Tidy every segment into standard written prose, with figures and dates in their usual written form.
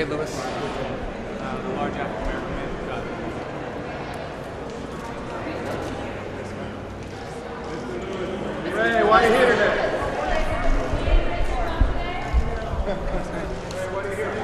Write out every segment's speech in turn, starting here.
St. Louis. The large African American man. Ray, why are you here today? Ray, why are you here?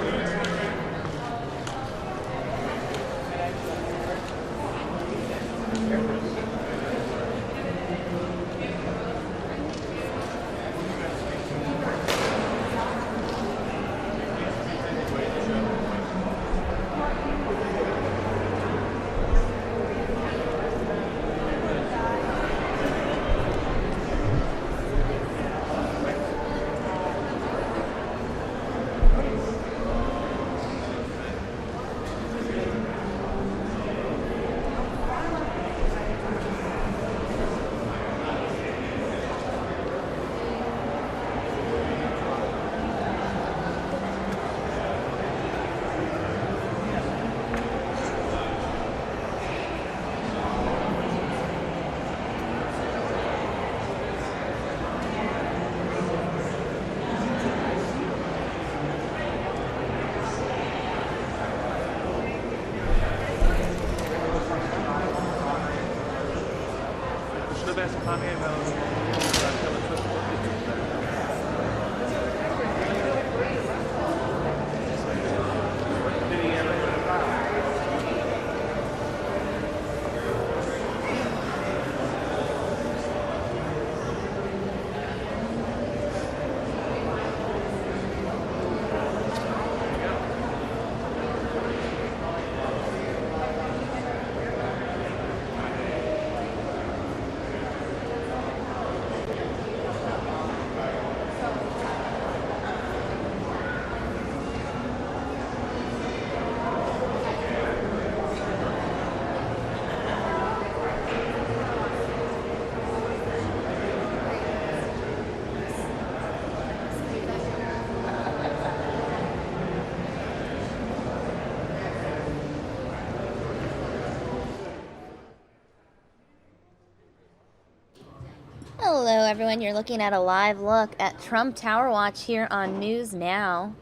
Hello everyone, you're looking at a live look at Trump Tower Watch here on News Now.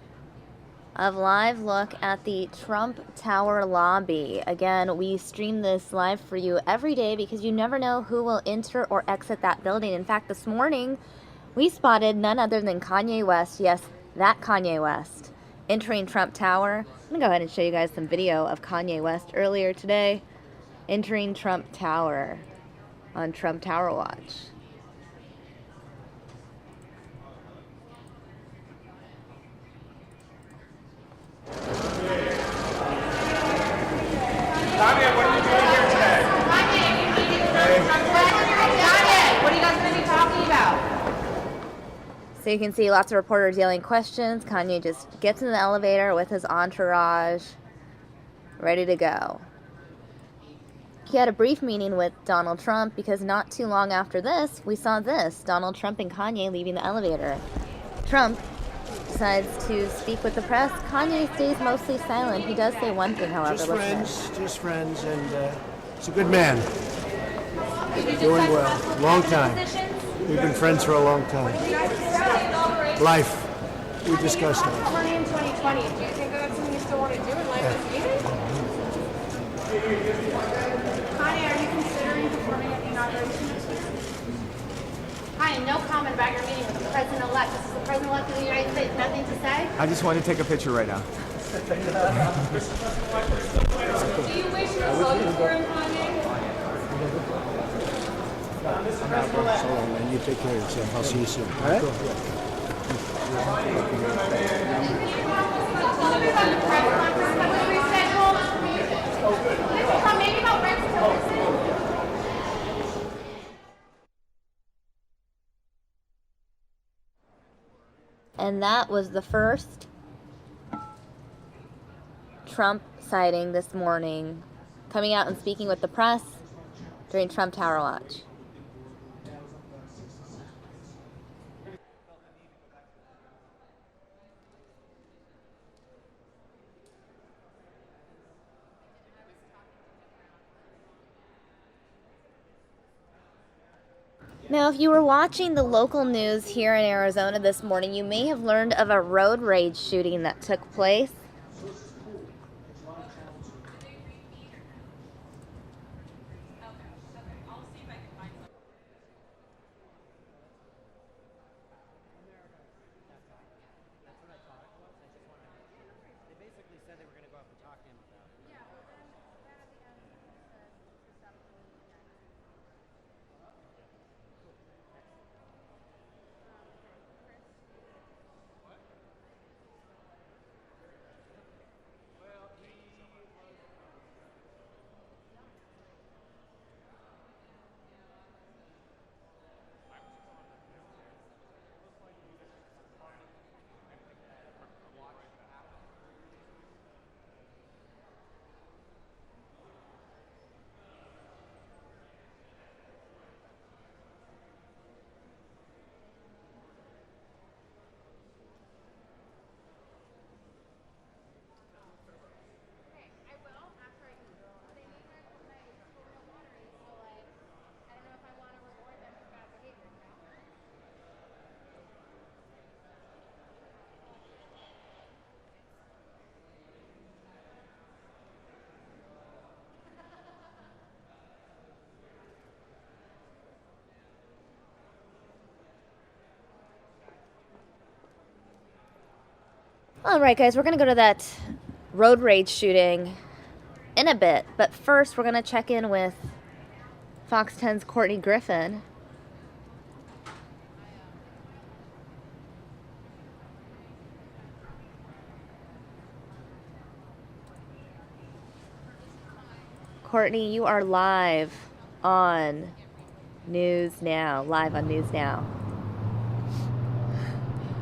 A live look at the Trump Tower lobby. Again, we stream this live for you every day because you never know who will enter or exit that building. In fact, this morning we spotted none other than Kanye West, yes, that Kanye West, entering Trump Tower. I'm gonna go ahead and show you guys some video of Kanye West earlier today entering Trump Tower on Trump Tower Watch. Kanye, what are you doing here today? Kanye, what are you guys going to be talking about? So you can see lots of reporters yelling questions. Kanye just gets in the elevator with his entourage, ready to go. He had a brief meeting with Donald Trump because not too long after this, we saw this, Donald Trump and Kanye leaving the elevator. Trump decides to speak with the press. Kanye stays mostly silent. He does say one thing, however. Just friends, and he's a good man. Doing well. Long time. We've been friends for a long time. Life. We discussed it. 2020 and 2020. Do you think that's something you still want to do in light of this meeting? Kanye, are you considering performing at the inauguration next week? Kanye, no comment about your meeting with the president-elect. This is the president-elect of the United States. Nothing to say? I just want to take a picture right now. Do you wish you were voting for him, Kanye? So long, man. You take care of yourself. I'll see you soon. All right? Tell me about the press conference that was rescheduled. Maybe about Rex Tillerson. And that was the first Trump sighting this morning, coming out and speaking with the press during Trump Tower Watch. Now, if you were watching the local news here in Arizona this morning, you may have learned of a road rage shooting that took place All right, guys, we're going to go to that road rage shooting in a bit. But first, we're going to check in with Fox 10's Courtney Griffin. Courtney, you are live on News Now. Live on News Now.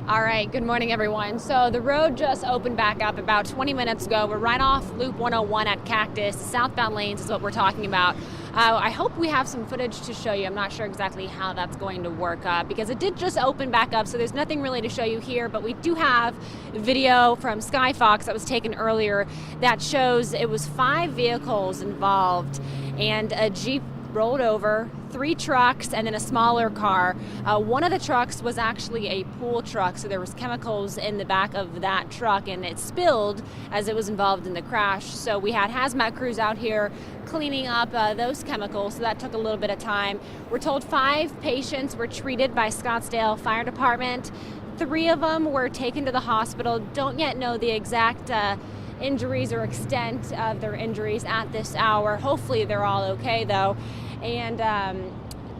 All right, good morning, everyone. So the road just opened back up about 20 minutes ago. We're right off Loop 101 at Cactus. Southbound lanes is what we're talking about. I hope we have some footage to show you. I'm not sure exactly how that's going to work because it did just open back up, so there's nothing really to show you here, but we do have video from Skyfox that was taken earlier that shows it was 5 vehicles involved, and a Jeep rolled over, 3 trucks, and then a smaller car. One of the trucks was actually a pool truck, so there was chemicals in the back of that truck, and it spilled as it was involved in the crash. So we had hazmat crews out here cleaning up those chemicals, so that took a little bit of time. We're told 5 patients were treated by Scottsdale Fire Department. 3 of them were taken to the hospital. Don't yet know the exact injuries or extent of their injuries at this hour. Hopefully they're all okay, though. And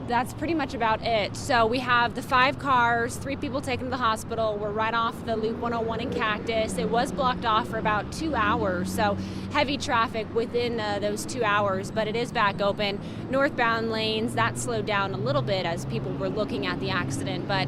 that's pretty much about it. So we have the 5 cars, 3 people taken to the hospital. We're right off the Loop 101 in Cactus. It was blocked off for about 2 hours, so heavy traffic within those 2 hours, but it is back open. Northbound lanes, that slowed down a little bit as people were looking at the accident, but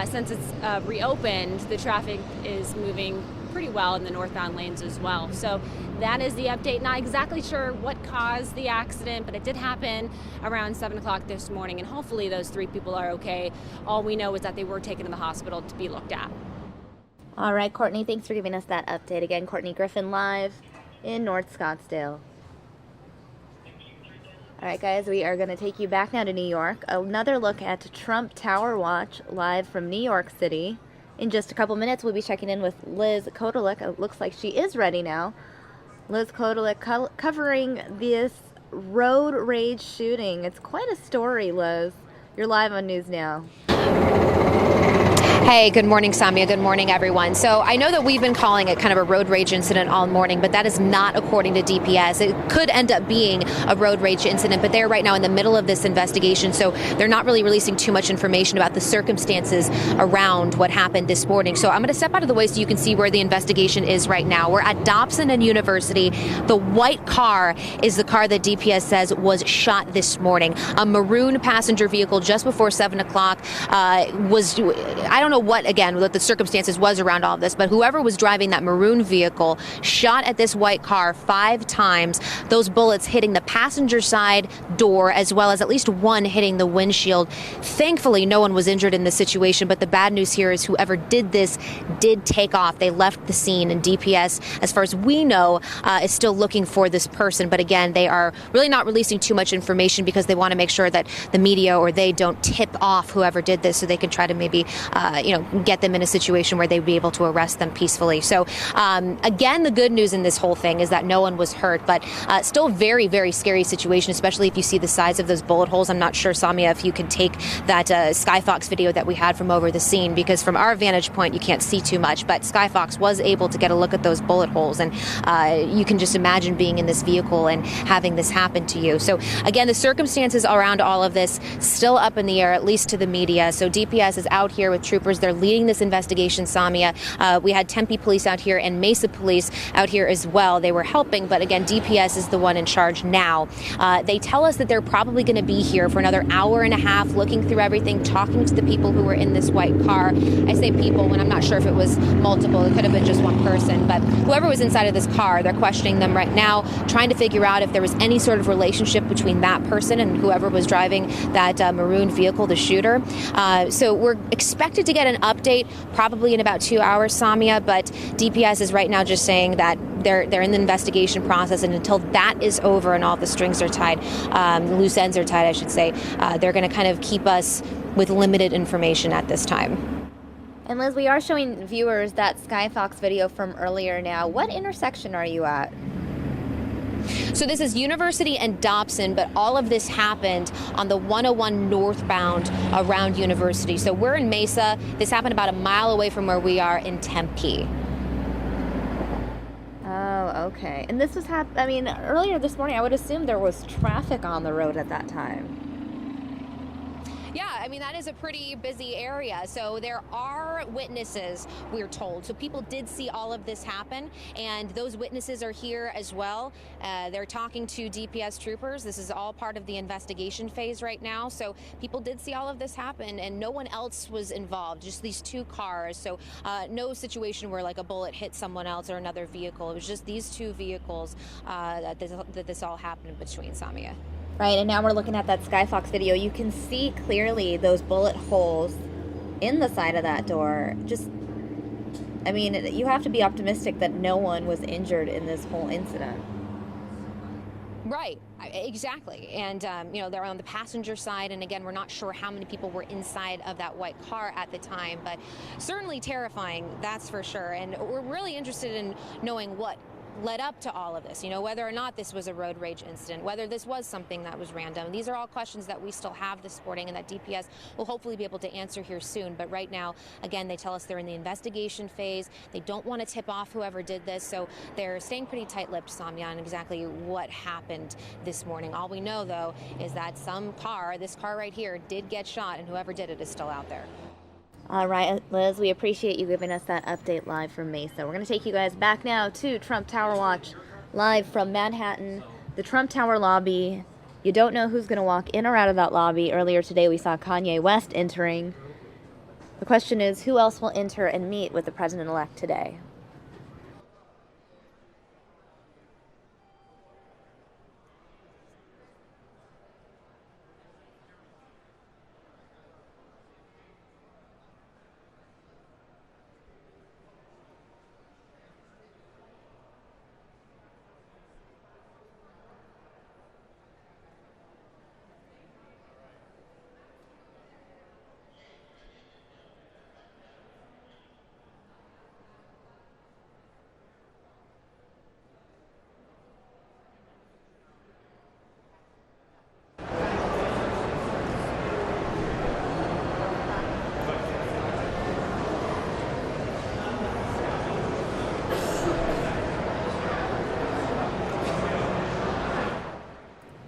since it's reopened, the traffic is moving pretty well in the northbound lanes as well. So that is the update. Not exactly sure what caused the accident, but it did happen around 7 o'clock this morning, and hopefully those 3 people are okay. All we know is that they were taken to the hospital to be looked at. All right, Courtney, thanks for giving us that update. Again, Courtney Griffin live in North Scottsdale. All right, guys, we are going to take you back now to New York. Another look at Trump Tower Watch live from New York City. In just a couple minutes, we'll be checking in with Liz Kotelik. It looks like she is ready now. Liz Kotelik covering this road rage shooting. It's quite a story, Liz. You're live on News Now. Hey, good morning, Samia. Good morning, everyone. So I know that we've been calling it kind of a road rage incident all morning, but that is not according to DPS. It could end up being a road rage incident, but they're right now in the middle of this investigation, so they're not really releasing too much information about the circumstances around what happened this morning. So I'm going to step out of the way so you can see where the investigation is right now. We're at Dobson and University. The white car is the car that DPS says was shot this morning. A maroon passenger vehicle just before 7 o'clock was, I don't know what the circumstances was around all of this, but whoever was driving that maroon vehicle shot at this white car 5 times, those bullets hitting the passenger side door as well as at least one hitting the windshield. Thankfully, no one was injured in this situation, but the bad news here is whoever did this did take off. They left the scene, and DPS, as far as we know, is still looking for this person. But again, they are really not releasing too much information because they want to make sure that the media or they don't tip off whoever did this, so they can try to maybe get them in a situation where they'd be able to arrest them peacefully. So again, the good news in this whole thing is that no one was hurt, but still very, very scary situation, especially if you see the size of those bullet holes. I'm not sure, Samia, if you can take that Skyfox video that we had from over the scene, because from our vantage point, you can't see too much, but Skyfox was able to get a look at those bullet holes, and you can just imagine being in this vehicle and having this happen to you. So again, the circumstances around all of this still up in the air, at least to the media. So DPS is out here with troopers. They're leading this investigation, Samia. We had Tempe police out here and Mesa police out here as well. They were helping, but again, DPS is the one in charge now. They tell us that they're probably going to be here for another hour and a half, looking through everything, talking to the people who were in this white car. I say people when I'm not sure if it was multiple. It could have been just one person, but whoever was inside of this car, they're questioning them right now, trying to figure out if there was any sort of relationship between that person and whoever was driving that maroon vehicle, the shooter. So we're expected to get an update probably in about 2 hours, Samia, but DPS is right now just saying that they're in the investigation process, and until that is over and all the strings are tied, the loose ends are tied, I should say, they're going to kind of keep us with limited information at this time. And Liz, we are showing viewers that Skyfox video from earlier now. What intersection are you at? So this is University and Dobson, but all of this happened on the 101 northbound around University. So we're in Mesa. This happened about a mile away from where we are in Tempe. Oh, okay. And this was I mean, earlier this morning, I would assume there was traffic on the road at that time. Yeah, I mean, that is a pretty busy area. So there are witnesses, we're told. So people did see all of this happen, and those witnesses are here as well. They're talking to DPS troopers. This is all part of the investigation phase right now. So people did see all of this happen, and no one else was involved, just these two cars. So no situation where like a bullet hit someone else or another vehicle. It was just these two vehicles that this all happened between, Samia. Right, and now we're looking at that Skyfox video. You can see clearly those bullet holes in the side of that door. Just, I mean, you have to be optimistic that no one was injured in this whole incident. Right, exactly. And, you know, they're on the passenger side. And again, we're not sure how many people were inside of that white car at the time, but certainly terrifying, that's for sure. And we're really interested in knowing what led up to all of this, you know, whether or not this was a road rage incident, whether this was something that was random. These are all questions that we still have this morning and that DPS will hopefully be able to answer here soon. But right now, again, they tell us they're in the investigation phase. They don't want to tip off whoever did this, so they're staying pretty tight-lipped, Samya, on exactly what happened this morning. All we know, though, is that this car right here, did get shot, and whoever did it is still out there. All right, Liz, we appreciate you giving us that update live from Mesa. We're going to take you guys back now to Trump Tower Watch, live from Manhattan, the Trump Tower lobby. You don't know who's going to walk in or out of that lobby. Earlier today, we saw Kanye West entering. The question is, who else will enter and meet with the president-elect today?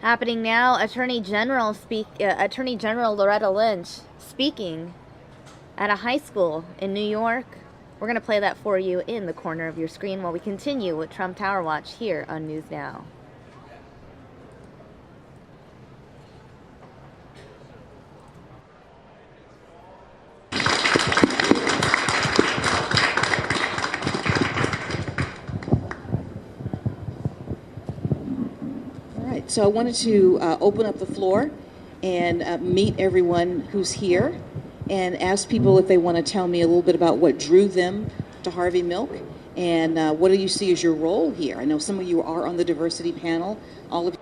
Happening now, Attorney General Loretta Lynch speaking at a high school in New York. We're going to play that for you in the corner of your screen while we continue with Trump Tower Watch here on News Now. So I wanted to open up the floor and meet everyone who's here and ask people if they want to tell me a little bit about what drew them to Harvey Milk and what do you see as your role here? I know some of you are on the diversity panel. All of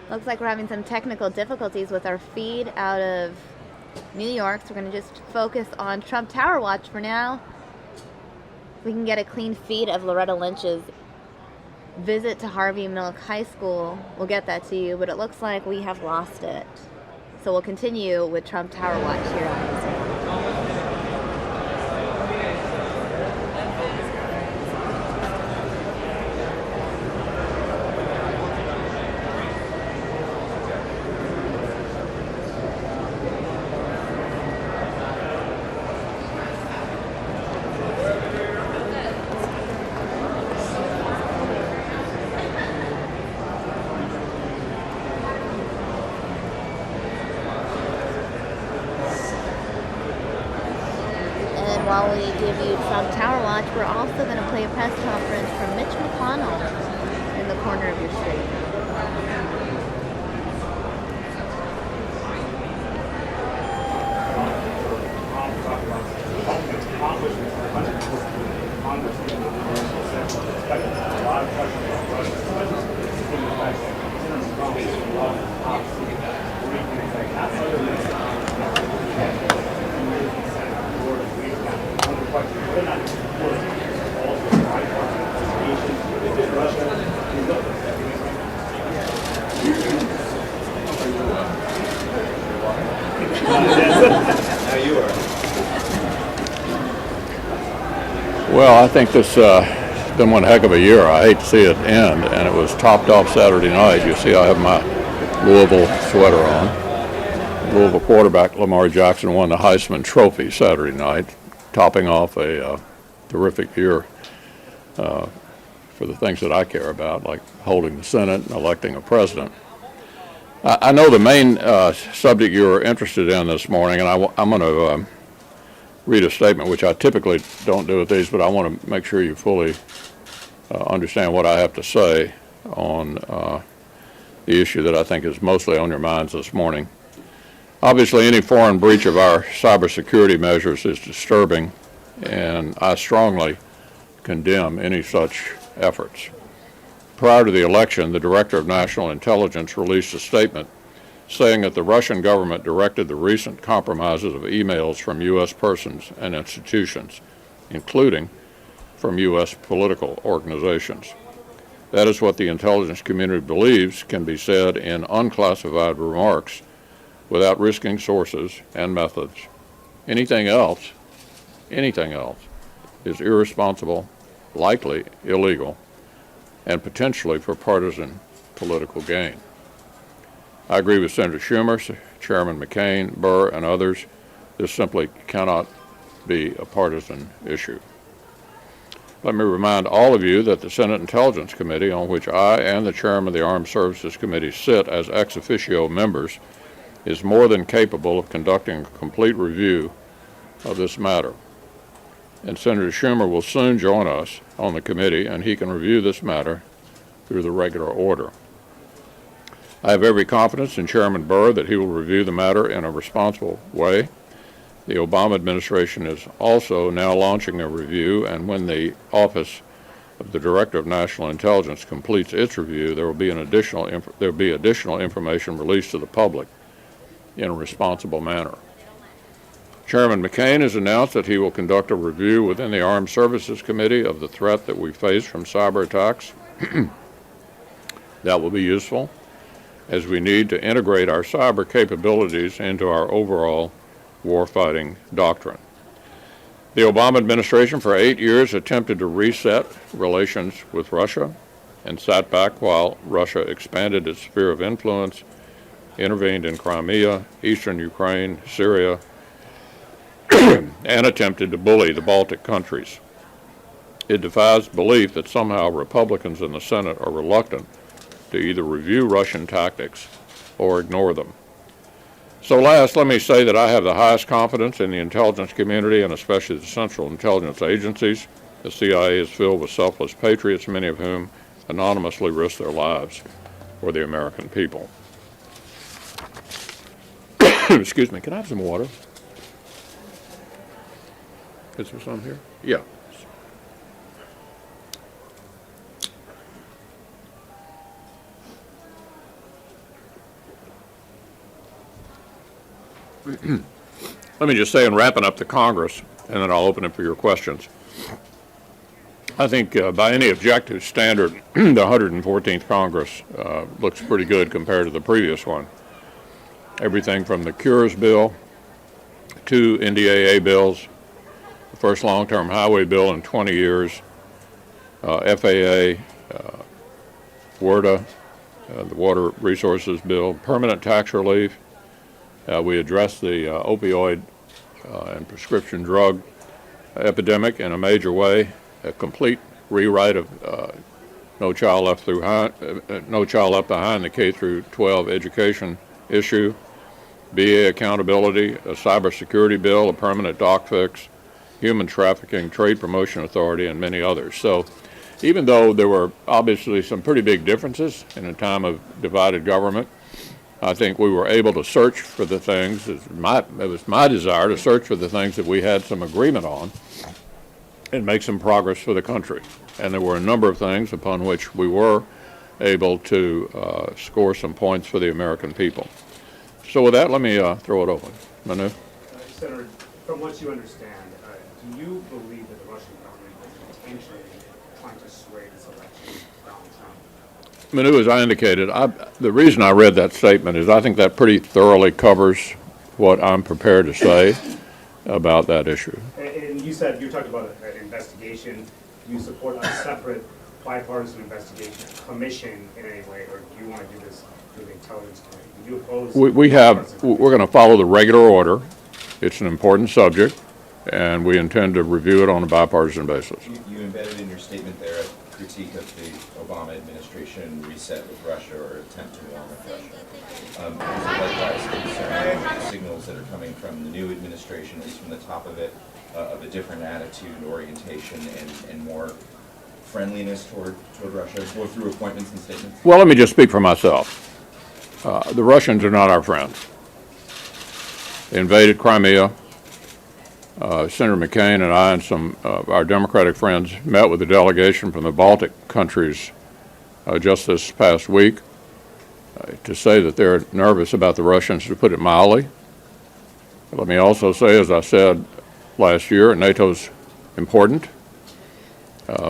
Looks like we're having some technical difficulties with our feed out of New York, so we're going to just focus on Trump Tower Watch for now. We can get a clean feed of Loretta Lynch's visit to Harvey Milk High School. We'll get that to you, but it looks like we have lost it. So we'll continue with Trump Tower Watch here on News Now. While we give you Trump Tower Watch, we're also going to play a press conference from Mitch McConnell in the corner of your screen. Accomplishments Now you are. Well, I think this has been one heck of a year. I hate to see it end, and it was topped off Saturday night. You see I have my Louisville sweater on. Louisville quarterback Lamar Jackson won the Heisman Trophy Saturday night, topping off a terrific year for the things that I care about, like holding the Senate and electing a president. I know the main subject you're interested in this morning, and I'm going to read a statement, which I typically don't do with these, but I want to make sure you fully understand what I have to say on the issue that I think is mostly on your minds this morning. Obviously, any foreign breach of our cybersecurity measures is disturbing, and I strongly condemn any such efforts. Prior to the election, the Director of National Intelligence released a statement saying that the Russian government directed the recent compromises of emails from U.S. persons and institutions, including from U.S. political organizations. That is what the intelligence community believes can be said in unclassified remarks without risking sources and methods. Anything else is irresponsible, likely illegal, and potentially for partisan political gain. I agree with Senator Schumer, Chairman McCain, Burr, and others. This simply cannot be a partisan issue. Let me remind all of you that the Senate Intelligence Committee, on which I and the Chairman of the Armed Services Committee sit as ex officio members, is more than capable of conducting a complete review of this matter. And Senator Schumer will soon join us on the committee, and he can review this matter through the regular order. I have every confidence in Chairman Burr that he will review the matter in a responsible way. The Obama administration is also now launching a review, and when the Office of the Director of National Intelligence completes its review, there will be additional information released to the public in a responsible manner. Chairman McCain has announced that he will conduct a review within the Armed Services Committee of the threat that we face from cyber attacks. That will be useful, as we need to integrate our cyber capabilities into our overall warfighting doctrine. The Obama administration for 8 years attempted to reset relations with Russia and sat back while Russia expanded its sphere of influence, intervened in Crimea, eastern Ukraine, Syria, and attempted to bully the Baltic countries. It defies belief that somehow Republicans in the Senate are reluctant to either review Russian tactics or ignore them. So last, let me say that I have the highest confidence in the intelligence community, and especially the Central Intelligence Agencies. The CIA is filled with selfless patriots, many of whom anonymously risk their lives for the American people. Excuse me, can I have some water? Is there some here? Yeah. Let me just say, in wrapping up the Congress, and then I'll open it for your questions. I think by any objective standard, the 114th Congress looks pretty good compared to the previous one. Everything from the Cures bill to NDAA bills, the first long-term highway bill in 20 years, FAA, WRDA, the Water Resources Bill, permanent tax relief. We addressed the opioid and prescription drug epidemic in a major way, a complete rewrite of No Child Left Behind, the K through 12 education issue, BA accountability, a cybersecurity bill, a permanent doc fix, human trafficking, trade promotion authority, and many others. So even though there were obviously some pretty big differences in a time of divided government, I think we were able to search for the things, it was my desire to search for the things that we had some agreement on and make some progress for the country. And there were a number of things upon which we were able to score some points for the American people. So with that, let me throw it open. Manu? Senator, from what you understand, do you believe that the Russian government is intentionally trying to sway this election around Trump? Manu, as I indicated, the reason I read that statement is I think that pretty thoroughly covers what I'm prepared to say about that issue. And you said, you talked about an investigation. Do you support a separate bipartisan investigation commission in any way, or do you want to do this through the intelligence committee? Do you oppose? We're going to follow the regular order. It's an important subject, and we intend to review it on a bipartisan basis. You embedded in your statement there a critique of the Obama administration reset with Russia or attempt to warm with Russia. Is it likewise concerned with the signals that are coming from the new administration, at least from the top of it, of a different attitude, orientation, and more friendliness toward Russia, both through appointments and statements? Well, let me just speak for myself. The Russians are not our friends. They invaded Crimea. Senator McCain and I and some of our Democratic friends met with a delegation from the Baltic countries just this past week. To say that they're nervous about the Russians, to put it mildly. Let me also say, as I said last year, NATO's important.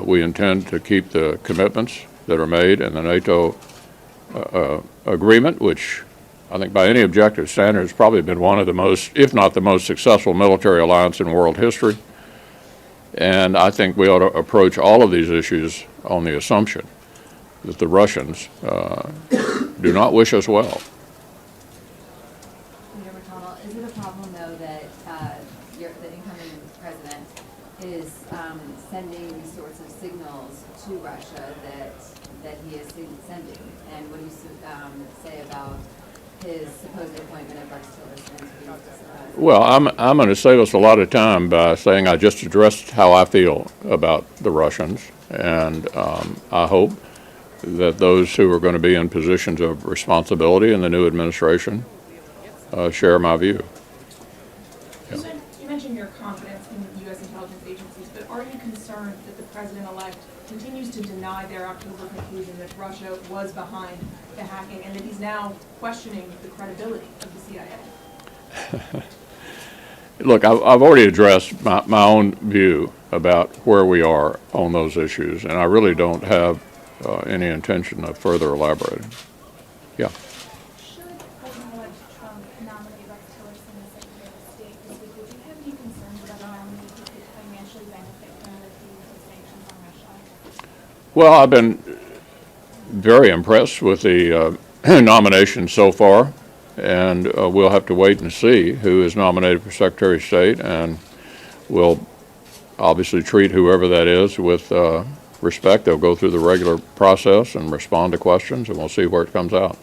We intend to keep the commitments that are made in the NATO agreement, which I think by any objective standard has probably been one of the most, if not the most successful military alliance in world history. And I think we ought to approach all of these issues on the assumption that the Russians do not wish us well. Senator McConnell, is it a problem, though, that the incoming president is sending these sorts of signals to Russia that he is sending? And what do you say about his supposed appointment of Rex Tillerson? Well, I'm going to save us a lot of time by saying I just addressed how I feel about the Russians, and I hope that those who are going to be in positions of responsibility in the new administration share my view. Yeah. You mentioned your confidence in U.S. intelligence agencies, but are you concerned that the president-elect continues to deny their October conclusion that Russia was behind the hacking, and that he's now questioning the credibility of the CIA? Look, I've already addressed my own view about where we are on those issues, and I really don't have any intention of further elaborating. Yeah. Should President-elect Trump nominate Rex Tillerson as Secretary of State this week, would you have any concerns about a nominee who could financially benefit from the repeal of sanctions on Russia? Well, I've been very impressed with the nomination so far, and we'll have to wait and see who is nominated for Secretary of State, and we'll obviously treat whoever that is with respect. They'll go through the regular process and respond to questions, and we'll see where it comes out.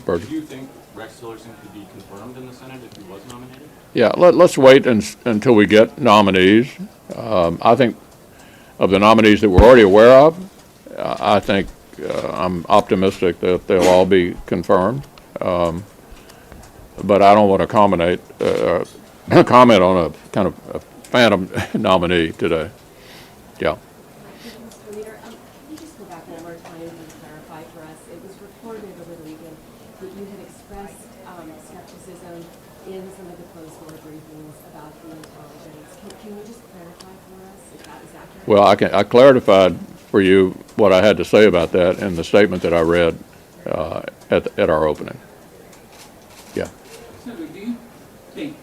Do you think Rex Tillerson could be confirmed in the Senate if he was nominated? Yeah, let's wait until we get nominees. I think of the nominees that we're already aware of, I think I'm optimistic that they'll all be confirmed. But I don't want to comment on a kind of a phantom nominee today. Yeah. Mr. Leader, can you just go back one more time and clarify for us? It was reported over the weekend that you had expressed skepticism in some of the closed-door briefings about the intelligence. Can you just clarify for us if that is accurate? Well, I clarified for you what I had to say about that in the statement that I read at our opening. Yeah. Senator, do you think,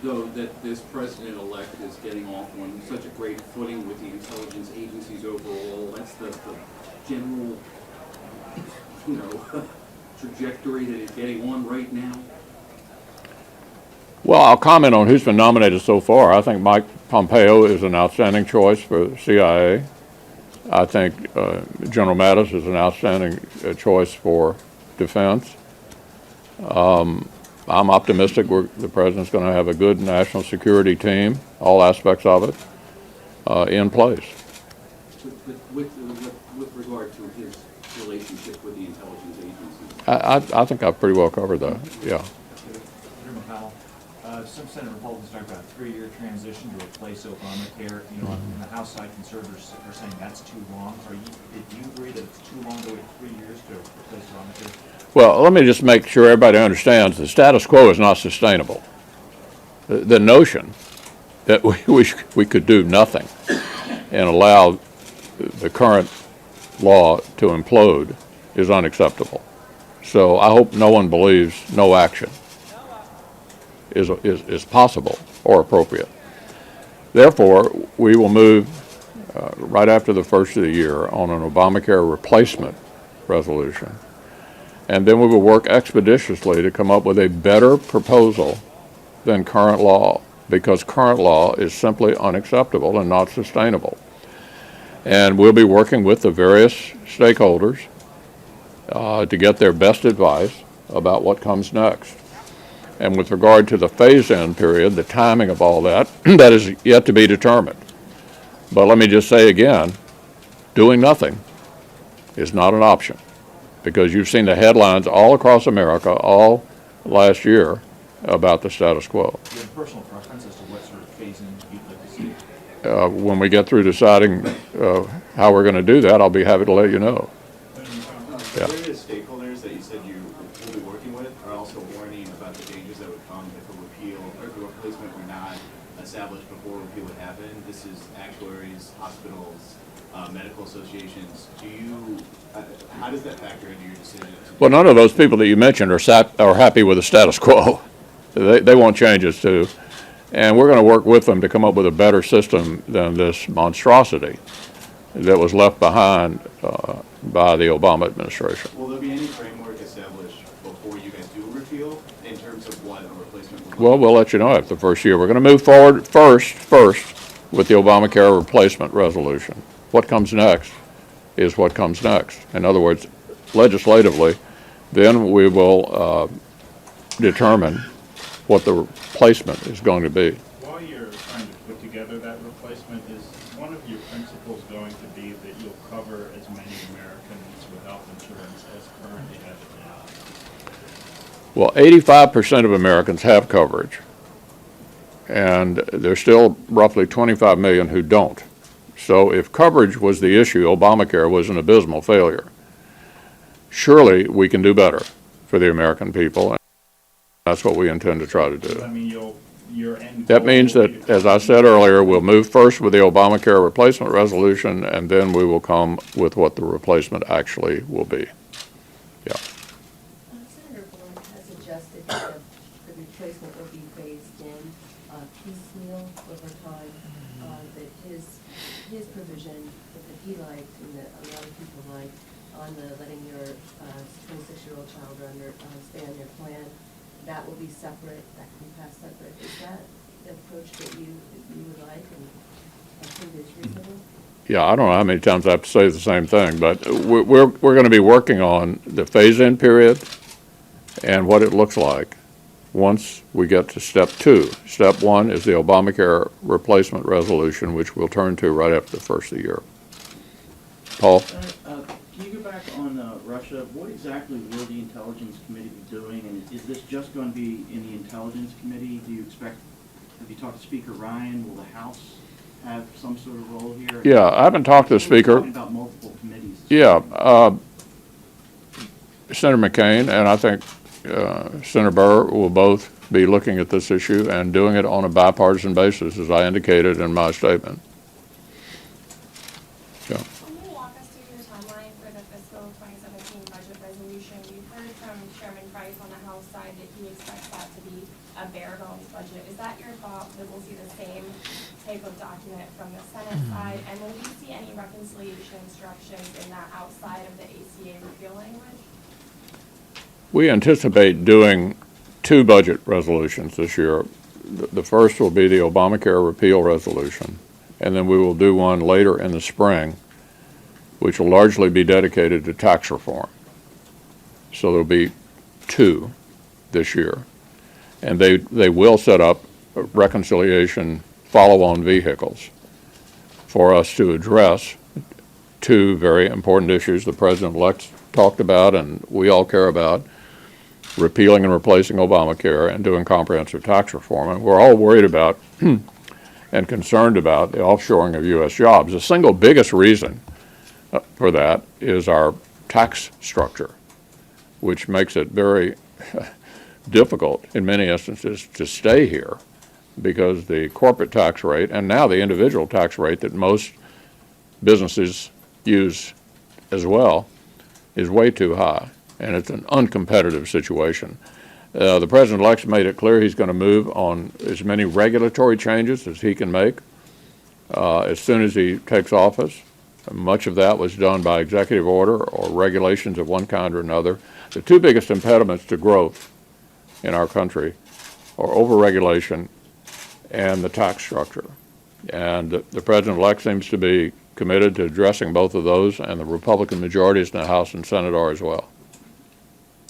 though, that this president-elect is getting off on such a great footing with the intelligence agencies overall? That's the general, trajectory that he's getting on right now? Well, I'll comment on who's been nominated so far. I think Mike Pompeo is an outstanding choice for the CIA. I think General Mattis is an outstanding choice for defense. I'm optimistic the president's going to have a good national security team, all aspects of it, in place. But with regard to his relationship with the intelligence agencies? I think I've pretty well covered that, yeah. Senator McConnell, some Senate Republicans talk about a 3-year transition to replace Obamacare. On the House side, conservatives are saying that's too long. Do you agree that it's too long to wait 3 years to replace Obamacare? Well, let me just make sure everybody understands the status quo is not sustainable. The notion that we could do nothing and allow the current law to implode is unacceptable. So I hope no one believes no action. is possible or appropriate. Therefore, we will move right after the first of the year on an Obamacare replacement resolution. And then we will work expeditiously to come up with a better proposal than current law, because current law is simply unacceptable and not sustainable. And we'll be working with the various stakeholders to get their best advice about what comes next. And with regard to the phase-in period, the timing of all that, that is yet to be determined. But let me just say again, doing nothing is not an option, because you've seen the headlines all across America all last year about the status quo. Do you have personal preference as to what sort of phase-in you'd like to see? When we get through deciding how we're going to do that, I'll be happy to let you know. Yeah. Various stakeholders that you said you will be working with are also warning about the dangers that would come if a repeal or if a replacement were not established before repeal would happen. This is actuaries, hospitals, medical associations. Do you, how does that factor into your decision? Well, none of those people that you mentioned are happy with the status quo. They want changes too. And we're going to work with them to come up with a better system than this monstrosity that was left behind by the Obama administration. Will there be any framework established before you guys do a repeal in terms of what a replacement will Well, we'll let you know after the first year. We're going to move forward first with the Obamacare replacement resolution. What comes next is what comes next. In other words, legislatively, then we will determine what the replacement is going to be. While you're trying to put together that replacement, is one of your principles going to be that you'll cover as many Americans with health insurance as currently have it now? Well, 85% of Americans have coverage, and there's still roughly 25 million who don't. So if coverage was the issue, Obamacare was an abysmal failure. Surely we can do better for the American people, and that's what we intend to try to do. I mean, your end That goal means will be that, to as I said earlier, we'll move first with the Obamacare replacement resolution, and then we will come with what the replacement actually will be. Yeah. Senator Bourne has suggested that the replacement will be phased in piecemeal over time, that his provision that he liked and that a lot of people like on the letting your 26-year-old child stay on your plan, that will be separate, that can be passed separate. Is that the approach that you would like and think is reasonable? Yeah, I don't know how many times I have to say the same thing, but we're going to be working on the phase-in period and what it looks like once we get to step 2. Step 1 is the Obamacare replacement resolution, which we'll turn to right after the first of the year. Paul? Can you go back on Russia? What exactly will the Intelligence Committee be doing? And is this just going to be in the Intelligence Committee? Do you expect, have you talked to Speaker Ryan? Will the House have some sort of role here? Yeah, I haven't talked to the Speaker. We're talking about multiple committees. Yeah, Senator McCain and I think Senator Burr will both be looking at this issue and doing it on a bipartisan basis, as I indicated in my statement. Yeah. Can you walk us through your timeline for the fiscal 2017 budget resolution? We've heard from Chairman Price on the House side that he expects that to be a bare bones budget. Is that your thought, that we'll see the same type of document from the Senate side? And will we see any reconciliation instructions in that outside of the ACA repeal language? We anticipate doing 2 budget resolutions this year. The first will be the Obamacare repeal resolution, and then we will do one later in the spring, which will largely be dedicated to tax reform. So there'll be 2 this year. And they will set up reconciliation follow-on vehicles for us to address 2 very important issues the President-elect talked about and we all care about: repealing and replacing Obamacare and doing comprehensive tax reform. And we're all worried about and concerned about the offshoring of U.S. jobs. The single biggest reason for that is our tax structure, which makes it very difficult in many instances to stay here, because the corporate tax rate and now the individual tax rate that most businesses use as well is way too high, and it's an uncompetitive situation. The president-elect's made it clear he's going to move on as many regulatory changes as he can make as soon as he takes office. Much of that was done by executive order or regulations of one kind or another. The two biggest impediments to growth in our country are overregulation and the tax structure. And the president-elect seems to be committed to addressing both of those, and the Republican majorities in the House and Senate are as well.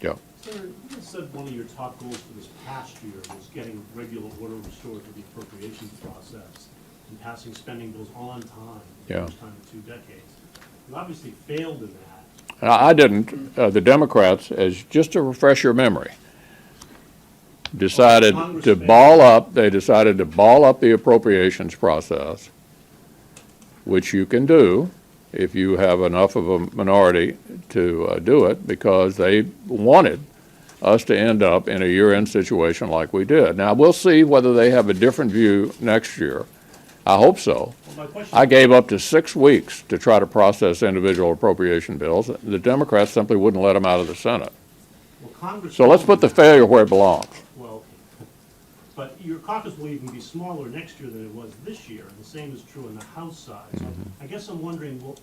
Yeah. Senator, you said one of your top goals for this past year was getting regular order restored to the appropriations process and passing spending bills on time for the first time in 2 decades. You obviously failed in that. I didn't. The Democrats, as just to refresh your memory, decided to ball up the appropriations process, which you can do if you have enough of a minority to do it, because they wanted us to end up in a year-end situation like we did. Now, we'll see whether they have a different view next year. I hope so. I gave up to 6 weeks to try to process individual appropriation bills. The Democrats simply wouldn't let them out of the Senate. So let's put the failure where it belongs. Well, but your caucus will even be smaller next year than it was this year, and the same is true on the House side. So I guess I'm wondering, well,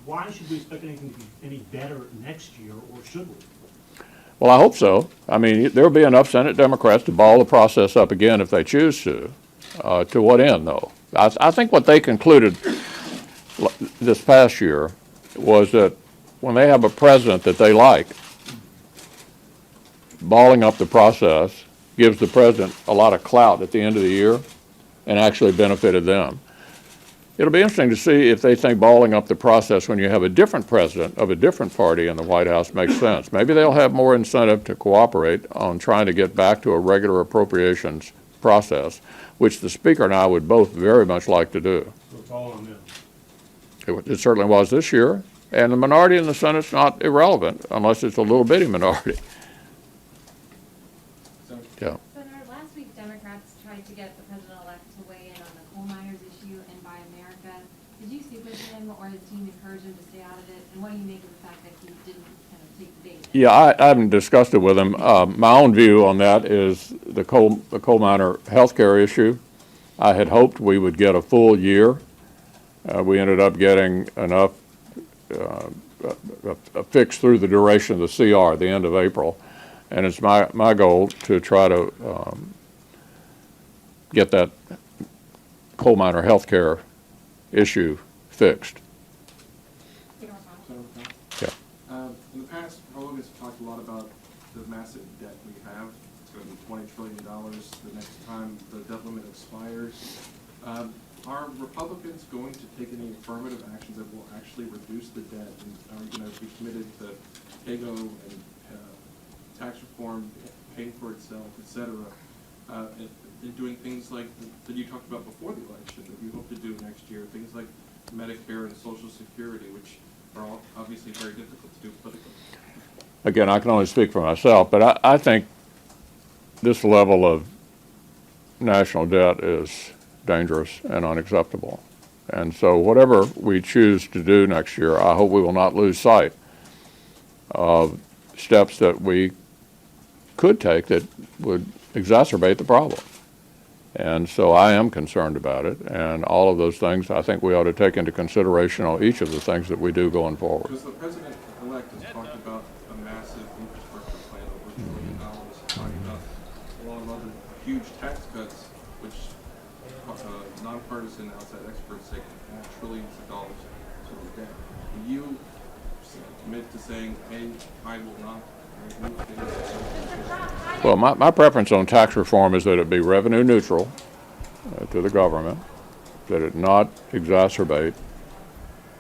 why should we expect anything to be any better next year, or should we? Well, I hope so. I mean, there'll be enough Senate Democrats to ball the process up again if they choose to. To what end, though? I think what they concluded this past year was that when they have a president that they like, balling up the process gives the president a lot of clout at the end of the year and actually benefited them. It'll be interesting to see if they think balling up the process when you have a different president of a different party in the White House makes sense. Maybe they'll have more incentive to cooperate on trying to get back to a regular appropriations process, which the Speaker and I would both very much like to do. So it's all on them. It certainly was this year, and the minority in the Senate's not irrelevant unless it's a little bitty minority. Yeah. Senator, last week Democrats tried to get the president-elect to weigh in on the coal miners issue and Buy America. Did you speak with him, or his team encourage him to stay out of it? And what do you make of the fact that he didn't kind of take the bait? Yeah, I haven't discussed it with him. My own view on that is the coal miner health care issue. I had hoped we would get a full year. We ended up getting enough fixed through the duration of the CR, the end of April. And it's my goal to try to get that coal miner health care issue fixed. Yeah. In the past, Republicans have talked a lot about the massive debt we have. It's going to be $20 trillion the next time the debt limit expires. Are Republicans going to take any affirmative actions that will actually reduce the debt? And are you going to be committed to PAYGO and tax reform paying for itself, et cetera, and doing things like that you talked about before the election that you hope to do next year, things like Medicare and Social Security, which are all obviously very difficult to do politically? Again, I can only speak for myself, but I think this level of national debt is dangerous and unacceptable. And so whatever we choose to do next year, I hope we will not lose sight of steps that we could take that would exacerbate the problem. And so I am concerned about it, and all of those things I think we ought to take into consideration on each of the things that we do going forward. Because the president-elect has talked about a massive infrastructure plan over $1 trillion, talking about a lot of other huge tax cuts, which nonpartisan outside experts say can add trillions of dollars to the debt. Will you commit to saying, hey, I will not remove things? Well, my preference on tax reform is that it be revenue neutral to the government, that it not exacerbate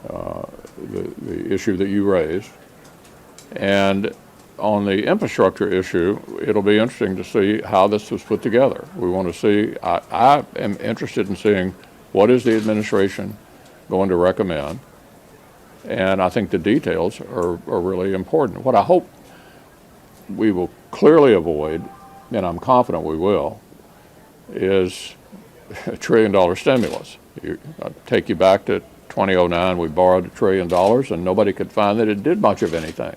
the issue that you raised. And on the infrastructure issue, it'll be interesting to see how this was put together. We want to see, I am interested in seeing what is the administration going to recommend. And I think the details are really important. What I hope we will clearly avoid, and I'm confident we will, is a $1 trillion stimulus. I'll take you back to 2009, we borrowed $1 trillion and nobody could find that it did much of anything.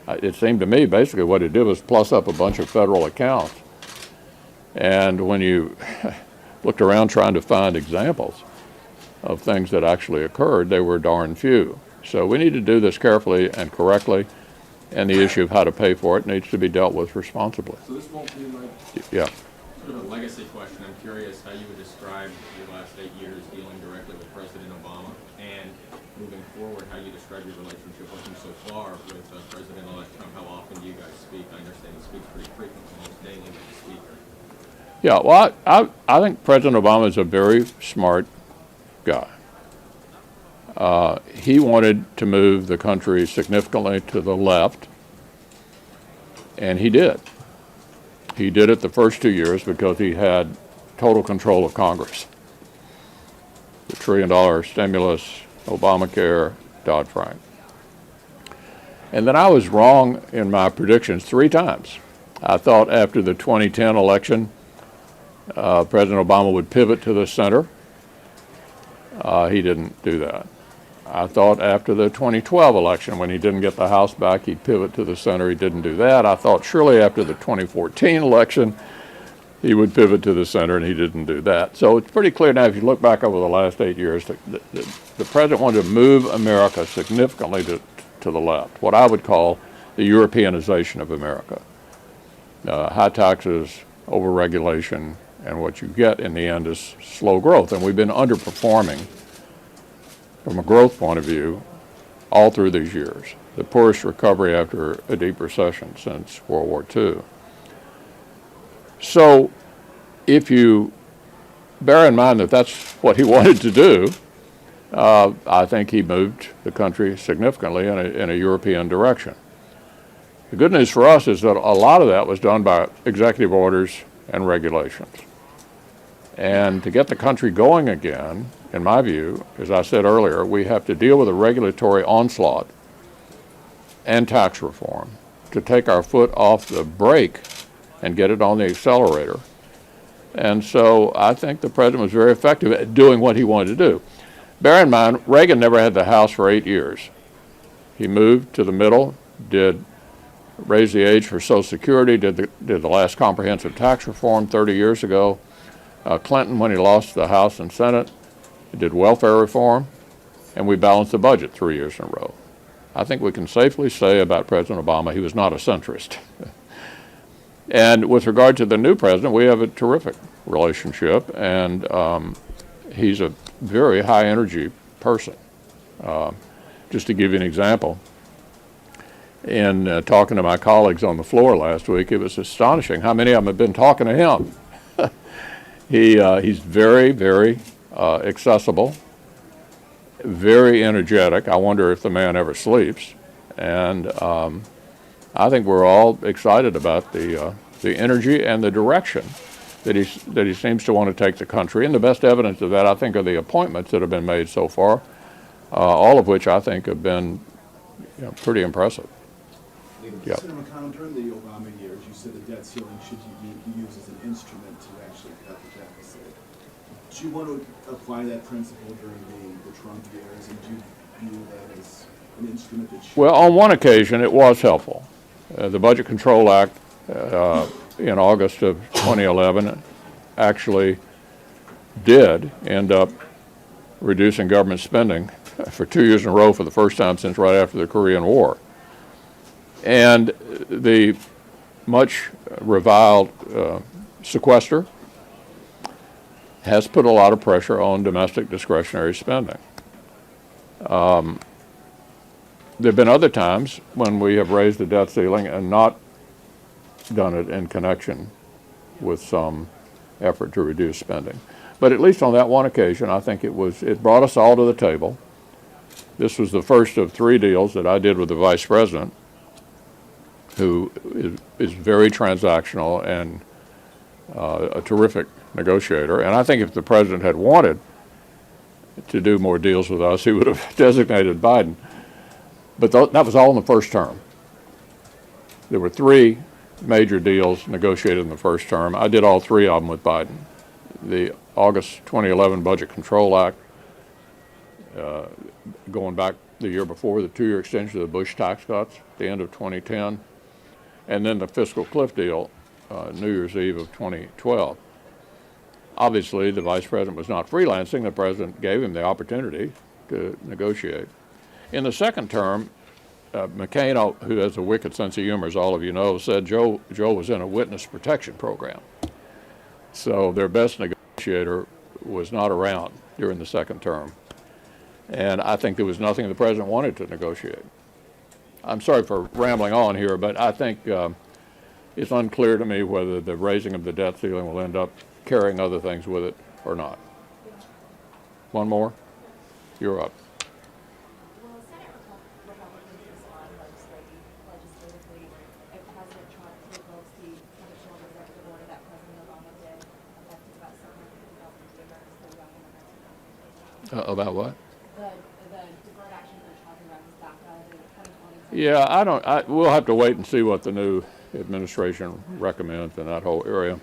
It seemed to me basically what it did was plus up a bunch of federal accounts. And when you looked around trying to find examples of things that actually occurred, they were darn few. So we need to do this carefully and correctly, and the issue of how to pay for it needs to be dealt with responsibly. So this won't be like Yeah. Sort of a legacy question. I'm curious how you would describe your last 8 years dealing directly with President Obama, and moving forward, how you describe your relationship with him so far with President-elect Trump. How often do you guys speak? I understand he speaks pretty frequently, almost daily with the speaker. Yeah, well, I think President Obama is a very smart guy. He wanted to move the country significantly to the left, and he did. He did it the first 2 years because he had total control of Congress. The $1 trillion stimulus, Obamacare, Dodd-Frank. And then I was wrong in my predictions 3 times. I thought after the 2010 election, President Obama would pivot to the center. He didn't do that. I thought after the 2012 election, when he didn't get the House back, he'd pivot to the center. He didn't do that. I thought surely after the 2014 election, he would pivot to the center, and he didn't do that. So it's pretty clear now, if you look back over the last 8 years, the president wanted to move America significantly to the left, what I would call the Europeanization of America. High taxes, overregulation, and what you get in the end is slow growth. And we've been underperforming from a growth point of view all through these years. The poorest recovery after a deep recession since World War II. So if you bear in mind that that's what he wanted to do, I think he moved the country significantly in a European direction. The good news for us is that a lot of that was done by executive orders and regulations. And to get the country going again, in my view, as I said earlier, we have to deal with a regulatory onslaught and tax reform to take our foot off the brake and get it on the accelerator. And so I think the president was very effective at doing what he wanted to do. Bear in mind, Reagan never had the House for 8 years. He moved to the middle, raised the age for Social Security, did the last comprehensive tax reform 30 years ago. Clinton, when he lost the House and Senate, did welfare reform, and we balanced the budget 3 years in a row. I think we can safely say about President Obama, he was not a centrist. And with regard to the new president, we have a terrific relationship, and he's a very high energy person. Just to give you an example, in talking to my colleagues on the floor last week, it was astonishing how many of them have been talking to him. He's very, very accessible, very energetic. I wonder if the man ever sleeps. And I think we're all excited about the energy and the direction that he seems to want to take the country. And the best evidence of that, I think, are the appointments that have been made so far, all of which I think have been pretty impressive. Yep. Senator McConnell, during the Obama years, you said the debt ceiling should be used as an instrument to actually cut the deficit. Do you want to apply that principle during the Trump years, and do you view that as an instrument that should... Well, on one occasion, it was helpful. The Budget Control Act in August of 2011 actually did end up reducing government spending for 2 years in a row for the first time since right after the Korean War. And the much reviled sequester has put a lot of pressure on domestic discretionary spending. There have been other times when we have raised the debt ceiling and not done it in connection with some effort to reduce spending. But at least on that one occasion, I think it brought us all to the table. This was the first of 3 deals that I did with the Vice President, who is very transactional and a terrific negotiator. And I think if the president had wanted to do more deals with us, he would have designated Biden. But that was all in the first term. There were 3 major deals negotiated in the first term. I did all 3 of them with Biden. The August 2011 Budget Control Act, going back the year before, the 2-year extension of the Bush tax cuts, the end of 2010, and then the fiscal cliff deal, New Year's Eve of 2012. Obviously, the vice president was not freelancing. The president gave him the opportunity to negotiate. In the second term, McCain, who has a wicked sense of humor, as all of you know, said Joe was in a witness protection program. So their best negotiator was not around during the second term. And I think there was nothing the president wanted to negotiate. I'm sorry for rambling on here, but I think it's unclear to me whether the raising of the debt ceiling will end up carrying other things with it or not. One more? You're up. Will Senate Republicans respond legislatively if President Trump revokes the conditional executive order that President Obama did, affecting about 750,000 diggers for young immigrants? About what? The deferred action we're talking about is DACA, the 2020. Yeah, we'll have to wait and see what the new administration recommends in that whole area.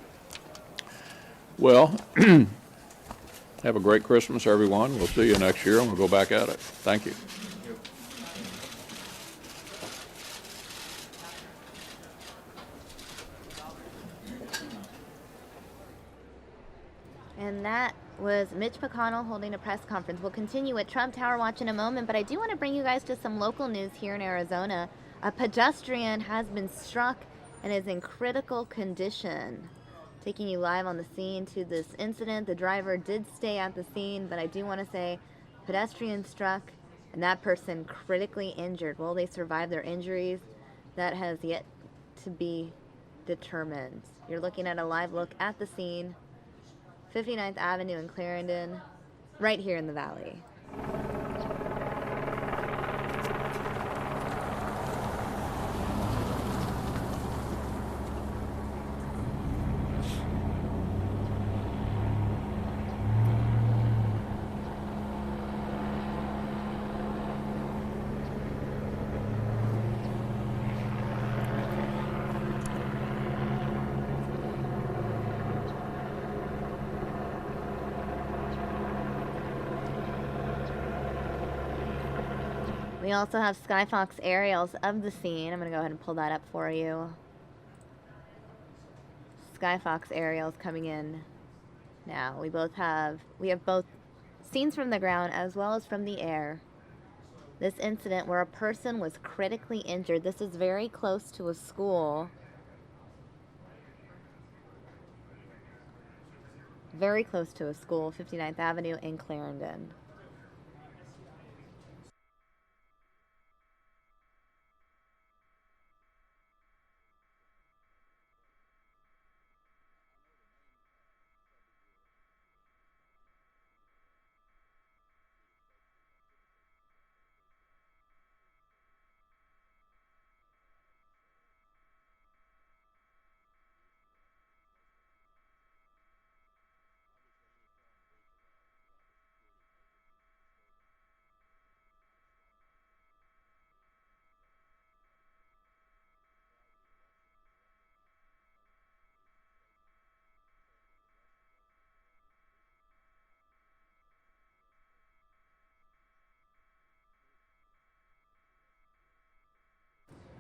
Well, have a great Christmas, everyone. We'll see you next year, and we'll go back at it. Thank you. And that was Mitch McConnell holding a press conference. We'll continue with Trump Tower Watch in a moment, but I do want to bring you guys to some local news here in Arizona. A pedestrian has been struck and is in critical condition. Taking you live on the scene to this incident. The driver did stay at the scene, but I do want to say pedestrian struck and that person critically injured. Will they survive their injuries? That has yet to be determined. You're looking at a live look at the scene, 59th Avenue in Clarendon, right here in the Valley. We also have Skyfox aerials of the scene. I'm going to go ahead and pull that up for you. Skyfox aerials coming in now. We have both scenes from the ground as well as from the air. This incident where a person was critically injured. This is very close to a school. Very close to a school, 59th Avenue in Clarendon.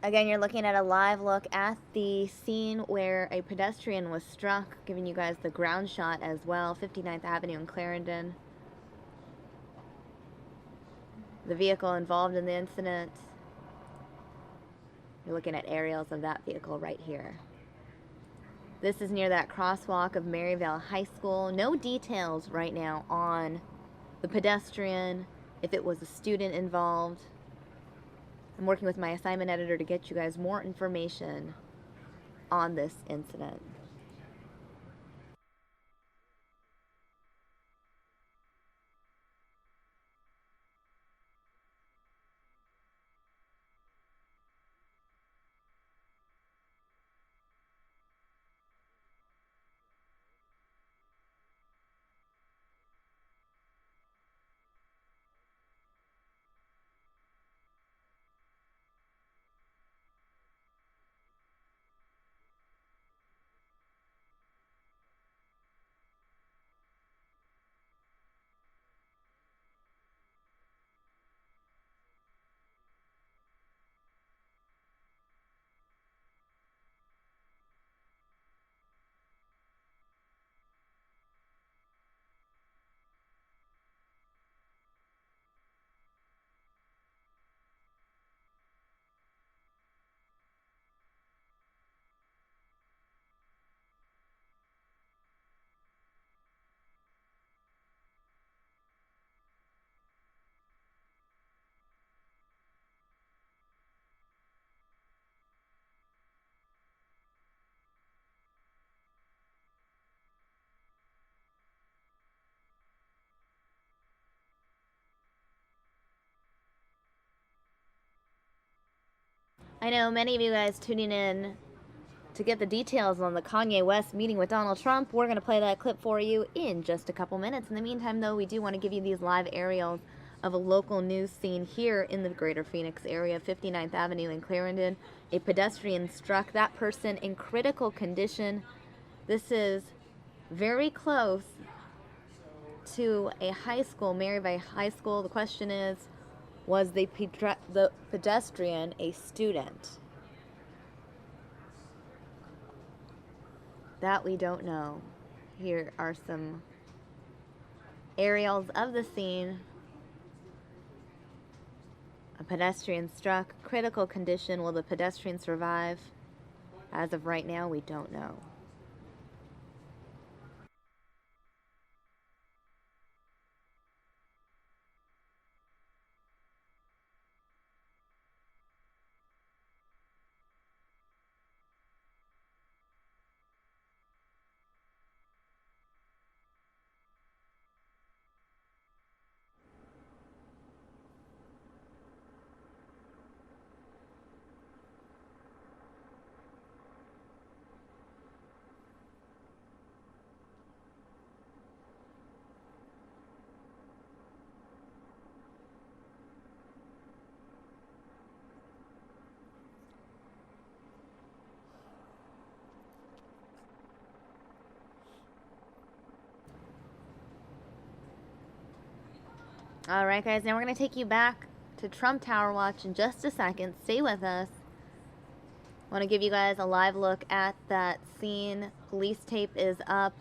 Again, you're looking at a live look at the scene where a pedestrian was struck, giving you guys the ground shot as well, 59th Avenue in Clarendon. The vehicle involved in the incident. You're looking at aerials of that vehicle right here. This is near that crosswalk of Maryvale High School. No details right now on the pedestrian, if it was a student involved. I'm working with my assignment editor to get you guys more information on this incident. I know many of you guys tuning in to get the details on the Kanye West meeting with Donald Trump. We're going to play that clip for you in just a couple minutes. In the meantime, though, we do want to give you these live aerials of a local news scene here in the greater Phoenix area, 59th Avenue in Clarendon. A pedestrian struck that person in critical condition. This is very close to a high school, Maryville High School. The question is, was the pedestrian a student? That we don't know. Here are some aerials of the scene. A pedestrian struck, critical condition. Will the pedestrian survive? As of right now, we don't know. All right, guys, now we're going to take you back to Trump Tower Watch in just a second. Stay with us. I want to give you guys a live look at that scene. Police tape is up.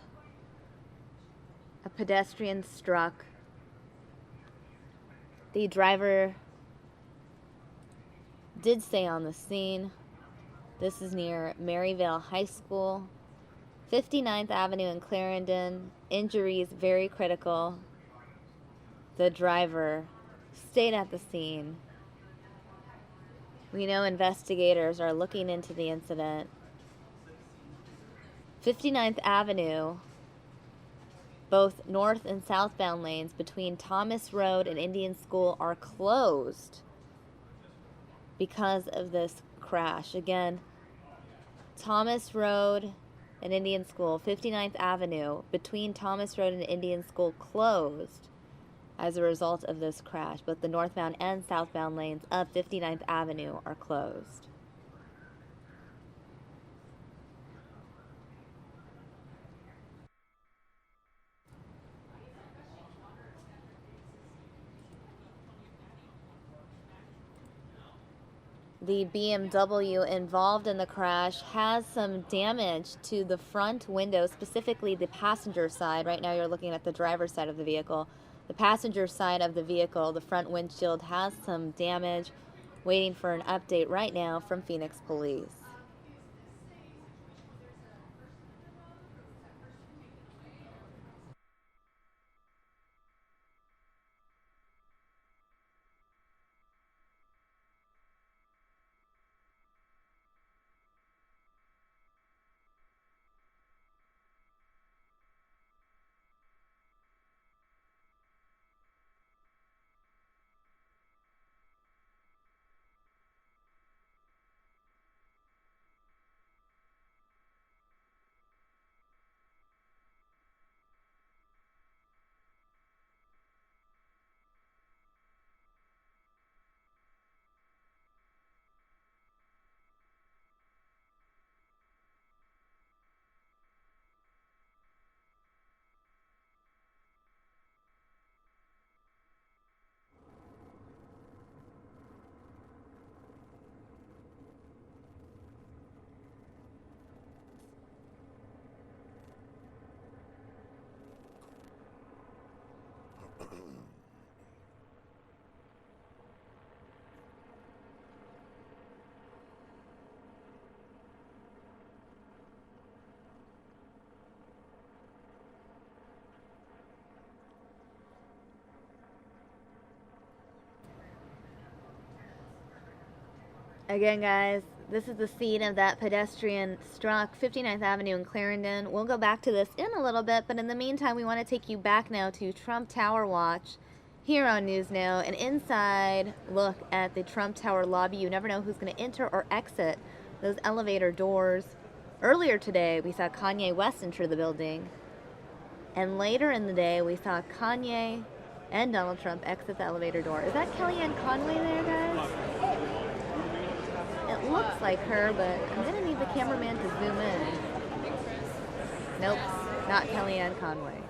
A pedestrian struck. The driver did stay on the scene. This is near Maryville High School, 59th Avenue in Clarendon. Injuries very critical. The driver stayed at the scene. We know investigators are looking into the incident. 59th Avenue, both north and southbound lanes between Thomas Road and Indian School are closed because of this crash. Again, Thomas Road and Indian School, 59th Avenue, between Thomas Road and Indian School closed as a result of this crash. Both the northbound and southbound lanes of 59th Avenue are closed. The BMW involved in the crash has some damage to the front window, specifically the passenger side. Right now you're looking at the driver's side of the vehicle. The passenger side of the vehicle, the front windshield, has some damage. Waiting for an update right now from Phoenix Police. Again, guys, this is the scene of that pedestrian struck 59th Avenue in Clarendon. We'll go back to this in a little bit, but in the meantime, we want to take you back now to Trump Tower Watch here on News Now, an inside look at the Trump Tower lobby. You never know who's going to enter or exit those elevator doors. Earlier today, we saw Kanye West enter the building. And later in the day, we saw Kanye and Donald Trump exit the elevator door. Is that Kellyanne Conway there, guys? It looks like her, but I'm going to need the cameraman to zoom in. Nope, not Kellyanne Conway.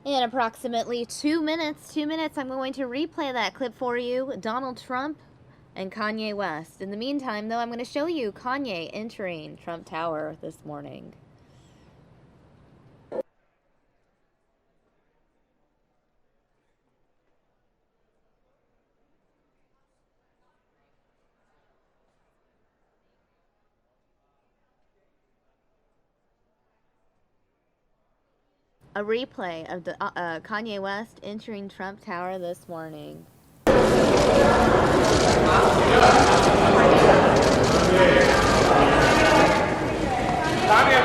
In approximately 2 minutes, I'm going to replay that clip for you, Donald Trump and Kanye West. In the meantime, though, I'm going to show you Kanye entering Trump Tower this morning. A replay of the, Kanye West entering Trump Tower this morning. Kanye,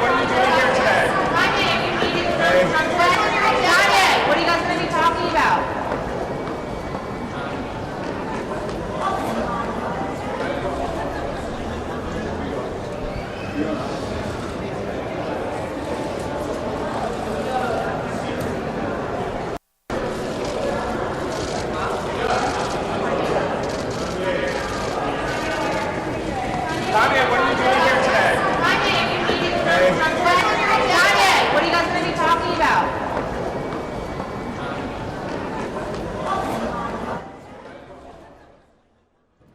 what are you doing here today? Kanye, you're meeting with Trump. Kanye, what are you guys going to be talking about? Kanye, what are you doing here today? Kanye, you're meeting with Trump. Kanye, what are you guys going to be talking about?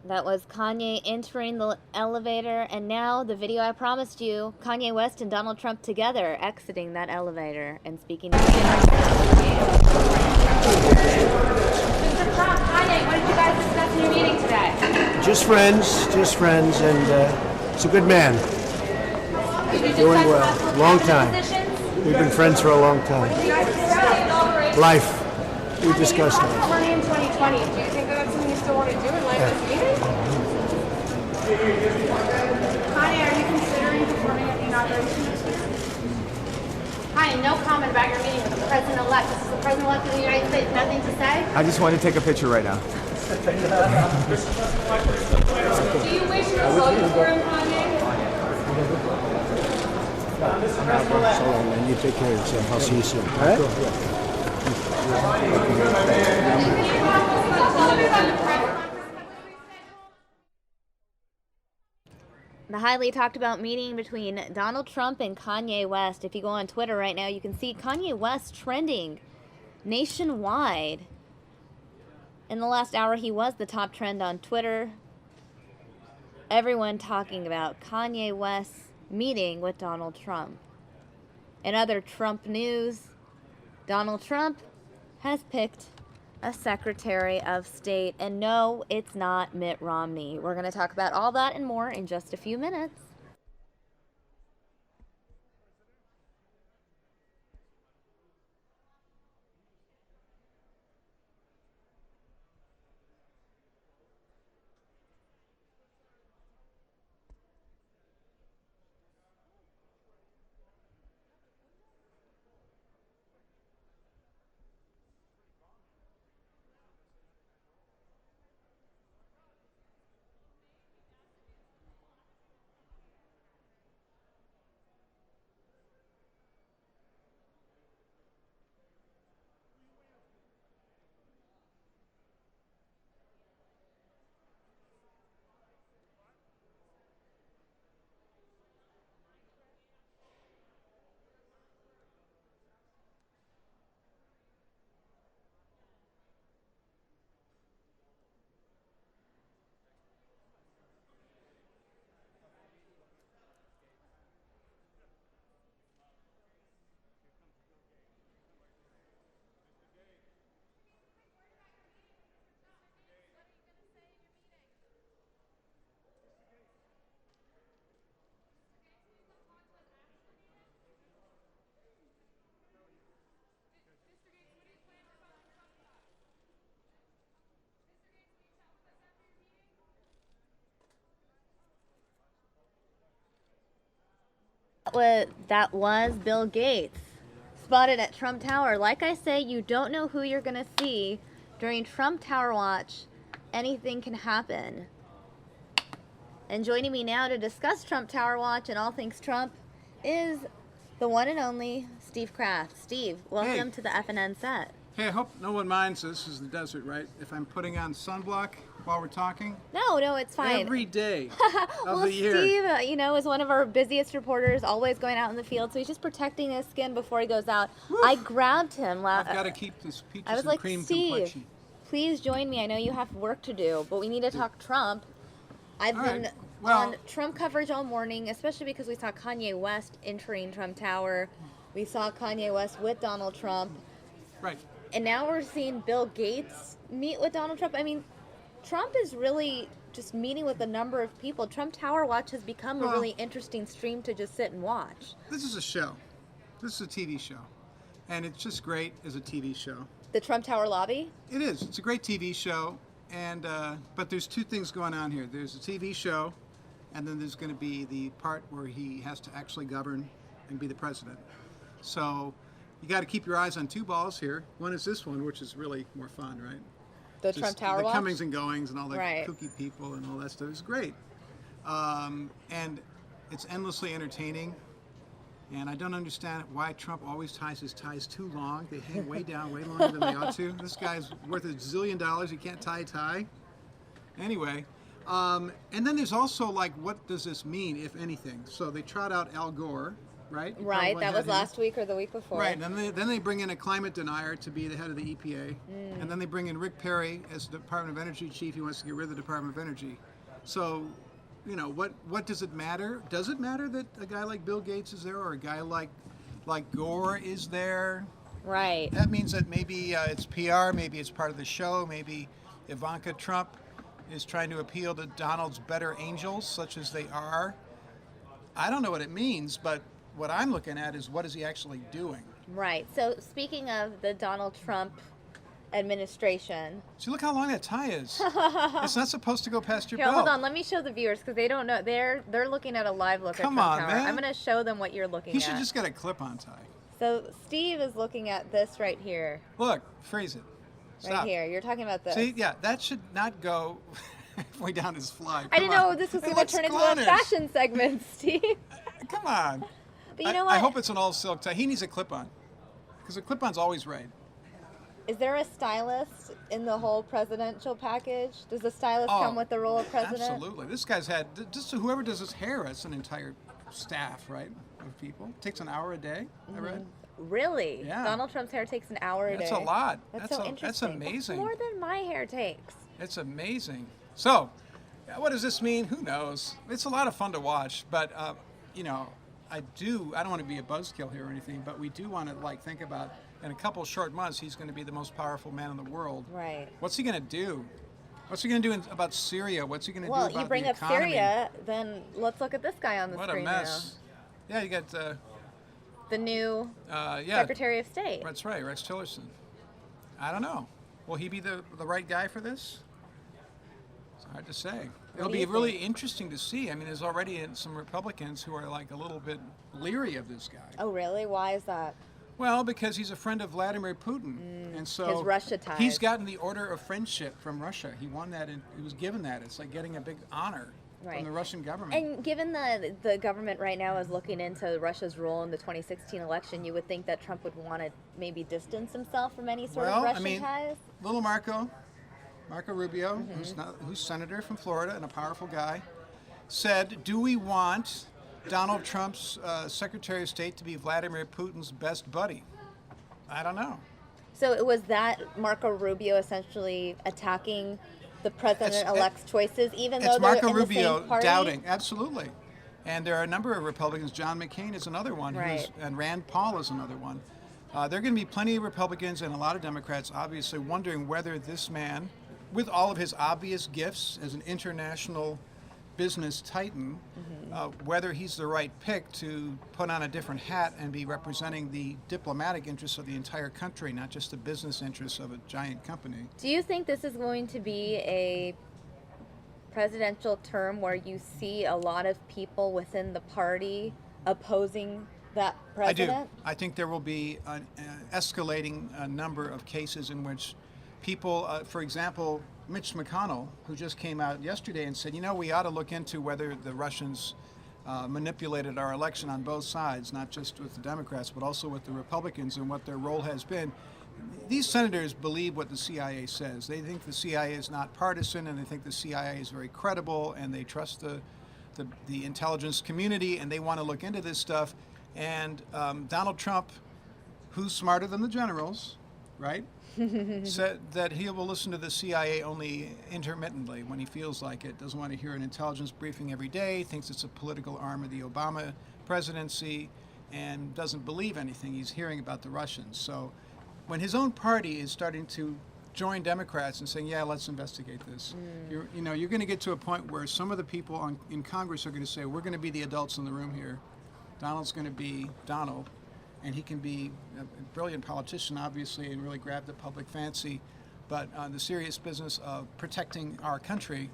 That was Kanye entering the elevator, and now the video I promised you, Kanye West and Donald Trump together exiting that elevator and speaking to Mr. Trump, Kanye, what did you guys discuss in your meeting today? Just friends, and he's a good man. Did you Doing discuss well. possible Long cabinet time. positions? We've been friends for a long time. Did you guys discuss Life. We discussed Kanye, you life. talked running in 2020. Do you think that's something you still want to do in light of this meeting? Kanye, are you considering performing at the inauguration next year? Kanye, no comment about your meeting with the president-elect. This is the president-elect of the United States. Nothing to say? I just want to take a picture right now. Do you wish your votes were in Kanye? So long, man. You take care of yourself. I'll see you soon. All right? the highly talked about meeting between Donald Trump and Kanye West. If you go on Twitter right now, you can see Kanye West trending nationwide. In the last hour, he was the top trend on Twitter. Everyone talking about Kanye West's meeting with Donald Trump. In other Trump news, Donald Trump has picked a Secretary of State. And no, it's not Mitt Romney. We're going to talk about all that and more in just a few minutes. That was Bill Gates, spotted at Trump Tower. Like I say, you don't know who you're going to see during Trump Tower Watch. Anything can happen. And joining me now to discuss Trump Tower Watch and all things Trump is the one and only Steve Kraft. Steve, welcome to the FNN set. Hey, I hope no one minds. This is the desert, right? If I'm putting on sunblock while we're talking? No, it's fine. Every day of well, the year. Steve, is one of our busiest reporters, always going out in the field, so he's just protecting his skin before he goes out. Woo. I grabbed him. I've got to keep this peaches I was and like, cream Steve, complexion. Please join me. I know you have work to do, but we need to talk Trump. I've been Well, on Trump coverage all morning, especially because we saw Kanye West entering Trump Tower. We saw Kanye West with Donald Trump. Right. And now we're seeing Bill Gates meet with Donald Trump. I mean, Trump is really just meeting with a number of people. Trump Tower Watch has become a really interesting stream to just sit and watch. This is a show. This is a TV show. And it's just great as a TV show. The Trump Tower lobby? It is. It's a great TV show. And but there's two things going on here. There's a TV show, and then there's going to be the part where he has to actually govern and be the president. So you got to keep your eyes on two balls here. One is this one, which is really more fun, right? The Trump Tower Watch? The comings and goings and all the kooky people and all that stuff is great. And it's endlessly entertaining. And I don't understand why Trump always ties his ties too long. They hang way down, way longer than they ought to. This guy's worth $1 zillion. He can't tie a tie. Anyway, and then there's also like, what does this mean, if anything? So they trot out Al Gore, right? Right, that was last week or the week before. Right, and then they bring in a climate denier to be the head of the EPA. And then they bring in Rick Perry as the Department of Energy chief. He wants to get rid of the Department of Energy. So, what does it matter? Does it matter that a guy like Bill Gates is there or a guy like Gore is there? Right. That means that maybe it's PR, maybe it's part of the show, maybe Ivanka Trump is trying to appeal to Donald's better angels, such as they are. I don't know what it means, but what I'm looking at is what is he actually doing? Right. So speaking of the Donald Trump administration. See, look how long that tie is. It's not supposed to go past your Here, belt. hold on. Let me show the viewers because they don't know. They're looking at a live look Come at Trump on, Tower. man. I'm going to show them what you're looking He at. should just get a clip-on tie. So Steve is looking at this right here. Look, freeze it. Stop. Right here. You're talking about this. See, yeah, that should not go way down his fly. I didn't know this was going to turn into a fashion segment, Steve. Come on. But you know what? I hope it's an all-silk tie. He needs a clip-on because a clip-on's always right. Is there a stylist in the whole presidential package? Does the stylist come with the role of president? Absolutely. This guy's had, just whoever does his hair, it's an entire staff, right, of people. It takes an hour a day, I read. Really? Yeah. Donald Trump's hair takes an hour a day? That's a lot. That's so interesting. That's amazing. That's more than my hair takes. It's amazing. So, what does this mean? Who knows? It's a lot of fun to watch, but, I don't want to be a buzzkill here or anything, but we do want to, think about, in a couple short months, he's going to be the most powerful man in the world. Right. What's he going to do? What's he going to do about Syria? What's he going to do about the economy? Well, you bring up Syria, then let's look at this guy on the what screen a mess. Now. Yeah, you got... the new Secretary of State. That's right, Rex Tillerson. I don't know. Will he be the right guy for this? It's hard to say. It'll be really interesting to see. I mean, there's already some Republicans who are a little bit leery of this guy. Oh, really? Why is that? Well, because he's a friend of Vladimir Putin, and so his Russia ties. He's gotten the Order of Friendship from Russia. He won that, and he was given that. It's like getting a big honor from the Russian government. And given the government right now is looking into Russia's role in the 2016 election, you would think that Trump would want to maybe distance himself from any sort of Russian ties? Little Marco Rubio, who's senator from Florida and a powerful guy, said, do we want Donald Trump's Secretary of State to be Vladimir Putin's best buddy? I don't know. So it was that Marco Rubio essentially attacking the president-elect's choices, even though they're Marco in Rubio the same party? doubting, absolutely. And there are a number of Republicans. John McCain is another one, and Rand Paul is another one. There are going to be plenty of Republicans and a lot of Democrats, obviously, wondering whether this man, with all of his obvious gifts as an international business titan, whether he's the right pick to put on a different hat and be representing the diplomatic interests of the entire country, not just the business interests of a giant company. Do you think this is going to be a presidential term where you see a lot of people within the party opposing that I do. president? I think there will be an escalating number of cases in which people, for example, Mitch McConnell, who just came out yesterday and said, we ought to look into whether the Russians manipulated our election on both sides, not just with the Democrats, but also with the Republicans, and what their role has been. These senators believe what the CIA says. They think the CIA is not partisan, and they think the CIA is very credible, and they trust the intelligence community, and they want to look into this stuff. And Donald Trump, who's smarter than the generals, right, said that he will listen to the CIA only intermittently when he feels like it, doesn't want to hear an intelligence briefing every day, thinks it's a political arm of the Obama presidency, and doesn't believe anything he's hearing about the Russians. So when his own party is starting to join Democrats and saying, yeah, let's investigate this, you're going to get to a point where some of the people in Congress are going to say, we're going to be the adults in the room here. Donald's going to be Donald, and he can be a brilliant politician, obviously, and really grab the public fancy. But on the serious business of protecting our country,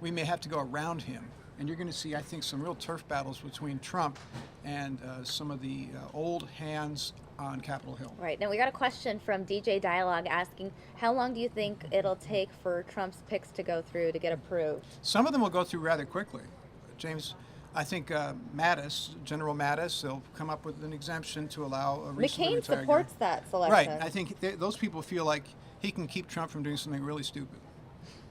we may have to go around him. And you're going to see, I think, some real turf battles between Trump and some of the old hands on Capitol Hill. Right. Now, we got a question from DJ Dialogue asking, how long do you think it'll take for Trump's picks to go through to get approved? Some of them will go through rather quickly. James, I think Mattis, General Mattis, they'll come up with an exemption to allow a recently McCain retired supports guy. that selection. Right. I think those people feel like he can keep Trump from doing something really stupid.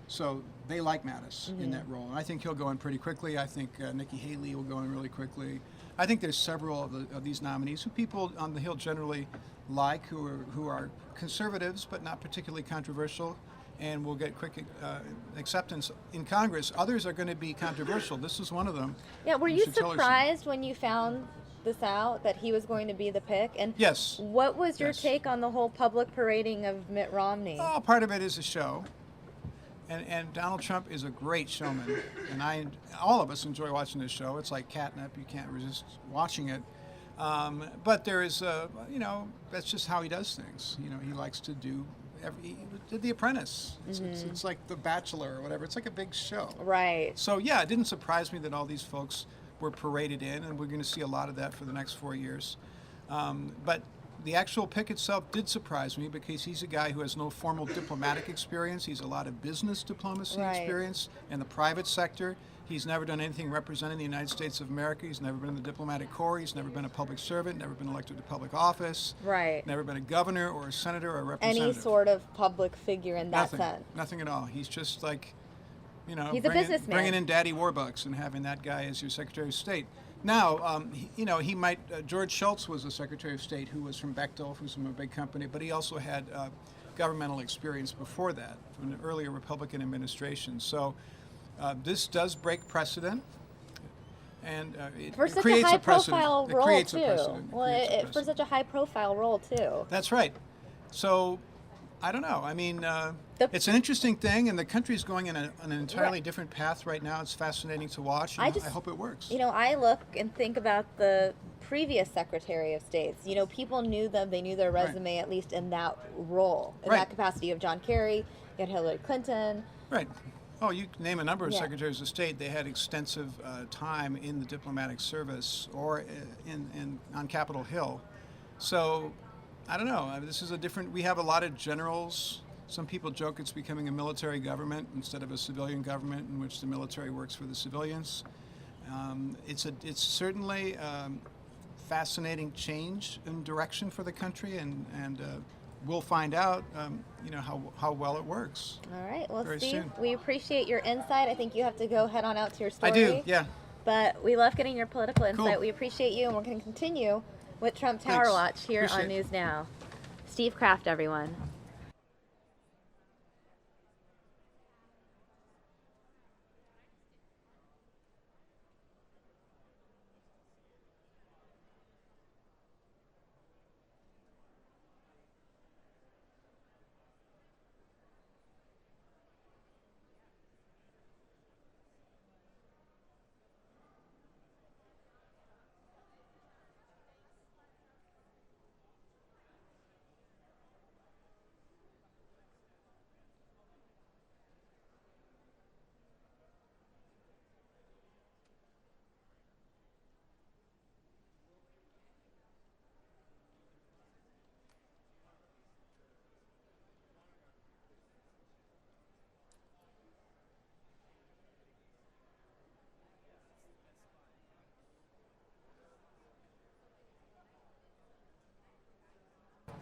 So they like Mattis in that role. And I think he'll go in pretty quickly. I think Nikki Haley will go in really quickly. I think there's several of these nominees who people on the Hill generally like, who are conservatives but not particularly controversial, and will get quick acceptance in Congress. Others are going to be controversial. This is one of them. Yeah, were you surprised when you found this out, that he was going to be the pick? And yes. What was your take on the whole public parading of Mitt Romney? Oh, part of it is a show. And Donald Trump is a great showman. And all of us enjoy watching this show. It's like catnip. You can't resist watching it. But there is, that's just how he does things. He likes to do he did The Apprentice. It's like The Bachelor or whatever. It's like a big show. Right. So, yeah, it didn't surprise me that all these folks were paraded in, and we're going to see a lot of that for the next 4 years. But the actual pick itself did surprise me, because he's a guy who has no formal diplomatic experience. He's a lot of business diplomacy experience in the private sector. He's never done anything representing the United States of America. He's never been in the diplomatic corps. He's never been a public servant, never been elected to public office. Right. Never been a governor or a senator or a representative. Any sort of public figure in that sense. Nothing at all. He's just like, he's a businessman. Bringing in daddy warbucks and having that guy as your Secretary of State. Now, he might, George Shultz was a Secretary of State who was from Bechtel, who's from a big company, but he also had governmental experience before that, from an earlier Republican administration. So this does break precedent, and it creates a precedent. Role, it creates too. a precedent. Well, for such a high-profile role, too. That's right. So, I don't know. I mean, it's an interesting thing, and the country's going in an entirely different path right now. It's fascinating to watch, and I hope it works. I look and think about the previous Secretary of States. People knew them. They knew their resume, at least in that role, in that capacity of John Kerry, you had Hillary Clinton. Right. Oh, you name a number of Secretaries of State. They had extensive time in the diplomatic service or on Capitol Hill. So, I don't know. This is we have a lot of generals. Some people joke it's becoming a military government instead of a civilian government in which the military works for the civilians. It's certainly fascinating change in direction for the country, and we'll find out, how well it works. All right. Well, very Steve, soon. We appreciate your insight. I think you have to go head on out to your story. I do, yeah. But we love getting your political insight. Cool. We appreciate you, and we're going to continue with Trump Tower Watch here on News Now. Steve Kraft, everyone.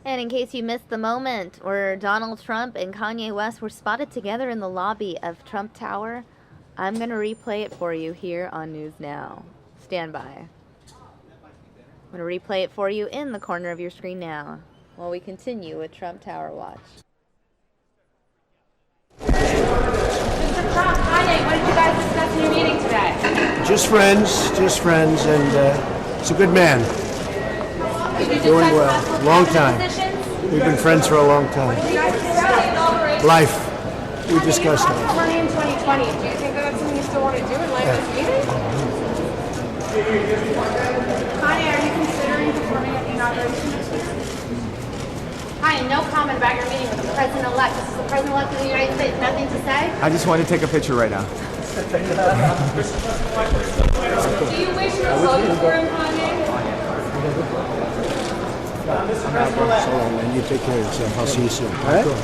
And in case you missed the moment where Donald Trump and Kanye West were spotted together in the lobby of Trump Tower, I'm going to replay it for you here on News Now. Stand by. I'm going to replay it for you in the corner of your screen now while we continue with Trump Tower Watch. Mr. Trump, Kanye, what did you guys discuss in your meeting today? Just friends, and he's a good man. Did you Doing discuss well. possible Long cabinet time. positions? We've been friends for a long time. What did you guys discuss? Life. We discussed Kanye, you it. talked money in 2020. Do you think that's something you still want to do in light of this meeting? Kanye, are you considering performing at the inauguration next week? Hi, no comment about your meeting with the president-elect. This is the president-elect of the United States. Nothing to say? I just want to take a picture right now. Do you wish you were voting for him, Kanye? So long, man. You take care of yourself. I'll see you soon. All right? Can you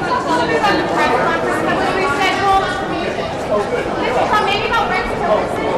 talk a little bit about the press conference that was rescheduled? Maybe about Rex Tillerson?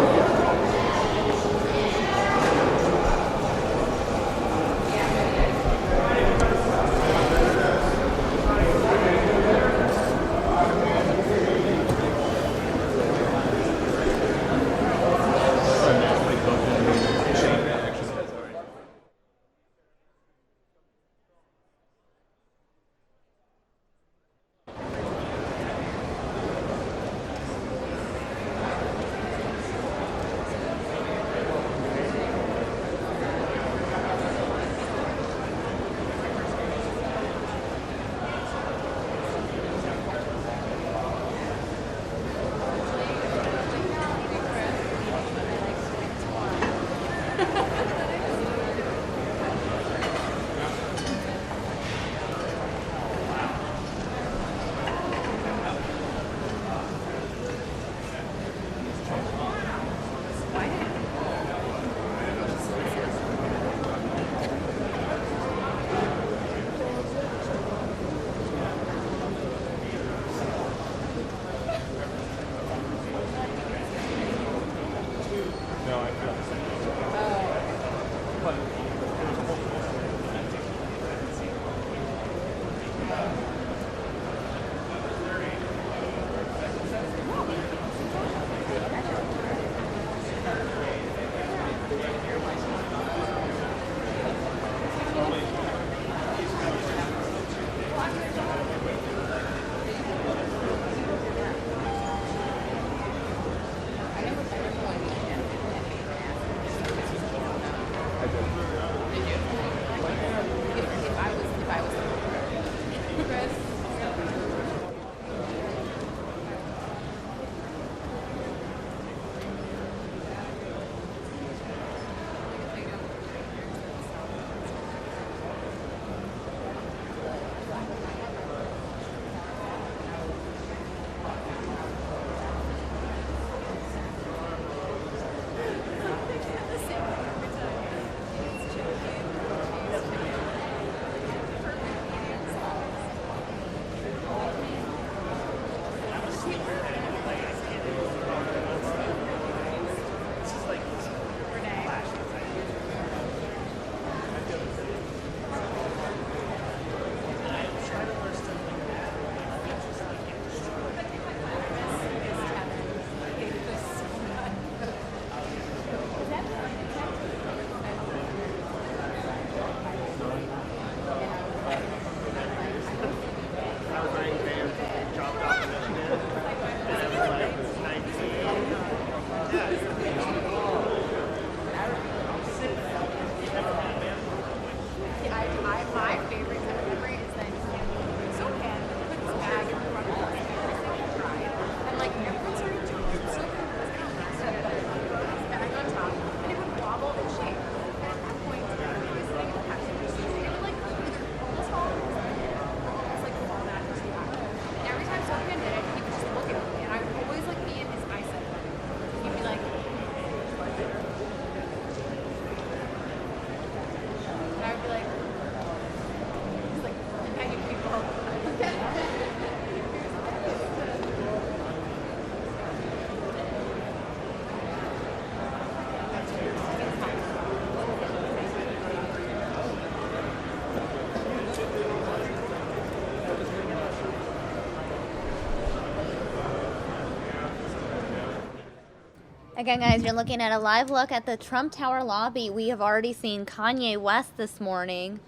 Again, guys, you're looking at a live look at the Trump Tower lobby. We have already seen Kanye West this morning.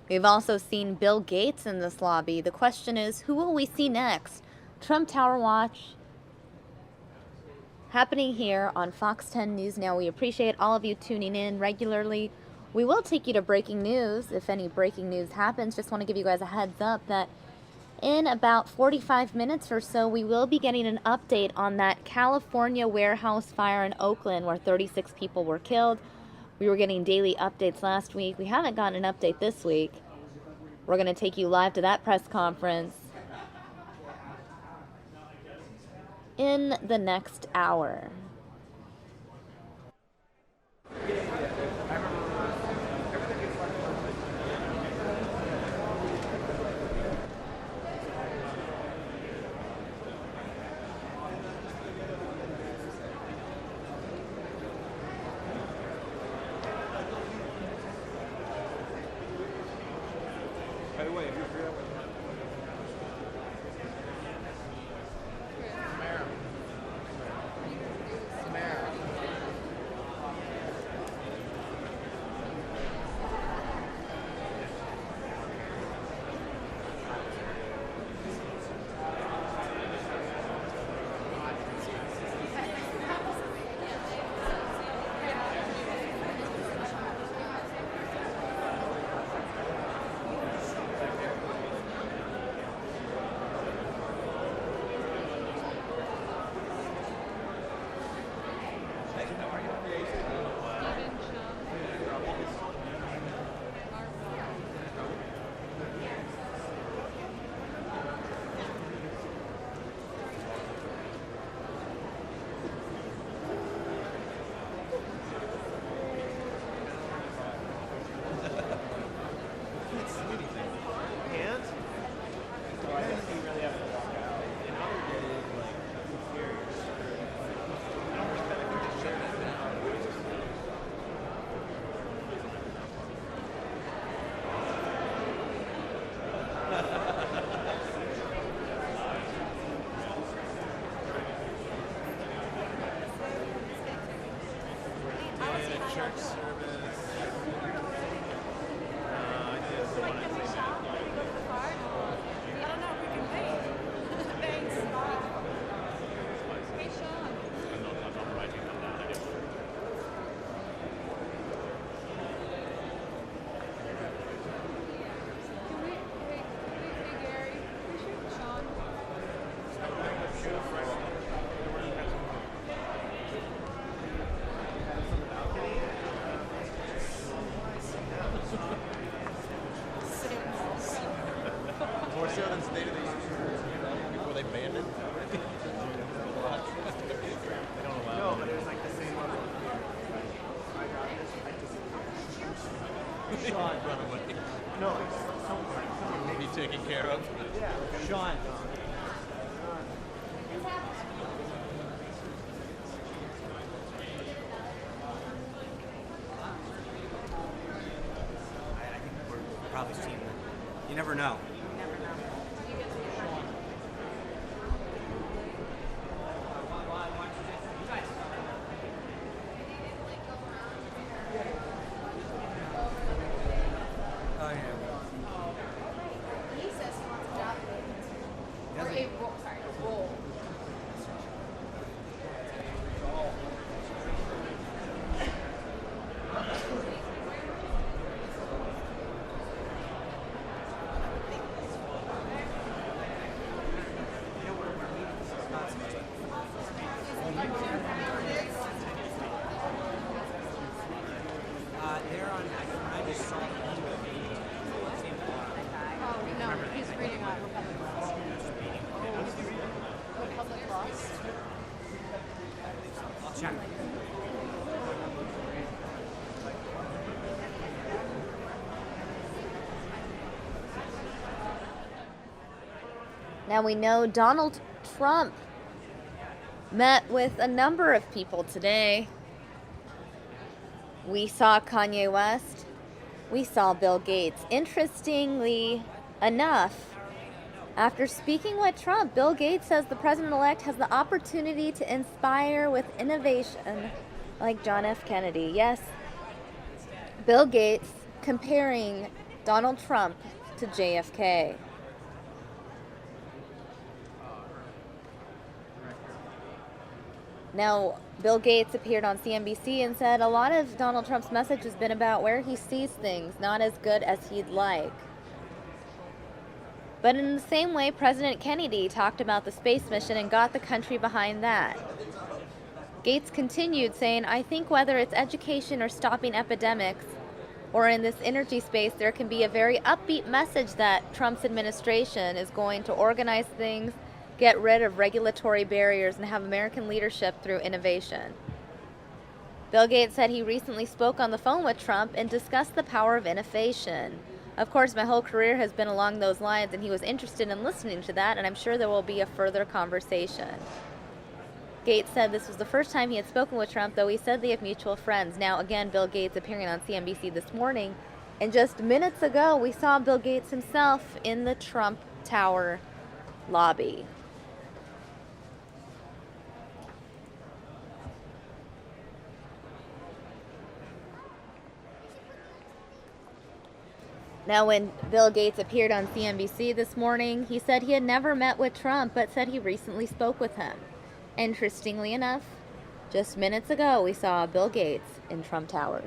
We've also seen Bill Gates in this lobby. The question is, who will we see next? Trump Tower Watch happening here on Fox 10 News Now. We appreciate all of you tuning in regularly. We will take you to breaking news if any breaking news happens. Just want to give you guys a heads up that in about 45 minutes or so, we will be getting an update on that California warehouse fire in Oakland where 36 people were killed. We were getting daily updates last week. We haven't gotten an update this week. We're going to take you live to that press conference in the next hour. By the way, if you're free up taken care of. Yeah. Sean. I think we're probably seeing it. You never know. Now we know Donald Trump met with a number of people today. We saw Kanye West. We saw Bill Gates. Interestingly enough, After speaking with Trump, Bill Gates says the president-elect has the opportunity to inspire with innovation like John F. Kennedy. Yes, Bill Gates comparing Donald Trump to JFK. Now, Bill Gates appeared on CNBC and said a lot of Donald Trump's message has been about where he sees things not as good as he'd like. But in the same way, President Kennedy talked about the space mission and got the country behind that. Gates continued saying, I think whether it's education or stopping epidemics, or in this energy space, there can be a very upbeat message that Trump's administration is going to organize things, get rid of regulatory barriers, and have American leadership through innovation. Bill Gates said he recently spoke on the phone with Trump and discussed the power of innovation. Of course, my whole career has been along those lines, and he was interested in listening to that, and I'm sure there will be a further conversation. Gates said this was the first time he had spoken with Trump, though he said they have mutual friends. Now, again, Bill Gates appearing on CNBC this morning, and just minutes ago, we saw Bill Gates himself in the Trump Tower lobby. Now, when Bill Gates appeared on CNBC this morning, he said he had never met with Trump, but said he recently spoke with him. Interestingly enough, just minutes ago, we saw Bill Gates in Trump Tower.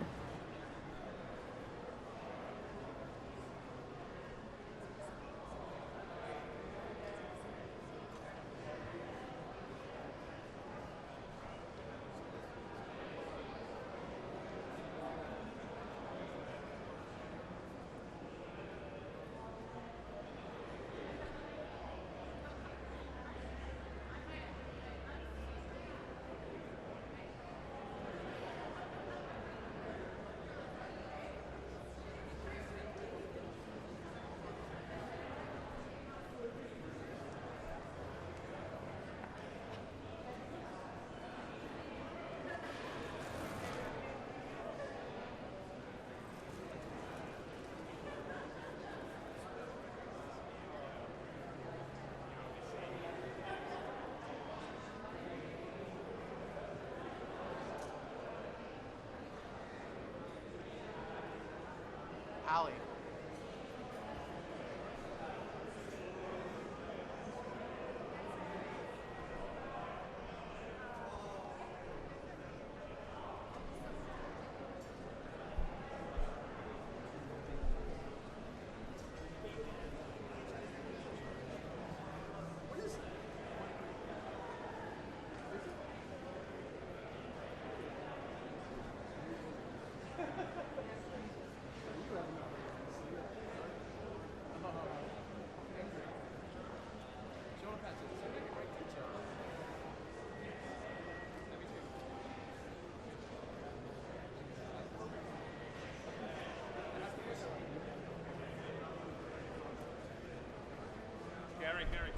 Allie. Gary.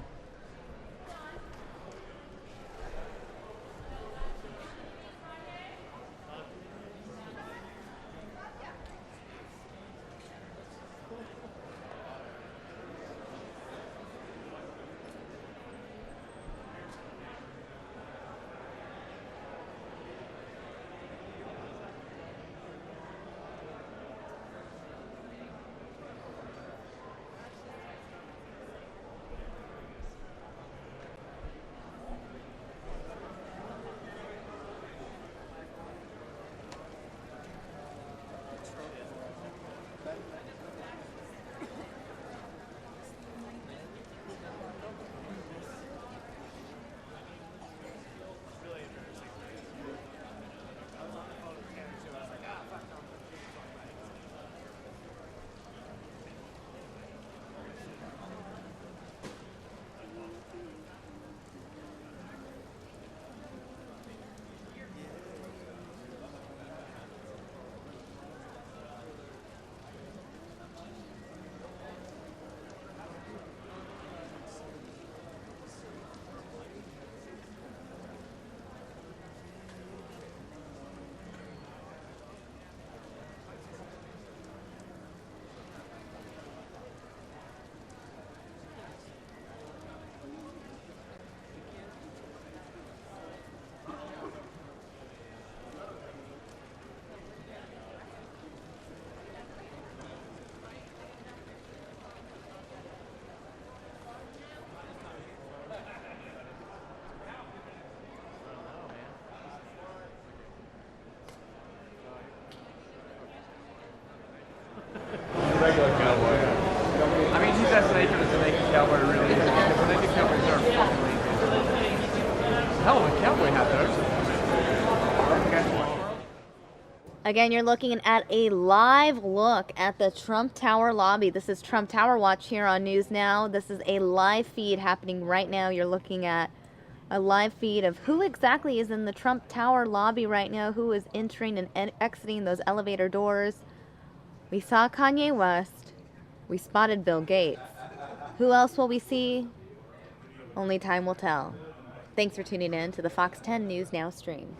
cowboy hat there. Again, you're looking at a live look at the Trump Tower lobby. This is Trump Tower Watch here on News Now. This is a live feed happening right now. You're looking at a live feed of who exactly is in the Trump Tower lobby right now, who is entering and exiting those elevator doors. We saw Kanye West. We spotted Bill Gates. Who else will we see? Only time will tell. Thanks for tuning in to the Fox 10 News Now stream.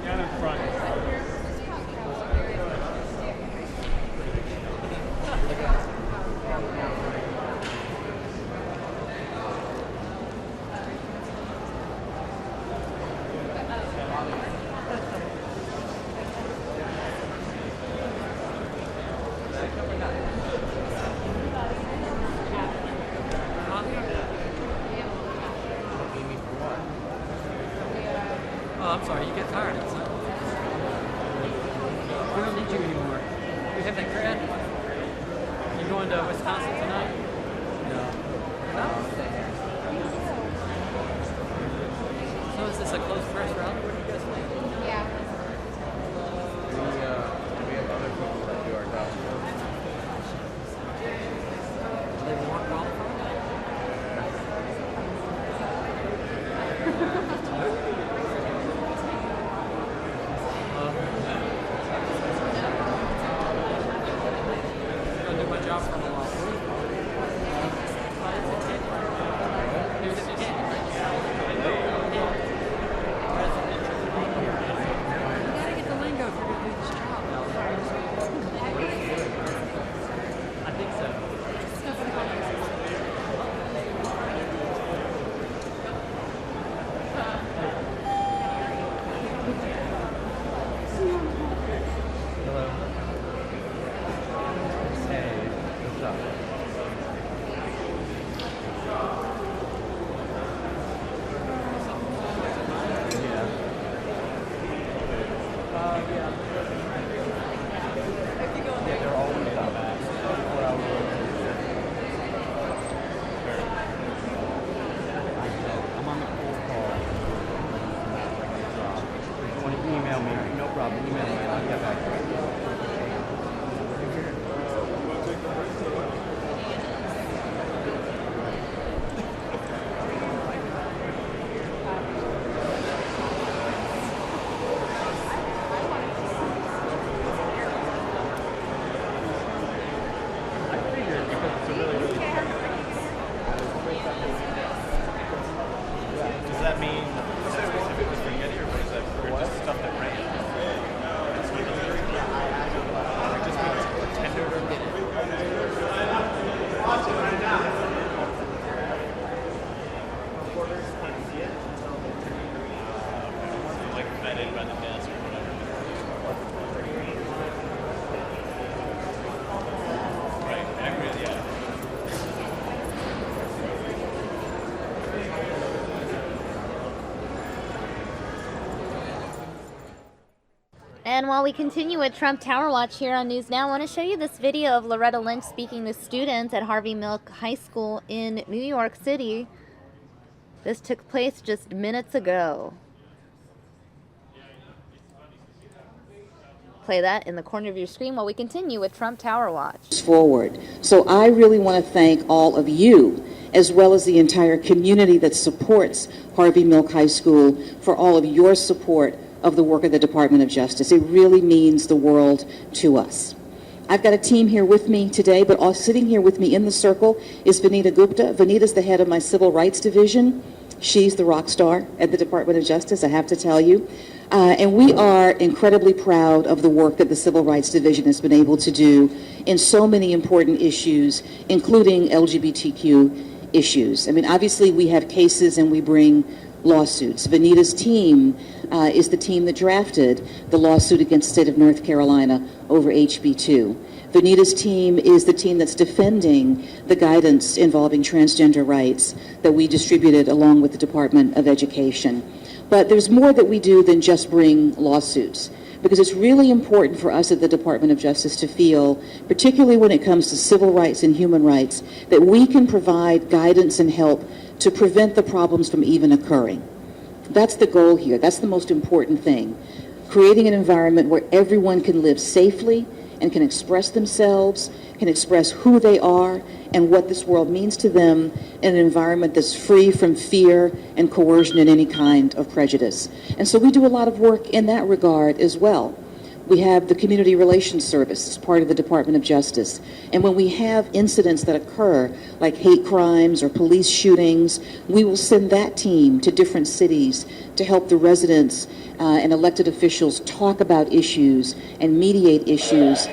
Down in front. Oh, I'm sorry, you get tired of it. We don't need you anymore. You have that cred? You going to Wisconsin tonight? No. No? So is this a closed press rally? Where do you guys think? Yeah. We have other people that do our job. Do they want qualified? And while we continue with Trump Tower Watch here on News Now, I want to show you this video of Loretta Lynch speaking to students at Harvey Milk High School in New York City. This took place just minutes ago. Play that in the corner of your screen while we continue with Trump Tower Watch. Forward. So I really want to thank all of you, as well as the entire community that supports Harvey Milk High School, for all of your support of the work of the Department of Justice. It really means the world to us. I've got a team here with me today, but all sitting here with me in the circle is Vanita Gupta. Vanita's the head of my Civil Rights Division. She's the rock star at the Department of Justice, I have to tell you. And we are incredibly proud of the work that the Civil Rights Division has been able to do in so many important issues, including LGBTQ issues. I mean, obviously we have cases and we bring lawsuits. Vanita's team is the team that drafted the lawsuit against the state of North Carolina over HB2. Vanita's team is the team that's defending the guidance involving transgender rights that we distributed along with the Department of Education. But there's more that we do than just bring lawsuits. because it's really important for us at the Department of Justice to feel, particularly when it comes to civil rights and human rights, that we can provide guidance and help to prevent the problems from even occurring. That's the goal here. That's the most important thing. Creating an environment where everyone can live safely and can express themselves, can express who they are and what this world means to them in an environment that's free from fear and coercion and any kind of prejudice. And so we do a lot of work in that regard as well. We have the Community Relations Service as part of the Department of Justice. And when we have incidents that occur, like hate crimes or police shootings, we will send that team to different cities to help the residents and elected officials talk about issues and mediate issues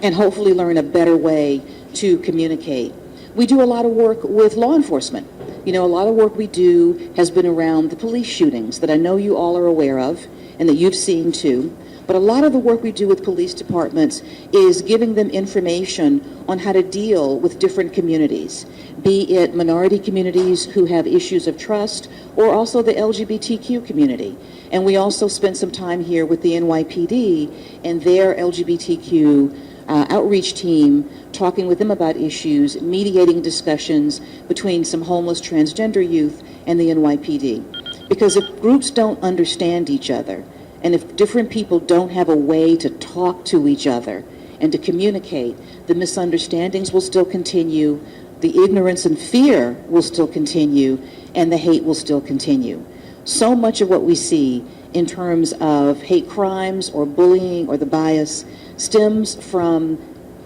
and hopefully learn a better way to communicate. We do a lot of work with law enforcement. You know, a lot of work we do has been around the police shootings that I know you all are aware of and that you've seen too. But a lot of the work we do with police departments is giving them information on how to deal with different communities, be it minority communities who have issues of trust, or also the LGBTQ community. And we also spent some time here with the NYPD and their LGBTQ outreach team, talking with them about issues, mediating discussions between some homeless transgender youth and the NYPD. Because if groups don't understand each other, and if different people don't have a way to talk to each other and to communicate, the misunderstandings will still continue, the ignorance and fear will still continue, and the hate will still continue. So much of what we see in terms of hate crimes or bullying or the bias stems from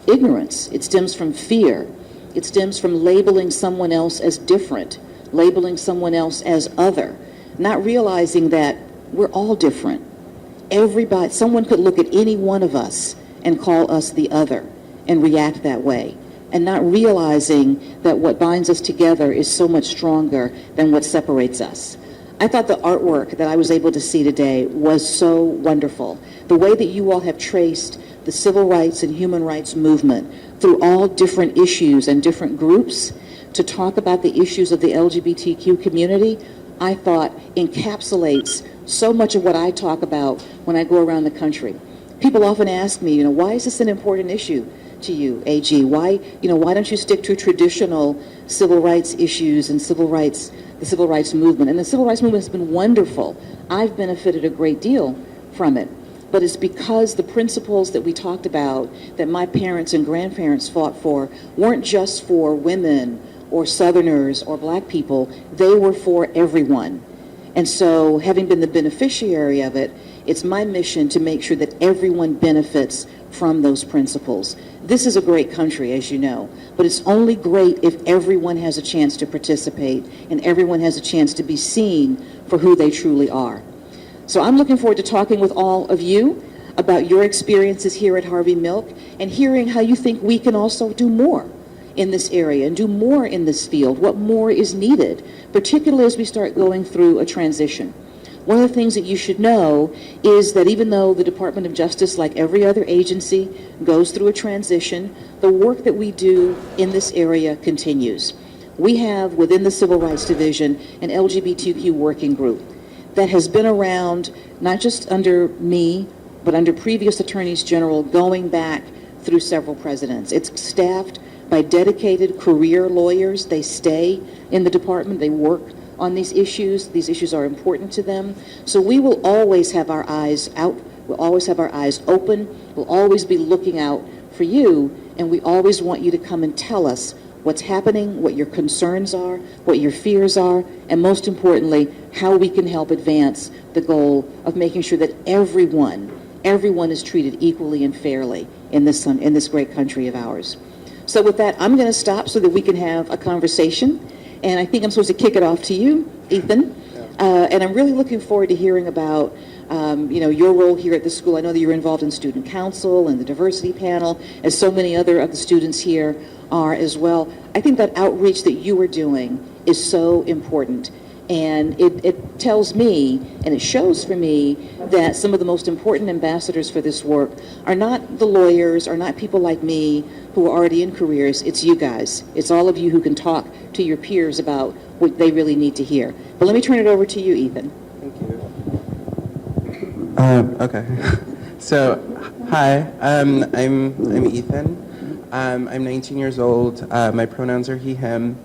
ignorance. It stems from fear. It stems from labeling someone else as different, labeling someone else as other, not realizing that we're all different. Everybody, someone could look at any one of us and call us the other and react that way, and not realizing that what binds us together is so much stronger than what separates us. I thought the artwork that I was able to see today was so wonderful. The way that you all have traced the civil rights and human rights movement through all different issues and different groups to talk about the issues of the LGBTQ community, I thought encapsulates so much of what I talk about when I go around the country. People often ask me, why is this an important issue to you, AG? Why don't you stick to traditional civil rights issues and the civil rights movement? And the civil rights movement has been wonderful. I've benefited a great deal from it. But it's because the principles that we talked about, that my parents and grandparents fought for, weren't just for women or Southerners or black people. They were for everyone. And so, having been the beneficiary of it, it's my mission to make sure that everyone benefits from those principles. This is a great country, as you know, but it's only great if everyone has a chance to participate and everyone has a chance to be seen for who they truly are. So I'm looking forward to talking with all of you about your experiences here at Harvey Milk and hearing how you think we can also do more in this area and do more in this field, what more is needed, particularly as we start going through a transition. One of the things that you should know is that even though the Department of Justice, like every other agency, goes through a transition, the work that we do in this area continues. We have, within the Civil Rights Division, an LGBTQ working group that has been around not just under me, but under previous attorneys general going back through several presidents. It's staffed by dedicated career lawyers. They stay in the department, they work on these issues. These issues are important to them. So we will always have our eyes out, we'll always have our eyes open, we'll always be looking out for you, and we always want you to come and tell us what's happening, what your concerns are, what your fears are, and most importantly, how we can help advance the goal of making sure that everyone is treated equally and fairly in this great country of ours. So with that, I'm going to stop so that we can have a conversation, and I think I'm supposed to kick it off to you, Ethan. And I'm really looking forward to hearing about your role here at the school. I know that you're involved in student council and the diversity panel, as so many other of the students here are as well. I think that outreach that you are doing is so important. And it tells me, and it shows for me, that some of the most important ambassadors for this work are not the lawyers, are not people like me who are already in careers. It's you guys. It's all of you who can talk to your peers about what they really need to hear. But let me turn it over to you, Ethan. Thank you. Okay. So, hi, I'm Ethan. I'm 19 years old. My pronouns are he, him.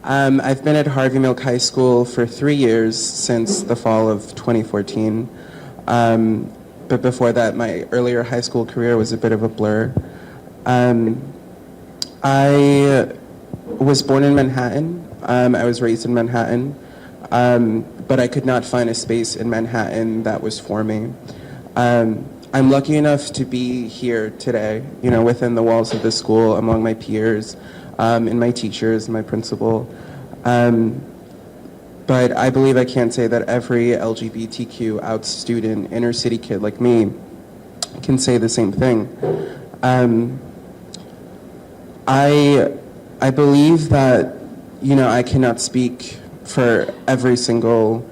I've been at Harvey Milk High School for 3 years since the fall of 2014. But before that, my earlier high school career was a bit of a blur. I was born in Manhattan. I was raised in Manhattan. But I could not find a space in Manhattan that was for me. I'm lucky enough to be here today, you know, within the walls of the school, among my peers, and my teachers, and my principal. But I believe I can't say that every LGBTQ out student, inner city kid like me can say the same thing. I believe that, you know, I cannot speak for every single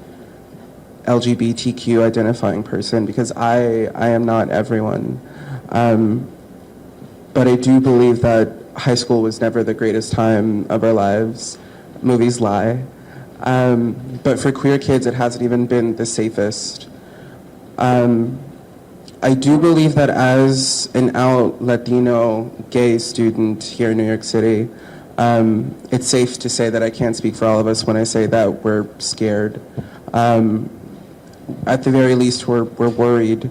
LGBTQ identifying person because I am not everyone. But I do believe that high school was never the greatest time of our lives. Movies lie. But for queer kids, it hasn't even been the safest. I do believe that as an out Latino gay student here in New York City, it's safe to say that I can't speak for all of us when I say that we're scared. At the very least, we're worried.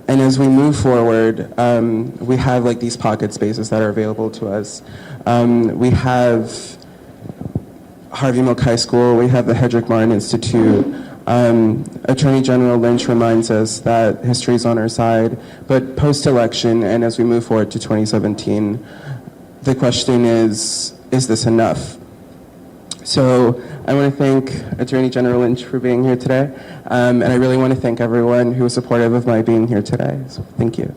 And as we move forward, we have like these pocket spaces that are available to us. We have Harvey Milk High School, we have the Hedrick Martin Institute. Attorney General Lynch reminds us that history is on our side, but post-election and as we move forward to 2017, the question is this enough? So I want to thank Attorney General Lynch for being here today, and I really want to thank everyone who was supportive of my being here today. So thank you.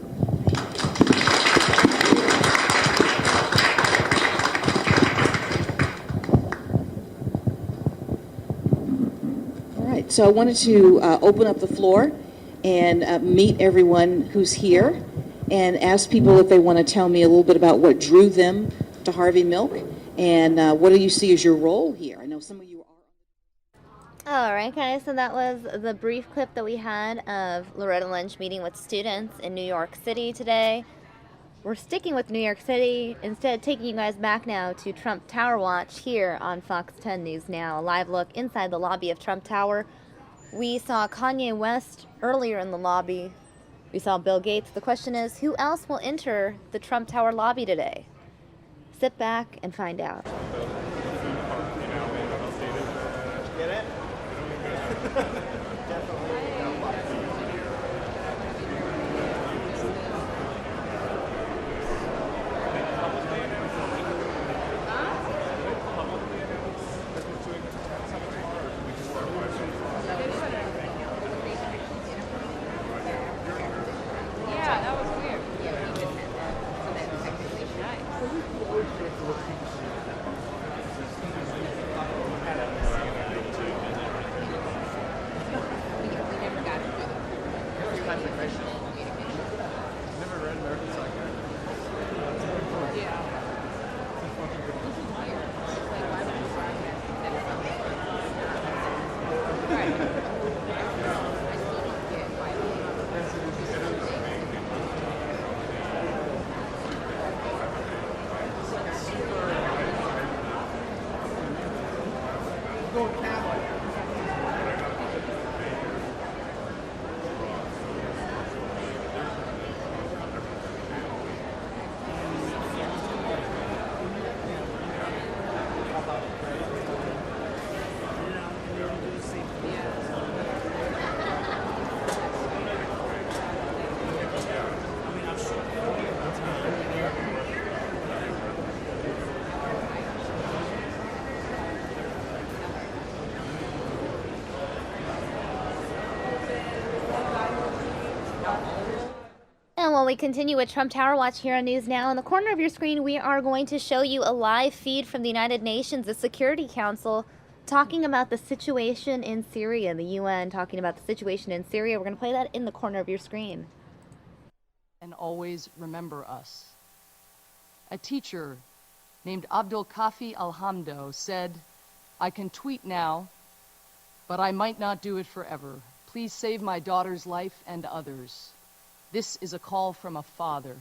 So I wanted to open up the floor and meet everyone who's here and ask people if they want to tell me a little bit about what drew them to Harvey Milk and what do you see as your role here? I know some of you are. All right, guys, so that was the brief clip that we had of Loretta Lynch meeting with students in New York City today. We're sticking with New York City, instead taking you guys back now to Trump Tower Watch here on Fox 10 News Now. A live look inside the lobby of Trump Tower. We saw Kanye West earlier in the lobby. We saw Bill Gates. The question is, who else will enter the Trump Tower lobby today? Sit back and find out. Get it? And while we continue with Trump Tower Watch here on News Now, in the corner of your screen, we are going to show you a live feed from the United Nations, the Security Council, talking about the situation in Syria, the UN talking about the situation in Syria. We're going to play that in the corner of your screen. And always remember us. A teacher named Abdul Kafi Alhamdo said, "I can tweet now, but I might not do it forever. Please save my daughter's life and others." This is a call from a father.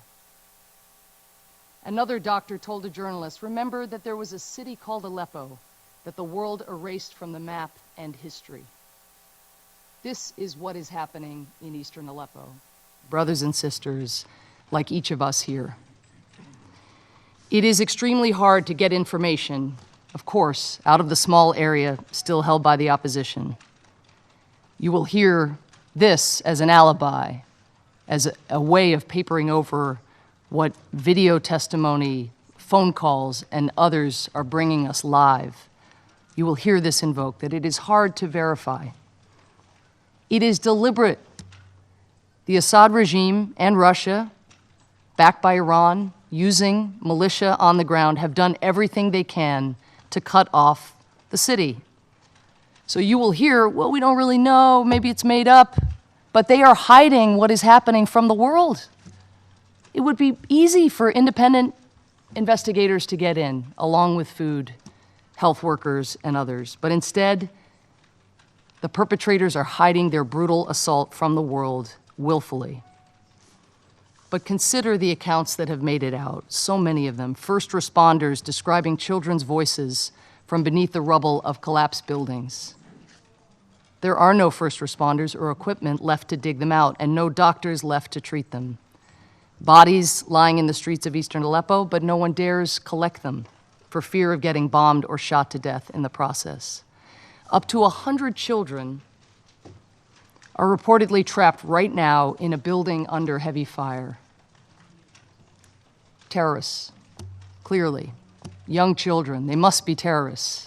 Another doctor told a journalist, remember that there was a city called Aleppo that the world erased from the map and history. This is what is happening in eastern Aleppo. Brothers and sisters, like each of us here. It is extremely hard to get information, of course, out of the small area still held by the opposition. You will hear this as an alibi, as a way of papering over what video testimony, phone calls, and others are bringing us live. You will hear this invoked, that it is hard to verify. It is deliberate. The Assad regime and Russia, backed by Iran, using militia on the ground, have done everything they can to cut off the city. So you will hear, well, we don't really know, maybe it's made up, but they are hiding what is happening from the world. It would be easy for independent investigators to get in, along with food, health workers, and others. But instead, the perpetrators are hiding their brutal assault from the world willfully. But consider the accounts that have made it out, so many of them. First responders describing children's voices from beneath the rubble of collapsed buildings. There are no first responders or equipment left to dig them out, and no doctors left to treat them. Bodies lying in the streets of eastern Aleppo, but no one dares collect them for fear of getting bombed or shot to death in the process. Up to 100 children are reportedly trapped right now in a building under heavy fire. Terrorists, clearly. Young children, they must be terrorists.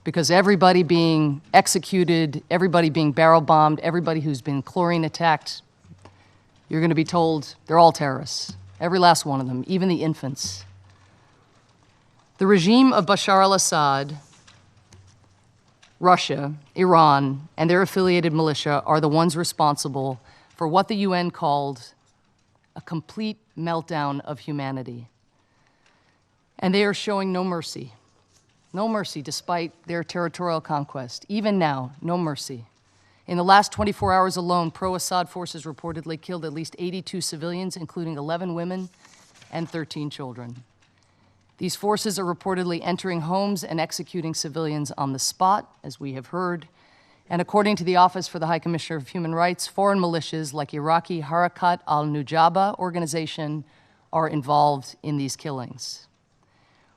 Because everybody being executed, everybody being barrel bombed, everybody who's been chlorine attacked, you're going to be told they're all terrorists. Every last one of them, even the infants. The regime of Bashar al-Assad, Russia, Iran, and their affiliated militia are the ones responsible for what the UN called a complete meltdown of humanity. And they are showing no mercy. No mercy despite their territorial conquest. Even now, no mercy. In the last 24 hours alone, pro-Assad forces reportedly killed at least 82 civilians, including 11 women and 13 children. These forces are reportedly entering homes and executing civilians on the spot, as we have heard. And according to the Office for the High Commissioner of Human Rights, foreign militias like Iraqi Harakat al-Nujaba organization are involved in these killings.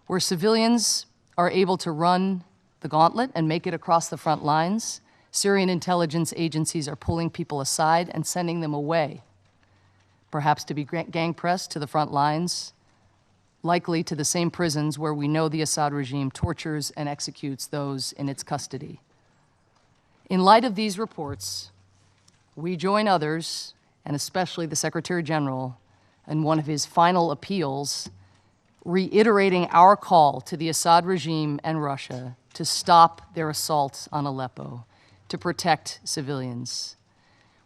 Where civilians are able to run the gauntlet and make it across the front lines, Syrian intelligence agencies are pulling people aside and sending them away, perhaps to be gang-pressed to the front lines, likely to the same prisons where we know the Assad regime tortures and executes those in its custody. In light of these reports, we join others, and especially the Secretary General, in one of his final appeals, reiterating our call to the Assad regime and Russia to stop their assault on Aleppo, to protect civilians.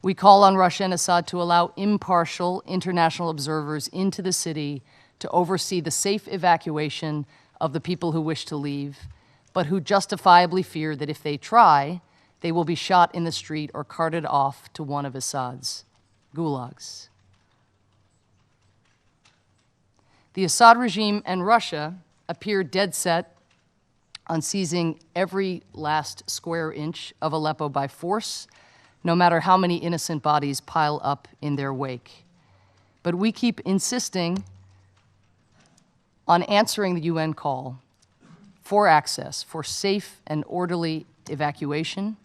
We call on Russia and Assad to allow impartial international observers into the city to oversee the safe evacuation of the people who wish to leave, but who justifiably fear that if they try, they will be shot in the street or carted off to one of Assad's gulags. The Assad regime and Russia appear dead set on seizing every last square inch of Aleppo by force, no matter how many innocent bodies pile up in their wake. But we keep insisting on answering the UN call for access, for safe and orderly evacuation,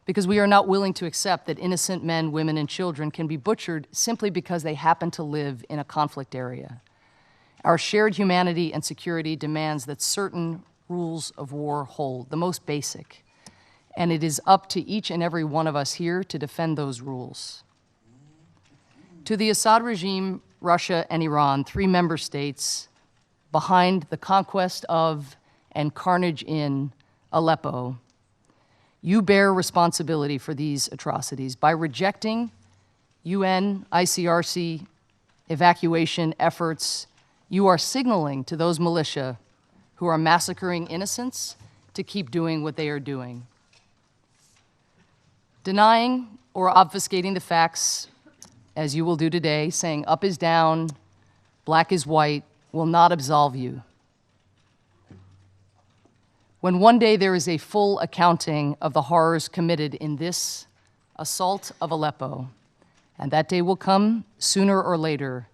because we are not willing to accept that innocent men, women, and children can be butchered simply because they happen to live in a conflict area. Our shared humanity and security demands that certain rules of war hold, the most basic, and it is up to each and every one of us here to defend those rules. To the Assad regime, Russia, and Iran, 3 member states behind the conquest of and carnage in Aleppo, you bear responsibility for these atrocities. By rejecting UN, ICRC evacuation efforts, you are signaling to those militia who are massacring innocents to keep doing what they are doing. Denying or obfuscating the facts as you will do today, saying up is down, black is white, will not absolve you. When one day there is a full accounting of the horrors committed in this assault of Aleppo, and that day will come sooner or later,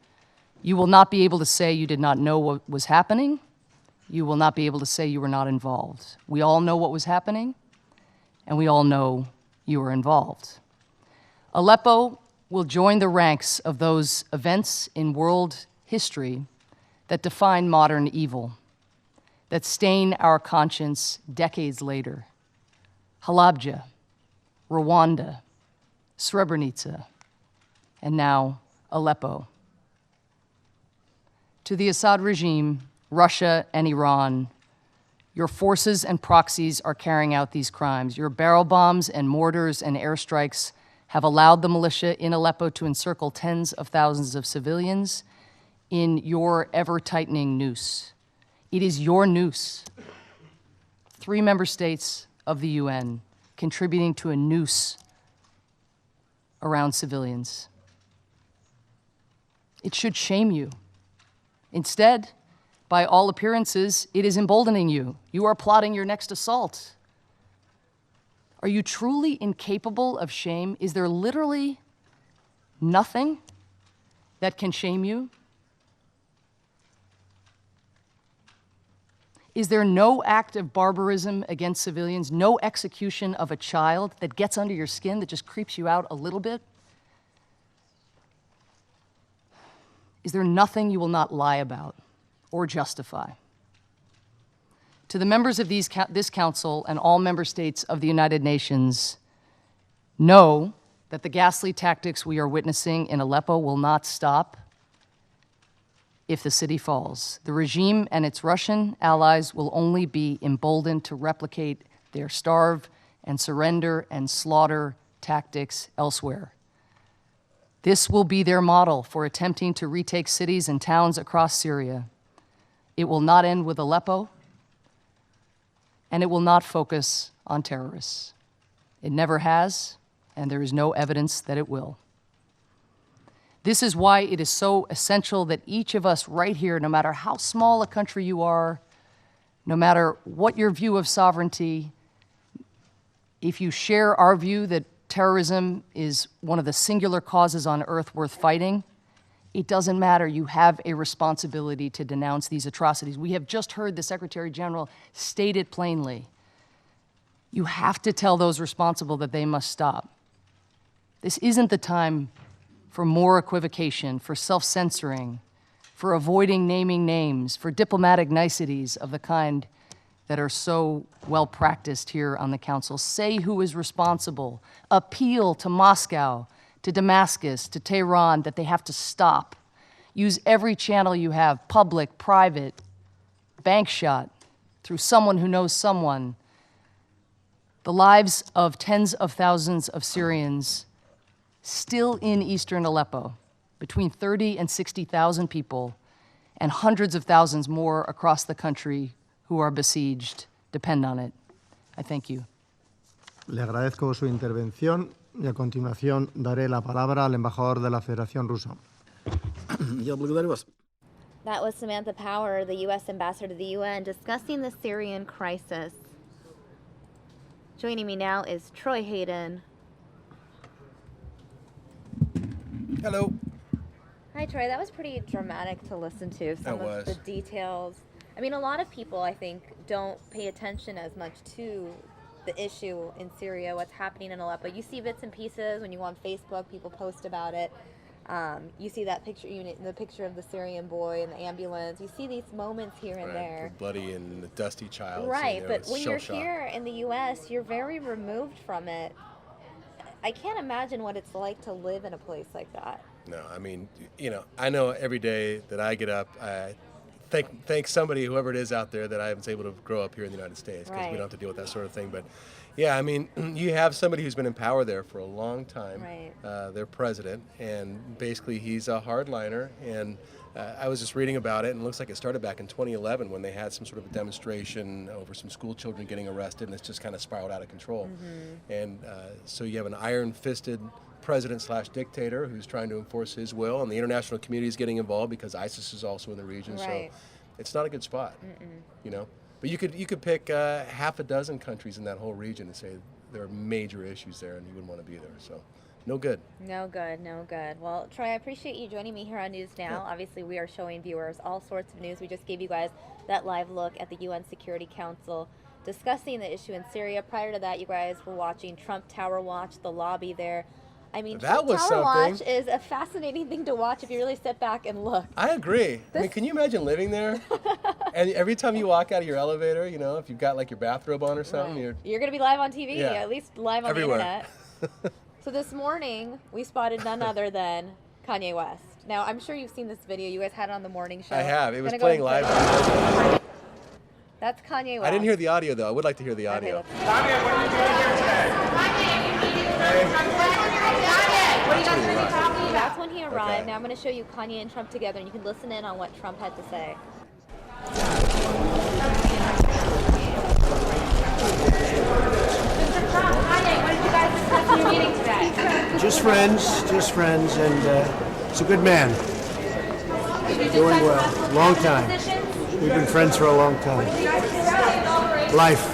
you will not be able to say you did not know what was happening. You will not be able to say you were not involved. We all know what was happening, and we all know you were involved. Aleppo will join the ranks of those events in world history that define modern evil, that stain our conscience decades later. Halabja, Rwanda, Srebrenica, and now Aleppo. To the Assad regime, Russia and Iran, your forces and proxies are carrying out these crimes. Your barrel bombs and mortars and airstrikes have allowed the militia in Aleppo to encircle tens of thousands of civilians in your ever-tightening noose. It is your noose. 3 member states of the UN contributing to a noose around civilians. It should shame you. Instead, by all appearances, it is emboldening you. You are plotting your next assault. Are you truly incapable of shame? Is there literally nothing that can shame you? Is there no act of barbarism against civilians, no execution of a child that gets under your skin, that just creeps you out a little bit? Is there nothing you will not lie about or justify? To the members of this Council and all member states of the United Nations, know that the ghastly tactics we are witnessing in Aleppo will not stop if the city falls. The regime and its Russian allies will only be emboldened to replicate their starve and surrender and slaughter tactics elsewhere. This will be their model for attempting to retake cities and towns across Syria. It will not end with Aleppo, and it will not focus on terrorists. It never has, and there is no evidence that it will. This is why it is so essential that each of us right here, no matter how small a country you are, no matter what your view of sovereignty, if you share our view that terrorism is one of the singular causes on earth worth fighting, it doesn't matter. You have a responsibility to denounce these atrocities. We have just heard the Secretary General state it plainly. You have to tell those responsible that they must stop. This isn't the time for more equivocation, for self-censoring, for avoiding naming names, for diplomatic niceties of the kind that are so well practiced here on the Council. Say who is responsible. Appeal to Moscow, to Damascus, to Tehran, that they have to stop. Use every channel you have, public, private, bank shot, through someone who knows someone. The lives of tens of thousands of Syrians still in eastern Aleppo, between 30 and 60,000 people, and hundreds of thousands more across the country who are besieged, depend on it. I thank you. Le agradezco su intervención y a continuación daré la palabra al embajador de la Federación Rusa. That was Samantha Power, the U.S. ambassador to the UN, discussing the Syrian crisis. Joining me now is Troy Hayden. Hello. Hi, Troy. That was pretty dramatic to listen to. Some of the details. I mean, a lot of people, I think, don't pay attention as much to the issue in Syria, what's happening in Aleppo. You see bits and pieces when you go on Facebook, people post about it. You see that picture, the picture of the Syrian boy in the ambulance. You see these moments here and there. The bloody and the dusty child. Right, but when you're here in the U.S., you're very removed from it. I can't imagine what it's like to live in a place like that. No, I mean, I know every day that I get up, I thank somebody, whoever it is out there, that I was able to grow up here in the United States, because we don't have to deal with that sort of thing. But yeah, I mean, you have somebody who's been in power there for a long time, their president, and basically he's a hardliner. And I was just reading about it, and it looks like it started back in 2011 when they had some sort of a demonstration over some school children getting arrested, and it's just kind of spiraled out of control. And so you have an iron-fisted president/dictator who's trying to enforce his will, and the international community is getting involved because ISIS is also in the region. Right. So it's not a good spot, you know. But you could pick half a dozen countries in that whole region and say there are major issues there, and you wouldn't want to be there. So no good. No good, no good. Well, Troy, I appreciate you joining me here on News Now. Yeah. Obviously, we are showing viewers all sorts of news. We just gave you guys that live look at the UN Security Council discussing the issue in Syria. Prior to that, you guys were watching Trump Tower Watch, the lobby there. I mean, That Trump was Tower something. Watch is a fascinating thing to watch if you really sit back and look. I agree. I mean, can you imagine living there? And every time you walk out of your elevator, you know, if you've got like your bathrobe on or something, You're going to be live on TV, Yeah. at least live on Everywhere. the internet. So this morning, we spotted none other than Kanye West. Now, I'm sure you've seen this video. You guys had it on the morning show. I have. It was Gonna go playing ahead and live. play it. That's Kanye West. I didn't hear the audio though. I would like to hear the audio. Kanye, what are you doing here today? What are you guys going to be talking about? That's when he arrived. Okay. Now I'm going to show you Kanye and Trump together, and you can listen in on what Trump had to say. Mr. Trump, Kanye, what did you guys discuss in your meeting today? Just friends, and he's a good man. Did you Doing discuss well. possible Long cabinet time. positions? We've been friends for a long time. What did you guys discuss? Life.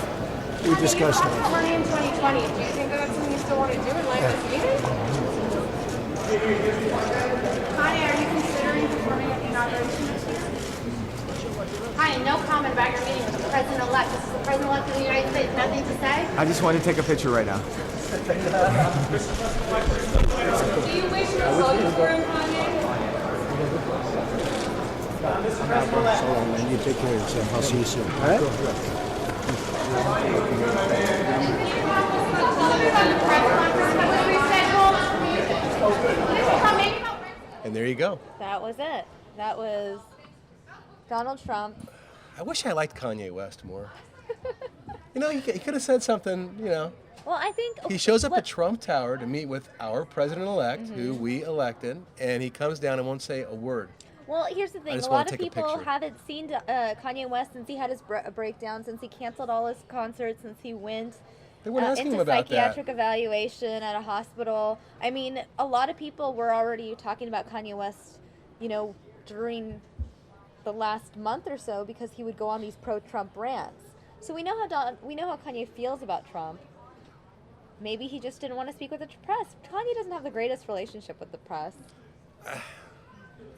We discussed Kanye, life. you talked money in 2020. Do you think that's something you still want to do in light of this meeting? Kanye, are you considering performing at the inauguration next year? Kanye, no comment about your meeting with the president-elect. This is the president-elect of the United States. Nothing to say? I just wanted to take a picture right now. Do you wish you were voting for him, Kanye? And you take care of yourself. I'll see you soon. All right? And there you go. That was it. That was Donald Trump. I wish I liked Kanye West more. You know, he could have said something, you know. Well, I think He shows up at Trump Tower to meet with our president-elect, who we elected, and he comes down and won't say a word. Well, here's the thing. just A wanna lot of take a people picture. haven't seen Kanye West since he had his breakdown, since he canceled all his concerts, since he went They weren't asking into him about psychiatric that. evaluation at a hospital. I mean, a lot of people were already talking about Kanye West, you know, during the last month or so because he would go on these pro-Trump rants. So we know how Kanye feels about Trump. Maybe he just didn't want to speak with the press. Kanye doesn't have the greatest relationship with the press.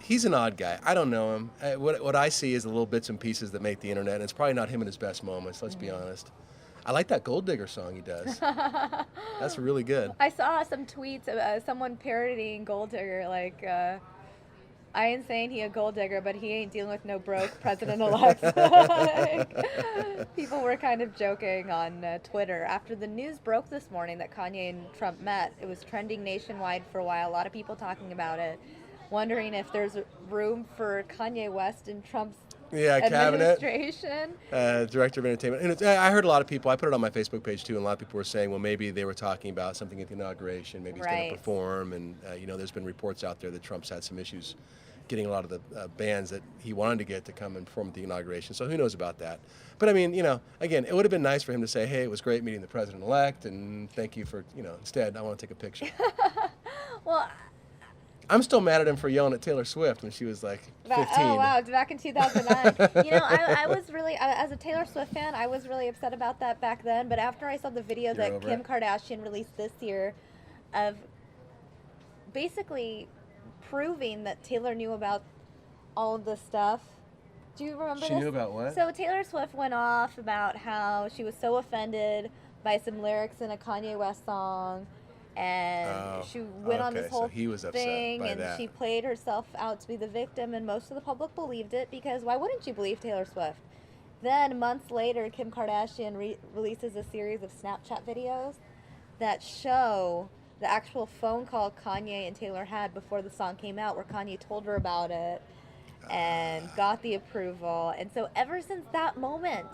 He's an odd guy. I don't know him. What I see is the little bits and pieces that make the internet, and it's probably not him in his best moments, let's be honest. I like that Gold Digger song he does. That's really good. I saw some tweets of someone parodying Gold Digger, like, I ain't saying he a gold digger, but he ain't dealing with no broke president-elect. People were kind of joking on Twitter. After the news broke this morning that Kanye and Trump met, it was trending nationwide for a while. A lot of people talking about it, wondering if there's room for Kanye West in Trump's administration. Director of Entertainment. And I heard a lot of people, I put it on my Facebook page too, and a lot of people were saying, well, maybe they were talking about something at the inauguration, maybe he's going to perform, and you know, there's been reports out there that Trump's had some issues getting a lot of the bands that he wanted to get to come and perform at the inauguration, so who knows about that. But I mean, you know, again, it would have been nice for him to say, hey, it was great meeting the president-elect, and thank you for, you know, instead, I want to take a picture. Well, I'm still mad at him for yelling at Taylor Swift when she was like 15. Oh, wow, back in 2009. You know, I was really, as a Taylor Swift fan, I was really upset about that back then. But after I saw the video that Kim Kardashian released this year of basically proving that Taylor knew about all of this stuff. Do you remember this? She knew about what? So Taylor Swift went off about how she was so offended by some lyrics in a Kanye West song. And she went on this whole thing, and she played herself out to be the victim, and most of the public believed it, because why wouldn't you believe Taylor Swift? Then, months later, Kim Kardashian releases a series of Snapchat videos that show the actual phone call Kanye and Taylor had before the song came out, where Kanye told her about it and got the approval. And so ever since that moment,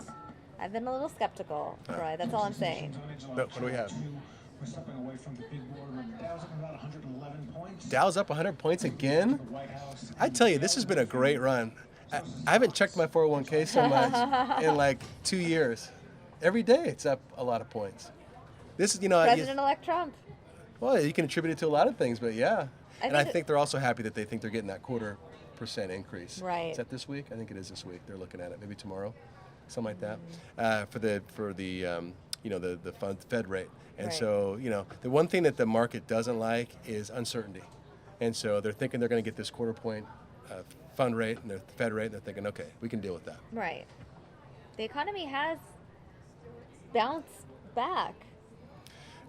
I've been a little skeptical, Troy. That's all I'm saying. What do we have? We're stepping away from the big board. Dow's up about 111 points. Dow's up 100 points again? I tell you, this has been a great run. I haven't checked my 401k so much in like 2 years. Every day it's up a lot of points. This is, you know, President-elect Trump. Well, you can attribute it to a lot of things, but yeah. I think they're also happy that they think they're getting that 0.25% increase. Right. Is that this week? I think it is this week. They're looking at it. Maybe tomorrow, something like that. For the Fed rate. And so, the one thing that the market doesn't like is uncertainty. And so they're thinking they're going to get this 0.25 point fund rate and the Fed rate, and they're thinking, okay, we can deal with that. Right. The economy has bounced back.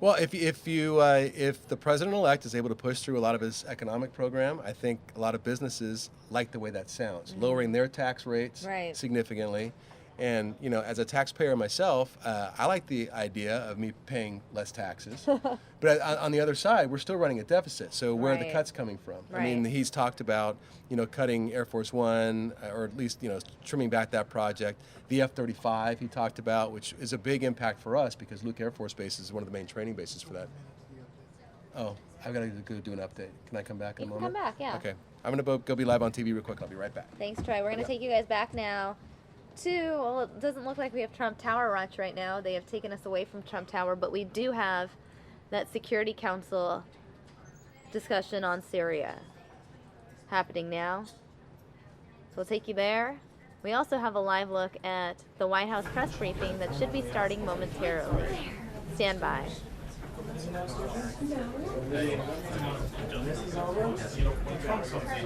Well, if the president-elect is able to push through a lot of his economic program, I think a lot of businesses like the way that sounds, lowering their tax rates significantly. And, as a taxpayer myself, I like the idea of me paying less taxes. But on the other side, we're still running a deficit. So where are the cuts coming from? I mean, he's talked about, cutting Air Force One, or at least, trimming back that project. The F-35 he talked about, which is a big impact for us because Luke Air Force Base is one of the main training bases for that. Oh, I've got to go do an update. Can I come back in a moment? Come back, yeah. Okay. I'm going to go be live on TV real quick. I'll be right back. Thanks, Troy. We're going to take you guys back now well, it doesn't look like we have Trump Tower Watch right now. They have taken us away from Trump Tower, but we do have that Security Council discussion on Syria happening now. So we'll take you there. We also have a live look at the White House press briefing that should be starting momentarily. Stand by.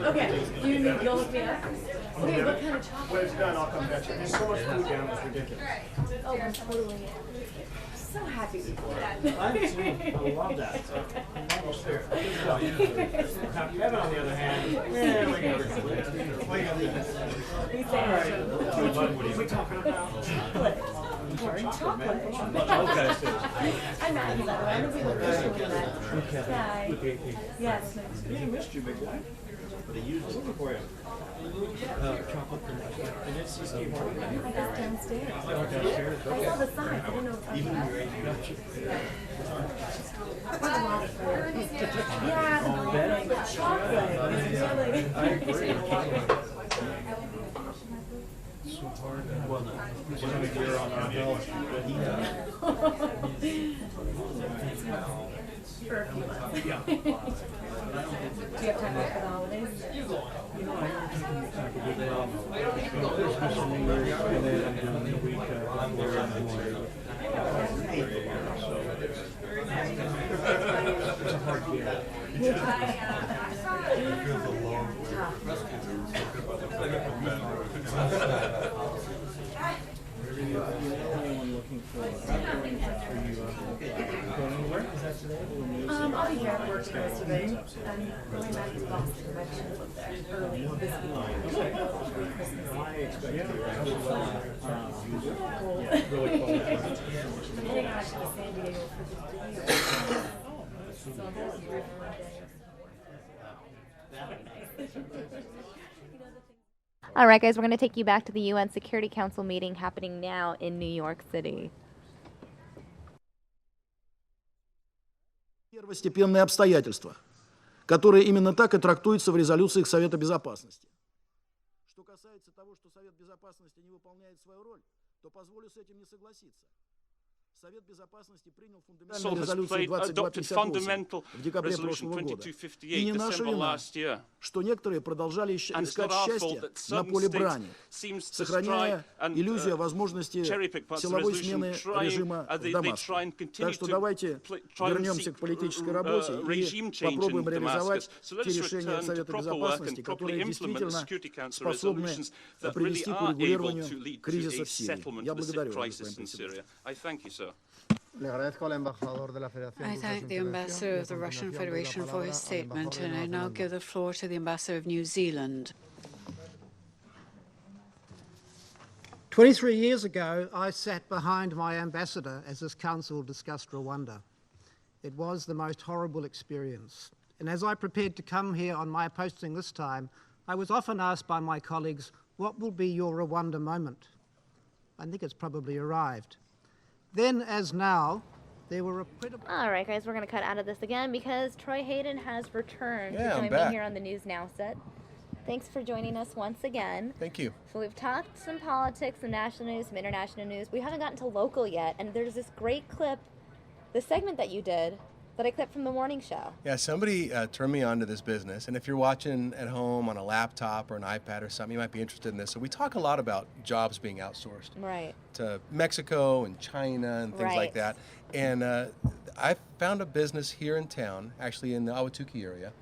Okay, you'll look me up? Okay, what kind of chocolate? When it's done, I'll come get you. There's so much food down, it's ridiculous. Oh, I'm totally so happy to do that. I love that. I'm almost there. Kevin, on the other hand, what are we talking about? Chocolate. Okay. I'm not in that. I'm going to be okay. Yes. I missed you, big guy. What are you looking for? Chocolate and it's I got downstairs. I saw the sign. I don't know if I'm yeah, but chocolate is really... I agree. So hard. Well, it's a year on our belt. For a few months. Yeah. Do you have time off for the holidays? Christmas and New Year's, and then I'm doing the week before it's a hard year. I'll be here at work the rest of the day. I'm going back to Boston. I should live there early this week. Christmas. I expect you Really cold. I'm heading out to San Diego for the year. So that's a All right, guys, we're going to take you back to the UN Security Council meeting happening now in New York City. Первостепенные обстоятельства, которые именно так и трактуются в резолюциях Совета Безопасности. Что касается того, что Совет Безопасности не выполняет свою роль, то позволю с этим не согласиться. Совет Безопасности принял фундаментальную резолюцию 2258 в декабре прошлого года. И не наша вина, что некоторые продолжали искать счастье на поле брани, сохраняя иллюзию о возможности силовой смены режима в Дамаске. Так что давайте вернемся к политической работе и попробуем реализовать те решения Совета Безопасности, которые действительно способны привести к урегулированию кризиса в Сирии. Я благодарю вас, господин президент. I thank the Ambassador of the Russian Federation for his statement, and I now give the floor to the Ambassador of New Zealand. 23 years ago, I sat behind my ambassador as this council discussed Rwanda. It was the most horrible experience. And as I prepared to come here on my posting this time, I was often asked by my colleagues, what will be your Rwanda moment? I think it's probably arrived. Then, as now, there were All right, guys, we're going to cut out of this again because Troy Hayden has returned to join me here on the News Now set. Thanks for joining us once again. Thank you. So we've talked some politics, some national news, some international news. We haven't gotten to local yet, and there's this great clip, the segment that you did that I clipped from the morning show. Yeah, somebody turned me on to this business, and if you're watching at home on a laptop or an iPad or something, you might be interested in this. So we talk a lot about jobs being outsourced to Mexico and China and things like that. And I found a business here in town, actually in the Ahwatukee area,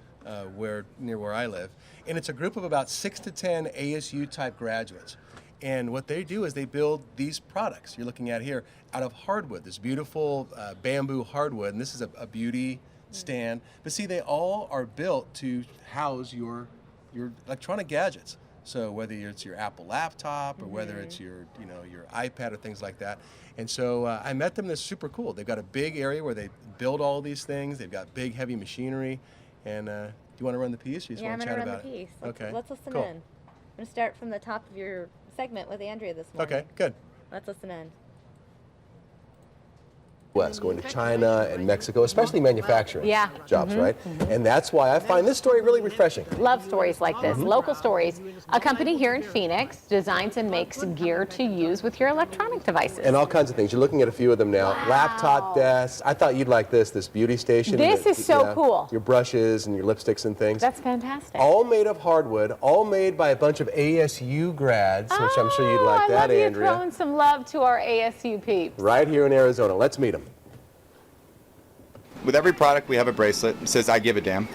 near where I live, and it's a group of about 6 to 10 ASU type graduates. And what they do is they build these products you're looking at here out of hardwood, this beautiful bamboo hardwood, and this is a beauty stand. But see, they all are built to house your electronic gadgets. So whether it's your Apple laptop or whether it's your iPad or things like that. And so I met them. They're super cool. They've got a big area where they build all these things. They've got big, heavy machinery. And do you want to run the piece? Or you just want to chat about it? I'm going to run the piece. Okay. Let's listen cool. in. I'm going to start from the top of your segment with Andrea this morning. Okay, good. Let's listen in. West, going to China and Mexico, especially manufacturing jobs, right? And that's why I find this story really refreshing. Love stories like this, local stories. A company here in Phoenix designs and makes gear to use with your electronic devices. And all kinds of things. You're looking at a few of them now. Wow. Laptop desks. I thought you'd like this beauty station. This is so cool. Your brushes and your lipsticks and things. That's fantastic. All made of hardwood, all made by a bunch of ASU grads, which I'm sure you'd like that, Andrea. I love you throwing some love to our ASU peeps. Right here in Arizona. Let's meet them. With every product, we have a bracelet that says, I give a damn.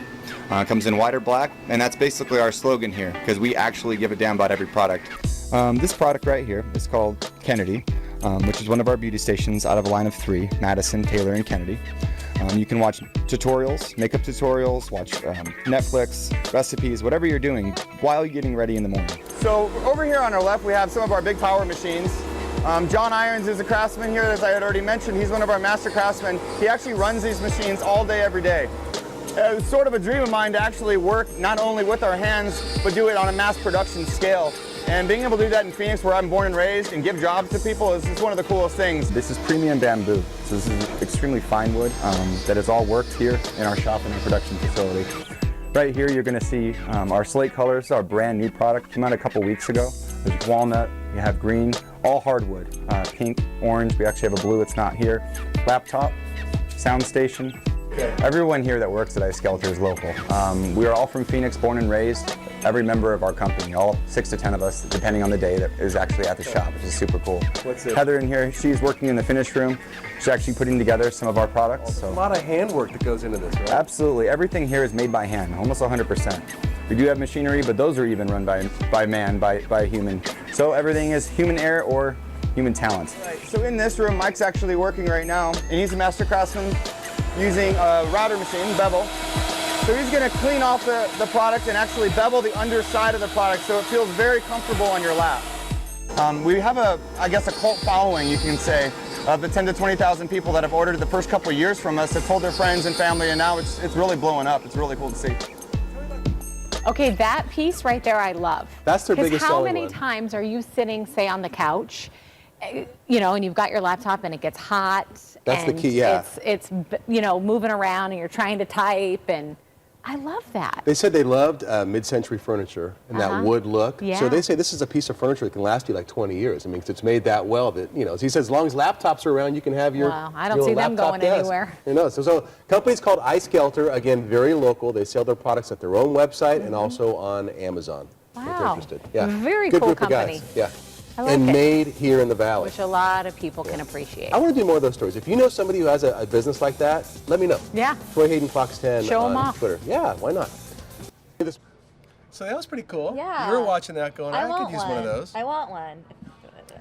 It comes in white or black, and that's basically our slogan here, because we actually give a damn about every product. This product right here is called Kennedy, which is one of our beauty stations out of a line of 3, Madison, Taylor, and Kennedy. You can watch tutorials, makeup tutorials, watch Netflix, recipes, whatever you're doing while you're getting ready in the morning. So over here on our left, we have some of our big power machines. John Irons is a craftsman here, as I had already mentioned. He's one of our master craftsmen. He actually runs these machines all day, every day. It's sort of a dream of mine to actually work not only with our hands, but do it on a mass production scale. And being able to do that in Phoenix, where I'm born and raised, and give jobs to people is one of the coolest things. This is premium bamboo. So this is extremely fine wood that is all worked here in our shop and our production facility. Right here, you're going to see our slate colors, our brand new product. Came out a couple weeks ago. There's walnut, you have green, all hardwood. Pink, orange, we actually have a blue, it's not here. Laptop, sound station. Okay. Everyone here that works at Skelter is local. We are all from Phoenix, born and raised. Every member of our company, all 6 to 10 of us, depending on the day, that is actually at the shop, which is super cool. What's this? Heather in here, she's working in the finish room. She's actually putting together some of our products. So. A lot of handwork that goes into this, right? Absolutely. Everything here is made by hand, almost 100%. We do have machinery, but those are even run by man, by a human. So everything is human error or human talent. Right. So in this room, Mike's actually working right now, and he's a master craftsman using a router machine, bevel. So he's going to clean off the product and actually bevel the underside of the product so it feels very comfortable on your lap. We have I guess a cult following, you can say, of the 10 to 20,000 people that have ordered the first couple of years from us, have told their friends and family, and now it's really blowing up. It's really cool to see. Okay, that piece right there I love. That's their biggest selling one. How many times are you sitting, say, on the couch, you know, and you've got your laptop and it gets hot. That's and the key, yeah. It's you know, moving around and you're trying to type, and I love that. They said they loved mid-century furniture and that wood look. Yeah. So they say this is a piece of furniture that can last you like 20 years. I mean, it's made that well that, you know, he says as long as laptops are around, you can have your Wow, I don't your see them laptop going desk. anywhere. You know, so company's called Skelter, again, very local. They sell their products at their own website and also on Amazon. If you're Wow. interested. Yeah. Very Good cool group of company. guys. Yeah. I like and it. made here in the Valley. Which a lot of people can appreciate. I want to do more of those stories. If you know somebody who has a business like that, let me know. Yeah. Troy Hayden Fox 10 Show 'em on off. Twitter. Yeah, why not? So that was pretty cool. Yeah. You were watching that going, I want could use one of those. I want one.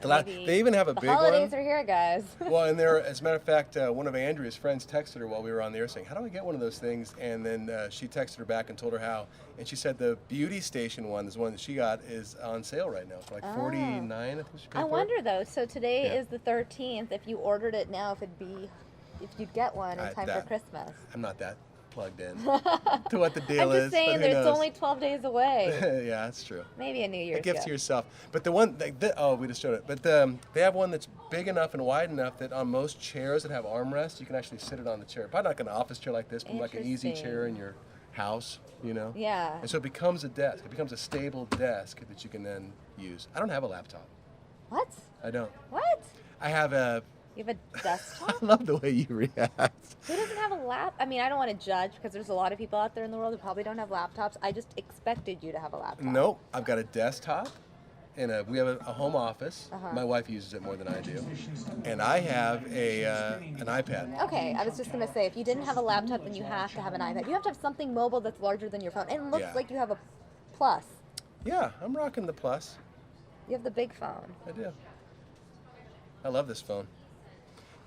They even have a the big holidays one. are here, guys. Well, and there, as a matter of fact, one of Andrea's friends texted her while we were on the air saying, how do I get one of those things? And then she texted her back and told her how. And she said the beauty station one, this one that she got, is on sale right now for like $49, I think she paid I for it. wonder though. So today Yeah. is the 13th. If you ordered it now, if you'd get one in time for Christmas. I'm not that plugged in to what the deal I'm is. just saying, but who it's knows? only 12 days away. Yeah, that's true. Maybe a New Year's A gift gift. to yourself. But the one, oh, we just showed it. But they have one that's big enough and wide enough that on most chairs that have armrests, you can actually sit it on the chair. Probably not like an office chair like this, but like an easy chair in your house, you know? Yeah. And so it becomes a desk. It becomes a stable desk that you can then use. I don't have a laptop. What? I don't. What? I have a You have a desktop? I love the way you react. Who doesn't have a lap? I mean, I don't want to judge because there's a lot of people out there in the world who probably don't have laptops. I just expected you to have a laptop. Nope, I've got a desktop, and we have a home office. Uh-huh. My wife uses it more than I do, and I have an iPad. Okay, I was just going to say, if you didn't have a laptop, then you have to have an iPad. You have to have something mobile that's larger than your phone. And it looks like you have a Plus. Yeah, I'm rocking the Plus. You have the big phone. I do. I love this phone.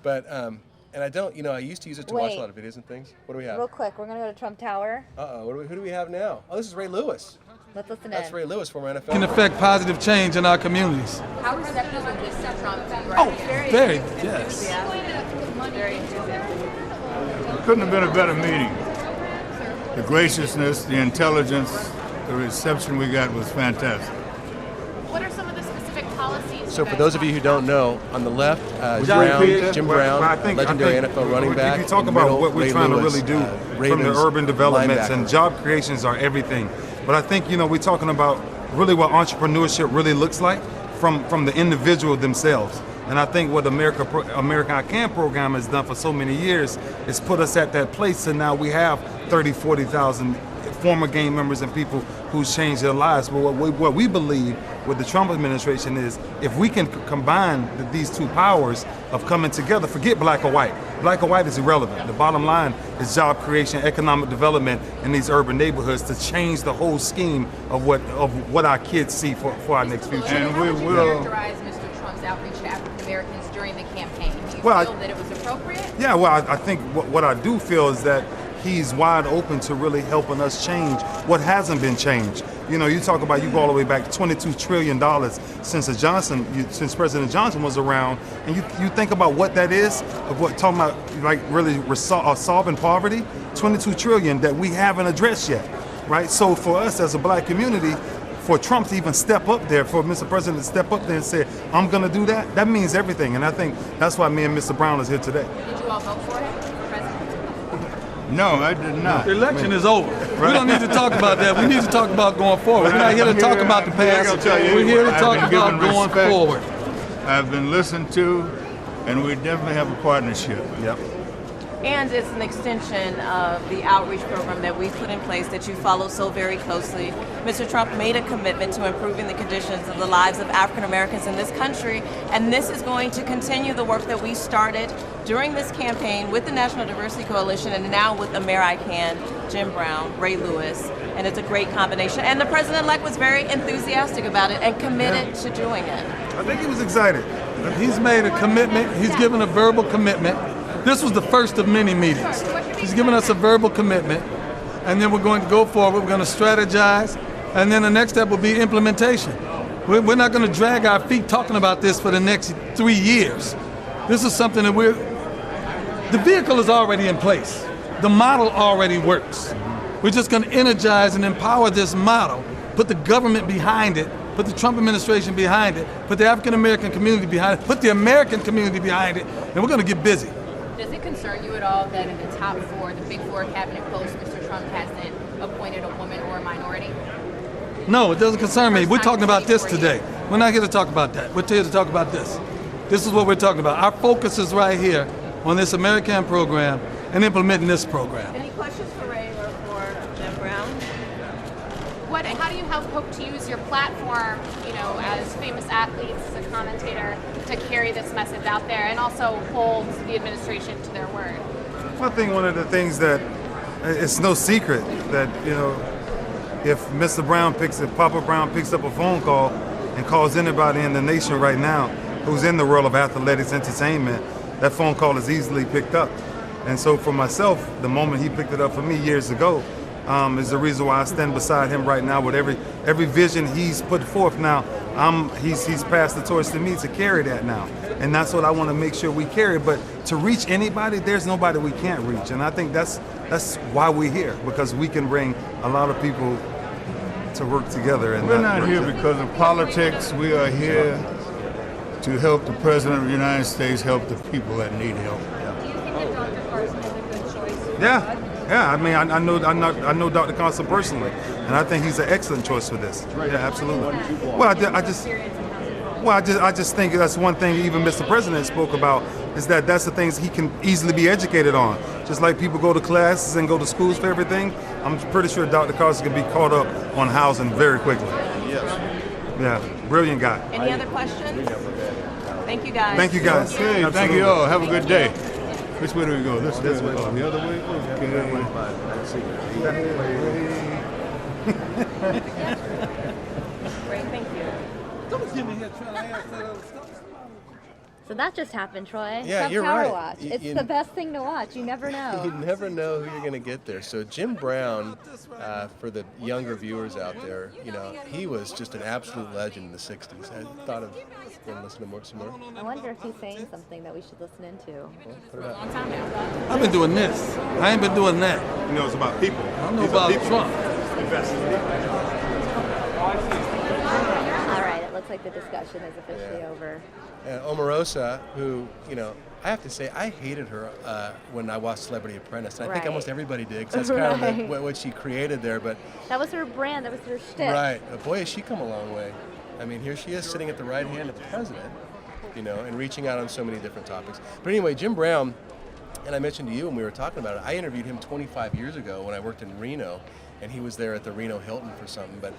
But, and I don't, I used to use it to watch a lot of videos and things. What do we have? Real quick, we're going to go to Trump Tower. Uh-oh, who do we have now? Oh, this is Ray Lewis. Let's listen in. That's Ray Lewis, former NFL. Can affect positive change in our communities. How receptive was Mr. Trump to you? Oh, very, yes. Very enthusiastic. It couldn't have been a better meeting. The graciousness, the intelligence, the reception we got was fantastic. What are some of the specific policies? So for those of you who don't know, on the left, Jim Brown, legendary NFL running back. If you talk about what we're trying to really do from the urban developments, and job creations are everything. But I think, we're talking about really what entrepreneurship really looks like from the individual themselves. And I think what America I Can program has done for so many years is put us at that place, and now we have 30, 40,000 former gang members and people who's changed their lives. But what we believe with the Trump administration is if we can combine these two powers of coming together, forget black or white. Black or white is irrelevant. The bottom line is job creation, economic development in these urban neighborhoods to change the whole scheme of what our kids see for our next future. And we will characterize Mr. Trump's outreach to African Americans during the campaign. Do you feel that it was appropriate? Yeah, well, I think what I do feel is that he's wide open to really helping us change what hasn't been changed. You talk about, you go all the way back to $22 trillion since President Johnson was around, and you think about what that is, of what talking about like really solving poverty, $22 trillion that we haven't addressed yet, right? So for us as a black community, for Trump to even step up there, for Mr. President to step up there and say, I'm going to do that, that means everything. And I think that's why me and Mr. Brown is here today. Did you all vote for him for president? No, I did not. The election is over. Right. We don't need to talk about that. We need to talk about going forward. We're not here to talk about the past. We're here to talk about going forward. I've been listened to, and we definitely have a partnership. Yep. And it's an extension of the outreach program that we put in place that you follow so very closely. Mr. Trump made a commitment to improving the conditions of the lives of African Americans in this country, and this is going to continue the work that we started during this campaign with the National Diversity Coalition and now with I Can, Jim Brown, Ray Lewis, and it's a great combination. And the president-elect was very enthusiastic about it and committed to doing it. I think he was excited. He's made a commitment. He's given a verbal commitment. This was the first of many meetings. He's given us a verbal commitment, and then we're going to go forward. We're going to strategize, and then the next step will be implementation. We're not going to drag our feet talking about this for the next 3 years. This is something that the vehicle is already in place. The model already works. We're just going to energize and empower this model, put the government behind it, put the Trump administration behind it, put the African American community behind it, put the American community behind it, and we're going to get busy. Does it concern you at all that in the top four, the big four cabinet posts, Mr. Trump hasn't appointed a woman or a minority? No, it doesn't concern me. We're talking about this today. We're not here to talk about that. We're here to talk about this. This is what we're talking about. Our focus is right here on this American program and implementing this program. Any questions for Ray or for Jim Brown? How do you help hope to use your platform, as famous athletes, as a commentator, to carry this message out there and also hold the administration to their word? I think one of the things that it's no secret that, if Mr. Brown Papa Brown picks up a phone call and calls anybody in the nation right now who's in the world of athletics, entertainment, that phone call is easily picked up. And so for myself, the moment he picked it up for me years ago, is the reason why I stand beside him right now with every vision he's put forth. Now, he's passed the torch to me to carry that now, and that's what I want to make sure we carry. But to reach anybody, there's nobody we can't reach, and I think that's why we're here, because we can bring a lot of people to work together. And we're not here because of politics. We are here to help the President of the United States help the people that need help. Do you think that Dr. Carson is a good choice? Yeah. I mean, I know Dr. Carson personally, and I think he's an excellent choice for this. Yeah, absolutely. Well, I just think that's one thing even Mr. President spoke about is that that's the things he can easily be educated on. Just like people go to classes and go to schools for everything, I'm pretty sure Dr. Carson can be caught up on housing very quickly. Yes. Yeah, brilliant guy. Any other questions? Thank you, guys. Thank you, guys. Okay, thank you all. Have a good day. Which way do we go? This way. Oh, the other way? Great, thank you. Don't give me here trying to ask that other stuff. So that just happened, Troy. Yeah, Trump you're Tower right. Watch. It's You- the best thing to watch. You never know. You never know who you're going to get there. So Jim Brown, for the younger viewers out there, you know, he was just an absolute legend in the 60s. I thought of going to listen to some more. I wonder if he's saying something that we should listen into. I've been doing this. I ain't been doing that. You know, it's about people. I know about Trump. All right, it looks like the discussion is officially over. Omarosa, who, you know, I have to say, I hated her when I watched Celebrity Apprentice. And I think Right. almost everybody did, because that's kind of what she created there. But That was her brand. That was her shtick. right, boy, has she come a long way. I mean, here she is sitting at the right hand of the president, you know, and reaching out on so many different topics. But anyway, Jim Brown, and I mentioned to you when we were talking about it, I interviewed him 25 years ago when I worked in Reno, and he was there at the Reno Hilton for something. But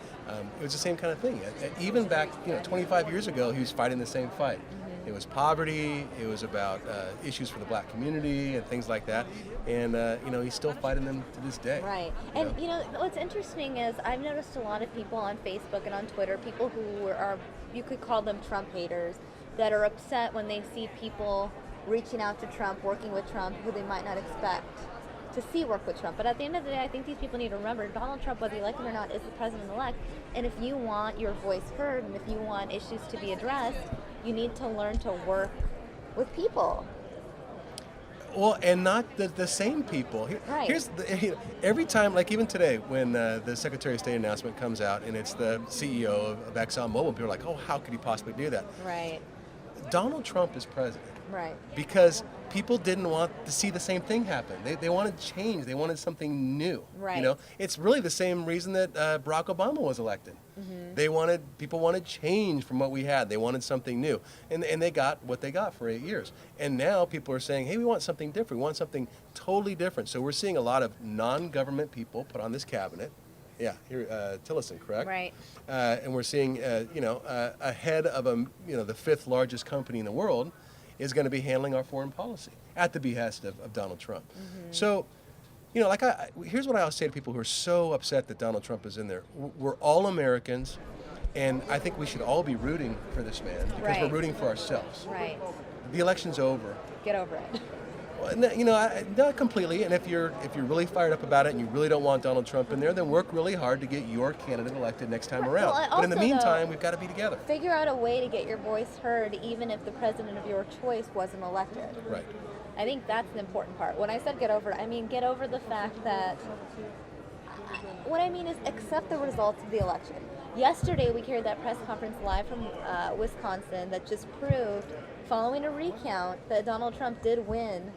it was the same kind of thing. Even back, 25 years ago, he was fighting the same fight. It was poverty. It was about issues for the black community and things like that. And he's still fighting them to this day. Right. And what's interesting is I've noticed a lot of people on Facebook and on Twitter, people who are, you could call them Trump haters, that are upset when they see people reaching out to Trump, working with Trump, who they might not expect to see work with Trump. But at the end of the day, I think these people need to remember Donald Trump, whether you like him or not, is the president-elect. And if you want your voice heard and if you want issues to be addressed, you need to learn to work with people. Well, and not the same people. Right. Here's every time, like even today, when the Secretary of State announcement comes out and it's the CEO of ExxonMobil, people are like, oh, how could he possibly do that? Right. Donald Trump is president. Right. Because people didn't want to see the same thing happen. They wanted change. They wanted something new. Right. You know, it's really the same reason that Barack Obama was elected. Mm-hmm. People wanted change from what we had. They wanted something new, and they got what they got for 8 years. And now people are saying, hey, we want something different. We want something totally different. So we're seeing a lot of non-government people put on this cabinet. Yeah, here, Tillerson, correct? Right. And we're seeing, a head of the fifth largest company in the world is going to be handling our foreign policy at the behest of Donald Trump. Mm-hmm. So, here's what I always say to people who are so upset that Donald Trump is in there. We're all Americans, and I think we should all be rooting for this man because Right. we're rooting for ourselves. Right. The election's over. Get over it. Well, not completely. And if you're really fired up about it and you really don't want Donald Trump in there, then work really hard to get your candidate elected next time around. Well, but in the also, meantime, though, we've got to be together. Figure out a way to get your voice heard, even if the president of your choice wasn't elected. Right. I think that's an important part. When I said get over it, I mean get over the fact that, what I mean is accept the results of the election. Yesterday we carried that press conference live from Wisconsin that just proved, following a recount, that Donald Trump did win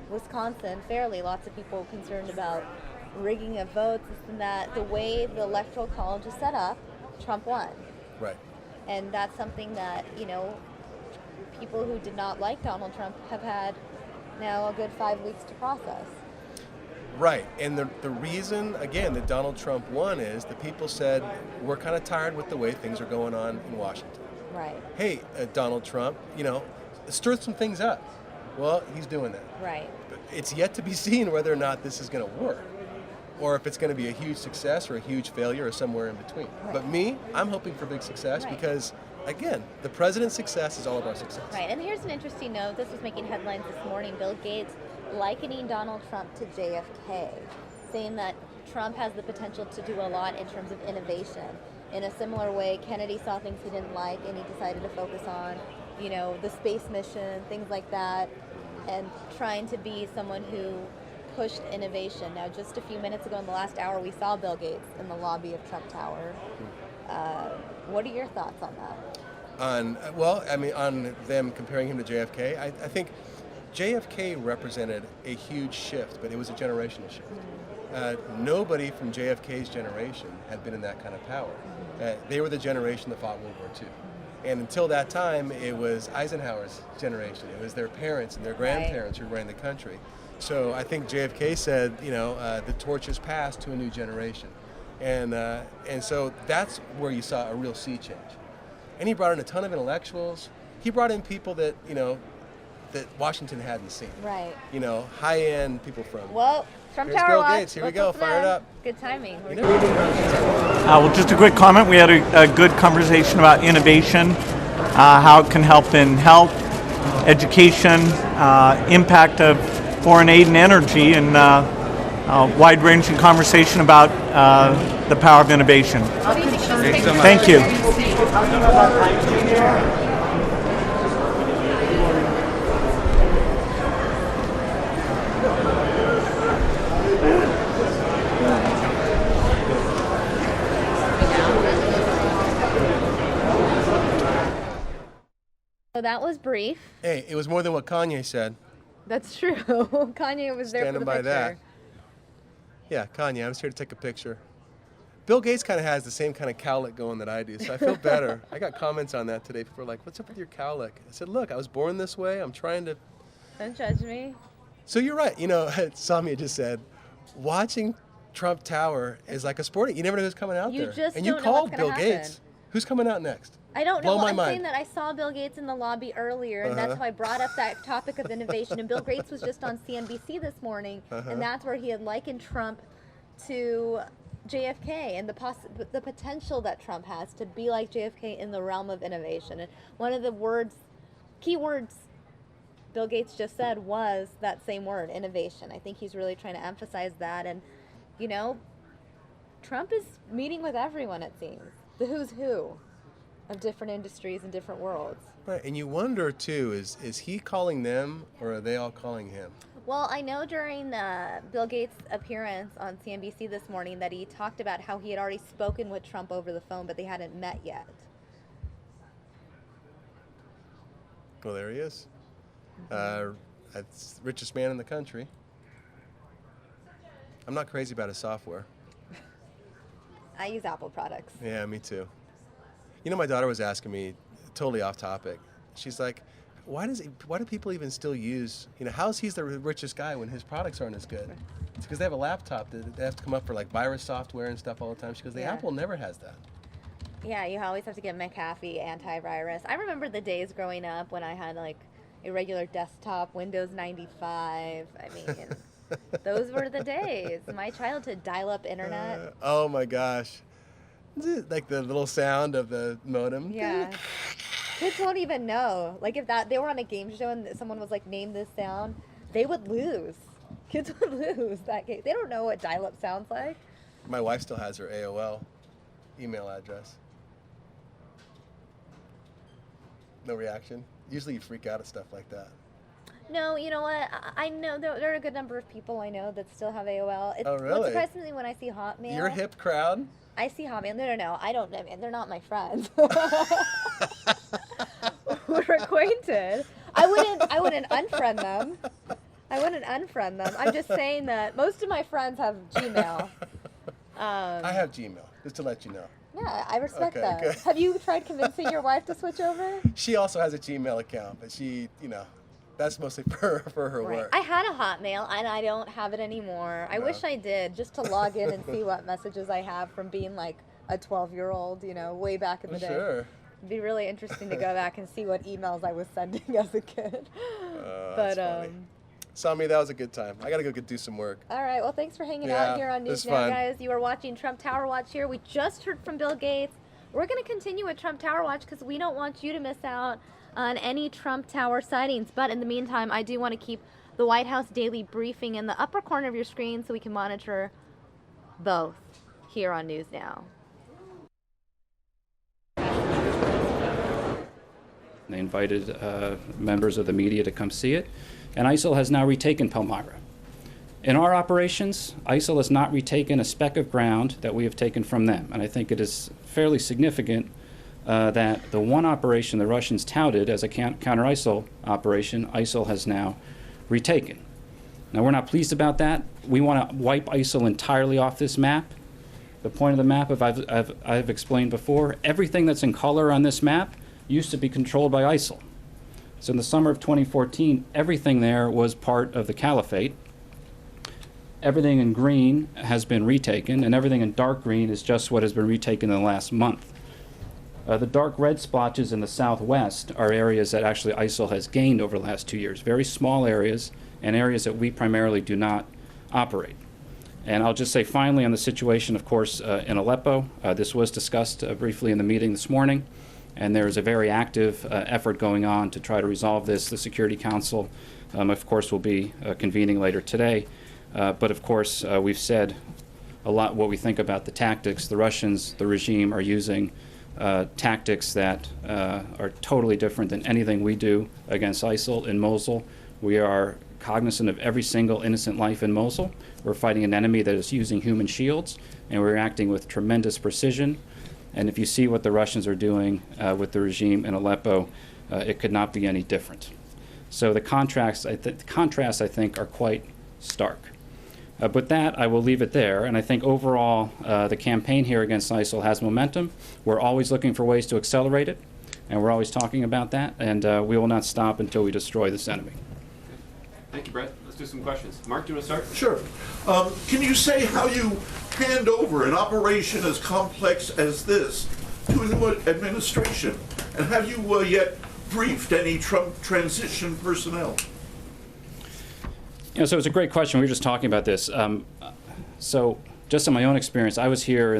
Wisconsin fairly. Lots of people concerned about rigging of votes, this and that. The way the electoral college is set up, Trump won. Right. And that's something that, people who did not like Donald Trump have had now a good 5 weeks to process. Right. And the reason, again, that Donald Trump won is the people said, we're kind of tired with the way things are going on in Washington. Right. Hey, Donald Trump, stir some things up. Well, he's doing that. Right. But it's yet to be seen whether or not this is going to work, or if it's going to be a huge success or a huge failure or somewhere in between. Right. But me, I'm hoping for big success because, again, the president's success is all of our success. Right. And here's an interesting note. This was making headlines this morning. Bill Gates likening Donald Trump to JFK, saying that Trump has the potential to do a lot in terms of innovation. In a similar way, Kennedy saw things he didn't like and he decided to focus on, the space mission, things like that, and trying to be someone who pushed innovation. Now, just a few minutes ago in the last hour, we saw Bill Gates in the lobby of Trump Tower. What are your thoughts on that? On them comparing him to JFK, I think JFK represented a huge shift, but it was a generational shift. Nobody from JFK's generation had been in that kind of power. They were the generation that fought World War II. And until that time, it was Eisenhower's generation. It was their parents and their grandparents who were running the country. So I think JFK said, the torch is passed to a new generation. And so that's where you saw a real sea change. And he brought in a ton of intellectuals. He brought in people that, that Washington hadn't seen. Right. High-end people from. Well, Trump Here's Tower Bill Watch. Gates. Here we go. Fire it up. Good timing. Well, just a quick comment. We had a good conversation about innovation, how it can help in health, education, impact of foreign aid and energy, and wide-ranging conversation about the power of innovation. Thank you. So that was brief. Hey, it was more than what Kanye said. That's true. Kanye was there for the Standing by picture. that. Yeah, Kanye, I was here to take a picture. Bill Gates kind of has the same kind of cowlick going that I do, so I feel better. I got comments on that today. People were like, what's up with your cowlick? I said, look, I was born this way. I'm trying to... Don't judge me. So you're right. Samia just said, watching Trump Tower is like a sporting... You never know who's coming out You there. just And you don't know what's called gonna Bill happen. Gates. Who's coming out next? I don't Blow know. my I'm mind. saying that I saw Bill Gates in the lobby earlier, and that's why I brought up that topic of innovation. And Bill Gates was just on CNBC this morning, and that's where he had likened Trump to JFK and the potential that Trump has to be like JFK in the realm of innovation. And one of the key words Bill Gates just said was that same word, innovation. I think he's really trying to emphasize that. And, Trump is meeting with everyone, it seems. The who's who of different industries and different worlds. Right, and you wonder, too, is he calling them or are they all calling him? Well, I know during Bill Gates' appearance on CNBC this morning that he talked about how he had already spoken with Trump over the phone, but they hadn't met yet. Well, there he is. That's the richest man in the country. I'm not crazy about his software. I use Apple products. Yeah, me too. My daughter was asking me, totally off topic. She's like, why do people even still use, how's he's the richest guy when his products aren't as good? It's because they have a laptop that they have to come up for like virus software and stuff all the time. She goes, Apple never has that. Yeah, you always have to get McAfee antivirus. I remember the days growing up when I had like a regular desktop, Windows 95. I mean, those were the days. My childhood, dial-up internet. Oh my gosh. Like the little sound of the modem. Yeah. Kids won't even know. Like if they were on a game show and someone was like, name this sound, they would lose. Kids would lose that game. They don't know what dial-up sounds like. My wife still has her AOL email address. No reaction? Usually you freak out at stuff like that. No, you know what? I know there are a good number of people I know that still have AOL. Oh, really? What surprises me when I see Hotmail. You're a hip crowd? I see Hotmail. No. I don't know. They're not my friends. We're acquainted. I wouldn't unfriend them. I'm just saying that most of my friends have Gmail. I have Gmail, just to let you know. Yeah, I respect Okay, that. good. Have you tried convincing your wife to switch over? She also has a Gmail account, but she, that's mostly for her work. I had a Hotmail, and I don't have it anymore. I wish I did, just to log in and see what messages I have from being like a 12-year-old, way back in the day. Sure. It'd be really interesting to go back and see what emails I was sending as a kid. That's funny. Sami, that was a good time. I gotta go do some work. All right, well, thanks for hanging out here on it was News Now, fun. guys. You are watching Trump Tower Watch here. We just heard from Bill Gates. We're going to continue with Trump Tower Watch because we don't want you to miss out on any Trump Tower sightings. But in the meantime, I do want to keep the White House Daily Briefing in the upper corner of your screen so we can monitor both here on News Now. They invited members of the media to come see it, and ISIL has now retaken Palmyra. In our operations, ISIL has not retaken a speck of ground that we have taken from them, and I think it is fairly significant that the one operation the Russians touted as a counter-ISIL operation, ISIL has now retaken. Now, we're not pleased about that. We want to wipe ISIL entirely off this map. The point of the map, I've explained before, everything that's in color on this map used to be controlled by ISIL. So in the summer of 2014, everything there was part of the caliphate. Everything in green has been retaken, and everything in dark green is just what has been retaken in the last month. The dark red splotches in the southwest are areas that actually ISIL has gained over the last 2 years, very small areas and areas that we primarily do not operate. And I'll just say finally on the situation, of course, in Aleppo, this was discussed briefly in the meeting this morning, and there is a very active effort going on to try to resolve this. The Security Council, of course, will be convening later today. But of course, we've said a lot what we think about the tactics. The Russians, the regime, are using tactics that are totally different than anything we do against ISIL in Mosul. We are cognizant of every single innocent life in Mosul. We're fighting an enemy that is using human shields, and we're acting with tremendous precision. And if you see what the Russians are doing with the regime in Aleppo, it could not be any different. So the contrasts, I think, are quite stark. With that, I will leave it there, and I think overall the campaign here against ISIL has momentum. We're always looking for ways to accelerate it, and we're always talking about that, and we will not stop until we destroy this enemy. Thank you, Brett. Let's do some questions. Mark, do you want to start? Sure. Can you say how you hand over an operation as complex as this to a new administration? And have you yet briefed any Trump transition personnel? So it's a great question. We were just talking about this. So just in my own experience, I was here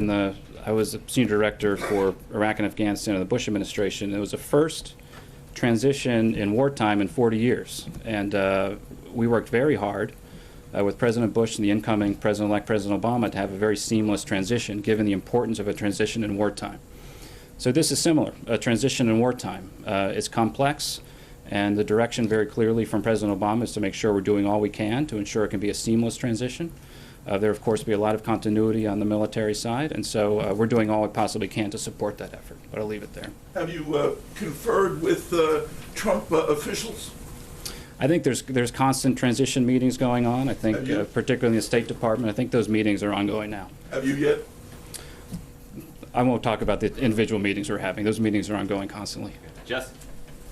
I was the senior director for Iraq and Afghanistan in the Bush administration. It was the first transition in wartime in 40 years. And we worked very hard with President Bush and the incoming President-elect President Obama to have a very seamless transition, given the importance of a transition in wartime. So this is similar. A transition in wartime is complex. And the direction very clearly from President Obama is to make sure we're doing all we can to ensure it can be a seamless transition. There, of course, will be a lot of continuity on the military side, and so we're doing all we possibly can to support that effort. But I'll leave it there. Have you conferred with Trump officials? I think there's constant transition meetings going on. I think, particularly in the State Department, I think those meetings are ongoing now. Have you yet? I won't talk about the individual meetings we're having. Those meetings are ongoing constantly. Jess?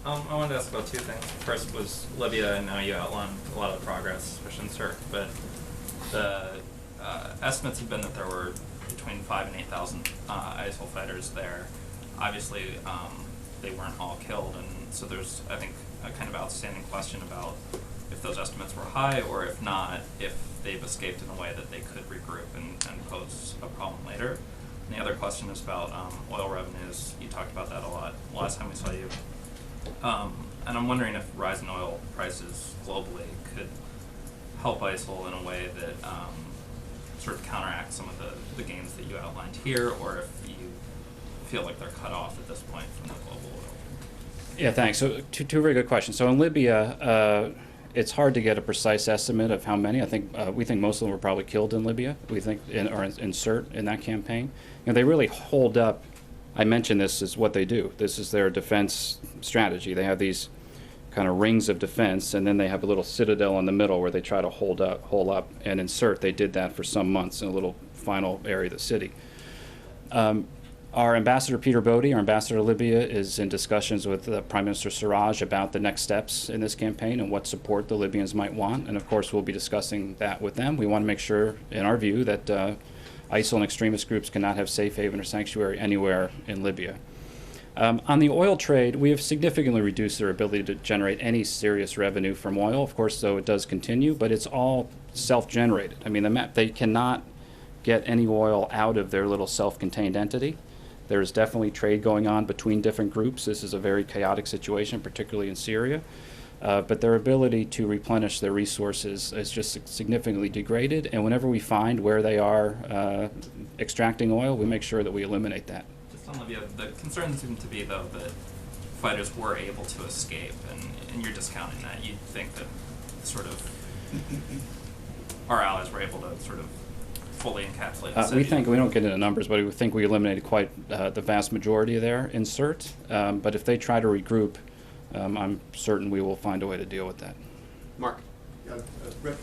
I wanted to ask about two things. First was Libya, and now you outlined a lot of the progress, especially in Sirte, but the estimates have been that there were between 5,000 and 8,000 ISIL fighters there. Obviously, they weren't all killed, and so there's, I think, a kind of outstanding question about if those estimates were high, or if not, if they've escaped in a way that they could regroup and pose a problem later. And the other question is about oil revenues. You talked about that a lot last time we saw you. And I'm wondering if rising oil prices globally could help ISIL in a way that sort of counteract some of the gains that you outlined here, or if you feel like they're cut off at this point from the global oil. Yeah, thanks. So two very good questions. So in Libya, it's hard to get a precise estimate of how many. I think we think most of them were probably killed in Libya. We think in Sirte in that campaign. You know, they really hold up. I mentioned this is what they do. This is their defense strategy. They have these kind of rings of defense, and then they have a little citadel in the middle where they try to hold up. And in Sirte, they did that for some months in a little final area of the city. Our ambassador, Peter Bodie, our ambassador to Libya, is in discussions with Prime Minister Siraj about the next steps in this campaign and what support the Libyans might want. And of course, we'll be discussing that with them. We want to make sure, in our view, that ISIL and extremist groups cannot have safe haven or sanctuary anywhere in Libya. On the oil trade, we have significantly reduced their ability to generate any serious revenue from oil. Of course, though, it does continue, but it's all self-generated. I mean, they cannot get any oil out of their little self-contained entity. There's definitely trade going on between different groups. This is a very chaotic situation, particularly in Syria. But their ability to replenish their resources is just significantly degraded. And whenever we find where they are extracting oil, we make sure that we eliminate that. Just on Libya, the concern seemed to be, though, that fighters were able to escape, and you're discounting that. You'd think that sort of our allies were able to sort of fully encapsulate the city. We think, we don't get into numbers, but we think we eliminated quite the vast majority there in Sirte. But if they try to regroup, I'm certain we will find a way to deal with that. Mark. Brett,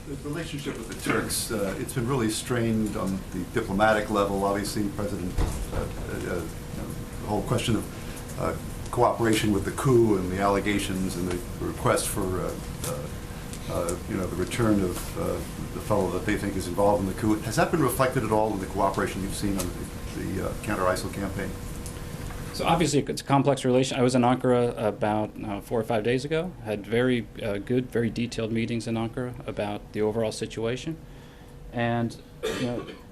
the relationship with the Turks, it's been really strained on the diplomatic level. Obviously, the whole question of cooperation with the coup and the allegations and the request for the return of the fellow that they think is involved in the coup. Has that been reflected at all in the cooperation you've seen on the counter-ISIL campaign? So obviously it's a complex relation. I was in Ankara about 4 or 5 days ago. Had very good, very detailed meetings in Ankara about the overall situation. And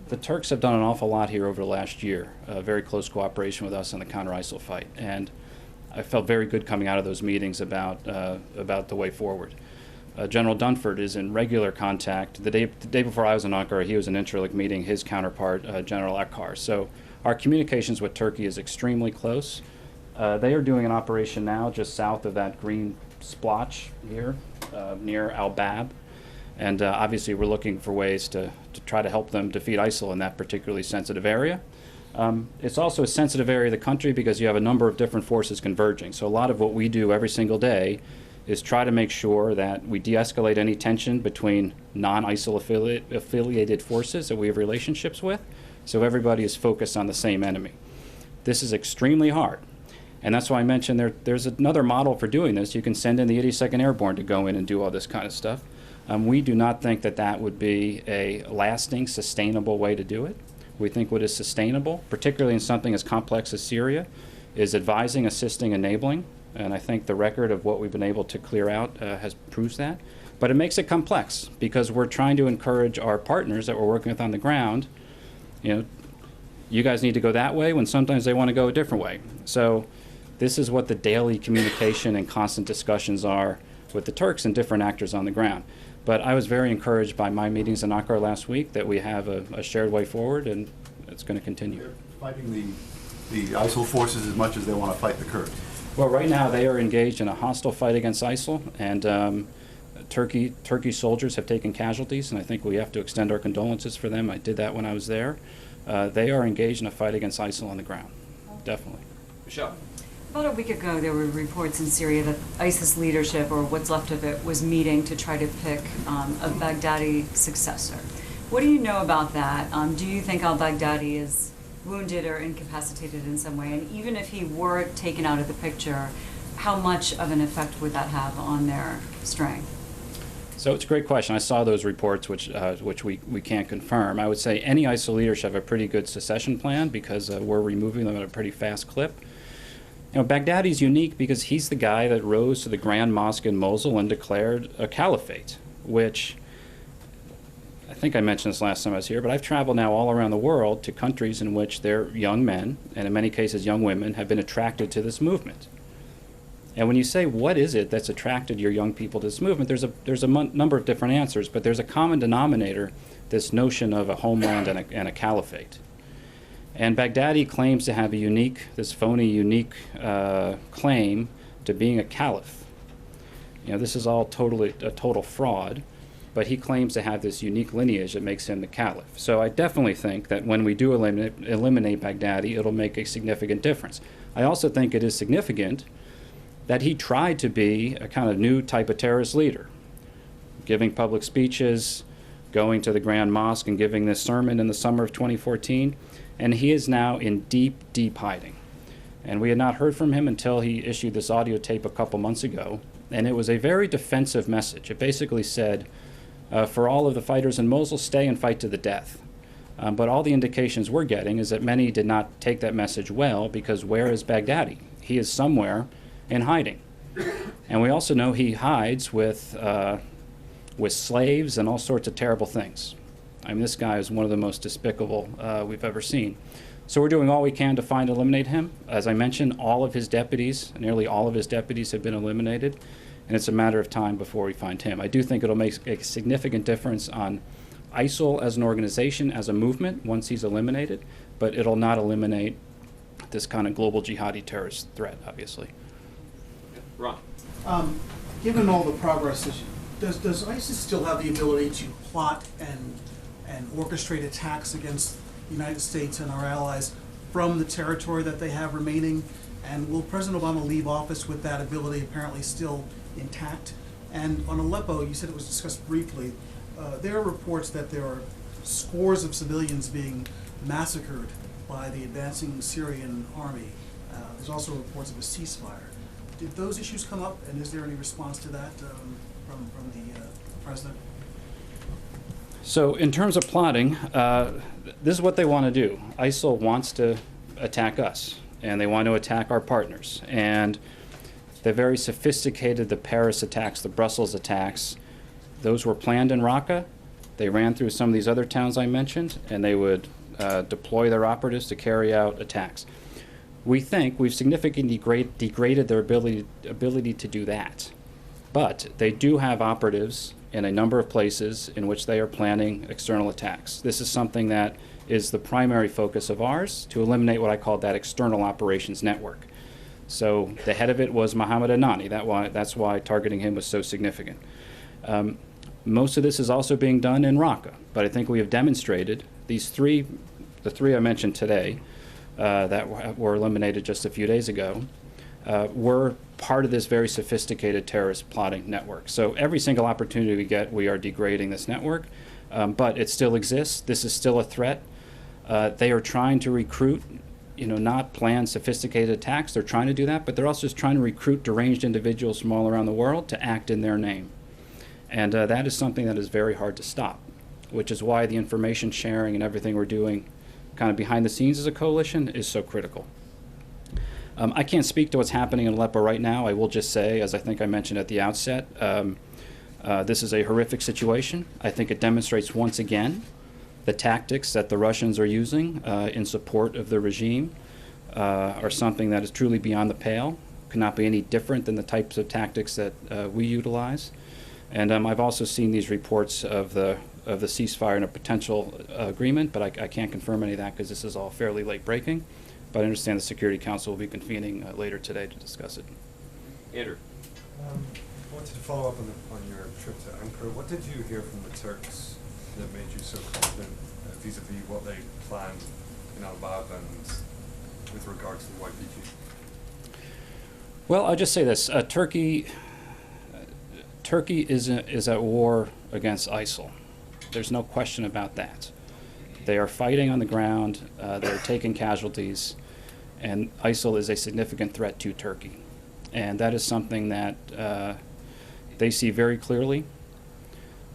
the Turks have done an awful lot here over the last year. Very close cooperation with us in the counter-ISIL fight. And I felt very good coming out of those meetings about the way forward. General Dunford is in regular contact. The day before I was in Ankara, he was in Incirlik meeting his counterpart, General Akkar. So our communications with Turkey is extremely close. They are doing an operation now just south of that green splotch here, near Al-Bab. And obviously we're looking for ways to try to help them defeat ISIL in that particularly sensitive area. It's also a sensitive area of the country because you have a number of different forces converging. So a lot of what we do every single day is try to make sure that we de-escalate any tension between non-ISIL affiliated forces that we have relationships with, so everybody is focused on the same enemy. This is extremely hard, and that's why I mentioned there's another model for doing this. You can send in the 82nd Airborne to go in and do all this kind of stuff. We do not think that that would be a lasting, sustainable way to do it. We think what is sustainable, particularly in something as complex as Syria, is advising, assisting, enabling. And I think the record of what we've been able to clear out proves that. But it makes it complex because we're trying to encourage our partners that we're working with on the ground, you guys need to go that way when sometimes they want to go a different way. So this is what the daily communication and constant discussions are with the Turks and different actors on the ground. But I was very encouraged by my meetings in Ankara last week that we have a shared way forward, and it's going to continue. They're fighting the ISIL forces as much as they want to fight the Kurds. Well, right now they are engaged in a hostile fight against ISIL, and Turkey soldiers have taken casualties, and I think we have to extend our condolences for them. I did that when I was there. They are engaged in a fight against ISIL on the ground, definitely. Michelle. About a week ago, there were reports in Syria that ISIS leadership, or what's left of it, was meeting to try to pick a Baghdadi successor. What do you know about that? Do you think al-Baghdadi is wounded or incapacitated in some way? And even if he were taken out of the picture, how much of an effect would that have on their strength? So it's a great question. I saw those reports, which we can't confirm. I would say any ISIL leaders have a pretty good secession plan because we're removing them at a pretty fast clip. Baghdadi's unique because he's the guy that rose to the Grand Mosque in Mosul and declared a caliphate, which I think I mentioned this last time I was here, but I've traveled now all around the world to countries in which their young men, and in many cases young women, have been attracted to this movement. And when you say, what is it that's attracted your young people to this movement, there's a number of different answers, but there's a common denominator, this notion of a homeland and a caliphate. And Baghdadi claims to have this phony, unique claim to being a caliph. This is all a total fraud, but he claims to have this unique lineage that makes him the caliph. So I definitely think that when we do eliminate Baghdadi, it'll make a significant difference. I also think it is significant that he tried to be a kind of new type of terrorist leader, giving public speeches, going to the Grand Mosque and giving this sermon in the summer of 2014. And he is now in deep, deep hiding. And we had not heard from him until he issued this audio tape a couple months ago. And it was a very defensive message. It basically said, for all of the fighters in Mosul, stay and fight to the death. But all the indications we're getting is that many did not take that message well, because where is Baghdadi? He is somewhere in hiding. And we also know he hides with slaves and all sorts of terrible things. I mean, this guy is one of the most despicable we've ever seen. So we're doing all we can to find and eliminate him. As I mentioned, all of his deputies, nearly all of his deputies have been eliminated, and it's a matter of time before we find him. I do think it'll make a significant difference on ISIL as an organization, as a movement, once he's eliminated, but it'll not eliminate this kind of global jihadi terrorist threat, obviously. Ron. Given all the progress, does ISIS still have the ability to plot and orchestrate attacks against the United States and our allies from the territory that they have remaining? And will President Obama leave office with that ability apparently still intact? And on Aleppo, you said it was discussed briefly. There are reports that there are scores of civilians being massacred by the advancing Syrian army. There's also reports of a ceasefire. Did those issues come up, and is there any response to that from the president? So in terms of plotting, this is what they want to do. ISIL wants to attack us, and they want to attack our partners. And they're very sophisticated, the Paris attacks, the Brussels attacks. Those were planned in Raqqa. They ran through some of these other towns I mentioned, and they would deploy their operatives to carry out attacks. We think we've significantly degraded their ability to do that. But they do have operatives in a number of places in which they are planning external attacks. This is something that is the primary focus of ours, to eliminate what I call that external operations network. So the head of it was Mohammed Anani. That's why targeting him was so significant. Most of this is also being done in Raqqa, but I think we have demonstrated the three I mentioned today that were eliminated just a few days ago were part of this very sophisticated terrorist plotting network. So every single opportunity we get, we are degrading this network, but it still exists. This is still a threat. They are trying to recruit, not plan sophisticated attacks. They're trying to do that, but they're also just trying to recruit deranged individuals from all around the world to act in their name. And that is something that is very hard to stop, which is why the information sharing and everything we're doing kind of behind the scenes as a coalition is so critical. I can't speak to what's happening in Aleppo right now. I will just say, as I think I mentioned at the outset, this is a horrific situation. I think it demonstrates once again the tactics that the Russians are using in support of the regime are something that is truly beyond the pale, cannot be any different than the types of tactics that we utilize. And I've also seen these reports of the ceasefire and a potential agreement, but I can't confirm any of that because this is all fairly late breaking. But I understand the Security Council will be convening later today to discuss it. Andrew. I wanted to follow up on your trip to Ankara. What did you hear from the Turks that made you so confident vis-a-vis what they planned in Al-Bab and with regard to the YPG? Well, I'll just say this. Turkey is at war against ISIL. There's no question about that. They are fighting on the ground. They're taking casualties. And ISIL is a significant threat to Turkey. And that is something that they see very clearly.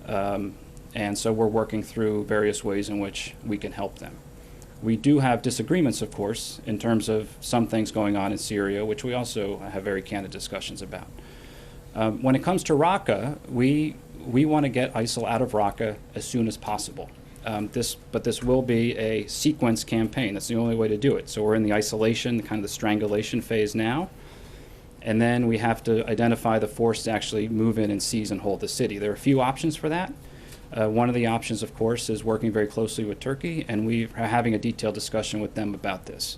And so we're working through various ways in which we can help them. We do have disagreements, of course, in terms of some things going on in Syria, which we also have very candid discussions about. When it comes to Raqqa, we want to get ISIL out of Raqqa as soon as possible. But this will be a sequence campaign. That's the only way to do it. So we're in the isolation, kind of the strangulation phase now. And then we have to identify the force to actually move in and seize and hold the city. There are a few options for that. One of the options, of course, is working very closely with Turkey, and we are having a detailed discussion with them about this.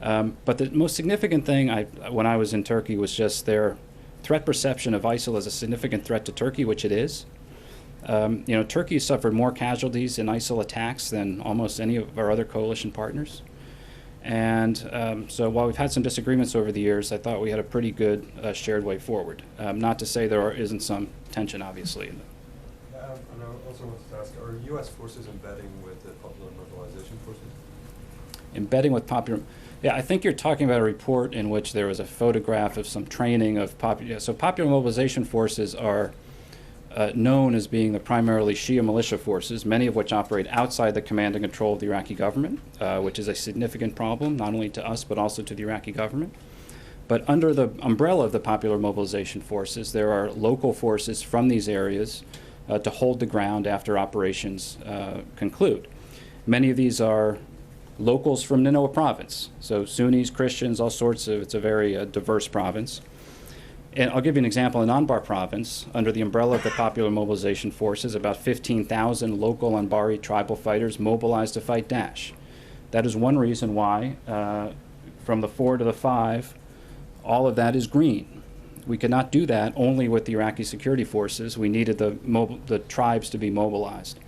But the most significant thing when I was in Turkey was just their threat perception of ISIL as a significant threat to Turkey, which it is. Turkey has suffered more casualties in ISIL attacks than almost any of our other coalition partners. And so while we've had some disagreements over the years, I thought we had a pretty good shared way forward. Not to say there isn't some tension, obviously. And I also wanted to ask, are U.S. forces embedding with the Popular Mobilization Forces? Embedding with popular... Yeah, I think you're talking about a report in which there was a photograph of some training of popular... So Popular Mobilization Forces are known as being the primarily Shia militia forces, many of which operate outside the command and control of the Iraqi government, which is a significant problem, not only to us, but also to the Iraqi government. But under the umbrella of the Popular Mobilization Forces, there are local forces from these areas to hold the ground after operations conclude. Many of these are locals from Nineveh province, so Sunnis, Christians, all sorts of, it's a very diverse province. And I'll give you an example. In Anbar province, under the umbrella of the Popular Mobilization Forces, about 15,000 local Anbari tribal fighters mobilized to fight Daesh. That is one reason why, from the 4 to the 5, all of that is green. We could not do that only with the Iraqi security forces. We needed the tribes to be mobilized.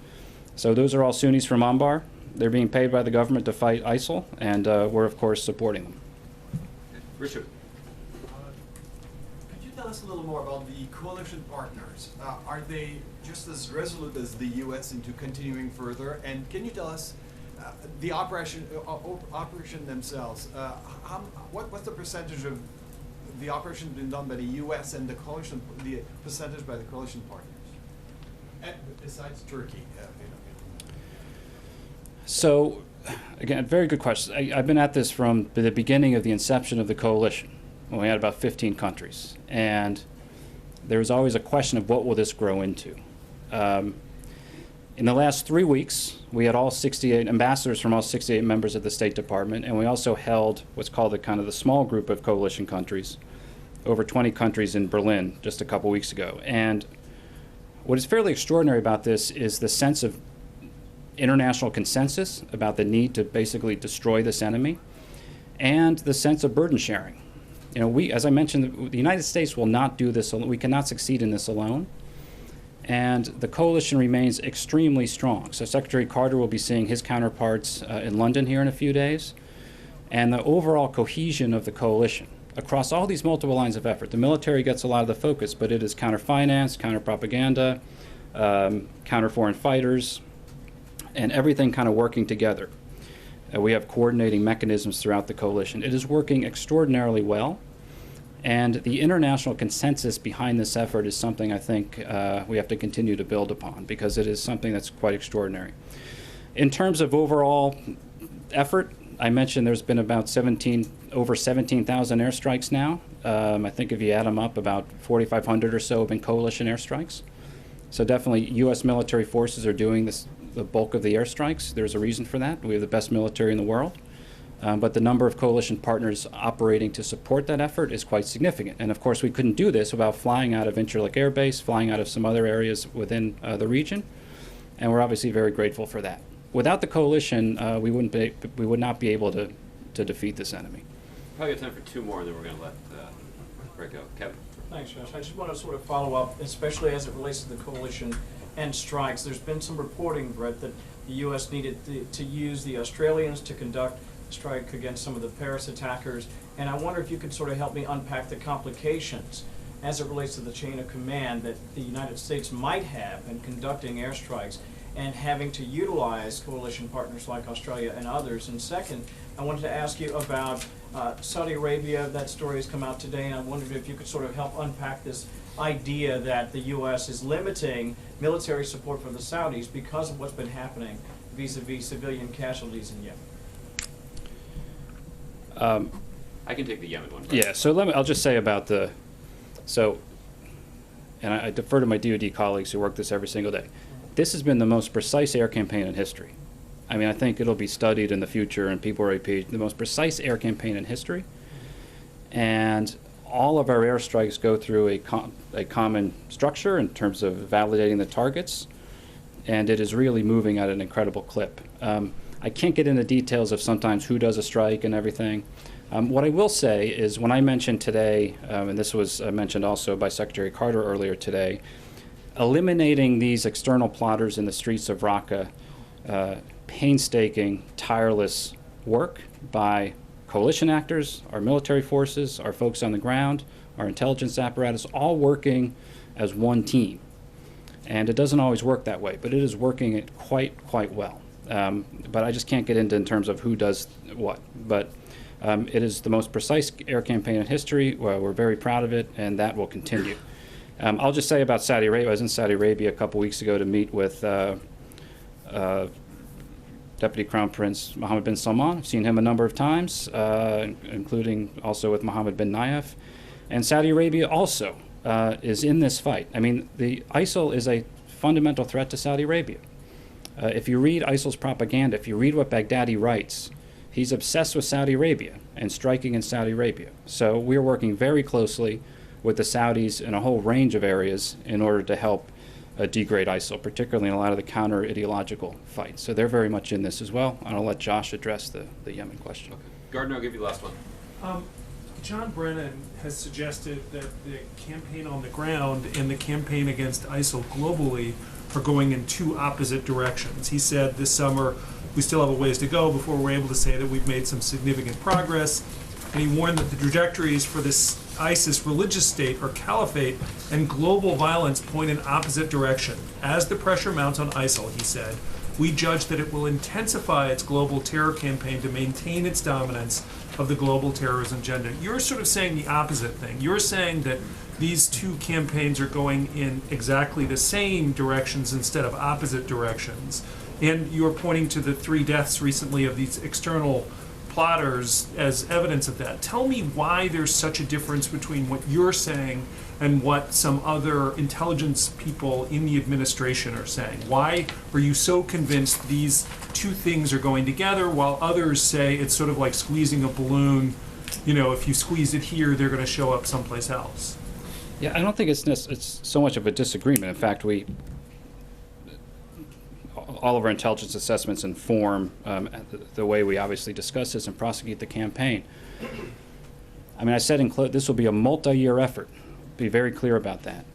So those are all Sunnis from Anbar. They're being paid by the government to fight ISIL, and we're, of course, supporting them. Richard. Tell us a little more about the coalition partners. Are they just as resolute as the U.S. into continuing further? And can you tell us the operation themselves, what's the percentage of the operation being done by the U.S. and the coalition, the percentage by the coalition partners, and besides Turkey? So, again, very good question. I've been at this from the beginning of the inception of the coalition, when we had about 15 countries. And there was always a question of what will this grow into. In the last 3 weeks, we had all 68 ambassadors from all 68 members of the State Department, and we also held what's called the small group of coalition countries, over 20 countries in Berlin just a couple weeks ago. And what is fairly extraordinary about this is the sense of international consensus about the need to basically destroy this enemy, and the sense of burden sharing. You know, as I mentioned, the United States will not do this alone. We cannot succeed in this alone. And the coalition remains extremely strong. So Secretary Carter will be seeing his counterparts in London here in a few days. And the overall cohesion of the coalition across all these multiple lines of effort. The military gets a lot of the focus, but it is counter-finance, counter-propaganda, counter-foreign fighters, and everything kind of working together. We have coordinating mechanisms throughout the coalition. It is working extraordinarily well. And the international consensus behind this effort is something I think we have to continue to build upon, because it is something that's quite extraordinary. In terms of overall effort, I mentioned there's been about over 17,000 airstrikes now. I think if you add them up, about 4,500 or so have been coalition airstrikes. So definitely U.S. military forces are doing the bulk of the airstrikes. There's a reason for that. We have the best military in the world. But the number of coalition partners operating to support that effort is quite significant. And of course, we couldn't do this without flying out of Incirlik Air Base, flying out of some other areas within the region. And we're obviously very grateful for that. Without the coalition, we would not be able to defeat this enemy. Probably got time for two more, and then we're going to let Greg go. Kevin. Thanks, Josh. I just want to sort of follow up, especially as it relates to the coalition and strikes. There's been some reporting, Brett, that the U.S. needed to use the Australians to conduct a strike against some of the Paris attackers. And I wonder if you could sort of help me unpack the complications as it relates to the chain of command that the United States might have in conducting airstrikes and having to utilize coalition partners like Australia and others. And second, I wanted to ask you about Saudi Arabia. That story has come out today, and I wondered if you could sort of help unpack this idea that the U.S. is limiting military support for the Saudis because of what's been happening vis-a-vis civilian casualties in Yemen. I can take the Yemen one. Yeah, so I'll just say about and I defer to my DoD colleagues who work this every single day. This has been the most precise air campaign in history. I mean, I think it'll be studied in the future, and people will repeat the most precise air campaign in history. And all of our airstrikes go through a common structure in terms of validating the targets, and it is really moving at an incredible clip. I can't get into details of sometimes who does a strike and everything. What I will say is when I mentioned today, and this was mentioned also by Secretary Carter earlier today, eliminating these external plotters in the streets of Raqqa, painstaking, tireless work by coalition actors, our military forces, our folks on the ground, our intelligence apparatus, all working as one team. And it doesn't always work that way, but it is working it quite well. But I just can't get into in terms of who does what. But it is the most precise air campaign in history. Well, we're very proud of it, and that will continue. I'll just say about Saudi Arabia. I was in Saudi Arabia a couple weeks ago to meet with Deputy Crown Prince Mohammed bin Salman. I've seen him a number of times, including also with Mohammed bin Nayef. And Saudi Arabia also is in this fight. I mean, the ISIL is a fundamental threat to Saudi Arabia. If you read ISIL's propaganda, if you read what Baghdadi writes, he's obsessed with Saudi Arabia and striking in Saudi Arabia. So we're working very closely with the Saudis in a whole range of areas in order to help degrade ISIL, particularly in a lot of the counter-ideological fights. So they're very much in this as well. And I'll let Josh address the Yemen question. Okay. Gardner, I'll give you the last one. John Brennan has suggested that the campaign on the ground and the campaign against ISIL globally are going in two opposite directions. He said this summer we still have a ways to go before we're able to say that we've made some significant progress. And he warned that the trajectories for this ISIS religious state or caliphate and global violence point in opposite direction. As the pressure mounts on ISIL, he said, we judge that it will intensify its global terror campaign to maintain its dominance of the global terrorism agenda. You're sort of saying the opposite thing. You're saying that these two campaigns are going in exactly the same directions instead of opposite directions. And you're pointing to the 3 deaths recently of these external plotters as evidence of that. Tell me why there's such a difference between what you're saying and what some other intelligence people in the administration are saying. Why are you so convinced these two things are going together while others say it's sort of like squeezing a balloon? You know, if you squeeze it here, they're going to show up someplace else. Yeah, I don't think it's so much of a disagreement. In fact, all of our intelligence assessments inform the way we obviously discuss this and prosecute the campaign. I mean, I said this will be a multi-year effort. Be very clear about that.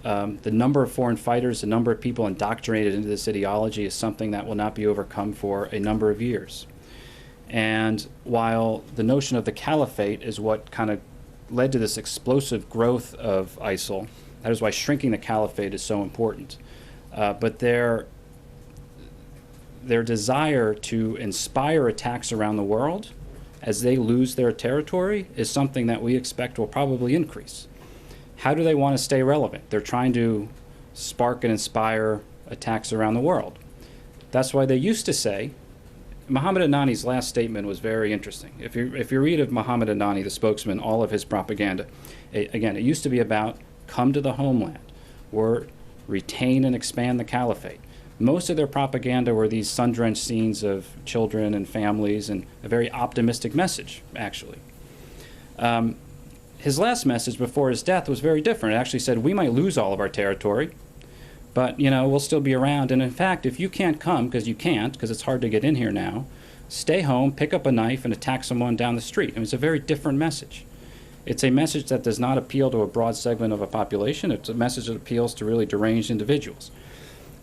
The number of foreign fighters, the number of people indoctrinated into this ideology is something that will not be overcome for a number of years. And while the notion of the caliphate is what kind of led to this explosive growth of ISIL, that is why shrinking the caliphate is so important. But their desire to inspire attacks around the world as they lose their territory is something that we expect will probably increase. How do they want to stay relevant? They're trying to spark and inspire attacks around the world. That's why they used to say, Mohammed Adnani's last statement was very interesting. If you read of Mohammed Adnani, the spokesman, all of his propaganda, again, it used to be about come to the homeland or retain and expand the caliphate. Most of their propaganda were these sun-drenched scenes of children and families and a very optimistic message, actually. His last message before his death was very different. It actually said, we might lose all of our territory, but, you know, we'll still be around. And in fact, if you can't come, because you can't, because it's hard to get in here now, stay home, pick up a knife, and attack someone down the street. And it's a very different message. It's a message that does not appeal to a broad segment of a population. It's a message that appeals to really deranged individuals.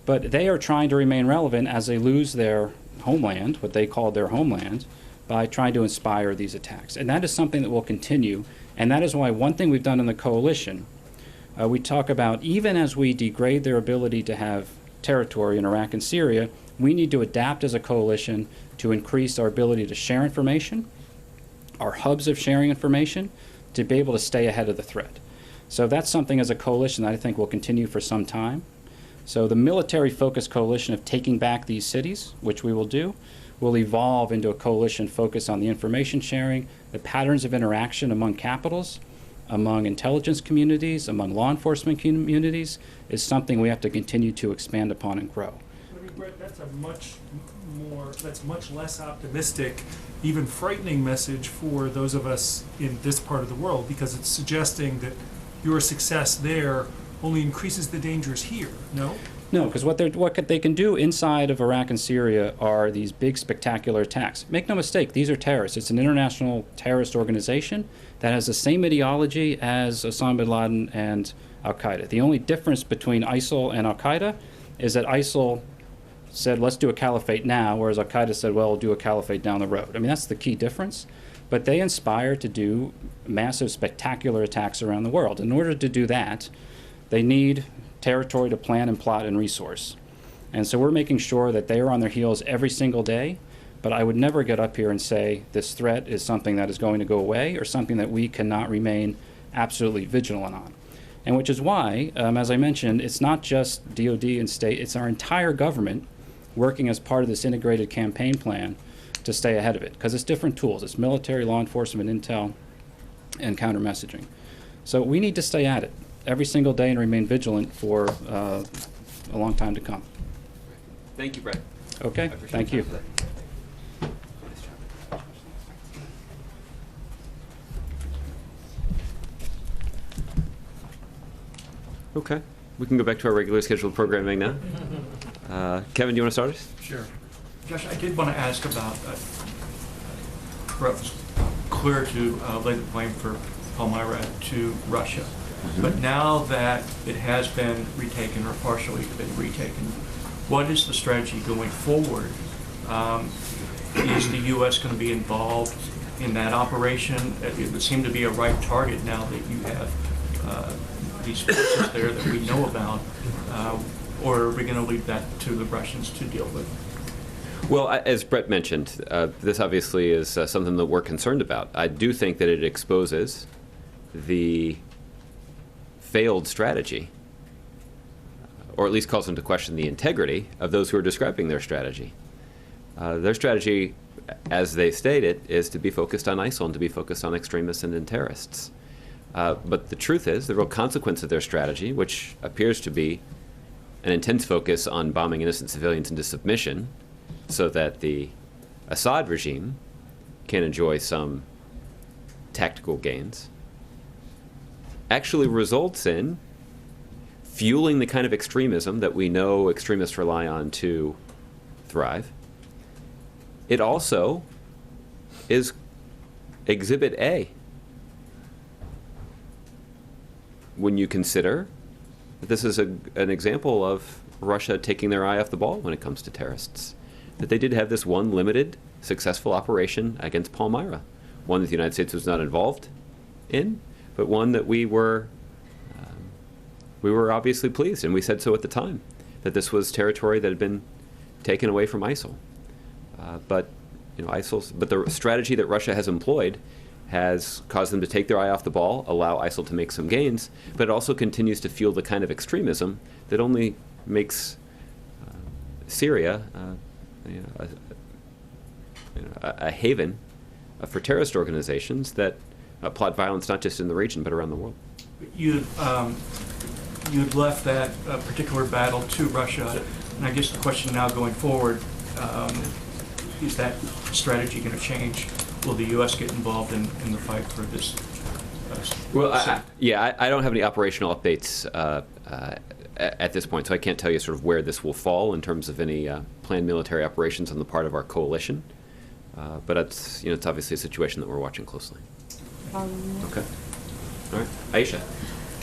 But they are trying to remain relevant as they lose their homeland, what they call their homeland, by trying to inspire these attacks. And that is something that will continue. And that is why one thing we've done in the coalition, we talk about even as we degrade their ability to have territory in Iraq and Syria, we need to adapt as a coalition to increase our ability to share information, our hubs of sharing information, to be able to stay ahead of the threat. So that's something as a coalition that I think will continue for some time. So the military-focused coalition of taking back these cities, which we will do, will evolve into a coalition focused on the information sharing, the patterns of interaction among capitals, among intelligence communities, among law enforcement communities, is something we have to continue to expand upon and grow. I mean, Brett, that's much less optimistic, even frightening message for those of us in this part of the world, because it's suggesting that your success there only increases the dangers here, no? No, because what they can do inside of Iraq and Syria are these big, spectacular attacks. Make no mistake, these are terrorists. It's an international terrorist organization that has the same ideology as Osama bin Laden and al-Qaeda. The only difference between ISIL and al-Qaeda is that ISIL said, let's do a caliphate now, whereas al-Qaeda said, well, we'll do a caliphate down the road. I mean, that's the key difference. But they inspire to do massive, spectacular attacks around the world. In order to do that, they need territory to plan and plot and resource. And so we're making sure that they are on their heels every single day, but I would never get up here and say this threat is something that is going to go away or something that we cannot remain absolutely vigilant on. And which is why, as I mentioned, it's not just DOD and state, it's our entire government working as part of this integrated campaign plan to stay ahead of it, because it's different tools. It's military, law enforcement, intel, and counter messaging. So we need to stay at it every single day and remain vigilant for a long time to come. Thank you, Brett. Okay, thank you. Okay, we can go back to our regularly scheduled programming now. Kevin, do you want to start us? Sure. Josh, I did want to ask about, Brett was clear to lay the blame for Palmyra to Russia. But now that it has been retaken or partially been retaken, what is the strategy going forward? Is the U.S. going to be involved in that operation? It would seem to be a right target now that you have these forces there that we know about. or are we going to leave that to the Russians to deal with? Well, as Brett mentioned, this obviously is something that we're concerned about. I do think that it exposes the failed strategy, or at least calls into question the integrity of those who are describing their strategy. Their strategy, as they state it, is to be focused on ISIL and to be focused on extremists and terrorists. But the truth is, the real consequence of their strategy, which appears to be an intense focus on bombing innocent civilians into submission so that the Assad regime can enjoy some tactical gains, actually results in fueling the kind of extremism that we know extremists rely on to thrive. It also is Exhibit A when you consider that this is an example of Russia taking their eye off the ball when it comes to terrorists. That they did have this one limited, successful operation against Palmyra, one that the United States was not involved in, but one that we were obviously pleased, and we said so at the time, that this was territory that had been taken away from ISIL. But the strategy that Russia has employed has caused them to take their eye off the ball, allow ISIL to make some gains, but it also continues to fuel the kind of extremism that only makes Syria a haven for terrorist organizations that plot violence not just in the region but around the world. You had left that particular battle to Russia, and I guess the question now going forward, is that strategy going to change? Will the U.S. get involved in the fight for this? Well, I don't have any operational updates at this point, so I can't tell you sort of where this will fall in terms of any planned military operations on the part of our coalition. But it's obviously a situation that we're watching closely. Okay. All right. Aisha.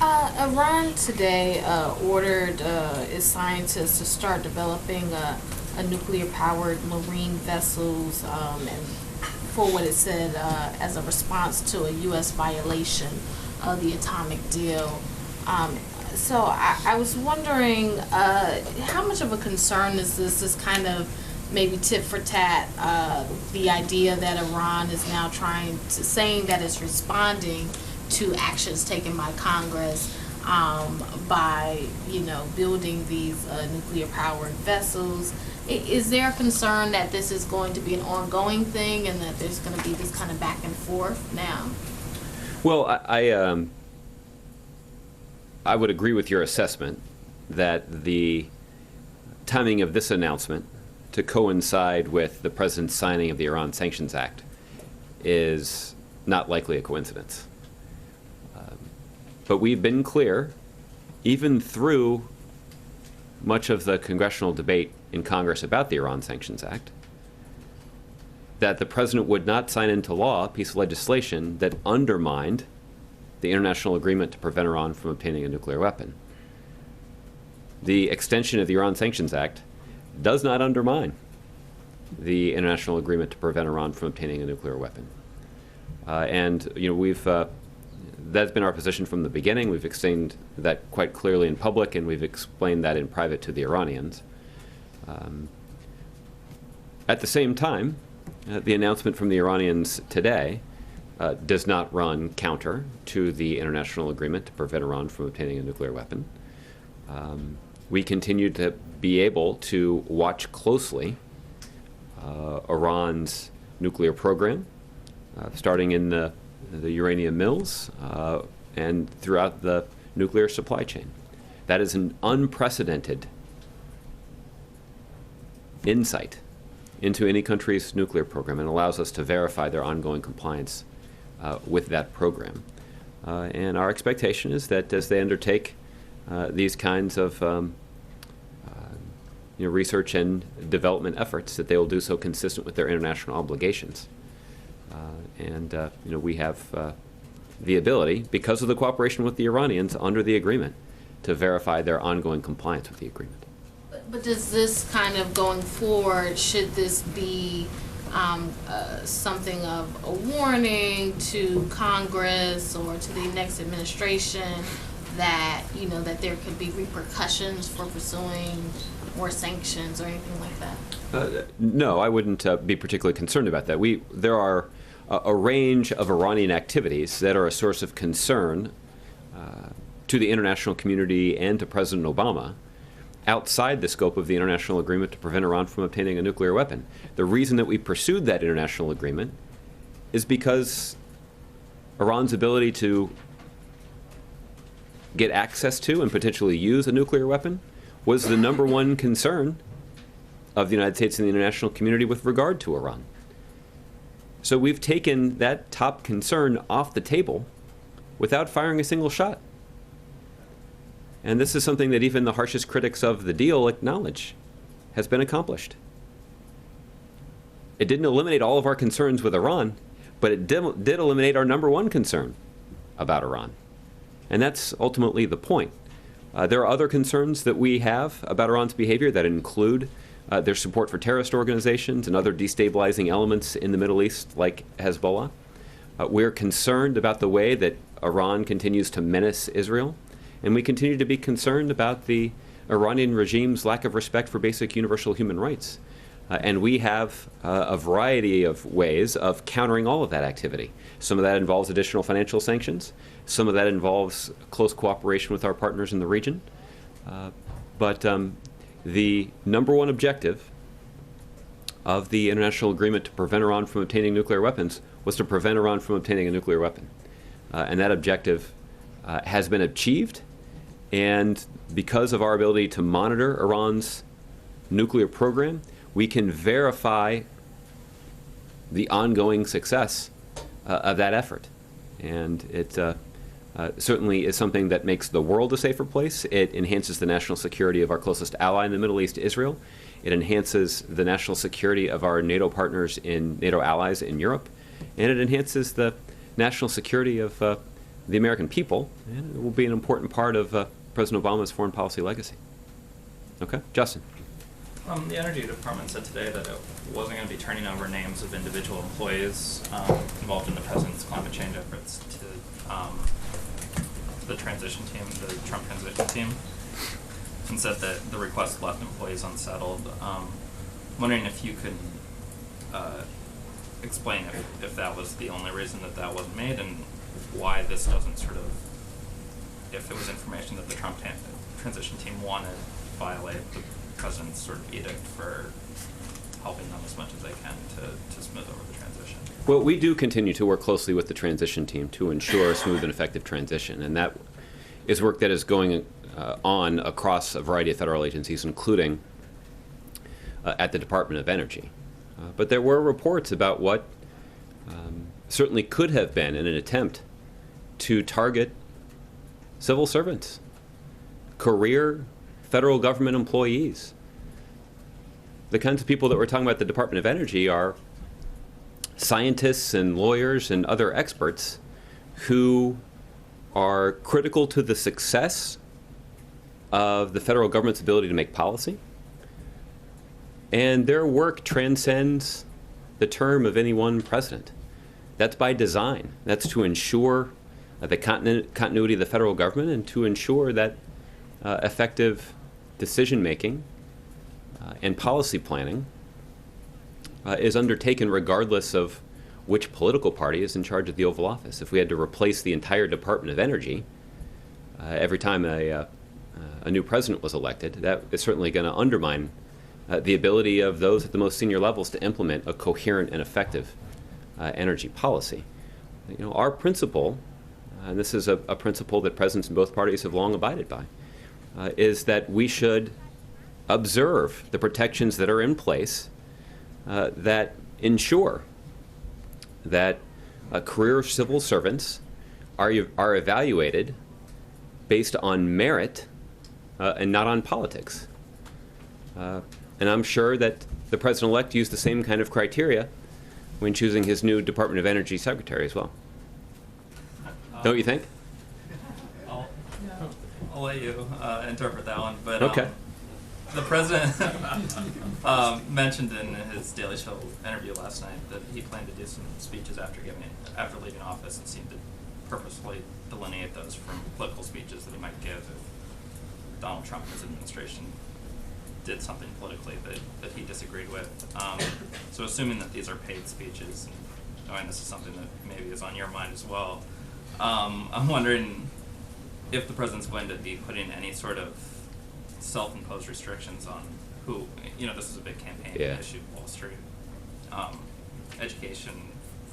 Iran today ordered its scientists to start developing a nuclear-powered marine vessels, and for what it said as a response to a U.S. violation of the atomic deal. So I was wondering, how much of a concern is this kind of maybe tit for tat, the idea that Iran is now saying that it's responding to actions taken by Congress by, building these nuclear-powered vessels. Is there a concern that this is going to be an ongoing thing and that there's going to be this kind of back and forth now? Well, I would agree with your assessment that the timing of this announcement to coincide with the president's signing of the Iran Sanctions Act is not likely a coincidence. But we've been clear, even through much of the congressional debate in Congress about the Iran Sanctions Act, that the president would not sign into law a piece of legislation that undermined the international agreement to prevent Iran from obtaining a nuclear weapon. The extension of the Iran Sanctions Act does not undermine the international agreement to prevent Iran from obtaining a nuclear weapon. That's been our position from the beginning. We've explained that quite clearly in public, and we've explained that in private to the Iranians. At the same time, the announcement from the Iranians today does not run counter to the international agreement to prevent Iran from obtaining a nuclear weapon. We continue to be able to watch closely Iran's nuclear program, starting in the uranium mills and throughout the nuclear supply chain. That is an unprecedented insight into any country's nuclear program and allows us to verify their ongoing compliance with that program. And our expectation is that as they undertake these kinds of research and development efforts, that they will do so consistent with their international obligations. We have the ability, because of the cooperation with the Iranians under the agreement, to verify their ongoing compliance with the agreement. But does this kind of going forward, should this be something of a warning to Congress or to the next administration that, you know, that there could be repercussions for pursuing more sanctions or anything like that? No, I wouldn't be particularly concerned about that. There are a range of Iranian activities that are a source of concern to the international community and to President Obama outside the scope of the international agreement to prevent Iran from obtaining a nuclear weapon. The reason that we pursued that international agreement is because Iran's ability to get access to and potentially use a nuclear weapon was the number one concern of the United States and the international community with regard to Iran. So we've taken that top concern off the table without firing a single shot. And this is something that even the harshest critics of the deal acknowledge has been accomplished. It didn't eliminate all of our concerns with Iran, but it did eliminate our number one concern about Iran. And that's ultimately the point. There are other concerns that we have about Iran's behavior that include their support for terrorist organizations and other destabilizing elements in the Middle East, like Hezbollah. We're concerned about the way that Iran continues to menace Israel, and we continue to be concerned about the Iranian regime's lack of respect for basic universal human rights. And we have a variety of ways of countering all of that activity. Some of that involves additional financial sanctions. Some of that involves close cooperation with our partners in the region. But the number one objective of the international agreement to prevent Iran from obtaining nuclear weapons was to prevent Iran from obtaining a nuclear weapon. And that objective has been achieved. And because of our ability to monitor Iran's nuclear program, we can verify the ongoing success of that effort. And it certainly is something that makes the world a safer place. It enhances the national security of our closest ally in the Middle East, Israel. It enhances the national security of our NATO partners in NATO allies in Europe. And it enhances the national security of the American people. And it will be an important part of President Obama's foreign policy legacy. Okay, Justin. The Energy Department said today that it wasn't going to be turning over names of individual employees involved in the president's climate change efforts to the transition team, the Trump transition team, and said that the request left employees unsettled. Wondering if you could explain if that was the only reason that wasn't made, and why this doesn't sort of, if it was information that the Trump transition team wanted, violate the president's sort of edict for helping them as much as they can to smooth over the transition. Well, we do continue to work closely with the transition team to ensure a smooth and effective transition, and that is work that is going on across a variety of federal agencies, including at the Department of Energy. But there were reports about what certainly could have been in an attempt to target civil servants, career federal government employees. The kinds of people that we're talking about at the Department of Energy are scientists and lawyers and other experts who are critical to the success of the federal government's ability to make policy. And their work transcends the term of any one president. That's by design. That's to ensure the continuity of the federal government and to ensure that effective decision-making and policy planning is undertaken regardless of which political party is in charge of the Oval Office. If we had to replace the entire Department of Energy every time a new president was elected, that is certainly going to undermine the ability of those at the most senior levels to implement a coherent and effective energy policy. You know, our principle, and this is a principle that presidents in both parties have long abided by, is that we should observe the protections that are in place that ensure that career civil servants are evaluated based on merit and not on politics. And I'm sure that the president-elect used the same kind of criteria when choosing his new Department of Energy secretary as well. Don't you think? I'll let you interpret that one, but okay. The president mentioned in his Daily Show interview last night that he planned to do some speeches after leaving office, and seemed to purposefully delineate those from political speeches that he might give if Donald Trump and his administration did something politically that he disagreed with. So assuming that these are paid speeches, and knowing this is something that maybe is on your mind as well, I'm wondering if the president's going to be putting any sort of self-imposed restrictions on who, this is a big campaign issue, Wall Street, education,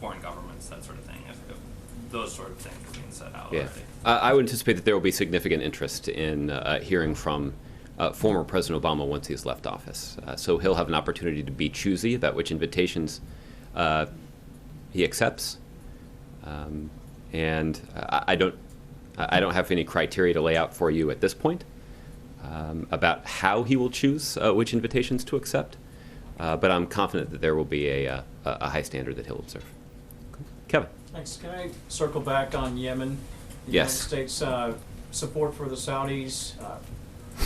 foreign governments, that sort of thing, if those sort of things are being set out already. I would anticipate that there will be significant interest in hearing from former President Obama once he's left office. So he'll have an opportunity to be choosy about which invitations he accepts. And I don't have any criteria to lay out for you at this point about how he will choose which invitations to accept. But I'm confident that there will be a high standard that he'll observe. Kevin. Thanks. Can I circle back on Yemen? The Yes. United States support for the Saudis,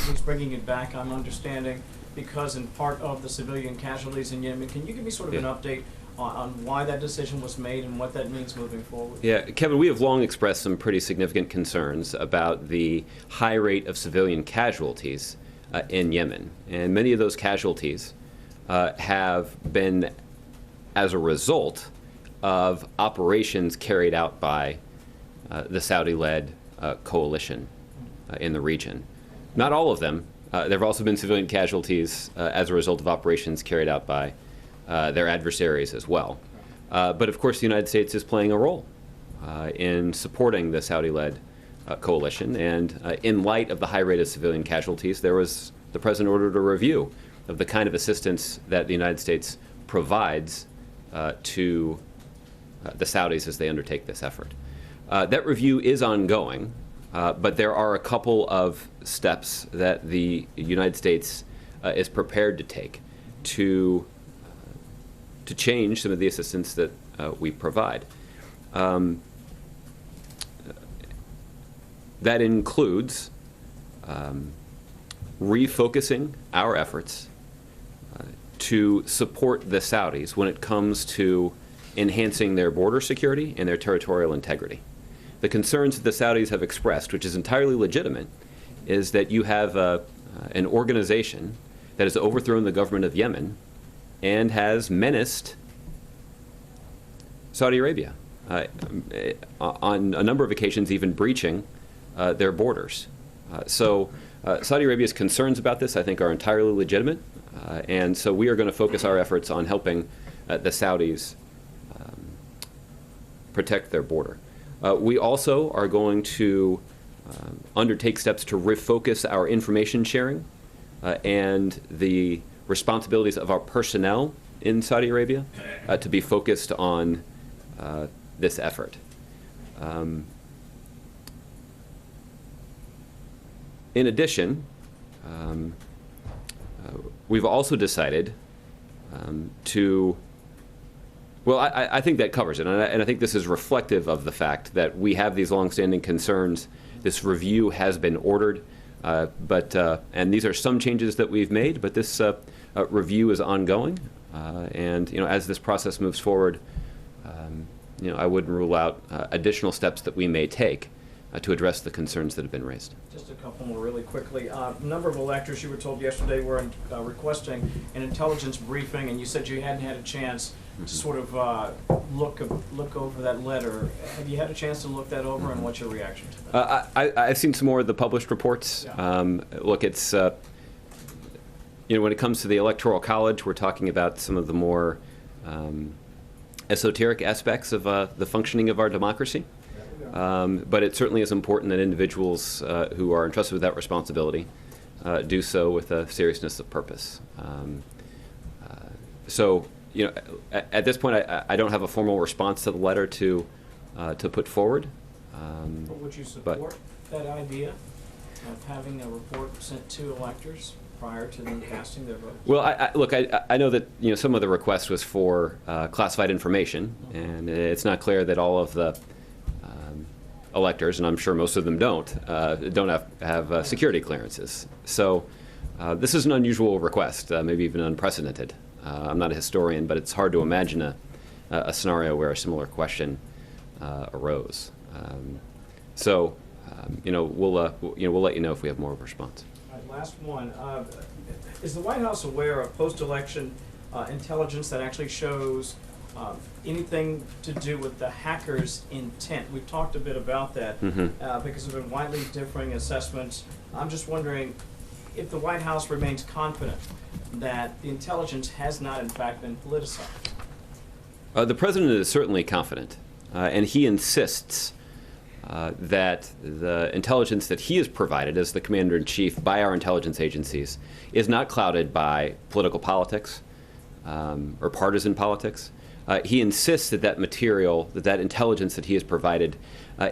he's bringing it back, I'm understanding, because in part of the civilian casualties in Yemen. Can you give me sort of an update on why that decision was made and what that means moving forward? Yeah, Kevin, we have long expressed some pretty significant concerns about the high rate of civilian casualties in Yemen. And many of those casualties have been as a result of operations carried out by the Saudi-led coalition in the region. Not all of them. There have also been civilian casualties as a result of operations carried out by their adversaries as well. But of course, the United States is playing a role in supporting the Saudi-led coalition. And in light of the high rate of civilian casualties, the president ordered a review of the kind of assistance that the United States provides to the Saudis as they undertake this effort. That review is ongoing, but there are a couple of steps that the United States is prepared to take to change some of the assistance that we provide. That includes refocusing our efforts to support the Saudis when it comes to enhancing their border security and their territorial integrity. The concerns that the Saudis have expressed, which is entirely legitimate, is that you have an organization that has overthrown the government of Yemen and has menaced Saudi Arabia on a number of occasions, even breaching their borders. So Saudi Arabia's concerns about this, I think, are entirely legitimate. And so we are going to focus our efforts on helping the Saudis protect their border. We also are going to undertake steps to refocus our information sharing and the responsibilities of our personnel in Saudi Arabia to be focused on this effort. In addition, we've also decided to, well, I think that covers it, and I think this is reflective of the fact that we have these longstanding concerns. This review has been ordered, and these are some changes that we've made, but this review is ongoing, and as this process moves forward, I wouldn't rule out additional steps that we may take to address the concerns that have been raised. Just a couple more really quickly. A number of electors, you were told yesterday, were requesting an intelligence briefing, and you said you hadn't had a chance to sort of look over that letter. Have you had a chance to look that over, and what's your reaction to that? I've seen some more of the published reports. Look, it's when it comes to the Electoral College, we're talking about some of the more esoteric aspects of the functioning of our democracy. But it certainly is important that individuals who are entrusted with that responsibility do so with a seriousness of purpose. So, at this point, I don't have a formal response to the letter to put forward. But would you support that idea of having a report sent to electors prior to them casting their votes? Well, I know that some of the request was for classified information, and it's not clear that all of the electors, and I'm sure most of them don't have security clearances. So this is an unusual request, maybe even unprecedented. I'm not a historian, but it's hard to imagine a scenario where a similar question arose. We'll let you know if we have more of a response. All right, last one. Is the White House aware of post-election intelligence that actually shows anything to do with the hackers' intent? We've talked a bit about that because there have been widely differing assessments. I'm just wondering if the White House remains confident that the intelligence has not, in fact, been politicized. The president is certainly confident, and he insists that the intelligence that he has provided as the commander-in-chief by our intelligence agencies is not clouded by political politics or partisan politics. He insists that that material, that intelligence that he has provided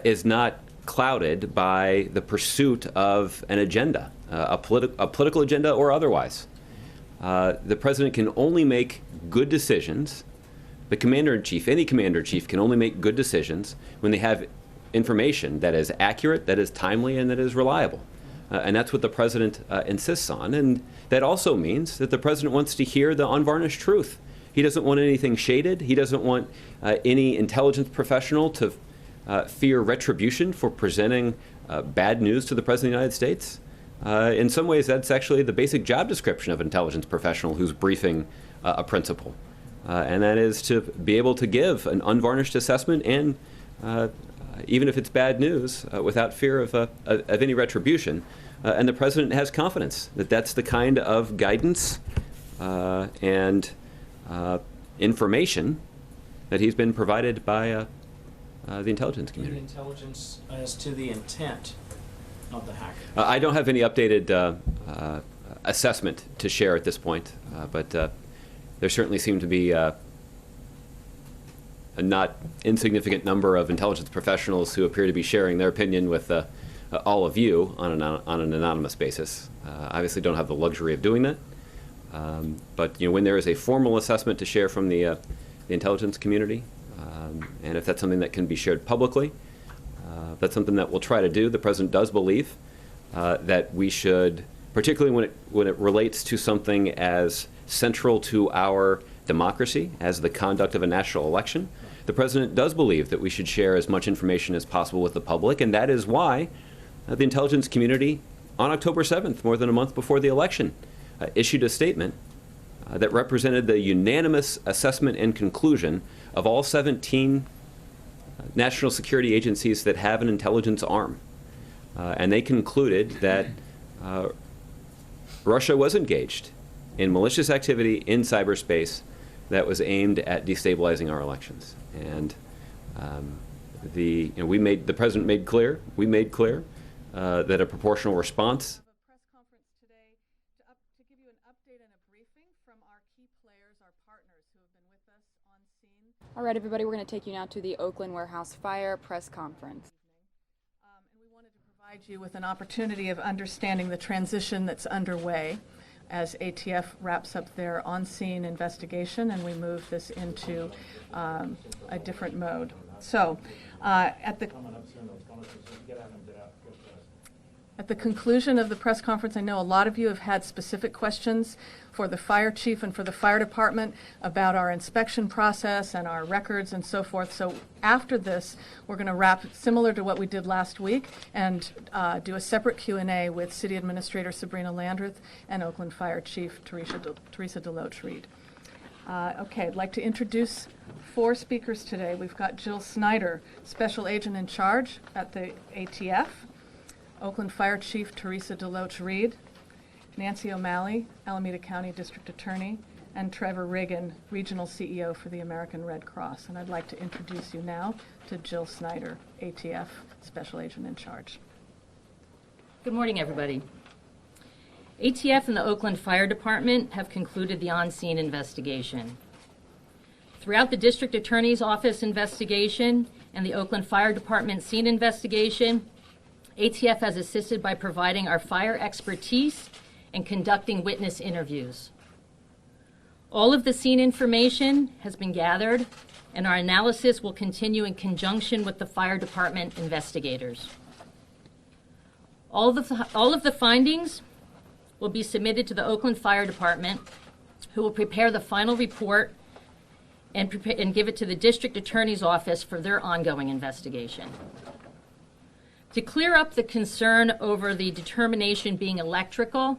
is not clouded by the pursuit of an agenda, a political agenda or otherwise. The president can only make good decisions. The commander-in-chief, any commander-in-chief, can only make good decisions when they have information that is accurate, that is timely, and that is reliable. And that's what the president insists on. And that also means that the president wants to hear the unvarnished truth. He doesn't want anything shaded. He doesn't want any intelligence professional to fear retribution for presenting bad news to the president of the United States. In some ways, that's actually the basic job description of an intelligence professional who's briefing a principal. And that is to be able to give an unvarnished assessment and even if it's bad news, without fear of any retribution. And the president has confidence that that's the kind of guidance and information that he's been provided by the intelligence community. The intelligence as to the intent of the hacker. I don't have any updated assessment to share at this point, but there certainly seem to be a not insignificant number of intelligence professionals who appear to be sharing their opinion with all of you on an anonymous basis. Obviously don't have the luxury of doing that. But when there is a formal assessment to share from the intelligence community, and if that's something that can be shared publicly, that's something that we'll try to do. The president does believe that we should, particularly when it relates to something as central to our democracy as the conduct of a national election, the president does believe that we should share as much information as possible with the public, and that is why the intelligence community on October 7th, more than a month before the election, issued a statement that represented the unanimous assessment and conclusion of all 17 national security agencies that have an intelligence arm. And they concluded that Russia was engaged in malicious activity in cyberspace that was aimed at destabilizing our elections. And the president made clear, we made clear that a proportional response. All right, everybody, we're going to take you now to the Oakland warehouse fire press conference. We wanted to provide you with an opportunity of understanding the transition that's underway as ATF wraps up their on-scene investigation and we move this into a different mode. So, at the conclusion of the press conference, I know a lot of you have had specific questions for the fire chief and for the fire department about our inspection process and our records and so forth. So after this, we're going to wrap similar to what we did last week and do a separate Q&A with City Administrator Sabrina Landreth and Oakland Fire Chief Teresa DeLoach-Reed. Okay, I'd like to introduce 4 speakers today. We've got Jill Snyder, Special Agent in Charge at the ATF, Oakland Fire Chief Teresa DeLoach-Reed, Nancy O'Malley, Alameda County District Attorney, and Trevor Riggin, Regional CEO for the American Red Cross. And I'd like to introduce you now to Jill Snyder, ATF Special Agent in Charge. Good morning, everybody. ATF and the Oakland Fire Department have concluded the on-scene investigation. Throughout the District Attorney's Office investigation and the Oakland Fire Department scene investigation, ATF has assisted by providing our fire expertise and conducting witness interviews. All of the scene information has been gathered, and our analysis will continue in conjunction with the fire department investigators. All of the findings will be submitted to the Oakland Fire Department, who will prepare the final report and give it to the district attorney's office for their ongoing investigation. To clear up the concern over the determination being electrical,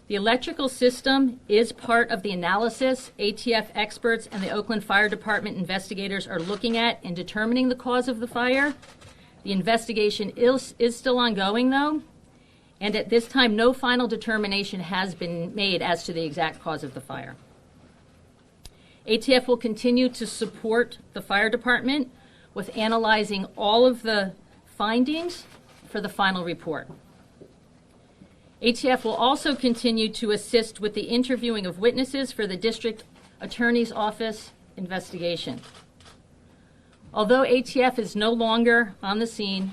the electrical system is part of the analysis ATF experts and the Oakland Fire Department investigators are looking at in determining the cause of the fire. The investigation is still ongoing, though, and at this time, no final determination has been made as to the exact cause of the fire. ATF will continue to support the fire department with analyzing all of the findings for the final report. ATF will also continue to assist with the interviewing of witnesses for the district attorney's office investigation. Although ATF is no longer on the scene,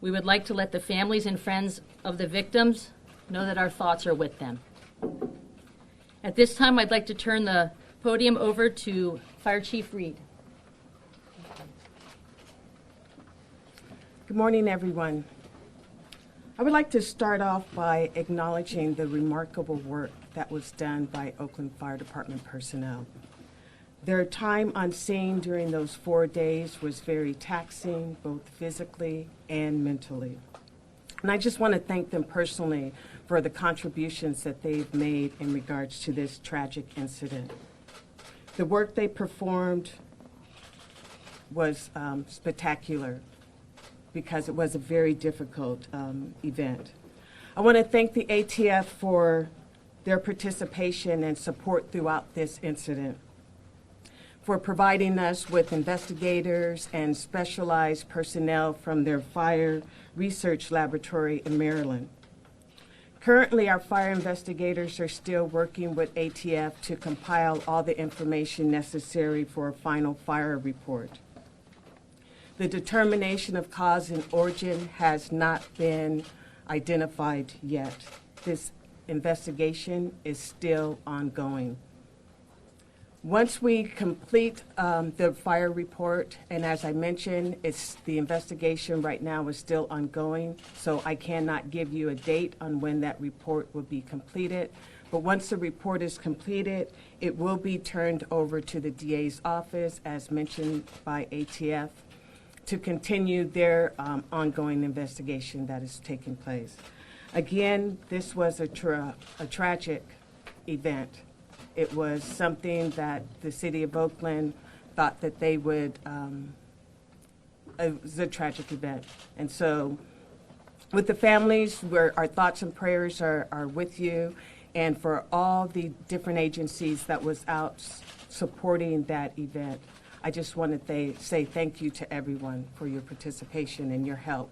we would like to let the families and friends of the victims know that our thoughts are with them. At this time, I'd like to turn the podium over to Fire Chief Reed. Good morning, everyone. I would like to start off by acknowledging the remarkable work that was done by Oakland Fire Department personnel. Their time on scene during those 4 days was very taxing, both physically and mentally. And I just want to thank them personally for the contributions that they've made in regards to this tragic incident. The work they performed was spectacular because it was a very difficult event. I want to thank the ATF for their participation and support throughout this incident, for providing us with investigators and specialized personnel from their fire research laboratory in Maryland. Currently, our fire investigators are still working with ATF to compile all the information necessary for a final fire report. The determination of cause and origin has not been identified yet. This investigation is still ongoing. Once we complete the fire report, and as I mentioned, the investigation right now is still ongoing, so I cannot give you a date on when that report will be completed. But once the report is completed, it will be turned over to the DA's office, as mentioned by ATF, to continue their ongoing investigation that is taking place. Again, this was a tragic event. It was something that the city of Oakland thought that they would, it was a tragic event. And so with the families, our thoughts and prayers are with you, and for all the different agencies that was out supporting that event. I just want to say thank you to everyone for your participation and your help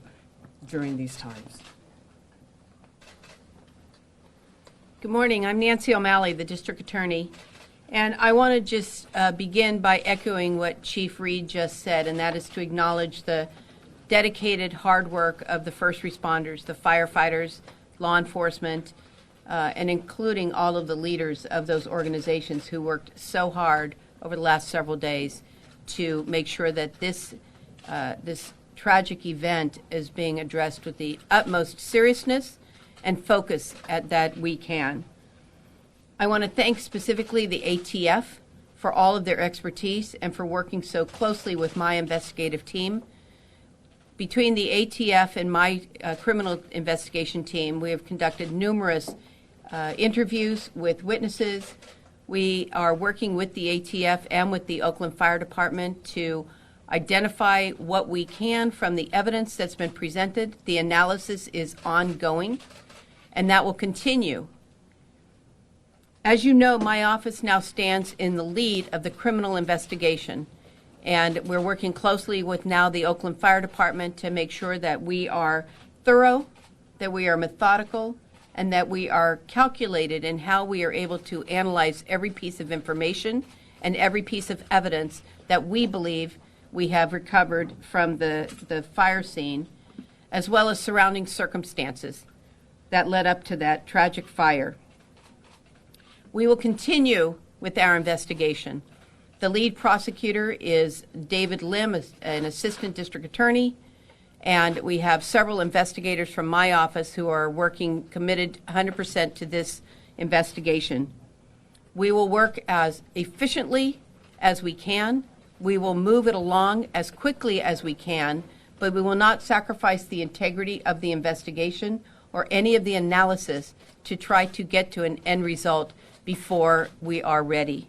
during these times. Good morning. I'm Nancy O'Malley, the district attorney, and I want to just begin by echoing what Chief Reed just said, and that is to acknowledge the dedicated hard work of the first responders, the firefighters, law enforcement, and including all of the leaders of those organizations who worked so hard over the last several days to make sure that this tragic event is being addressed with the utmost seriousness and focus that we can. I want to thank specifically the ATF for all of their expertise and for working so closely with my investigative team. Between the ATF and my criminal investigation team, we have conducted numerous interviews with witnesses. We are working with the ATF and with the Oakland Fire Department to identify what we can from the evidence that's been presented. The analysis is ongoing, and that will continue. As you know, my office now stands in the lead of the criminal investigation, and we're working closely with now the Oakland Fire Department to make sure that we are thorough, that we are methodical, and that we are calculated in how we are able to analyze every piece of information and every piece of evidence that we believe we have recovered from the fire scene, as well as surrounding circumstances that led up to that tragic fire. We will continue with our investigation. The lead prosecutor is David Lim, an assistant district attorney, and we have several investigators from my office who are working committed 100% to this investigation. We will work as efficiently as we can. We will move it along as quickly as we can, but we will not sacrifice the integrity of the investigation or any of the analysis to try to get to an end result before we are ready.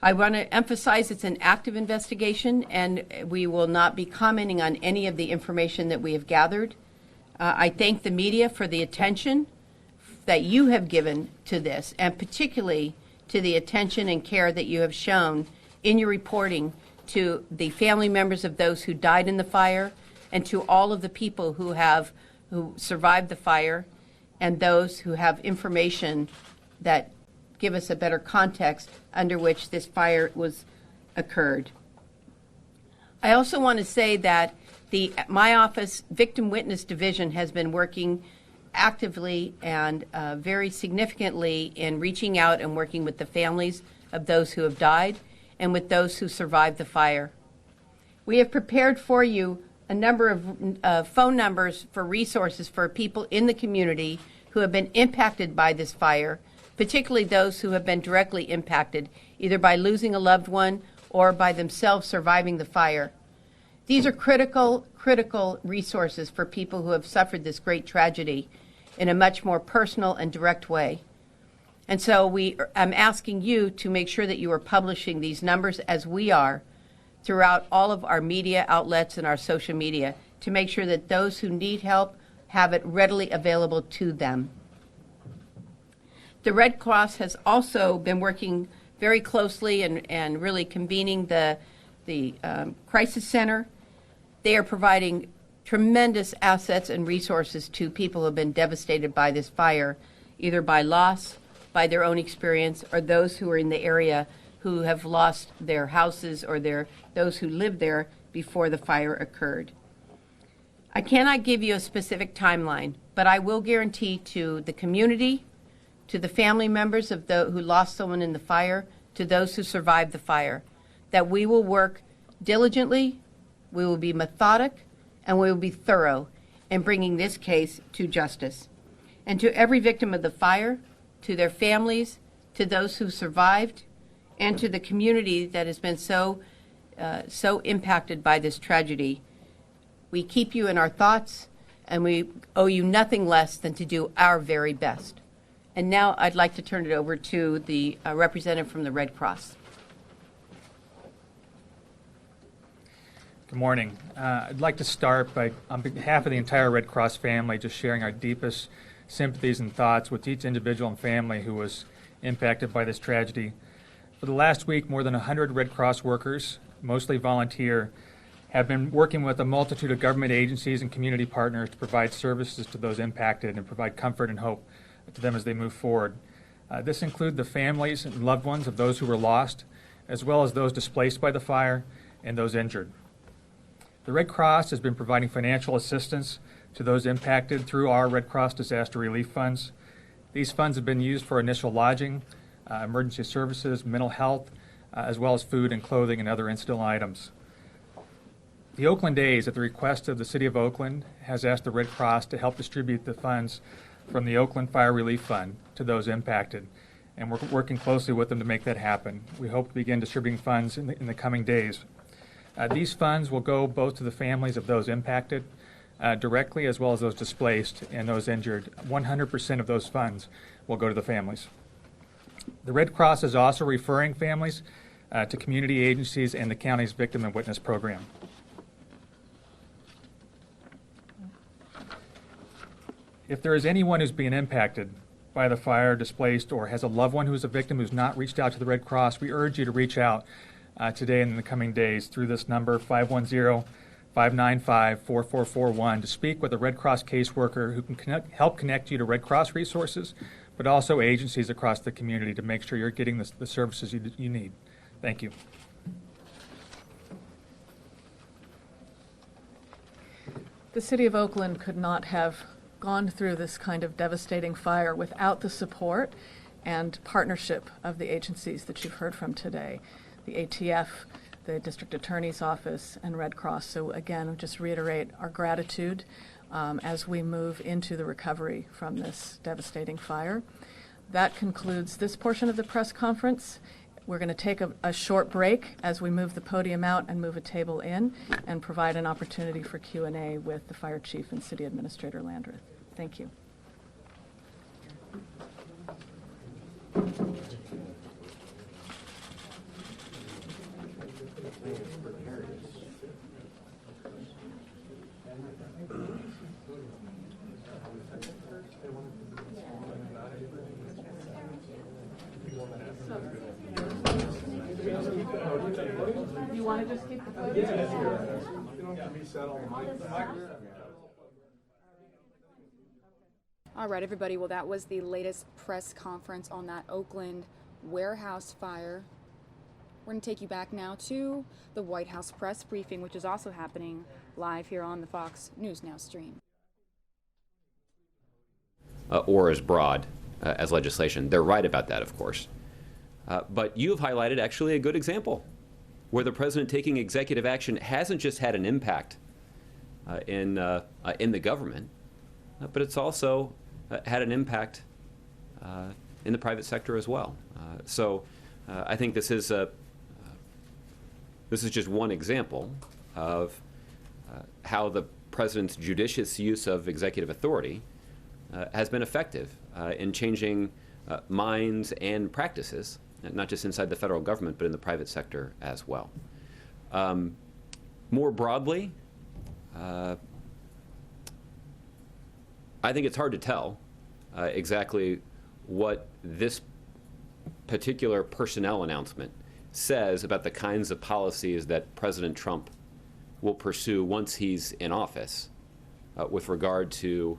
I want to emphasize it's an active investigation, and we will not be commenting on any of the information that we have gathered. I thank the media for the attention that you have given to this, and particularly to the attention and care that you have shown in your reporting to the family members of those who died in the fire, and to all of the people who survived the fire, and those who have information that give us a better context under which this fire occurred. I also want to say that my office Victim Witness Division has been working actively and very significantly in reaching out and working with the families of those who have died and with those who survived the fire. We have prepared for you a number of phone numbers for resources for people in the community who have been impacted by this fire, particularly those who have been directly impacted, either by losing a loved one or by themselves surviving the fire. These are critical resources for people who have suffered this great tragedy in a much more personal and direct way. And so I'm asking you to make sure that you are publishing these numbers, as we are, throughout all of our media outlets and our social media, to make sure that those who need help have it readily available to them. The Red Cross has also been working very closely and really convening the crisis center. They are providing tremendous assets and resources to people who have been devastated by this fire, either by loss, by their own experience, or those who are in the area who have lost their houses or those who lived there before the fire occurred. I cannot give you a specific timeline, but I will guarantee to the community, to the family members of those who lost someone in the fire, to those who survived the fire, that we will work diligently, we will be methodic, and we will be thorough in bringing this case to justice. And to every victim of the fire, to their families, to those who survived, and to the community that has been so impacted by this tragedy, we keep you in our thoughts, and we owe you nothing less than to do our very best. And now I'd like to turn it over to the representative from the Red Cross. Good morning. I'd like to start by, on behalf of the entire Red Cross family, just sharing our deepest sympathies and thoughts with each individual and family who was impacted by this tragedy. For the last week, more than 100 Red Cross workers, mostly volunteer, have been working with a multitude of government agencies and community partners to provide services to those impacted and provide comfort and hope to them as they move forward. This includes the families and loved ones of those who were lost, as well as those displaced by the fire and those injured. The Red Cross has been providing financial assistance to those impacted through our Red Cross disaster relief funds. These funds have been used for initial lodging, emergency services, mental health, as well as food and clothing and other incidental items. The Oakland A's, at the request of the City of Oakland, has asked the Red Cross to help distribute the funds from the Oakland Fire Relief Fund to those impacted, and we're working closely with them to make that happen. We hope to begin distributing funds in the coming days. These funds will go both to the families of those impacted directly, as well as those displaced and those injured. 100% of those funds will go to the families. The Red Cross is also referring families to community agencies and the county's Victim and Witness program. If there is anyone who's being impacted by the fire, displaced, or has a loved one who's a victim who's not reached out to the Red Cross, we urge you to reach out today and in the coming days through this number, 510-595-4441, to speak with a Red Cross caseworker who can help connect you to Red Cross resources, but also agencies across the community to make sure you're getting the services you need. Thank you. The City of Oakland could not have gone through this kind of devastating fire without the support and partnership of the agencies that you've heard from today, the ATF, the District Attorney's Office, and Red Cross. So again, I'll just reiterate our gratitude as we move into the recovery from this devastating fire. That concludes this portion of the press conference. We're going to take a short break as we move the podium out and move a table in and provide an opportunity for Q&A with the Fire Chief and City Administrator Landreth. Thank you. You want to just keep the podium? All right, everybody. Well, that was the latest press conference on that Oakland warehouse fire. We're going to take you back now to the White House press briefing, which is also happening live here on the Fox News Now stream. Or as broad as legislation. They're right about that, of course. But you've highlighted actually a good example where the president taking executive action hasn't just had an impact in the government, but it's also had an impact in the private sector as well. So I think this is just one example of how the president's judicious use of executive authority has been effective in changing minds and practices, not just inside the federal government, but in the private sector as well. More broadly, I think it's hard to tell exactly what this particular personnel announcement says about the kinds of policies that President Trump will pursue once he's in office with regard to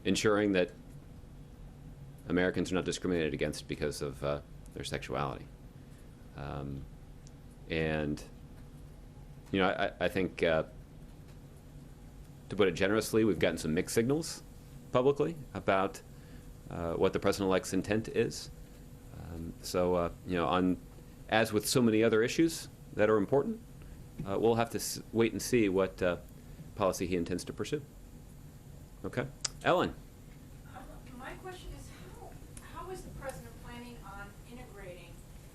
ensuring that Americans are not discriminated against because of their sexuality. And, you know, I think, to put it generously, we've gotten some mixed signals publicly about what the president-elect's intent is. So, you know, as with so many other issues that are important, we'll have to wait and see what policy he intends to pursue. Okay? Ellen. My question is, how is the president planning on integrating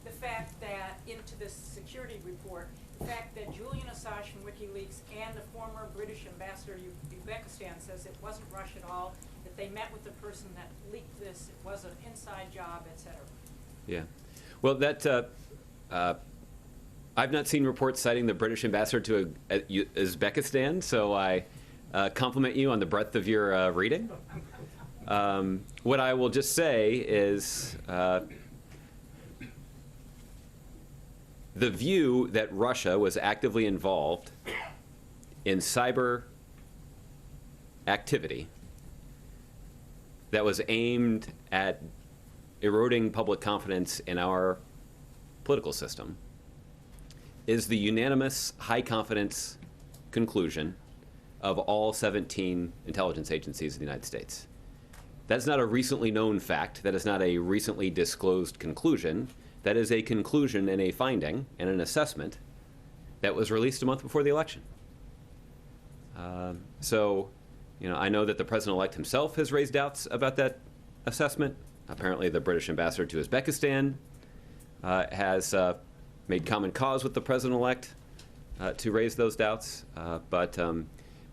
the fact that into this security report, the fact that Julian Assange from WikiLeaks and the former British ambassador to Uzbekistan says it wasn't Russia at all, that they met with the person that leaked this, it was an inside job, et cetera? Yeah. Well, that I've not seen reports citing the British ambassador to Uzbekistan, so I compliment you on the breadth of your reading. What I will just say is the view that Russia was actively involved in cyber activity that was aimed at eroding public confidence in our political system is the unanimous high-confidence conclusion of all 17 intelligence agencies in the United States. That's not a recently known fact. That is not a recently disclosed conclusion. That is a conclusion and a finding and an assessment that was released a month before the election. So, you know, I know that the president-elect himself has raised doubts about that assessment. Apparently, the British ambassador to Uzbekistan has made common cause with the president-elect to raise those doubts. But the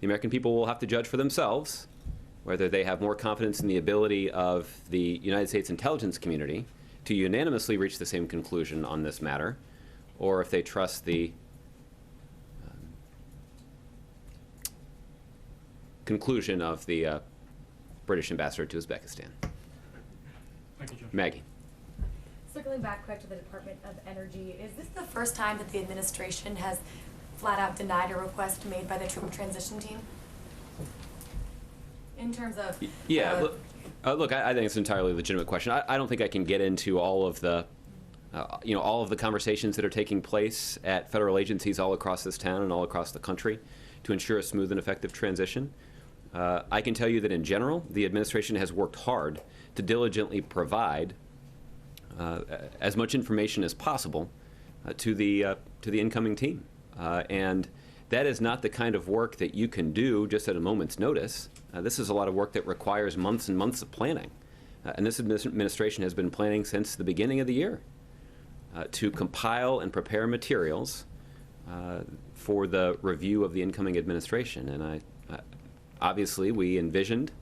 American people will have to judge for themselves whether they have more confidence in the ability of the United States intelligence community to unanimously reach the same conclusion on this matter, or if they trust the conclusion of the British ambassador to Uzbekistan. Thank you, Judge. Maggie. Circling back quick to the Department of Energy, is this the first time that the administration has flat out denied a request made by the Trump transition team? In terms of... Yeah, look, I think it's an entirely legitimate question. I don't think I can get into all of the, all of the conversations that are taking place at federal agencies all across this town and all across the country to ensure a smooth and effective transition. I can tell you that in general, the administration has worked hard to diligently provide as much information as possible to the incoming team. And that is not the kind of work that you can do just at a moment's notice. This is a lot of work that requires months and months of planning and this administration has been planning since the beginning of the year to compile and prepare materials for the review of the incoming administration. And obviously we envisioned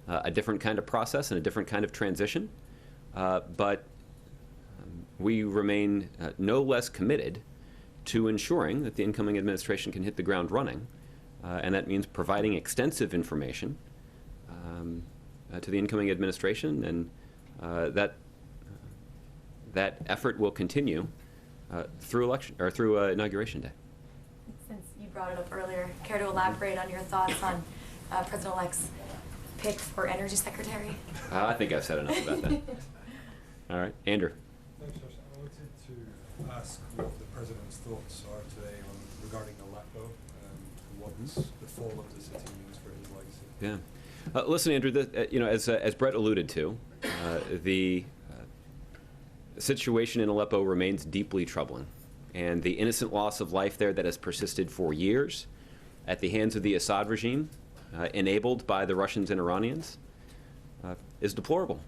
a different kind of process and a different kind of transition, but we remain no less committed to ensuring that the incoming administration can hit the ground running, and that means providing extensive information to the incoming administration, and that effort will continue through election or through inauguration day. Since you brought it up earlier, care to elaborate on your thoughts on President-elect's pick for Energy Secretary? I think I've said enough about that. All right, Andrew. Thanks, Josh. I wanted to ask what the President's thoughts are today regarding Aleppo and what the fall of the city means for his legacy. Yeah. Listen, Andrew, as Brett alluded to, the situation in Aleppo remains deeply troubling, and the innocent loss of life there that has persisted for years at the hands of the Assad regime, enabled by the Russians and Iranians, is deplorable.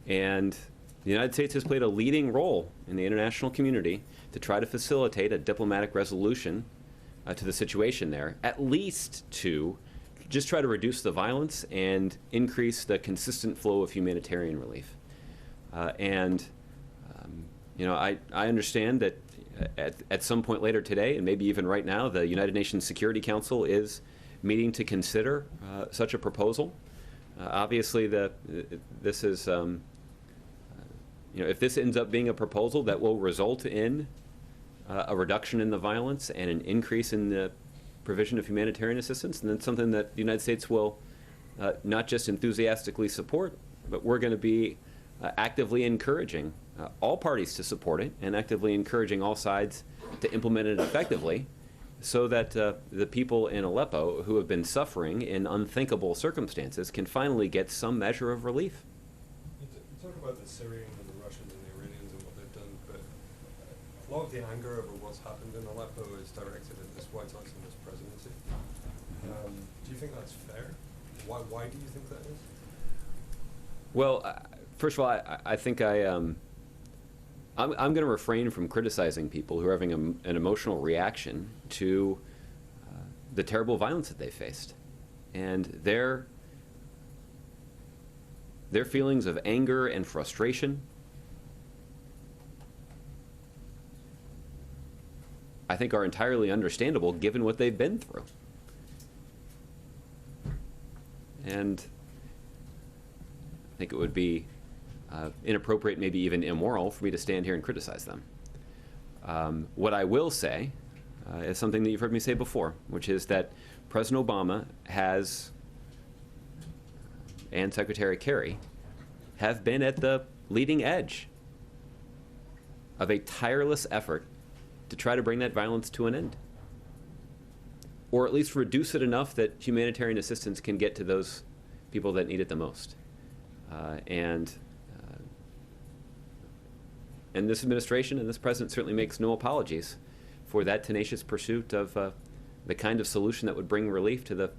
And the United States has played a leading role in the international community to try to facilitate a diplomatic resolution to the situation there, at least to just try to reduce the violence and increase the consistent flow of humanitarian relief. I understand that at some point later today, and maybe even right now, the United Nations Security Council is meeting to consider such a proposal. Obviously, this is, if this ends up being a proposal that will result in a reduction in the violence and an increase in the provision of humanitarian assistance, and that's something that the United States will not just enthusiastically support, but we're going to be actively encouraging all parties to support it and actively encouraging all sides to implement it effectively, so that the people in Aleppo who have been suffering in unthinkable circumstances can finally get some measure of relief. You talk about the Syrians and the Russians and the Iranians and what they've done, but a lot of the anger over what's happened in Aleppo is directed at this White House and this presidency. Do you think that's fair? Why do you think that is? Well, first of all, I think I'm going to refrain from criticizing people who are having an emotional reaction to the terrible violence that they faced, and their feelings of anger and frustration. I think are entirely understandable given what they've been through. And I think it would be inappropriate, maybe even immoral, for me to stand here and criticize them. What I will say is something that you've heard me say before, which is that President Obama and Secretary Kerry have been at the leading edge of a tireless effort to try to bring that violence to an end, or at least reduce it enough that humanitarian assistance can get to those people that need it the most. And this administration and this president certainly makes no apologies for that tenacious pursuit of the kind of solution that would bring relief to the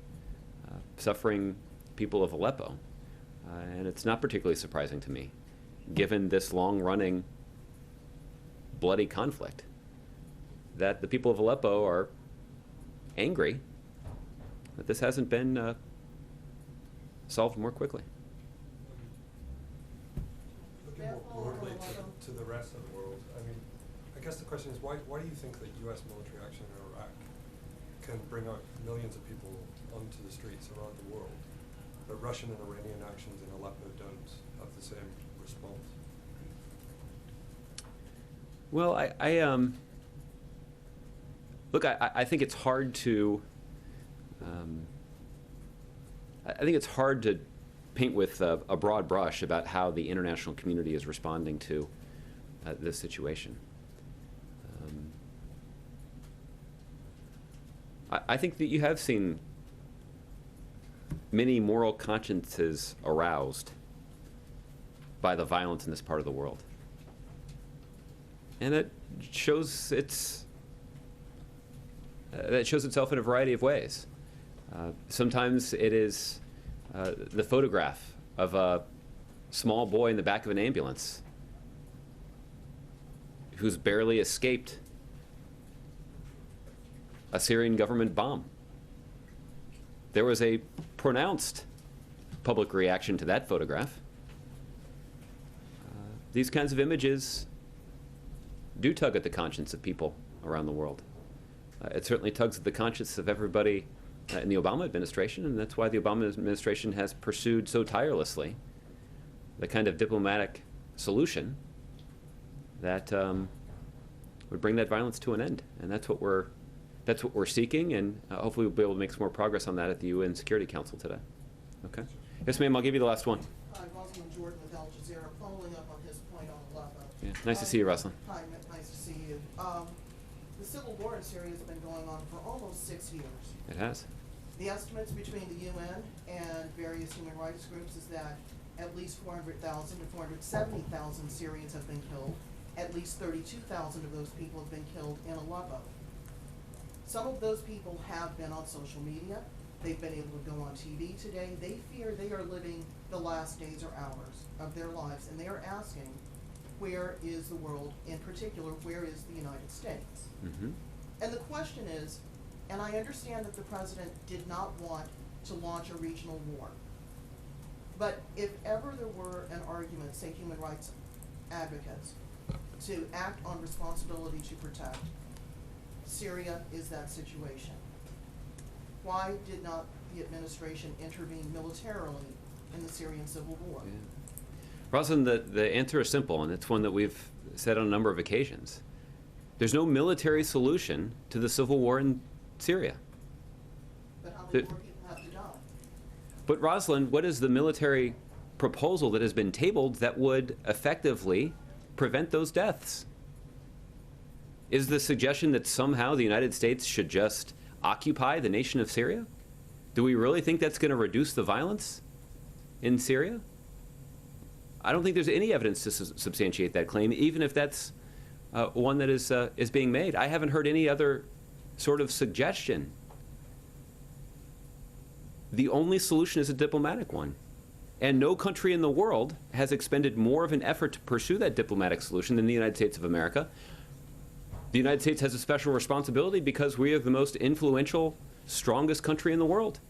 suffering people of Aleppo. And it's not particularly surprising to me, given this long-running bloody conflict, that the people of Aleppo are angry that this hasn't been solved more quickly. Looking more broadly to the rest of the world, I mean, I guess the question is, why do you think that U.S. military action in Iraq can bring out millions of people onto the streets around the world, but Russian and Iranian actions in Aleppo don't have the same response? Well, I think it's hard to paint with a broad brush about how the international community is responding to this situation. I think that you have seen many moral consciences aroused by the violence in this part of the world, and it shows itself in a variety of ways. Sometimes it is the photograph of a small boy in the back of an ambulance who's barely escaped a Syrian government bomb. There was a pronounced public reaction to that photograph. These kinds of images do tug at the conscience of people around the world. It certainly tugs at the conscience of everybody in the Obama administration, and that's why the Obama administration has pursued so tirelessly the kind of diplomatic solution that would bring that violence to an end. And that's what we're seeking, and hopefully we'll be able to make some more progress on that at the UN Security Council today. Okay. Yes, ma'am. I'll give you the last one. Hi, Rosalind Jordan with Al Jazeera. Following up on his point on Aleppo. Yeah. Nice to see you, Rosalind. Hi, nice to see you. The civil war in Syria has been going on for almost 6 years. It has. The estimates between the UN and various human rights groups is that at least 400,000 to 470,000 Syrians have been killed. At least 32,000 of those people have been killed in Aleppo. Some of those people have been on social media. They've been able to go on TV today. They fear they are living the last days or hours of their lives, and they are asking, where is the world, in particular, where is the United States? Mm-hmm. And the question is, and I understand that the president did not want to launch a regional war, but if ever there were an argument, say human rights advocates, to act on responsibility to protect, Syria is that situation. Why did not the administration intervene militarily in the Syrian civil war? Yeah. Rosalind, the answer is simple, and it's one that we've said on a number of occasions. There's no military solution to the civil war in Syria. But how many more people have to die? But Rosalind, what is the military proposal that has been tabled that would effectively prevent those deaths? Is the suggestion that somehow the United States should just occupy the nation of Syria? Do we really think that's going to reduce the violence in Syria? I don't think there's any evidence to substantiate that claim, even if that's one that is being made. I haven't heard any other sort of suggestion. The only solution is a diplomatic one. And no country in the world has expended more of an effort to pursue that diplomatic solution than the United States of America. The United States has a special responsibility because we are the most influential, strongest country in the world.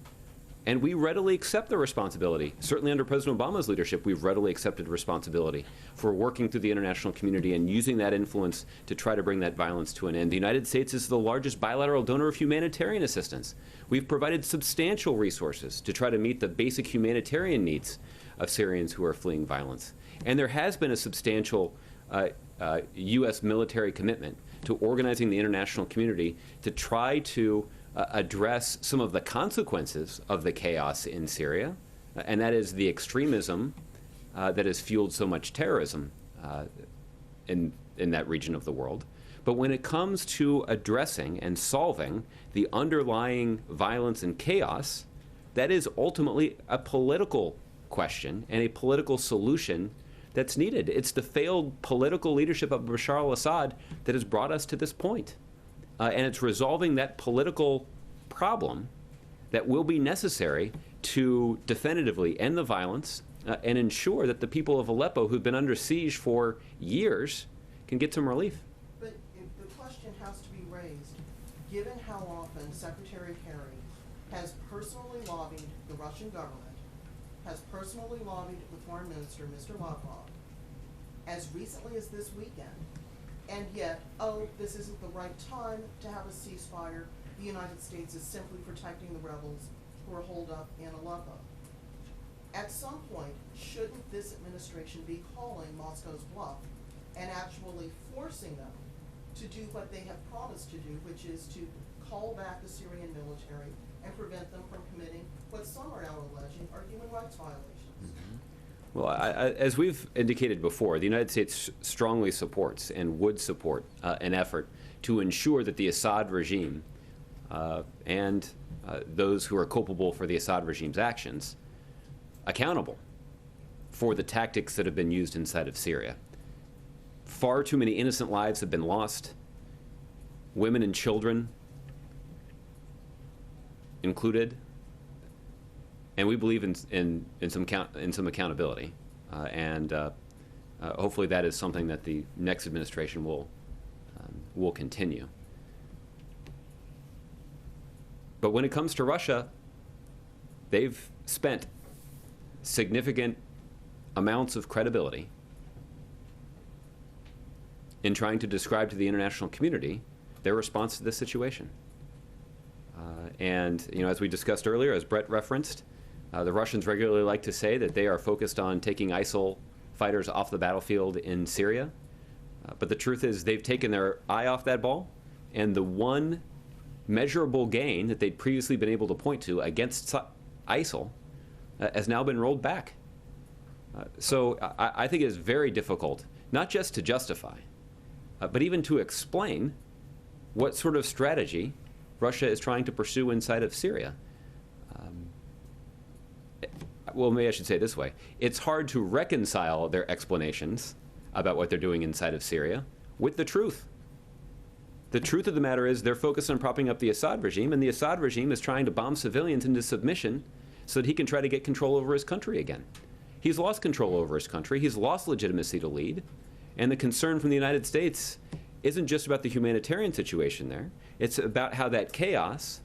And we readily accept the responsibility. Certainly under President Obama's leadership, we've readily accepted responsibility for working through the international community and using that influence to try to bring that violence to an end. The United States is the largest bilateral donor of humanitarian assistance. We've provided substantial resources to try to meet the basic humanitarian needs of Syrians who are fleeing violence. And there has been a substantial U.S. military commitment to organizing the international community to try to address some of the consequences of the chaos in Syria, and that is the extremism that has fueled so much terrorism in that region of the world. But when it comes to addressing and solving the underlying violence and chaos, that is ultimately a political question and a political solution that's needed. It's the failed political leadership of Bashar al-Assad that has brought us to this point. And it's resolving that political problem that will be necessary to definitively end the violence and ensure that the people of Aleppo, who've been under siege for years, can get some relief. But the question has to be raised, given how often Secretary Kerry has personally lobbied the Russian government, has personally lobbied the Foreign Minister, Mr. Lavrov, as recently as this weekend, and yet, oh, this isn't the right time to have a ceasefire. The United States is simply protecting the rebels who are holed up in Aleppo. At some point, shouldn't this administration be calling Moscow's bluff and actually forcing them to do what they have promised to do, which is to call back the Syrian military and prevent them from committing what some are now alleging are human rights violations? Mm-hmm. Well, as we've indicated before, the United States strongly supports and would support an effort to ensure that the Assad regime and those who are culpable for the Assad regime's actions accountable for the tactics that have been used inside of Syria. Far too many innocent lives have been lost, women and children included, and we believe in some accountability. and hopefully that is something that the next administration will continue. But when it comes to Russia, they've spent significant amounts of credibility in trying to describe to the international community their response to this situation. And as we discussed earlier, as Brett referenced, the Russians regularly like to say that they are focused on taking ISIL fighters off the battlefield in Syria. But the truth is they've taken their eye off that ball, and the one measurable gain that they'd previously been able to point to against ISIL has now been rolled back. So I think it is very difficult, not just to justify, but even to explain what sort of strategy Russia is trying to pursue inside of Syria. Well, maybe I should say it this way. It's hard to reconcile their explanations about what they're doing inside of Syria with the truth. The truth of the matter is they're focused on propping up the Assad regime, and the Assad regime is trying to bomb civilians into submission so that he can try to get control over his country again. He's lost control over his country. He's lost legitimacy to lead. And the concern from the United States isn't just about the humanitarian situation there. It's about how that chaos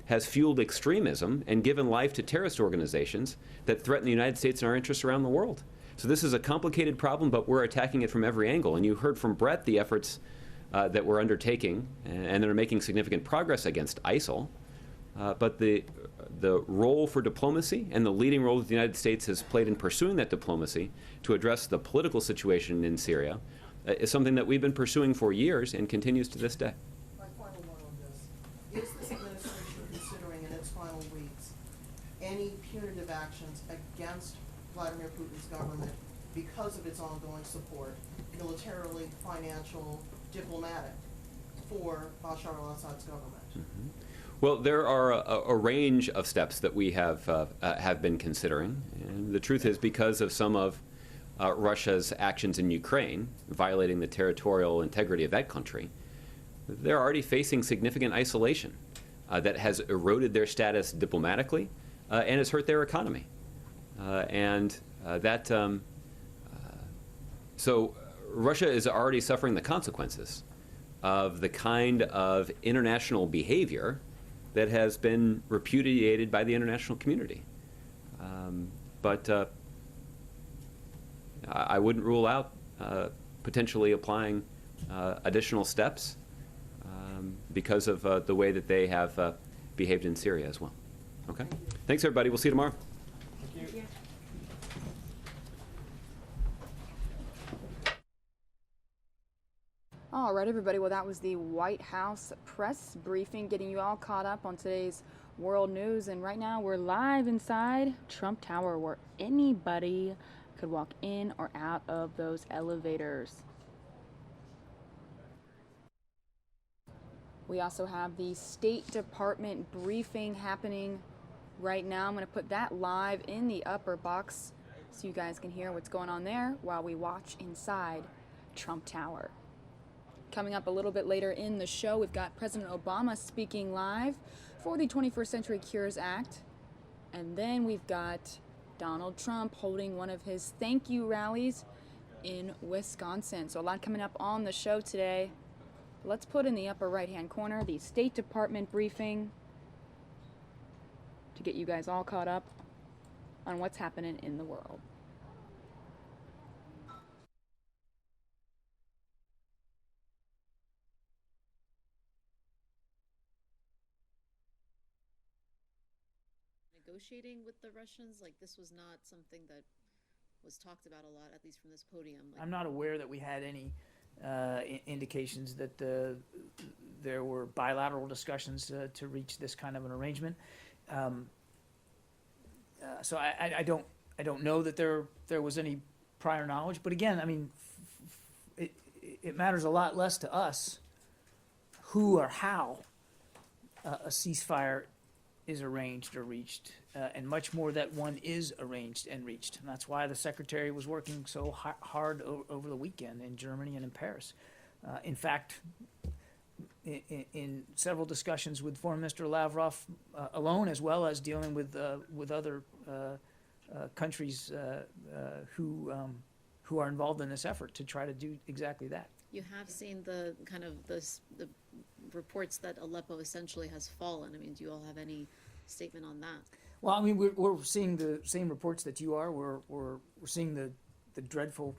has fueled extremism and given life to terrorist organizations that threaten the United States and our interests around the world. So this is a complicated problem, but we're attacking it from every angle. And you heard from Brett the efforts that we're undertaking and that are making significant progress against ISIL. But the role for diplomacy and the leading role that the United States has played in pursuing that diplomacy to address the political situation in Syria is something that we've been pursuing for years and continues to this day. My final one on this. Is this administration considering in its final weeks any punitive actions against Vladimir Putin's government because of its ongoing support, militarily, financial, diplomatic, for Bashar al-Assad's government? Mm-hmm. Well, there are a range of steps that we have been considering. And the truth is, because of some of Russia's actions in Ukraine, violating the territorial integrity of that country, they're already facing significant isolation that has eroded their status diplomatically and has hurt their economy. So Russia is already suffering the consequences of the kind of international behavior that has been repudiated by the international community. But I wouldn't rule out potentially applying additional steps because of the way that they have behaved in Syria as well. Okay? Thanks, everybody. We'll see you tomorrow. Thank you. All right, everybody. Well, that was the White House press briefing, getting you all caught up on today's world news. And right now, we're live inside Trump Tower, where anybody could walk in or out of those elevators. We also have the State Department briefing happening right now. I'm going to put that live in the upper box so you guys can hear what's going on there while we watch inside Trump Tower. Coming up a little bit later in the show, we've got President Obama speaking live for the 21st Century Cures Act. And then we've got Donald Trump holding one of his thank you rallies in Wisconsin. So a lot coming up on the show today. Let's put in the upper right-hand corner the State Department briefing to get you guys all caught up on what's happening in the world. Negotiating with the Russians? Like, this was not something that was talked about a lot, at least from this podium. Like, I'm not aware that we had any indications that there were bilateral discussions to reach this kind of an arrangement. So I don't know that there was any prior knowledge. But again, I mean, it matters a lot less to us who or how a ceasefire is arranged or reached, and much more that one is arranged and reached. And that's why the Secretary was working so hard over the weekend in Germany and in Paris. In fact, in several discussions with Foreign Minister Lavrov alone, as well as dealing with other countries who are involved in this effort to try to do exactly that. You have seen the kind of the reports that Aleppo essentially has fallen. I mean, do you all have any statement on that? Well, I mean, we're seeing the same reports that you are. We're seeing the dreadful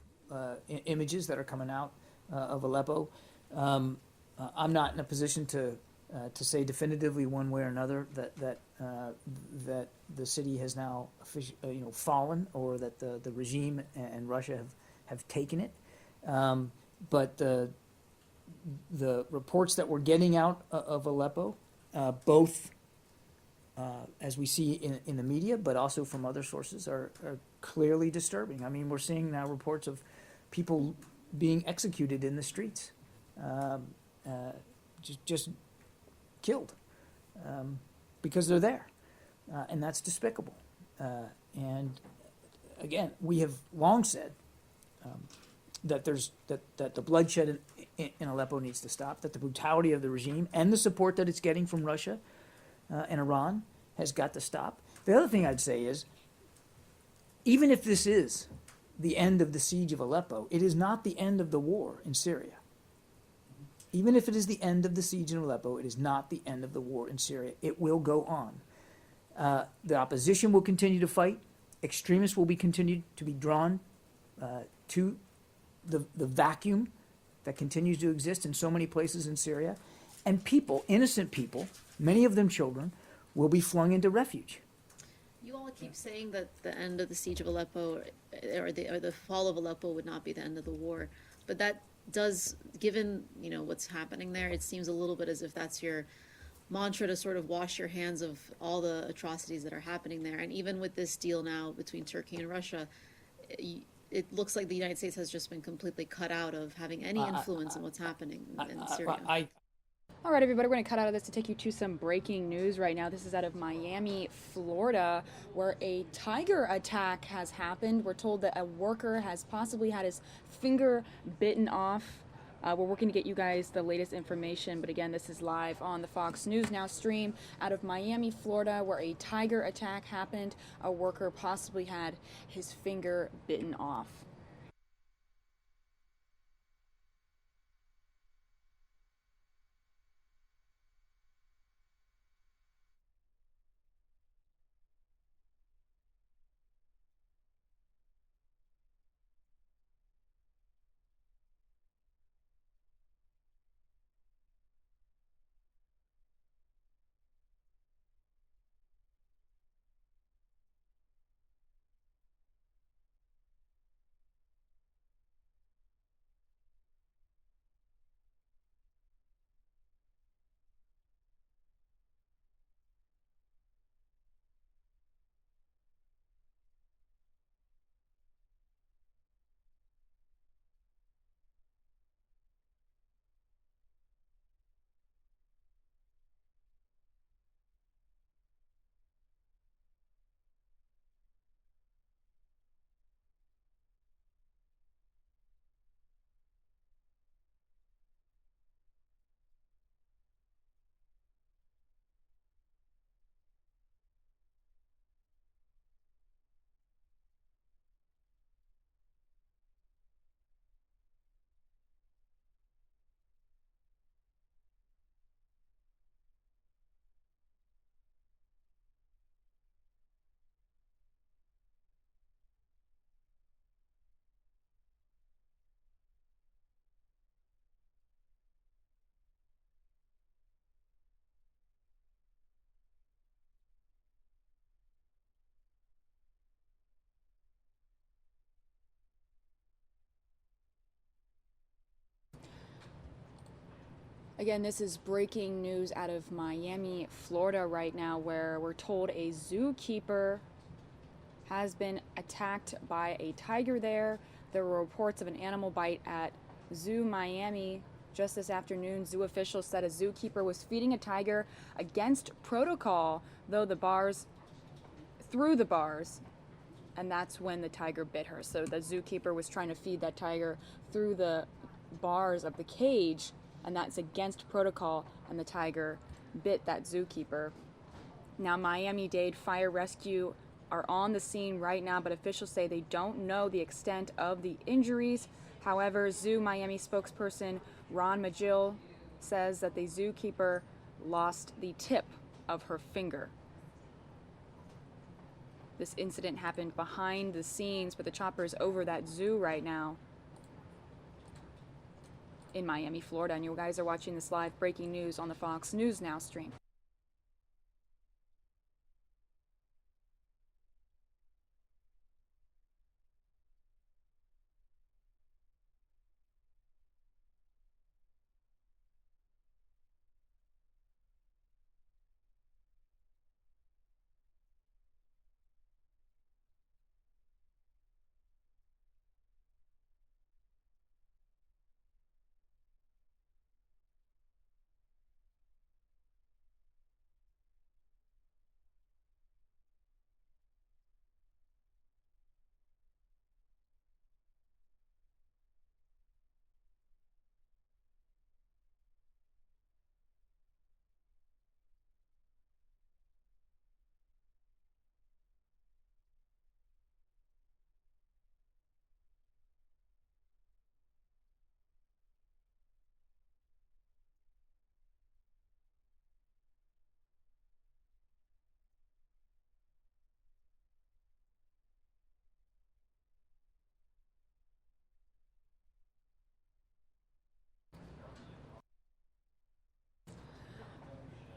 images that are coming out of Aleppo. I'm not in a position to say definitively one way or another that the city has now fallen, or that the regime and Russia have taken it. But the reports that we're getting out of Aleppo, both as we see in the media, but also from other sources, are clearly disturbing. I mean, we're seeing now reports of people being executed in the streets, just killed because they're there, and that's despicable. And again, we have long said that the bloodshed in Aleppo needs to stop, that the brutality of the regime and the support that it's getting from Russia and Iran has got to stop. The other thing I'd say is, even if this is the end of the siege of Aleppo, it is not the end of the war in Syria. Even if it is the end of the siege in Aleppo, it is not the end of the war in Syria. It will go on. The opposition will continue to fight. Extremists will be continued to be drawn to the vacuum that continues to exist in so many places in Syria. And people, innocent people, many of them children, will be flung into refuge. You all keep saying that the end of the siege of Aleppo or the fall of Aleppo would not be the end of the war, but that does, given what's happening there, it seems a little bit as if that's your mantra to sort of wash your hands of all the atrocities that are happening there. And even with this deal now between Turkey and Russia, it looks like the United States has just been completely cut out of having any influence in what's happening in Syria. All right, everybody, we're going to cut out of this to take you to some breaking news right now. This is out of Miami, Florida, where a tiger attack has happened. We're told that a worker has possibly had his finger bitten off. We're working to get you guys the latest information, but again, this is live on the Fox News Now stream out of Miami, Florida, where a tiger attack happened. A worker possibly had his finger bitten off. Again, this is breaking news out of Miami, Florida right now, where we're told a zookeeper has been attacked by a tiger there. There were reports of an animal bite at Zoo Miami just this afternoon. Zoo officials said a zookeeper was feeding a tiger against protocol, through the bars, and that's when the tiger bit her. So the zookeeper was trying to feed that tiger through the bars of the cage, and that's against protocol, and the tiger bit that zookeeper. Now, Miami-Dade Fire Rescue are on the scene right now, but officials say they don't know the extent of the injuries. However, Zoo Miami spokesperson Ron Magill says that the zookeeper lost the tip of her finger. This incident happened behind the scenes, but the chopper is over that zoo right now in Miami, Florida. And you guys are watching this live breaking news on the Fox News Now stream.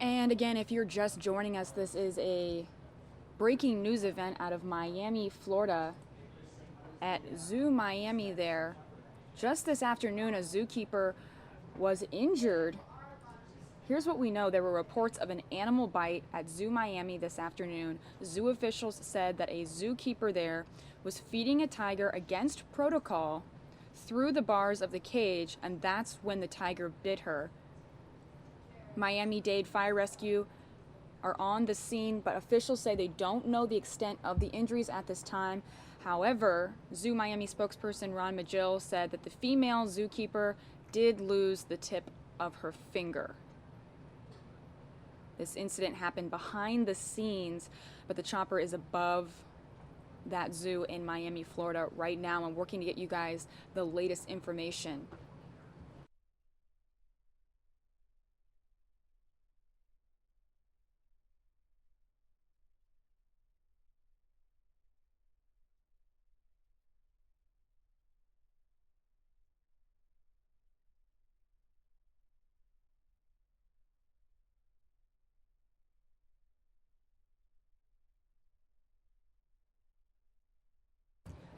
And again, if you're just joining us, this is a breaking news event out of Miami, Florida, at Zoo Miami there. Just this afternoon, a zookeeper was injured. Here's what we know. There were reports of an animal bite at Zoo Miami this afternoon. Zoo officials said that a zookeeper there was feeding a tiger against protocol through the bars of the cage, and that's when the tiger bit her. Miami-Dade Fire Rescue are on the scene, but officials say they don't know the extent of the injuries at this time. However, Zoo Miami spokesperson Ron Magill said that the female zookeeper did lose the tip of her finger. This incident happened behind the scenes, but the chopper is above that zoo in Miami, Florida right now and working to get you guys the latest information.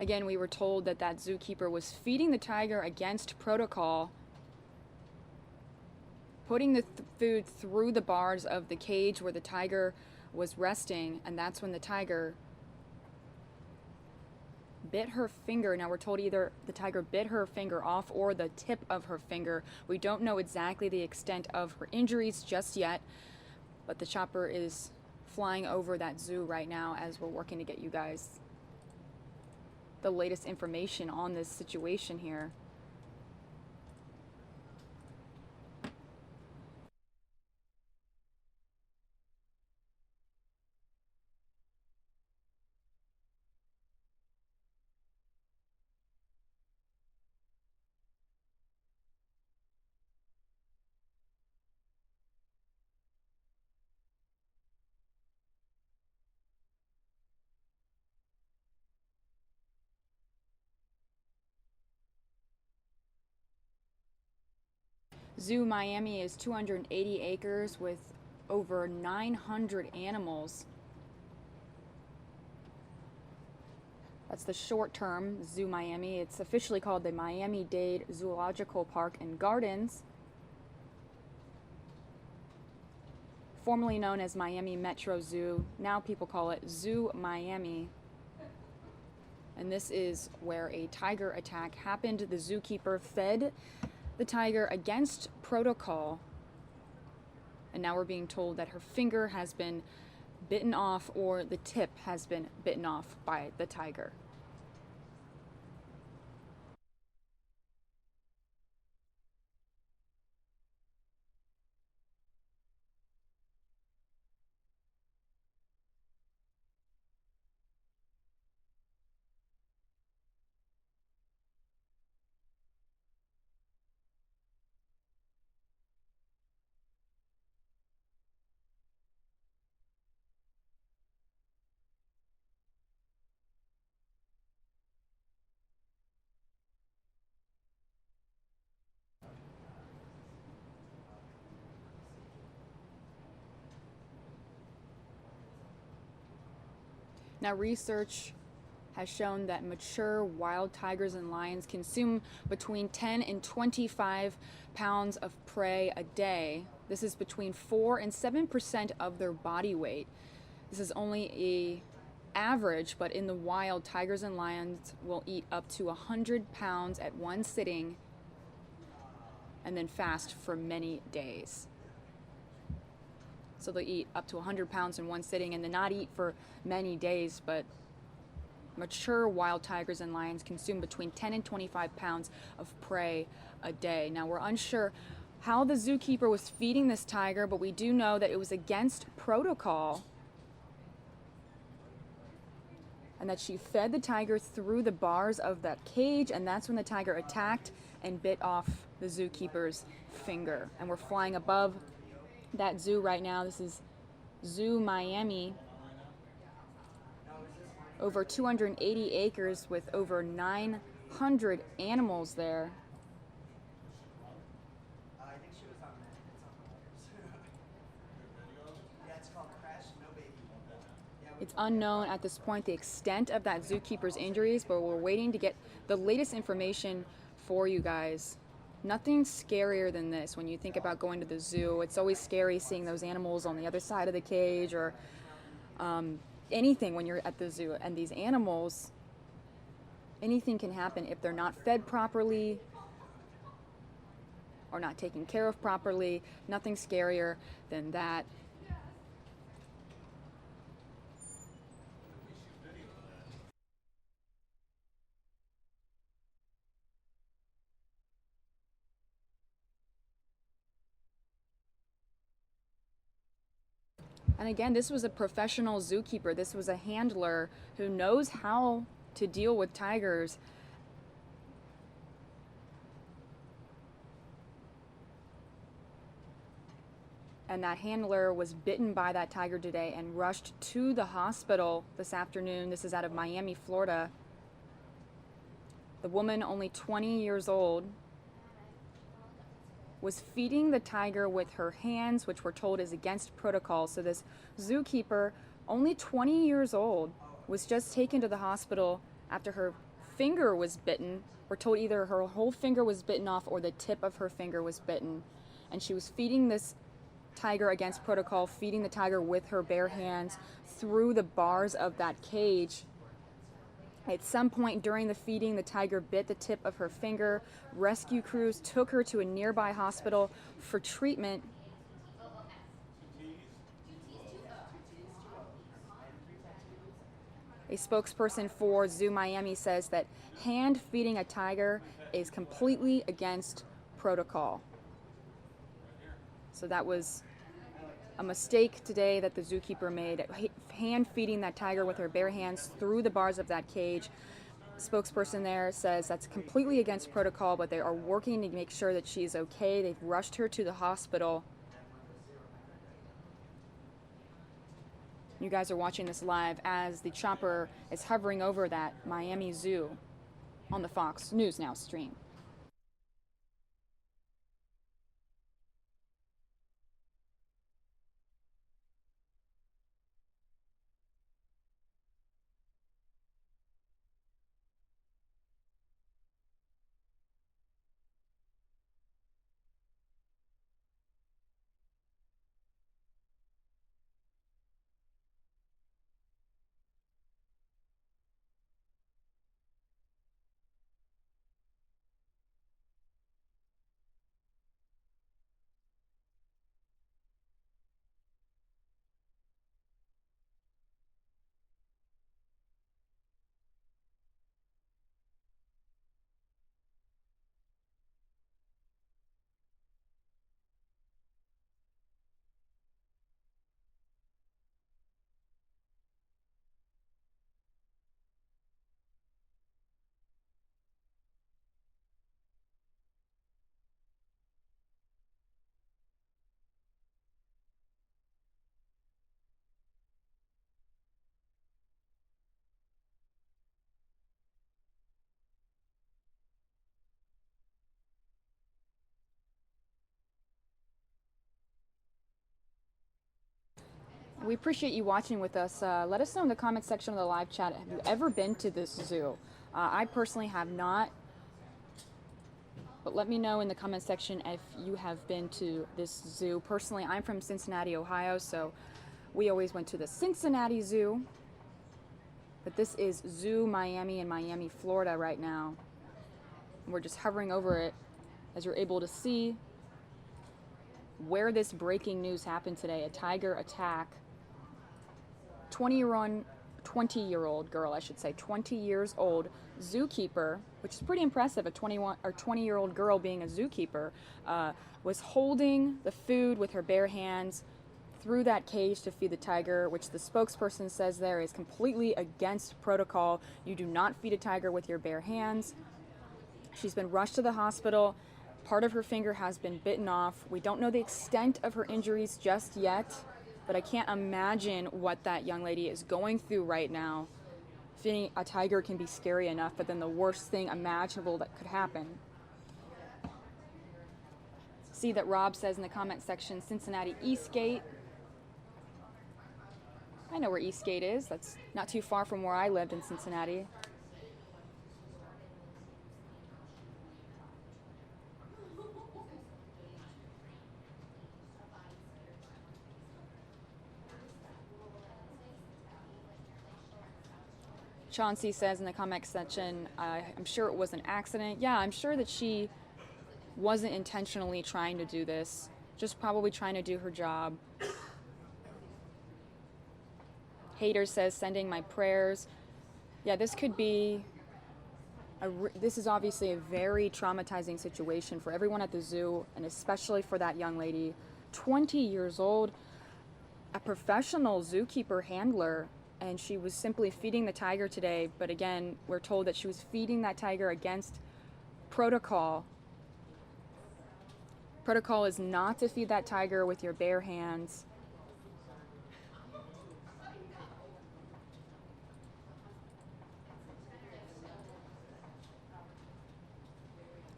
Again, we were told that that zookeeper was feeding the tiger against protocol, putting the food through the bars of the cage where the tiger was resting, and that's when the tiger bit her finger. Now we're told either the tiger bit her finger off or the tip of her finger. We don't know exactly the extent of her injuries just yet, but the chopper is flying over that zoo right now as we're working to get you guys the latest information on this situation here. Zoo Miami is 280 acres with over 900 animals. That's the short term Zoo Miami. It's officially called the Miami-Dade Zoological Park and Gardens, formerly known as Miami Metro Zoo. Now people call it Zoo Miami. And this is where a tiger attack happened. The zookeeper fed the tiger against protocol, and now we're being told that her finger has been bitten off or the tip has been bitten off by the tiger. Now, research has shown that mature wild tigers and lions consume between 10 and 25 pounds of prey a day. This is between 4 and 7% of their body weight. This is only a average, but in the wild, tigers and lions will eat up to 100 pounds at one sitting and then fast for many days. So they'll eat up to 100 pounds in one sitting and then not eat for many days, but mature wild tigers and lions consume between 10 and 25 pounds of prey a day. Now, we're unsure how the zookeeper was feeding this tiger, but we do know that it was against protocol and that she fed the tiger through the bars of that cage, and that's when the tiger attacked and bit off the zookeeper's finger. And we're flying above that zoo right now. This is Zoo Miami. Over 280 acres with over 900 animals there. It's unknown at this point the extent of that zookeeper's injuries, but we're waiting to get the latest information for you guys. Nothing scarier than this when you think about going to the zoo. It's always scary seeing those animals on the other side of the cage or anything when you're at the zoo. And these animals, anything can happen if they're not fed properly or not taken care of properly. Nothing scarier than that. And again, this was a professional zookeeper. This was a handler who knows how to deal with tigers. And that handler was bitten by that tiger today and rushed to the hospital this afternoon. This is out of Miami, Florida. The woman, only 20 years old, was feeding the tiger with her hands, which we're told is against protocol. So this zookeeper, only 20 years old, was just taken to the hospital after her finger was bitten. We're told either her whole finger was bitten off or the tip of her finger was bitten. And she was feeding this tiger against protocol, feeding the tiger with her bare hands through the bars of that cage. At some point during the feeding, the tiger bit the tip of her finger. Rescue crews took her to a nearby hospital for treatment. A spokesperson for Zoo Miami says that hand feeding a tiger is completely against protocol. So that was a mistake today that the zookeeper made, hand feeding that tiger with her bare hands through the bars of that cage. Spokesperson there says that's completely against protocol, but they are working to make sure that she's okay. They've rushed her to the hospital. You guys are watching this live as the chopper is hovering over that Miami Zoo on the Fox News Now stream. we appreciate you watching with us. Let us know in the comment section of the live chat, have you ever been to this zoo? I personally have not, but let me know in the comment section if you have been to this zoo. Personally, I'm from Cincinnati, Ohio, so we always went to the Cincinnati Zoo. But this is Zoo Miami in Miami, Florida right now. We're just hovering over it as you're able to see where this breaking news happened today. A tiger attack. 20-year-old girl, I should say, 20 years old zookeeper, which is pretty impressive. A 20-year-old girl being a zookeeper was holding the food with her bare hands through that cage to feed the tiger, which the spokesperson says there is completely against protocol. You do not feed a tiger with your bare hands. She's been rushed to the hospital. Part of her finger has been bitten off. We don't know the extent of her injuries just yet, but I can't imagine what that young lady is going through right now. Feeding a tiger can be scary enough, but then the worst thing imaginable that could happen. See that Rob says in the comment section, Cincinnati Eastgate. I know where Eastgate is. That's not too far from where I lived in Cincinnati. Chauncey says in the comment section, I'm sure it was an accident. Yeah, I'm sure that she wasn't intentionally trying to do this, just probably trying to do her job. Hater says, sending my prayers. Yeah, this could be, this is obviously a very traumatizing situation for everyone at the zoo, and especially for that young lady. 20 years old, a professional zookeeper handler, and she was simply feeding the tiger today. But again, we're told that she was feeding that tiger against protocol. Protocol is not to feed that tiger with your bare hands.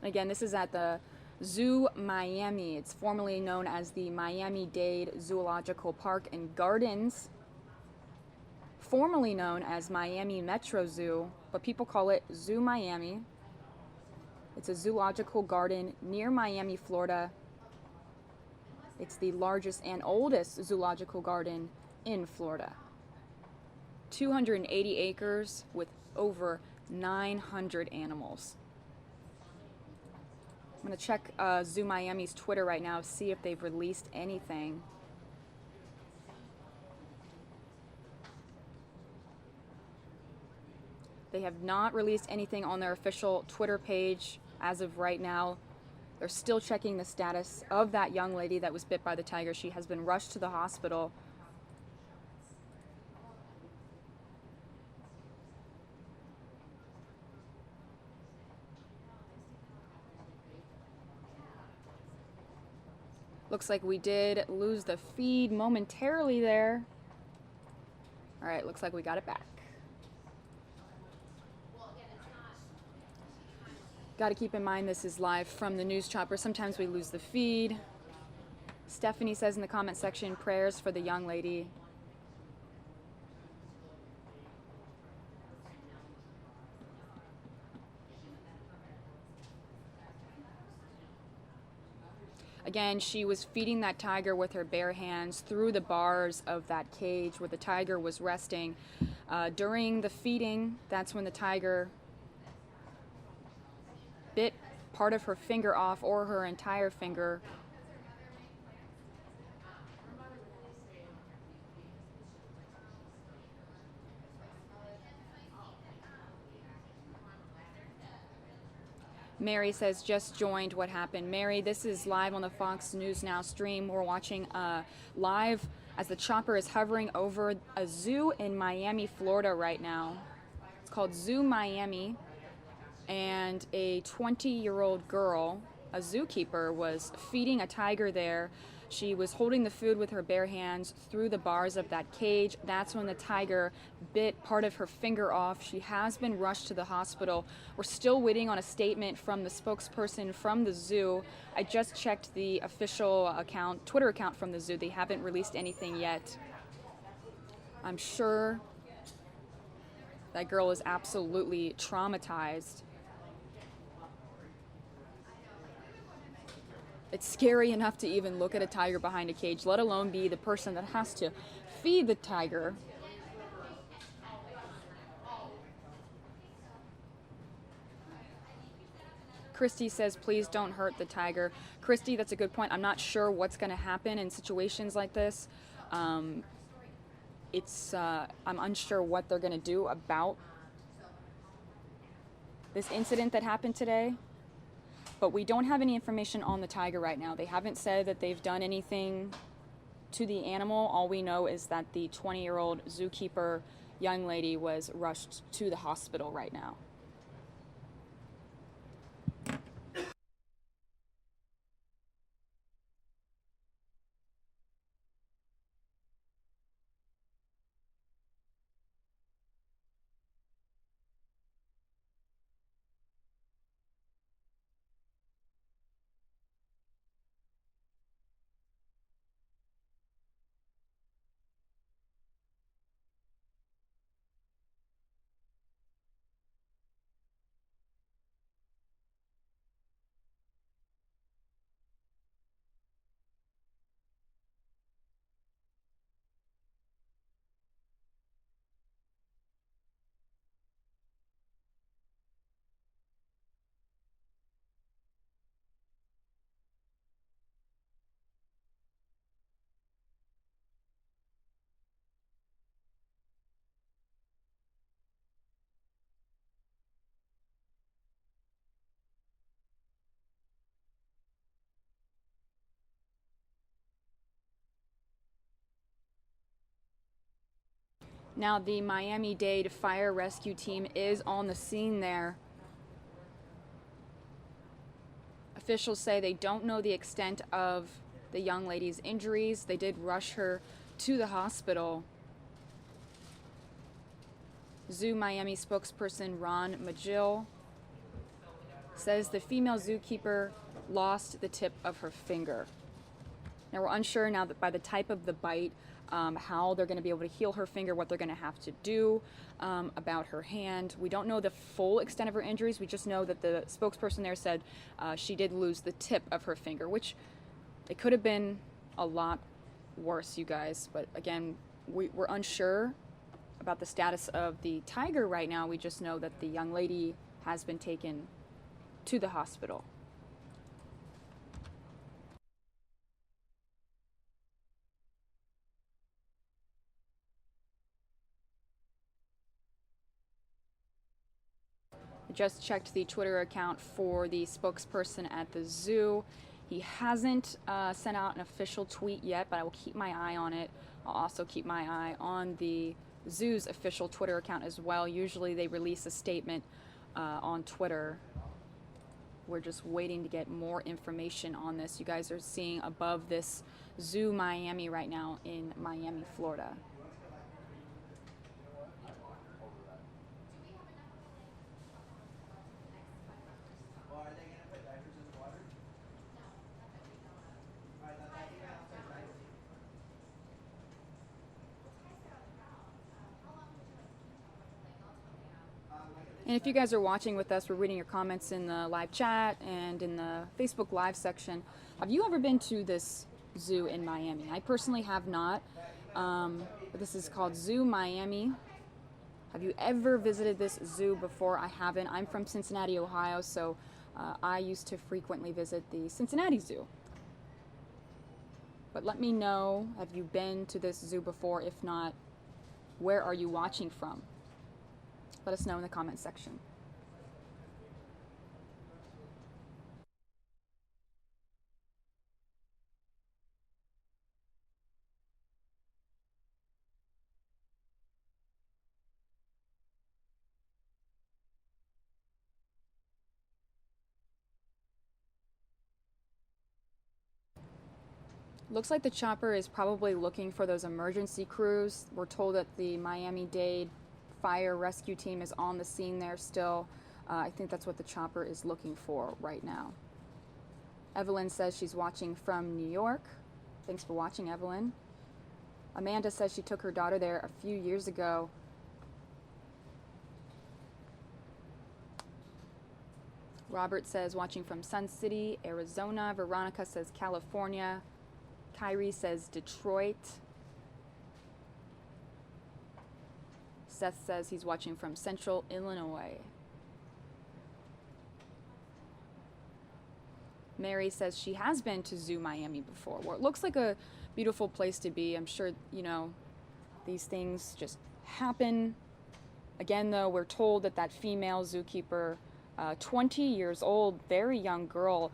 Again, this is at the Zoo Miami. It's formerly known as the Miami-Dade Zoological Park and Gardens, formerly known as Miami Metro Zoo, but people call it Zoo Miami. It's a zoological garden near Miami, Florida. It's the largest and oldest zoological garden in Florida. 280 acres with over 900 animals. I'm going to check Zoo Miami's Twitter right now, see if they've released anything. They have not released anything on their official Twitter page as of right now. They're still checking the status of that young lady that was bit by the tiger. She has been rushed to the hospital. Looks like we did lose the feed momentarily there. All right, looks like we got it back. Got to keep in mind this is live from the news chopper. Sometimes we lose the feed. Stephanie says in the comment section, prayers for the young lady. Again, she was feeding that tiger with her bare hands through the bars of that cage where the tiger was resting. During the feeding, that's when the tiger bit part of her finger off, or her entire finger. Mary says, just joined, what happened? Mary, this is live on the Fox News Now stream. We're watching live as the chopper is hovering over a zoo in Miami, Florida right now. It's called Zoo Miami, and a 20-year-old girl, a zookeeper, was feeding a tiger there. She was holding the food with her bare hands through the bars of that cage. That's when the tiger bit part of her finger off. She has been rushed to the hospital. We're still waiting on a statement from the spokesperson from the zoo. I just checked the official account, Twitter account from the zoo. They haven't released anything yet. I'm sure that girl is absolutely traumatized. It's scary enough to even look at a tiger behind a cage, let alone be the person that has to feed the tiger. Christy says, please don't hurt the tiger. Christy, that's a good point. I'm not sure what's going to happen in situations like this. I'm unsure what they're going to do about this incident that happened today. But we don't have any information on the tiger right now. They haven't said that they've done anything to the animal. All we know is that the 20-year-old zookeeper young lady was rushed to the hospital right now. Now the Miami-Dade fire rescue team is on the scene there. Officials say they don't know the extent of the young lady's injuries. They did rush her to the hospital. Zoo Miami spokesperson Ron Magill says the female zookeeper lost the tip of her finger. Now we're unsure now that by the type of the bite, how they're going to be able to heal her finger, what they're going to have to do about her hand. We don't know the full extent of her injuries. We just know that the spokesperson there said she did lose the tip of her finger, which it could have been a lot worse, you guys. But again, we're unsure about the status of the tiger right now. We just know that the young lady has been taken to the hospital. I just checked the Twitter account for the spokesperson at the zoo. He hasn't sent out an official tweet yet, but I will keep my eye on it. I'll also keep my eye on the zoo's official Twitter account as well. Usually they release a statement on Twitter. We're just waiting to get more information on this. You guys are seeing above this Zoo Miami right now in Miami, Florida. And if you guys are watching with us, we're reading your comments in the live chat and in the Facebook Live section. Have you ever been to this zoo in Miami? I personally have not. But this is called Zoo Miami. Have you ever visited this zoo before? I haven't. I'm from Cincinnati, Ohio, so I used to frequently visit the Cincinnati Zoo. But let me know, have you been to this zoo before? If not, where are you watching from? Let us know in the comments section. Looks like the chopper is probably looking for those emergency crews. We're told that the Miami-Dade fire rescue team is on the scene there still. I think that's what the chopper is looking for right now. Evelyn says she's watching from New York. Thanks for watching, Evelyn. Amanda says she took her daughter there a few years ago. Robert says watching from Sun City, Arizona. Veronica says California. Kyrie says Detroit. Seth says he's watching from Central Illinois. Mary says she has been to Zoo Miami before, where it looks like a beautiful place to be. I'm sure, you know, these things just happen. Again, though, we're told that that female zookeeper, 20 years old, very young girl,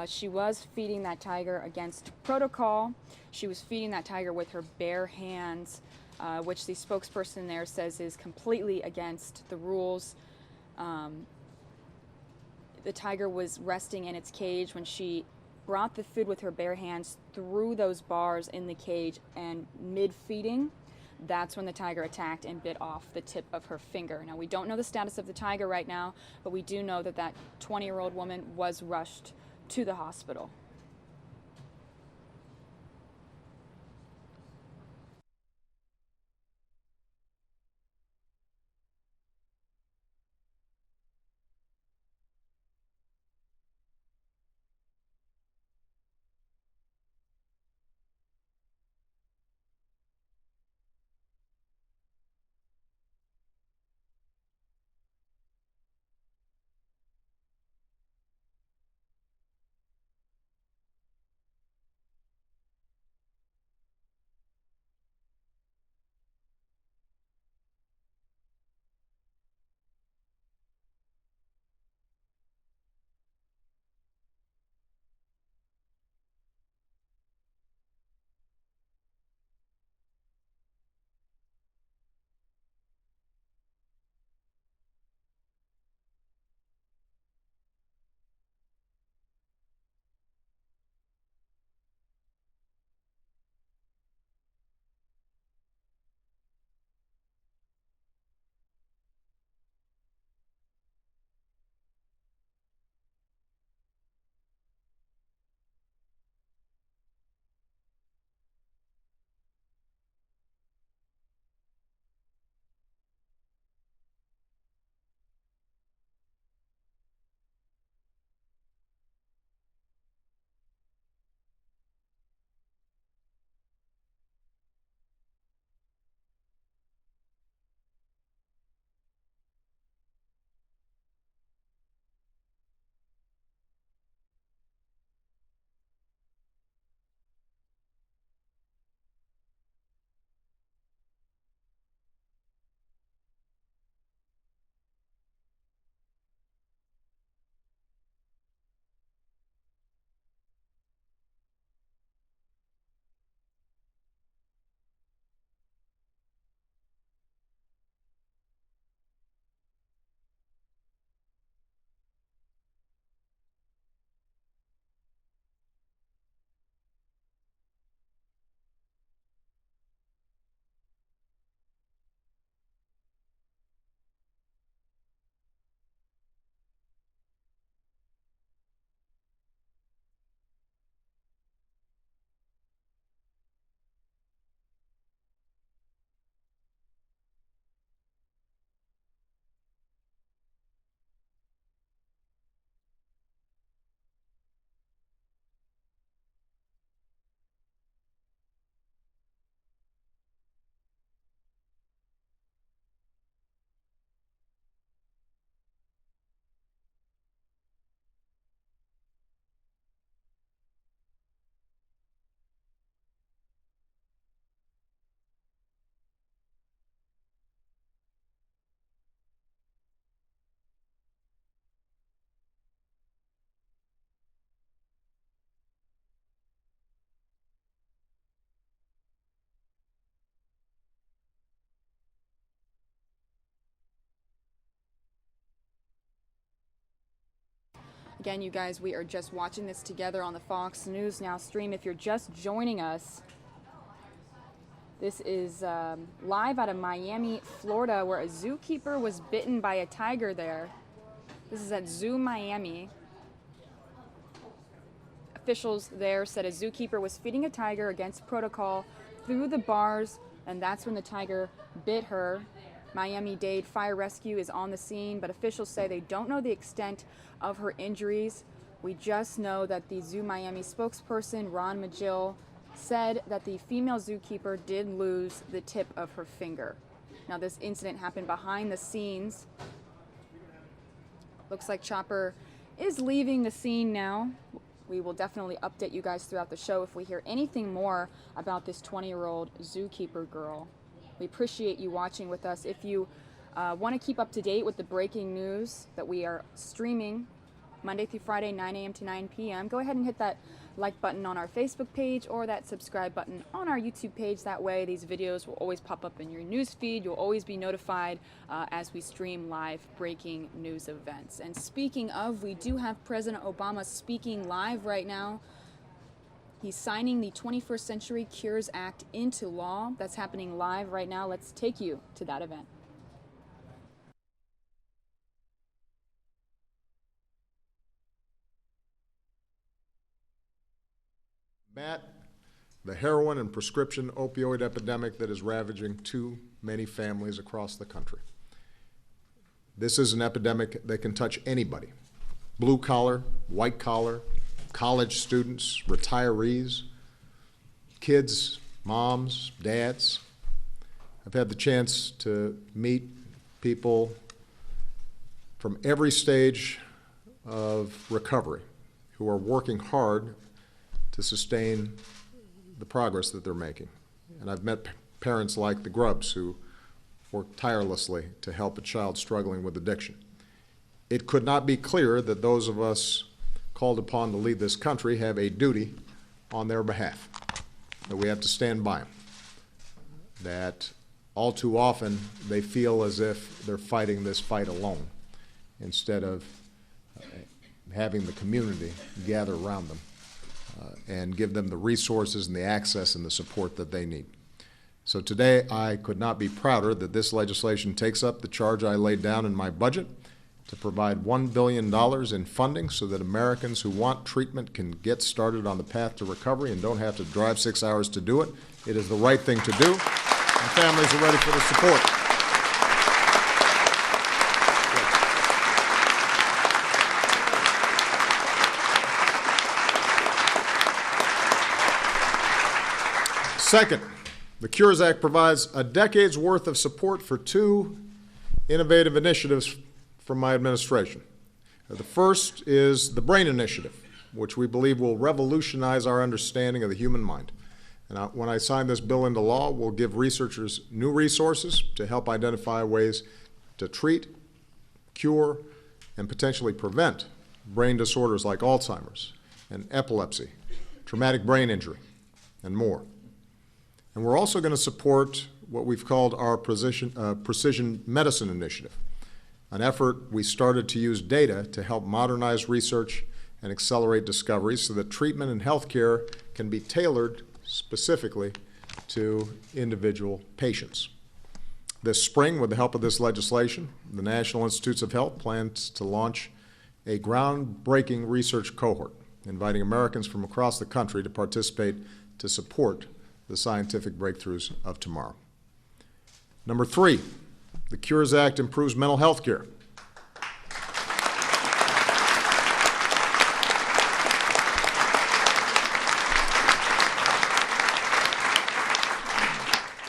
she was feeding that tiger against protocol. She was feeding that tiger with her bare hands, which the spokesperson there says is completely against the rules. The tiger was resting in its cage when she brought the food with her bare hands through those bars in the cage, and mid-feeding, that's when the tiger attacked and bit off the tip of her finger. Now, we don't know the status of the tiger right now, but we do know that that 20-year-old woman was rushed to the hospital. Again, you guys, we are just watching this together on the Fox News Now stream. If you're just joining us, this is live out of Miami, Florida, where a zookeeper was bitten by a tiger there. This is at Zoo Miami. Officials there said a zookeeper was feeding a tiger against protocol through the bars, and that's when the tiger bit her. Miami-Dade Fire Rescue is on the scene, but officials say they don't know the extent of her injuries. We just know that the Zoo Miami spokesperson, Ron Magill, said that the female zookeeper did lose the tip of her finger. Now, this incident happened behind the scenes. Looks like Chopper is leaving the scene now. We will definitely update you guys throughout the show if we hear anything more about this 20-year-old zookeeper girl. We appreciate you watching with us. If you want to keep up to date with the breaking news that we are streaming Monday through Friday, 9 a.m. to 9 p.m., go ahead and hit that like button on our Facebook page or that subscribe button on our YouTube page. That way these videos will always pop up in your news feed. You'll always be notified as we stream live breaking news events. And speaking of, we do have President Obama speaking live right now. He's signing the 21st Century Cures Act into law. That's happening live right now. Let's take you to that event. Combat the heroin and prescription opioid epidemic that is ravaging too many families across the country. This is an epidemic that can touch anybody, blue collar, white collar, college students, retirees, kids, moms, dads. I've had the chance to meet people from every stage of recovery who are working hard to sustain the progress that they're making. And I've met parents like the Grubbs who work tirelessly to help a child struggling with addiction. It could not be clearer that those of us called upon to lead this country have a duty on their behalf, that we have to stand by them, that all too often they feel as if they're fighting this fight alone instead of having the community gather around them and give them the resources and the access and the support that they need. So today I could not be prouder that this legislation takes up the charge I laid down in my budget to provide $1 billion in funding so that Americans who want treatment can get started on the path to recovery and don't have to drive 6 hours to do it. It is the right thing to do, and families are ready for the support. Second, the Cures Act provides a decade's worth of support for two innovative initiatives from my administration. The first is the BRAIN Initiative, which we believe will revolutionize our understanding of the human mind. And when I sign this bill into law, we'll give researchers new resources to help identify ways to treat, cure, and potentially prevent brain disorders like Alzheimer's and epilepsy, traumatic brain injury, and more. And we're also going to support what we've called our Precision Medicine Initiative, an effort we started to use data to help modernize research and accelerate discoveries so that treatment and healthcare can be tailored specifically to individual patients. This spring, with the help of this legislation, the National Institutes of Health plans to launch a groundbreaking research cohort, inviting Americans from across the country to participate to support the scientific breakthroughs of tomorrow. Number three, the Cures Act improves mental health care.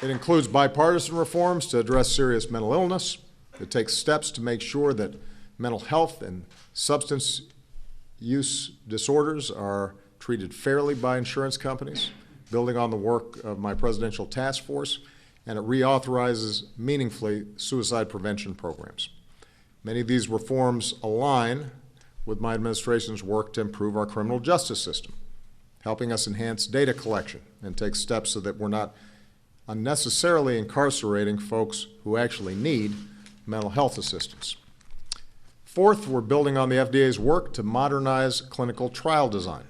It includes bipartisan reforms to address serious mental illness. It takes steps to make sure that mental health and substance use disorders are treated fairly by insurance companies, building on the work of my presidential task force, and it reauthorizes meaningfully suicide prevention programs. Many of these reforms align with my administration's work to improve our criminal justice system, helping us enhance data collection and take steps so that we're not unnecessarily incarcerating folks who actually need mental health assistance. Fourth, we're building on the FDA's work to modernize clinical trial design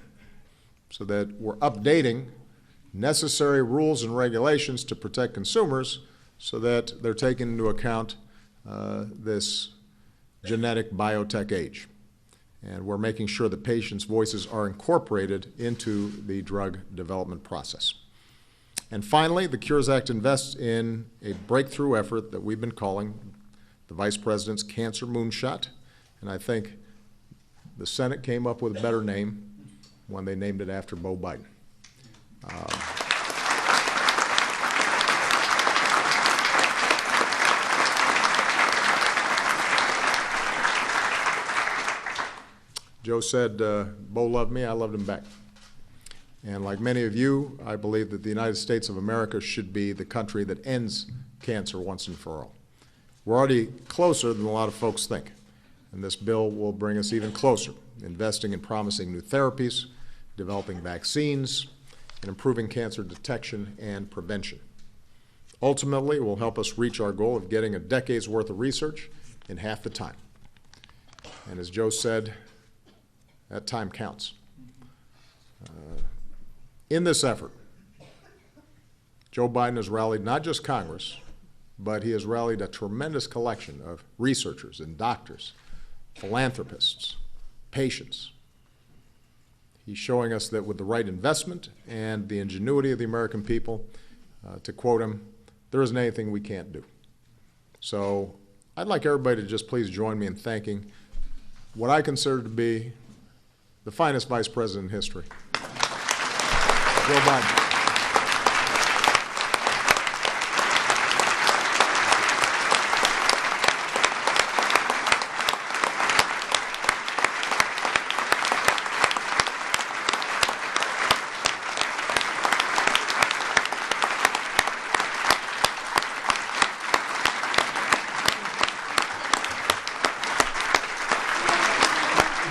so that we're updating necessary rules and regulations to protect consumers so that they're taking into account this genetic biotech age. And we're making sure that patients' voices are incorporated into the drug development process. And finally, the Cures Act invests in a breakthrough effort that we've been calling the Vice President's Cancer Moonshot. And I think the Senate came up with a better name when they named it after Beau Biden. Joe said, Beau loved me, I loved him back. And like many of you, I believe that the United States of America should be the country that ends cancer once and for all. We're already closer than a lot of folks think, and this bill will bring us even closer, investing in promising new therapies, developing vaccines, and improving cancer detection and prevention. Ultimately, it will help us reach our goal of getting a decade's worth of research in half the time. And as Joe said, that time counts. In this effort, Joe Biden has rallied not just Congress, but he has rallied a tremendous collection of researchers and doctors, philanthropists, patients. He's showing us that with the right investment and the ingenuity of the American people, to quote him, there isn't anything we can't do. So I'd like everybody to just please join me in thanking what I consider to be the finest vice president in history, Joe Biden.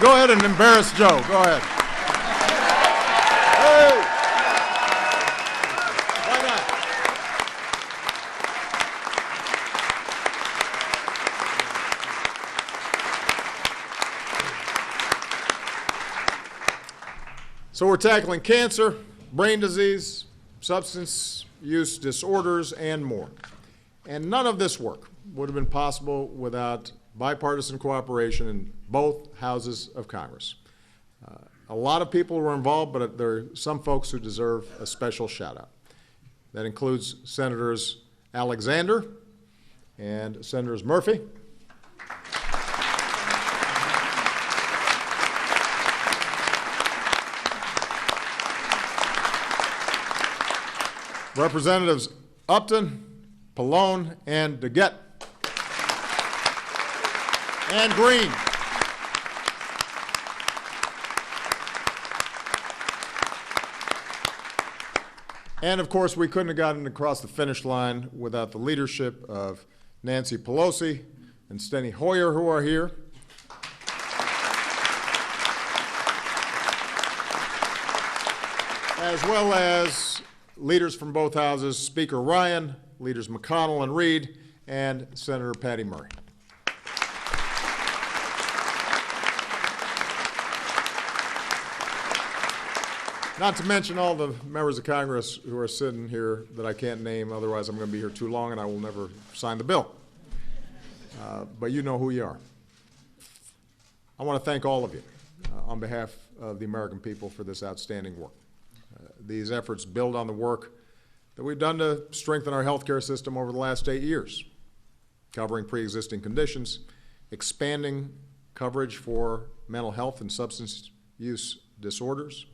Go ahead and embarrass Joe. Go ahead. Hey! Why not? So we're tackling cancer, brain disease, substance use disorders, and more. And none of this work would have been possible without bipartisan cooperation in both houses of Congress. A lot of people were involved, but there are some folks who deserve a special shout out. That includes Senators Alexander and Senators Murphy. Representatives Upton, Pallone, and DeGette. And Green. And of course, we couldn't have gotten across the finish line without the leadership of Nancy Pelosi and Steny Hoyer, who are here. As well as leaders from both houses, Speaker Ryan, leaders McConnell and Reid, and Senator Patty Murray. Not to mention all the members of Congress who are sitting here that I can't name, otherwise I'm going to be here too long and I will never sign the bill. But you know who you are. I want to thank all of you on behalf of the American people for this outstanding work. These efforts build on the work that we've done to strengthen our healthcare system over the last 8 years, covering pre-existing conditions, expanding coverage for mental health and substance use disorders,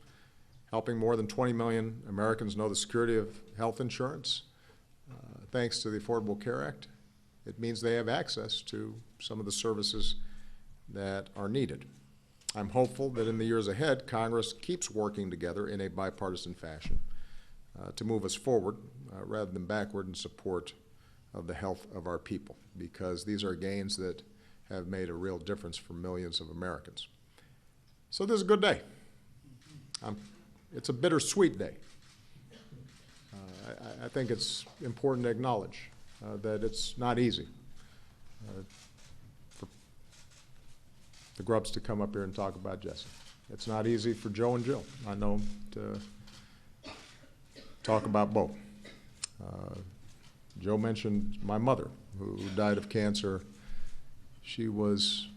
helping more than 20 million Americans know the security of health insurance. Thanks to the Affordable Care Act, it means they have access to some of the services that are needed. I'm hopeful that in the years ahead, Congress keeps working together in a bipartisan fashion to move us forward rather than backward in support of the health of our people, because these are gains that have made a real difference for millions of Americans. So this is a good day. It's a bittersweet day. I think it's important to acknowledge that it's not easy for the Grubs to come up here and talk about Jesse. It's not easy for Joe and Jill, I know, to talk about Beau. Joe mentioned my mother, who died of cancer. She was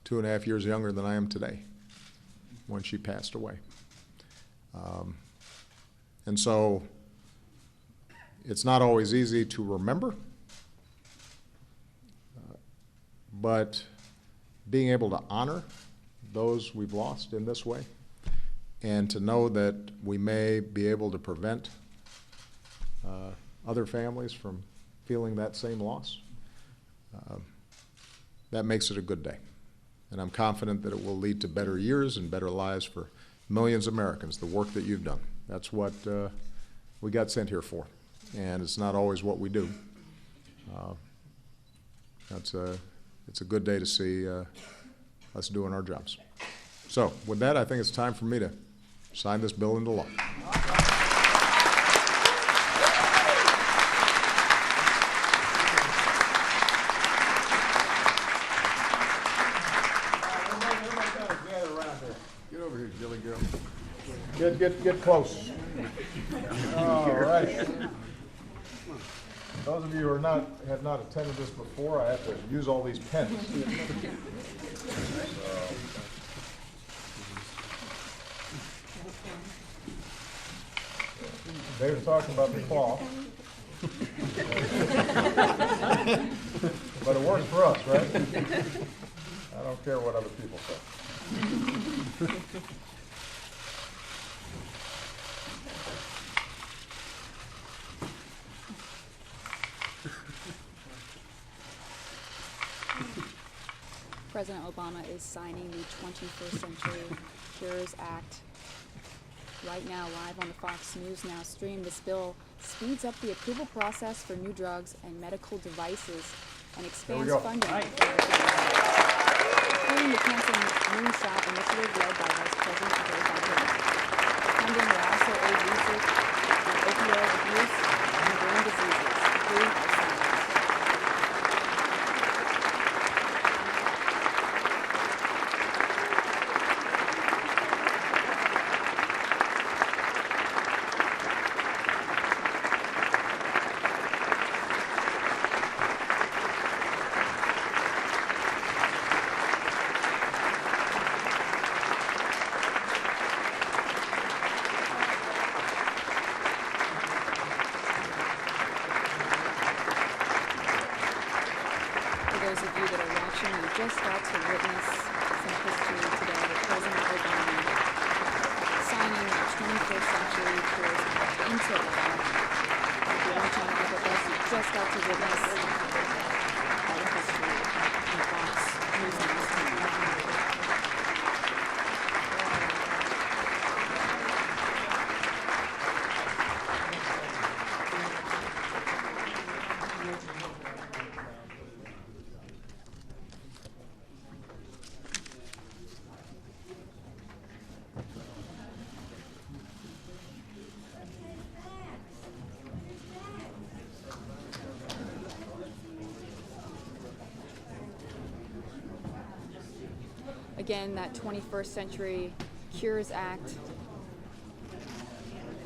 2.5 years younger than I am today when she passed away. And so it's not always easy to remember, but being able to honor those we've lost in this way, and to know that we may be able to prevent other families from feeling that same loss, that makes it a good day. And I'm confident that it will lead to better years and better lives for millions of Americans, the work that you've done. That's what we got sent here for, and it's not always what we do. It's a good day to see us doing our jobs. So with that, I think it's time for me to sign this bill into law. Get over here, Jilly girl. Get close. All right. Those of you who have not attended this before, I have to use all these pens. They were talking about the cloth. But it works for us, right? I don't care what other people say. President Obama is signing the 21st Century Cures Act right now, live on the Fox News Now stream. This bill speeds up the approval process for new drugs and medical devices and expands funding, including the Cancer Moonshot Initiative led by Vice President Joe Biden. Funding will also aid research on opioid abuse and brain diseases, including Alzheimer's. Just got to witness some history today. President Obama signing the 21st Century Cures Act into law. If you're watching the us, you just got to witness all the history in Fox News Now stream. Again, that 21st Century Cures Act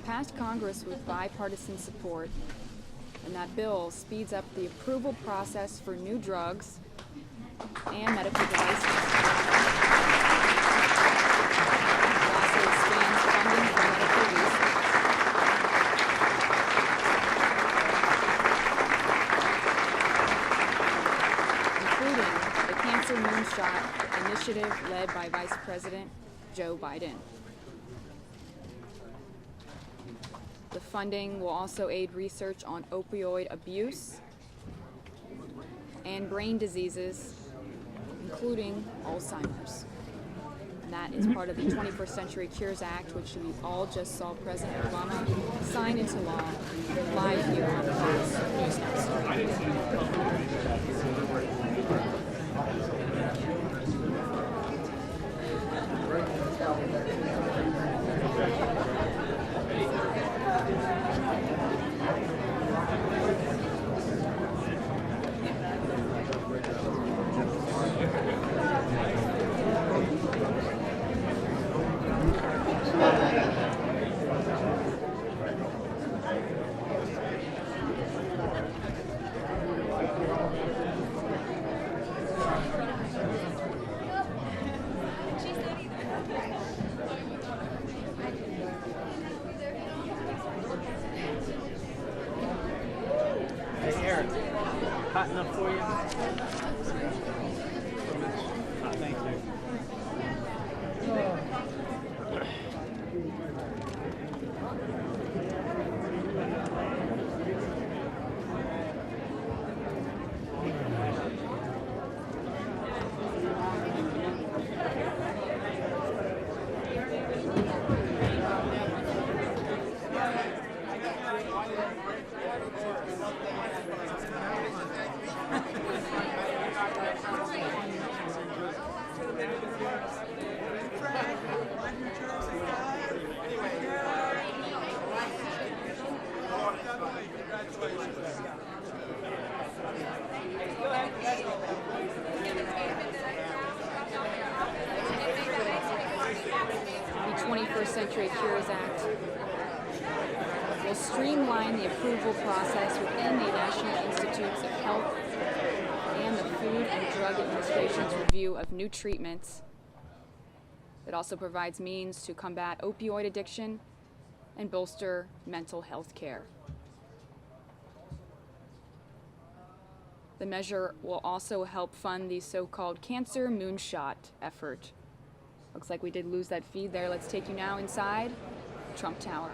passed Congress with bipartisan support, and that bill speeds up the approval process for new drugs and medical devices. It also expands funding for medical research. Including the Cancer Moonshot Initiative led by Vice President Joe Biden. The funding will also aid research on opioid abuse and brain diseases, including Alzheimer's. And that is part of the 21st Century Cures Act, which we all just saw President Obama sign into law live here on Fox News Now. Century Cures Act will streamline the approval process within the National Institutes of Health and the Food and Drug Administration's review of new treatments. It also provides means to combat opioid addiction and bolster mental health care. The measure will also help fund the so-called Cancer Moonshot effort. Looks like we did lose that feed there. Let's take you now inside Trump Tower.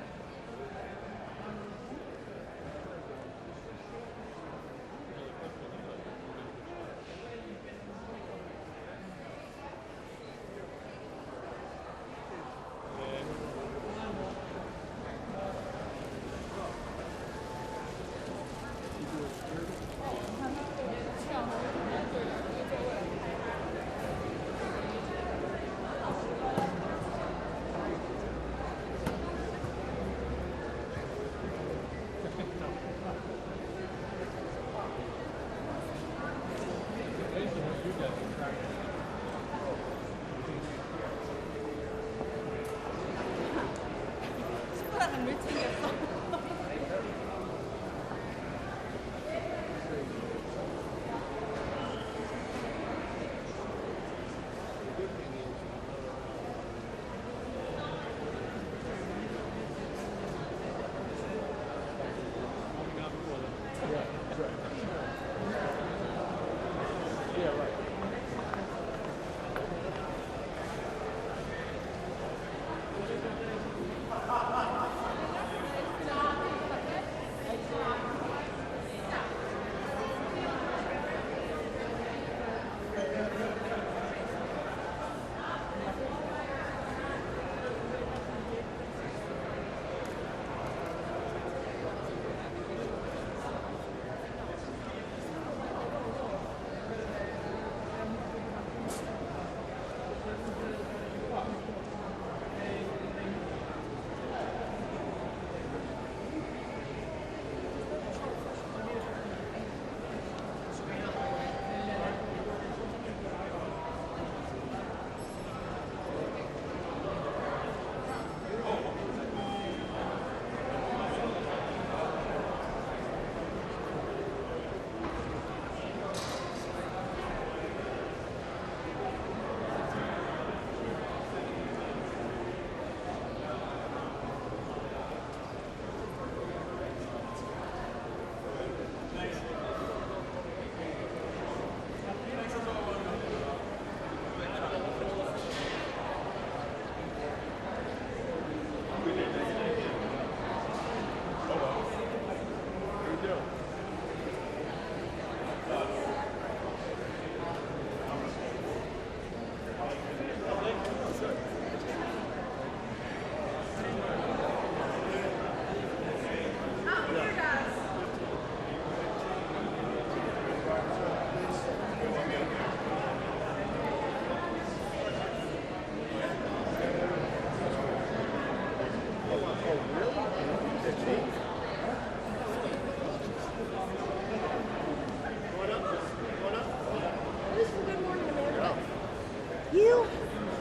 You?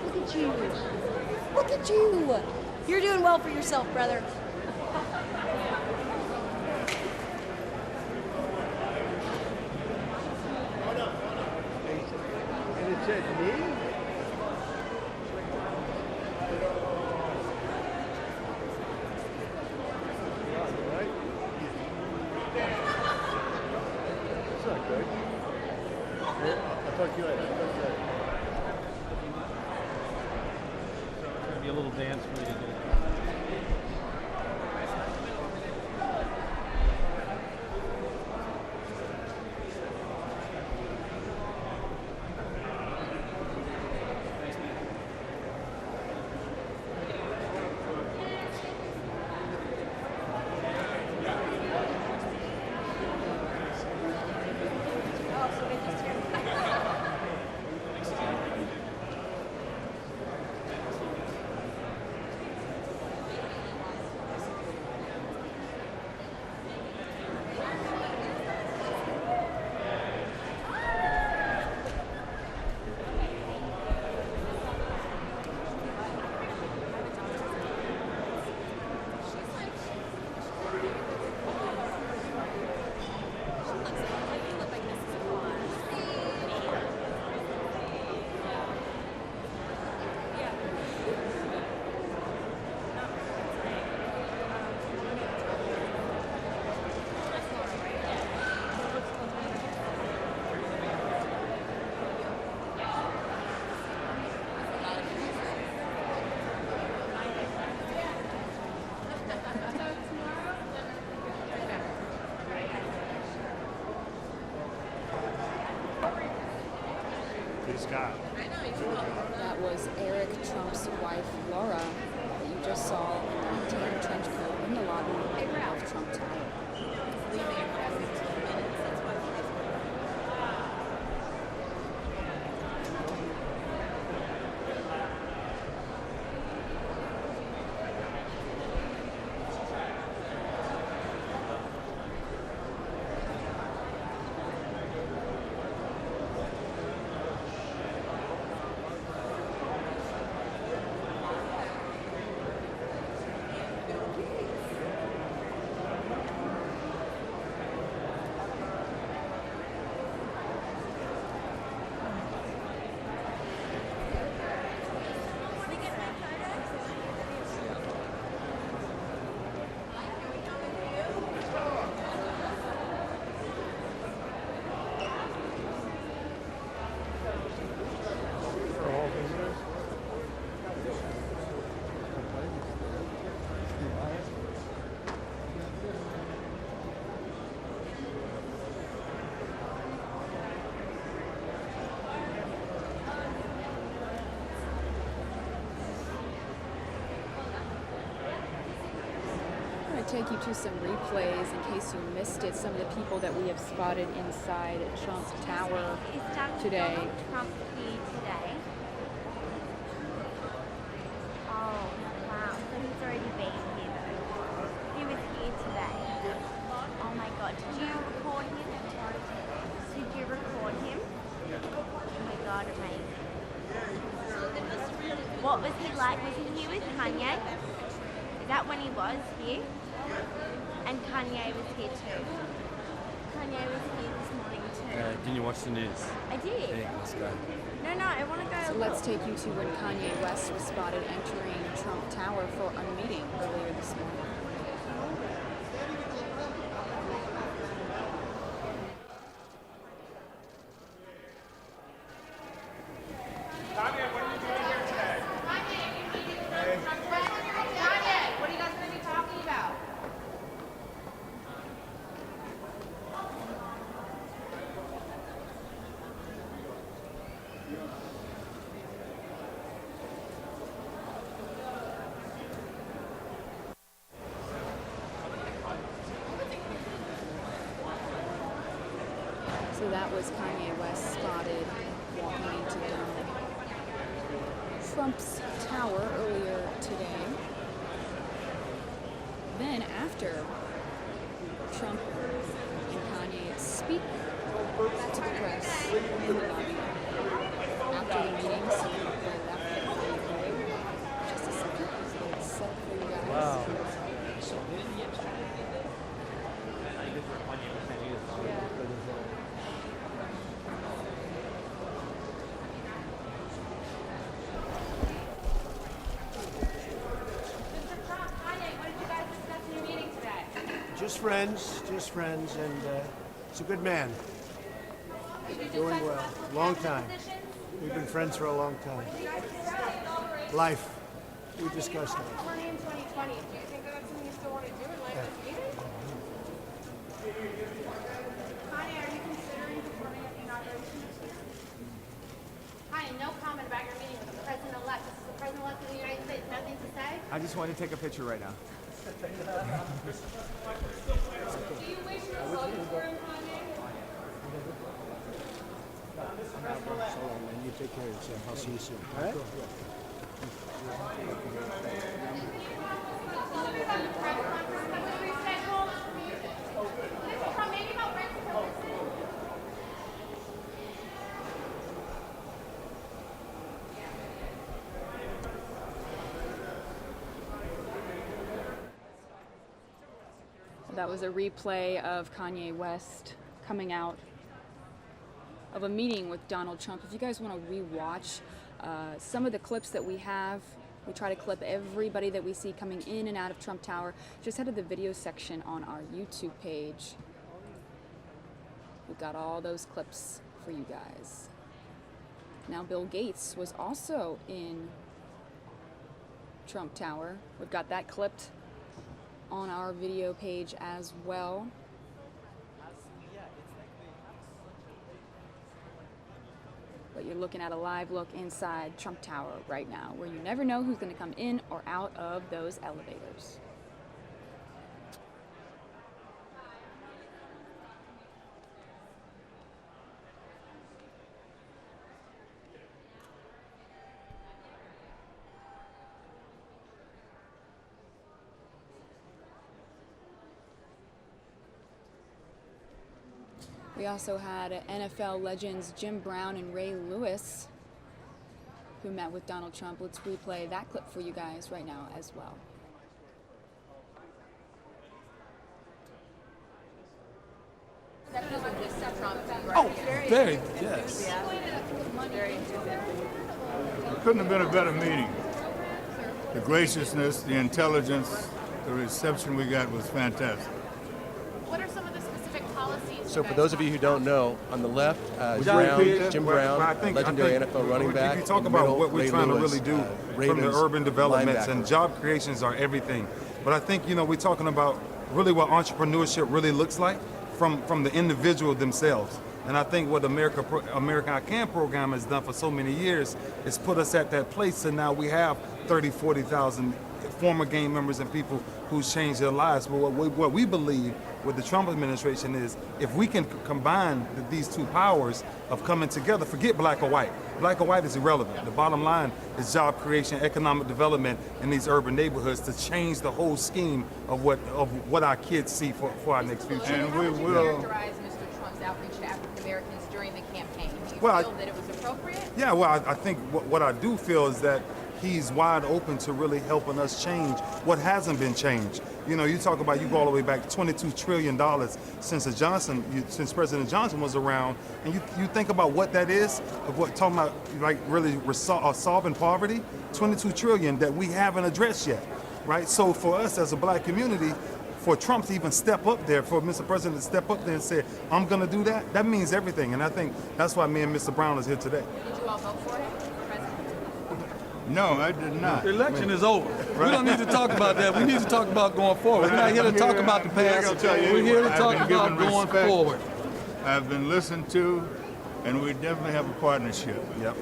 Look at you. Look at you. You're doing well for yourself, brother. And it said me? That's not good. I thought you had. It's going to be a little dance for you to do. Scott. That was Eric Trump's wife, Laura, that you just saw in that tan trench coat in the lobby of Trump Tower. Take you to some replays in case you missed it. Some of the people that we have spotted inside Trump Tower today. Trump here today. Oh, wow. So he's already been here though. He was here today. Oh my god. Did you record him? Did you record him? Oh my god, amazing. What was he like? Was he here with Kanye? Is that when he was here? And Kanye was here too. Kanye was here this morning too. Didn't you watch the news? I did. Hey, let's go. No, I want to go. So let's take you to when Kanye West was spotted entering Trump Tower for a meeting earlier this morning. Kanye, what are you doing here today? Kanye, what are you guys going to be talking about? So that was Kanye West spotted walking into Trump's tower earlier today. Then after Trump and Kanye speak to the press in the lobby, after the meeting, some people left before you go. Just a second, so it's set for you guys. Wow. Just friends, and he's a good man. Doing well. Long time. We've been friends for a long time. Life. We discussed it. Running in 2020, do you think that that's something you still want to do in light of this meeting? Kanye, are you considering performing at the inauguration this year? Kanye, no comment about your meeting with the president-elect. This is the president-elect of the United States. Nothing to say? I just wanted to take a picture right now. Do you wish you were voting for him, Kanye? So long, man. You take care of yourself. I'll see you soon. All right? That was a replay of Kanye West coming out of a meeting with Donald Trump. If you guys want to re-watch some of the clips that we have, we try to clip everybody that we see coming in and out of Trump Tower. Just head to the video section on our YouTube page. We've got all those clips for you guys. Now, Bill Gates was also in Trump Tower. We've got that clipped on our video page as well. But you're looking at a live look inside Trump Tower right now, where you never know who's going to come in or out of those elevators. We also had NFL legends Jim Brown and Ray Lewis, who met with Donald Trump. Let's replay that clip for you guys right now as well. Oh, very, yes. It couldn't have been a better meeting. The graciousness, the intelligence, the reception we got was fantastic. What are some of the specific policies? So for those of you who don't know, on the left, Jim Brown, legendary NFL running back. If you talk about what we're trying to really do from the urban developments and job creations are everything. But I think, we're talking about really what entrepreneurship really looks like from the individual themselves. And I think what America I Can program has done for so many years is put us at that place, and now we have 30, 40,000 former gang members and people who's changed their lives. But what we believe with the Trump administration is if we can combine these two powers of coming together, forget black or white. Black or white is irrelevant. The bottom line is job creation, economic development in these urban neighborhoods to change the whole scheme of what our kids see for our next future. And we will characterize Mr. Trump's outreach to African Americans during the campaign. Do you feel that it was appropriate? Yeah, well, I think what I do feel is that he's wide open to really helping us change what hasn't been changed. You talk about, you go all the way back to $22 trillion since President Johnson was around, and you think about what that is, of what talking about like really solving poverty, $22 trillion that we haven't addressed yet, right? So for us as a black community, for Trump to even step up there, for Mr. President to step up there and say, I'm going to do that, that means everything. And I think that's why me and Mr. Brown is here today. Did you all vote for him? No, I did not. The election is over. We don't need to talk about that. We need to talk about going forward. We're not here to talk about the past. We're here to talk about going forward. I've been listened to, and we definitely have a partnership. Yep.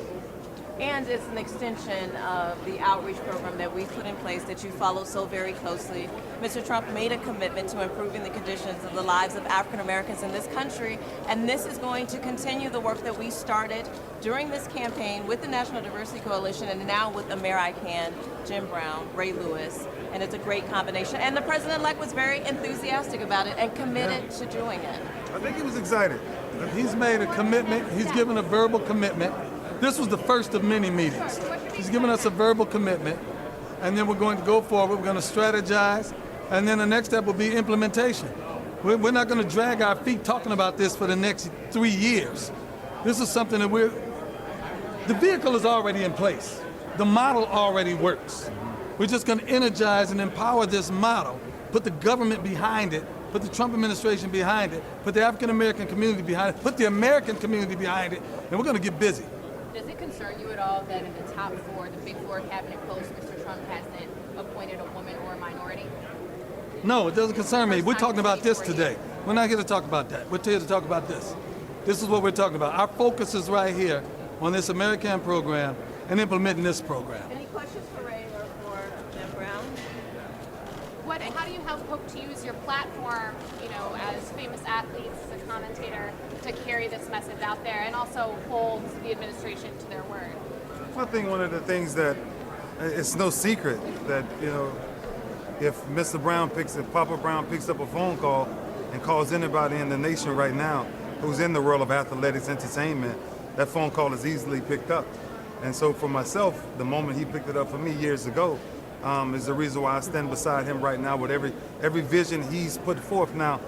And it's an extension of the outreach program that we put in place that you follow so very closely. Mr. Trump made a commitment to improving the conditions of the lives of African Americans in this country, and this is going to continue the work that we started during this campaign with the National Diversity Coalition and now with I Can, Jim Brown, Ray Lewis, and it's a great combination. And the president-elect was very enthusiastic about it and committed to doing it. I think he was excited. He's made a commitment. He's given a verbal commitment. This was the first of many meetings. He's given us a verbal commitment, and then we're going to go forward. We're going to strategize, and then the next step will be implementation. We're not going to drag our feet talking about this for the next 3 years. This is something that the vehicle is already in place. The model already works. We're just going to energize and empower this model, put the government behind it, put the Trump administration behind it, put the African American community behind it, put the American community behind it, and we're going to get busy. Does it concern you at all that in the top four, the big four cabinet posts, Mr. Trump hasn't appointed a woman or a minority? No, it doesn't concern me. We're talking about this today. We're not here to talk about that. We're here to talk about this. This is what we're talking about. Our focus is right here on this American program and implementing this program. Any questions for Ray or for Jim Brown? How do you hope to use your platform, as famous athletes, as a commentator, to carry this message out there and also hold the administration to their word? I think one of the things that it's no secret that, if Mr. Brown Papa Brown picks up a phone call and calls anybody in the nation right now who's in the world of athletics entertainment, that phone call is easily picked up. And so for myself, the moment he picked it up for me years ago, is the reason why I stand beside him right now with every vision he's put forth. Now,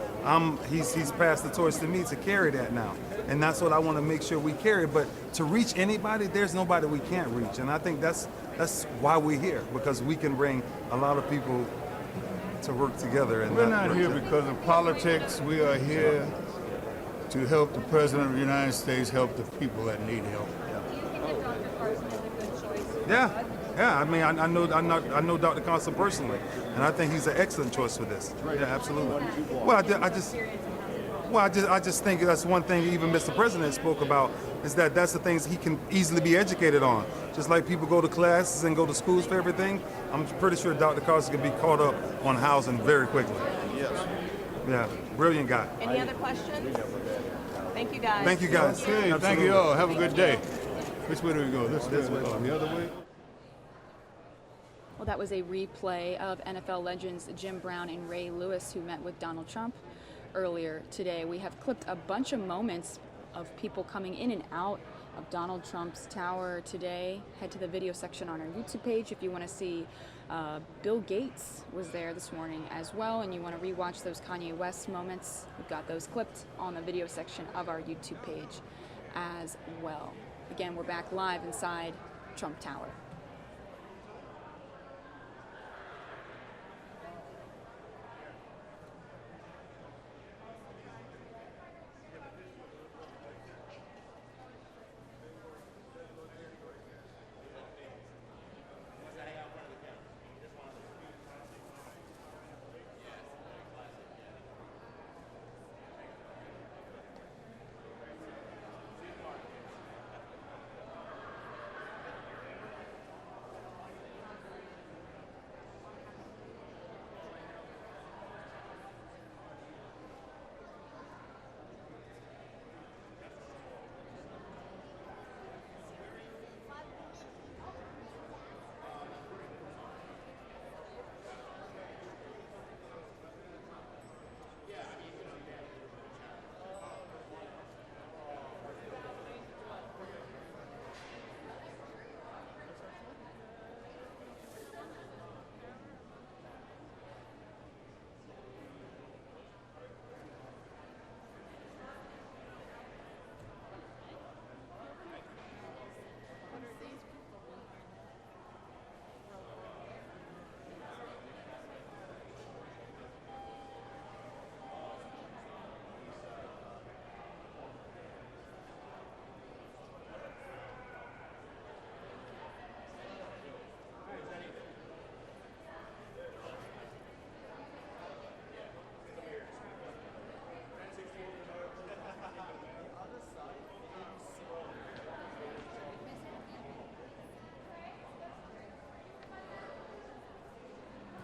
he's passed the torch to me to carry that now. And that's what I want to make sure we carry. But to reach anybody, there's nobody we can't reach. And I think that's why we're here, because we can bring a lot of people to work together. And we're not here because of politics. We are here to help the President of the United States help the people that need help. Yeah. Yeah, I mean, I know Dr. Carson personally, and I think he's an excellent choice for this. Yeah, absolutely. Well, Well, I just think that's one thing even Mr. President spoke about, is that that's the things he can easily be educated on. Just like people go to classes and go to schools for everything, I'm pretty sure Dr. Carson can be caught up on housing very quickly. Yes. Yeah, brilliant guy. Any other questions? Thank you, guys. Thank you, guys. Okay, thank you all. Have a good day. Which way do we go? This way. The other way? Well, that was a replay of NFL legends Jim Brown and Ray Lewis, who met with Donald Trump earlier today. We have clipped a bunch of moments of people coming in and out of Donald Trump's tower today. Head to the video section on our YouTube page if you want to see. Bill Gates was there this morning as well, and you want to rewatch those Kanye West moments. We've got those clipped on the video section of our YouTube page as well. Again, we're back live inside Trump Tower.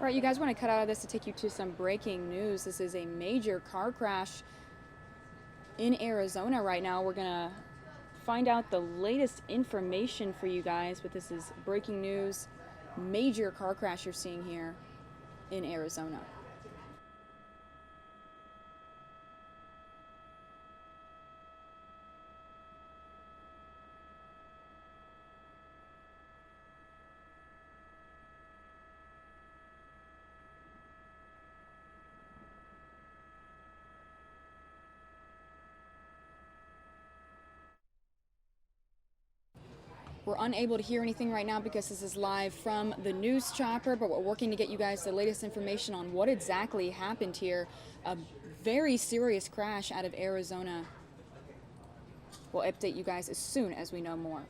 All right, you guys want to cut out of this to take you to some breaking news. This is a major car crash in Arizona right now. We're going to find out the latest information for you guys, but this is breaking news. Major car crash you're seeing here in Arizona. We're unable to hear anything right now because this is live from the news chopper, but we're working to get you guys the latest information on what exactly happened here. A very serious crash out of Arizona. We'll update you guys as soon as we know more.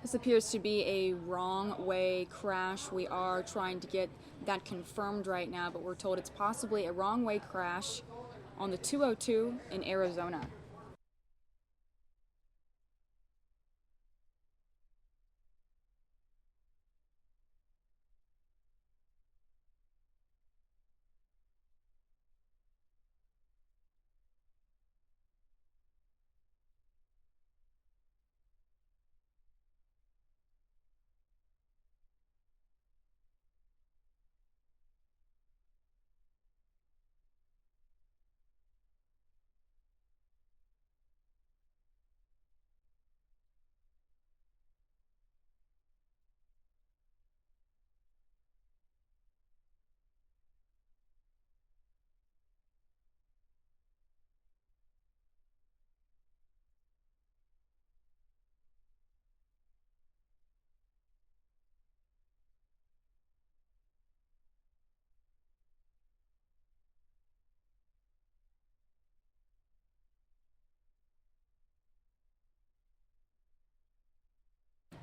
This appears to be a wrong way crash. We are trying to get that confirmed right now, but we're told it's possibly a wrong way crash on the 202 in Arizona.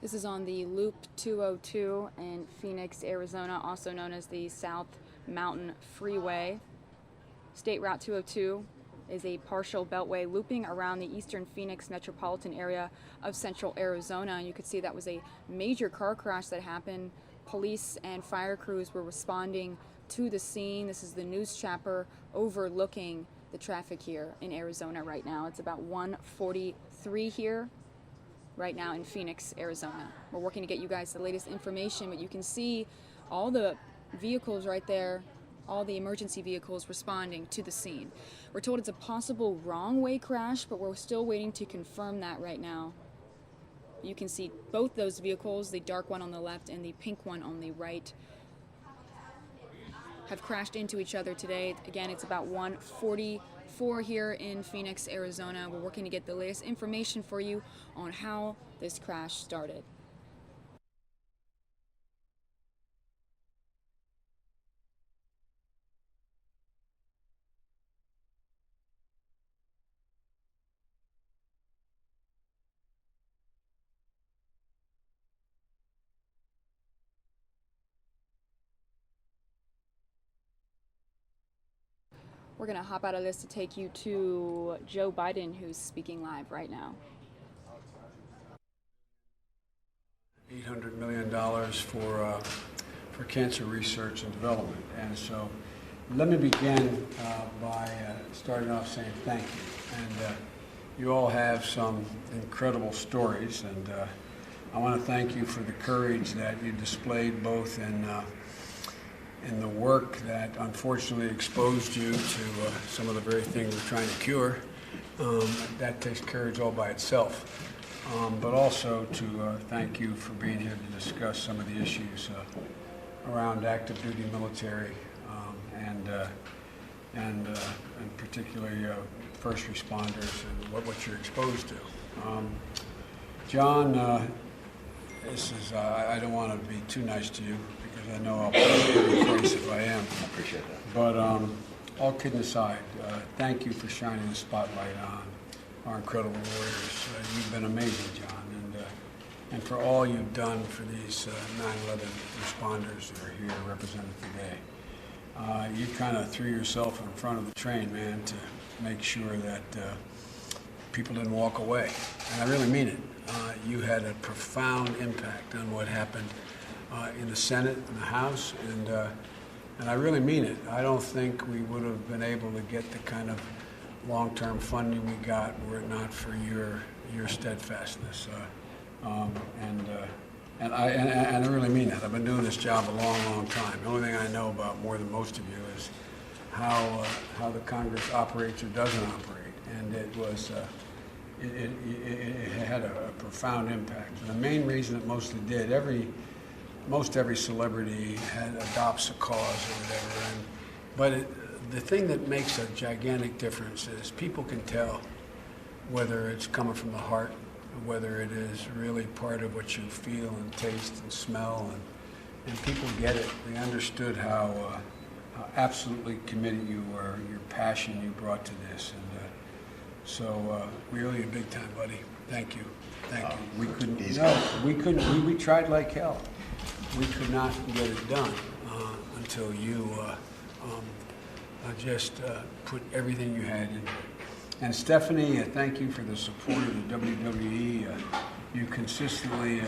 This is on the Loop 202 in Phoenix, Arizona, also known as the South Mountain Freeway. State Route 202 is a partial beltway looping around the eastern Phoenix metropolitan area of central Arizona. And you could see that was a major car crash that happened. Police and fire crews were responding to the scene. This is the news chopper overlooking the traffic here in Arizona right now. It's about 1:43 here right now in Phoenix, Arizona. We're working to get you guys the latest information, but you can see all the vehicles right there, all the emergency vehicles responding to the scene. We're told it's a possible wrong way crash, but we're still waiting to confirm that right now. You can see both those vehicles, the dark one on the left and the pink one on the right, have crashed into each other today. Again, it's about 1:44 here in Phoenix, Arizona. We're working to get the latest information for you on how this crash started. We're going to hop out of this to take you to Joe Biden, who's speaking live right now. $800 million for cancer research and development. And so let me begin by starting off saying thank you. And you all have some incredible stories, and I want to thank you for the courage that you displayed both in the work that unfortunately exposed you to some of the very things we're trying to cure. That takes courage all by itself. But also to thank you for being here to discuss some of the issues around active duty military and particularly first responders and what you're exposed to. John, this is, I don't want to be too nice to you because I know I'll probably be crazy if I am. I appreciate that. But all kidding aside, thank you for shining the spotlight on our incredible warriors. You've been amazing, John, and for all you've done for these 9/11 responders that are here represented today. You kind of threw yourself in front of the train, man, to make sure that people didn't walk away. And I really mean it. You had a profound impact on what happened in the Senate and the House, and I really mean it. I don't think we would have been able to get the kind of long-term funding we got were it not for your steadfastness. And I really mean that. I've been doing this job a long, long time. The only thing I know about more than most of you is how the Congress operates or doesn't operate, and it was it had a profound impact. And the main reason it mostly did, most every celebrity adopts a cause or whatever, but the thing that makes a gigantic difference is people can tell whether it's coming from the heart, whether it is really part of what you feel and taste and smell, and people get it. They understood how absolutely committed you were, your passion you brought to this, and so we owe you big time, buddy. Thank you, thank you. We couldn't. No, we couldn't. We tried like hell. We could not get it done until you just put everything you had in. And Stephanie, thank you for the support of the WWE. You consistently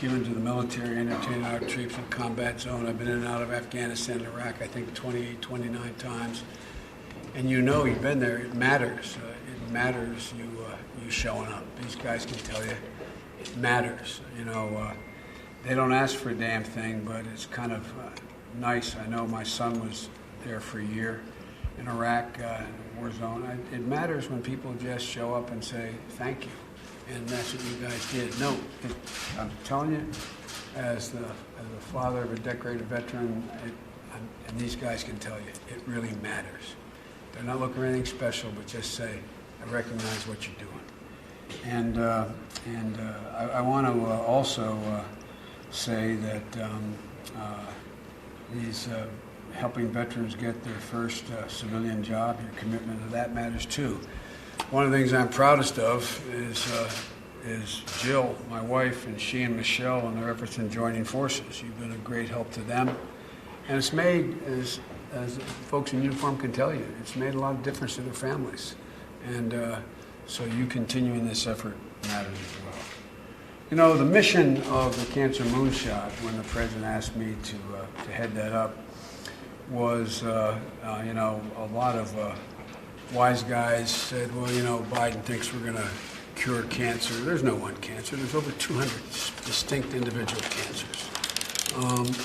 given to the military, entertaining our troops in combat zone. I've been in and out of Afghanistan and Iraq, I think 28, 29 times. And you know you've been there. It matters. It matters you showing up. These guys can tell you it matters. You know, they don't ask for a damn thing, but it's kind of nice. I know my son was there for a year in Iraq, in a war zone. It matters when people just show up and say thank you, and that's what you guys did. No, I'm telling you, as the father of a decorated veteran, and these guys can tell you, it really matters. They're not looking for anything special, but just say, I recognize what you're doing. And I want to also say that these helping veterans get their first civilian job, your commitment to that matters too. One of the things I'm proudest of is Jill, my wife, and she and Michelle in their efforts in joining forces. You've been a great help to them. And it's made, as folks in uniform can tell you, it's made a lot of difference to their families. And so you continuing this effort matters as well. You know, the mission of the Cancer Moonshot, when the president asked me to head that up, was, you know, a lot of wise guys said, well, you know, Biden thinks we're going to cure cancer. There's no one cancer. There's over 200 distinct individual cancers.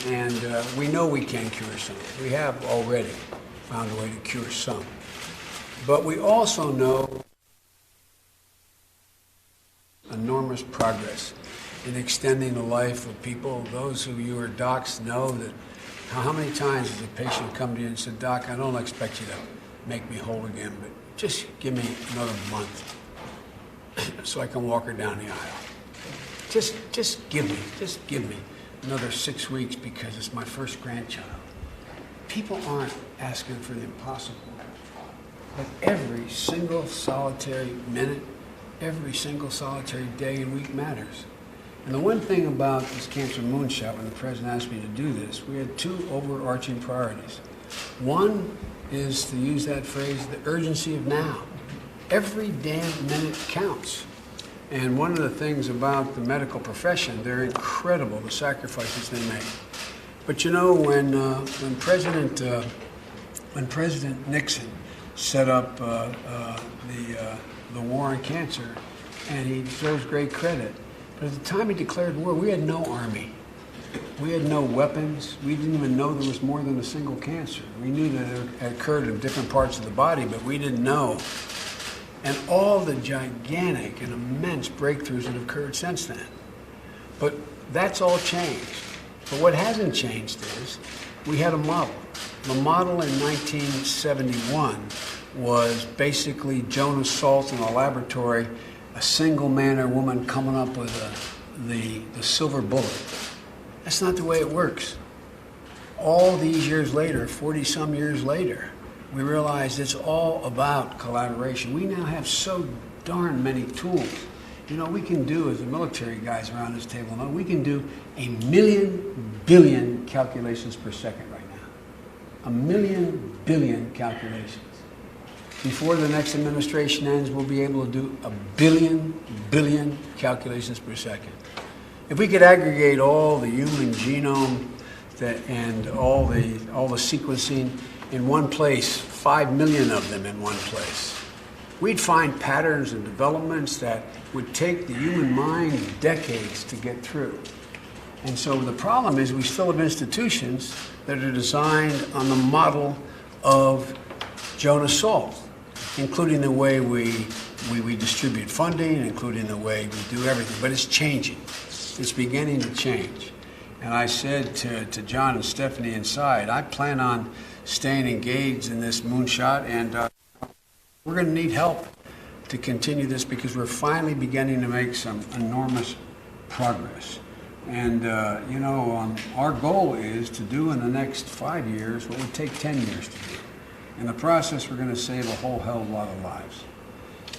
And we know we can cure some. We have already found a way to cure some. But we also know enormous progress in extending the life of people. Those of you who are docs know that how many times has a patient come to you and said, Doc, I don't expect you to make me whole again, but just give me another month so I can walk her down the aisle. Just give me another 6 weeks because it's my first grandchild. People aren't asking for the impossible, but every single solitary minute, every single solitary day and week matters. And the one thing about this Cancer Moonshot, when the president asked me to do this, we had two overarching priorities. One is, to use that phrase, the urgency of now. Every damn minute counts. And one of the things about the medical profession, they're incredible, the sacrifices they make. But you know, when President Nixon set up the war on cancer, and he deserves great credit, but at the time he declared war, we had no army. We had no weapons. We didn't even know there was more than a single cancer. We knew that it had occurred in different parts of the body, but we didn't know. And all the gigantic and immense breakthroughs that have occurred since then. But that's all changed. But what hasn't changed is we had a model. The model in 1971 was basically Jonas Salk in a laboratory, a single man or woman coming up with the silver bullet. That's not the way it works. All these years later, 40-some years later, we realize it's all about collaboration. We now have so darn many tools. You know, we can do, as the military guys around this table know, we can do 1,000,000 billion calculations per second right now. 1,000,000 billion calculations. Before the next administration ends, we'll be able to do 1 billion calculations per second. If we could aggregate all the human genome and all the sequencing in one place, 5 million of them in one place, we'd find patterns and developments that would take the human mind decades to get through. And so the problem is we still have institutions that are designed on the model of Jonas Salk, including the way we distribute funding, including the way we do everything. But it's changing. It's beginning to change. And I said to John and Stephanie inside, I plan on staying engaged in this moonshot, and we're going to need help to continue this because we're finally beginning to make some enormous progress. And, you know, our goal is to do in the next 5 years what would take 10 years to do. In the process, we're going to save a whole hell of a lot of lives.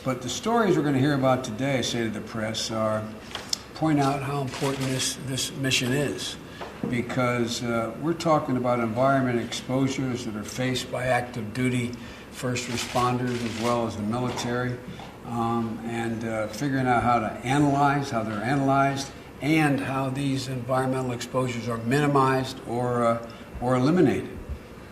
But the stories we're going to hear about today, say to the press, point out how important this mission is. Because we're talking about environment exposures that are faced by active duty first responders as well as the military, and figuring out how to analyze, how they're analyzed, and how these environmental exposures are minimized or eliminated.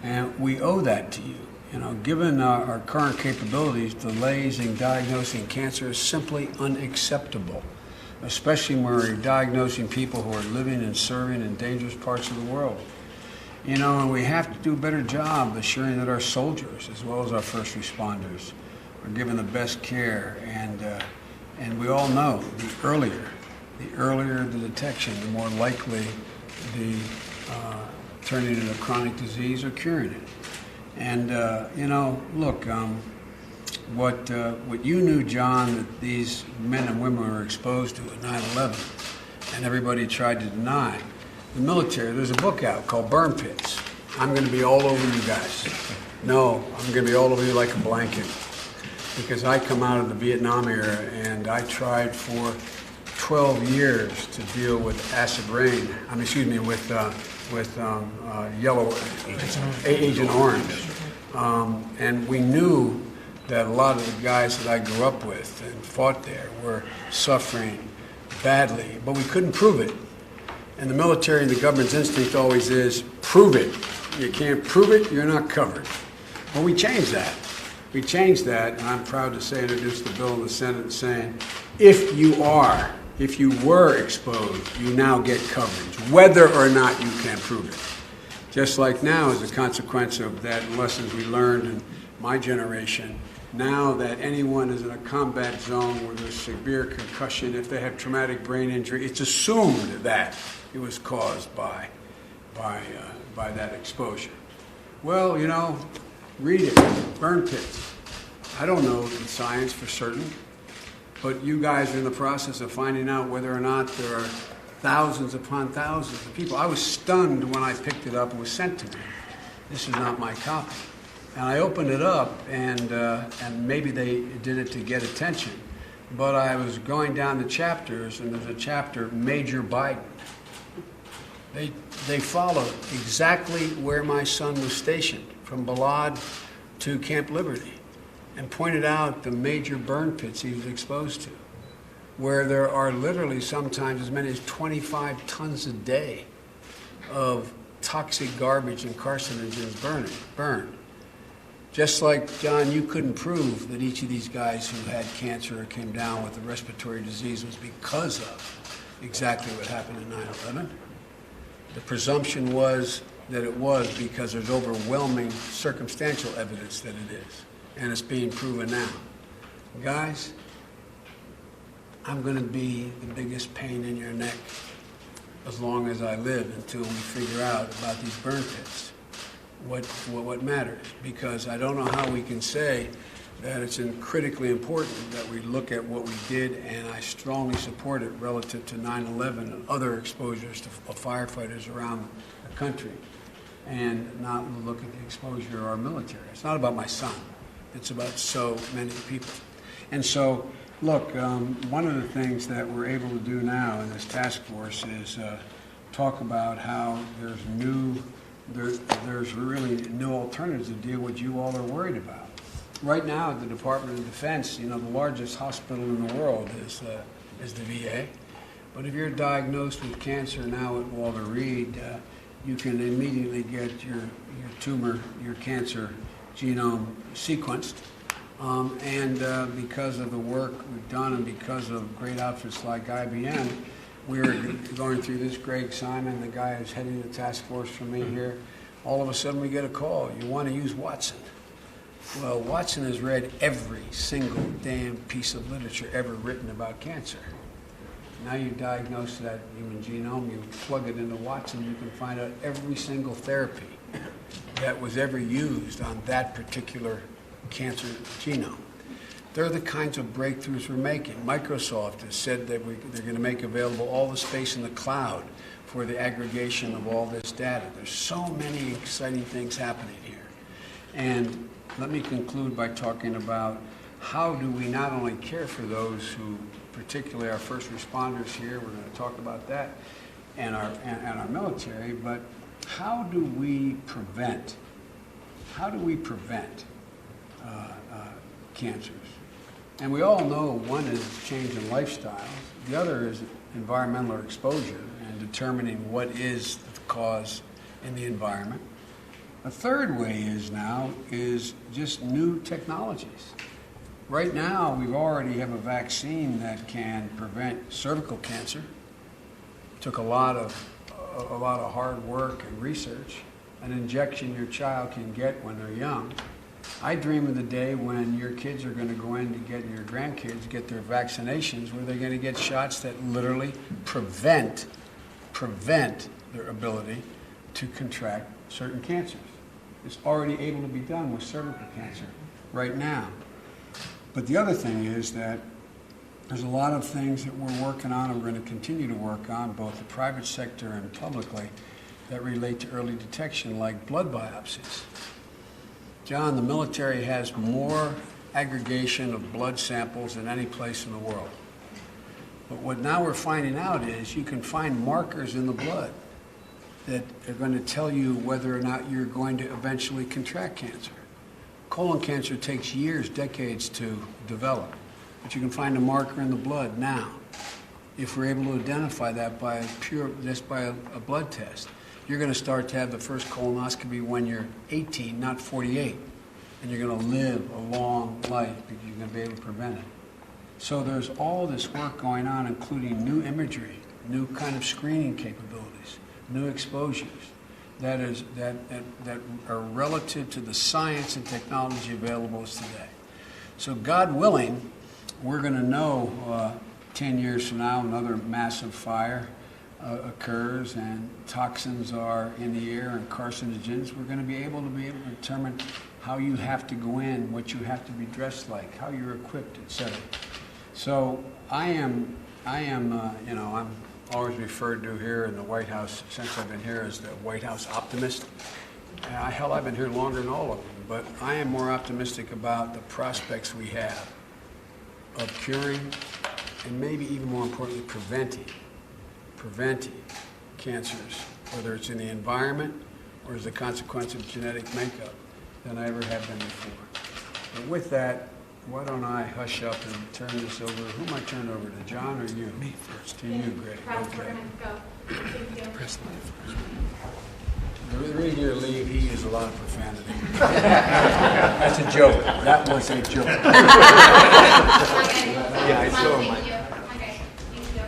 And we owe that to you. You know, given our current capabilities, delays in diagnosing cancer is simply unacceptable, especially when we're diagnosing people who are living and serving in dangerous parts of the world. You know, and we have to do a better job assuring that our soldiers, as well as our first responders, are given the best care. And we all know the earlier the detection, the more likely the turning it into chronic disease or curing it. And you know, look, what you knew, John, that these men and women were exposed to at 9/11, and everybody tried to deny. The military, there's a book out called Burn Pits. I'm going to be all over you guys. No, I'm going to be all over you like a blanket. because I come out of the Vietnam era, and I tried for 12 years to deal with acid rain. With yellow Agent Orange. And we knew that a lot of the guys that I grew up with and fought there were suffering badly, but we couldn't prove it. And the military and the government's instinct always is, prove it. You can't prove it, you're not covered. Well, we changed that. We changed that, and I'm proud to say, introduced the bill in the Senate saying, if you were exposed, you now get coverage, whether or not you can prove it. Just like now, as a consequence of that lessons we learned in my generation, now that anyone is in a combat zone with a severe concussion, if they have traumatic brain injury, it's assumed that it was caused by that exposure. Well, you know, read it, burn pits. I don't know the science for certain, but you guys are in the process of finding out whether or not there are thousands upon thousands of people. I was stunned when I picked it up and was sent to me. This is not my copy. And I opened it up, and maybe they did it to get attention, but I was going down the chapters, and there's a chapter, Major Biden. They followed exactly where my son was stationed, from Balad to Camp Liberty, and pointed out the major burn pits he was exposed to, where there are literally sometimes as many as 25 tons a day of toxic garbage and carcinogens burned. Just like, John, you couldn't prove that each of these guys who had cancer or came down with a respiratory disease was because of exactly what happened in 9/11. The presumption was that it was because there's overwhelming circumstantial evidence that it is, and it's being proven now. Guys, I'm going to be the biggest pain in your neck as long as I live until we figure out about these burn pits, what matters, because I don't know how we can say that it's critically important that we look at what we did, and I strongly support it relative to 9/11 and other exposures to firefighters around the country, and not look at the exposure of our military. It's not about my son. It's about so many people. And so, look, one of the things that we're able to do now in this task force is talk about how there's really no alternatives to deal with what you all are worried about. Right now, at the Department of Defense, you know, the largest hospital in the world is the VA. But if you're diagnosed with cancer now at Walter Reed, you can immediately get your tumor, your cancer genome sequenced. Because of the work we've done and because of great outfits like IBM, we're going through this. Greg Simon, the guy who's heading the task force for me here, all of a sudden we get a call. You want to use Watson? Well, Watson has read every single damn piece of literature ever written about cancer. Now you diagnose that human genome, you plug it into Watson, you can find out every single therapy that was ever used on that particular cancer genome. They're the kinds of breakthroughs we're making. Microsoft has said that they're going to make available all the space in the cloud for the aggregation of all this data. There's so many exciting things happening here. And let me conclude by talking about how do we not only care for those who, particularly our first responders here, we're going to talk about that, and our military, but how do we prevent cancers? And we all know one is change in lifestyles, the other is environmental exposure and determining what is the cause in the environment. A third way is just new technologies. Right now, we already have a vaccine that can prevent cervical cancer. It took a lot of hard work and research. An injection your child can get when they're young. I dream of the day when your kids are going to go in to get your grandkids get their vaccinations, where they're going to get shots that literally prevent their ability to contract certain cancers. It's already able to be done with cervical cancer right now. But the other thing is that there's a lot of things that we're working on and we're going to continue to work on, both the private sector and publicly, that relate to early detection, like blood biopsies. John, the military has more aggregation of blood samples in any place in the world. But what now we're finding out is you can find markers in the blood that are going to tell you whether or not you're going to eventually contract cancer. Colon cancer takes years, decades to develop, but you can find a marker in the blood now. If we're able to identify that by a blood test, you're going to start to have the first colonoscopy when you're 18, not 48, and you're going to live a long life because you're going to be able to prevent it. So there's all this work going on, including new imagery, new kind of screening capabilities, new exposures that are relative to the science and technology available today. So God willing, we're going to know 10 years from now another massive fire occurs and toxins are in the air and carcinogens. We're going to be able to determine how you have to go in, what you have to be dressed like, how you're equipped, etc. So I'm always referred to here in the White House since I've been here as the White House optimist. Hell, I've been here longer than all of them, but I am more optimistic about the prospects we have of curing and maybe even more importantly, preventing cancers, whether it's in the environment or as a consequence of genetic makeup, than I ever have been before. But with that, why don't I hush up and turn this over? Who am I turning over to, John or you? Me first. To you, Greg. Press, Okay. we're gonna go. Thank you. Press leave first. The reason you leave, he used a lot of profanity. That's a joke. That was a joke. Yeah, I saw him. Thank you. Okay, thank you.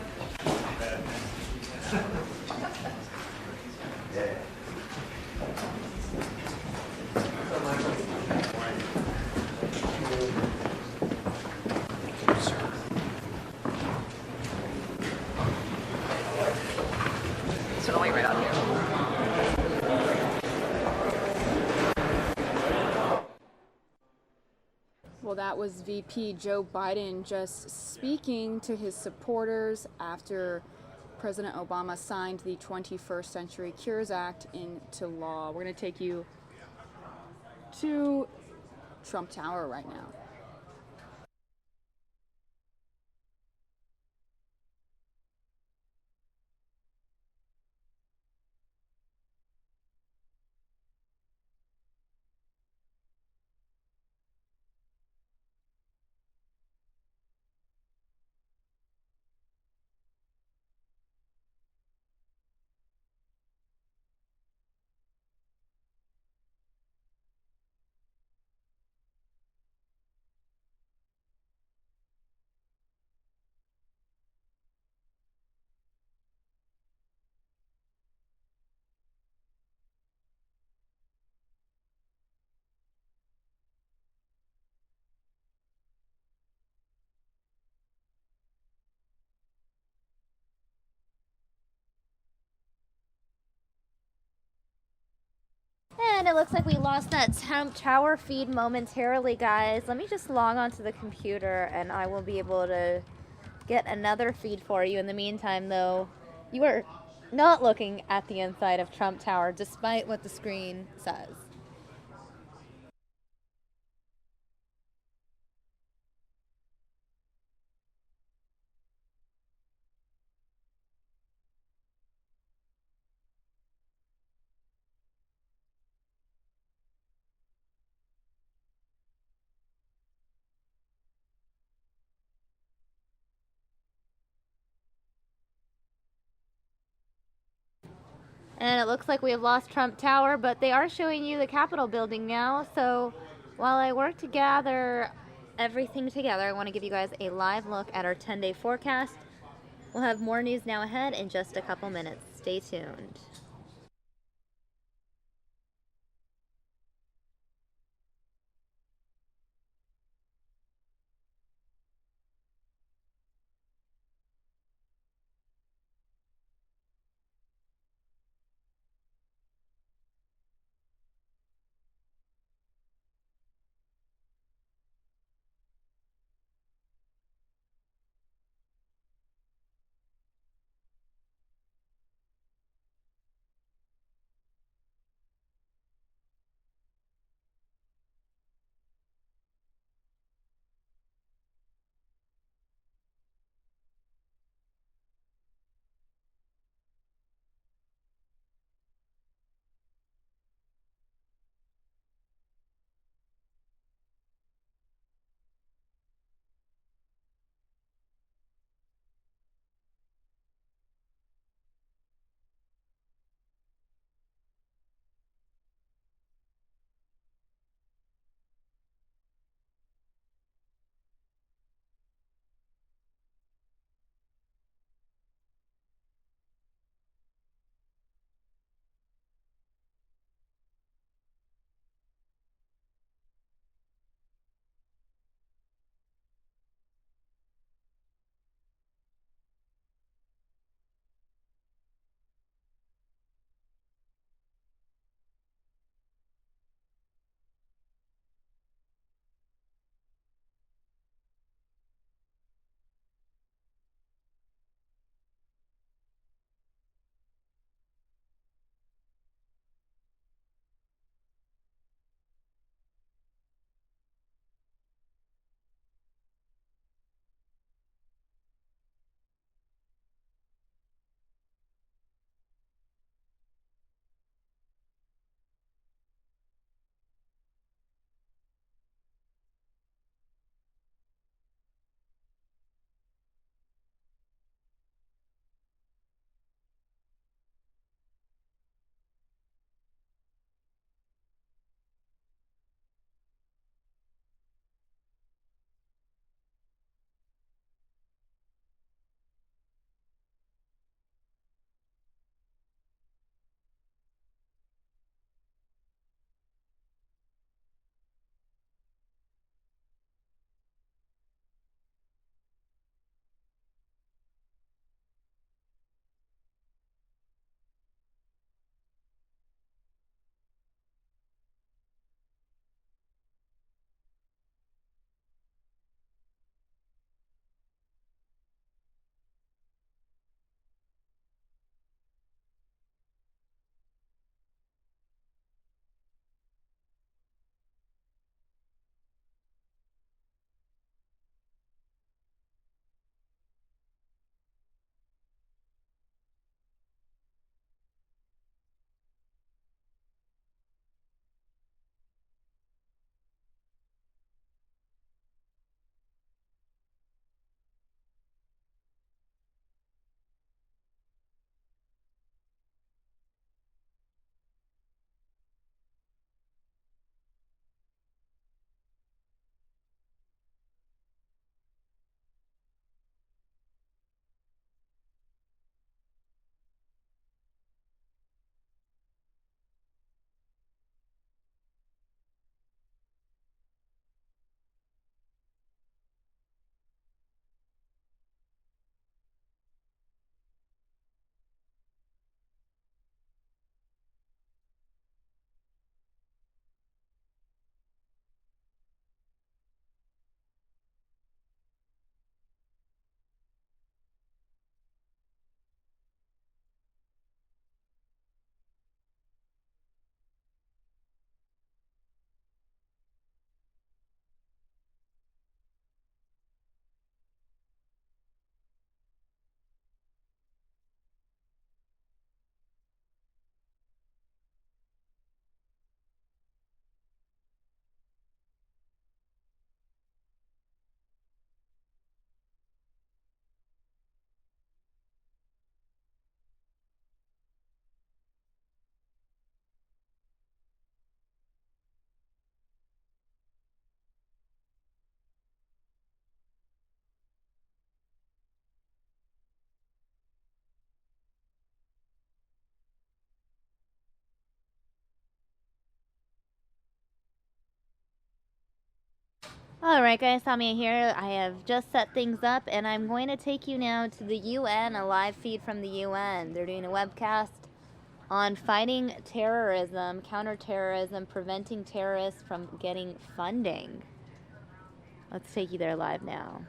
So I'll wait right out here. Well, that was VP Joe Biden just speaking to his supporters after President Obama signed the 21st Century Cures Act into law. We're going to take you to Trump Tower right now. And it looks like we lost that Trump Tower feed momentarily, guys. Let me just log onto the computer and I will be able to get another feed for you. In the meantime, though, you are not looking at the inside of Trump Tower, despite what the screen says. And it looks like we have lost Trump Tower, but they are showing you the Capitol building now. So while I work to gather everything together, I want to give you guys a live look at our 10-day forecast. We'll have more news now ahead in just a couple minutes. Stay tuned. Alright guys, Samia here. I have just set things up and I'm going to take you now to the UN, a live feed from the UN. They're doing a webcast on fighting terrorism, counterterrorism, preventing terrorists from getting funding. Let's take you there live now.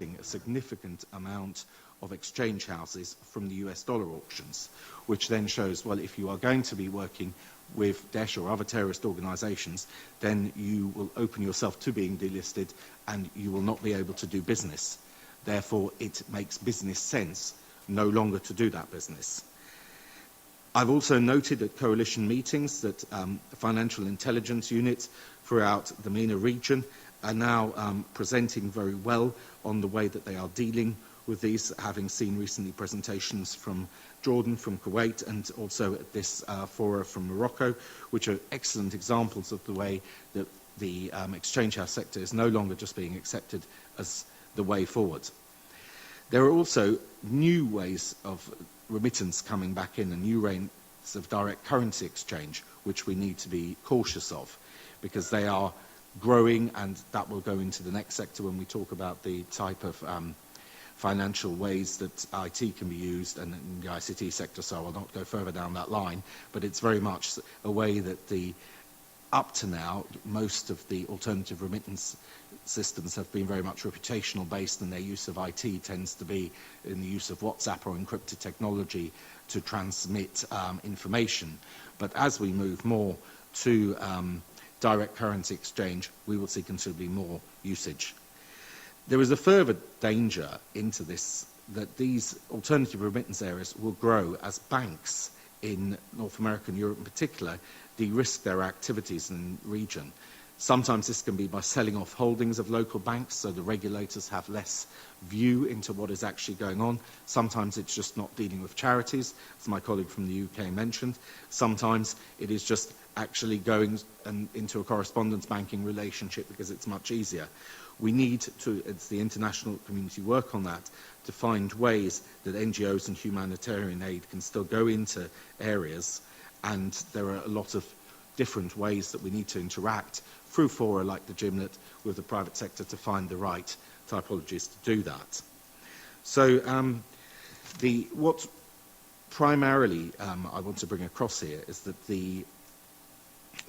A significant amount of exchange houses from the US dollar auctions, which then shows, well, if you are going to be working with Daesh or other terrorist organizations, then you will open yourself to being delisted and you will not be able to do business. Therefore, it makes business sense no longer to do that business. I've also noted at coalition meetings that financial intelligence units throughout the MENA region are now presenting very well on the way that they are dealing with these, having seen recently presentations from Jordan, from Kuwait, and also at this fora from Morocco, which are excellent examples of the way that the exchange house sector is no longer just being accepted as the way forward. There are also new ways of remittance coming back in, and new rates of direct currency exchange, which we need to be cautious of, because they are growing, and that will go into the next sector when we talk about the type of financial ways that IT can be used and in the ICT sector, so I will not go further down that line, but it's very much a way that up to now, most of the alternative remittance systems have been very much reputational based, and their use of IT tends to be in the use of WhatsApp or encrypted technology to transmit information. But as we move more to direct currency exchange, we will see considerably more usage. There is a further danger into this, that these alternative remittance areas will grow as banks in North America and Europe in particular de-risk their activities in the region. Sometimes this can be by selling off holdings of local banks, so the regulators have less view into what is actually going on. Sometimes it's just not dealing with charities, as my colleague from the UK mentioned. Sometimes it is just actually going into a correspondence banking relationship because it's much easier. We need to, as the international community, work on that to find ways that NGOs and humanitarian aid can still go into areas, and there are a lot of different ways that we need to interact through fora like the Gymnet with the private sector to find the right typologies to do that. So what primarily I want to bring across here is that the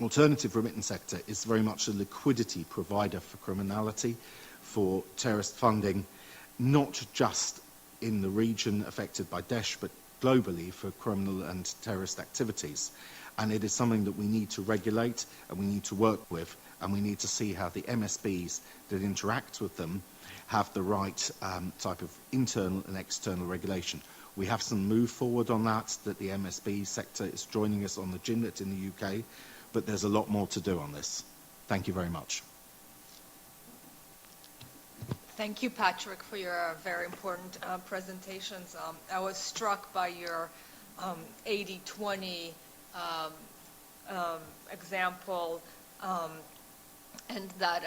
alternative remittance sector is very much a liquidity provider for criminality, for terrorist funding, not just in the region affected by Daesh, but globally for criminal and terrorist activities. And it is something that we need to regulate and we need to work with, and we need to see how the MSBs that interact with them have the right type of internal and external regulation. We have some move forward on that the MSB sector is joining us on the Gymnet in the UK, but there's a lot more to do on this. Thank you very much. Thank you, Patrick, for your very important presentations. I was struck by your 80-20 example, and that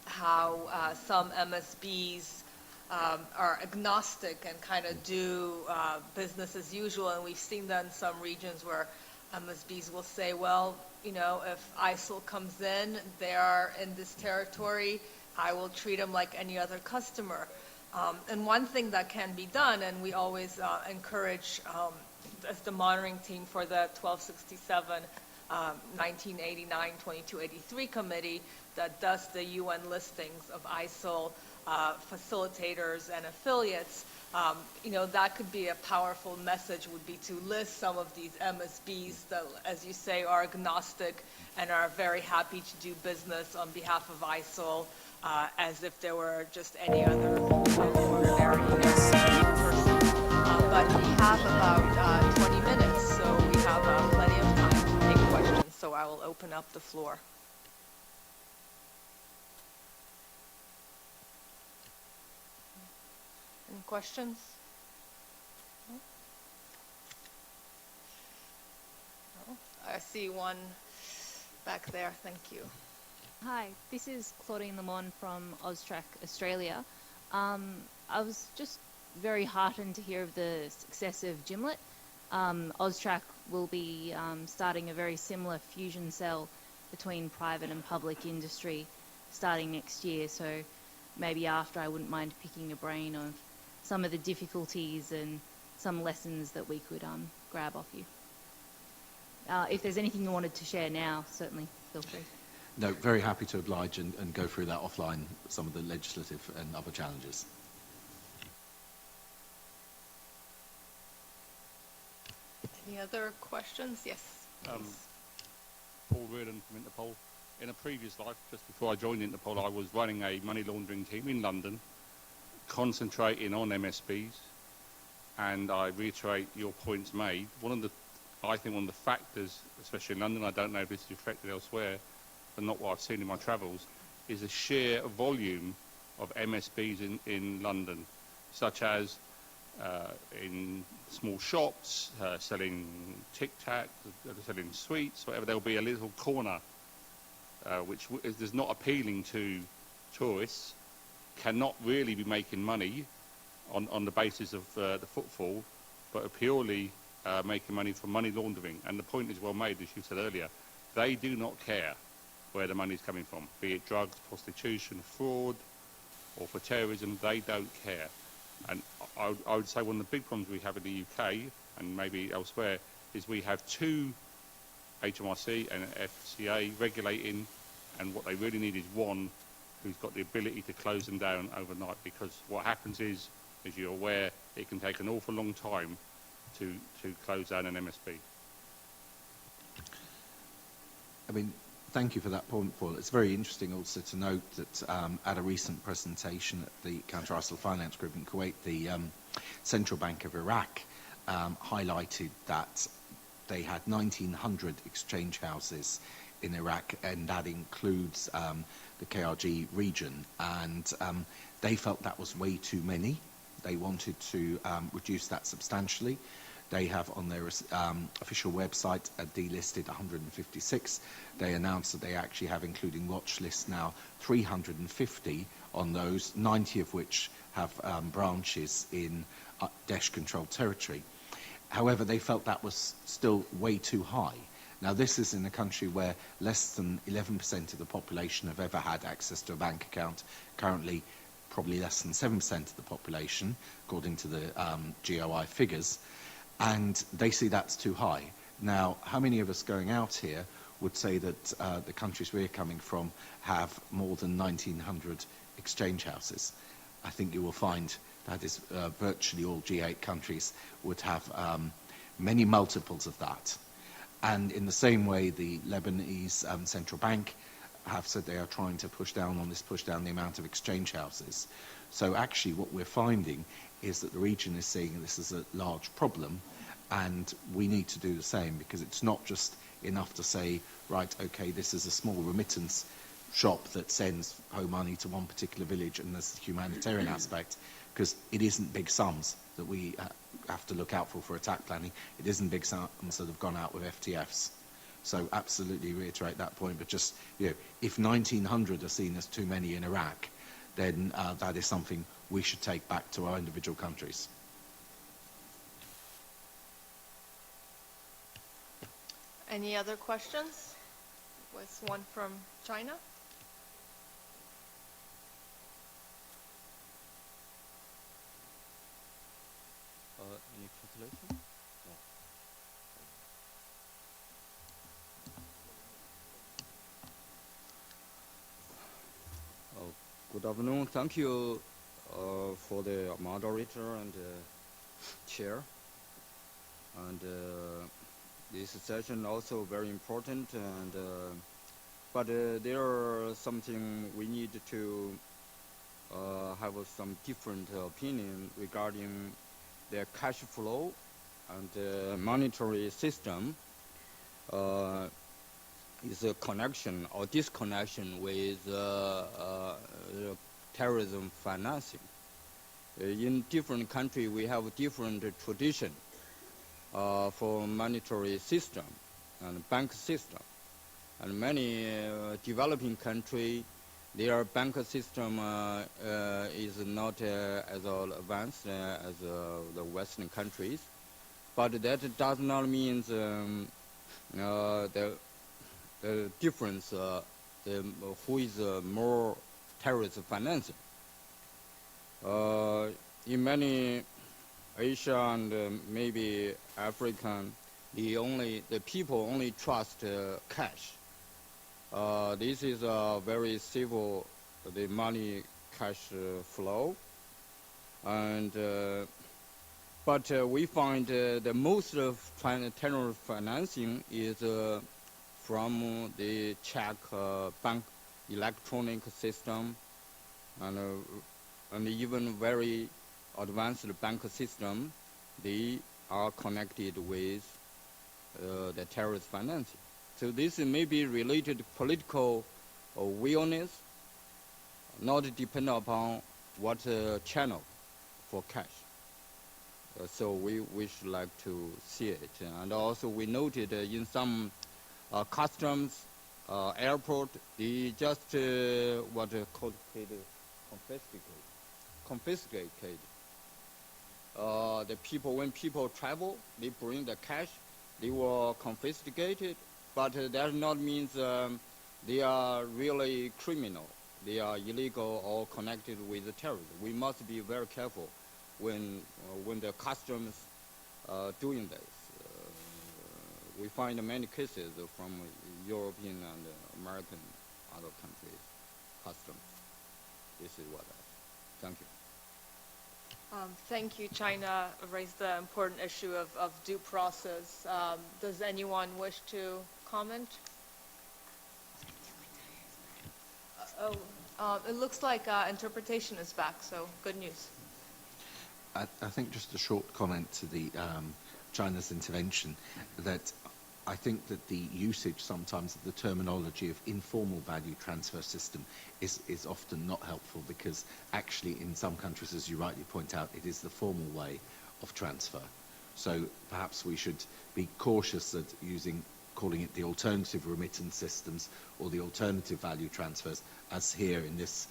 how some MSBs are agnostic and kind of do business as usual, and we've seen that in some regions where MSBs will say, well, you know, if ISIL comes in, they are in this territory, I will treat them like any other customer. And one thing that can be done, and we always encourage as the monitoring team for the 1267 1989-2283 committee that does the UN listings of ISIL facilitators and affiliates, you know, that could be a powerful message, would be to list some of these MSBs that, as you say, are agnostic and are very happy to do business on behalf of ISIL as if there were just any other ordinary person. But we have about 20 minutes, so we have plenty of time to take questions, so I will open up the floor. Any questions? No? I see one back there. Thank you. Hi, this is Claudine Lamont from Austrac, Australia. I was just very heartened to hear of the success of Gymnet. Austrac will be starting a very similar fusion cell between private and public industry. starting next year. So maybe after, I wouldn't mind picking a brain of some of the difficulties and some lessons that we could grab off you. If there's anything you wanted to share now, certainly feel free. No, very happy to oblige and go through that offline, some of the legislative and other challenges. Any other questions? Yes. Paul Reardon from Interpol. In a previous life, just before I joined Interpol, I was running a money laundering team in London, concentrating on MSBs, and I reiterate your points made. I think one of the factors, especially in London, I don't know if this is affected elsewhere, but not what I've seen in my travels, is the sheer volume of MSBs in London, such as in small shops, selling Tic Tac, selling sweets, whatever. There'll be a little corner which is not appealing to tourists, cannot really be making money on the basis of the footfall, but are purely making money from money laundering. And the point is well made, as you said earlier. They do not care where the money is coming from, be it drugs, prostitution, fraud, or for terrorism. They don't care. And I would say one of the big problems we have in the UK, and maybe elsewhere, is we have two, HMRC and FCA, regulating, and what they really need is one who's got the ability to close them down overnight, because what happens is, as you're aware, it can take an awful long time to close down an MSB. I mean, thank you for that point, Paul. It's very interesting also to note that at a recent presentation at the Counter-ISIL Finance Group in Kuwait, the Central Bank of Iraq highlighted that they had 1,900 exchange houses in Iraq, and that includes the KRG region, and they felt that was way too many. They wanted to reduce that substantially. They have on their official website delisted 156. They announced that they actually have, including watch lists now, 350 on those, 90 of which have branches in Daesh-controlled territory. However, they felt that was still way too high. Now, this is in a country where less than 11% of the population have ever had access to a bank account. Currently, probably less than 7% of the population, according to the GOI figures. And they see that's too high. Now, how many of us going out here would say that the countries we're coming from have more than 1,900 exchange houses? I think you will find that is virtually all G8 countries would have many multiples of that. And in the same way, the Lebanese central bank have said they are trying to push down the amount of exchange houses. So actually what we're finding is that the region is seeing this as a large problem, and we need to do the same, because it's not just enough to say, right, okay, this is a small remittance shop that sends home money to one particular village, and there's the humanitarian aspect, because it isn't big sums that we have to look out for attack planning. It isn't big sums that have gone out with FTFs. So absolutely reiterate that point, but just, if 1,900 are seen as too many in Iraq, then that is something we should take back to our individual countries. Any other questions? Was one from China? Any translation? No. Good afternoon. Thank you for the moderator and chair. And this session also very important. And but there are something we need to have some different opinion regarding the cash flow and the monetary system is a connection or disconnection with terrorism financing. In different countries, we have different tradition for monetary system and bank system. And many developing countries, their bank system is not as advanced as the Western countries, but that does not mean the difference who is more terrorist financing. In many Asia and maybe African, the people only trust cash. This is very civil, the money cash flow, and but we find the most of terror financing is from the check bank electronic system and even very advanced bank system. They are connected with the terrorist financing. So this may be related to political awareness, not depend upon what channel for cash. So we should like to see it. And also we noted in some customs airport, they just confiscate. The people, when people travel, they bring the cash, they were confiscated, but that not means they are really criminal. They are illegal or connected with the terrorism. We must be very careful when the customs doing this. We find many cases from European and American other countries customs. This is what I thank you. Thank you. China raised the important issue of due process. Does anyone wish to comment? It looks like interpretation is back, so good news. I think just a short comment to the China's intervention, that I think that the usage sometimes of the terminology of informal value transfer system is often not helpful, because actually in some countries, as you rightly point out, it is the formal way of transfer. So perhaps we should be cautious at calling it the alternative remittance systems or the alternative value transfers, as here in this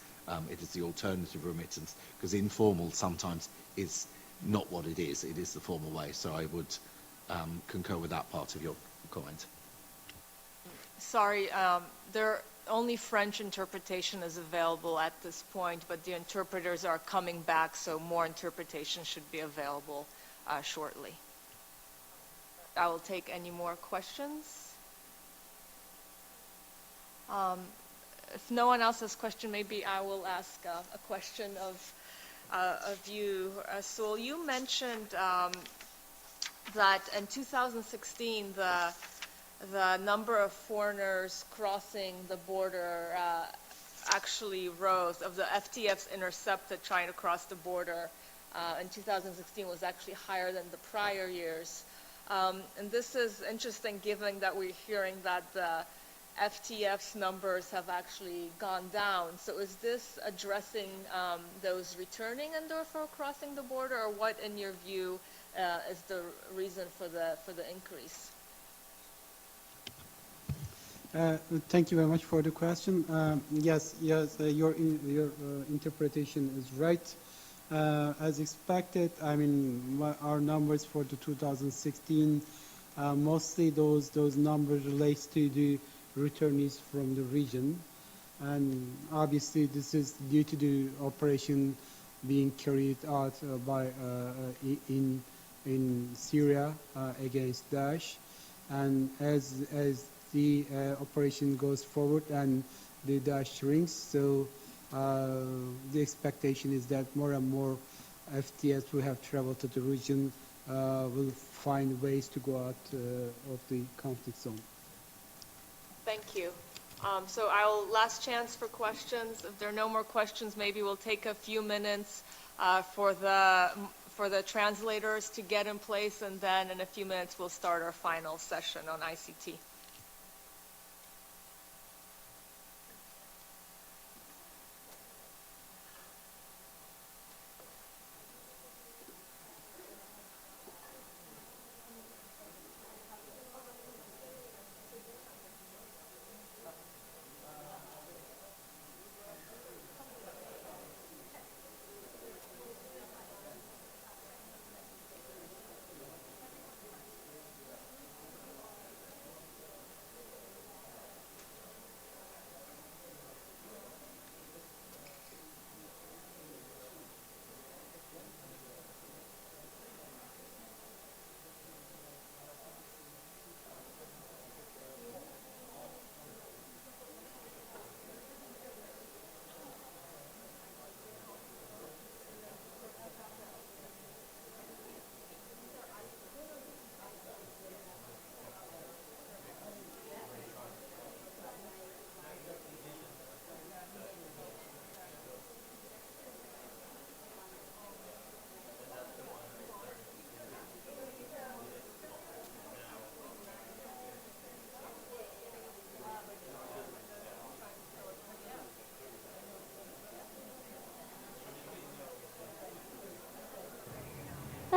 it is the alternative remittance, because informal sometimes is not what it is the formal way. So I would concur with that part of your comment. Sorry, only French interpretation is available at this point, but the interpreters are coming back, so more interpretation should be available shortly. I will take any more questions. If no one else has a question, maybe I will ask a question of you, Sul. You mentioned that in 2016, the number of foreigners crossing the border actually rose. Of the FTFs intercepted trying to cross the border in 2016 was actually higher than the prior years. And this is interesting, given that we're hearing that the FTF's numbers have actually gone down. So is this addressing those returning and therefore crossing the border, or what, in your view, is the reason for the increase? Thank you very much for the question. Yes, your interpretation is right. As expected, I mean, our numbers for the 2016, mostly those numbers relate to the returnees from the region, and obviously this is due to the operation being carried out in Syria against Daesh, and as the operation goes forward and the Daesh shrinks, so the expectation is that more and more FTS who have traveled to the region will find ways to go out of the conflict zone. Thank you. So last chance for questions. If there are no more questions, maybe we'll take a few minutes for the translators to get in place, and then in a few minutes we'll start our final session on ICT.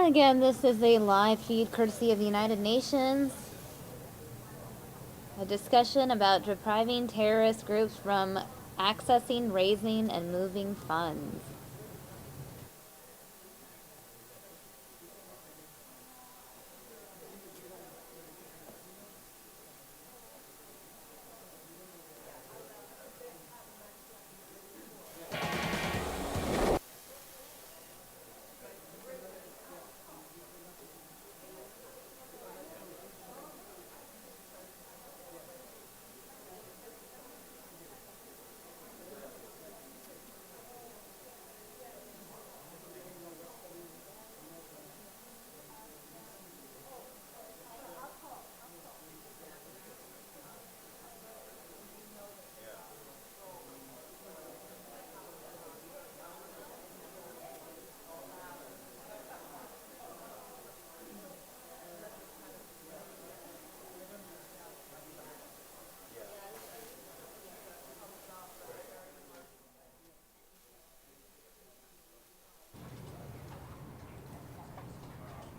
Again, this is a live feed courtesy of the United Nations. A discussion about depriving terrorist groups from accessing, raising, and moving funds.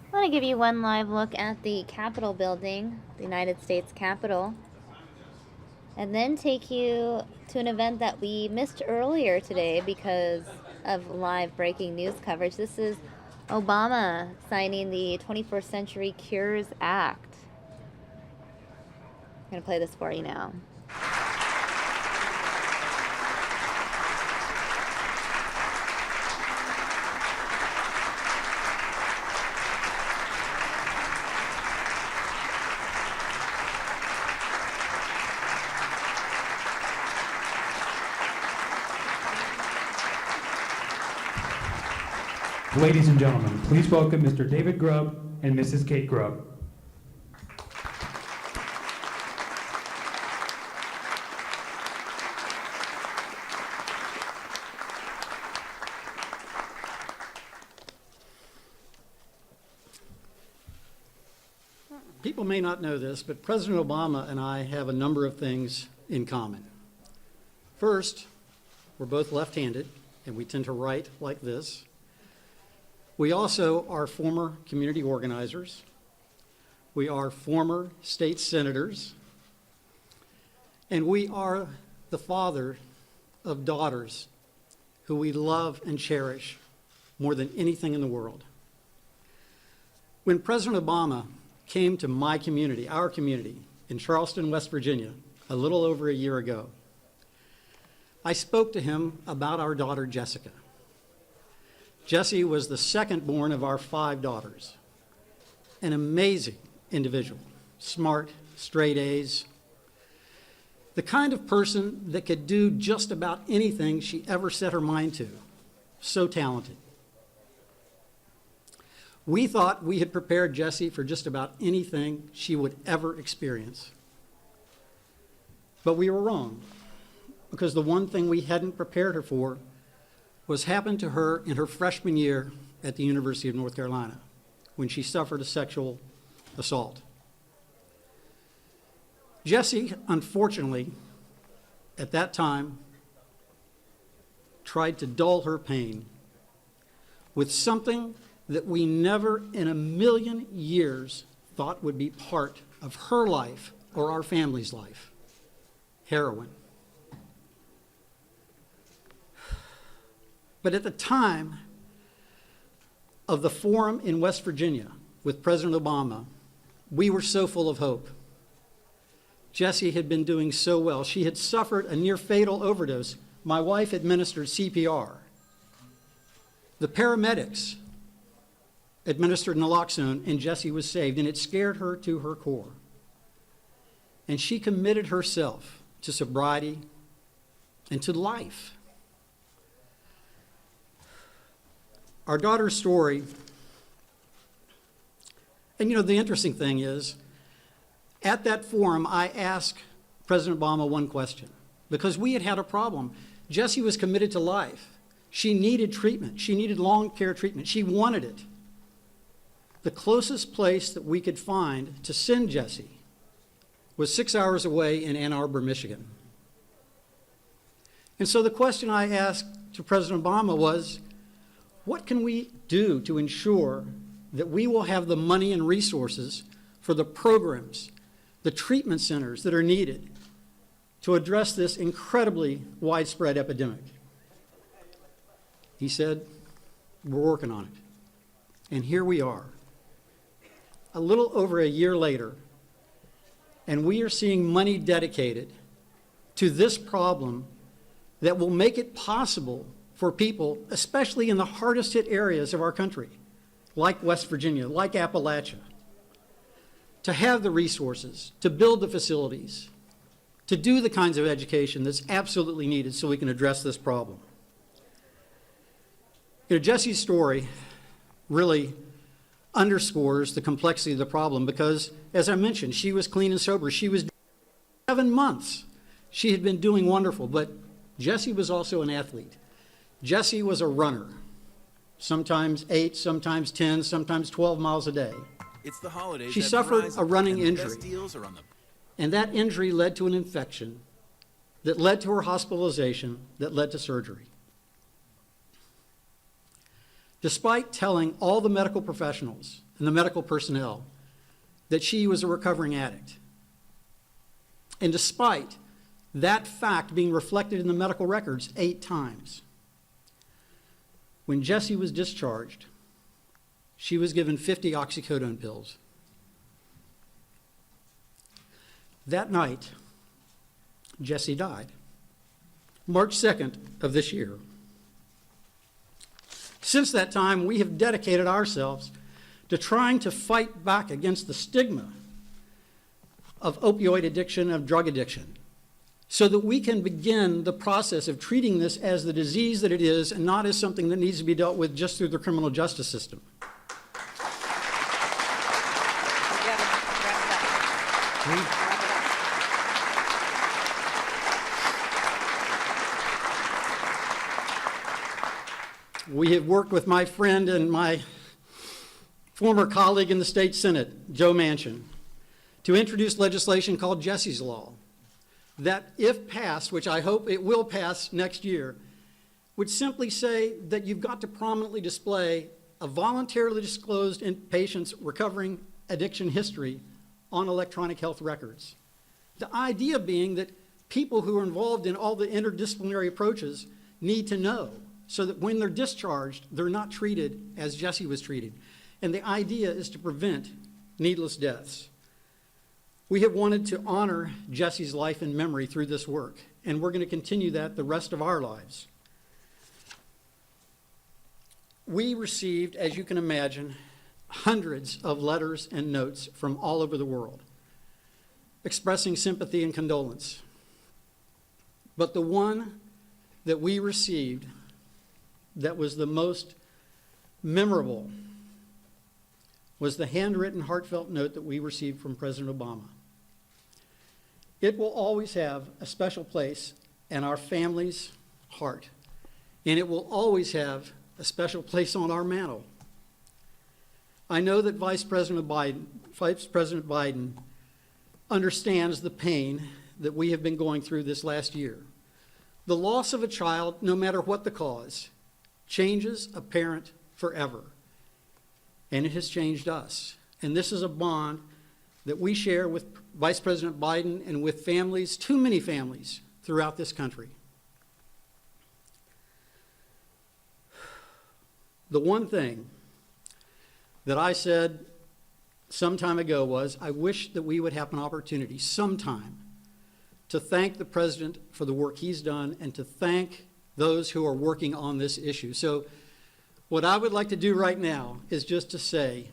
I want to give you one live look at the Capitol building, the United States Capitol, and then take you to an event that we missed earlier today because of live breaking news coverage. This is Obama signing the 21st Century Cures Act. I'm going to play this for you now. Ladies and gentlemen, please welcome Mr. David Grubb and Mrs. Kate Grubb. People may not know this, but President Obama and I have a number of things in common. First, we're both left-handed, and we tend to write like this. We also are former community organizers. We are former state senators. And we are the father of daughters who we love and cherish more than anything in the world. When President Obama came to my community, our community, in Charleston, West Virginia, a little over a year ago, I spoke to him about our daughter, Jessica. Jessie was the second born of our 5 daughters. An amazing individual, smart, straight A's, the kind of person that could do just about anything she ever set her mind to. So talented. We thought we had prepared Jessie for just about anything she would ever experience. But we were wrong, because the one thing we hadn't prepared her for was happened to her in her freshman year at the University of North Carolina, when she suffered a sexual assault. Jessie, unfortunately, at that time, tried to dull her pain with something that we never in a million years thought would be part of her life or our family's life: heroin. But at the time of the forum in West Virginia with President Obama, we were so full of hope. Jessie had been doing so well. She had suffered a near-fatal overdose. My wife administered CPR. The paramedics administered naloxone, and Jessie was saved, and it scared her to her core. And she committed herself to sobriety and to life. Our daughter's story, and you know, the interesting thing is, at that forum, I asked President Obama one question, because we had had a problem. Jessie was committed to life. She needed treatment. She needed long-care treatment. She wanted it. The closest place that we could find to send Jessie was 6 hours away in Ann Arbor, Michigan. And so the question I asked to President Obama was, what can we do to ensure that we will have the money and resources for the programs, the treatment centers that are needed to address this incredibly widespread epidemic. He said, we're working on it. And here we are, a little over a year later, and we are seeing money dedicated to this problem that will make it possible for people, especially in the hardest hit areas of our country, like West Virginia, like Appalachia, to have the resources, to build the facilities, to do the kinds of education that's absolutely needed so we can address this problem. You know, Jesse's story really underscores the complexity of the problem because, as I mentioned, she was clean and sober. She was 7 months. She had been doing wonderful, but Jesse was also an athlete. Jesse was a runner, sometimes 8, sometimes 10, sometimes 12 miles a day. It's the holidays. She suffered a running injury, and that injury led to an infection that led to her hospitalization, that led to surgery. Despite telling all the medical professionals and the medical personnel that she was a recovering addict, and despite that fact being reflected in the medical records 8 times, when Jessie was discharged, she was given 50 oxycodone pills. That night, Jessie died, March 2nd of this year. Since that time, we have dedicated ourselves to trying to fight back against the stigma of opioid addiction, of drug addiction, so that we can begin the process of treating this as the disease that it is and not as something that needs to be dealt with just through the criminal justice system. We have worked with my friend and my former colleague in the state Senate, Joe Manchin, to introduce legislation called Jesse's Law that, if passed, which I hope it will pass next year, would simply say that you've got to prominently display a voluntarily disclosed patient's recovering addiction history on electronic health records. The idea being that people who are involved in all the interdisciplinary approaches need to know so that when they're discharged, they're not treated as Jessie was treated. And the idea is to prevent needless deaths. We have wanted to honor Jessie's life and memory through this work, and we're going to continue that the rest of our lives. We received, as you can imagine, hundreds of letters and notes from all over the world expressing sympathy and condolence. But the one that we received that was the most memorable was the handwritten, heartfelt note that we received from President Obama. It will always have a special place in our family's heart, and it will always have a special place on our mantle. I know that Vice President Biden understands the pain that we have been going through this last year. The loss of a child, no matter what the cause, changes a parent forever. And it has changed us. And this is a bond that we share with Vice President Biden and with families, too many families, throughout this country. The one thing that I said some time ago was, I wish that we would have an opportunity sometime to thank the President for the work he's done and to thank those who are working on this issue. So what I would like to do right now is just to say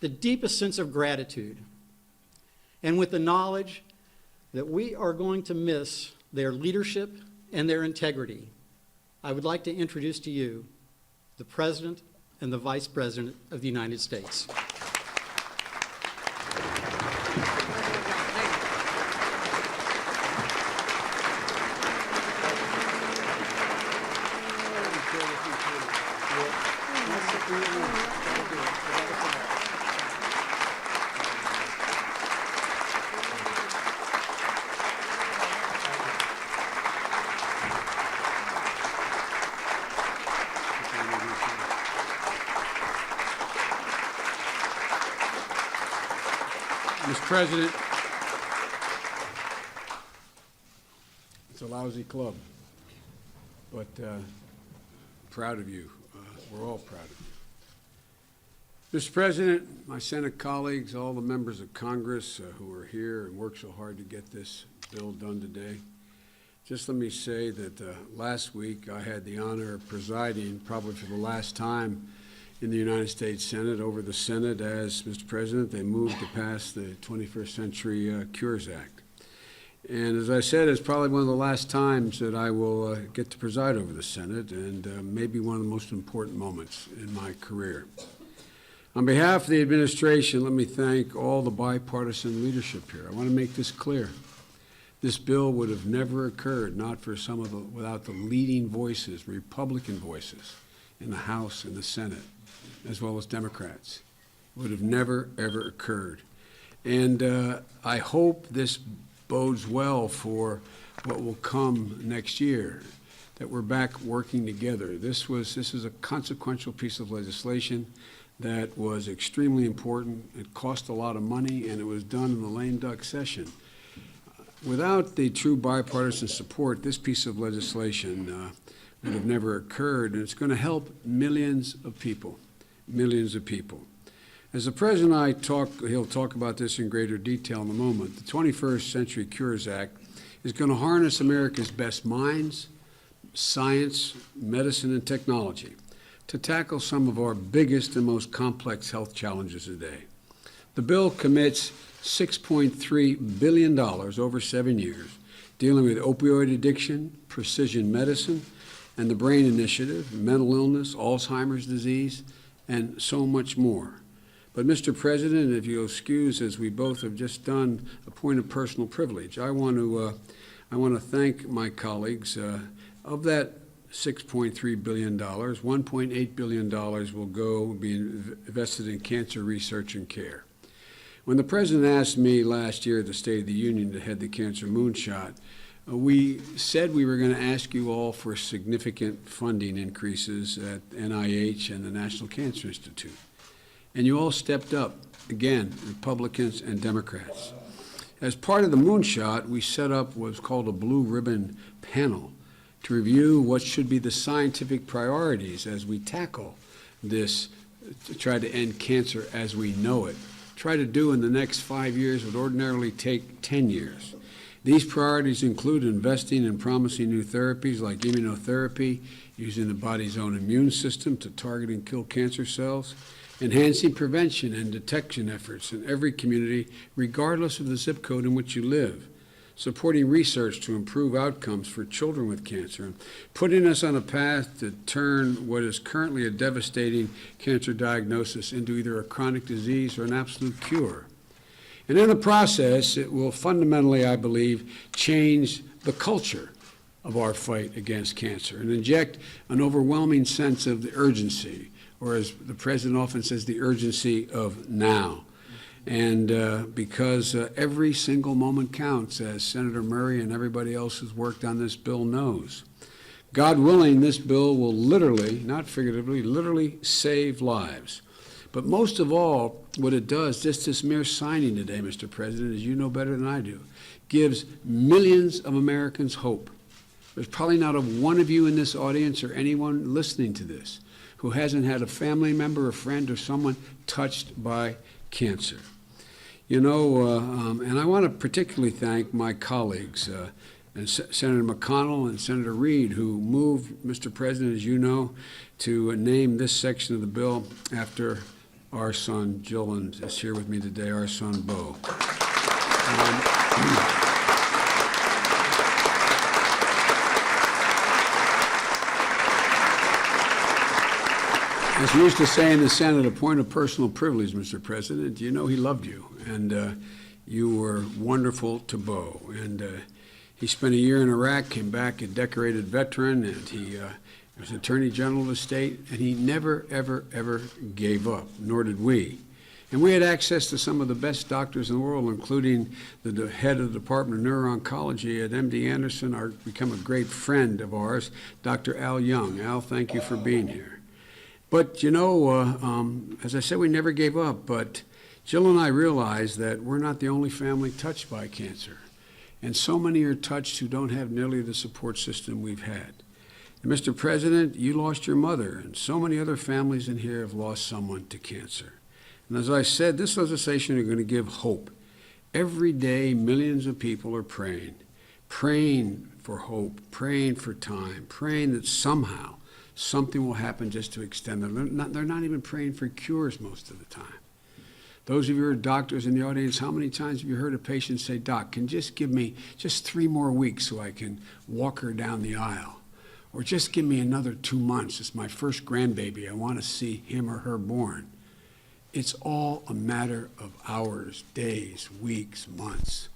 the deepest sense of gratitude, and with the knowledge that we are going to miss their leadership and their integrity, I would like to introduce to you the President and the Vice President of the United States. President, it's a lousy club, but proud of you. We're all proud of you. Mr. President, my Senate colleagues, all the members of Congress who are here and worked so hard to get this bill done today, just let me say that last week I had the honor of presiding, probably for the last time in the United States Senate, over the Senate as, Mr. President, they moved to pass the 21st Century Cures Act. And as I said, it's probably one of the last times that I will get to preside over the Senate, and maybe one of the most important moments in my career. On behalf of the administration, let me thank all the bipartisan leadership here. I want to make this clear. This bill would have never occurred without the leading voices, Republican voices, in the House and the Senate, as well as Democrats. It would have never, ever occurred. And I hope this bodes well for what will come next year, that we're back working together. This is a consequential piece of legislation that was extremely important. It cost a lot of money, and it was done in the lame duck session. Without the true bipartisan support, this piece of legislation would have never occurred, and it's going to help millions of people, millions of people. As the President he'll talk about this in greater detail in a moment, the 21st Century Cures Act is going to harness America's best minds, science, medicine, and technology to tackle some of our biggest and most complex health challenges today. The bill commits $6.3 billion over 7 years, dealing with opioid addiction, precision medicine, and the Brain Initiative, mental illness, Alzheimer's disease, and so much more. But, Mr. President, if you'll excuse, as we both have just done, a point of personal privilege, I want to thank my colleagues. Of that $6.3 billion, $1.8 billion will be invested in cancer research and care. When the President asked me last year at the State of the Union to head the cancer moonshot, we said we were going to ask you all for significant funding increases at NIH and the National Cancer Institute. And you all stepped up, again, Republicans and Democrats. As part of the moonshot, we set up what's called a blue ribbon panel to review what should be the scientific priorities as we tackle this, to try to end cancer as we know it. Try to do in the next 5 years would ordinarily take 10 years. These priorities include investing in promising new therapies like immunotherapy, using the body's own immune system to target and kill cancer cells, enhancing prevention and detection efforts in every community, regardless of the zip code in which you live, supporting research to improve outcomes for children with cancer, and putting us on a path to turn what is currently a devastating cancer diagnosis into either a chronic disease or an absolute cure. And in the process, it will fundamentally, I believe, change the culture of our fight against cancer and inject an overwhelming sense of the urgency, or as the President often says, the urgency of now. And because every single moment counts, as Senator Murray and everybody else who's worked on this bill knows. God willing, this bill will literally, not figuratively, literally save lives. But most of all, what it does, just this mere signing today, Mr. President, as you know better than I do, gives millions of Americans hope. There's probably not one of you in this audience or anyone listening to this who hasn't had a family member, a friend, or someone touched by cancer. You know, and I want to particularly thank my colleagues, and Senator McConnell and Senator Reid, who moved, Mr. President, as you know, to name this section of the bill after our son, Jillian, is here with me today, our son, Bo. As we used to say in the Senate, a point of personal privilege, Mr. President, you know he loved you, and you were wonderful to Bo. And he spent a year in Iraq, came back a decorated veteran, and he was Attorney General of the state, and he never, ever, ever gave up, nor did we. And we had access to some of the best doctors in the world, including the head of the Department of Neuro-Oncology at MD Anderson, become a great friend of ours, Dr. Al Young. Al, thank you for being here. But, you know, as I said, we never gave up. But, Jill and I realize that we're not the only family touched by cancer, and so many are touched who don't have nearly the support system we've had. And Mr. President, you lost your mother, and so many other families in here have lost someone to cancer. And as I said, this legislation is going to give hope. Every day, millions of people are praying for hope, praying for time, praying that somehow something will happen just to extend them. They're not even praying for cures most of the time. Those of you who are doctors in the audience, how many times have you heard a patient say, "Doc, can just give me just 3 more weeks so I can walk her down the aisle?" Or just give me another 2 months. It's my first grandbaby. I want to see him or her born. It's all a matter of hours, days, weeks, months.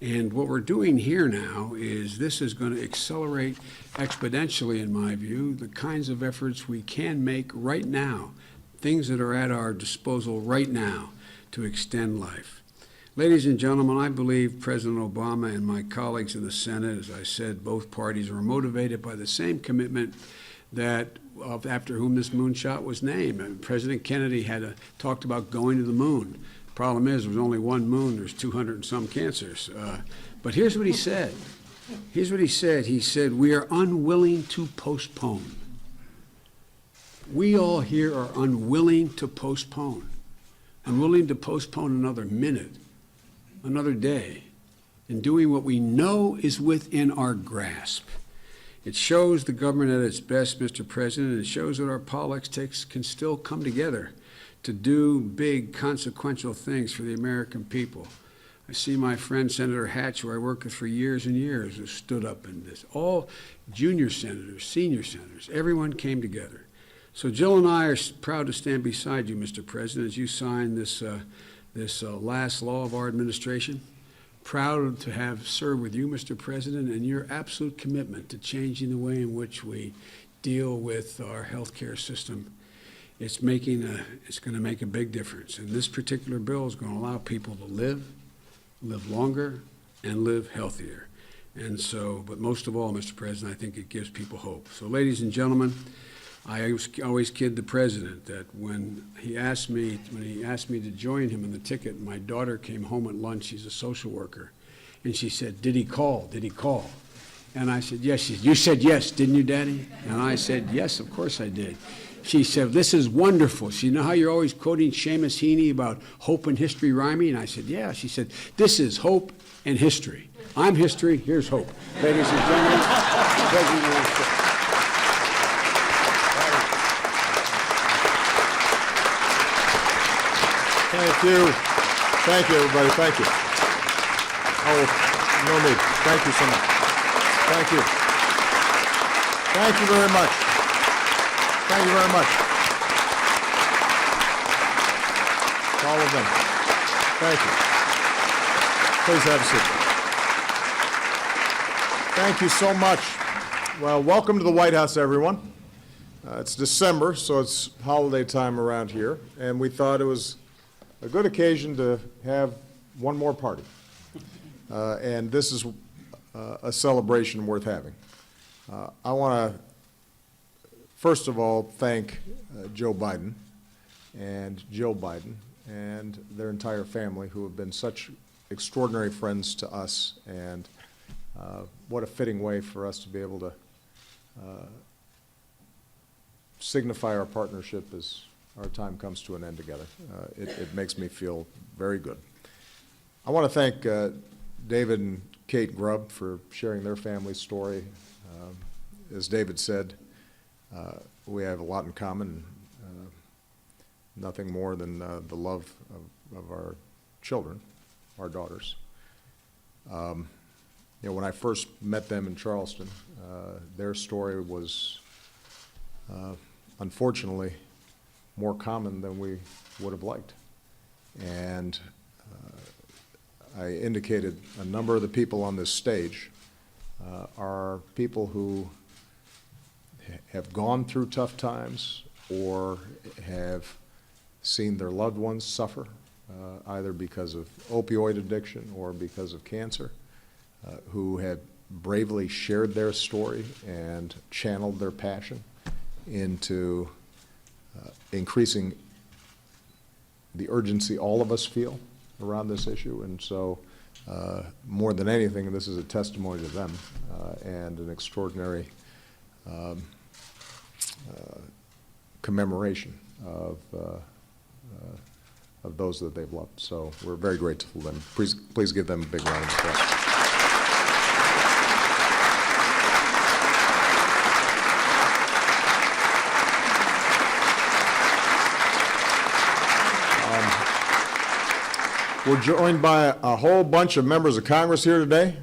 And what we're doing here now is this is going to accelerate exponentially, in my view, the kinds of efforts we can make right now, things that are at our disposal right now to extend life. Ladies and gentlemen, I believe President Obama and my colleagues in the Senate, as I said, both parties are motivated by the same commitment that after whom this moonshot was named. And President Kennedy had talked about going to the moon. The problem is there was only one moon, there's 200 and some cancers. But here's what he said. Here's what he said. He said, "We are unwilling to postpone." We all here are unwilling to postpone. Unwilling to postpone another minute, another day, in doing what we know is within our grasp. It shows the government at its best, Mr. President. It shows that our politics can still come together to do big, consequential things for the American people. I see my friend Senator Hatch, who I worked with for years and years, who stood up in this. All junior senators, senior senators, everyone came together. So Jill and I are proud to stand beside you, Mr. President, as you sign this last law of our administration. Proud to have served with you, Mr. President, and your absolute commitment to changing the way in which we deal with our healthcare system. It's going to make a big difference. And this particular bill is going to allow people to live longer, and live healthier. And so, but most of all, Mr. President, I think it gives people hope. So, ladies and gentlemen, I always kid the president that when he asked me to join him in the ticket, my daughter came home at lunch. She's a social worker, and she said, "Did he call? Did he call?" And I said, "Yes." She said, "You said yes, didn't you, Daddy?" And I said, "Yes, of course I did." She said, "This is wonderful." She know how you're always quoting Seamus Heaney about hope and history rhyming? And I said, "Yeah." She said, "This is hope and history. I'm history. Here's hope." Ladies and gentlemen, President of the United States. Thank you. Thank you, everybody. Thank you. Oh, no need. Thank you so much. Thank you. Thank you very much. Thank you very much. All of them. Thank you. Please have a seat. Thank you so much. Well, welcome to the White House, everyone. It's December, so it's holiday time around here, and we thought it was a good occasion to have one more party. And this is a celebration worth having. I want to, first of all, thank Joe Biden and Jill Biden and their entire family, who have been such extraordinary friends to us, and what a fitting way for us to be able to signify our partnership as our time comes to an end together. It makes me feel very good. I want to thank David and Kate Grubb for sharing their family's story. As David said, we have a lot in common, nothing more than the love of our children, our daughters. You know, when I first met them in Charleston, their story was unfortunately more common than we would have liked. And I indicated a number of the people on this stage are people who have gone through tough times or have seen their loved ones suffer, either because of opioid addiction or because of cancer, who have bravely shared their story and channeled their passion into increasing the urgency all of us feel around this issue. And so more than anything, this is a testimony to them and an extraordinary commemoration of those that they've loved. So we're very grateful to them. Please give them a big round of applause. We're joined by a whole bunch of members of Congress here today,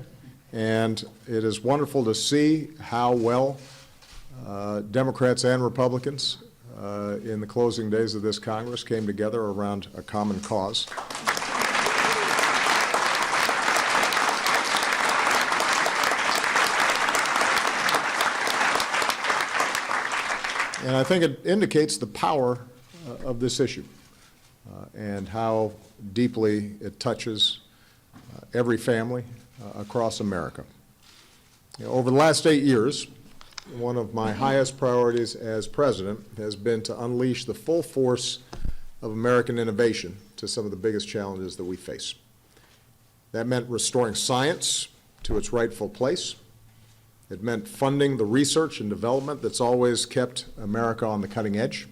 and it is wonderful to see how well Democrats and Republicans in the closing days of this Congress came together around a common cause. And I think it indicates the power of this issue and how deeply it touches every family across America. You know, over the last 8 years, one of my highest priorities as president has been to unleash the full force of American innovation to some of the biggest challenges that we face. That meant restoring science to its rightful place. It meant funding the research and development that's always kept America on the cutting edge.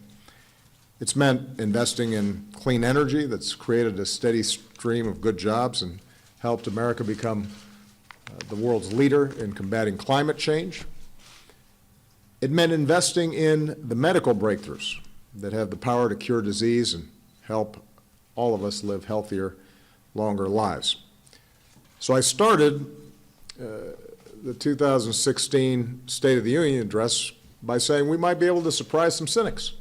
It's meant investing in clean energy that's created a steady stream of good jobs and helped America become the world's leader in combating climate change. It meant investing in the medical breakthroughs that have the power to cure disease and help all of us live healthier, longer lives. So I started the 2016 State of the Union address by saying we might be able to surprise some cynics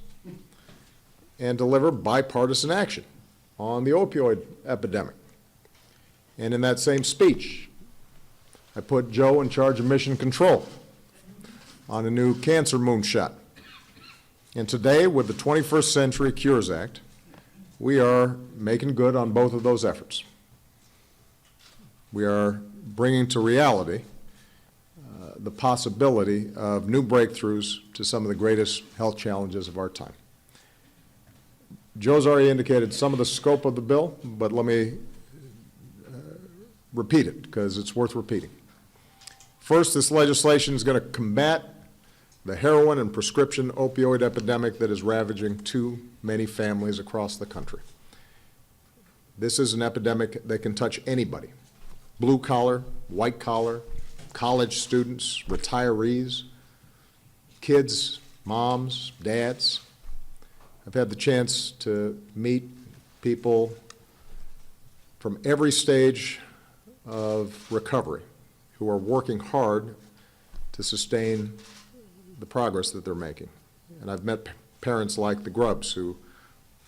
and deliver bipartisan action on the opioid epidemic. And in that same speech, I put Joe in charge of mission control on a new cancer moonshot. And today, with the 21st Century Cures Act, we are making good on both of those efforts. We are bringing to reality the possibility of new breakthroughs to some of the greatest health challenges of our time. Joe's already indicated some of the scope of the bill, but let me repeat it because it's worth repeating. First, this legislation is going to combat the heroin and prescription opioid epidemic that is ravaging too many families across the country. This is an epidemic that can touch anybody, blue collar, white collar, college students, retirees, kids, moms, dads. I've had the chance to meet people from every stage of recovery who are working hard to sustain the progress that they're making. And I've met parents like the Grubbs who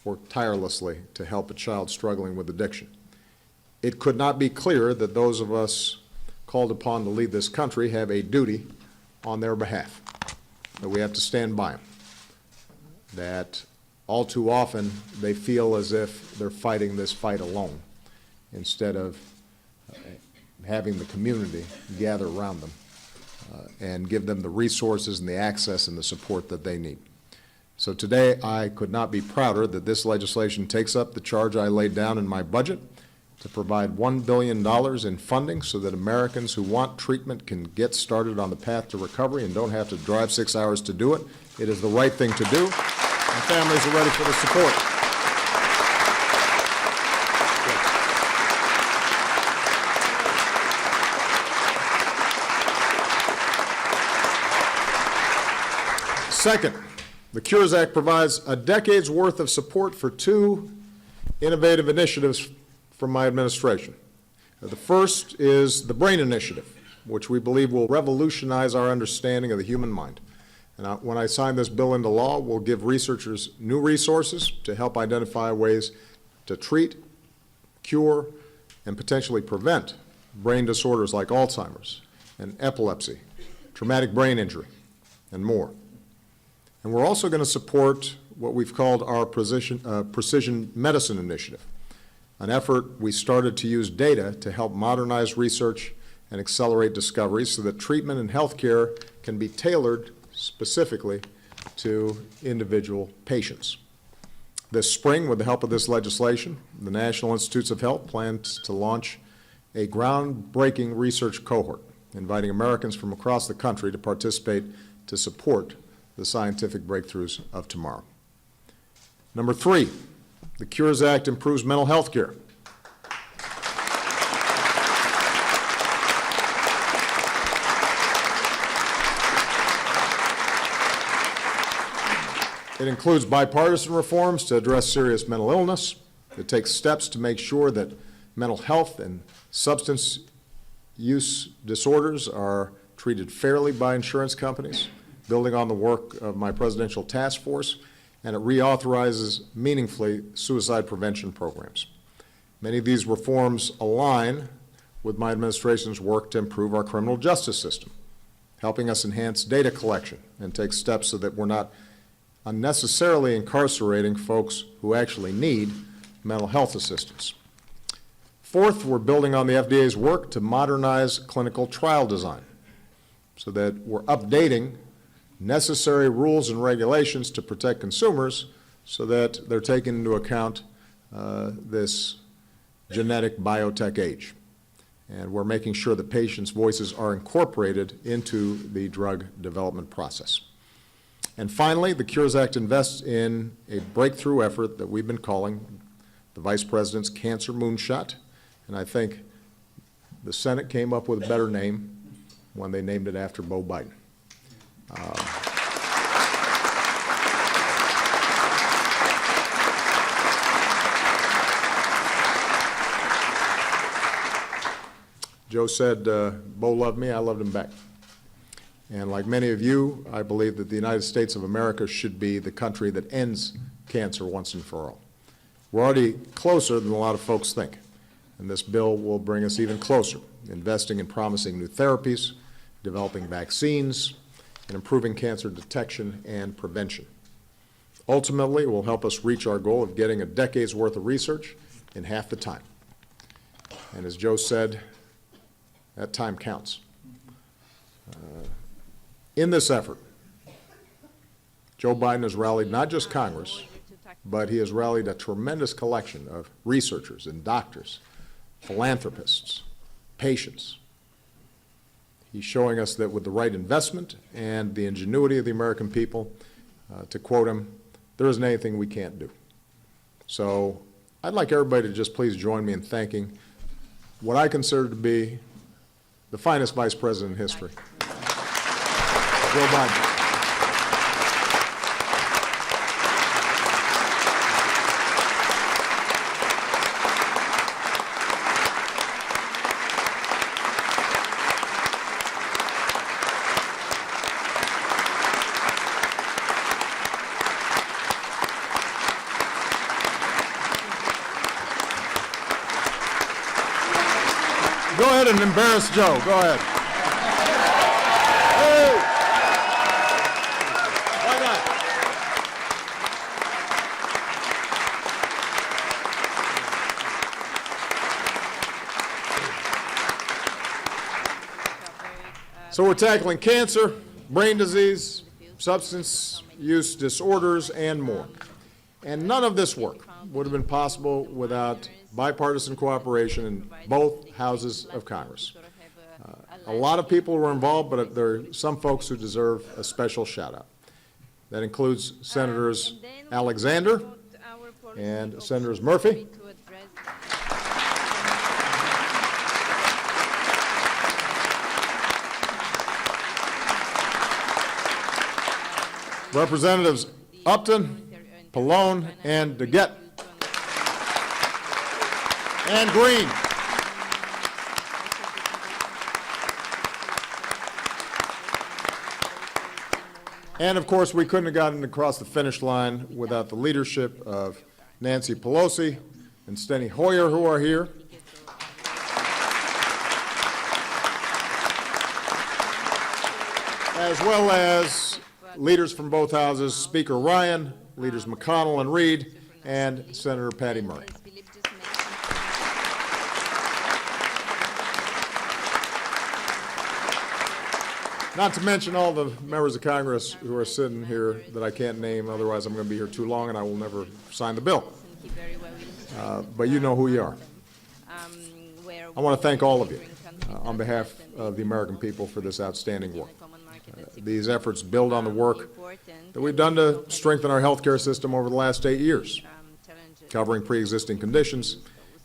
work tirelessly to help a child struggling with addiction. It could not be clearer that those of us called upon to lead this country have a duty on their behalf, that we have to stand by them, that all too often they feel as if they're fighting this fight alone instead of having the community gather around them and give them the resources and the access and the support that they need. So today I could not be prouder that this legislation takes up the charge I laid down in my budget to provide $1 billion in funding so that Americans who want treatment can get started on the path to recovery and don't have to drive 6 hours to do it. It is the right thing to do, and families are ready for the support. Second, the Cures Act provides a decade's worth of support for two innovative initiatives from my administration. The first is the BRAIN Initiative, which we believe will revolutionize our understanding of the human mind. And when I sign this bill into law, we'll give researchers new resources to help identify ways to treat, cure, and potentially prevent brain disorders like Alzheimer's and epilepsy, traumatic brain injury, and more. And we're also going to support what we've called our Precision Medicine Initiative, an effort we started to use data to help modernize research and accelerate discoveries so that treatment and health care can be tailored specifically to individual patients. This spring, with the help of this legislation, the National Institutes of Health plans to launch a groundbreaking research cohort, inviting Americans from across the country to participate to support the scientific breakthroughs of tomorrow. Number 3, the Cures Act improves mental health care. It includes bipartisan reforms to address serious mental illness. It takes steps to make sure that mental health and substance use disorders are treated fairly by insurance companies, building on the work of my presidential task force, and it reauthorizes meaningfully suicide prevention programs. Many of these reforms align with my administration's work to improve our criminal justice system, helping us enhance data collection and take steps so that we're not unnecessarily incarcerating folks who actually need mental health assistance. Fourth, we're building on the FDA's work to modernize clinical trial design so that we're updating necessary rules and regulations to protect consumers so that they're taking into account this genetic biotech age. And we're making sure that patients' voices are incorporated into the drug development process. And finally, the Cures Act invests in a breakthrough effort that we've been calling the Vice President's Cancer Moonshot. And I think the Senate came up with a better name when they named it after Beau Biden. Joe said, Beau loved me, I loved him back. And like many of you, I believe that the United States of America should be the country that ends cancer once and for all. We're already closer than a lot of folks think, and this bill will bring us even closer, investing in promising new therapies, developing vaccines, and improving cancer detection and prevention. Ultimately, it will help us reach our goal of getting a decade's worth of research in half the time. And as Joe said, that time counts. In this effort, Joe Biden has rallied not just Congress, but he has rallied a tremendous collection of researchers and doctors, philanthropists, patients. He's showing us that with the right investment and the ingenuity of the American people, to quote him, there isn't anything we can't do. So I'd like everybody to just please join me in thanking what I consider to be the finest vice president in history, Joe Biden. Go ahead and embarrass Joe. Go ahead. Hey! Why not? So we're tackling cancer, brain disease, substance use disorders, and more. And none of this work would have been possible without bipartisan cooperation in both houses of Congress. A lot of people were involved, but there are some folks who deserve a special shout-out. That includes Senators Alexander and Senators Murphy. Representatives Upton, Pallone, and DeGette. And Green. And of course, we couldn't have gotten across the finish line without the leadership of Nancy Pelosi and Steny Hoyer, who are here. As well as leaders from both houses, Speaker Ryan, leaders McConnell and Reid, and Senator Patty Murray. Not to mention all the members of Congress who are sitting here that I can't name, otherwise I'm going to be here too long and I will never sign the bill. But you know who you are. I want to thank all of you on behalf of the American people for this outstanding work. These efforts build on the work that we've done to strengthen our health care system over the last 8 years, covering pre-existing conditions,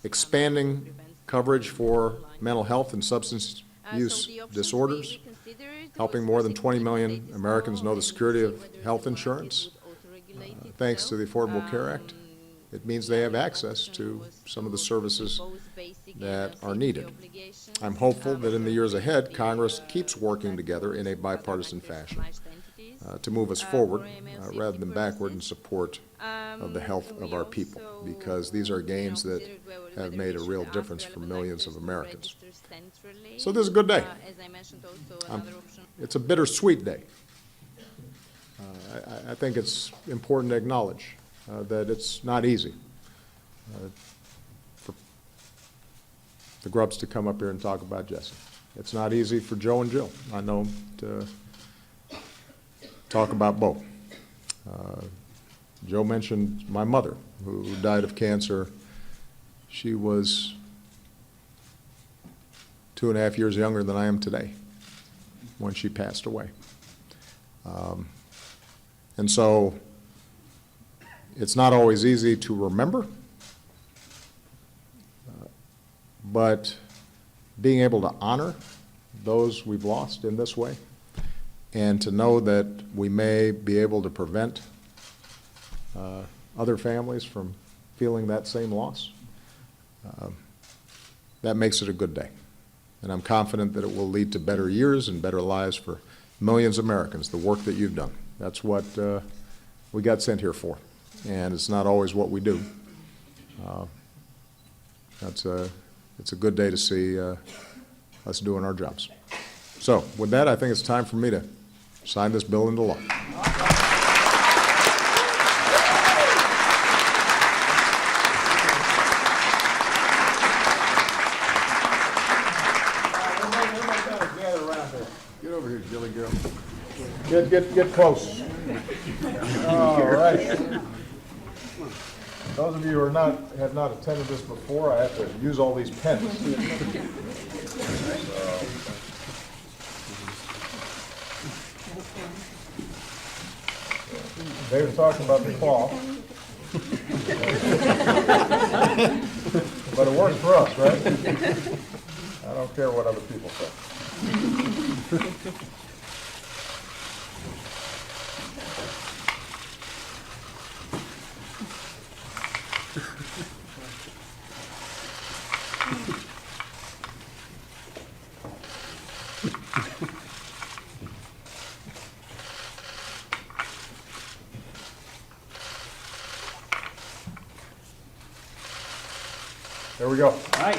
expanding coverage for mental health and substance use disorders, helping more than 20 million Americans know the security of health insurance. Thanks to the Affordable Care Act, it means they have access to some of the services that are needed. I'm hopeful that in the years ahead, Congress keeps working together in a bipartisan fashion to move us forward rather than backward in support of the health of our people, because these are gains that have made a real difference for millions of Americans. So this is a good day. It's a bittersweet day. I think it's important to acknowledge that it's not easy for the Grubbs to come up here and talk about Jesse. It's not easy for Joe and Jill, I know, to talk about Bo. Joe mentioned my mother, who died of cancer. She was 2.5 years younger than I am today when she passed away. And so it's not always easy to remember, but being able to honor those we've lost in this way, and to know that we may be able to prevent other families from feeling that same loss, that makes it a good day. And I'm confident that it will lead to better years and better lives for millions of Americans, the work that you've done. That's what we got sent here for, and it's not always what we do. It's a good day to see us doing our jobs. So with that, I think it's time for me to sign this bill into law. Get over here, Jilly girl. Get close. All right. Those of you who have not attended this before, I have to use all these pens. They were talking about the cloth. But it works for us, right? I don't care what other people say. There we go. All right.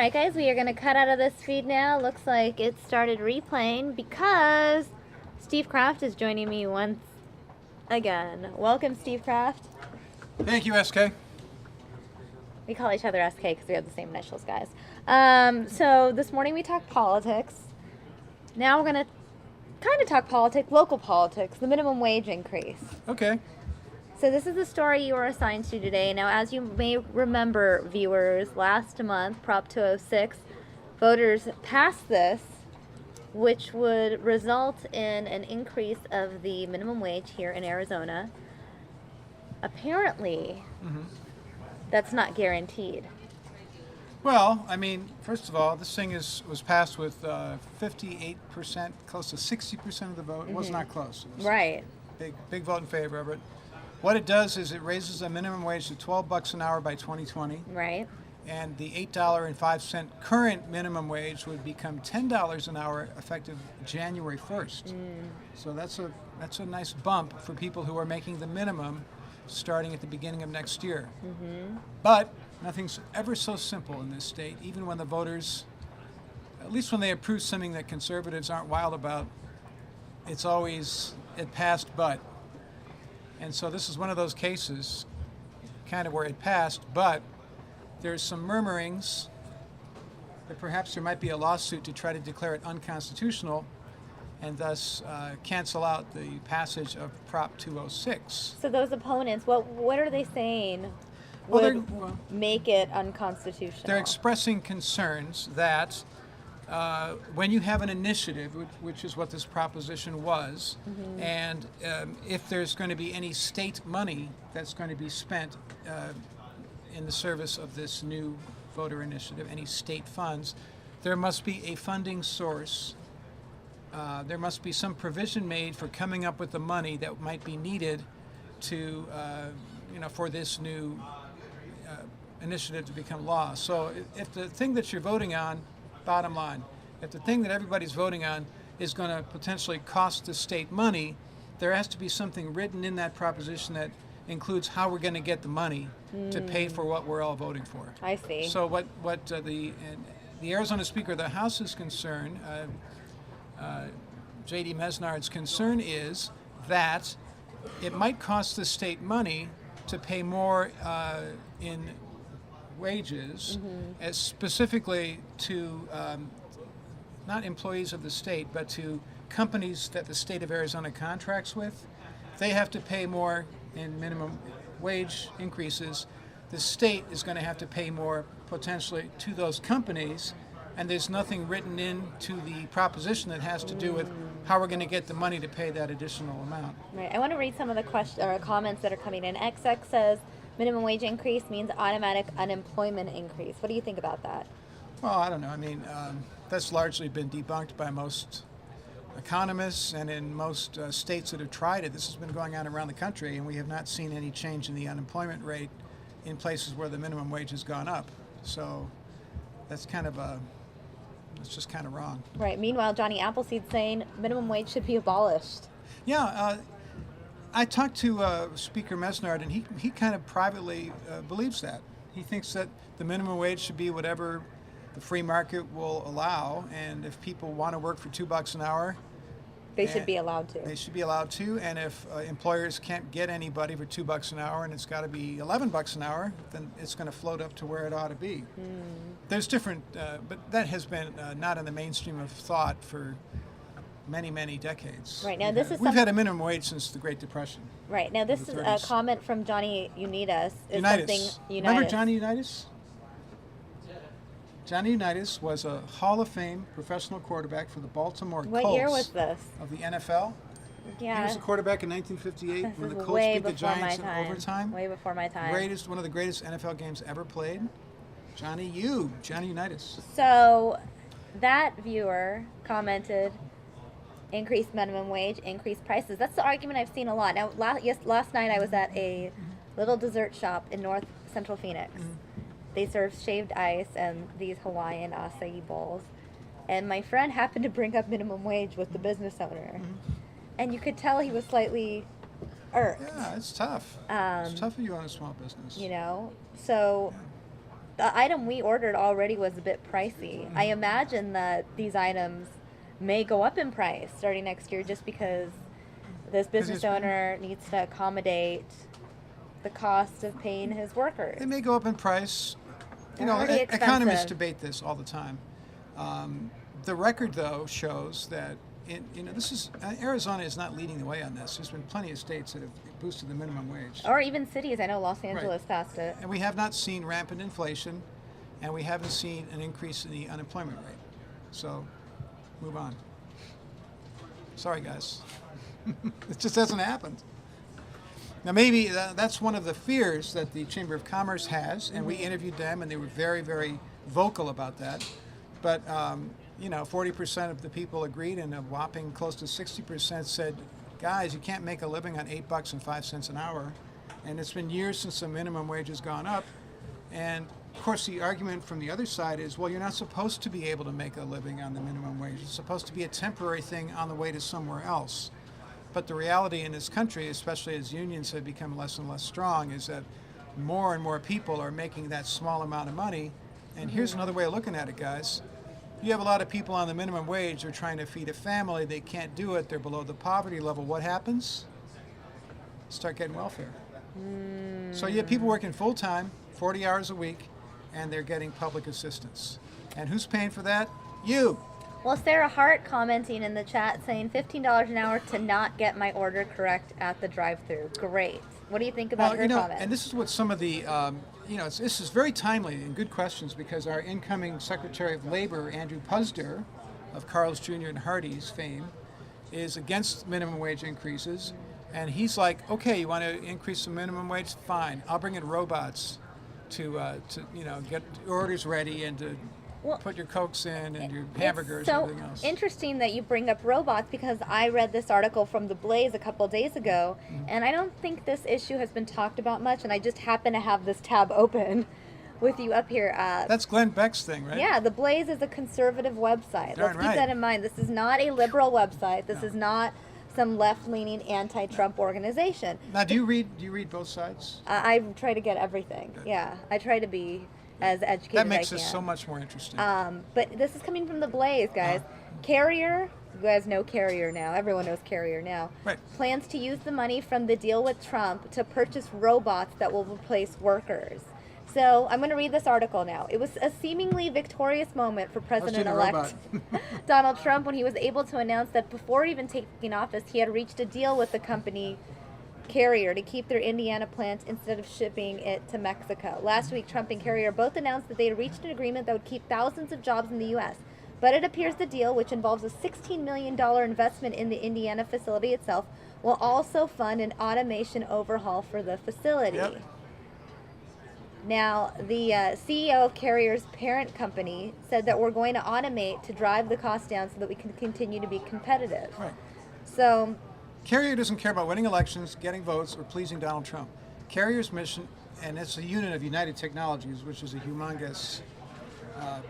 right, guys, we are going to cut out of this feed now. Looks like it started replaying because Steve Kraft is joining me once again. Welcome, Steve Kraft. Thank you, SK. We call each other SK because we have the same initials, guys. So this morning we talked politics. Now we're going to kind of talk politics, local politics, the minimum wage increase. Okay. So this is the story you were assigned to today. Now, as you may remember, viewers, last month, Prop 206, voters passed this, which would result in an increase of the minimum wage here in Arizona. Apparently, that's not guaranteed. Well, I mean, first of all, this thing was passed with 58%, close to 60% of the vote. It was not close. It was right. Big vote in favor of it. What it does is it raises the minimum wage to $12 an hour by 2020. Right. And the $8.05 current minimum wage would become $10 an hour effective January 1st. So that's a nice bump for people who are making the minimum starting at the beginning of next year. But nothing's ever so simple in this state, even when the voters, at least when they approve something that conservatives aren't wild about, it's always, it passed but. And so this is one of those cases, kind of where it passed, but there's some murmurings that perhaps there might be a lawsuit to try to declare it unconstitutional and thus cancel out the passage of Prop 206. So those opponents, what are they saying would make it unconstitutional? They're expressing concerns that when you have an initiative, which is what this proposition was, and if there's going to be any state money that's going to be spent in the service of this new voter initiative, any state funds, there must be a funding source. There must be some provision made for coming up with the money that might be needed to, for this new initiative to become law. So if the thing that you're voting on, bottom line, if the thing that everybody's voting on is going to potentially cost the state money, there has to be something written in that proposition that includes how we're going to get the money to pay for what we're all voting for. I see. So what the Arizona Speaker of the House is concerned, J.D. Mesnard's concern is that it might cost the state money to pay more in wages, as specifically to not employees of the state, but to companies that the state of Arizona contracts with. They have to pay more in minimum wage increases. The state is going to have to pay more potentially to those companies, and there's nothing written into the proposition that has to do with how we're going to get the money to pay that additional amount. Right. I want to read some of the comments that are coming in. XX says minimum wage increase means automatic unemployment increase. What do you think about that? Well, I don't know. I mean, that's largely been debunked by most economists and in most states that have tried it. This has been going on around the country, and we have not seen any change in the unemployment rate in places where the minimum wage has gone up. So that's just kind of wrong. Right. Meanwhile, Johnny Appleseed saying minimum wage should be abolished. Yeah. I talked to Speaker Mesnard, and he kind of privately believes that. He thinks that the minimum wage should be whatever the free market will allow, and if people want to work for $2 an hour, they should be allowed to. They should be allowed to, and if employers can't get anybody for $2 an hour and it's got to be $11 an hour, then it's going to float up to where it ought to be. There's different, but that has been not in the mainstream of thought for many, many decades. Right, now this is we've had a minimum wage since the Great Depression. Right, now this is a comment from Johnny Unitas. Remember Johnny Unitas? Johnny Unitas was a Hall of Fame professional quarterback for the Baltimore Colts. What year was this? Of the NFL. Yeah. He was a quarterback in 1958 when the Colts beat the Giants in overtime. Way before my time. One of the greatest NFL games ever played. Johnny Unitas. So that viewer commented, increased minimum wage, increased prices. That's the argument I've seen a lot. Now, last night I was at a little dessert shop in North Central Phoenix. They serve shaved ice and these Hawaiian acai bowls. And my friend happened to bring up minimum wage with the business owner. And you could tell he was slightly irked. Yeah, it's tough. It's tough if you own a small business. So the item we ordered already was a bit pricey. I imagine that these items may go up in price starting next year just because this business owner needs to accommodate the cost of paying his workers. They may go up in price. You know, already expensive. economists debate this all the time. The record, though, shows that this is Arizona is not leading the way on this. There's been plenty of states that have boosted the minimum wage, Or even cities. I know Los Angeles passed it. and we have not seen rampant inflation, and we haven't seen an increase in the unemployment rate. So, move on. Sorry, guys. It just hasn't happened. Now, maybe that's one of the fears that the Chamber of Commerce has, and we interviewed them, and they were very, very vocal about that. But, 40% of the people agreed, and a whopping close to 60% said, guys, you can't make a living on $8.05 an hour. And it's been years since the minimum wage has gone up. And, of course, the argument from the other side is, well, you're not supposed to be able to make a living on the minimum wage. It's supposed to be a temporary thing on the way to somewhere else. But the reality in this country, especially as unions have become less and less strong, is that more and more people are making that small amount of money. And here's another way of looking at it, guys. You have a lot of people on the minimum wage who are trying to feed a family. They can't do it. They're below the poverty level. What happens? Start getting welfare. So you have people working full-time, 40 hours a week, and they're getting public assistance. And who's paying for that? You. Well, Sarah Hart commenting in the chat saying $15 an hour to not get my order correct at the drive-thru. Great. What do you think about her comment? And this is what some of the, this is very timely and good questions because our incoming Secretary of Labor, Andrew Puzder, of Carl's Jr. and Hardee's fame, is against minimum wage increases. And he's like, okay, you want to increase the minimum wage? Fine. I'll bring in robots to get orders ready and to put your Cokes in and your hamburgers and everything else. It's so interesting that you bring up robots because I read this article from The Blaze a couple of days ago, and I don't think this issue has been talked about much, and I just happen to have this tab open with you up here. That's Glenn Beck's thing, right? Yeah, The Blaze is a conservative website. Let's keep that in mind. This is not a liberal website. This is not some left-leaning anti-Trump organization. Now, do you read both sides? I try to get everything. Good. Yeah, I try to be as educated as I can. That makes this so much more interesting. But this is coming from The Blaze, guys. Carrier, you guys know Carrier now. Everyone knows Carrier now. Right. Plans to use the money from the deal with Trump to purchase robots that will replace workers. So I'm going to read this article now. It was a seemingly victorious moment for President-elect Donald Trump when he was able to announce that before even taking office, he had reached a deal with the company Carrier to keep their Indiana plant instead of shipping it to Mexico. Last week, Trump and Carrier both announced that they had reached an agreement that would keep thousands of jobs in the U.S. But it appears the deal, which involves a $16 million investment in the Indiana facility itself, will also fund an automation overhaul for the facility. Yep. Now, the CEO of Carrier's parent company said that we're going to automate to drive the cost down so that we can continue to be competitive. Right. So Carrier doesn't care about winning elections, getting votes, or pleasing Donald Trump. Carrier's mission, and it's a unit of United Technologies, which is a humongous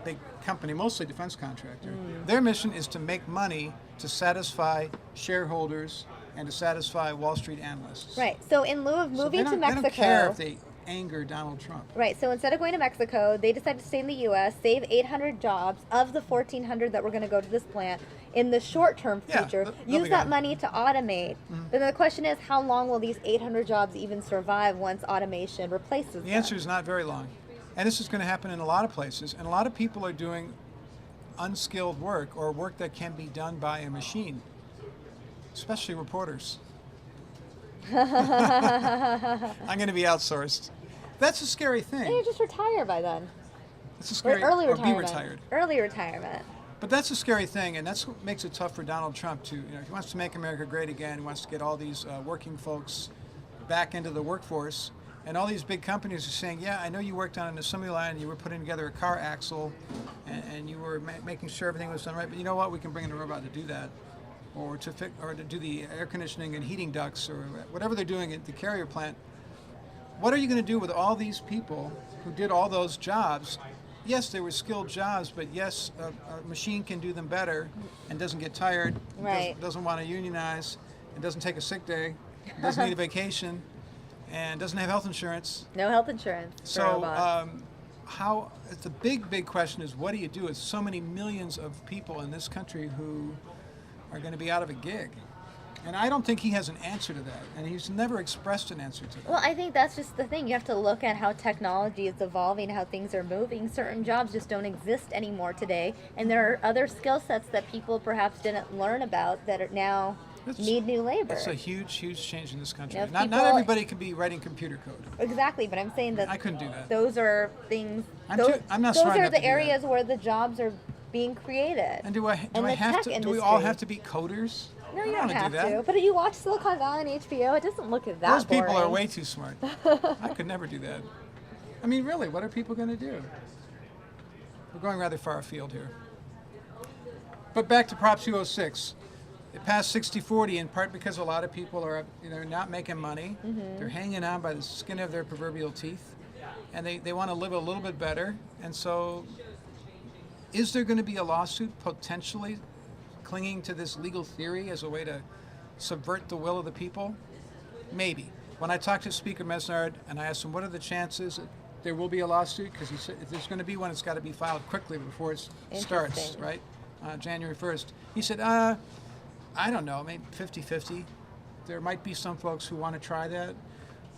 big company, mostly defense contractor. Their mission is to make money to satisfy shareholders and to satisfy Wall Street analysts. Right. So in lieu of moving to Mexico, they don't care if they anger Donald Trump. Right. So instead of going to Mexico, they decided to stay in the U.S., save 800 jobs of the 1,400 that were going to go to this plant in the short-term future. Use that money to automate. But the question is, how long will these 800 jobs even survive once automation replaces them? The answer is not very long. And this is going to happen in a lot of places. And a lot of people are doing unskilled work or work that can be done by a machine, especially reporters. I'm going to be outsourced. That's a scary thing. And you just retire by then. It's a scary, early or retirement. be retired. Early retirement. But that's a scary thing, and that's what makes it tough for Donald Trump to, if he wants to make America great again, he wants to get all these working folks back into the workforce, and all these big companies are saying, yeah, I know you worked on an assembly line, and you were putting together a car axle, and you were making sure everything was done right, but you know what, we can bring in a robot to do that, or to do the air conditioning and heating ducts, or whatever they're doing at the Carrier plant. What are you going to do with all these people who did all those jobs? Yes, they were skilled jobs, but yes, a machine can do them better and doesn't get tired, doesn't want to unionize, and doesn't take a sick day, doesn't need a vacation, and doesn't have health insurance. No health insurance. So the big question is, what do you do with so many millions of people in this country who are going to be out of a gig? And I don't think he has an answer to that, and he's never expressed an answer to that. Well, I think that's just the thing. You have to look at how technology is evolving, how things are moving. Certain jobs just don't exist anymore today, and there are other skill sets that people perhaps didn't learn about that are now need new labor. It's a huge change in this country. You know, Not everybody can be writing computer code. Exactly, but I'm saying that I couldn't do that. Those are things. I'm not those smart are enough to the do areas where the jobs are being created. And do we all have to be coders? No, you I don't wanna have do that. to. But if you watch Silicon Valley on HBO, it doesn't look that Those people boring. are way too smart. I could never do that. I mean, really, what are people going to do? We're going rather far afield here. But back to Prop 206. It passed 60-40 in part because a lot of people are, not making money. Mm-hmm. They're hanging on by the skin of their proverbial teeth, and they want to live a little bit better. And so, is there going to be a lawsuit potentially clinging to this legal theory as a way to subvert the will of the people? Maybe. When I talked to Speaker Mesnard and I asked him what are the chances that there will be a lawsuit, because he said if there's going to be one, it's got to be filed quickly before it starts, right? January 1st. He said, I don't know, maybe 50-50. There might be some folks who want to try that.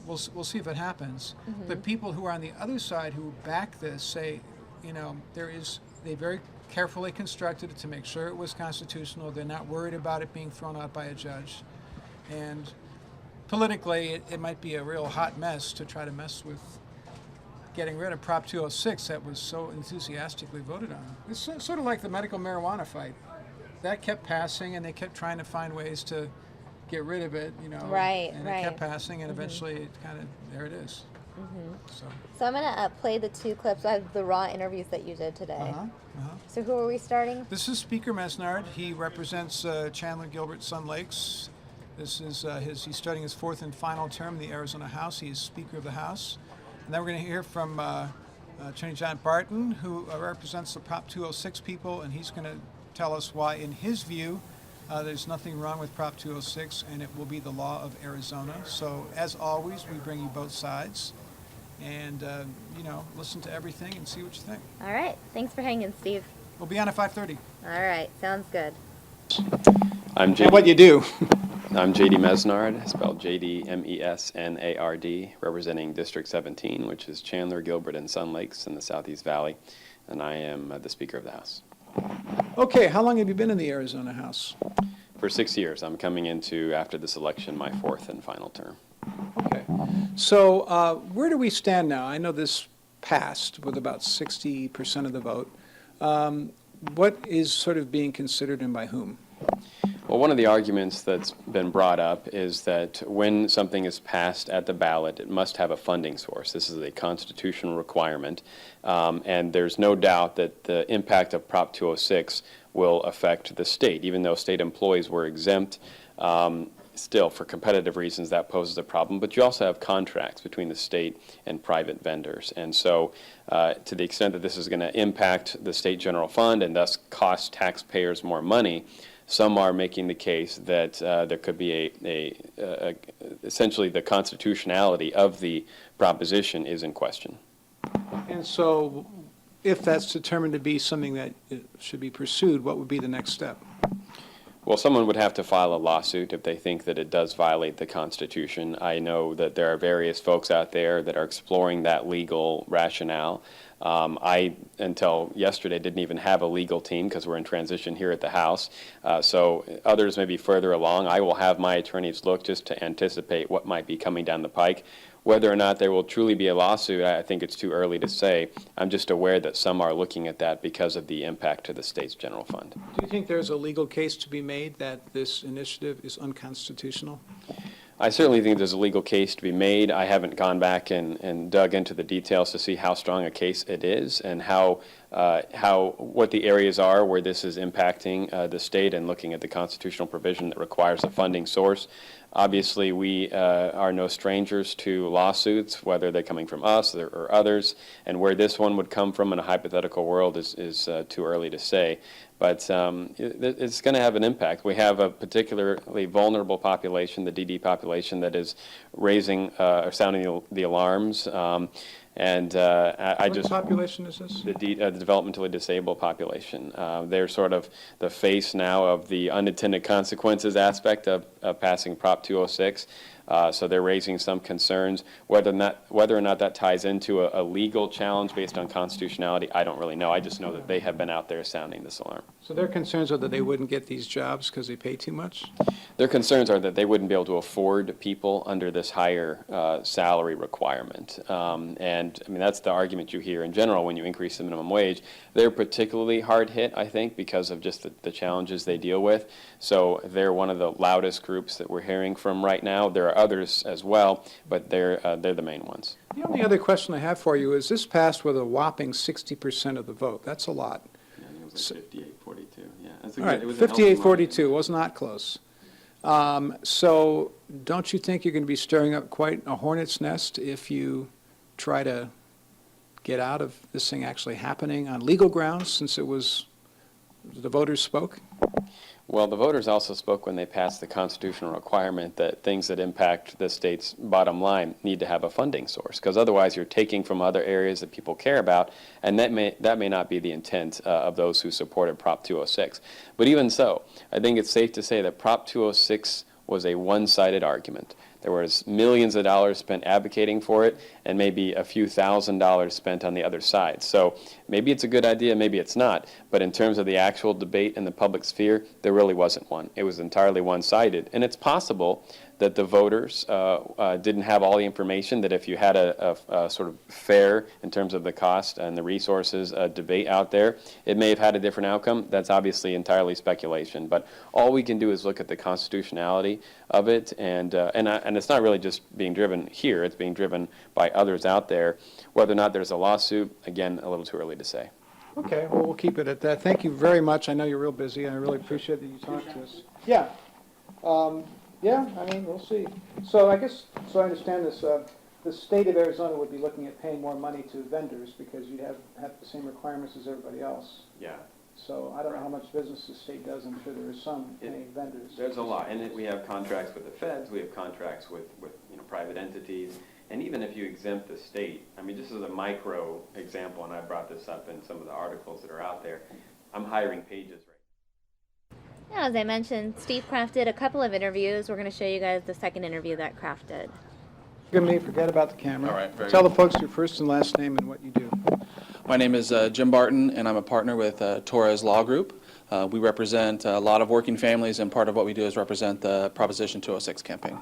We'll see if it happens. Mm-hmm. The people who are on the other side who back this say, they very carefully constructed it to make sure it was constitutional. They're not worried about it being thrown out by a judge. And politically, it might be a real hot mess to try to mess with getting rid of Prop 206 that was so enthusiastically voted on. It's sort of like the medical marijuana fight. That kept passing, and they kept trying to find ways to get rid of it, Right, and right. it kept passing, and Mm-hmm. eventually it kind of, there it is. Mm-hmm. So I'm going to play the two clips of the raw interviews that you did today. So who are we starting? This is Speaker Mesnard. He represents Chandler Gilbert Sun Lakes. This is he's starting his fourth and final term in the Arizona House. He is Speaker of the House. And then we're going to hear from Attorney John Barton, who represents the Prop 206 people, and he's going to tell us why, in his view, there's nothing wrong with Prop 206, and it will be the law of Arizona. So, as always, we bring you both sides, and listen to everything and see what you think. All right. Thanks for hanging, Steve. We'll be on at 5:30. All right. Sounds good. I'm JD. And what you do? I'm JD Mesnard, spelled JD-MESNARD, representing District 17, which is Chandler, Gilbert, and Sun Lakes in the Southeast Valley, and I am the Speaker of the House. Okay, how long have you been in the Arizona House? For 6 years. I'm coming into, after this election, my fourth and final term. Okay. So where do we stand now? I know this passed with about 60% of the vote. What is sort of being considered and by whom? Well, one of the arguments that's been brought up is that when something is passed at the ballot, it must have a funding source. This is a constitutional requirement, and there's no doubt that the impact of Prop 206 will affect the state. Even though state employees were exempt, still, for competitive reasons, that poses a problem. But you also have contracts between the state and private vendors. And so to the extent that this is going to impact the state general fund and thus cost taxpayers more money, some are making the case that there could be essentially the constitutionality of the proposition is in question. And so if that's determined to be something that should be pursued, what would be the next step? Well, someone would have to file a lawsuit if they think that it does violate the Constitution. I know that there are various folks out there that are exploring that legal rationale. I, until yesterday, didn't even have a legal team because we're in transition here at the House. So others may be further along. I will have my attorneys look just to anticipate what might be coming down the pike. Whether or not there will truly be a lawsuit, I think it's too early to say. I'm just aware that some are looking at that because of the impact to the state's general fund. Do you think there's a legal case to be made that this initiative is unconstitutional? I certainly think there's a legal case to be made. I haven't gone back and dug into the details to see how strong a case it is and what the areas are where this is impacting the state and looking at the constitutional provision that requires a funding source. Obviously, we are no strangers to lawsuits, whether they're coming from us or others, and where this one would come from in a hypothetical world is too early to say. But it's going to have an impact. We have a particularly vulnerable population, the DD population, that is raising or sounding the alarms. And I What just population is this? the developmentally disabled population. They're sort of the face now of the unintended consequences aspect of passing Prop 206. So they're raising some concerns. Whether or not that ties into a legal challenge based on constitutionality, I don't really know. I just know that they have been out there sounding this alarm. So their concerns are that they wouldn't get these jobs because they pay too much? Their concerns are that they wouldn't be able to afford people under this higher salary requirement. And I mean, that's the argument you hear in general when you increase the minimum wage. They're particularly hard hit, I think, because of just the challenges they deal with. So they're one of the loudest groups that we're hearing from right now. There are others as well, but they're the main ones. The only other question I have for you is this passed with a whopping 60% of the vote. That's a lot. Yeah, I think it was like 58-42. Yeah, that's All right, 58-42 was not close. So don't you think you're going to be stirring up quite a hornet's nest if you try to get out of this thing actually happening on legal grounds, since it was the voters spoke? Well, the voters also spoke when they passed the constitutional requirement that things that impact the state's bottom line need to have a funding source, because otherwise you're taking from other areas that people care about, and that may not be the intent of those who supported Prop 206. But even so, I think it's safe to say that Prop 206 was a one-sided argument. There was millions of dollars spent advocating for it, and maybe a few $1,000s spent on the other side. So maybe it's a good idea, maybe it's not. But in terms of the actual debate in the public sphere, there really wasn't one. It was entirely one-sided. And it's possible that the voters didn't have all the information, that if you had a sort of fair, in terms of the cost and the resources, debate out there, it may have had a different outcome. That's obviously entirely speculation. But all we can do is look at the constitutionality of it, and it's not really just being driven here. It's being driven by others out there. Whether or not there's a lawsuit, again, a little too early to say. Okay, well, we'll keep it at that. Thank you very much. I know you're real busy, and I really appreciate that you talked to us. Yeah. Yeah, I mean, we'll see. So I guess, so I understand this, the state of Arizona would be looking at paying more money to vendors because you'd have the same requirements as everybody else. Yeah. So I don't know how much business the state does. I'm sure there is some paying vendors. There's a lot. And we have contracts with the feds. We have contracts with private entities. And even if you exempt the state, I mean, just as a micro example, and I brought this up in some of the articles that are out there, I'm hiring pages right Yeah, as I mentioned, Steve Kraft did a couple of interviews. We're going to show you guys the second interview that Kraft did. Forgive me, forget about the camera. All right, very Tell good. the folks your first and last name and what you do. My name is Jim Barton, and I'm a partner with Torres Law Group. We represent a lot of working families, and part of what we do is represent the Proposition 206 campaign.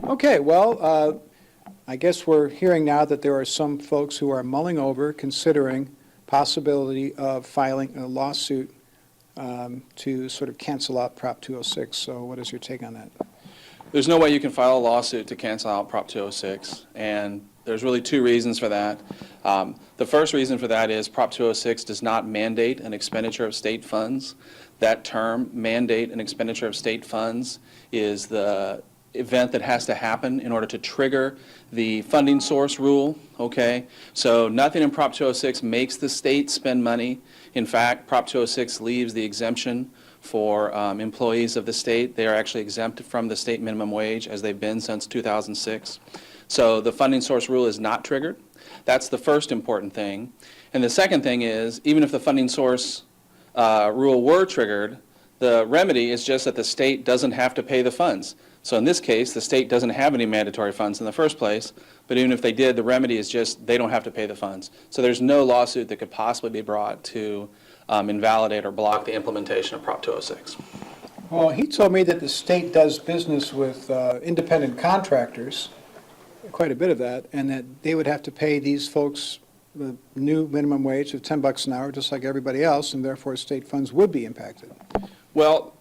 Okay, well, I guess we're hearing now that there are some folks who are mulling over, considering possibility of filing a lawsuit to sort of cancel out Prop 206. So what is your take on that? There's no way you can file a lawsuit to cancel out Prop 206, and there's really two reasons for that. The first reason for that is Prop 206 does not mandate an expenditure of state funds. That term, mandate an expenditure of state funds, is the event that has to happen in order to trigger the funding source rule, okay? So nothing in Prop 206 makes the state spend money. In fact, Prop 206 leaves the exemption for employees of the state. They are actually exempt from the state minimum wage, as they've been since 2006. So the funding source rule is not triggered. That's the first important thing. And the second thing is, even if the funding source rule were triggered, the remedy is just that the state doesn't have to pay the funds. So in this case, the state doesn't have any mandatory funds in the first place, but even if they did, the remedy is just they don't have to pay the funds. So there's no lawsuit that could possibly be brought to invalidate or block the implementation of Prop 206. Well, he told me that the state does business with independent contractors, quite a bit of that, and that they would have to pay these folks the new minimum wage of $10 an hour, just like everybody else, and therefore state funds would be impacted. Well,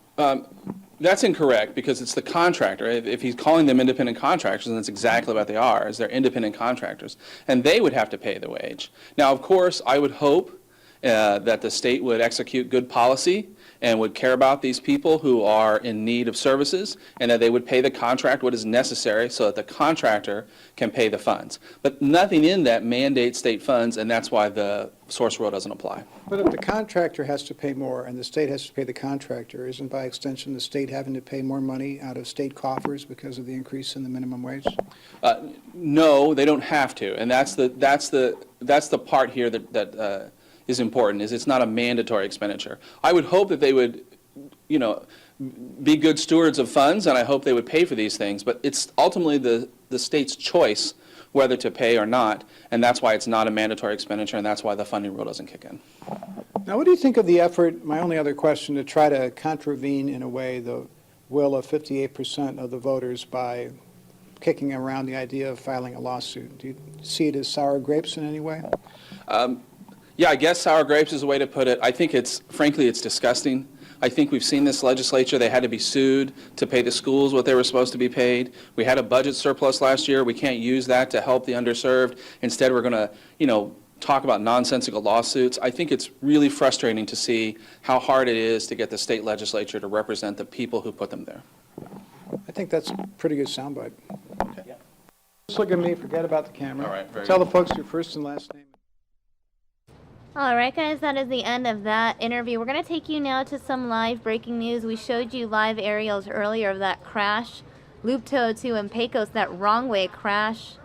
that's incorrect, because it's the contractor. If he's calling them independent contractors, then that's exactly what they are, is they're independent contractors. And they would have to pay the wage. Now, of course, I would hope that the state would execute good policy and would care about these people who are in need of services, and that they would pay the contract what is necessary so that the contractor can pay the funds. But nothing in that mandates state funds, and that's why the source rule doesn't apply. But if the contractor has to pay more and the state has to pay the contractor, isn't by extension the state having to pay more money out of state coffers because of the increase in the minimum wage? No, they don't have to, and that's the part here that is important. Is it's not a mandatory expenditure. I would hope that they would, be good stewards of funds, and I hope they would pay for these things. But it's ultimately the state's choice whether to pay or not, and that's why it's not a mandatory expenditure, and that's why the funding rule doesn't kick in. Now, what do you think of the effort, my only other question, to try to contravene in a way the will of 58% of the voters by kicking around the idea of filing a lawsuit? Do you see it as sour grapes in any way? Yeah, I guess sour grapes is a way to put it. I think frankly, it's disgusting. I think we've seen this legislature. They had to be sued to pay the schools what they were supposed to be paid. We had a budget surplus last year. We can't use that to help the underserved. Instead, we're going to, talk about nonsensical lawsuits. I think it's really frustrating to see how hard it is to get the state legislature to represent the people who put them there. I think that's a pretty good soundbite. Okay. Just look at me, forget about the camera. All right, very Tell good. the folks your first and last name. All right, guys, that is the end of that interview. We're going to take you now to some live breaking news. We showed you live aerials earlier of that crash, Loop 202 in Pecos, that wrong way crash.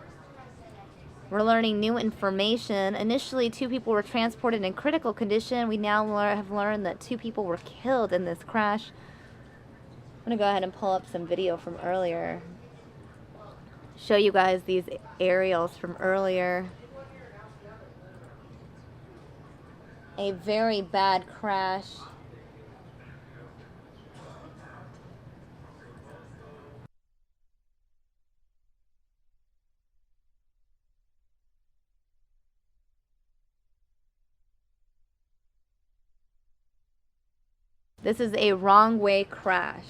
We're learning new information. Initially, 2 people were transported in critical condition. We now have learned that 2 people were killed in this crash. I'm going to go ahead and pull up some video from earlier. Show you guys these aerials from earlier. A very bad crash. This is a wrong way crash.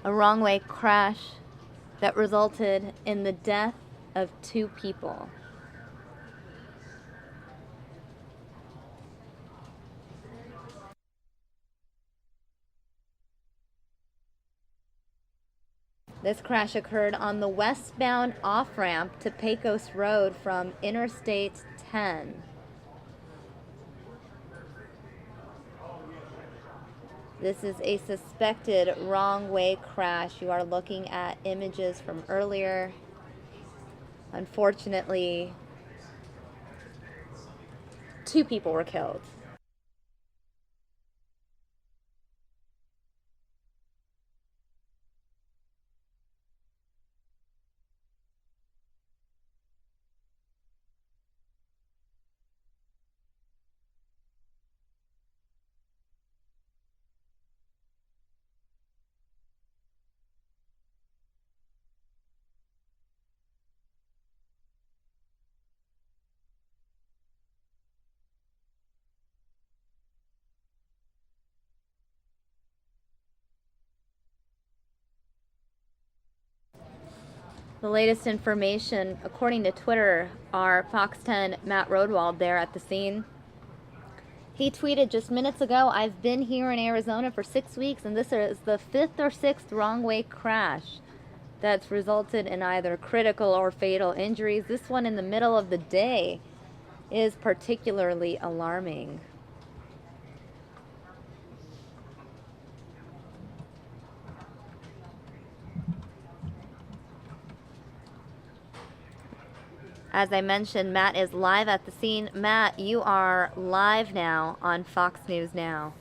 A wrong way crash that resulted in the death of 2 people. This crash occurred on the westbound off-ramp to Pecos Road from Interstate 10. This is a suspected wrong way crash. You are looking at images from earlier. Unfortunately, 2 people were killed. The latest information, according to Twitter, are Fox 10 Matt Rodwald there at the scene. He tweeted just minutes ago, "I've been here in Arizona for 6 weeks, and this is the 5th or 6th wrong way crash that's resulted in either critical or fatal injuries. This one in the middle of the day is particularly alarming." As I mentioned, Matt is live at the scene. Matt, you are live now on Fox News Now.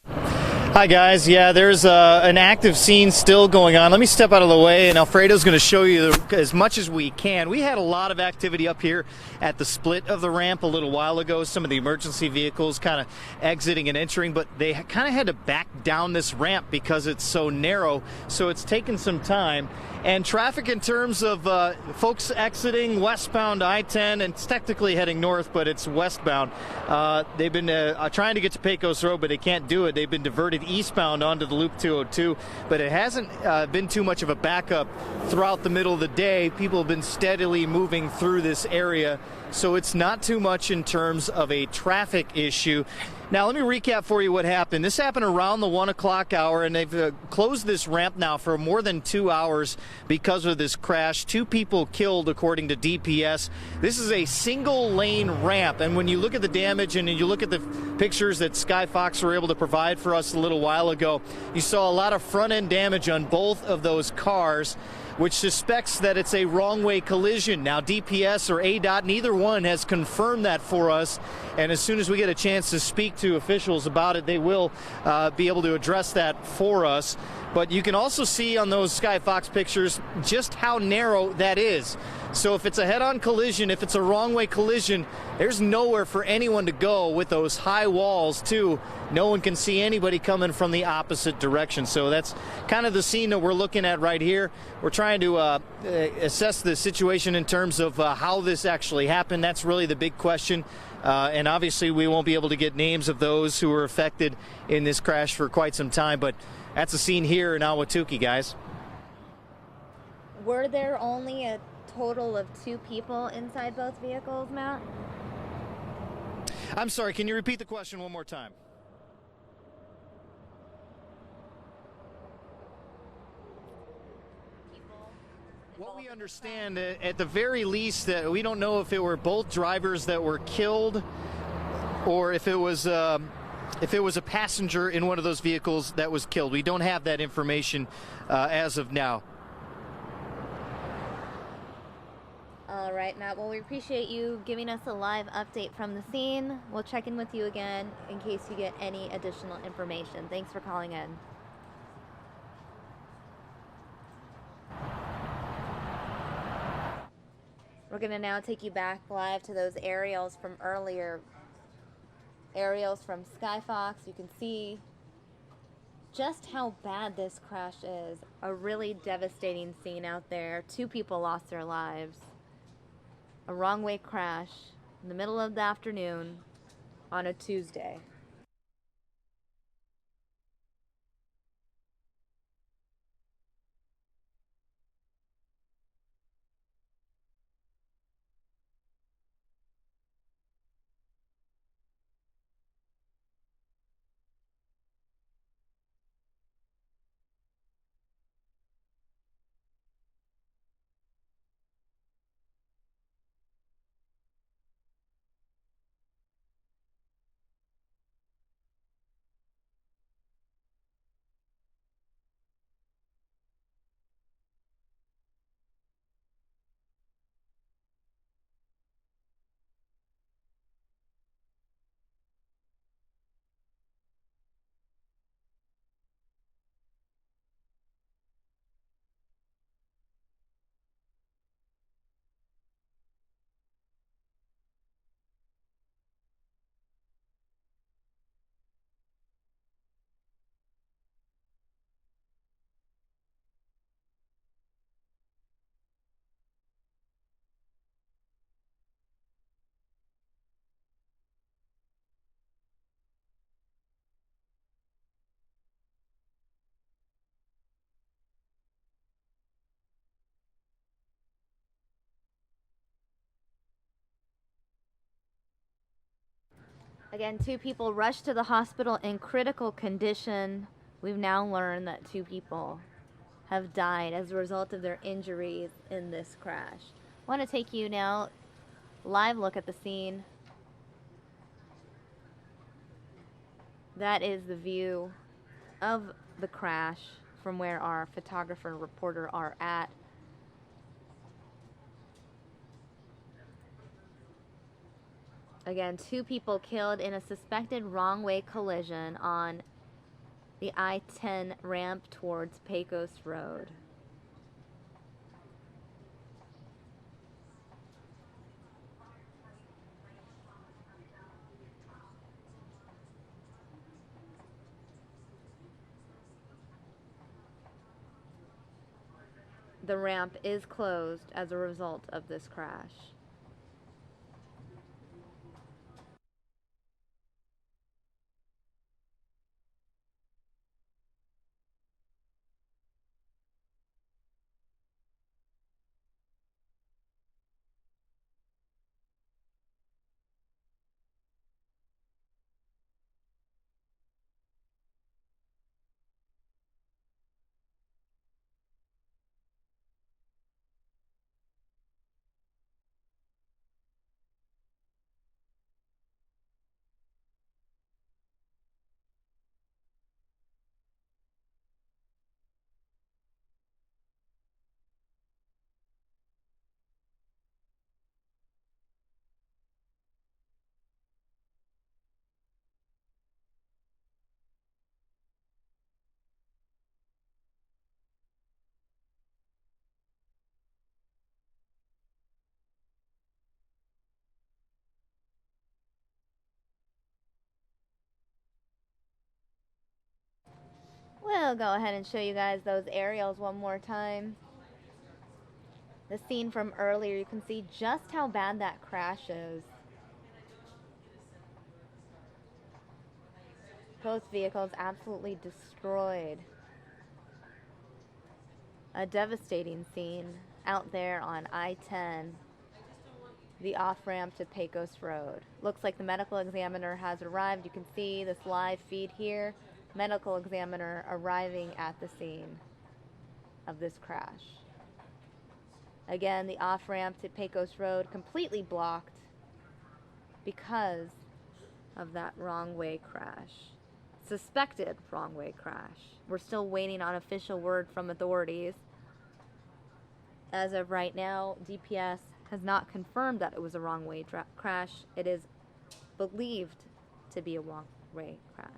Hi guys, yeah, there's an active scene still going on. Let me step out of the way and Alfredo's going to show you as much as we can. We had a lot of activity up here at the split of the ramp a little while ago. Some of the emergency vehicles kind of exiting and entering, but they kind of had to back down this ramp because it's so narrow, so it's taken some time. And traffic in terms of folks exiting westbound I-10, and it's technically heading north, but it's westbound. They've been trying to get to Pecos Road, but they can't do it. They've been diverted eastbound onto the Loop 202, but it hasn't been too much of a backup throughout the middle of the day. People have been steadily moving through this area, so it's not too much in terms of a traffic issue. Now, let me recap for you what happened. This happened around the 1 o'clock hour, and they've closed this ramp now for more than 2 hours because of this crash. 2 people killed, according to DPS. This is a single-lane ramp, and when you look at the damage and you look at the pictures that Sky Fox were able to provide for us a little while ago, you saw a lot of front-end damage on both of those cars, which suspects that it's a wrong-way collision. Now, DPS or ADOT, neither one has confirmed that for us, and as soon as we get a chance to speak to officials about it, they will be able to address that for us. But you can also see on those Sky Fox pictures just how narrow that is. So if it's a head-on collision, if it's a wrong-way collision, there's nowhere for anyone to go with those high walls, too. No one can see anybody coming from the opposite direction. So that's kind of the scene that we're looking at right here. We're trying to assess the situation in terms of how this actually happened. That's really the big question. And obviously we won't be able to get names of those who were affected in this crash for quite some time. But that's the scene here in Ahwatukee, guys. Were there only a total of 2 people inside both vehicles, Matt? I'm sorry, can you repeat the question one more time? What we understand, at the very least, that we don't know if it were both drivers that were killed or if it was a passenger in one of those vehicles that was killed. We don't have that information as of now. All right, Matt. Well, we appreciate you giving us a live update from the scene. We'll check in with you again in case you get any additional information. Thanks for calling in. We're going to now take you back live to those aerials from earlier. Aerials from Sky Fox. You can see just how bad this crash is. A really devastating scene out there. 2 people lost their lives. A wrong-way crash in the middle of the afternoon on a Tuesday. Again, 2 people rushed to the hospital in critical condition. We've now learned that 2 people have died as a result of their injuries in this crash. I want to take you now live look at the scene. That is the view of the crash from where our photographer and reporter are at. Again, 2 people killed in a suspected wrong-way collision on the I-10 ramp towards Pecos Road. The ramp is closed as a result of this crash. We'll go ahead and show you guys those aerials one more time. The scene from earlier, you can see just how bad that crash is. Both vehicles absolutely destroyed. A devastating scene out there on I-10, the off-ramp to Pecos Road. Looks like the medical examiner has arrived. You can see this live feed here. Medical examiner arriving at the scene of this crash. Again, the off-ramp to Pecos Road completely blocked because of that wrong-way crash. Suspected wrong-way crash. We're still waiting on official word from authorities. As of right now, DPS has not confirmed that it was a wrong-way crash. It is believed to be a wrong-way crash.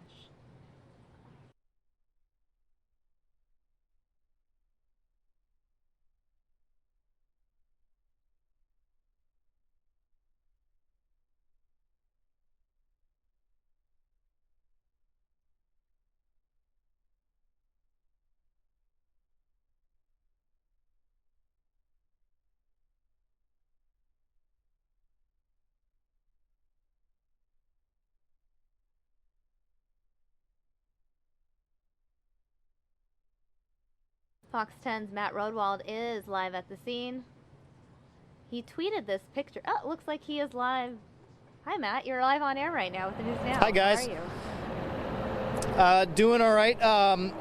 Fox 10's Matt Rodewald is live at the scene. He tweeted this picture. Oh, it looks like he is live. Hi, Matt. You're live on air right now with the news now. Hi, guys. How are you? Doing all right.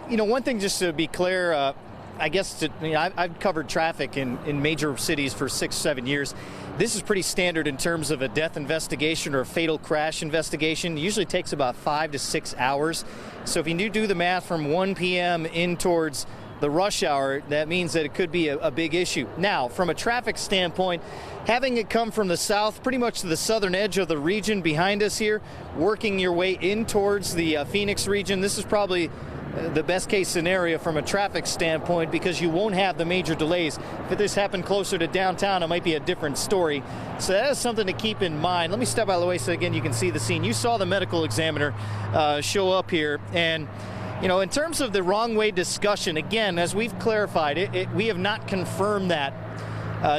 One thing just to be clear, I guess I've covered traffic in major cities for 6-7 years. This is pretty standard in terms of a death investigation or a fatal crash investigation. It usually takes about 5 to 6 hours. So if you do the math from 1 p.m. in towards the rush hour, that means that it could be a big issue. Now, from a traffic standpoint, having it come from the south, pretty much to the southern edge of the region behind us here, working your way in towards the Phoenix region, this is probably the best case scenario from a traffic standpoint because you won't have the major delays. If this happened closer to downtown, it might be a different story. So that is something to keep in mind. Let me step out of the way so again you can see the scene. You saw the medical examiner show up here, and in terms of the wrong way discussion, again, as we've clarified, we have not confirmed that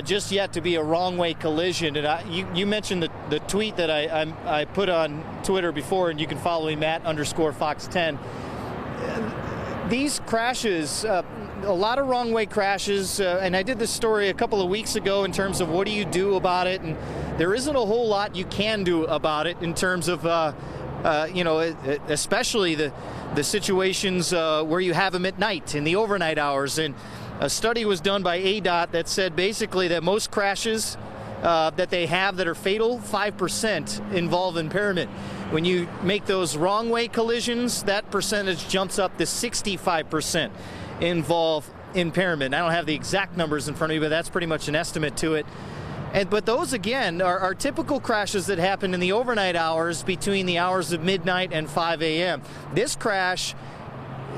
just yet to be a wrong way collision. And you mentioned the tweet that I put on Twitter before, and you can follow me, Matt_Fox10. These crashes, a lot of wrong way crashes, and I did this story a couple of weeks ago in terms of what do you do about it, and there isn't a whole lot you can do about it in terms of especially the situations where you have them at night in the overnight hours. And a study was done by ADOT that said basically that most crashes that they have that are fatal, 5% involve impairment. When you make those wrong way collisions, that percentage jumps up to 65% involve impairment. I don't have the exact numbers in front of me, but that's pretty much an estimate to it. But those, again, are typical crashes that happen in the overnight hours between the hours of midnight and 5 a.m. This crash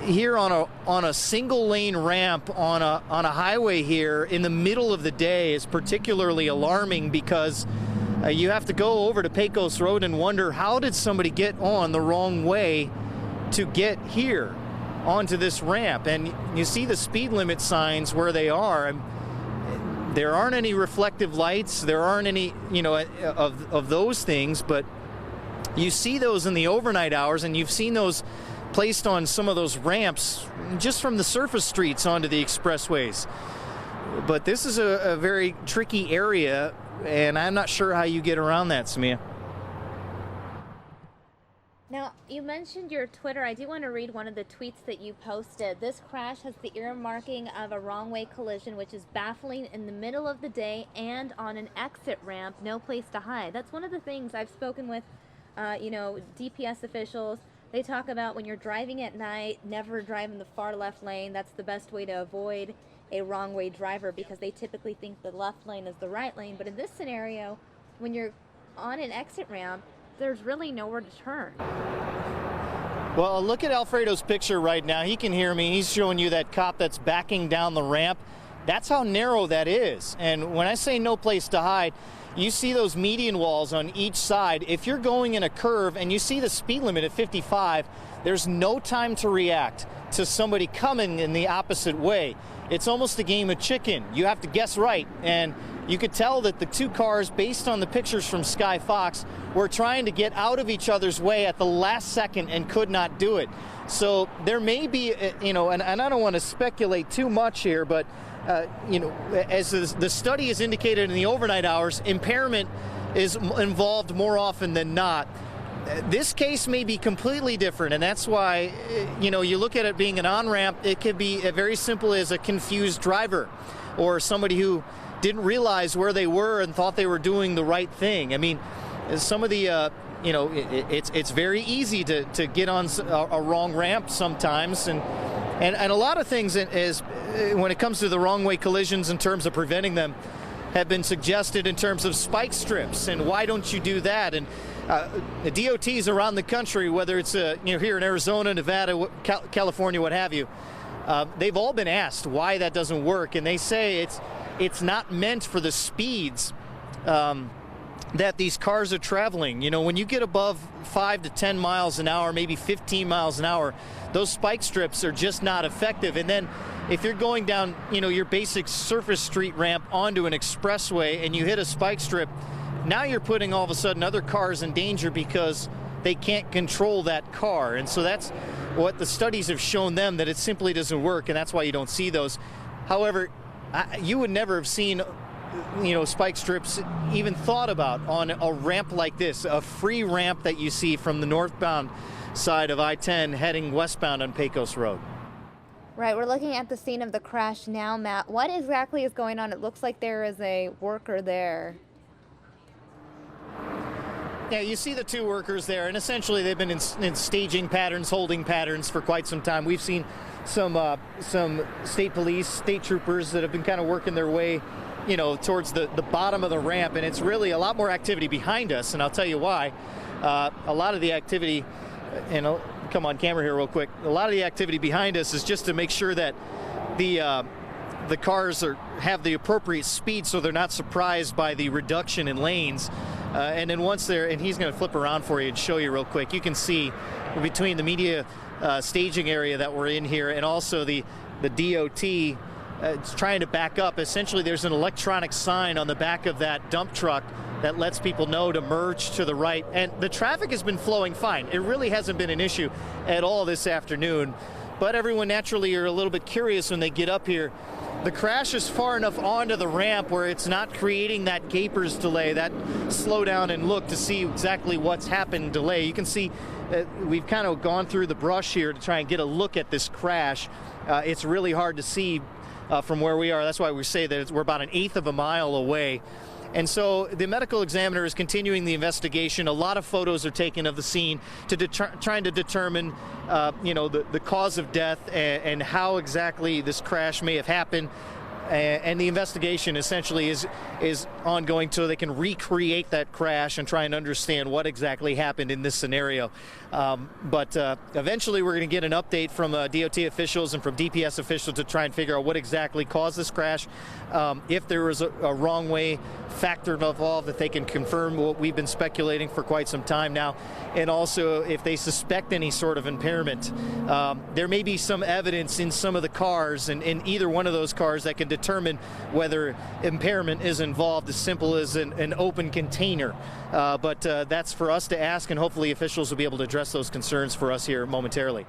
here on a single lane ramp on a highway here in the middle of the day is particularly alarming because you have to go over to Pecos Road and wonder, how did somebody get on the wrong way to get here onto this ramp? And you see the speed limit signs where they are. There aren't any reflective lights. There aren't any, of those things, but you see those in the overnight hours, and you've seen those placed on some of those ramps just from the surface streets onto the expressways. But this is a very tricky area, and I'm not sure how you get around that, Samia. Now, you mentioned your Twitter. I do want to read one of the tweets that you posted. This crash has the earmarking of a wrong-way collision, which is baffling in the middle of the day and on an exit ramp, no place to hide. That's one of the things I've spoken with, DPS officials. They talk about when you're driving at night, never drive in the far left lane. That's the best way to avoid a wrong-way driver because they typically think the left lane is the right lane. But in this scenario, when you're on an exit ramp, there's really nowhere to turn. Well, look at Alfredo's picture right now. He can hear me. He's showing you that cop that's backing down the ramp. That's how narrow that is. And when I say no place to hide, you see those median walls on each side. If you're going in a curve and you see the speed limit at 55, there's no time to react. to somebody coming in the opposite way. It's almost a game of chicken. You have to guess right. And you could tell that the two cars, based on the pictures from Sky Fox, were trying to get out of each other's way at the last second and could not do it. So there may be, and I don't want to speculate too much here, but, as the study has indicated in the overnight hours, impairment is involved more often than not. This case may be completely different, and that's why, you look at it being an on-ramp, it could be very simple as a confused driver or somebody who didn't realize where they were and thought they were doing the right thing. I mean, some of the, it's very easy to get on a wrong ramp sometimes, and a lot of things is when it comes to the wrong way collisions in terms of preventing them have been suggested in terms of spike strips, and why don't you do that? And the DOTs around the country, whether it's here in Arizona, Nevada, California, what have you, they've all been asked why that doesn't work, and they say it's not meant for the speeds that these cars are traveling. When you get above 5 to 10 miles an hour, maybe 15 miles an hour, those spike strips are just not effective. And then if you're going down, your basic surface street ramp onto an expressway and you hit a spike strip, now you're putting all of a sudden other cars in danger because they can't control that car. And so that's what the studies have shown them, that it simply doesn't work, and that's why you don't see those. However, you would never have seen spike strips even thought about on a ramp like this, a free ramp that you see from the northbound side of I-10 heading westbound on Pecos Road. Right, we're looking at the scene of the crash now, Matt. What exactly is going on? It looks like there is a worker there. Yeah, you see the two workers there, and essentially they've been in staging patterns, holding patterns for quite some time. We've seen some state police, state troopers that have been kind of working their way, towards the bottom of the ramp, and it's really a lot more activity behind us, and I'll tell you why. A lot of the activity, come on camera here real quick, a lot of the activity behind us is just to make sure that the cars have the appropriate speed so they're not surprised by the reduction in lanes. And then once they're, and he's going to flip around for you and show you real quick, you can see between the media staging area that we're in here and also the DOT it's trying to back up. Essentially, there's an electronic sign on the back of that dump truck that lets people know to merge to the right. And the traffic has been flowing fine. It really hasn't been an issue at all this afternoon. But everyone naturally are a little bit curious when they get up here. The crash is far enough onto the ramp where it's not creating that gapers delay, that slow down and look to see exactly what's happened delay. You can see we've kind of gone through the brush here to try and get a look at this crash. It's really hard to see from where we are. That's why we say that we're about 1/8 of a mile away. And so the medical examiner is continuing the investigation. A lot of photos are taken of the scene to trying to determine, the cause of death and how exactly this crash may have happened. And the investigation essentially is ongoing so they can recreate that crash and try and understand what exactly happened in this scenario. But eventually we're going to get an update from DOT officials and from DPS officials to try and figure out what exactly caused this crash. If there was a wrong way factor involved, that they can confirm what we've been speculating for quite some time now. And also if they suspect any sort of impairment. There may be some evidence in some of the cars and in either one of those cars that can determine whether impairment is involved, as simple as an open container. But that's for us to ask, and hopefully officials will be able to address those concerns for us here momentarily.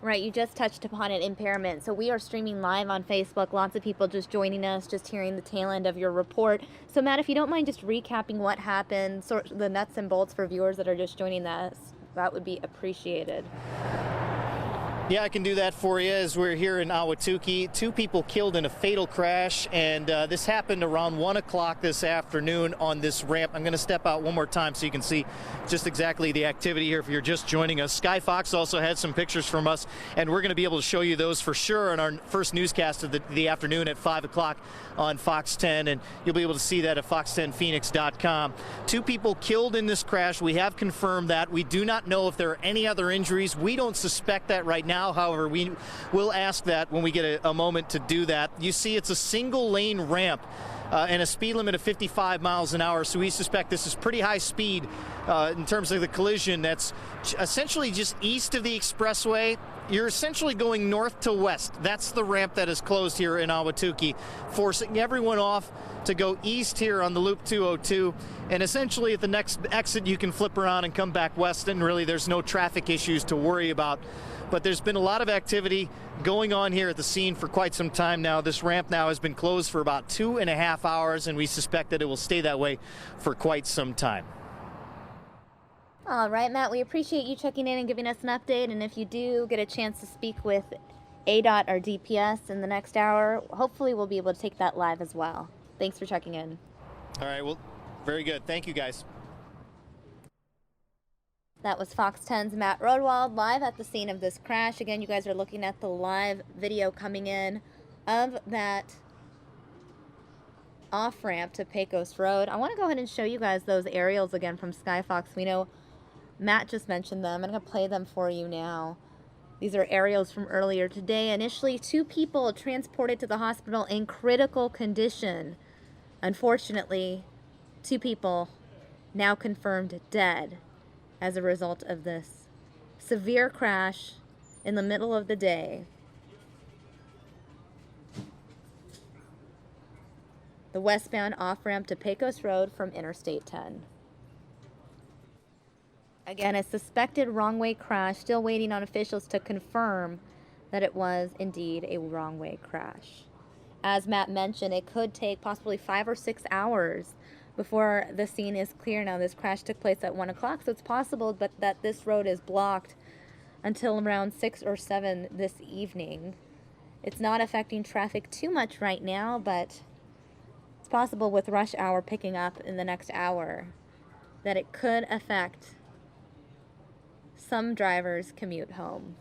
Right, you just touched upon an impairment. So we are streaming live on Facebook. Lots of people just joining us, just hearing the tail end of your report. So Matt, if you don't mind just recapping what happened, sort of the nuts and bolts for viewers that are just joining us, that would be appreciated. Yeah, I can do that for you as we're here in Ahwatukee. 2 people killed in a fatal crash, and this happened around 1 o'clock this afternoon on this ramp. I'm going to step out one more time so you can see just exactly the activity here if you're just joining us. Sky Fox also had some pictures from us, and we're going to be able to show you those for sure in our first newscast of the afternoon at 5 o'clock on Fox 10, and you'll be able to see that at fox10phoenix.com. 2 people killed in this crash. We have confirmed that. We do not know if there are any other injuries. We don't suspect that right now. However, we will ask that when we get a moment to do that. You see, it's a single lane ramp and a speed limit of 55 miles an hour, so we suspect this is pretty high speed in terms of the collision that's essentially just east of the expressway. You're essentially going north to west. That's the ramp that is closed here in Ahwatukee, forcing everyone off to go east here on the Loop 202. And essentially at the next exit, you can flip around and come back west, and really there's no traffic issues to worry about. But there's been a lot of activity going on here at the scene for quite some time now. This ramp now has been closed for about 2.5 hours, and we suspect that it will stay that way for quite some time. All right, Matt, we appreciate you checking in and giving us an update. And if you do get a chance to speak with ADOT or DPS in the next hour, hopefully we'll be able to take that live as well. Thanks for checking in. All right, well, very good. Thank you, guys. That was Fox 10's Matt Rodwald live at the scene of this crash. Again, you guys are looking at the live video coming in of that off-ramp to Pecos Road. I want to go ahead and show you guys those aerials again from Skyfox. We know Matt just mentioned them. I'm going to play them for you now. These are aerials from earlier today. Initially, 2 people transported to the hospital in critical condition. Unfortunately, 2 people now confirmed dead as a result of this severe crash in the middle of the day. The westbound off-ramp to Pecos Road from Interstate 10. Again, a suspected wrong-way crash, still waiting on officials to confirm that it was indeed a wrong-way crash. As Matt mentioned, it could take possibly 5 or 6 hours before the scene is clear. Now, this crash took place at 1 o'clock, so it's possible that this road is blocked until around 6 or 7 this evening. It's not affecting traffic too much right now, but it's possible with rush hour picking up in the next hour that it could affect some drivers' commute home.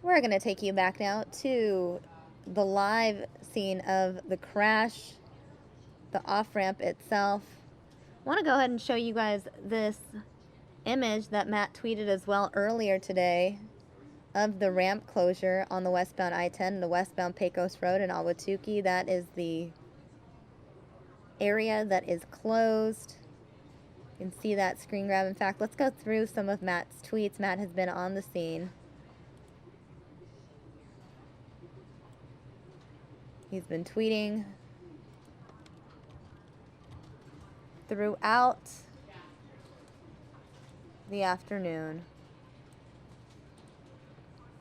We're going to take you back now to the live scene of the crash, the off-ramp itself. I want to go ahead and show you guys this image that Matt tweeted as well earlier today of the ramp closure on the westbound I-10 and the westbound Pecos Road in Ahwatukee. That is the area that is closed. You can see that screen grab. In fact, let's go through some of Matt's tweets. Matt has been on the scene. He's been tweeting throughout the afternoon.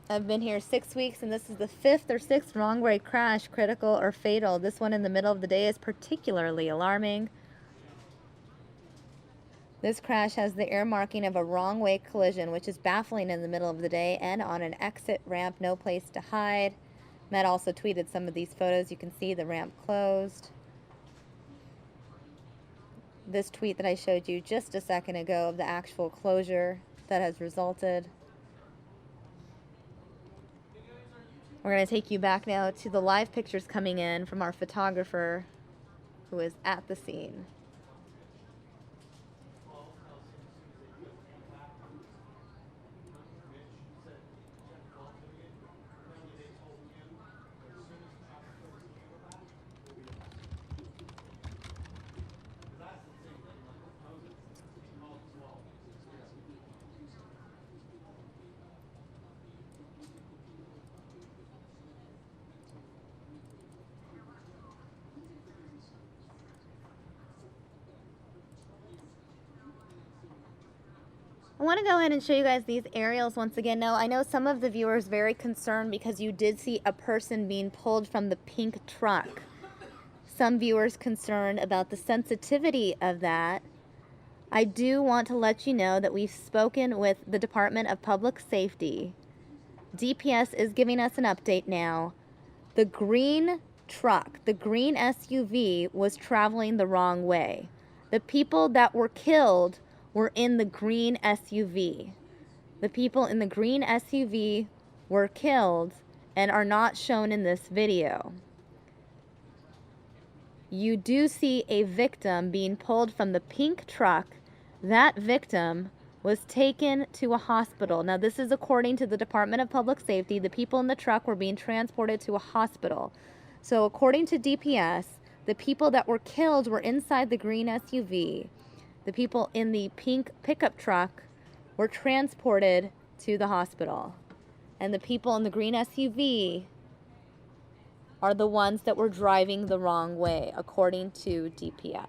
I've been here 6 weeks, and this is the 5th or 6th wrong-way crash, critical or fatal. This one in the middle of the day is particularly alarming. This crash has the earmarking of a wrong-way collision, which is baffling in the middle of the day and on an exit ramp, no place to hide. Matt also tweeted some of these photos. You can see the ramp closed. This tweet that I showed you just a second ago of the actual closure that has resulted. We're going to take you back now to the live pictures coming in from our photographer who is at the scene. I want to go ahead and show you guys these aerials once again. Now, I know some of the viewers very concerned because you did see a person being pulled from the pink truck. Some viewers concerned about the sensitivity of that. I do want to let you know that we've spoken with the Department of Public Safety. DPS is giving us an update now. The green truck, the green SUV, was traveling the wrong way. The people that were killed were in the green SUV. The people in the green SUV were killed and are not shown in this video. You do see a victim being pulled from the pink truck. That victim was taken to a hospital. Now, this is according to the Department of Public Safety. The people in the truck were being transported to a hospital. So, according to DPS, the people that were killed were inside the green SUV. The people in the pink pickup truck were transported to the hospital. And the people in the green SUV are the ones that were driving the wrong way, according to DPS.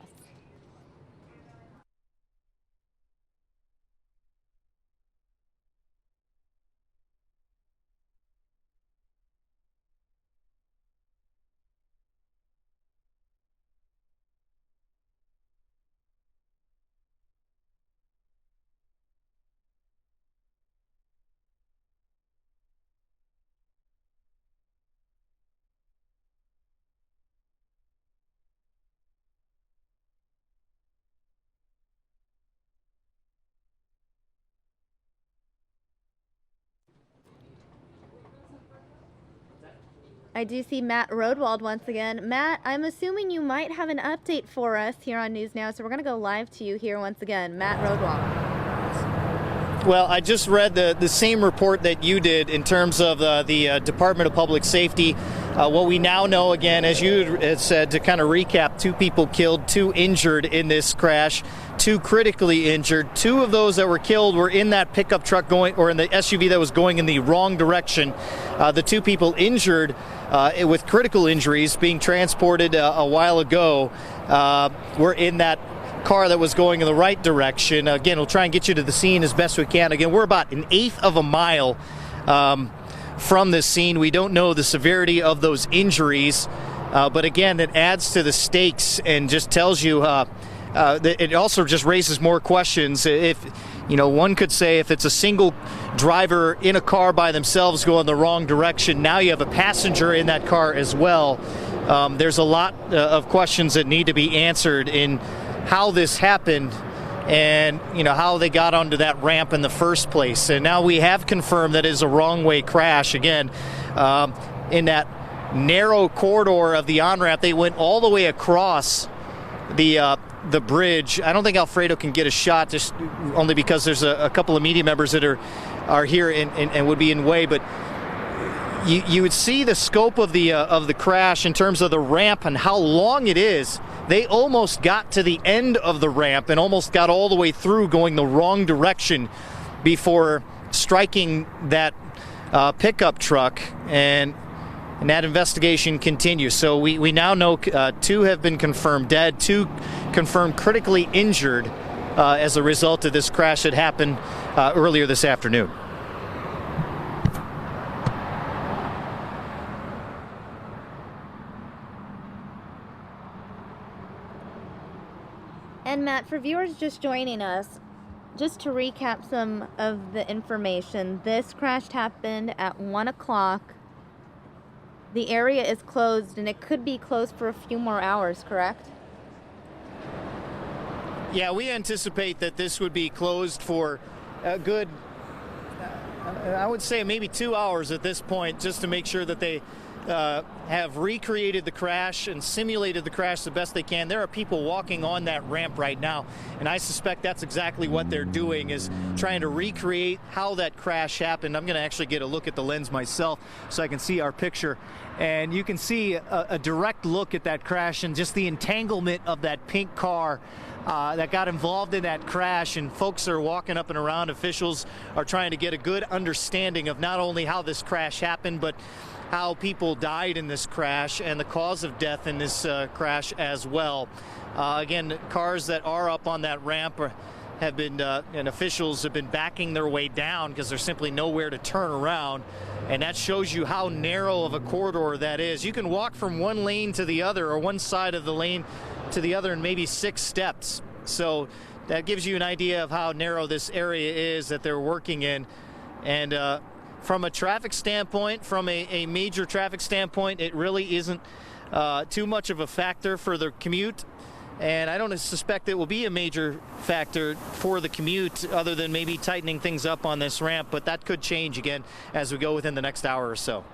I do see Matt Rodwald once again. Matt, I'm assuming you might have an update for us here on News Now, so we're going to go live to you here once again. Matt Rodwald. Well, I just read the same report that you did in terms of the Department of Public Safety. What we now know, again, as you had said, to kind of recap, 2 people killed, 2 injured in this crash, 2 critically injured. 2 of those that were killed were in that pickup truck going, or in the SUV that was going in the wrong direction. The 2 people injured with critical injuries being transported a while ago were in that car that was going in the right direction. Again, we'll try and get you to the scene as best we can. Again, we're about 1/8 of a mile from this scene. We don't know the severity of those injuries, but again, it adds to the stakes and just tells you it also just raises more questions. If one could say if it's a single driver in a car by themselves going the wrong direction, now you have a passenger in that car as well. There's a lot of questions that need to be answered in how this happened and how they got onto that ramp in the first place. And now we have confirmed that it is a wrong way crash. Again, in that narrow corridor of the on-ramp, they went all the way across the bridge. I don't think Alfredo can get a shot, just only because there's a couple of media members that are here and would be in way, but you would see the scope of the crash in terms of the ramp and how long it is. They almost got to the end of the ramp and almost got all the way through going the wrong direction before striking that pickup truck, and that investigation continues. So we now know 2 have been confirmed dead, 2 confirmed critically injured as a result of this crash that happened earlier this afternoon. And Matt, for viewers just joining us, just to recap some of the information, this crash happened at 1 o'clock. The area is closed, and it could be closed for a few more hours, correct? Yeah, we anticipate that this would be closed for a good, I would say maybe 2 hours at this point, just to make sure that they have recreated the crash and simulated the crash the best they can. There are people walking on that ramp right now, and I suspect that's exactly what they're doing, is trying to recreate how that crash happened. I'm going to actually get a look at the lens myself so I can see our picture, and you can see a direct look at that crash and just the entanglement of that pink car that got involved in that crash, and folks are walking up and around. Officials are trying to get a good understanding of not only how this crash happened, but how people died in this crash and the cause of death in this crash as well. Again, cars that are up on that ramp have been, and officials have been backing their way down because there's simply nowhere to turn around. And that shows you how narrow of a corridor that is. You can walk from one lane to the other, or one side of the lane to the other, in maybe 6 steps. So that gives you an idea of how narrow this area is that they're working in. And from a traffic standpoint, from a major traffic standpoint, it really isn't too much of a factor for the commute. And I don't suspect it will be a major factor for the commute, other than maybe tightening things up on this ramp. But that could change again as we go within the next hour or so.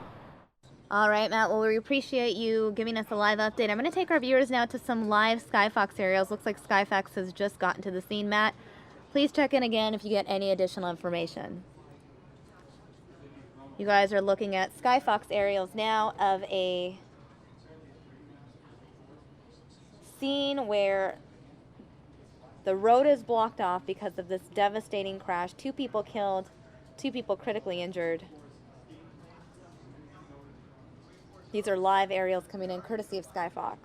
All right, Matt. Well, we appreciate you giving us a live update. I'm going to take our viewers now to some live Skyfox aerials. Looks like Skyfox has just gotten to the scene. Matt, Please check in again if you get any additional information. You guys are looking at Skyfox aerials now of a scene where the road is blocked off because of this devastating crash. 2 people killed, 2 people critically injured. These are live aerials coming in courtesy of Skyfox.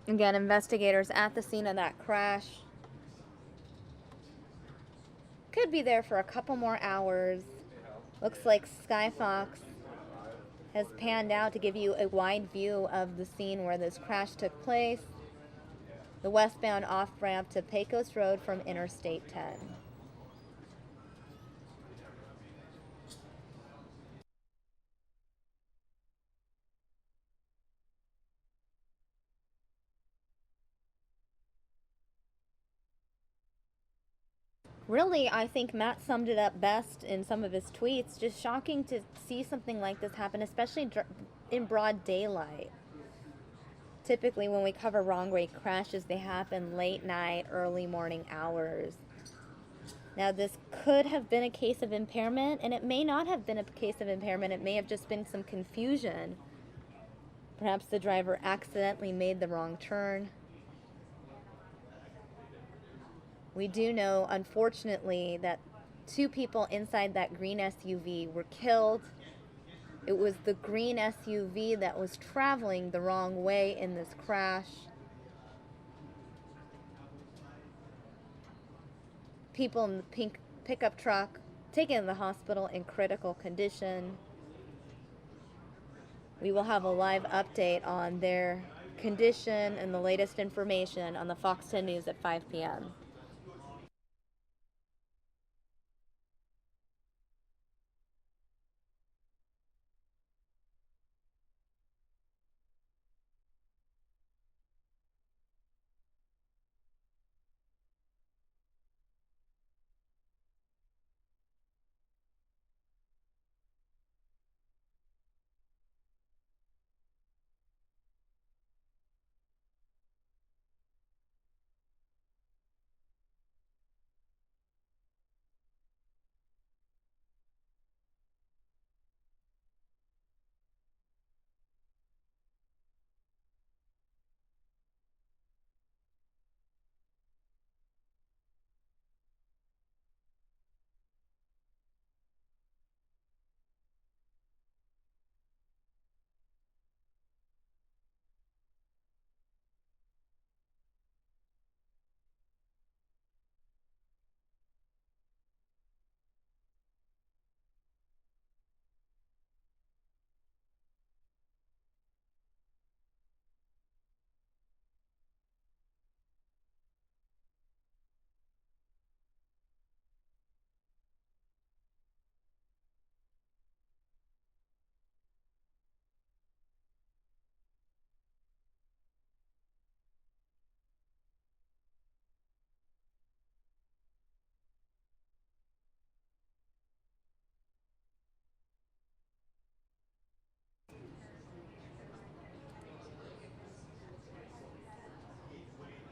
Again, investigators at the scene of that crash could be there for a couple more hours. Looks like Skyfox has panned out to give you a wide view of the scene where this crash took place. The westbound off-ramp to Pecos Road from Interstate 10. Really, I think Matt summed it up best in some of his tweets. Just shocking to see something like this happen, especially in broad daylight. Typically, when we cover wrong way crashes, they happen late night, early morning hours. Now, this could have been a case of impairment, and it may not have been a case of impairment. It may have just been some confusion. Perhaps the driver accidentally made the wrong turn. We do know, unfortunately, that 2 people inside that green SUV were killed. It was the green SUV that was traveling the wrong way in this crash. People in the pink pickup truck taken to the hospital in critical condition. We will have a live update on their condition and the latest information on the Fox 10 News at 5 p.m.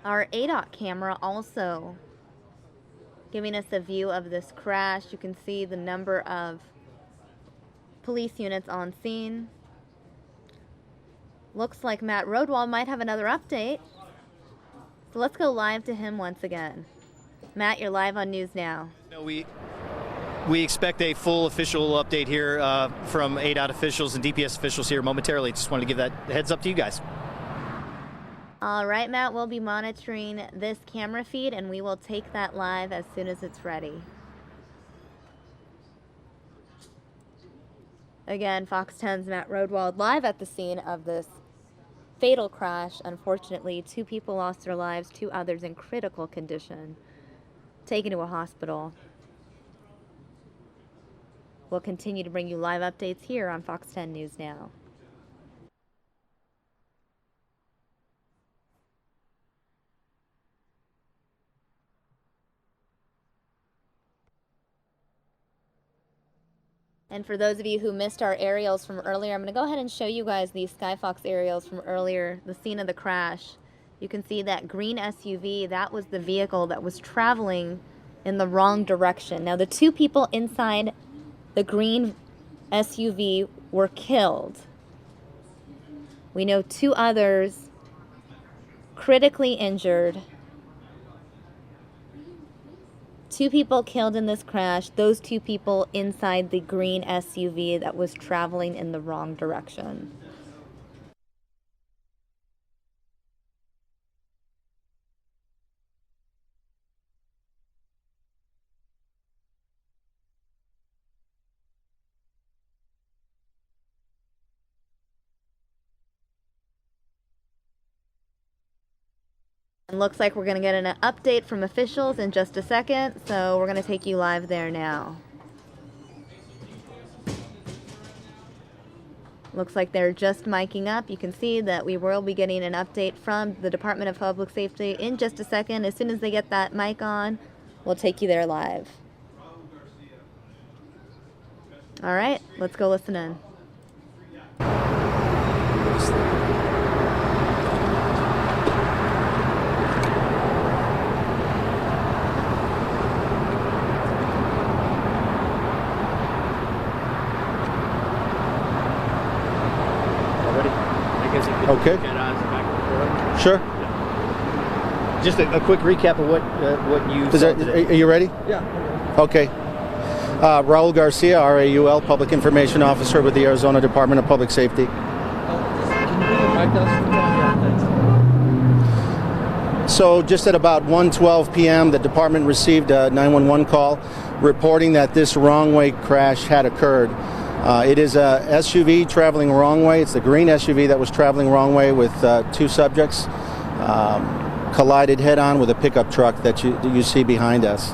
Our ADOT camera also giving us a view of this crash. You can see the number of police units on scene. Looks like Matt Rodwell might have another update. So let's go live to him once again. Matt, you're live on News Now. No, we expect a full official update here from ADOT officials and DPS officials here momentarily. Just wanted to give that heads up to you guys. All right, Matt, we'll be monitoring this camera feed, and we will take that live as soon as it's ready. Again, Fox 10's Matt Rodewald live at the scene of this fatal crash. Unfortunately, 2 people lost their lives, 2 others in critical condition, taken to a hospital. We'll continue to bring you live updates here on Fox 10 News Now. And for those of you who missed our aerials from earlier, I'm going to go ahead and show you guys these Skyfox aerials from earlier, the scene of the crash. You can see that green SUV, that was the vehicle that was traveling in the wrong direction. Now, the 2 people inside the green SUV were killed. We know 2 others critically injured. 2 people killed in this crash, those 2 people inside the green SUV that was traveling in the wrong direction. And looks like we're going to get an update from officials in just a second, so we're going to take you live there now. Looks like they're just miking up. You can see that we will be getting an update from the Department of Public Safety in just a second. As soon as they get that mic on, we'll take you there live. All right, let's go listen in. Okay. Sure. Just a quick recap of what you saw today. Are you ready? Yeah. Okay. Raul Garcia, RAUL, Public Information Officer with the Arizona Department of Public Safety. So just at about 1:12 p.m., the department received a 911 call reporting that this wrong-way crash had occurred. It is a SUV traveling wrong way. It's the green SUV that was traveling wrong way with 2 subjects. Collided head-on with a pickup truck that you see behind us.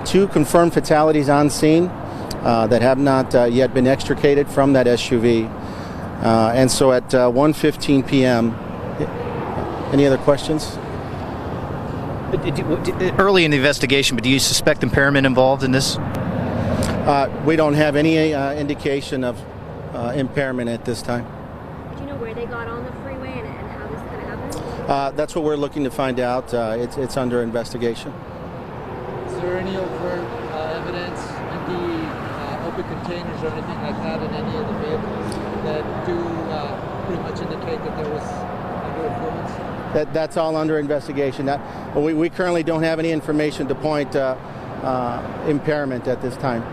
2 confirmed fatalities on scene that have not yet been extricated from that SUV. And so at 1:15 p.m., any other questions? Early in the investigation, but do you suspect impairment involved in this? We don't have any indication of impairment at this time. Do you know where they got on the freeway and how this could have happened? That's what we're looking to find out. It's under investigation. Is there any overt evidence in the open containers or anything like that in any of the vehicles that do pretty much indicate that there was under influence? That's all under investigation. We currently don't have any information to point impairment at this time.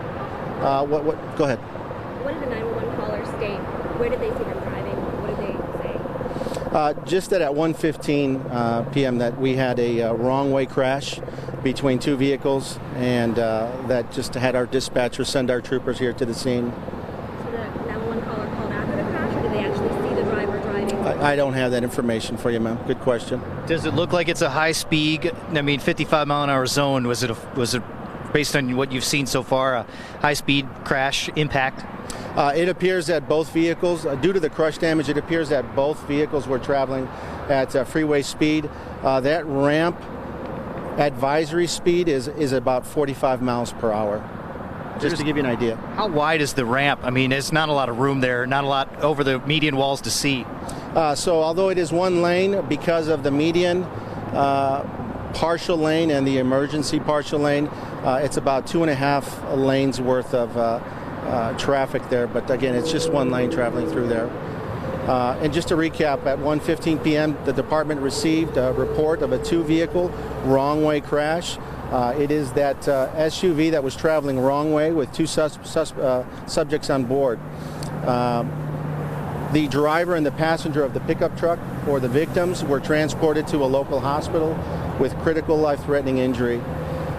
Go ahead. What did the 911 caller state? Where did they see them driving? What did they say? Just that at 1:15 p.m. that we had a wrong-way crash between 2 vehicles, and that just had our dispatcher send our troopers here to the scene. So the 911 caller called after the crash, or did they actually see the driver driving? I don't have that information for you, ma'am. Good question. Does it look like it's a high-speed, 55-mile-an-hour zone? Was it, based on what you've seen so far, a high-speed crash impact? It appears that both vehicles, due to the crush damage, it appears that both vehicles were traveling at freeway speed. That ramp advisory speed is about 45 miles per hour, just to give you an idea. How wide is the ramp? I mean, there's not a lot of room there, not a lot over the median walls to see. So although it is 1 lane, because of the median partial lane and the emergency partial lane, it's about 2.5 lanes worth of traffic there. But again, it's just 1 lane traveling through there. And just to recap, at 1:15 p.m., the department received a report of a two-vehicle wrong-way crash. It is that SUV that was traveling wrong way with two subjects on board. The driver and the passenger of the pickup truck, or the victims, were transported to a local hospital with critical life-threatening injury.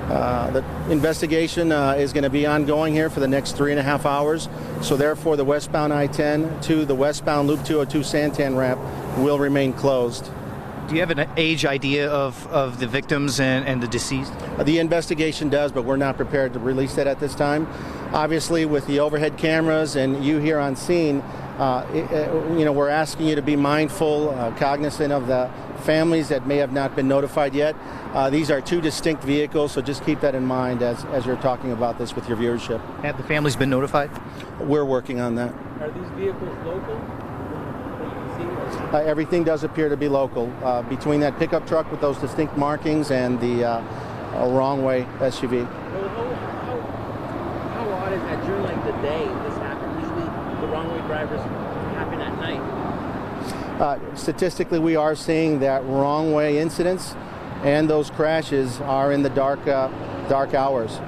The investigation is going to be ongoing here for the next 3.5 hours, so therefore the westbound I-10 to the westbound Loop 202 Santan ramp will remain closed. Do you have an age idea of the victims and the deceased? The investigation does, but we're not prepared to release that at this time. Obviously, with the overhead cameras and you here on scene, we're asking you to be mindful, cognizant of the families that may have not been notified yet. These are two distinct vehicles, so just keep that in mind as you're talking about this with your viewership. Have the families been notified? We're working on that. Are these vehicles local? Everything does appear to be local. Between that pickup truck with those distinct markings and the wrong-way SUV. How odd is that during like the day this happens? Usually the wrong-way drivers happen at night. Statistically, we are seeing that wrong-way incidents and those crashes are in the dark hours,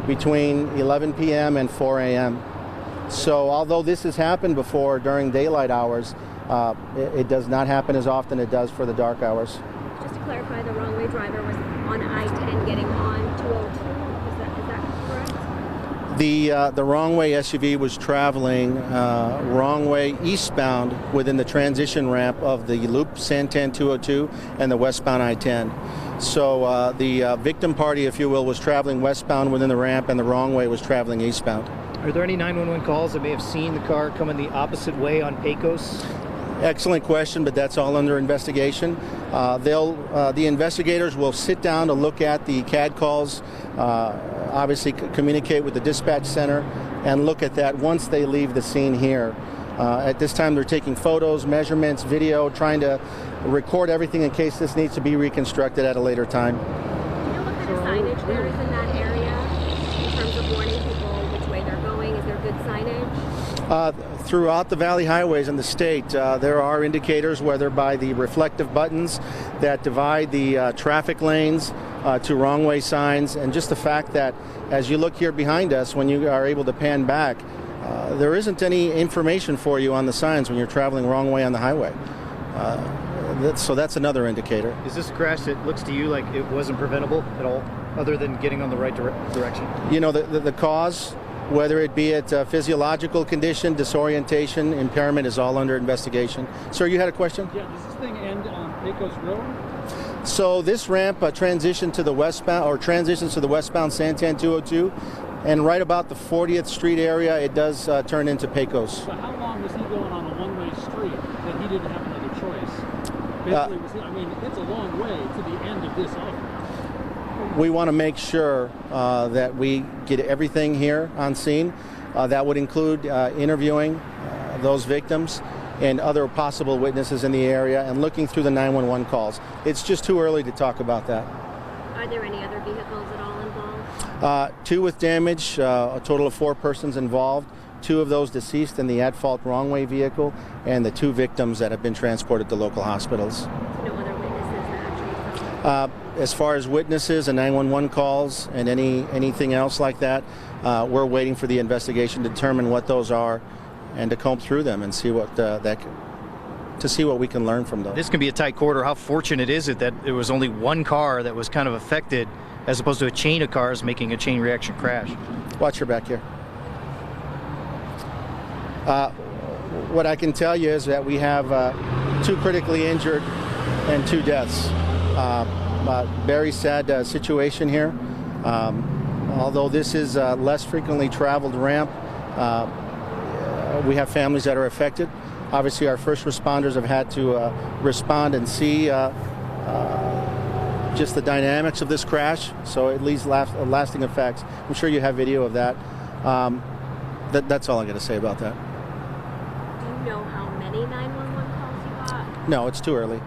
between 11 p.m. and 4 a.m. So although this has happened before during daylight hours, it does not happen as often it does for the dark hours. Just to clarify, the wrong-way driver was on I-10 getting on 202. Is that correct? The wrong-way SUV was traveling wrong-way eastbound within the transition ramp of the Loop Santan 202 and the westbound I-10. So the victim party, if you will, was traveling westbound within the ramp, and the wrong-way was traveling eastbound. Are there any 911 calls that may have seen the car coming the opposite way on Pecos? Excellent question, but that's all under investigation. The investigators will sit down to look at the CAD calls, obviously communicate with the dispatch center, and look at that once they leave the scene here. At this time, they're taking photos, measurements, video, trying to record everything in case this needs to be reconstructed at a later time. Do you know what kind of signage there is in that area in terms of warning people which way they're going? Is there good signage? Throughout the valley highways in the state, there are indicators, whether by the reflective buttons that divide the traffic lanes to wrong-way signs, and just the fact that as you look here behind us, when you are able to pan back, there isn't any information for you on the signs when you're traveling wrong way on the highway. So that's another indicator. Is this a crash that looks to you like it wasn't preventable at all, other than getting on the right direction? You know, the cause, whether it be a physiological condition, disorientation, impairment, is all under investigation. Sir, you had a question? Yeah, does this thing end on Pecos Road? So this ramp transitions to the westbound Santan 202, and right about the 40th Street area, it does turn into Pecos. So how long was he going on a one-way street that he didn't have another choice? Basically, it's a long way to the end of this offer. We want to make sure that we get everything here on scene. That would include interviewing those victims and other possible witnesses in the area and looking through the 911 calls. It's just too early to talk about that. Are there any other vehicles at all involved? 2 with damage, a total of 4 persons involved. 2 of those deceased in the at-fault wrong-way vehicle, and the 2 victims that have been transported to local hospitals. No other witnesses that actually... As far as witnesses and 911 calls and anything else like that, we're waiting for the investigation to determine what those are and to comb through them and see what see what we can learn from those. This can be a tight quarter. How fortunate is it that it was only one car that was kind of affected, as opposed to a chain of cars making a chain reaction crash? Watch your back here. What I can tell you is that we have 2 critically injured and 2 deaths. Very sad situation here. Although this is a less frequently traveled ramp, we have families that are affected. Obviously, our first responders have had to respond and see just the dynamics of this crash, so it leaves lasting effects. I'm sure you have video of that. That's all I'm going to say about that. Do you know how many 911 calls you got? No, it's too early.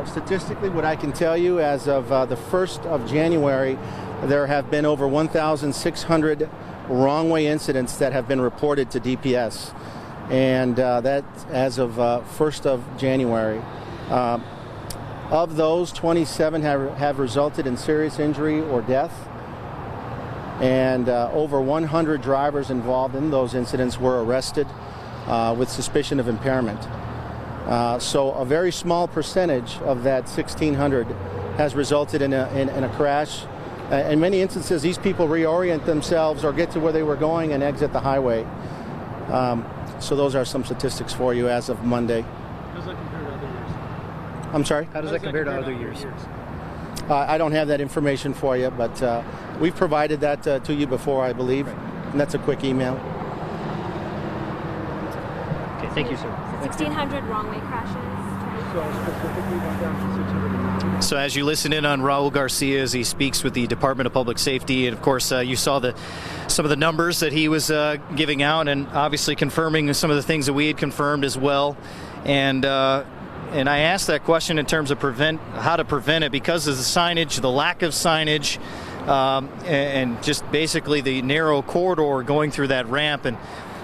Statistically, what I can tell you, as of the 1st of January, there have been over 1,600 wrong-way incidents that have been reported to DPS. and that's as of 1st of January. Of those, 27 have resulted in serious injury or death, and over 100 drivers involved in those incidents were arrested with suspicion of impairment. So a very small percentage of that 1,600 has resulted in a crash. In many instances, these people reorient themselves or get to where they were going and exit the highway. So those are some statistics for you as of Monday. How does that compare to other years? I'm sorry? How does that compare to other years? I don't have that information for you, but we've provided that to you before, I believe, and that's a quick email. Okay, thank you, sir. 1,600 wrong-way crashes. So as you listen in on Raul Garcia as he speaks with the Department of Public Safety, and of course you saw some of the numbers that he was giving out, and obviously confirming some of the things that we had confirmed as well. And I asked that question in terms of how to prevent it because of the signage, the lack of signage, and just basically the narrow corridor going through that ramp. And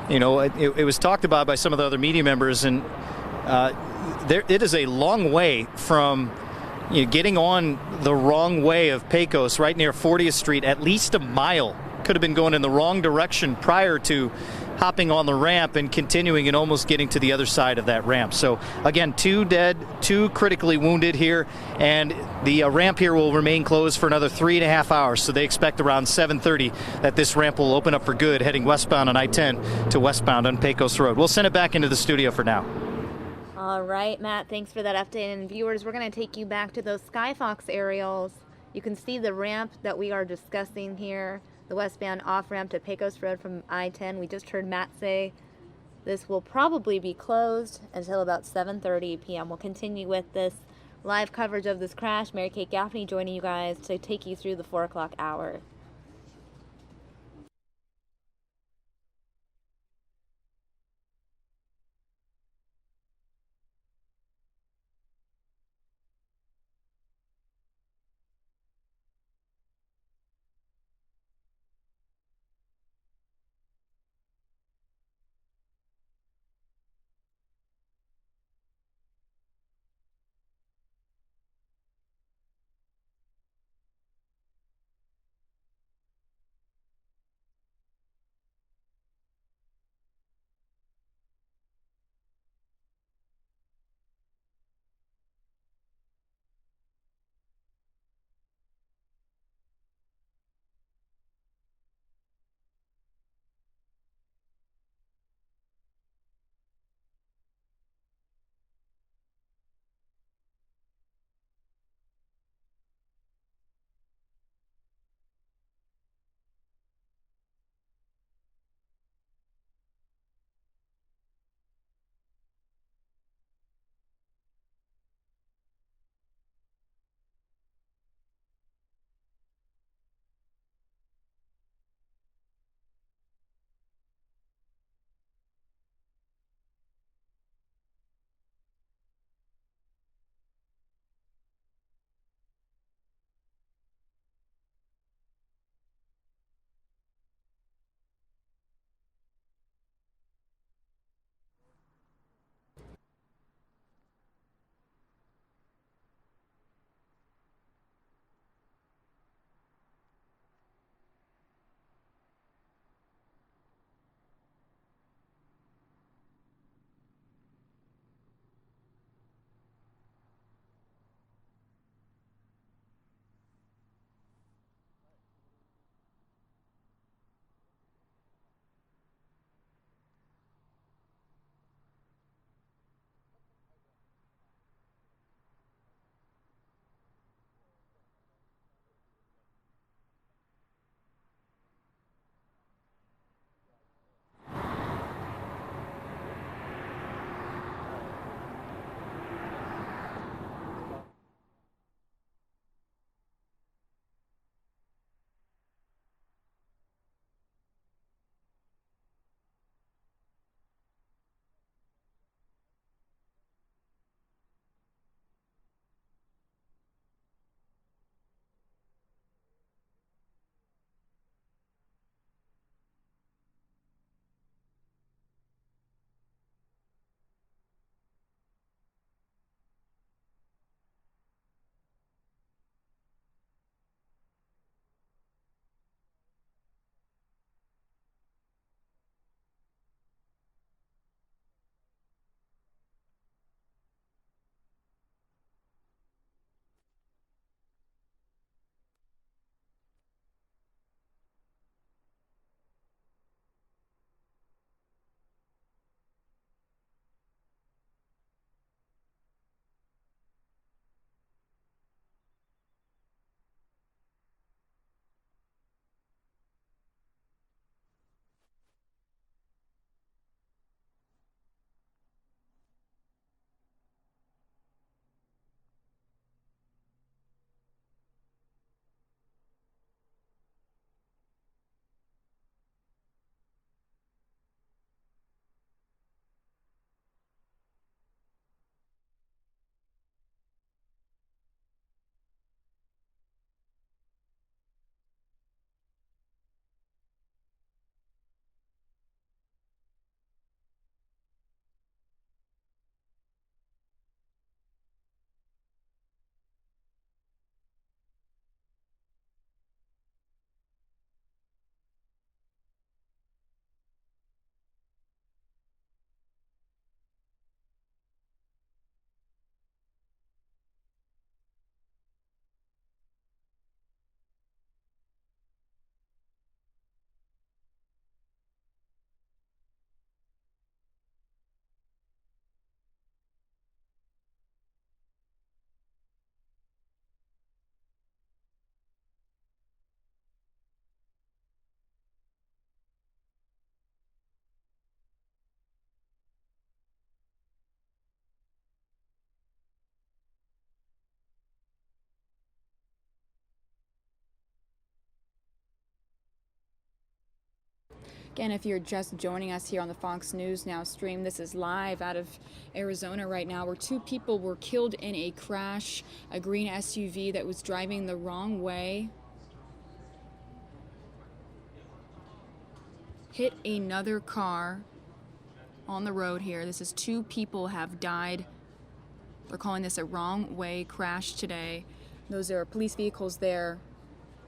you know, it was talked about by some of the other media members, and it is a long way from getting on the wrong way of Pecos right near 40th Street, at least a mile. Could have been going in the wrong direction prior to hopping on the ramp and continuing and almost getting to the other side of that ramp. So again, 2 dead, 2 critically wounded here, and the ramp here will remain closed for another 3.5 hours. So they expect around 7:30 that this ramp will open up for good, heading westbound on I-10 to westbound on Pecos Road. We'll send it back into the studio for now. All right, Matt, thanks for that update. And viewers, we're going to take you back to those Skyfox aerials. You can see the ramp that we are discussing here, the westbound off-ramp to Pecos Road from I-10. We just heard Matt say this will probably be closed until about 7:30 p.m. We'll continue with this live coverage of this crash. Mary Kate Gaffney joining you guys to take you through the 4 o'clock hour. Again, if you're just joining us here on the Fox News Now stream, this is live out of Arizona right now, where 2 people were killed in a crash. A green SUV that was driving the wrong way hit another car on the road here. This is 2 people have died. They're calling this a wrong way crash today. Those are police vehicles there,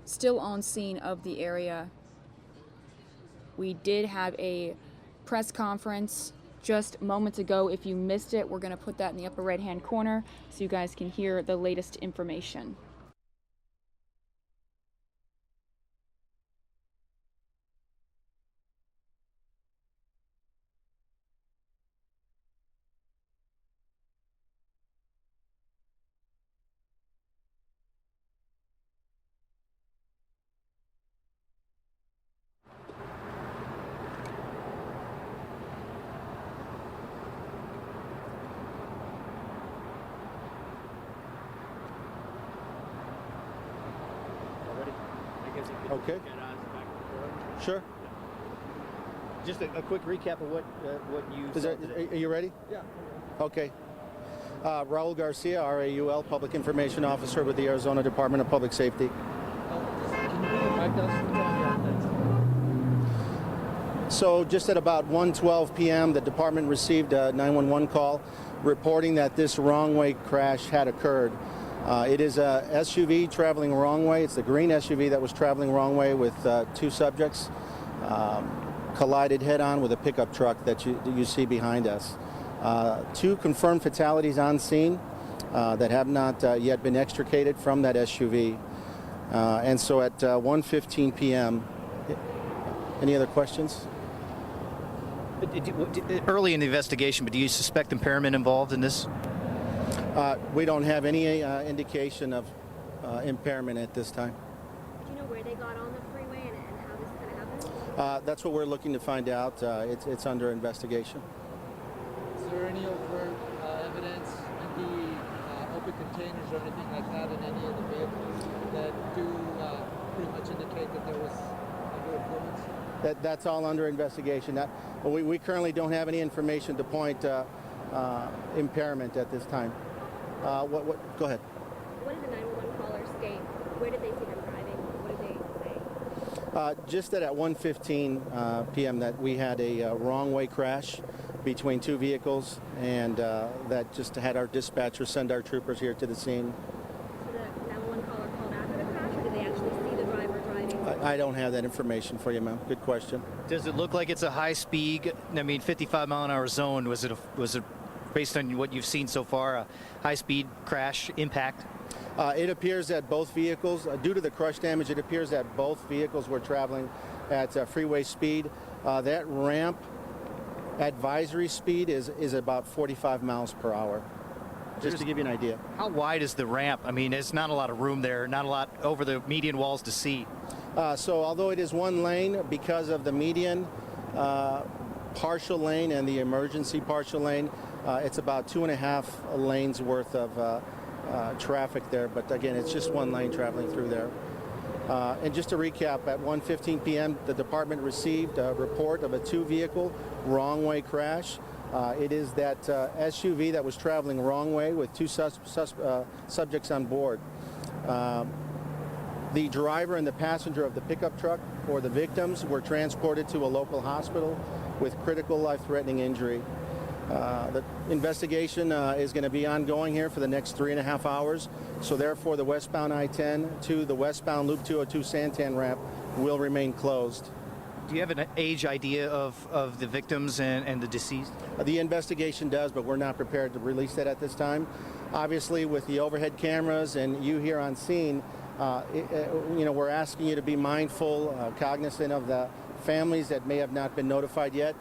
still on scene of the area. We did have a press conference just moments ago. If you missed it, we're going to put that in the upper right-hand corner so you guys can hear the latest information. Okay. Sure. Just a quick recap of what you saw today. Are you ready? Yeah. Okay. Raul Garcia, RAUL, Public Information Officer with the Arizona Department of Public Safety. So just at about 1:12 p.m., the department received a 911 call reporting that this wrong-way crash had occurred. It is a SUV traveling wrong way. It's the green SUV that was traveling wrong way with 2 subjects. Collided head-on with a pickup truck that you see behind us. 2 confirmed fatalities on scene that have not yet been extricated from that SUV. And so at 1:15 p.m., any other questions? Early in the investigation, but do you suspect impairment involved in this? We don't have any indication of impairment at this time. Do you know where they got on the freeway and how this kind of happened? That's what we're looking to find out. It's under investigation. Is there any overt evidence in the open containers or anything like that in any of the vehicles that do pretty much indicate that there was underperformance? That's all under investigation. We currently don't have any information to point impairment at this time. Go ahead. What did the 911 caller state? Where did they see them driving? What did they say? Just that at 1:15 p.m. that we had a wrong-way crash between 2 vehicles, and that just had our dispatcher send our troopers here to the scene. So the 911 caller called after the crash, or did they actually see the driver driving? I don't have that information for you, ma'am. Good question. Does it look like it's a high speed, 55-mile-an-hour zone? Was it based on what you've seen so far, a high-speed crash impact? It appears that both vehicles, due to the crush damage, it appears that both vehicles were traveling at freeway speed. That ramp advisory speed is about 45 miles per hour, just to give you an idea. How wide is the ramp? I mean, there's not a lot of room there, not a lot over the median walls to see. So although it is 1 lane, because of the median partial lane and the emergency partial lane, it's about 2.5 lanes worth of traffic there. But again, it's just 1 lane traveling through there. And just to recap, at 1:15 p.m., the department received a report of a 2-vehicle wrong-way crash. It is that SUV that was traveling wrong way with 2 subjects on board. The driver and the passenger of the pickup truck, or the victims, were transported to a local hospital with critical life-threatening injury. The investigation is going to be ongoing here for the next 3.5 hours, so therefore the westbound I-10 to the westbound Loop 202 Santan ramp will remain closed. Do you have an age idea of the victims and the deceased? The investigation does, but we're not prepared to release that at this time. Obviously, with the overhead cameras and you here on scene, we're asking you to be mindful, cognizant of the families that may have not been notified yet.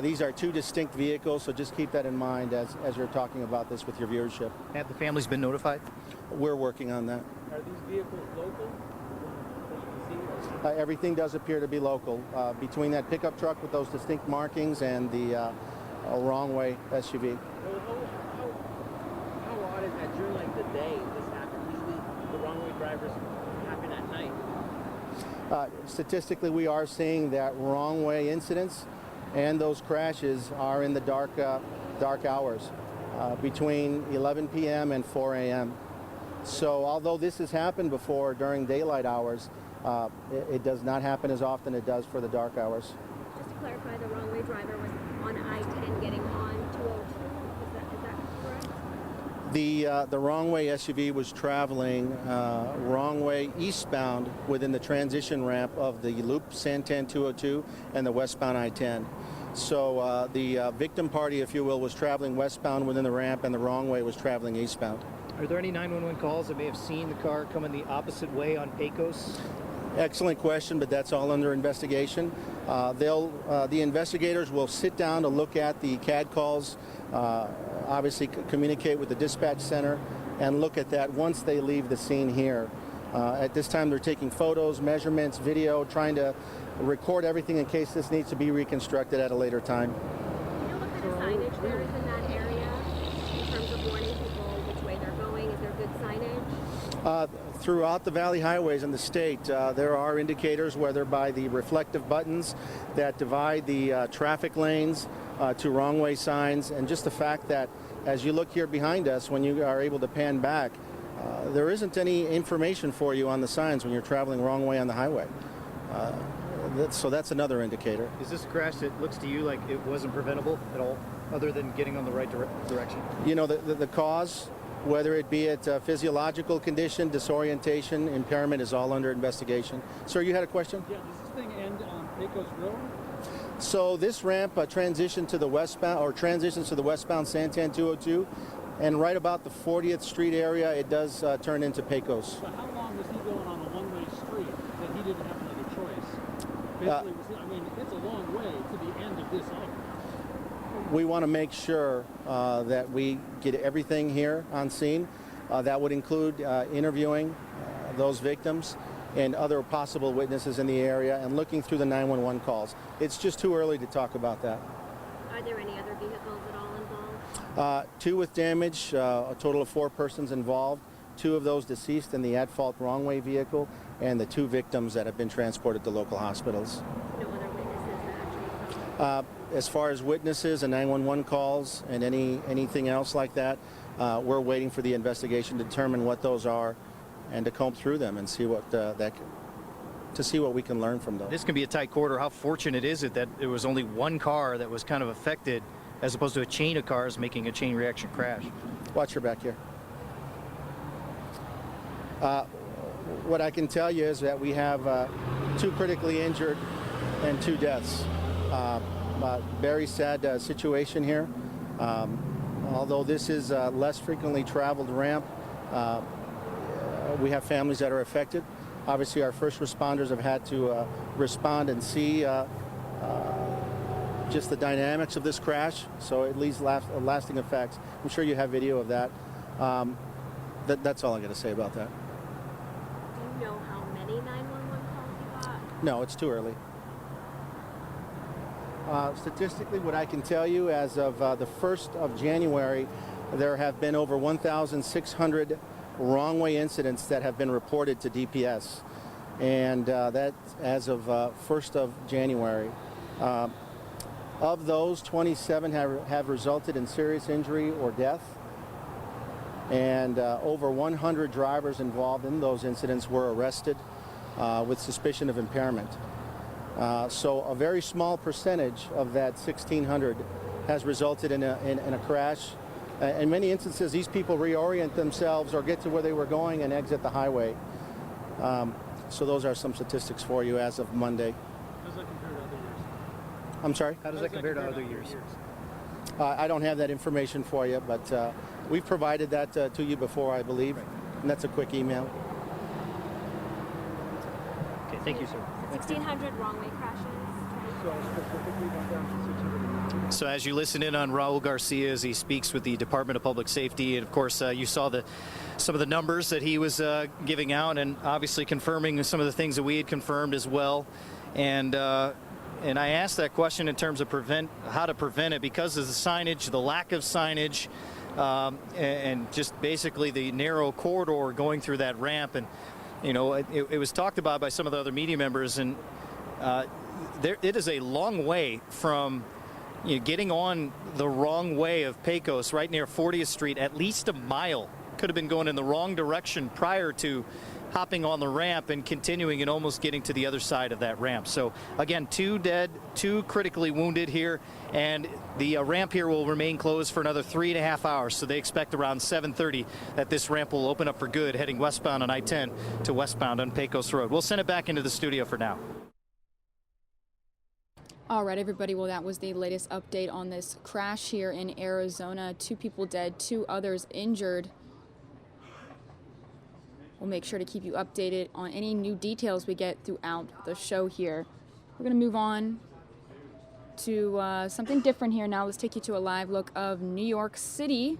These are 2 distinct vehicles, so just keep that in mind as you're talking about this with your viewership. Have the families been notified? We're working on that. Are these vehicles local? Everything does appear to be local, between that pickup truck with those distinct markings and the wrong-way SUV. How odd is that during the day this happens? Usually the wrong-way drivers happen at night. Statistically, we are seeing that wrong way incidents and those crashes are in the dark hours between 11 p.m. and 4 a.m. So although this has happened before during daylight hours, it does not happen as often as it does for the dark hours. Just to clarify, the wrong way driver was on I-10 getting on 202. Is that correct? The wrong way SUV was traveling wrong way eastbound within the transition ramp of the loop Santan 202 and the westbound I-10. So the victim party, if you will, was traveling westbound within the ramp, and the wrong way was traveling eastbound. Are there any 911 calls that may have seen the car coming the opposite way on Pecos? Excellent question, but that's all under investigation. The investigators will sit down to look at the CAD calls, obviously communicate with the dispatch center, and look at that once they leave the scene here. At this time, they're taking photos, measurements, video, trying to record everything in case this needs to be reconstructed at a later time. Do you know what kind of signage there is in that area in terms of warning people which way they're going? Is there good signage? Throughout the valley highways in the state, there are indicators, whether by the reflective buttons that divide the traffic lanes to wrong way signs, and just the fact that as you look here behind us, when you are able to pan back, there isn't any information for you on the signs when you're traveling wrong way on the highway. So that's another indicator. Is this a crash that looks to you like it wasn't preventable at all, other than getting on the right direction? You know, the cause, whether it be a physiological condition, disorientation, impairment, is all under investigation. Sir, you had a question? Yeah, does this thing end on Pecos Road? So this ramp transitions to the westbound Santan 202, and right about the 40th Street area, it does turn into Pecos. So how long was he going on a one-way street that he didn't have another choice? Basically, it's a long way to the end of this arc. We want to make sure that we get everything here on scene. That would include interviewing those victims and other possible witnesses in the area and looking through the 911 calls. It's just too early to talk about that. Are there any other vehicles at all involved? 2 with damage, a total of 4 persons involved. 2 of those deceased in the at-fault wrong way vehicle, and the 2 victims that have been transported to local hospitals. No other witnesses that actually As far as witnesses and 911 calls and anything else like that, we're waiting for the investigation to determine what those are and to comb through them and see what to see what we can learn from those. This can be a tight quarter. How fortunate is it that there was only one car that was kind of affected, as opposed to a chain of cars making a chain reaction crash? Watch your back here. What I can tell you is that we have 2 critically injured and 2 deaths. Very sad situation here. Although this is a less frequently traveled ramp, we have families that are affected. Obviously, our first responders have had to respond and see just the dynamics of this crash, so it leaves lasting effects. I'm sure you have video of that. That's all I'm going to say about that. Do you know how many 911 calls you got? No, it's too early. Statistically, what I can tell you, as of the 1st of January, there have been over 1,600 wrong way incidents that have been reported to DPS. And that, as of 1st of January. Of those, 27 have resulted in serious injury or death. And over 100 drivers involved in those incidents were arrested with suspicion of impairment. So a very small percentage of that 1,600 has resulted in a crash. In many instances, these people reorient themselves or get to where they were going and exit the highway. So those are some statistics for you as of Monday. How does that compare to other years? I'm sorry? How does that compare to other years? I don't have that information for you, but we've provided that to you before, I believe. And that's a quick email. Okay, thank you, sir. 1,600 wrong way crashes. So specifically went down to 600. So as you listen in on Raul Garcia as he speaks with the Department of Public Safety, and of course you saw some of the numbers that he was giving out, and obviously confirming some of the things that we had confirmed as well. And I asked that question in terms of how to prevent it, because of the signage, the lack of signage, and just basically the narrow corridor going through that ramp. And You know, it was talked about by some of the other media members, and it is a long way from getting on the wrong way of Pecos right near 40th Street, at least a mile. Could have been going in the wrong direction prior to hopping on the ramp and continuing and almost getting to the other side of that ramp. So again, 2 dead, 2 critically wounded here, and the ramp here will remain closed for another 3.5 hours. So they expect around 7:30 that this ramp will open up for good, heading westbound on I-10 to westbound on Pecos Road. We'll send it back into the studio for now. All right, everybody. Well, that was the latest update on this crash here in Arizona. 2 people dead, 2 others injured. We'll make sure to keep you updated on any new details we get throughout the show here. We're going to move on to something different here now. Let's take you to a live look of New York City.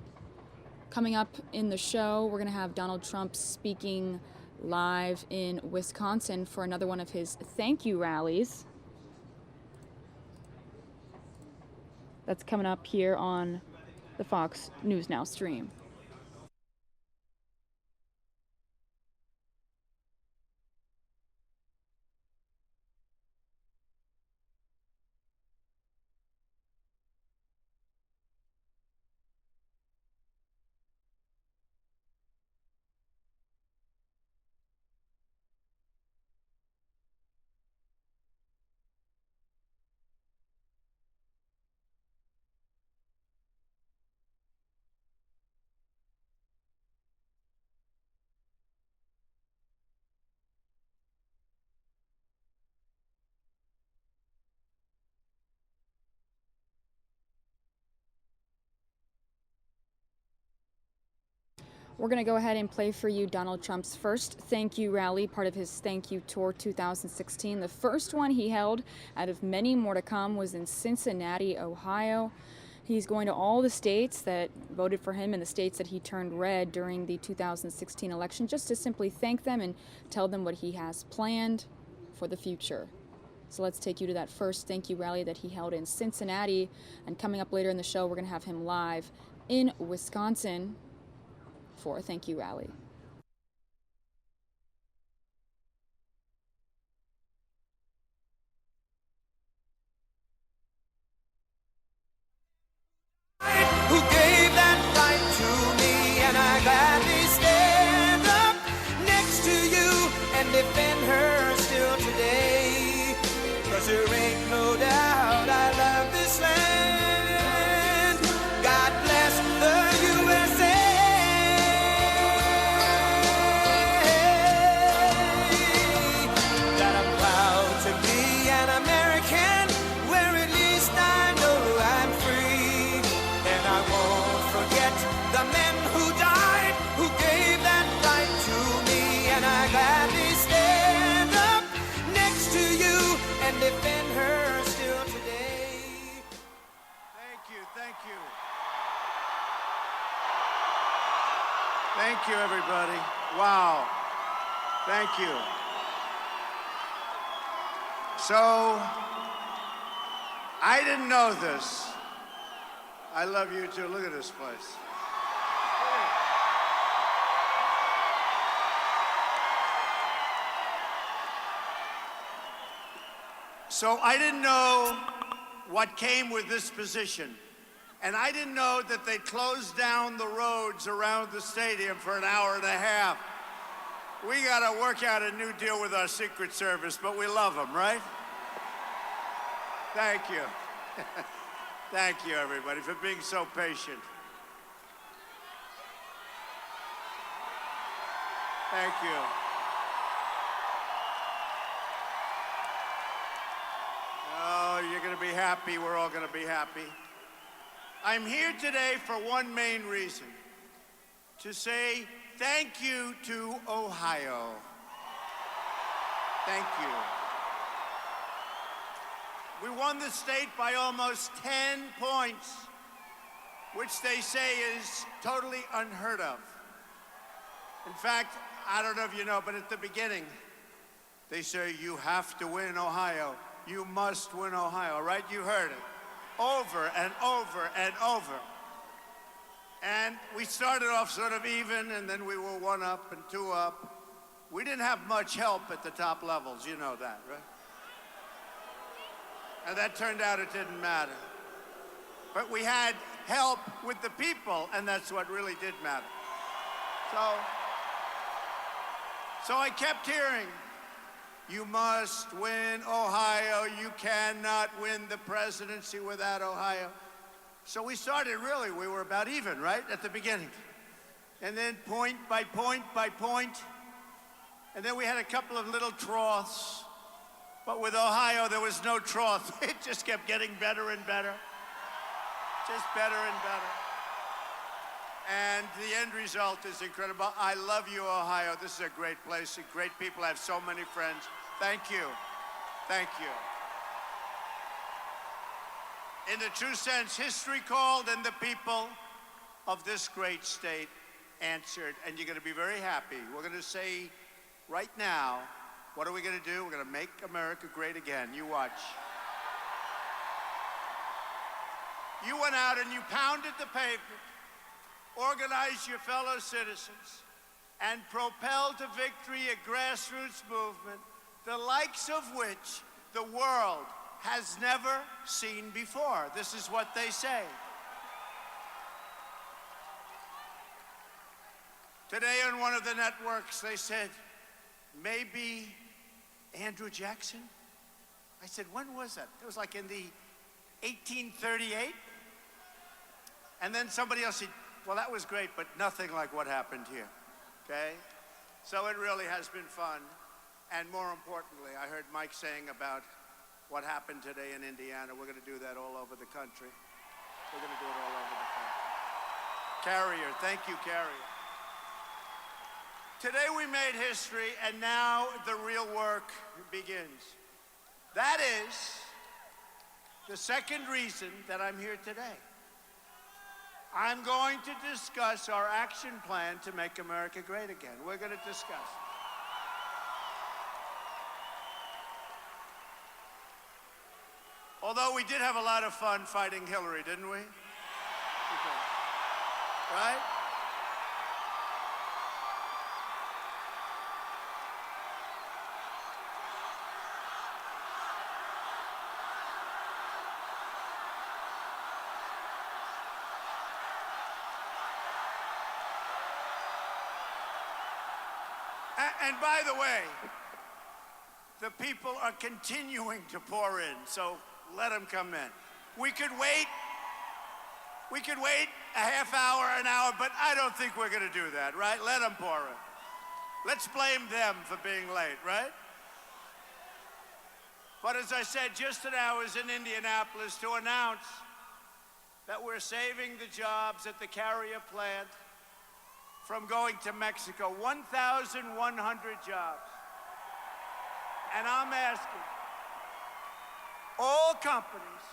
Coming up in the show, we're going to have Donald Trump speaking live in Wisconsin for another one of his thank you rallies. That's coming up here on the Fox News Now stream. We're going to go ahead and play for you Donald Trump's first thank you rally, part of his Thank You Tour 2016. The first one he held, out of many more to come, was in Cincinnati, Ohio. He's going to all the states that voted for him and the states that he turned red during the 2016 election, just to simply thank them and tell them what he has planned for the future. So let's take you to that first thank you rally that he held in Cincinnati. And coming up later in the show, we're going to have him live in Wisconsin for a thank you rally. Who gave that right to me, and I gladly stand up next to you and defend her still today. 'Cause there ain't no doubt I love this land. God bless the USA. Defend her still today. Thank you, thank you. Thank you, everybody. Wow. Thank you. So, I didn't know this. I love you too. Look at this place. So I didn't know what came with this position. And I didn't know that they closed down the roads around the stadium for an hour and a half. We got to work out a new deal with our Secret Service, but we love them, right? Thank you. Thank you, everybody, for being so patient. Thank you. Oh, you're going to be happy. We're all going to be happy. I'm here today for one main reason, to say thank you to Ohio. Thank you. We won the state by almost 10 points, which they say is totally unheard of. In fact, I don't know if you know, but at the beginning, they say you have to win Ohio. You must win Ohio, right? You heard it. Over and over and over. And we started off sort of even, and then we were 1 up and 2 up. we didn't have much help at the top levels. You know that, right? And that turned out it didn't matter. But we had help with the people, and that's what really did matter. So I kept hearing, you must win Ohio. You cannot win the presidency without Ohio. So we started really, we were about even, right, at the beginning. And then point by point by point. And then we had a couple of little troughs. But with Ohio, there was no trough. It just kept getting better and better. Just better and better. And the end result is incredible. I love you, Ohio. This is a great place, great people. I have so many friends. Thank you. Thank you. In the true sense, history called and the people of this great state answered. And you're going to be very happy. We're going to say right now, what are we going to do? We're going to make America great again. You watch. You went out and you pounded the pavement, organized your fellow citizens, and propelled to victory a grassroots movement, the likes of which the world has never seen before. This is what they say. Today on one of the networks, they said, maybe Andrew Jackson? I said, when was that? It was like in the 1838? And then somebody else said, well, that was great, but nothing like what happened here, okay? So it really has been fun. And more importantly, I heard Mike saying about what happened today in Indiana. We're going to do that all over the country. We're going to do it all over the country. Carrier, thank you, Carrier. Today we made history, and now the real work begins. That is the second reason that I'm here today. I'm going to discuss our action plan to make America great again. We're going to discuss. Although we did have a lot of fun fighting Hillary, didn't we? Okay. Right? And by the way, the people are continuing to pour in, so let them come in. We could wait a half hour, an hour, but I don't think we're going to do that, right? Let them pour in. Let's blame them for being late, right? But as I said, just now I was in Indianapolis to announce that we're saving the jobs at the Carrier plant from going to Mexico, 1,100 jobs. And I'm asking all companies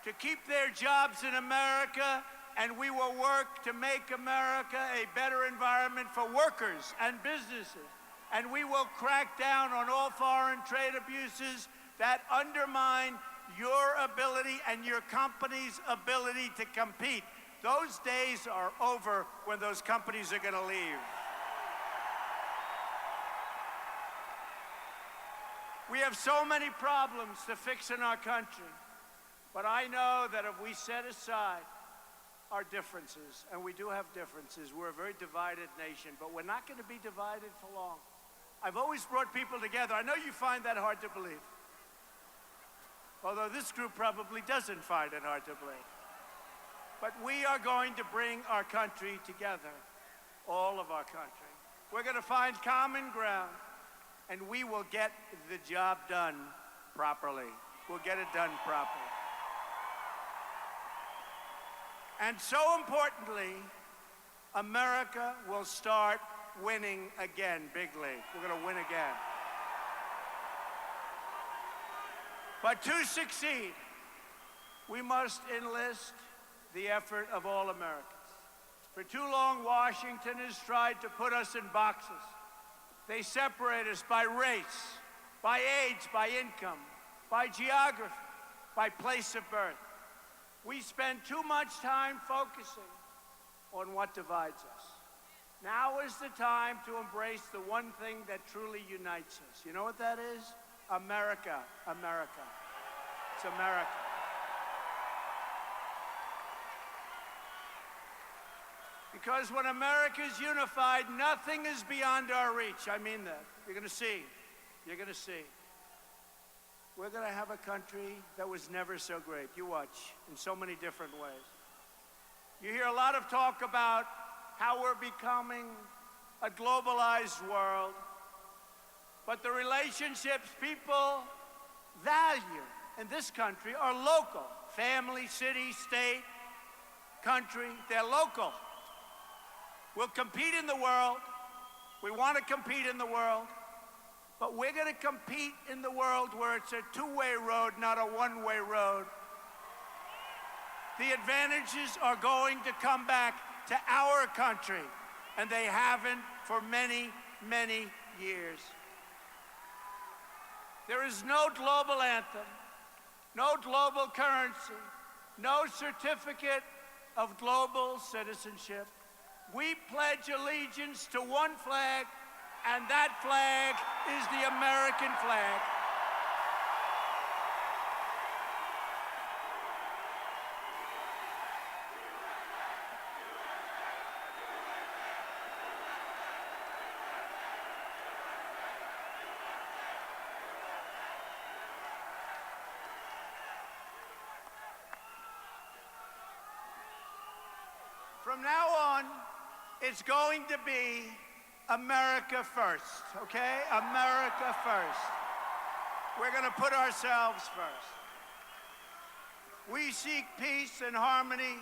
to keep their jobs in America, and we will work to make America a better environment for workers and businesses. And we will crack down on all foreign trade abuses that undermine your ability and your company's ability to compete. Those days are over when those companies are going to leave. We have so many problems to fix in our country, but I know that if we set aside our differences, and we do have differences, we're a very divided nation, but we're not going to be divided for long. I've always brought people together. I know you find that hard to believe, although this group probably doesn't find it hard to believe. But we are going to bring our country together, all of our country. We're going to find common ground, and we will get the job done properly. We'll get it done properly. And so importantly, America will start winning again, big league. We're going to win again. But to succeed, we must enlist the effort of all Americans. For too long, Washington has tried to put us in boxes. They separate us by race, by age, by income, by geography, by place of birth. We spend too much time focusing on what divides us. Now is the time to embrace the one thing that truly unites us. You know what that is? America, America. It's America. Because when America is unified, nothing is beyond our reach. I mean that. You're going to see. You're going to see. We're going to have a country that was never so great. You watch, in so many different ways. You hear a lot of talk about how we're becoming a globalized world, but the relationships people value in this country are local. Family, city, state, country, they're local. We'll compete in the world. We want to compete in the world, but we're going to compete in the world where it's a two-way road, not a one-way road. The advantages are going to come back to our country, and they haven't for many, many years. There is no global anthem, no global currency, no certificate of global citizenship. We pledge allegiance to one flag, and that flag is the American flag. From now on, it's going to be America first, okay? America first. We're going to put ourselves first. We seek peace and harmony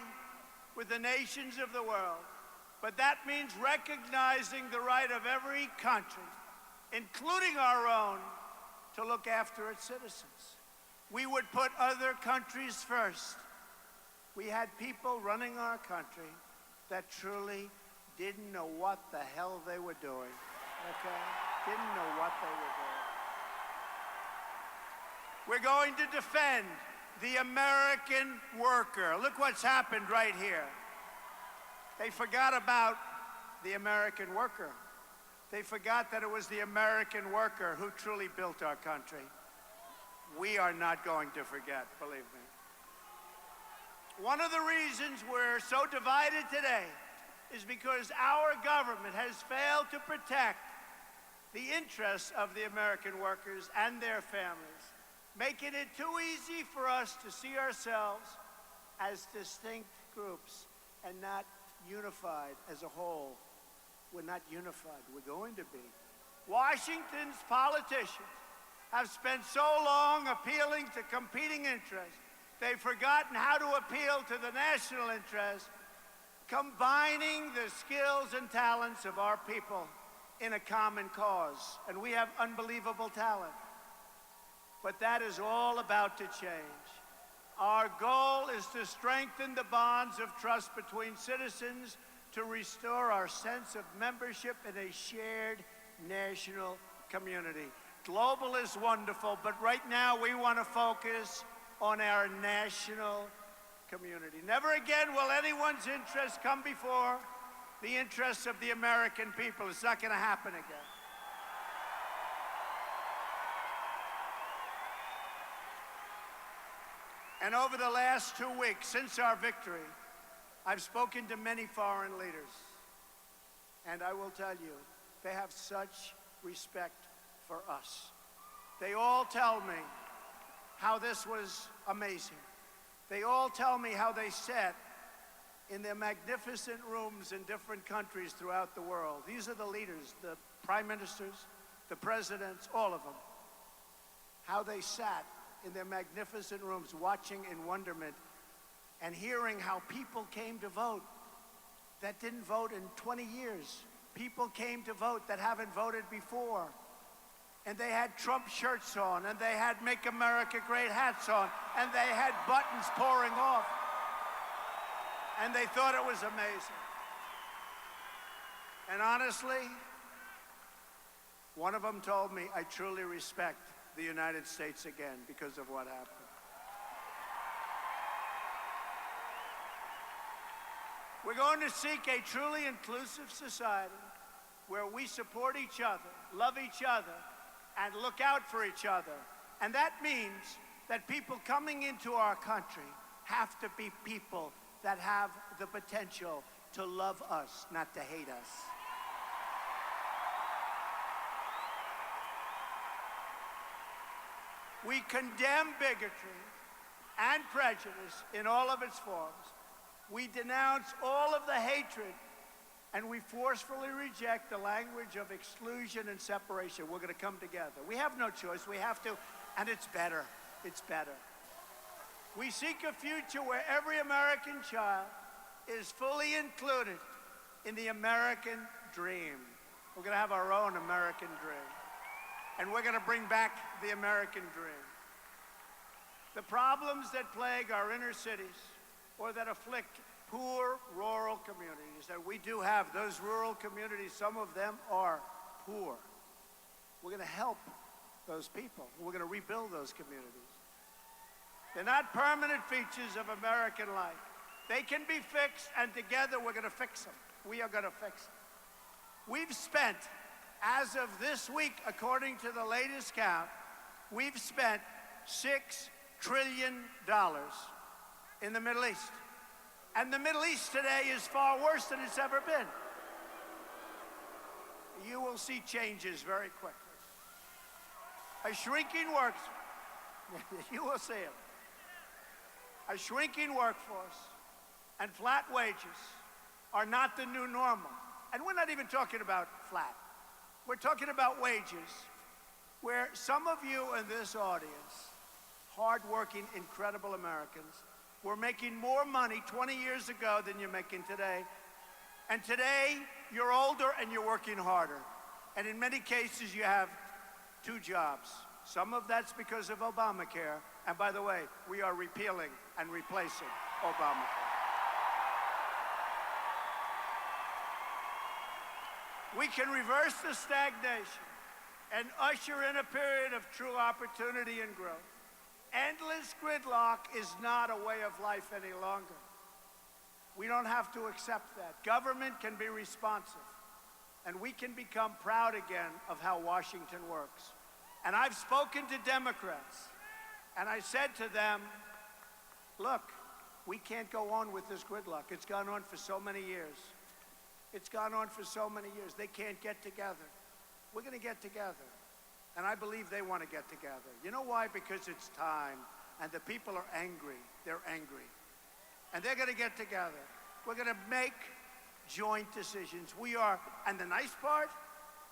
with the nations of the world, but that means recognizing the right of every country, including our own, to look after its citizens. We would put other countries first. We had people running our country that truly didn't know what the hell they were doing, okay? Didn't know what they were doing. We're going to defend the American worker. Look what's happened right here. They forgot about the American worker. They forgot that it was the American worker who truly built our country. We are not going to forget, believe me. One of the reasons we're so divided today is because our government has failed to protect the interests of the American workers and their families, making it too easy for us to see ourselves as distinct groups and not unified as a whole. We're not unified. We're going to be. Washington's politicians have spent so long appealing to competing interests, they've forgotten how to appeal to the national interest, combining the skills and talents of our people in a common cause. And we have unbelievable talent. But that is all about to change. Our goal is to strengthen the bonds of trust between citizens, to restore our sense of membership in a shared national community. Global is wonderful, but right now we want to focus on our national community. Never again will anyone's interests come before the interests of the American people. It's not going to happen again. And over the last 2 weeks, since our victory, I've spoken to many foreign leaders. And I will tell you, they have such respect for us. They all tell me how this was amazing. They all tell me how they sat in their magnificent rooms in different countries throughout the world. These are the leaders, the prime ministers, the presidents, all of them. How they sat in their magnificent rooms watching in wonderment and hearing how people came to vote that didn't vote in 20 years. People came to vote that haven't voted before. And they had Trump shirts on, and they had Make America Great hats on, and they had buttons pouring off. And they thought it was amazing. And honestly, one of them told me, I truly respect the United States again because of what happened. We're going to seek a truly inclusive society where we support each other, love each other, and look out for each other. And that means that people coming into our country have to be people that have the potential to love us, not to hate us. We condemn bigotry and prejudice in all of its forms. We denounce all of the hatred, and we forcefully reject the language of exclusion and separation. We're going to come together. We have no choice. We have to, and it's better. It's better. We seek a future where every American child is fully included in the American dream. We're going to have our own American dream. And we're going to bring back the American dream. The problems that plague our inner cities or that afflict poor rural communities, and we do have those rural communities, some of them are poor. We're going to help those people. We're going to rebuild those communities. They're not permanent features of American life. They can be fixed, and together we're going to fix them. We are going to fix them. We've spent, as of this week, according to the latest count, we've spent $6 trillion in the Middle East. And the Middle East today is far worse than it's ever been. You will see changes very quickly. A shrinking you will see it. A shrinking workforce and flat wages are not the new normal. And we're not even talking about flat. We're talking about wages where some of you in this audience, hardworking, incredible Americans, were making more money 20 years ago than you're making today. And today, you're older and you're working harder. And in many cases, you have 2 jobs. Some of that's because of Obamacare. And by the way, we are repealing and replacing Obamacare. We can reverse the stagnation and usher in a period of true opportunity and growth. Endless gridlock is not a way of life any longer. We don't have to accept that. Government can be responsive, and we can become proud again of how Washington works. And I've spoken to Democrats, and I said to them, look, we can't go on with this gridlock. It's gone on for so many years. It's gone on for so many years. They can't get together. We're going to get together. And I believe they want to get together. You know why? Because it's time. And the people are angry. They're angry. And they're going to get together. We're going to make joint decisions. We are, and the nice part,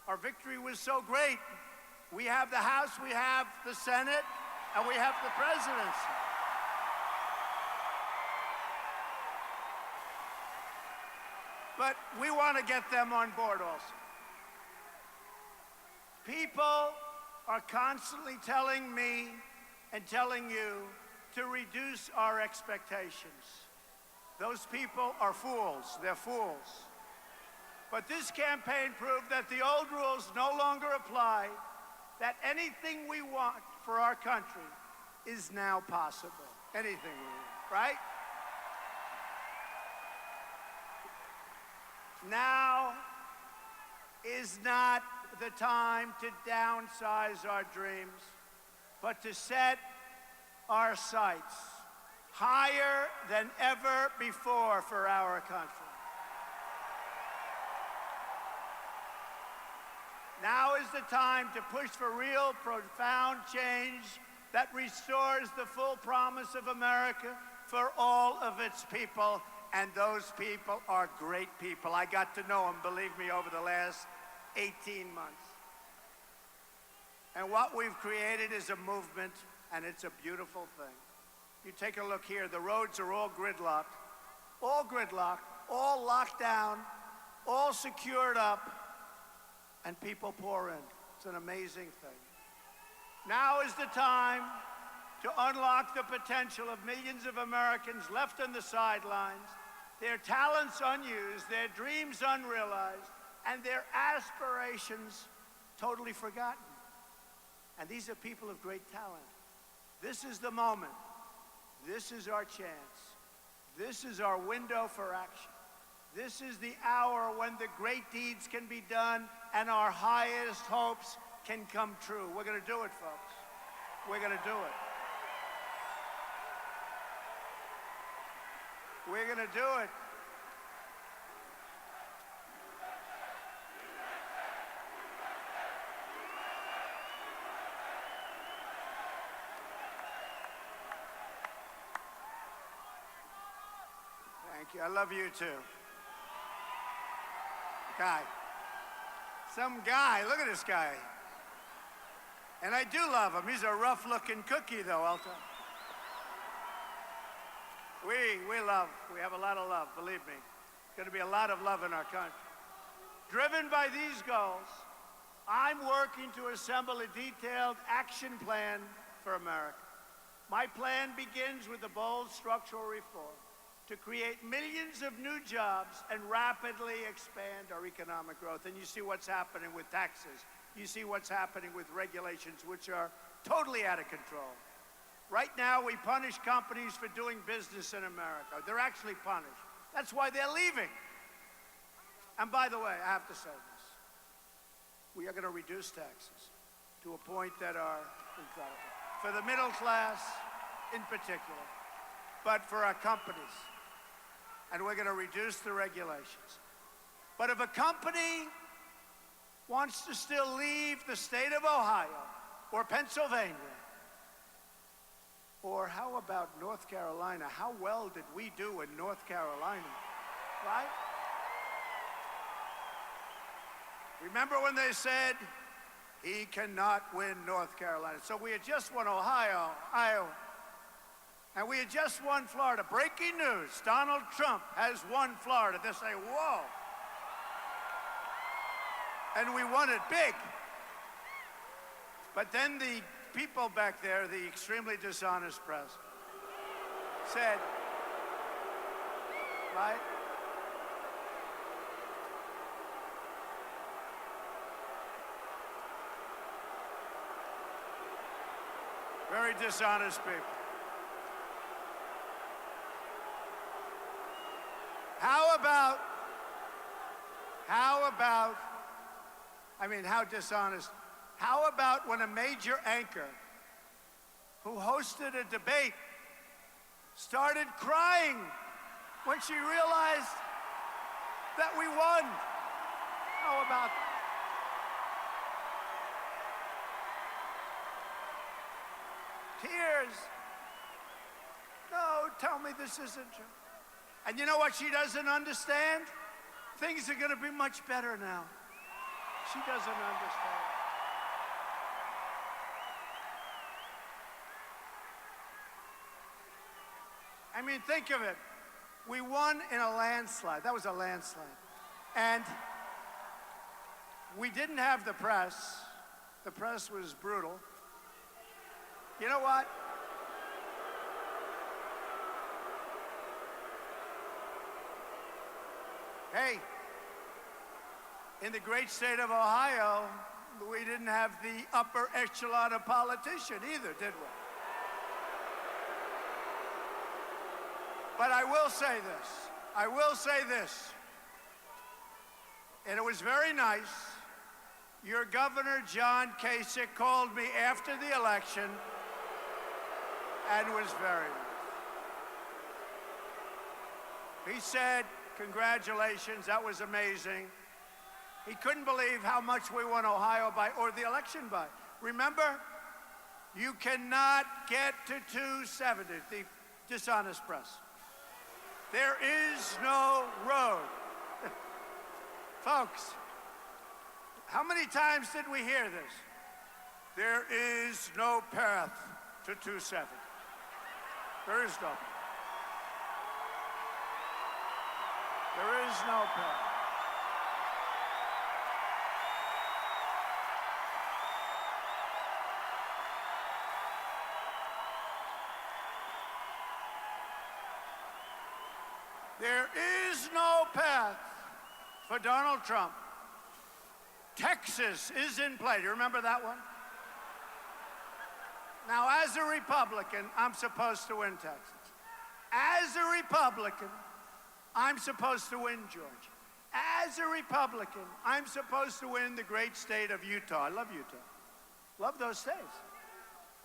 our victory was so great. We have the House, we have the Senate, and we have the presidency. But we want to get them on board also. People are constantly telling me and telling you to reduce our expectations. Those people are fools. They're fools. But this campaign proved that the old rules no longer apply, that anything we want for our country is now possible. Anything we want, right? Now is not the time to downsize our dreams, but to set our sights higher than ever before for our country. Now is the time to push for real, profound change that restores the full promise of America for all of its people. And those people are great people. I got to know them, believe me, over the last 18 months. And what we've created is a movement, and it's a beautiful thing. You take a look here, the roads are all gridlocked, all locked down, all secured up, and people pour in. It's an amazing thing. Now is the time to unlock the potential of millions of Americans left on the sidelines, their talents unused, their dreams unrealized, and their aspirations totally forgotten. And these are people of great talent. This is the moment. This is our chance. This is our window for action. This is the hour when the great deeds can be done and our highest hopes can come true. We're going to do it, folks. We're going to do it. We're going to do it. Thank you. I love you too. Guy. Some guy. Look at this guy. And I do love him. He's a rough-looking cookie, though, I'll tell you. We love. We have a lot of love, believe me. Going to be a lot of love in our country. Driven by these goals, I'm working to assemble a detailed action plan for America. My plan begins with a bold structural reform to create millions of new jobs and rapidly expand our economic growth. And you see what's happening with taxes. You see what's happening with regulations, which are totally out of control. Right now, we punish companies for doing business in America. They're actually punished. That's why they're leaving. And by the way, I have to say this. We are going to reduce taxes to a point that are incredible. For the middle class in particular, but for our companies. And we're going to reduce the regulations. But if a company wants to still leave the state of Ohio or Pennsylvania, or how about North Carolina? How well did we do in North Carolina, right? Remember when they said, he cannot win North Carolina? So we had just won Ohio, Iowa, and we had just won Florida. Breaking news, Donald Trump has won Florida. They say, whoa. And we won it big. But then the people back there, the extremely dishonest press, said, right? Very dishonest people. How dishonest. How about when a major anchor who hosted a debate started crying when she realized that we won? How about that? Tears. No, tell me this isn't true. And you know what she doesn't understand? Things are going to be much better now. She doesn't understand. I mean, think of it. We won in a landslide. That was a landslide. And we didn't have the press. The press was brutal. You know what? Hey, in the great state of Ohio, we didn't have the upper echelon of politician either, did we? But I will say this. I will say this. And it was very nice. Your governor, John Kasich, called me after the election and was very nice. He said, congratulations, that was amazing. He couldn't believe how much we won Ohio by, or the election by. Remember, you cannot get to 270, the dishonest press. There is no road. Folks, how many times did we hear this? There is no path to 270. There is no. There is no path. There is no path for Donald Trump. Texas is in play. Do you remember that one? Now, as a Republican, I'm supposed to win Texas. As a Republican, I'm supposed to win Georgia. As a Republican, I'm supposed to win the great state of Utah. I love Utah. Love those states.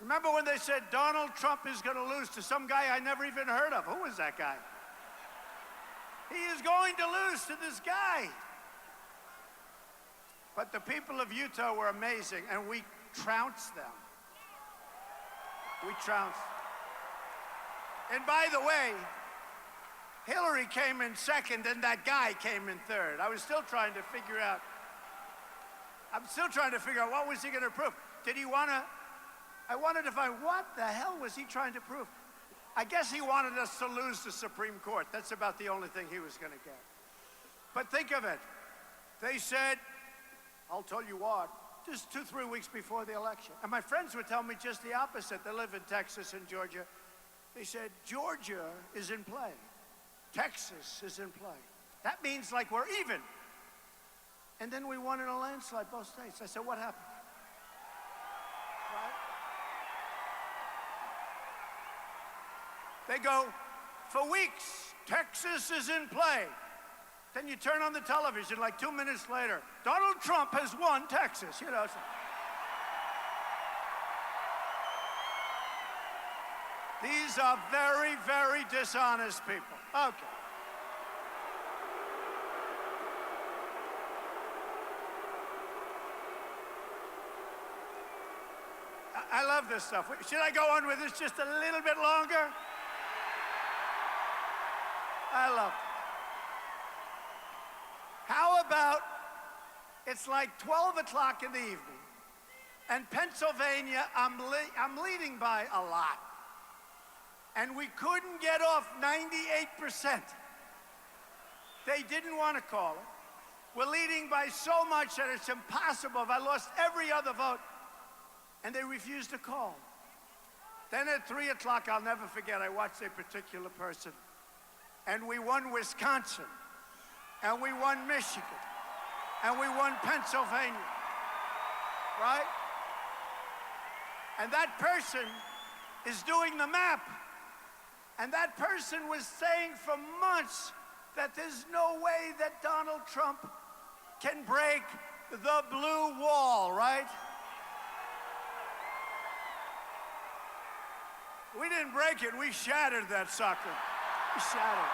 Remember when they said Donald Trump is going to lose to some guy I never even heard of? Who was that guy? He is going to lose to this guy. But the people of Utah were amazing, and we trounced them. We trounced. And by the way, Hillary came in second, and that guy came in third. I was still trying to figure out, what was he going to prove? Did he want to, I wanted to find what the hell was he trying to prove? I guess he wanted us to lose the Supreme Court. That's about the only thing he was going to get. But think of it. They said, I'll tell you what, just 2-3 weeks before the election. And my friends would tell me just the opposite. They live in Texas and Georgia. They said, Georgia is in play. Texas is in play. That means like we're even. And then we won in a landslide, both states. I said, what happened? Right? They go, for weeks, Texas is in play. Then you turn on the television like 2 minutes later, Donald Trump has won Texas, you know. These are very, very dishonest people. Okay. I love this stuff. Should I go on with this just a little bit longer? I love it. How about it's like 12 o'clock in the evening, and Pennsylvania, I'm leading by a lot. And we couldn't get off 98%. They didn't want to call it. We're leading by so much that it's impossible. If I lost every other vote, and they refused to call. Then at 3 o'clock, I'll never forget, I watched a particular person, and we won Wisconsin, and we won Michigan, and we won Pennsylvania, right? And that person is doing the map. And that person was saying for months that there's no way that Donald Trump can break the blue wall, right? We didn't break it, we shattered that sucker. We shattered it.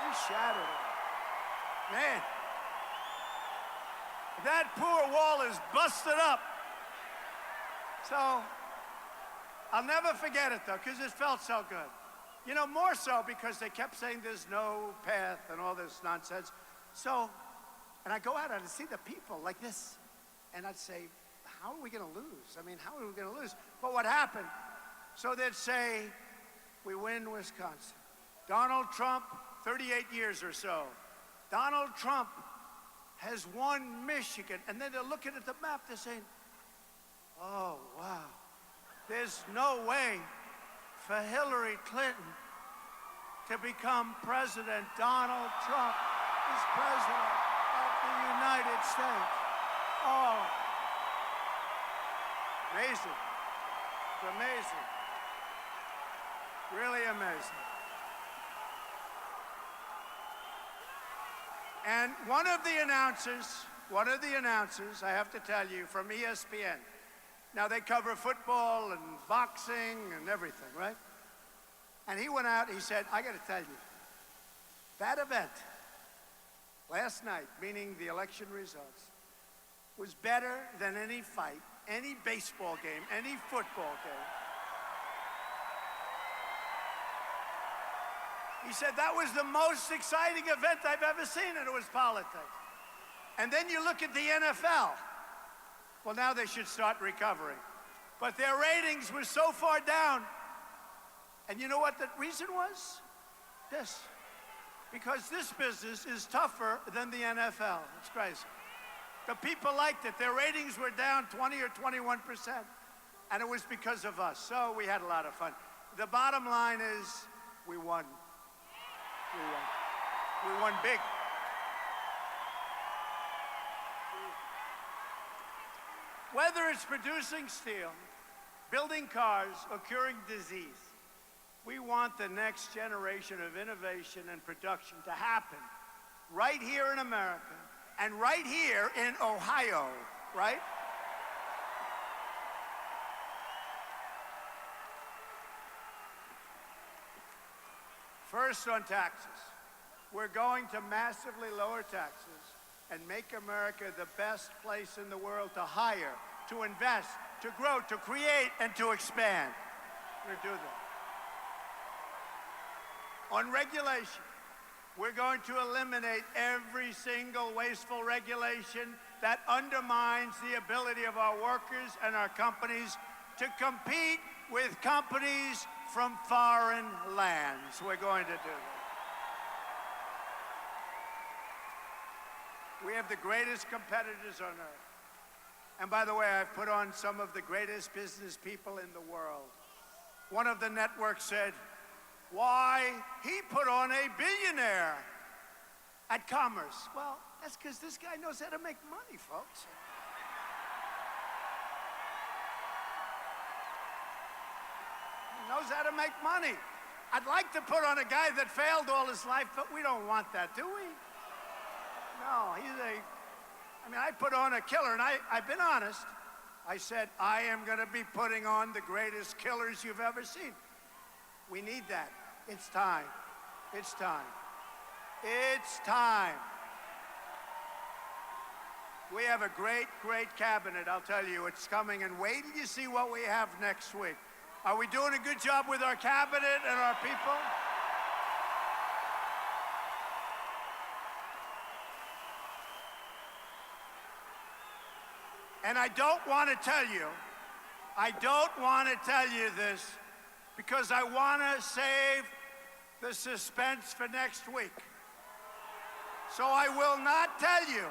We shattered it. Man, that poor wall is busted up. So, I'll never forget it, though, because it felt so good. You know, more so because they kept saying there's no path and all this nonsense. So, and I go out and I see the people like this, and I'd say, how are we going to lose? I mean, how are we going to lose? But what happened? So they'd say, we win Wisconsin. Donald Trump, 38 years or so. Donald Trump has won Michigan. And then they're looking at the map, they're saying, oh, wow. There's no way for Hillary Clinton to become president. Donald Trump is president of the United States. Oh, amazing. It's amazing. Really amazing. And one of the announcers, I have to tell you, from ESPN. Now, they cover football and boxing and everything, right? And he went out, he said, I got to tell you, that event last night, meaning the election results, was better than any fight, any baseball game, any football game. He said that was the most exciting event I've ever seen, and it was politics. And then you look at the NFL. Well, now they should start recovering. But their ratings were so far down. And you know what the reason was? This. Because this business is tougher than the NFL. It's crazy. The people liked it. Their ratings were down 20 or 21%. And it was because of us. So we had a lot of fun. The bottom line is we won. We won. We won big. Whether it's producing steel, building cars, or curing disease, We want the next generation of innovation and production to happen right here in America and right here in Ohio, right? First on taxes. We're going to massively lower taxes and make America the best place in the world to hire, to invest, to grow, to create, and to expand. We're going to do that. On regulation, we're going to eliminate every single wasteful regulation that undermines the ability of our workers and our companies to compete with companies from foreign lands. We're going to do that. We have the greatest competitors on earth. And by the way, I've put on some of the greatest business people in the world. One of the networks said, why, he put on a billionaire at Commerce. Well, that's because this guy knows how to make money, folks. He knows how to make money. I'd like to put on a guy that failed all his life, but we don't want that, do we? No, I put on a killer, and I've been honest. I said, I am going to be putting on the greatest killers you've ever seen. We need that. It's time. It's time. It's time. We have a great, great cabinet, I'll tell you. It's coming, and wait till you see what we have next week. Are we doing a good job with our cabinet and our people? And I don't want to tell you this because I want to save the suspense for next week. So I will not tell you.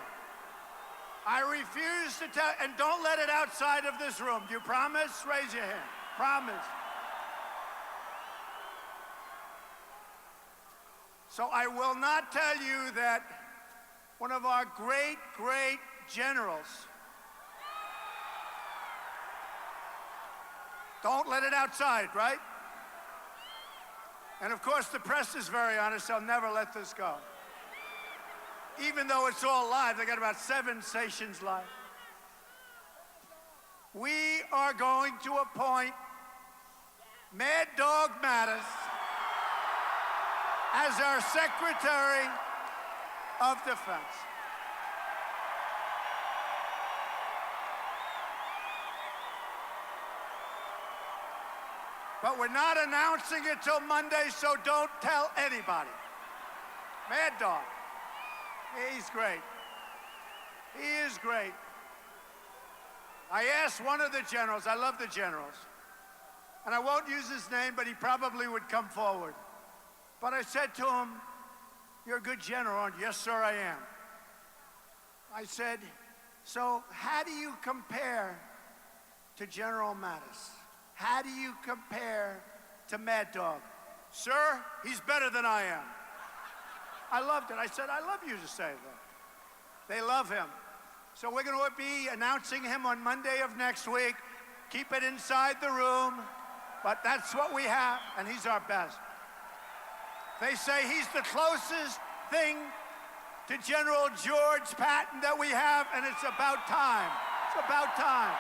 I refuse to tell, and don't let it outside of this room. Do you promise? Raise your hand. Promise. So I will not tell you that one of our great, great generals, don't let it outside, right? And of course, the press is very honest. They'll never let this go. Even though it's all live, they got about 7 stations live. We are going to appoint Mad Dog Mattis as our Secretary of Defense. But we're not announcing it till Monday, so don't tell anybody. Mad Dog. He's great. He is great. I asked one of the generals, I love the generals, and I won't use his name, but he probably would come forward. But I said to him, you're a good general, aren't you? Yes, sir, I am. I said, so how do you compare to General Mattis? How do you compare to Mad Dog? Sir, he's better than I am. I loved it. I said, I love you to say that. They love him. So we're going to be announcing him on Monday of next week. Keep it inside the room, but that's what we have, and he's our best. They say he's the closest thing to General George Patton that we have, and it's about time. It's about time.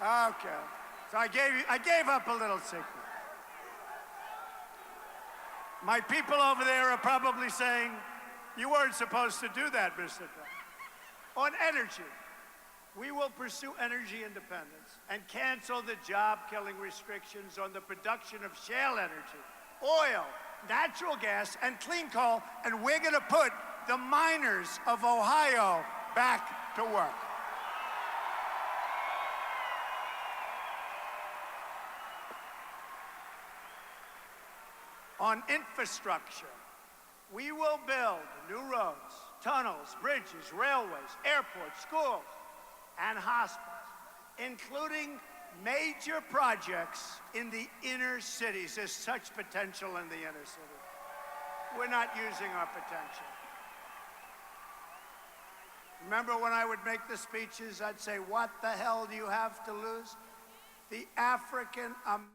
Okay, so I gave up a little secret. My people over there are probably saying, you weren't supposed to do that, Mr. Trump. On energy, we will pursue energy independence and cancel the job-killing restrictions on the production of shale energy, oil, natural gas, and clean coal, and we're going to put the miners of Ohio back to work. On infrastructure, we will build new roads, tunnels, bridges, railways, airports, schools, and hospitals, including major projects in the inner cities. There's such potential in the inner cities. We're not using our potential. Remember when I would make the speeches, I'd say, what the hell do you have to lose? The African American.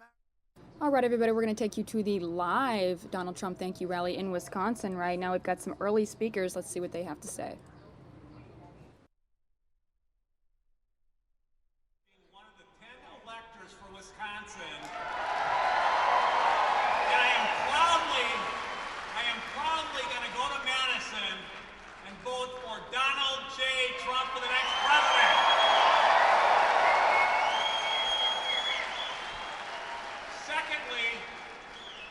All right, everybody, we're going to take you to the live Donald Trump thank you rally in Wisconsin right now. We've got some early speakers. Let's see what they have to say. One of the 10 electors for Wisconsin, and I am proudly going to go to Madison and vote for Donald J. Trump for the next president. Secondly,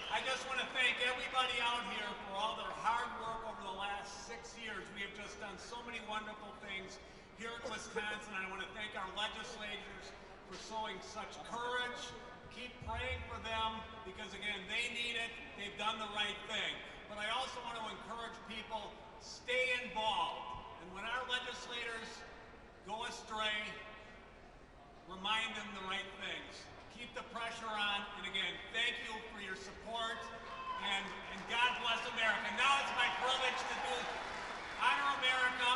I just want to thank everybody out here for all their hard work over the last 6 years. We have just done so many wonderful things here in Wisconsin. I want to thank our legislators for showing such courage. Keep praying for them because, again, they need it. They've done the right thing. But I also want to encourage people, stay involved. And when our legislators go astray, remind them the right things. Keep the pressure on. And again, thank you for your support. And God bless America. Now it's my privilege to honor America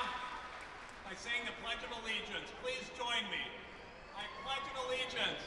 by saying the Pledge of Allegiance. Please join me. I pledge allegiance.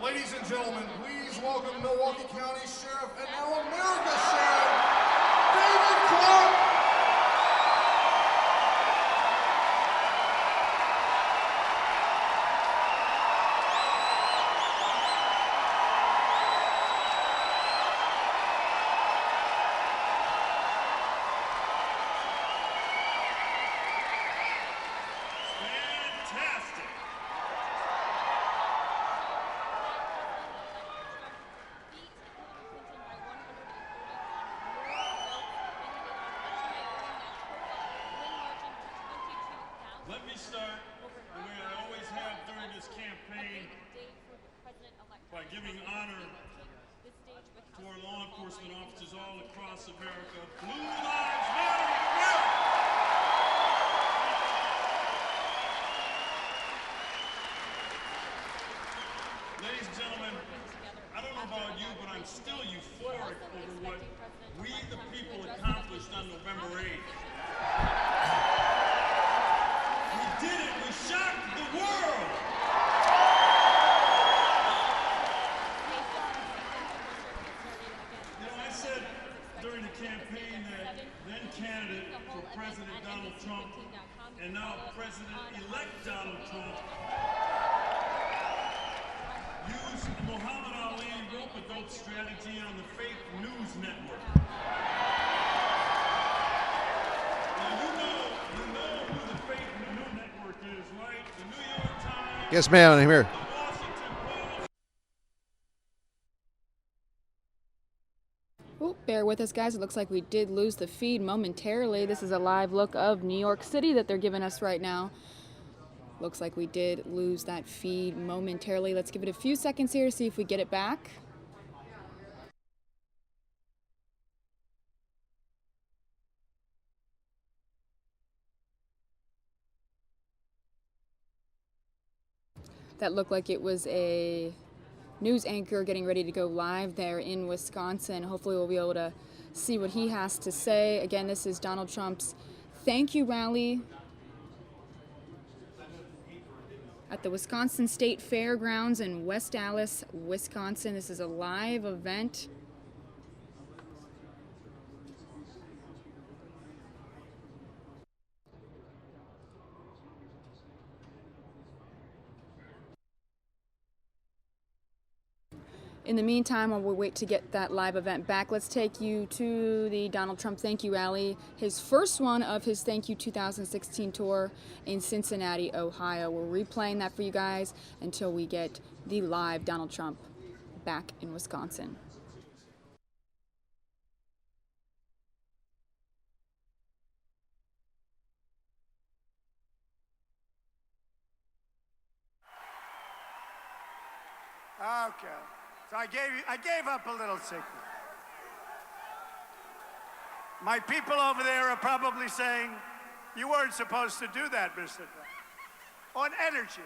Ladies and gentlemen, please welcome Milwaukee County Sheriff and now America's Sheriff, David Clark. Fantastic. Let me start the way I always have during this campaign by giving honor to our law enforcement officers all across America. Blue Lives Matter in America! Ladies and gentlemen, I don't know applaud you, but I'm still euphoric over what we, the people, accomplished on November 8th. We did it. We shocked the world. You know, I said during the campaign that then candidate for President Donald Trump and now President-elect Donald Trump used Muhammad Ali rope-a-dope strategy on the fake news network. Now you know who the fake news network is, right? The New York Times. Yes, ma'am, I'm here. Oh, bear with us, guys. It looks like we did lose the feed momentarily. This is a live look of New York City that they're giving us right now. Looks like we did lose that feed momentarily. Let's give it a few seconds here to see if we get it back. That looked like it was a news anchor getting ready to go live there in Wisconsin. Hopefully we'll be able to see what he has to say. Again, this is Donald Trump's thank you rally at the Wisconsin State Fairgrounds in West Allis, Wisconsin. This is a live event. In the meantime, while we wait to get that live event back, let's take you to the Donald Trump Thank You Rally, his first one of his Thank You 2016 tour in Cincinnati, Ohio. We're replaying that for you guys until we get the live Donald Trump back in Wisconsin. Okay. So I gave up a little secret. My people over there are probably saying, you weren't supposed to do that, Mr. Trump. On energy,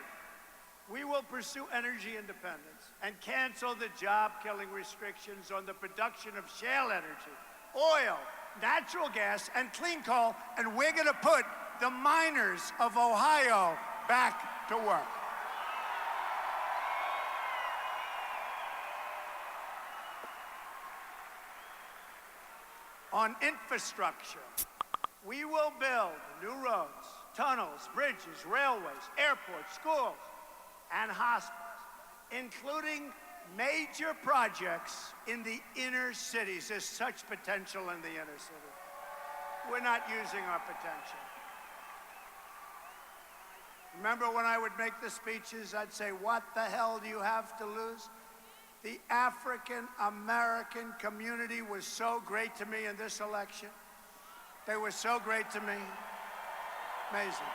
we will pursue energy independence and cancel the job-killing restrictions on the production of shale energy, oil, natural gas, and clean coal, and we're going to put the miners of Ohio back to work. On infrastructure, we will build new roads, tunnels, bridges, railways, airports, schools, and hospitals, including major projects in the inner cities. There's such potential in the inner city. We're not using our potential. Remember when I would make the speeches, I'd say, what the hell do you have to lose? The African-American community was so great to me in this election. They were so great to me. Amazing.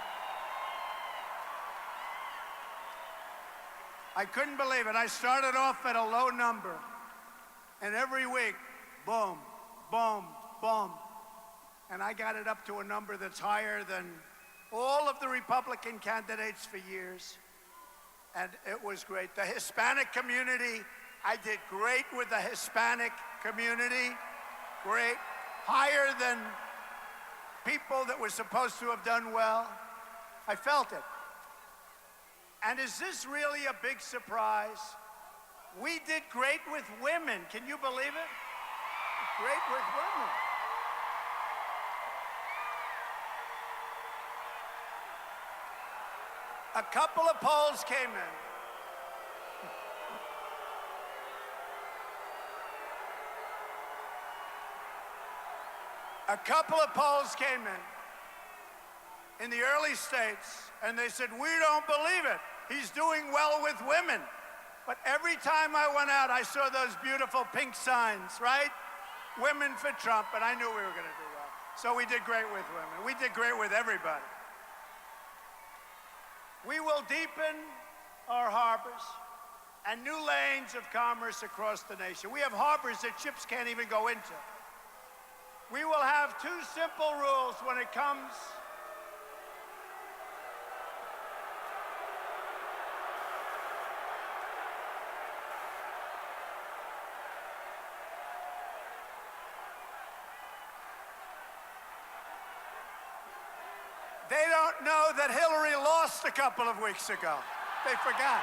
I couldn't believe it. I started off at a low number, and every week, boom, boom, boom. And I got it up to a number that's higher than all of the Republican candidates for years. And it was great. The Hispanic community, I did great with the Hispanic community, great, higher than people that were supposed to have done well. I felt it. And is this really a big surprise? We did great with women. Can you believe it? Great with women. A couple of polls came in. A couple of polls came in the early states, and they said, we don't believe it. He's doing well with women. But every time I went out, I saw those beautiful pink signs, right? Women for Trump, and I knew we were going to do well. So we did great with women. We did great with everybody. We will deepen our harbors and new lanes of commerce across the nation. We have harbors that ships can't even go into. We will have two simple rules when it comes They don't know that Hillary lost a couple of weeks ago. They forgot.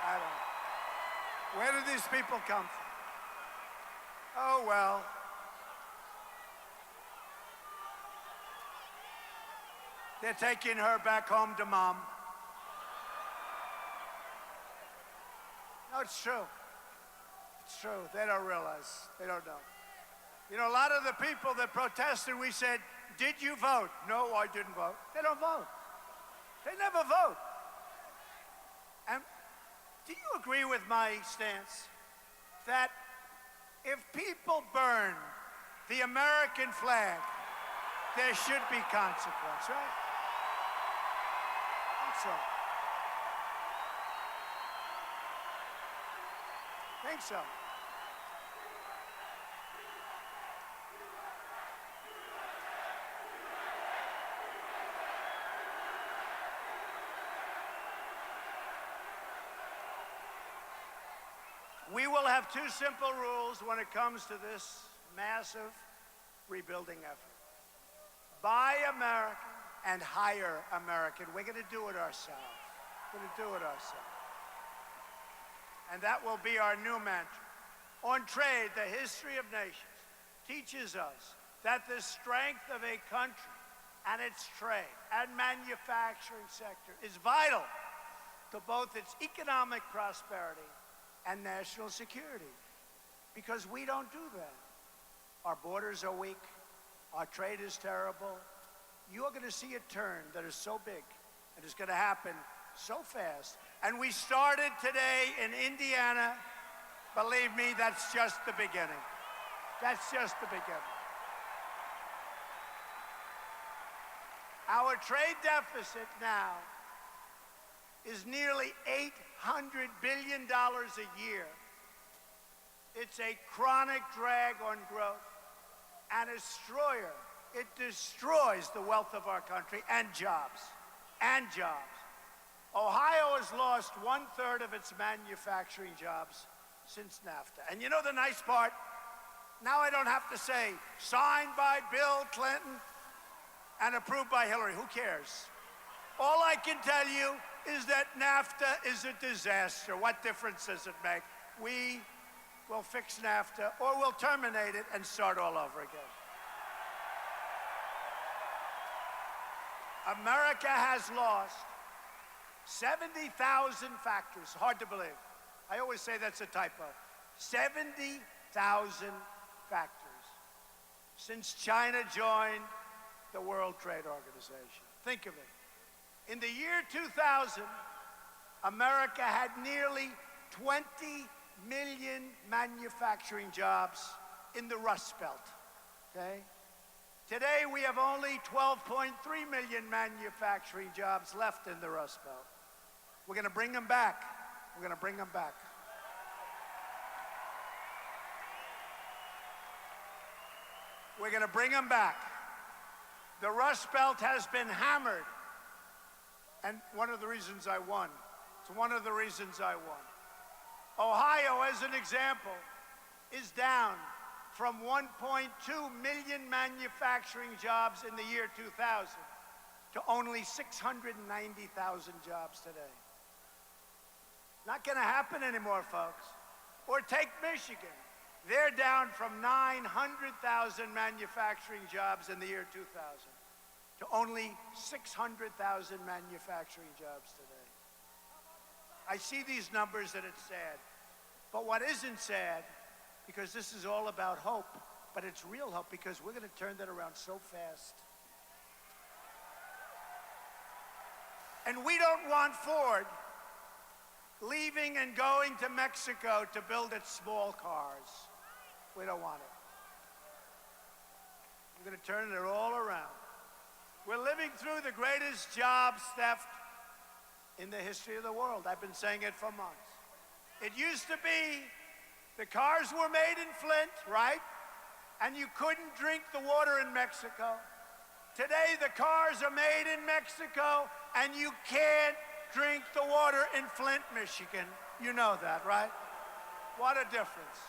I don't know. Where do these people come from? Oh, well. They're taking her back home to mom. No, it's true. It's true. They don't realize. They don't know. You know, a lot of the people that protested, we said, did you vote? No, I didn't vote. They don't vote. They never vote. And do you agree with my stance that if people burn the American flag, there should be consequence, right? Think so. Think so. We will have two simple rules when it comes to this massive rebuilding effort. Buy American and hire American. We're going to do it ourselves. We're going to do it ourselves. And that will be our new mantra. On trade, the history of nations teaches us that the strength of a country and its trade and manufacturing sector is vital to both its economic prosperity and national security, because we don't do that. Our borders are weak. Our trade is terrible. You're going to see a turn that is so big, and it's going to happen so fast. And we started today in Indiana. Believe me, that's just the beginning. That's just the beginning. Our trade deficit now is nearly $800 billion a year. It's a chronic drag on growth and a destroyer. It destroys the wealth of our country and jobs. And jobs. Ohio has lost 1/3 of its manufacturing jobs since NAFTA. And you know the nice part? Now I don't have to say, signed by Bill Clinton and approved by Hillary. Who cares? All I can tell you is that NAFTA is a disaster. What difference does it make? We will fix NAFTA, or we'll terminate it and start all over again. America has lost 70,000 factories. Hard to believe. I always say that's a typo. 70,000 factories since China joined the World Trade Organization. Think of it. In the year 2000, America had nearly 20 million manufacturing jobs in the Rust Belt, okay? Today, we have only 12.3 million manufacturing jobs left in the Rust Belt. We're going to bring them back. We're going to bring them back. We're going to bring them back. The Rust Belt has been hammered. And one of the reasons I won. It's one of the reasons I won. Ohio, as an example, is down from 1.2 million manufacturing jobs in the year 2000 to only 690,000 jobs today. Not going to happen anymore, folks. Or take Michigan. They're down from 900,000 manufacturing jobs in the year 2000 to only 600,000 manufacturing jobs today. I see these numbers and it's sad. But what isn't sad, because this is all about hope, but it's real hope because we're going to turn that around so fast. And we don't want Ford leaving and going to Mexico to build its small cars. We don't want it. We're going to turn it all around. We're living through the greatest jobs theft in the history of the world. I've been saying it for months. It used to be the cars were made in Flint, right? And you couldn't drink the water in Mexico. Today, the cars are made in Mexico, and you can't drink the water in Flint, Michigan. You know that, right? What a difference.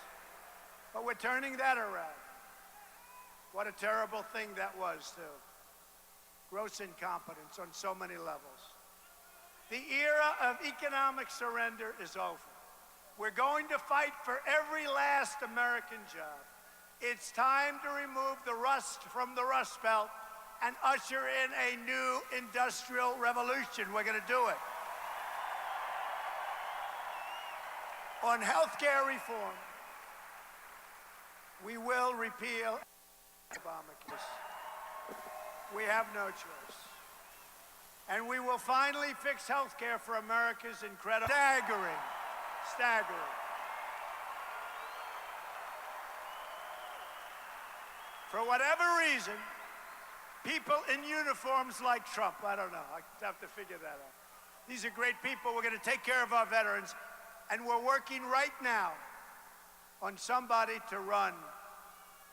But we're turning that around. What a terrible thing that was, too. Gross incompetence on so many levels. The era of economic surrender is over. We're going to fight for every last American job. It's time to remove the rust from the Rust Belt and usher in a new industrial revolution. We're going to do it. On health care reform, we will repeal Obamacare. We have no choice. And we will finally fix health care for America's incredible, staggering. For whatever reason, people in uniforms like Trump, I don't know, I have to figure that out. These are great people. We're going to take care of our veterans. And we're working right now on somebody to run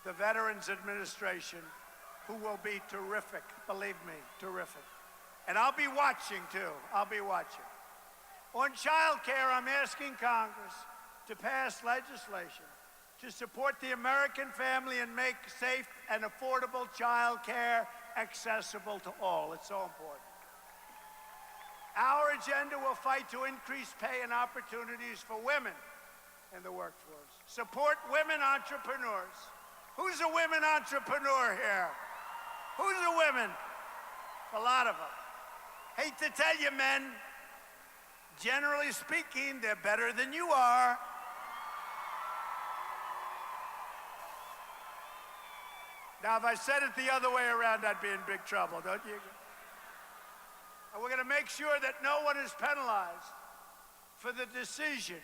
the Veterans Administration who will be terrific, believe me, terrific. And I'll be watching, too. I'll be watching. On child care, I'm asking Congress to pass legislation to support the American family and make safe and affordable child care accessible to all. It's so important. Our agenda will fight to increase pay and opportunities for women in the workforce. Support women entrepreneurs. Who's a women entrepreneur here? Who's a women? A lot of them. Hate to tell you, men, generally speaking, they're better than you are. Now, if I said it the other way around, I'd be in big trouble, don't you? And we're going to make sure that no one is penalized for the decision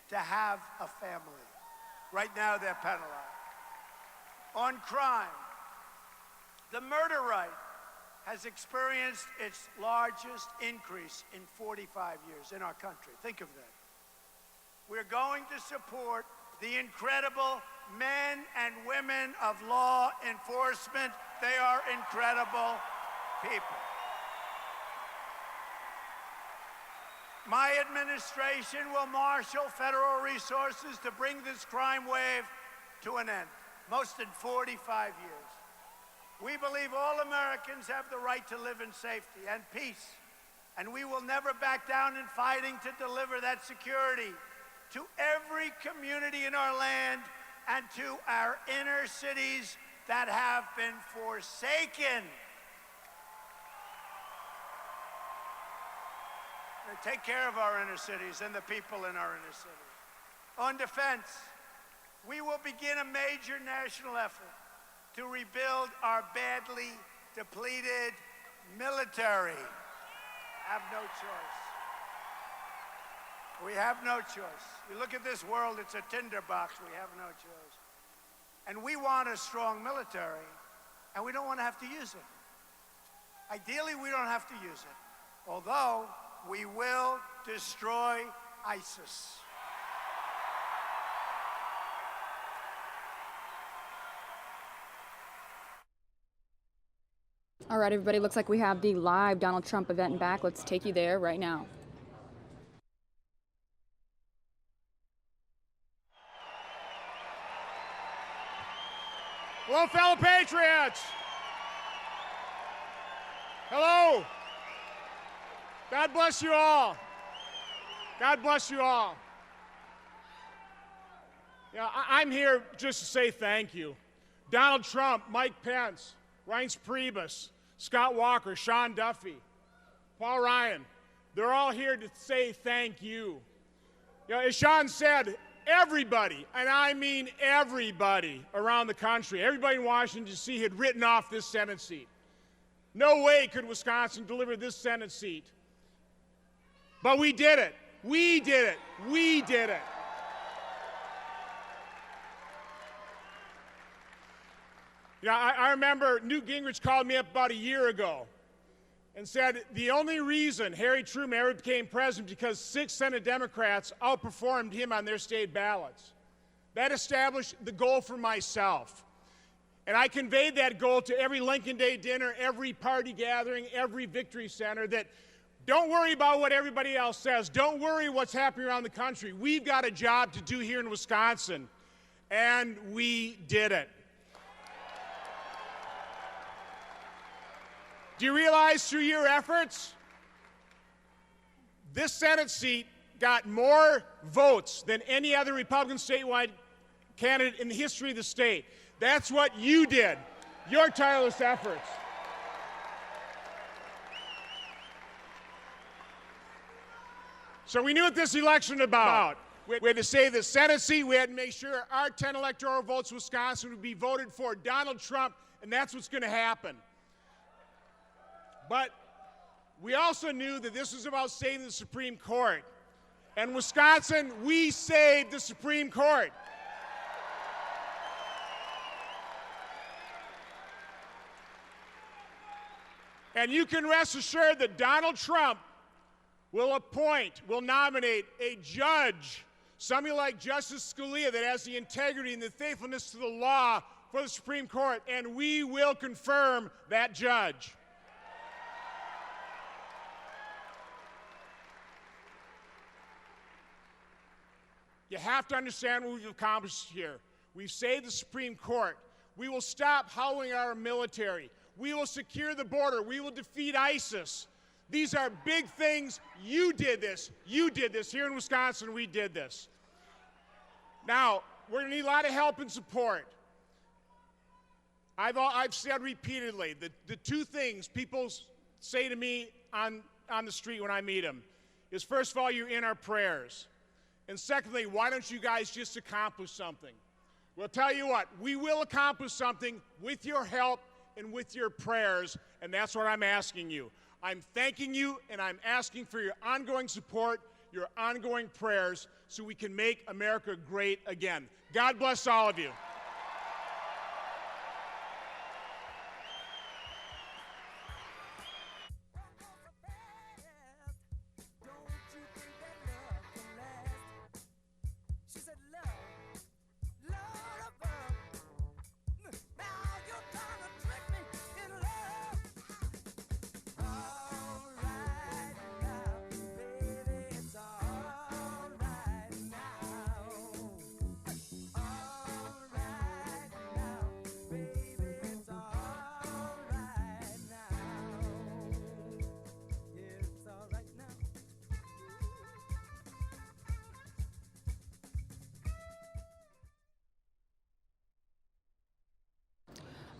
to have a family. Right now, they're penalized. On crime, the murder rate has experienced its largest increase in 45 years in our country. Think of that. We're going to support the incredible men and women of law enforcement. They are incredible people. My administration will marshal federal resources to bring this crime wave to an end, most in 45 years. We believe all Americans have the right to live in safety and peace, and we will never back down in fighting to deliver that security to every community in our land and to our inner cities that have been forsaken. Take care of our inner cities and the people in our inner cities. On defense, we will begin a major national effort to rebuild our badly depleted military. Have no choice. We have no choice. You look at this world, it's a tinderbox. We have no choice. And we want a strong military, and we don't want to have to use it. Ideally, we don't have to use it. Although, we will destroy ISIS. All right, everybody, looks like we have the live Donald Trump event back. Let's take you there right now. Hello, fellow patriots. Hello. God bless you all. God bless you all. Yeah, I'm here just to say thank you. Donald Trump, Mike Pence, Reince Priebus, Scott Walker, Sean Duffy, Paul Ryan, they're all here to say thank you. You know, as Sean said, everybody, and I mean everybody around the country, everybody in Washington, D.C. had written off this Senate seat. No way could Wisconsin deliver this Senate seat. But we did it. We did it. We did it. You know, I remember Newt Gingrich called me up about a year ago and said the only reason Harry Truman ever became president because 6 Senate Democrats outperformed him on their state ballots. That established the goal for myself. And I conveyed that goal to every Lincoln Day dinner, every party gathering, every victory center that don't worry about what everybody else says. Don't worry what's happening around the country. We've got a job to do here in Wisconsin, and we did it. Do you realize through your efforts, this Senate seat got more votes than any other Republican statewide candidate in the history of the state? That's what you did, your tireless efforts. So we knew what this election was about. We had to save the Senate seat. We had to make sure our 10 electoral votes in Wisconsin would be voted for Donald Trump, and that's what's going to happen. But we also knew that this was about saving the Supreme Court. And Wisconsin, we saved the Supreme Court. And you can rest assured that Donald Trump will nominate a judge, somebody like Justice Scalia, that has the integrity and the faithfulness to the law for the Supreme Court, and we will confirm that judge. You have to understand what we've accomplished here. We've saved the Supreme Court. We will stop howling at our military. We will secure the border. We will defeat ISIS. These are big things. You did this. You did this. Here in Wisconsin, we did this. Now, we're going to need a lot of help and support. I've said repeatedly the two things people say to me on the street when I meet them is, first of all, you're in our prayers. And secondly, why don't you guys just accomplish something? Well, tell you what, we will accomplish something with your help and with your prayers, and that's what I'm asking you. I'm thanking you, and I'm asking for your ongoing support, your ongoing prayers, so we can make America great again. God bless all of you.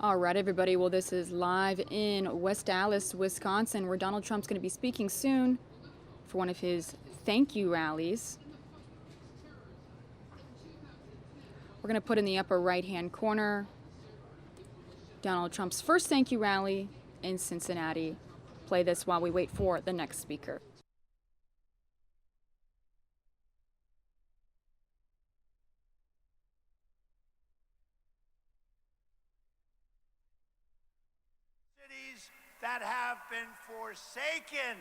All right, everybody. Well, this is live in West Allis, Wisconsin, where Donald Trump's going to be speaking soon for one of his thank you rallies. We're going to put in the upper right-hand corner Donald Trump's first thank you rally in Cincinnati. Play this while we wait for the next speaker. That have been forsaken.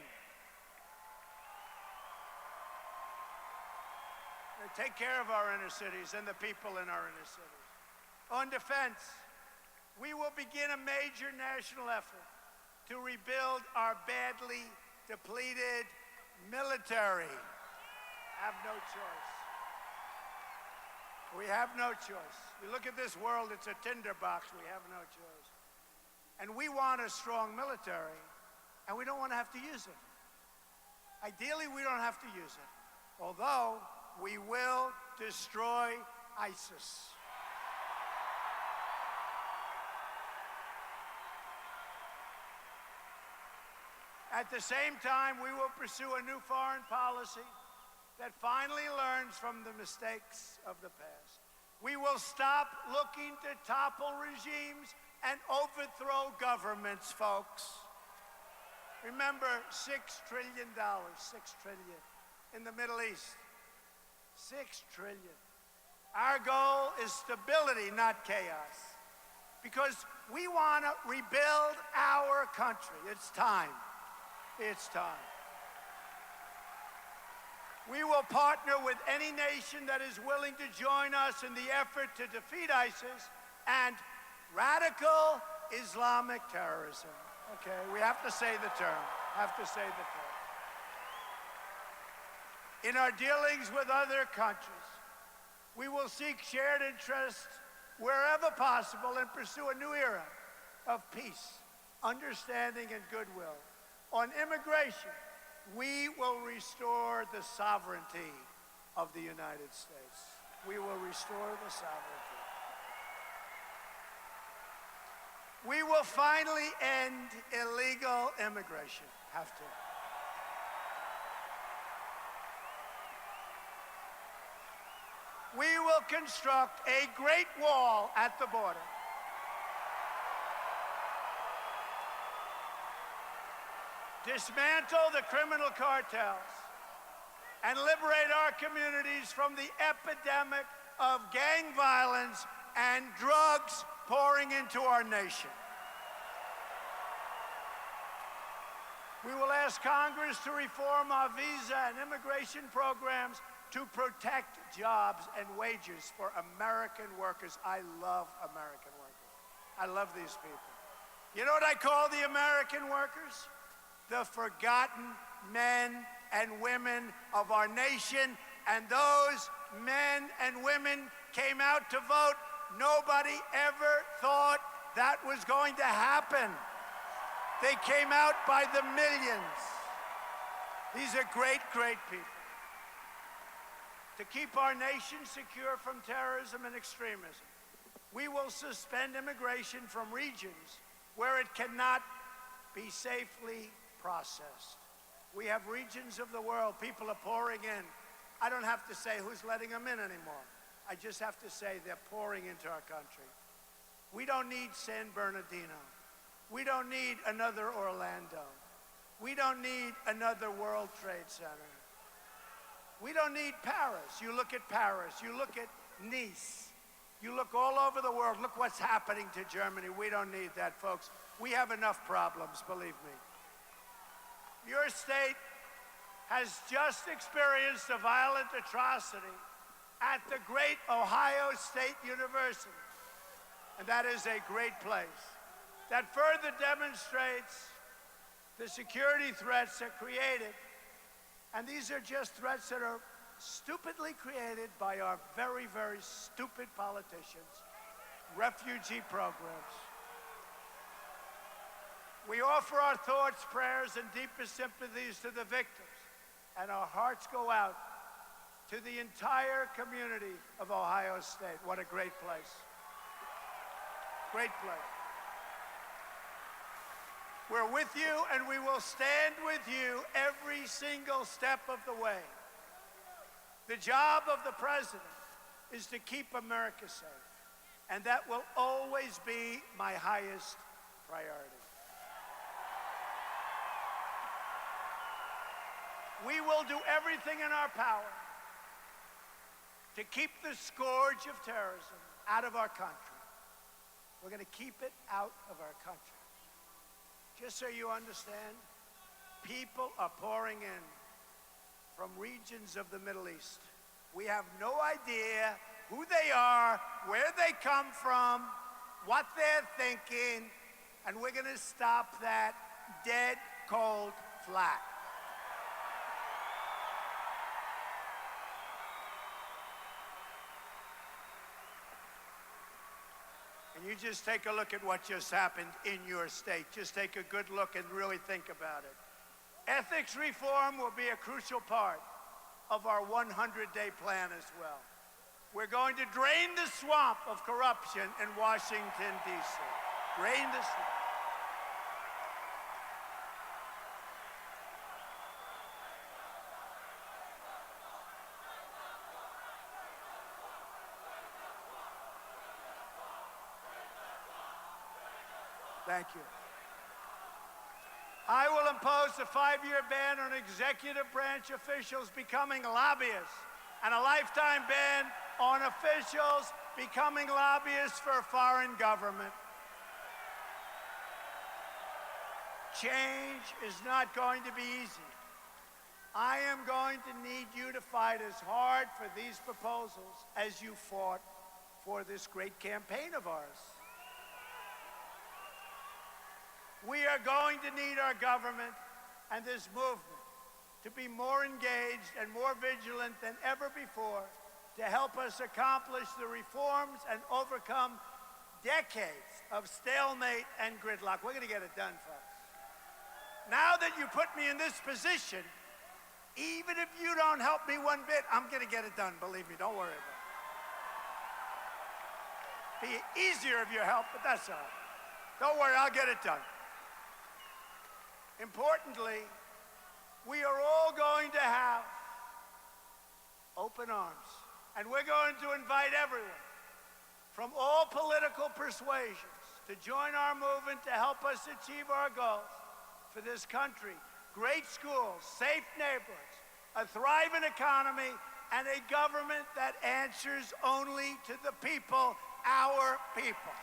Take care of our inner cities and the people in our inner cities. On defense, we will begin a major national effort to rebuild our badly depleted military. Have no choice. We have no choice. You look at this world, it's a tinderbox. We have no choice. And we want a strong military, and we don't want to have to use it. Ideally, we don't have to use it, although we will destroy ISIS. At the same time, we will pursue a new foreign policy that finally learns from the mistakes of the past. We will stop looking to topple regimes and overthrow governments, folks. Remember, $6 trillion, $6 trillion in the Middle East. $6 trillion. Our goal is stability, not chaos. Because we want to rebuild our country. It's time. It's time. We will partner with any nation that is willing to join us in the effort to defeat ISIS and radical Islamic terrorism. Okay, we have to say the term. Have to say the term. In our dealings with other countries, we will seek shared interests wherever possible and pursue a new era of peace, understanding, and goodwill. On immigration, we will restore the sovereignty of the United States. We will restore the sovereignty. We will finally end illegal immigration. Have to. We will construct a great wall at the border. Dismantle the criminal cartels and liberate our communities from the epidemic of gang violence and drugs pouring into our nation. We will ask Congress to reform our visa and immigration programs to protect jobs and wages for American workers. I love American workers. I love these people. You know what I call the American workers? The forgotten men and women of our nation. And those men and women came out to vote. Nobody ever thought that was going to happen. They came out by the millions. These are great, great people. To keep our nation secure from terrorism and extremism, we will suspend immigration from regions where it cannot be safely processed. We have regions of the world, people are pouring in. I don't have to say who's letting them in anymore. I just have to say they're pouring into our country. We don't need San Bernardino. We don't need another Orlando. We don't need another World Trade Center. We don't need Paris. You look at Paris, you look at Nice, you look all over the world, look what's happening to Germany. We don't need that, folks. We have enough problems, believe me. Your state has just experienced a violent atrocity at the great Ohio State University. And that is a great place. That further demonstrates the security threats that are created. And these are just threats that are stupidly created by our very, very stupid politicians. Refugee programs. We offer our thoughts, prayers, and deepest sympathies to the victims. And our hearts go out to the entire community of Ohio State. What a great place. Great place. We're with you, and we will stand with you every single step of the way. The job of the president is to keep America safe, and that will always be my highest priority. We will do everything in our power to keep the scourge of terrorism out of our country. We're going to keep it out of our country. Just so you understand, people are pouring in from regions of the Middle East. We have no idea who they are, where they come from, what they're thinking, and we're going to stop that dead cold flat. You just take a look at what just happened in your state. Just take a good look and really think about it. Ethics reform will be a crucial part of our 100-day plan as well. We're going to drain the swamp of corruption in Washington, D.C. Drain the swamp. Thank you. I will impose a 5-year ban on executive branch officials becoming lobbyists and a lifetime ban on officials becoming lobbyists for a foreign government. Change is not going to be easy. I am going to need you to fight as hard for these proposals as you fought for this great campaign of ours. We are going to need our government and this movement to be more engaged and more vigilant than ever before to help us accomplish the reforms and overcome decades of stalemate and gridlock. We're going to get it done, folks. Now that you put me in this position, even if you don't help me one bit, I'm going to get it done, believe me. Don't worry about it. Be easier if you help, but that's all right. Don't worry, I'll get it done. Importantly, we are all going to have open arms, and we're going to invite everyone from all political persuasions to join our movement to help us achieve our goals for this country. Great schools, safe neighborhoods, a thriving economy, and a government that answers only to the people, our people.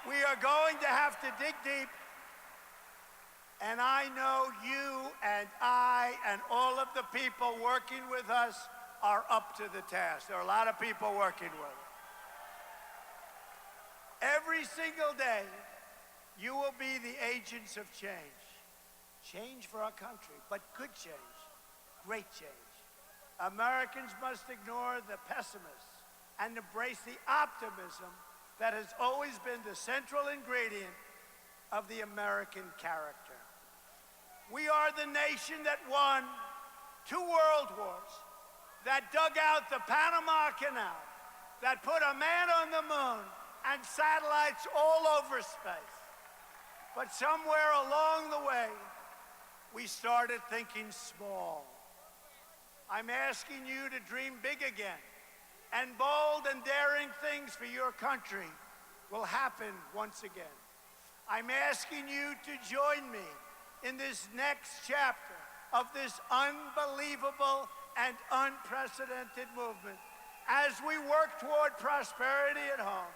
We are going to have to dig deep, and I know you and I and all of the people working with us are up to the task. There are a lot of people working with us. Every single day, you will be the agents of change. Change for our country, but good change, great change. Americans must ignore the pessimists and embrace the optimism that has always been the central ingredient of the American character. We are the nation that won 2 world wars, that dug out the Panama Canal, that put a man on the moon and satellites all over space. But somewhere along the way, we started thinking small. I'm asking you to dream big again, and bold and daring things for your country will happen once again. I'm asking you to join me in this next chapter of this unbelievable and unprecedented movement as we work toward prosperity at home,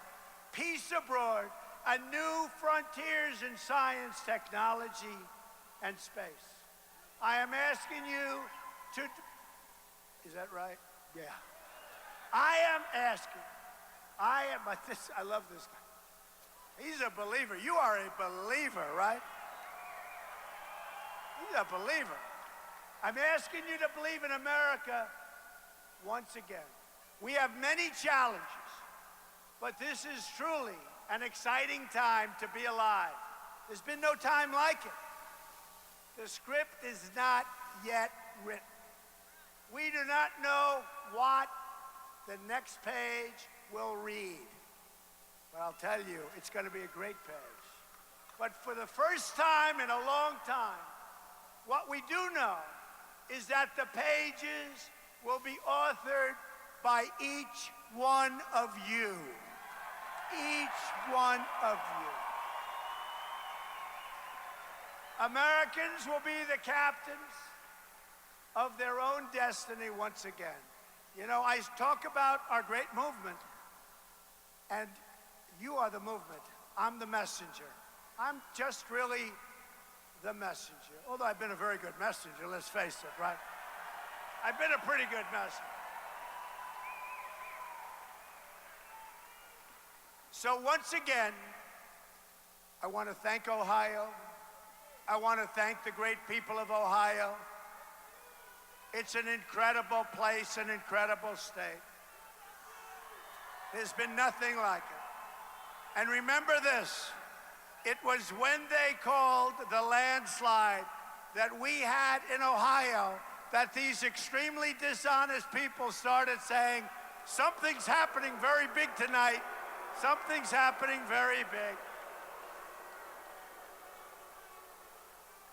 peace abroad, and new frontiers in science, technology, and space. I am asking you to, is that right? Yeah. I love this guy. He's a believer. You are a believer, right? He's a believer. I'm asking you to believe in America once again. We have many challenges, but this is truly an exciting time to be alive. There's been no time like it. The script is not yet written. We do not know what the next page will read. But I'll tell you, it's going to be a great page. But for the first time in a long time, what we do know is that the pages will be authored by each one of you. Each one of you. Americans will be the captains of their own destiny once again. You know, I talk about our great movement, and you are the movement. I'm the messenger. I'm just really the messenger. Although I've been a very good messenger, let's face it, right? I've been a pretty good messenger. So once again, I want to thank Ohio. I want to thank the great people of Ohio. It's an incredible place, an incredible state. There's been nothing like it. And remember this, it was when they called the landslide that we had in Ohio that these extremely dishonest people started saying, something's happening very big tonight. Something's happening very big.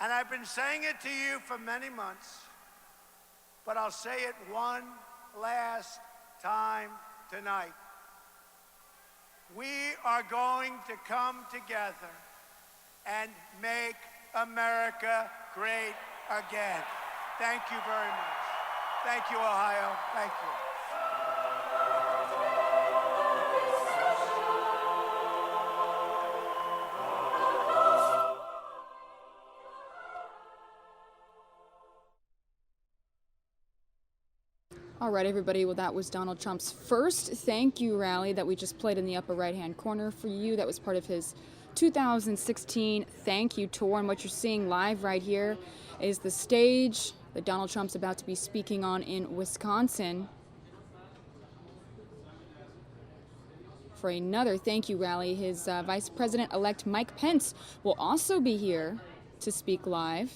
And I've been saying it to you for many months, but I'll say it one last time tonight. We are going to come together and make America great again. Thank you very much. Thank you, Ohio. Thank you. All right, everybody. Well, that was Donald Trump's first thank you rally that we just played in the upper right-hand corner for you. That was part of his 2016 thank you tour. And what you're seeing live right here is the stage that Donald Trump's about to be speaking on in Wisconsin. for another thank you rally. His Vice President-elect Mike Pence will also be here to speak live.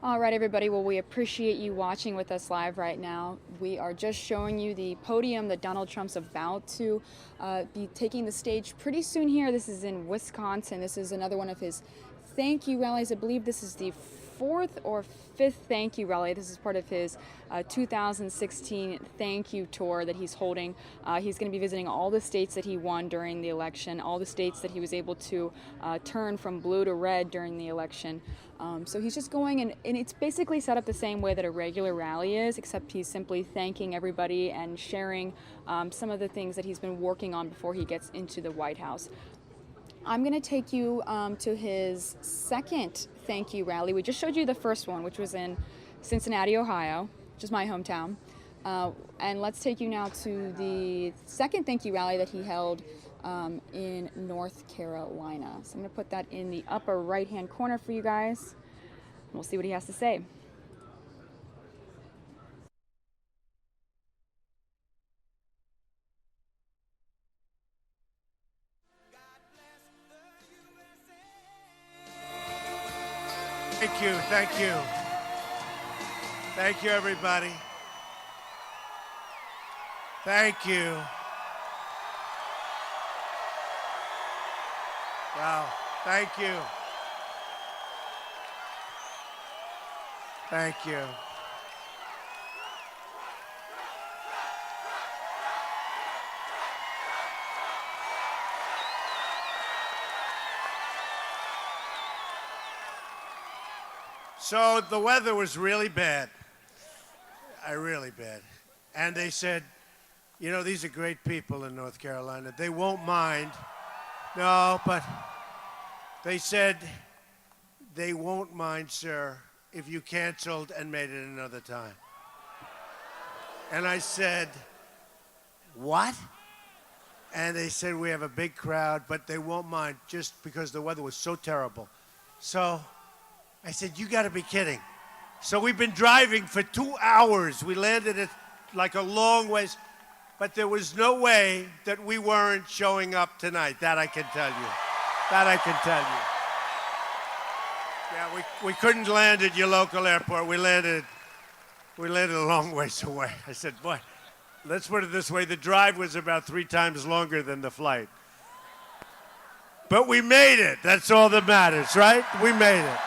All right, everybody. Well, we appreciate you watching with us live right now. We are just showing you the podium that Donald Trump's about to be taking the stage pretty soon here. This is in Wisconsin. This is another one of his thank you rallies. I believe this is the fourth or fifth thank you rally. This is part of his 2016 thank you tour that he's holding. He's going to be visiting all the states that he won during the election, all the states that he was able to turn from blue to red during the election. So he's just going, and it's basically set up the same way that a regular rally is, except he's simply thanking everybody and sharing some of the things that he's been working on before he gets into the White House. I'm going to take you to his second thank you rally. We just showed you the first one, which was in Cincinnati, Ohio, which is my hometown. And let's take you now to the second thank you rally that he held in North Carolina. So I'm going to put that in the upper right-hand corner for you guys. We'll see what he has to say. Thank you, thank you. Thank you, everybody. Thank you. Wow, thank you. Thank you. So the weather was really bad. Really bad. And they said, you know, these are great people in North Carolina. They won't mind. No, but they said they won't mind, sir, if you canceled and made it another time. And I said, what? And they said, we have a big crowd, but they won't mind just because the weather was so terrible. So I said, you got to be kidding. So we've been driving for 2 hours. We landed at like a long ways, but there was no way that we weren't showing up tonight. That I can tell you. That I can tell you. Yeah, we couldn't land at your local airport. We landed a long ways away. I said, boy, let's put it this way. The drive was about 3 times longer than the flight. But we made it. That's all that matters, right? We made it.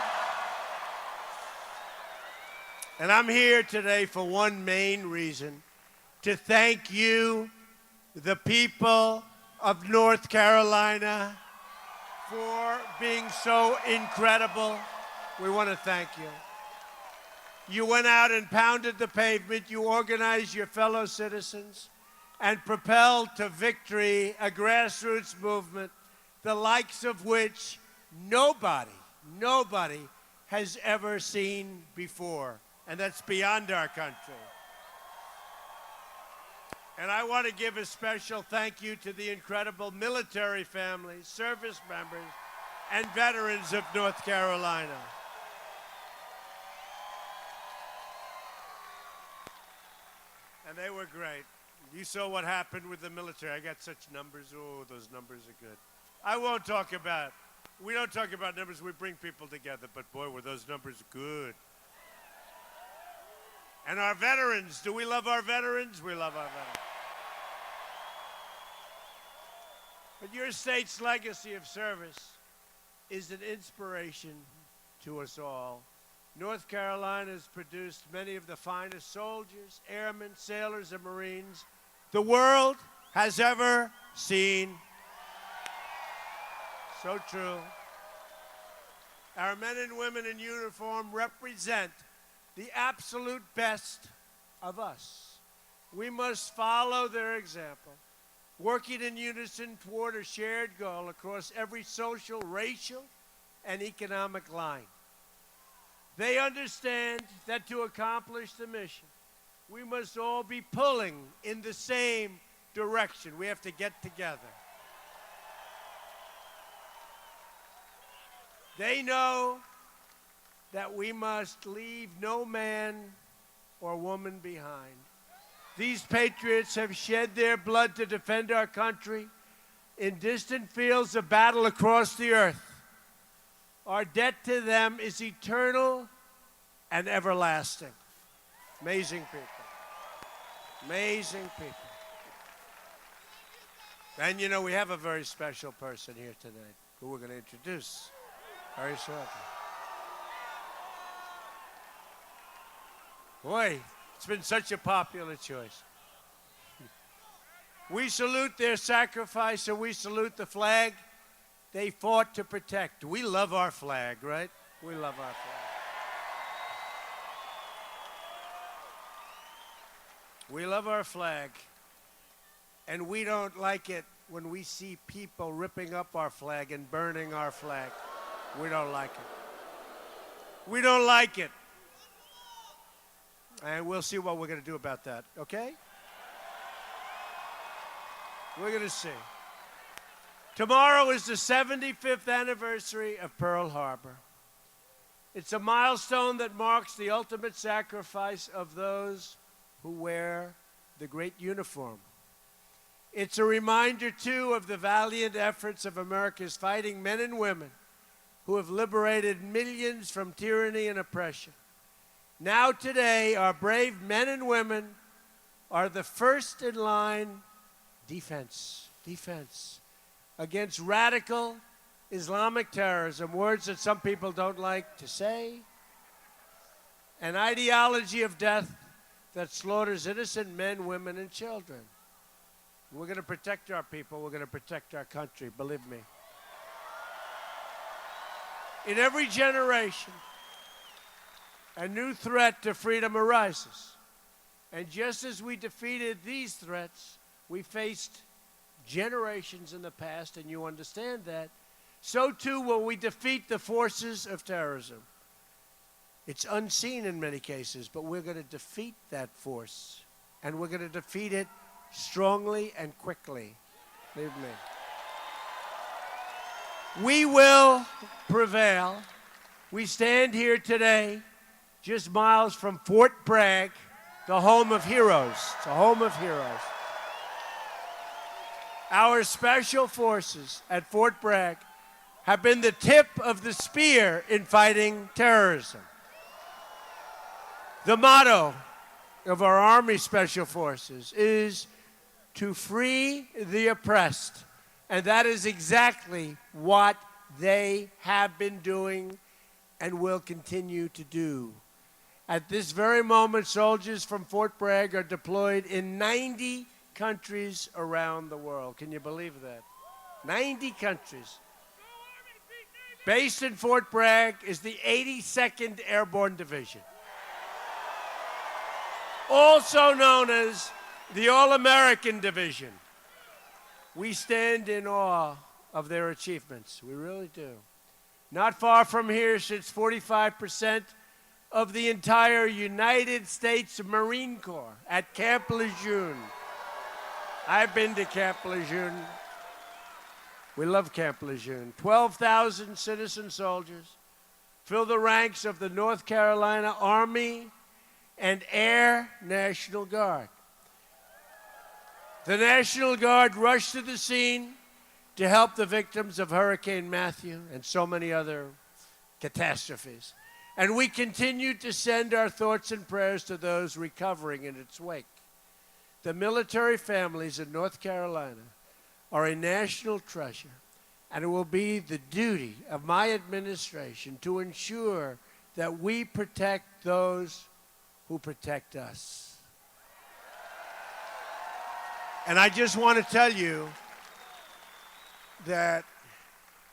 And I'm here today for one main reason, to thank you the people of North Carolina for being so incredible. We want to thank you. You went out and pounded the pavement. You organized your fellow citizens and propelled to victory a grassroots movement, the likes of which nobody has ever seen before. And that's beyond our country. And I want to give a special thank you to the incredible military families, service members, and veterans of North Carolina. And they were great. You saw what happened with the military. I got such numbers. Oh, those numbers are good. I won't talk about, we don't talk about numbers. We bring people together. But boy, were those numbers good. And our veterans, do we love our veterans? We love our veterans. But your state's legacy of service is an inspiration to us all. North Carolina has produced many of the finest soldiers, airmen, sailors, and Marines the world has ever seen. So true. Our men and women in uniform represent the absolute best of us. We must follow their example, working in unison toward a shared goal across every social, racial, and economic line. They understand that to accomplish the mission, we must all be pulling in the same direction. We have to get together. They know that we must leave no man or woman behind. These patriots have shed their blood to defend our country in distant fields of battle across the earth. Our debt to them is eternal and everlasting. Amazing people. Amazing people. And you know, we have a very special person here tonight who we're going to introduce very shortly. Boy, it's been such a popular choice. We salute their sacrifice and we salute the flag they fought to protect. We love our flag, right? We love our flag. We love our flag, and we don't like it when we see people ripping up our flag and burning our flag. We don't like it. We don't like it. And we'll see what we're going to do about that, okay? We're going to see. Tomorrow is the 75th anniversary of Pearl Harbor. It's a milestone that marks the ultimate sacrifice of those who wear the great uniform. It's a reminder, too, of the valiant efforts of America's fighting men and women who have liberated millions from tyranny and oppression. Now today, our brave men and women are the first in line defense against radical Islamic terrorism, words that some people don't like to say, an ideology of death that slaughters innocent men, women, and children. We're going to protect our people. We're going to protect our country, believe me. In every generation, a new threat to freedom arises. And just as we defeated these threats, we faced generations in the past, and you understand that, so too will we defeat the forces of terrorism. It's unseen in many cases, but we're going to defeat that force, and we're going to defeat it strongly and quickly. Believe me. We will prevail. We stand here today just miles from Fort Bragg, the home of heroes. It's a home of heroes. Our special forces at Fort Bragg have been the tip of the spear in fighting terrorism. The motto of our Army Special Forces is to free the oppressed. And that is exactly what they have been doing and will continue to do. At this very moment, soldiers from Fort Bragg are deployed in 90 countries around the world. Can you believe that? 90 countries. Based in Fort Bragg is the 82nd Airborne Division, also known as the All-American Division. We stand in awe of their achievements. We really do. Not far from here sits 45% of the entire United States Marine Corps at Camp Lejeune. I've been to Camp Lejeune. We love Camp Lejeune. 12,000 citizen soldiers fill the ranks of the North Carolina Army and Air National Guard. The National Guard rushed to the scene to help the victims of Hurricane Matthew and so many other catastrophes. And we continue to send our thoughts and prayers to those recovering in its wake. The military families in North Carolina are a national treasure, and it will be the duty of my administration to ensure that we protect those who protect us. And I just want to tell you that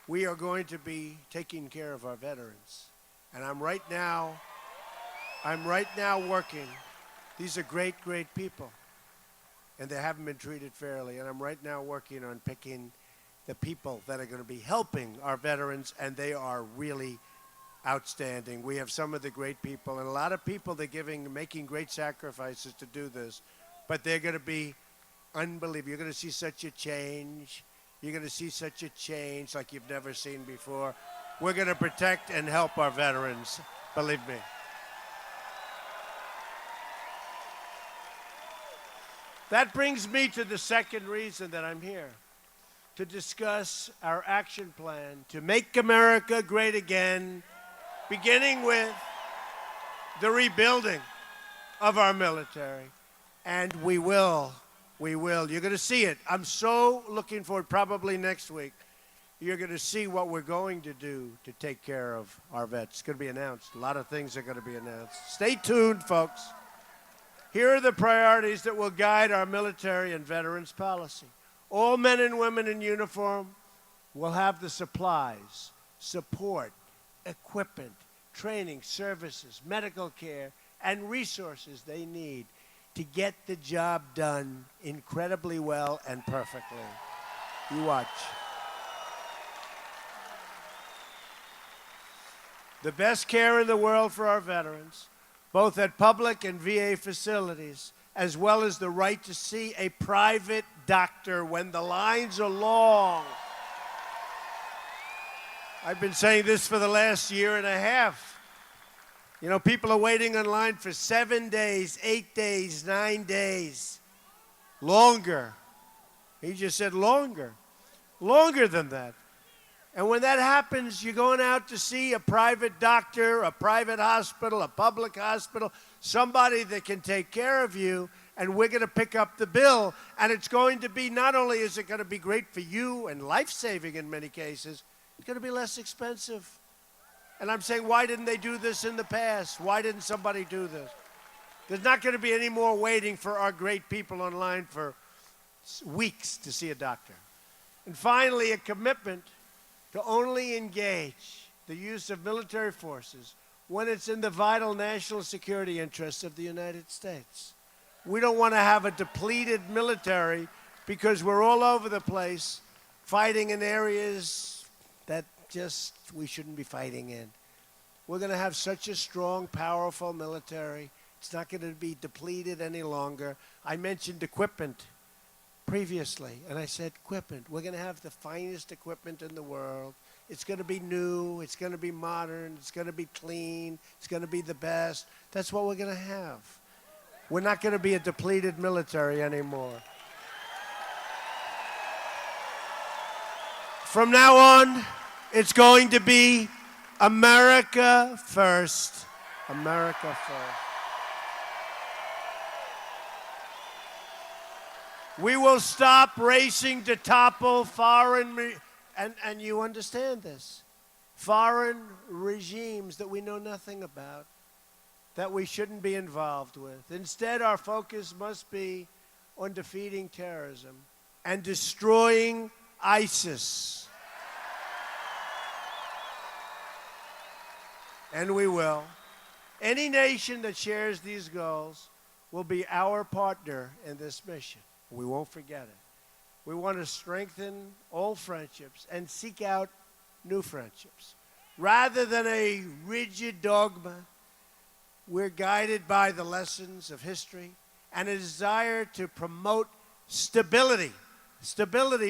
we are going to be taking care of our veterans. And I'm right now working. These are great, great people. And they haven't been treated fairly. And I'm right now working on picking the people that are going to be helping our veterans, and they are really outstanding. We have some of the great people, and a lot of people making great sacrifices to do this, but they're going to be unbelievable. You're going to see such a change. You're going to see such a change like you've never seen before. We're going to protect and help our veterans, believe me. That brings me to the second reason that I'm here, to discuss our action plan to make America great again, beginning with the rebuilding of our military. And we will. You're going to see it. I'm so looking forward, probably next week, you're going to see what we're going to do to take care of our vets. It's going to be announced. A lot of things are going to be announced. Stay tuned, folks. Here are the priorities that will guide our military and veterans policy. All men and women in uniform will have the supplies, support, equipment, training, services, medical care, and resources they need to get the job done incredibly well and perfectly. You watch. The best care in the world for our veterans, both at public and VA facilities, as well as the right to see a private doctor when the lines are long. I've been saying this for the last year and a half. You know, people are waiting in line for 7 days, 8 days, 9 days. Longer. He just said longer. Longer than that. And when that happens, you're going out to see a private doctor, a private hospital, a public hospital, somebody that can take care of you, and we're going to pick up the bill. And it's going to be, not only is it going to be great for you and life-saving in many cases, it's going to be less expensive. And I'm saying, why didn't they do this in the past? Why didn't somebody do this? There's not going to be any more waiting for our great people online for weeks to see a doctor. And finally, a commitment to only engage the use of military forces when it's in the vital national security interests of the United States. We don't want to have a depleted military because we're all over the place fighting in areas that just we shouldn't be fighting in. We're going to have such a strong, powerful military. It's not going to be depleted any longer. I mentioned equipment previously, and I said equipment. We're going to have the finest equipment in the world. It's going to be new. It's going to be modern. It's going to be clean. It's going to be the best. That's what we're going to have. We're not going to be a depleted military anymore. From now on, it's going to be America first. America first. We will stop racing to topple foreign, and you understand this, foreign regimes that we know nothing about, that we shouldn't be involved with. Instead, our focus must be on defeating terrorism and destroying ISIS. And we will. Any nation that shares these goals will be our partner in this mission. We won't forget it. We want to strengthen old friendships and seek out new friendships. Rather than a rigid dogma, we're guided by the lessons of history and a desire to promote stability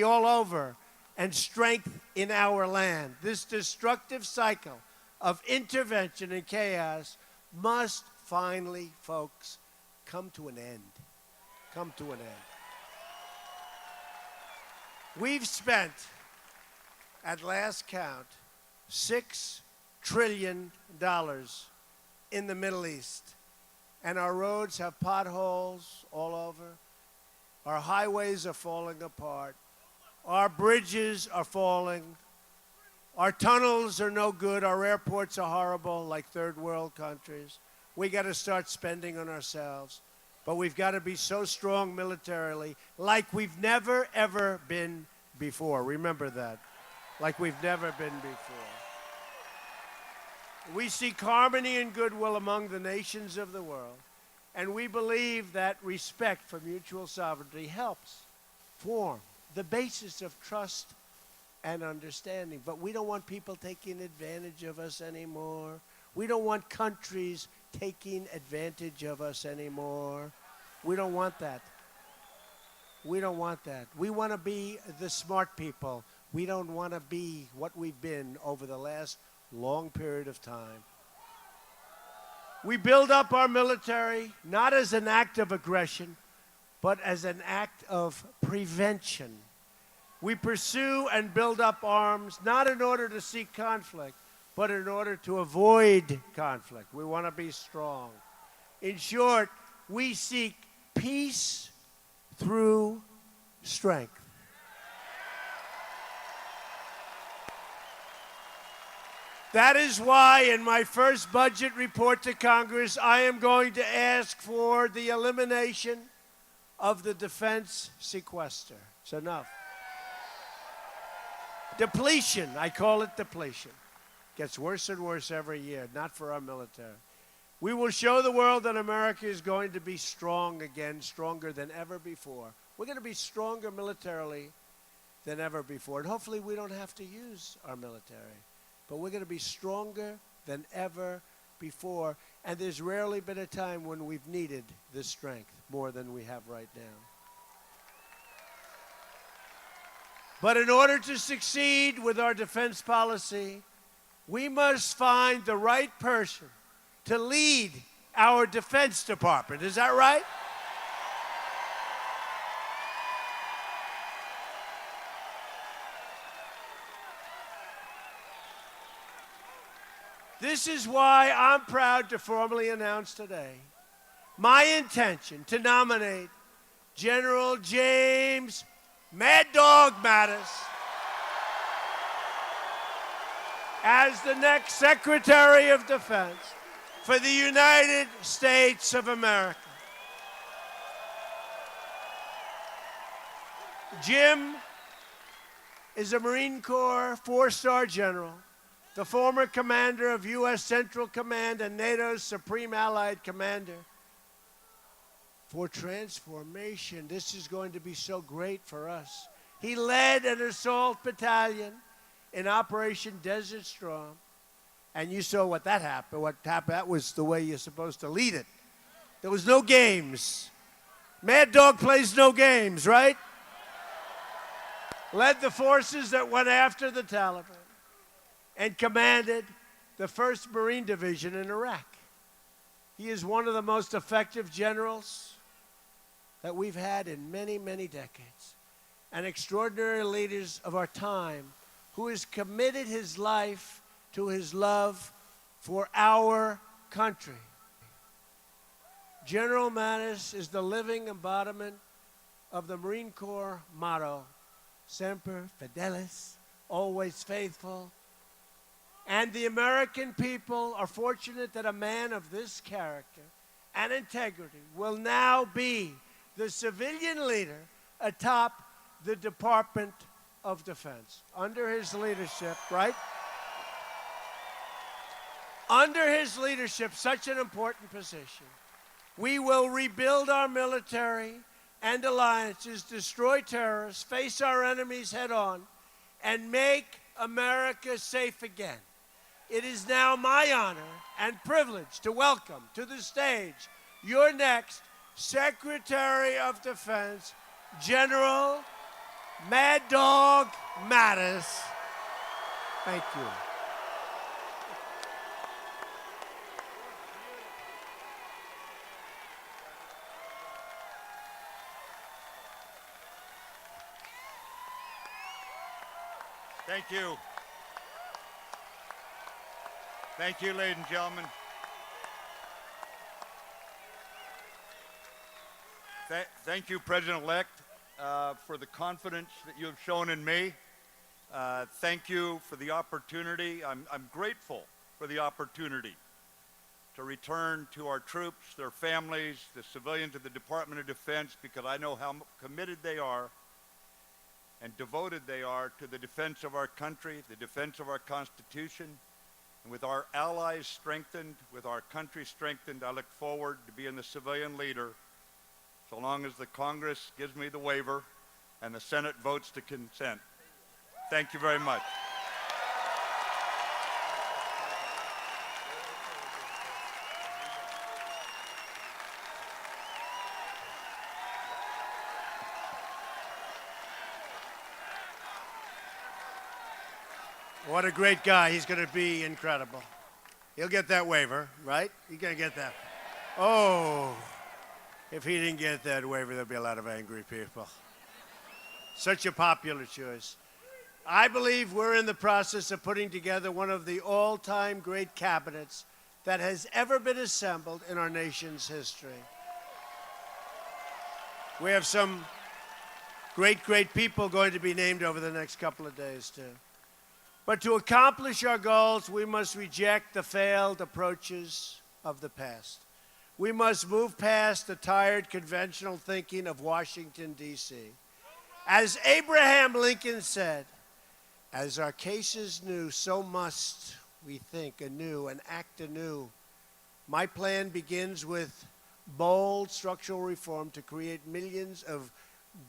all over, and strength in our land. This destructive cycle of intervention and chaos must finally, folks, come to an end. Come to an end. We've spent, at last count, $6 trillion in the Middle East. And our roads have potholes all over. Our highways are falling apart. Our bridges are falling. Our tunnels are no good. Our airports are horrible, like third world countries. We got to start spending on ourselves. But we've got to be so strong militarily, like we've never, ever been before. Remember that. Like we've never been before. We seek harmony and goodwill among the nations of the world, and we believe that respect for mutual sovereignty helps form the basis of trust and understanding. But we don't want people taking advantage of us anymore. We don't want countries taking advantage of us anymore. We don't want that. We don't want that. We want to be the smart people. We don't want to be what we've been over the last long period of time. We build up our military not as an act of aggression, but as an act of prevention. We pursue and build up arms not in order to seek conflict, but in order to avoid conflict. We want to be strong. In short, we seek peace through strength. That is why in my first budget report to Congress, I am going to ask for the elimination of the defense sequester. It's enough. Depletion, I call it depletion. Gets worse and worse every year, not for our military. We will show the world that America is going to be strong again, stronger than ever before. We're going to be stronger militarily than ever before. And hopefully we don't have to use our military. But we're going to be stronger than ever before. And there's rarely been a time when we've needed this strength more than we have right now. But in order to succeed with our defense policy, we must find the right person to lead our Defense Department. Is that right? This is why I'm proud to formally announce today my intention to nominate General James Mad Dog Mattis as the next Secretary of Defense for the United States of America. Jim is a Marine Corps four-star general, the former commander of U.S. Central Command and NATO's Supreme Allied Commander. For transformation, this is going to be so great for us. He led an assault battalion in Operation Desert Storm, and you saw what that happened. What happened, that was the way you're supposed to lead it. There was no games. Mad Dog plays no games, right? Led the forces that went after the Taliban and commanded the 1st Marine Division in Iraq. He is one of the most effective generals that we've had in many, many decades. An extraordinary leader of our time who has committed his life to his love for our country. General Mattis is the living embodiment of the Marine Corps motto, Semper Fidelis, always faithful. And the American people are fortunate that a man of this character and integrity will now be the civilian leader atop the Department of Defense. Under his leadership, right? Under his leadership, such an important position, we will rebuild our military and alliances, destroy terrorists, face our enemies head on, and make America safe again. It is now my honor and privilege to welcome to the stage your next Secretary of Defense, General Mad Dog Mattis. Thank you. Thank you. Thank you, ladies and gentlemen. Thank you, President-elect, for the confidence that you have shown in me. Thank you for the opportunity. I'm grateful for the opportunity to return to our troops, their families, the civilians of the Department of Defense, because I know how committed they are and devoted they are to the defense of our country, the defense of our Constitution. And with our allies strengthened, with our country strengthened, I look forward to being the civilian leader so long as the Congress gives me the waiver and the Senate votes to consent. Thank you very much. What a great guy. He's going to be incredible. He'll get that waiver, right? He's going to get that. Oh, if he didn't get that waiver, there'll be a lot of angry people. Such a popular choice. I believe we're in the process of putting together one of the all-time great cabinets that has ever been assembled in our nation's history. We have some great, great people going to be named over the next couple of days, too. But to accomplish our goals, we must reject the failed approaches of the past. We must move past the tired conventional thinking of Washington, D.C. As Abraham Lincoln said, as our cases new, so must we think anew and act anew. My plan begins with bold structural reform to create millions of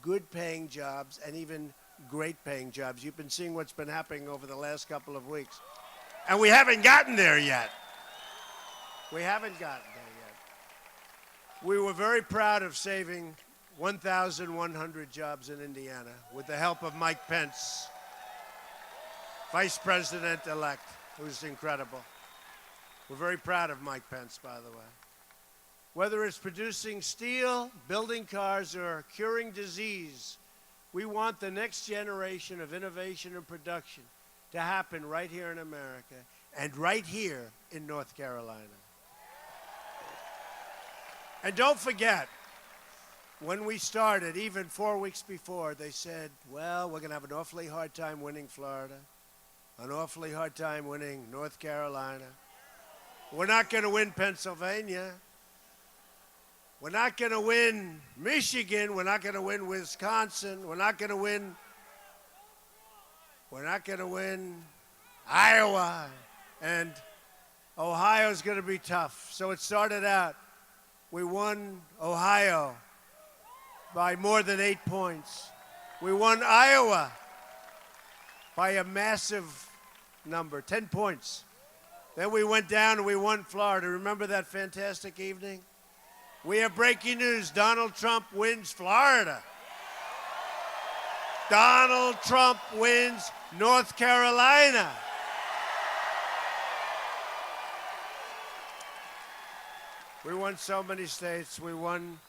good-paying jobs and even great-paying jobs. You've been seeing what's been happening over the last couple of weeks. And we haven't gotten there yet. We haven't gotten there yet. We were very proud of saving 1,100 jobs in Indiana with the help of Mike Pence, Vice President-elect, who's incredible. We're very proud of Mike Pence, by the way. Whether it's producing steel, building cars, or curing disease, we want the next generation of innovation and production to happen right here in America and right here in North Carolina. And don't forget, when we started, even 4 weeks before, they said, well, we're going to have an awfully hard time winning Florida, an awfully hard time winning North Carolina. We're not going to win Pennsylvania. We're not going to win Michigan. We're not going to win Wisconsin. We're not going to win Iowa. And Ohio's going to be tough. So it started out, we won Ohio by more than 8 points. We won Iowa by a massive number, 10 points. Then we went down and we won Florida. Remember that fantastic evening? We have breaking news. Donald Trump wins Florida. Donald Trump wins North Carolina. We won so many states. We won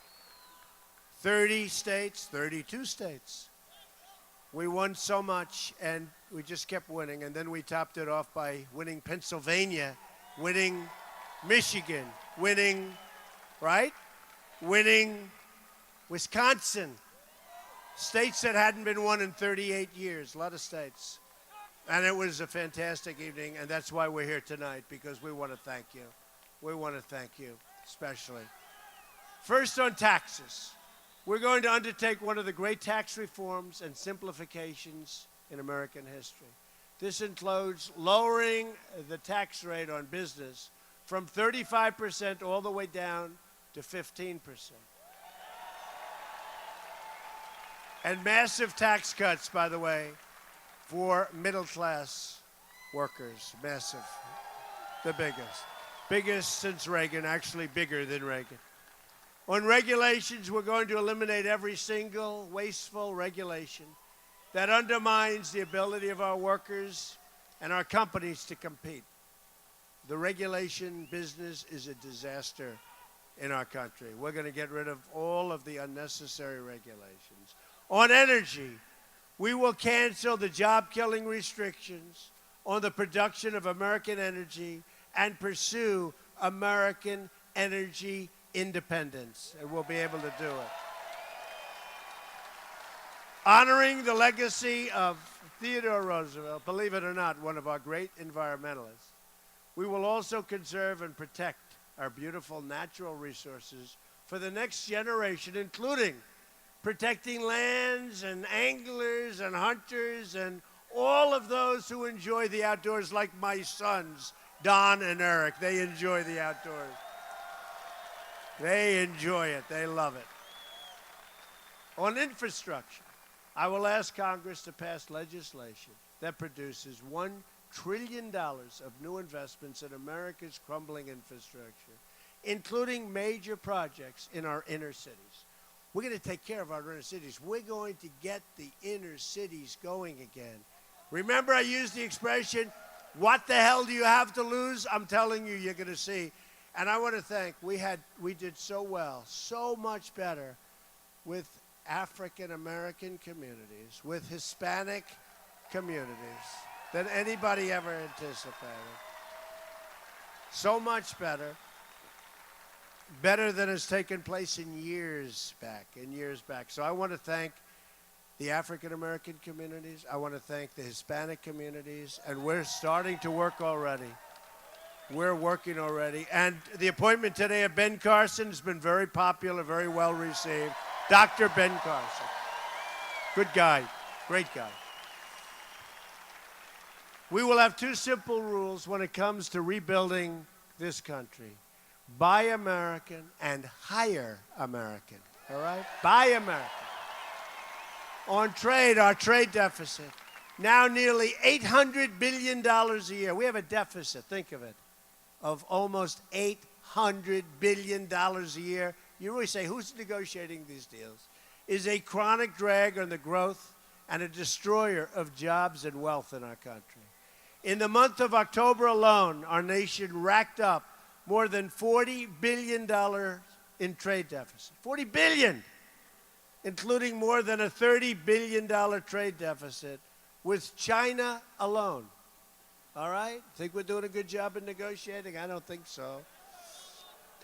30 states, 32 states. We won so much, and we just kept winning. And then we topped it off by winning Pennsylvania, winning Michigan, winning, right? Winning Wisconsin. States that hadn't been won in 38 years, a lot of states. And it was a fantastic evening, and that's why we're here tonight, because we want to thank you. We want to thank you, especially. First on taxes. We're going to undertake one of the great tax reforms and simplifications in American history. This includes lowering the tax rate on business from 35% all the way down to 15%. And massive tax cuts, by the way, for middle-class workers. Massive. The biggest. Biggest since Reagan, actually bigger than Reagan. On regulations, we're going to eliminate every single wasteful regulation that undermines the ability of our workers and our companies to compete. The regulation business is a disaster in our country. We're going to get rid of all of the unnecessary regulations. On energy, we will cancel the job-killing restrictions on the production of American energy and pursue American energy independence, and we'll be able to do it. Honoring the legacy of Theodore Roosevelt, believe it or not, one of our great environmentalists, we will also conserve and protect our beautiful natural resources for the next generation, including protecting lands and anglers and hunters and all of those who enjoy the outdoors, like my sons, Don and Eric. They enjoy the outdoors. They enjoy it. They love it. On infrastructure, I will ask Congress to pass legislation that produces $1 trillion of new investments in America's crumbling infrastructure, including major projects in our inner cities. We're going to take care of our inner cities. We're going to get the inner cities going again. Remember, I used the expression, what the hell do you have to lose? I'm telling you, you're going to see. And I want to thank, we did so well, so much better with African-American communities, with Hispanic communities than anybody ever anticipated. So much better. Better than has taken place in years back. So I want to thank the African-American communities. I want to thank the Hispanic communities. And we're starting to work already. We're working already. And the appointment today of Ben Carson has been very popular, very well received. Dr. Ben Carson. Good guy. Great guy. We will have two simple rules when it comes to rebuilding this country. Buy American and hire American. All right? Buy American. On trade, our trade deficit, now nearly $800 billion a year. We have a deficit, think of it, of almost $800 billion a year. You really say, who's negotiating these deals? Is a chronic drag on the growth and a destroyer of jobs and wealth in our country. In the month of October alone, our nation racked up more than $40 billion in trade deficit. $40 billion, including more than a $30 billion trade deficit with China alone. All right? Think we're doing a good job in negotiating? I don't think so.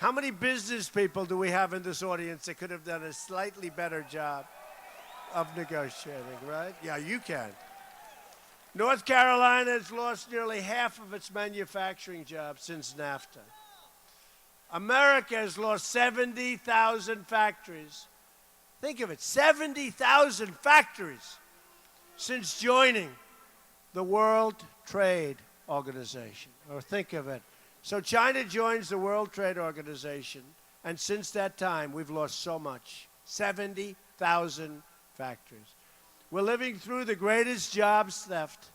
How many business people do we have in this audience that could have done a slightly better job of negotiating, right? Yeah, you can. North Carolina has lost nearly half of its manufacturing jobs since NAFTA. America has lost 70,000 factories. Think of it, 70,000 factories since joining the World Trade Organization. Or think of it. So China joins the World Trade Organization, and since that time, we've lost so much. 70,000 factories. We're living through the greatest jobs theft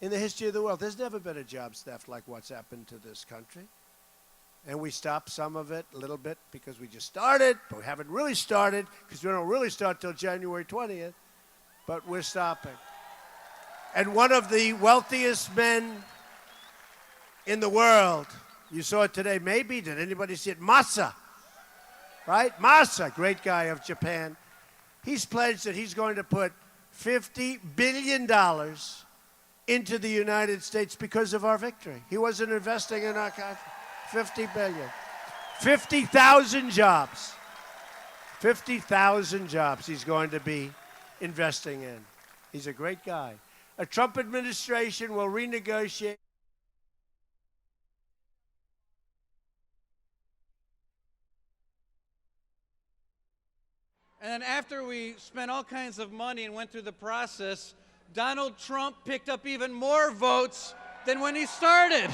in the history of the world. There's never been a jobs theft like what's happened to this country. And we stopped some of it a little bit because we just started, but we haven't really started because we don't really start till January 20th, but we're stopping. And one of the wealthiest men in the world, you saw it today, maybe, did anybody see it? Masa, right? Masa, great guy of Japan. He's pledged that he's going to put $50 billion into the United States because of our victory. He wasn't investing in our country. 50 billion. 50,000 jobs. 50,000 jobs he's going to be investing in. He's a great guy. A Trump administration will renegotiate. And then after we spent all kinds of money and went through the process, Donald Trump picked up even more votes than when he started.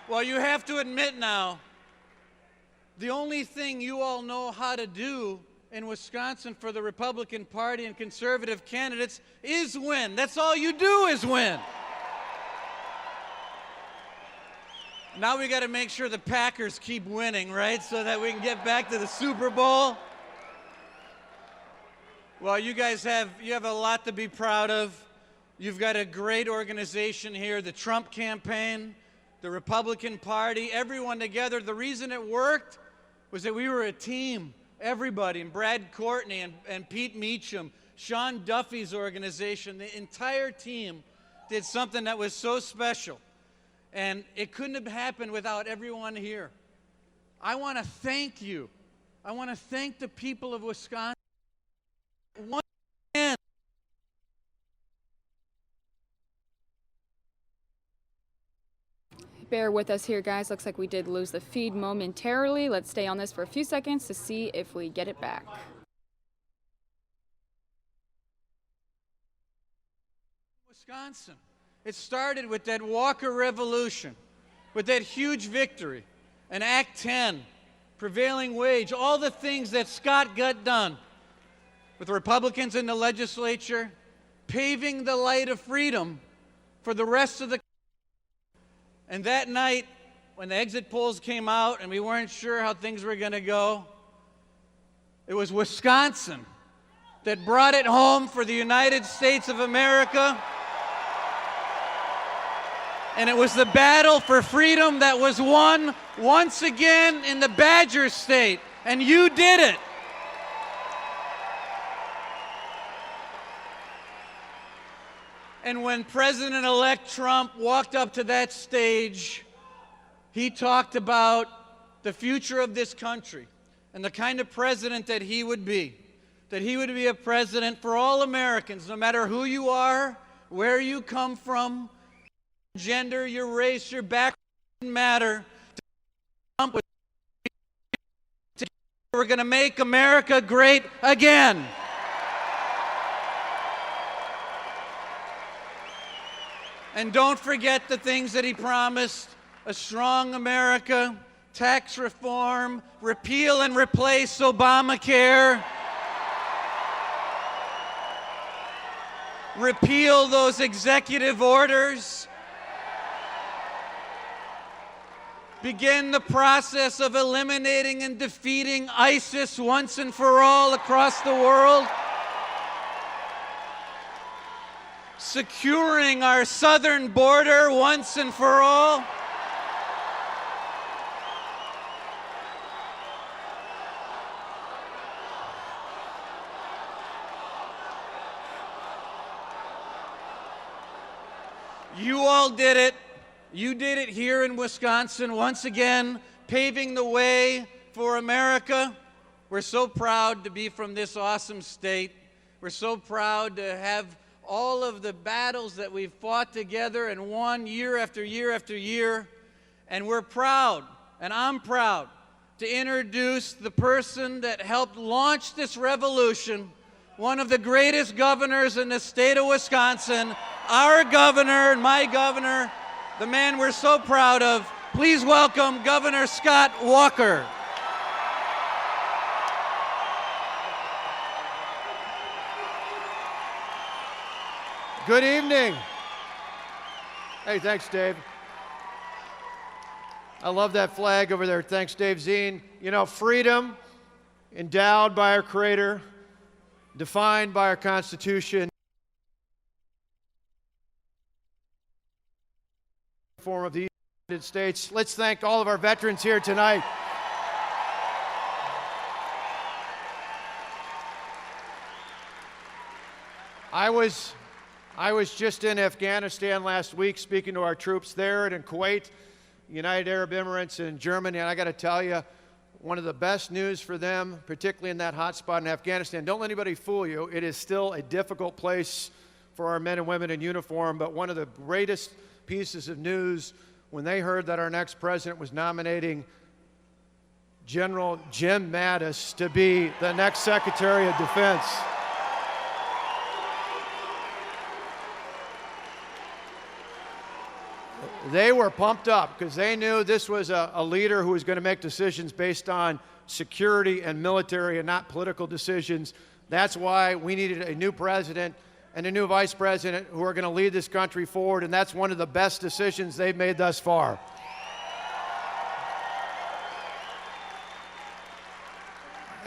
Well, you have to admit now, the only thing you all know how to do in Wisconsin for the Republican Party and conservative candidates is win. That's all you do is win. Now we got to make sure the Packers keep winning, right? So that we can get back to the Super Bowl. Well, you guys have a lot to be proud of. You've got a great organization here, the Trump campaign, the Republican Party, everyone together. The reason it worked was that we were a team, everybody, and Brad Courtney and Pete Meacham, Sean Duffy's organization, the entire team did something that was so special. And it couldn't have happened without everyone here. I want to thank you. I want to thank the people of Wisconsin. Once again, bear with us here, guys. Looks like we did lose the feed momentarily. Let's stay on this for a few seconds to see if we get it back. Wisconsin. It started with that Walker Revolution, with that huge victory, and Act 10, prevailing wage, all the things that Scott got done with Republicans in the legislature, paving the light of freedom for the rest of the country. And that night, when the exit polls came out and we weren't sure how things were going to go, it was Wisconsin that brought it home for the United States of America. And it was the battle for freedom that was won once again in the Badger State. And you did it. And when President-elect Trump walked up to that stage, he talked about the future of this country and the kind of president that he would be. That he would be a president for all Americans, no matter who you are, where you come from, gender, your race, your background, didn't matter. We're going to make America great again. And don't forget the things that he promised: a strong America, tax reform, repeal and replace Obamacare, repeal those executive orders, begin the process of eliminating and defeating ISIS once and for all across the world, securing our southern border once and for all, you all did it. You did it here in Wisconsin, once again, paving the way for America. We're so proud to be from this awesome state. We're so proud to have all of the battles that we've fought together and won year after year after year. And we're proud, and I'm proud, to introduce the person that helped launch this revolution, one of the greatest governors in the state of Wisconsin, our governor and my governor, the man we're so proud of. Please welcome Governor Scott Walker. Good evening. Hey, thanks, Dave. I love that flag over there. Thanks, Dave Zine. You know, freedom, endowed by our Creator, defined by our Constitution, form of the United States. Let's thank all of our veterans here tonight. I was just in Afghanistan last week speaking to our troops there and in Kuwait, United Arab Emirates, and Germany, and I got to tell you, one of the best news for them, particularly in that hot spot in Afghanistan, don't let anybody fool you, it is still a difficult place for our men and women in uniform, but one of the greatest pieces of news when they heard that our next president was nominating General Jim Mattis to be the next Secretary of Defense. They were pumped up because they knew this was a leader who was going to make decisions based on security and military and not political decisions. That's why we needed a new president and a new vice president who are going to lead this country forward, and that's one of the best decisions they've made thus far.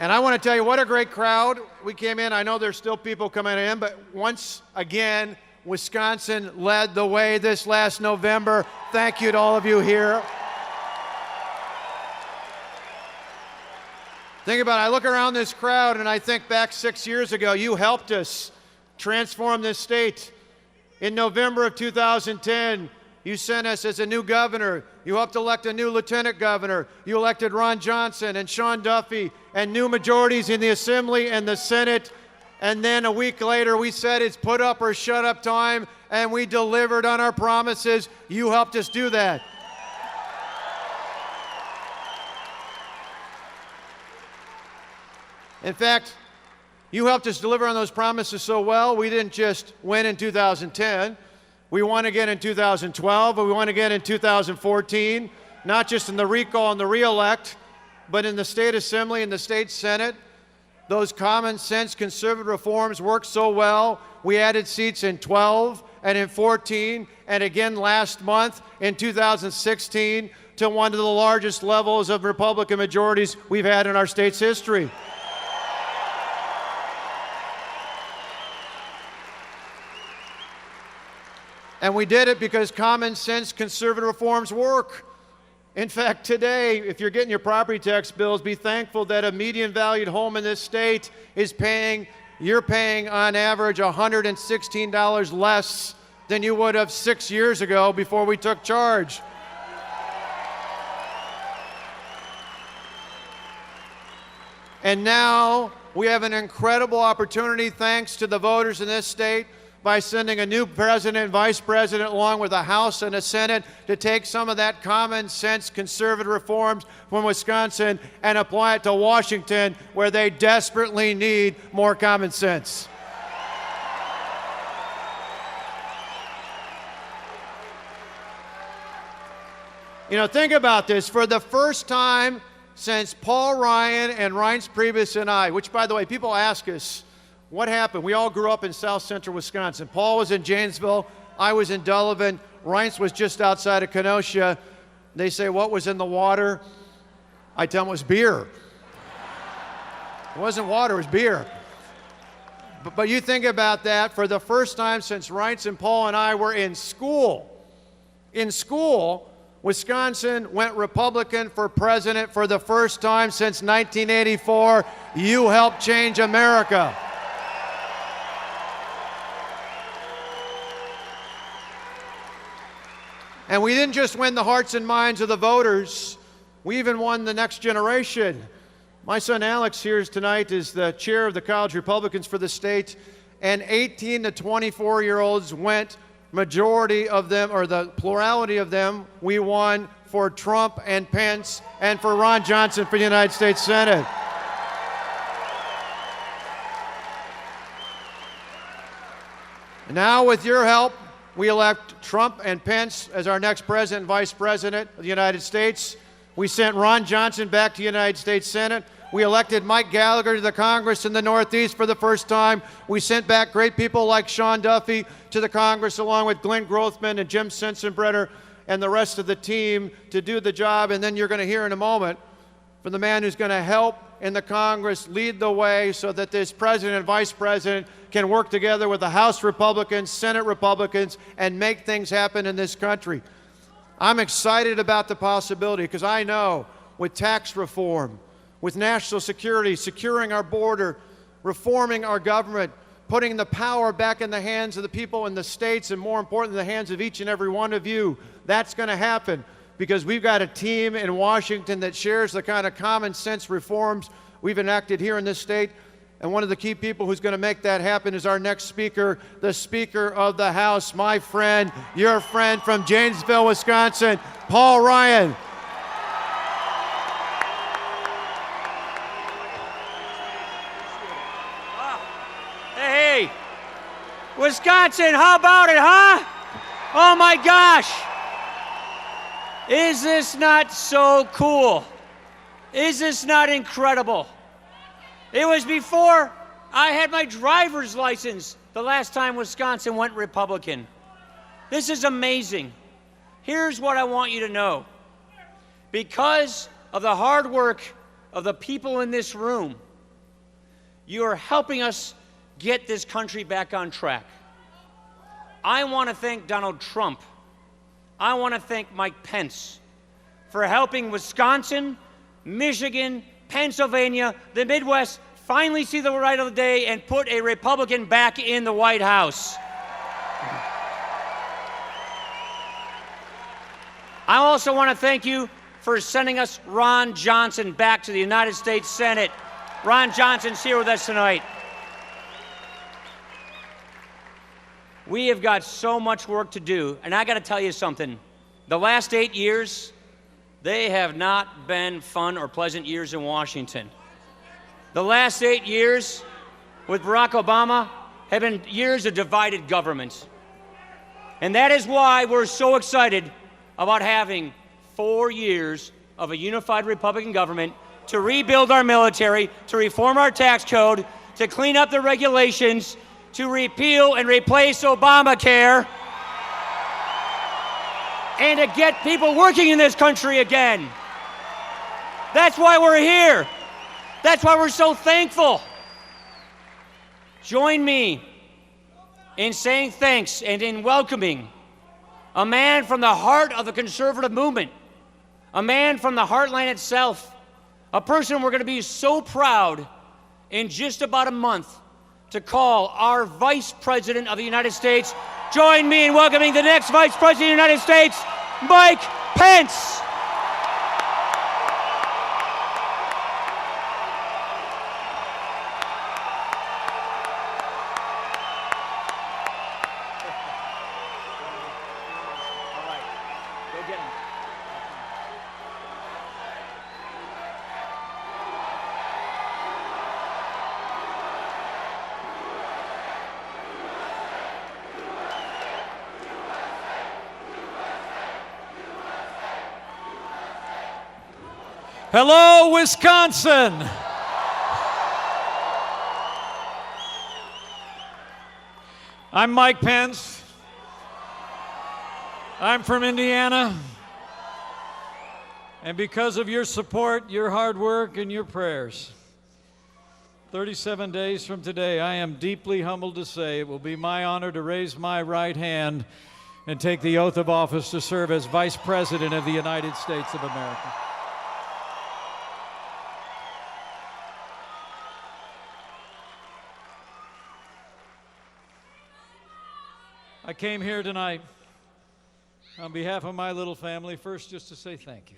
And I want to tell you what a great crowd we came in. I know there's still people coming in, but once again, Wisconsin led the way this last November. Thank you to all of you here. Think about it. I look around this crowd and I think back 6 years ago, you helped us transform this state. In November of 2010, you sent us as a new governor. You helped elect a new lieutenant governor. You elected Ron Johnson and Sean Duffy and new majorities in the Assembly and the Senate. And then a week later, we said it's put up or shut up time, and we delivered on our promises. You helped us do that. In fact, you helped us deliver on those promises so well, we didn't just win in 2010. We won again in 2012, and we won again in 2014, not just in the recall and the re-elect, but in the state assembly and the state senate. Those common sense conservative reforms worked so well, we added seats in 12 and in 14, and again last month in 2016 to one of the largest levels of Republican majorities we've had in our state's history. And we did it because common sense conservative reforms work. In fact, today, if you're getting your property tax bills, be thankful that a median valued home in this state is you're paying on average $116 less than you would have 6 years ago before we took charge. And now we have an incredible opportunity, thanks to the voters in this state, by sending a new president and vice president along with a House and a Senate to take some of that common sense conservative reforms from Wisconsin and apply it to Washington, where they desperately need more common sense. You know, think about this. For the first time since Paul Ryan and Reince Priebus and I, which, by the way, people ask us, what happened? We all grew up in South Central Wisconsin. Paul was in Janesville. I was in Delavan. Reince was just outside of Kenosha. They say, what was in the water? I tell them it was beer. It wasn't water, it was beer. But you think about that. For the first time since Reince and Paul and I were in school, Wisconsin went Republican for president for the first time since 1984. You helped change America. And we didn't just win the hearts and minds of the voters, we even won the next generation. My son Alex here tonight is the chair of the College Republicans for the state, and 18 to 24-year-olds went, majority of them, or the plurality of them, we won for Trump and Pence and for Ron Johnson for the United States Senate. Now, with your help, we elect Trump and Pence as our next president and vice president of the United States. We sent Ron Johnson back to the United States Senate. We elected Mike Gallagher to the Congress in the Northeast for the first time. We sent back great people like Sean Duffy to the Congress, along with Glenn Grothman and Jim Sensenbrenner and the rest of the team to do the job. And then you're going to hear in a moment from the man who's going to help in the Congress lead the way so that this president and vice president can work together with the House Republicans, Senate Republicans, and make things happen in this country. I'm excited about the possibility because I know with tax reform, with national security, securing our border, reforming our government, putting the power back in the hands of the people in the states, and more importantly, the hands of each and every one of you, that's going to happen because we've got a team in Washington that shares the kind of common sense reforms we've enacted here in this state. And one of the key people who's going to make that happen is our next speaker, the Speaker of the House, my friend, your friend from Janesville, Wisconsin, Paul Ryan. Wisconsin, how about it, huh? Oh my gosh. Is this not so cool? Is this not incredible? It was before I had my driver's license the last time Wisconsin went Republican. This is amazing. Here's what I want you to know. Because of the hard work of the people in this room, you are helping us get this country back on track. I want to thank Donald Trump. I want to thank Mike Pence for helping Wisconsin, Michigan, Pennsylvania, the Midwest finally see the light of the day and put a Republican back in the White House. I also want to thank you for sending us Ron Johnson back to the United States Senate. Ron Johnson's here with us tonight. We have got so much work to do, and I got to tell you something. The last 8 years, they have not been fun or pleasant years in Washington. The last 8 years with Barack Obama have been years of divided government. And that is why we're so excited about having 4 years of a unified Republican government to rebuild our military, to reform our tax code, to clean up the regulations, to repeal and replace Obamacare, and to get people working in this country again. That's why we're here. That's why we're so thankful. Join me in saying thanks and in welcoming a man from the heart of the conservative movement, a man from the heartland itself, a person we're going to be so proud in just about a month to call our Vice President of the United States. Join me in welcoming the next Vice President of the United States, Mike Pence. Hello, Wisconsin. I'm Mike Pence. I'm from Indiana. And because of your support, your hard work, and your prayers, 37 days from today, I am deeply humbled to say it will be my honor to raise my right hand and take the oath of office to serve as Vice President of the United States of America. I came here tonight on behalf of my little family, first just to say thank you.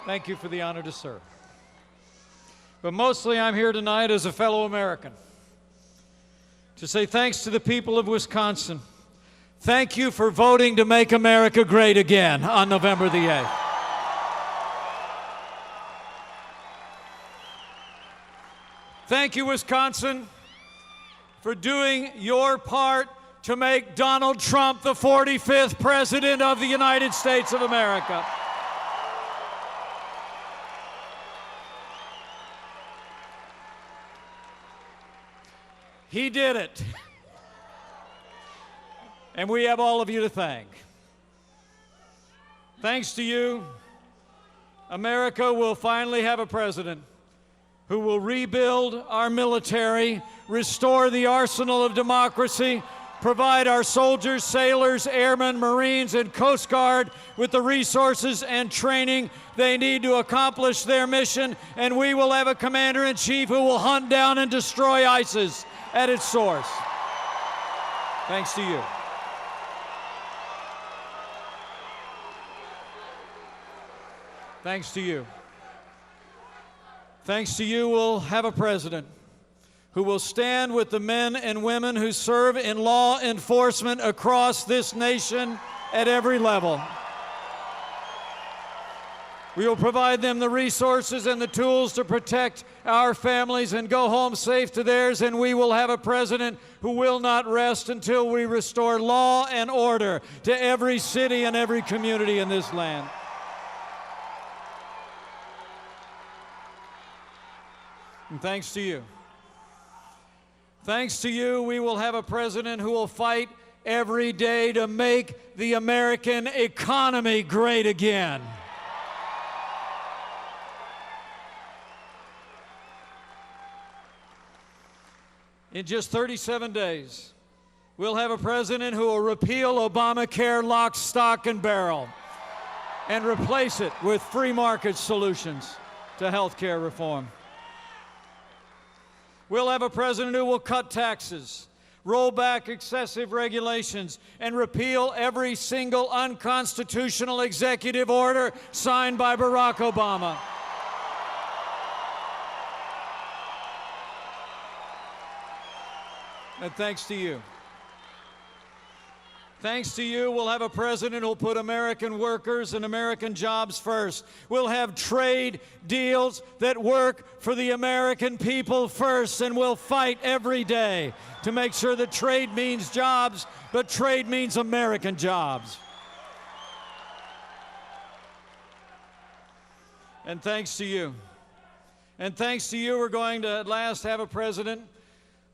Thank you for the honor to serve. But mostly I'm here tonight as a fellow American to say thanks to the people of Wisconsin. Thank you for voting to make America great again on November the 8th. Thank you, Wisconsin, for doing your part to make Donald Trump the 45th President of the United States of America. He did it. And we have all of you to thank. Thanks to you, America will finally have a president who will rebuild our military, restore the arsenal of democracy, provide our soldiers, sailors, airmen, Marines, and Coast Guard with the resources and training they need to accomplish their mission, and we will have a commander-in-chief who will hunt down and destroy ISIS at its source. Thanks to you. Thanks to you. Thanks to you, we'll have a president who will stand with the men and women who serve in law enforcement across this nation at every level. We will provide them the resources and the tools to protect our families and go home safe to theirs, and we will have a president who will not rest until we restore law and order to every city and every community in this land. And thanks to you, we will have a president who will fight every day to make the American economy great again. In just 37 days, we'll have a president who will repeal Obamacare lock, stock, and barrel and replace it with free market solutions to health care reform. We'll have a president who will cut taxes, roll back excessive regulations, and repeal every single unconstitutional executive order signed by Barack Obama. And thanks to you, we'll have a president who'll put American workers and American jobs first. We'll have trade deals that work for the American people first, and we'll fight every day to make sure that trade means jobs, but trade means American jobs. And thanks to you, we're going to at last have a president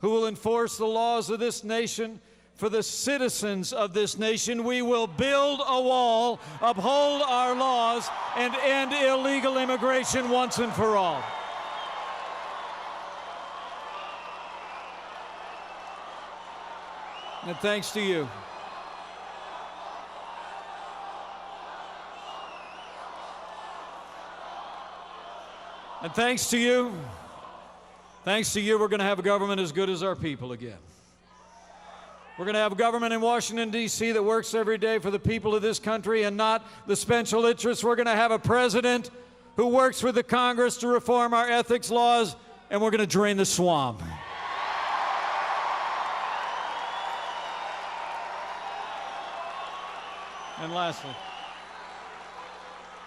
who will enforce the laws of this nation for the citizens of this nation. We will build a wall, uphold our laws, and end illegal immigration once and for all. And thanks to you, we're going to have a government as good as our people again. We're going to have a government in Washington, D.C. that works every day for the people of this country and not the special interests. We're going to have a president who works with the Congress to reform our ethics laws, and we're going to drain the swamp. And lastly,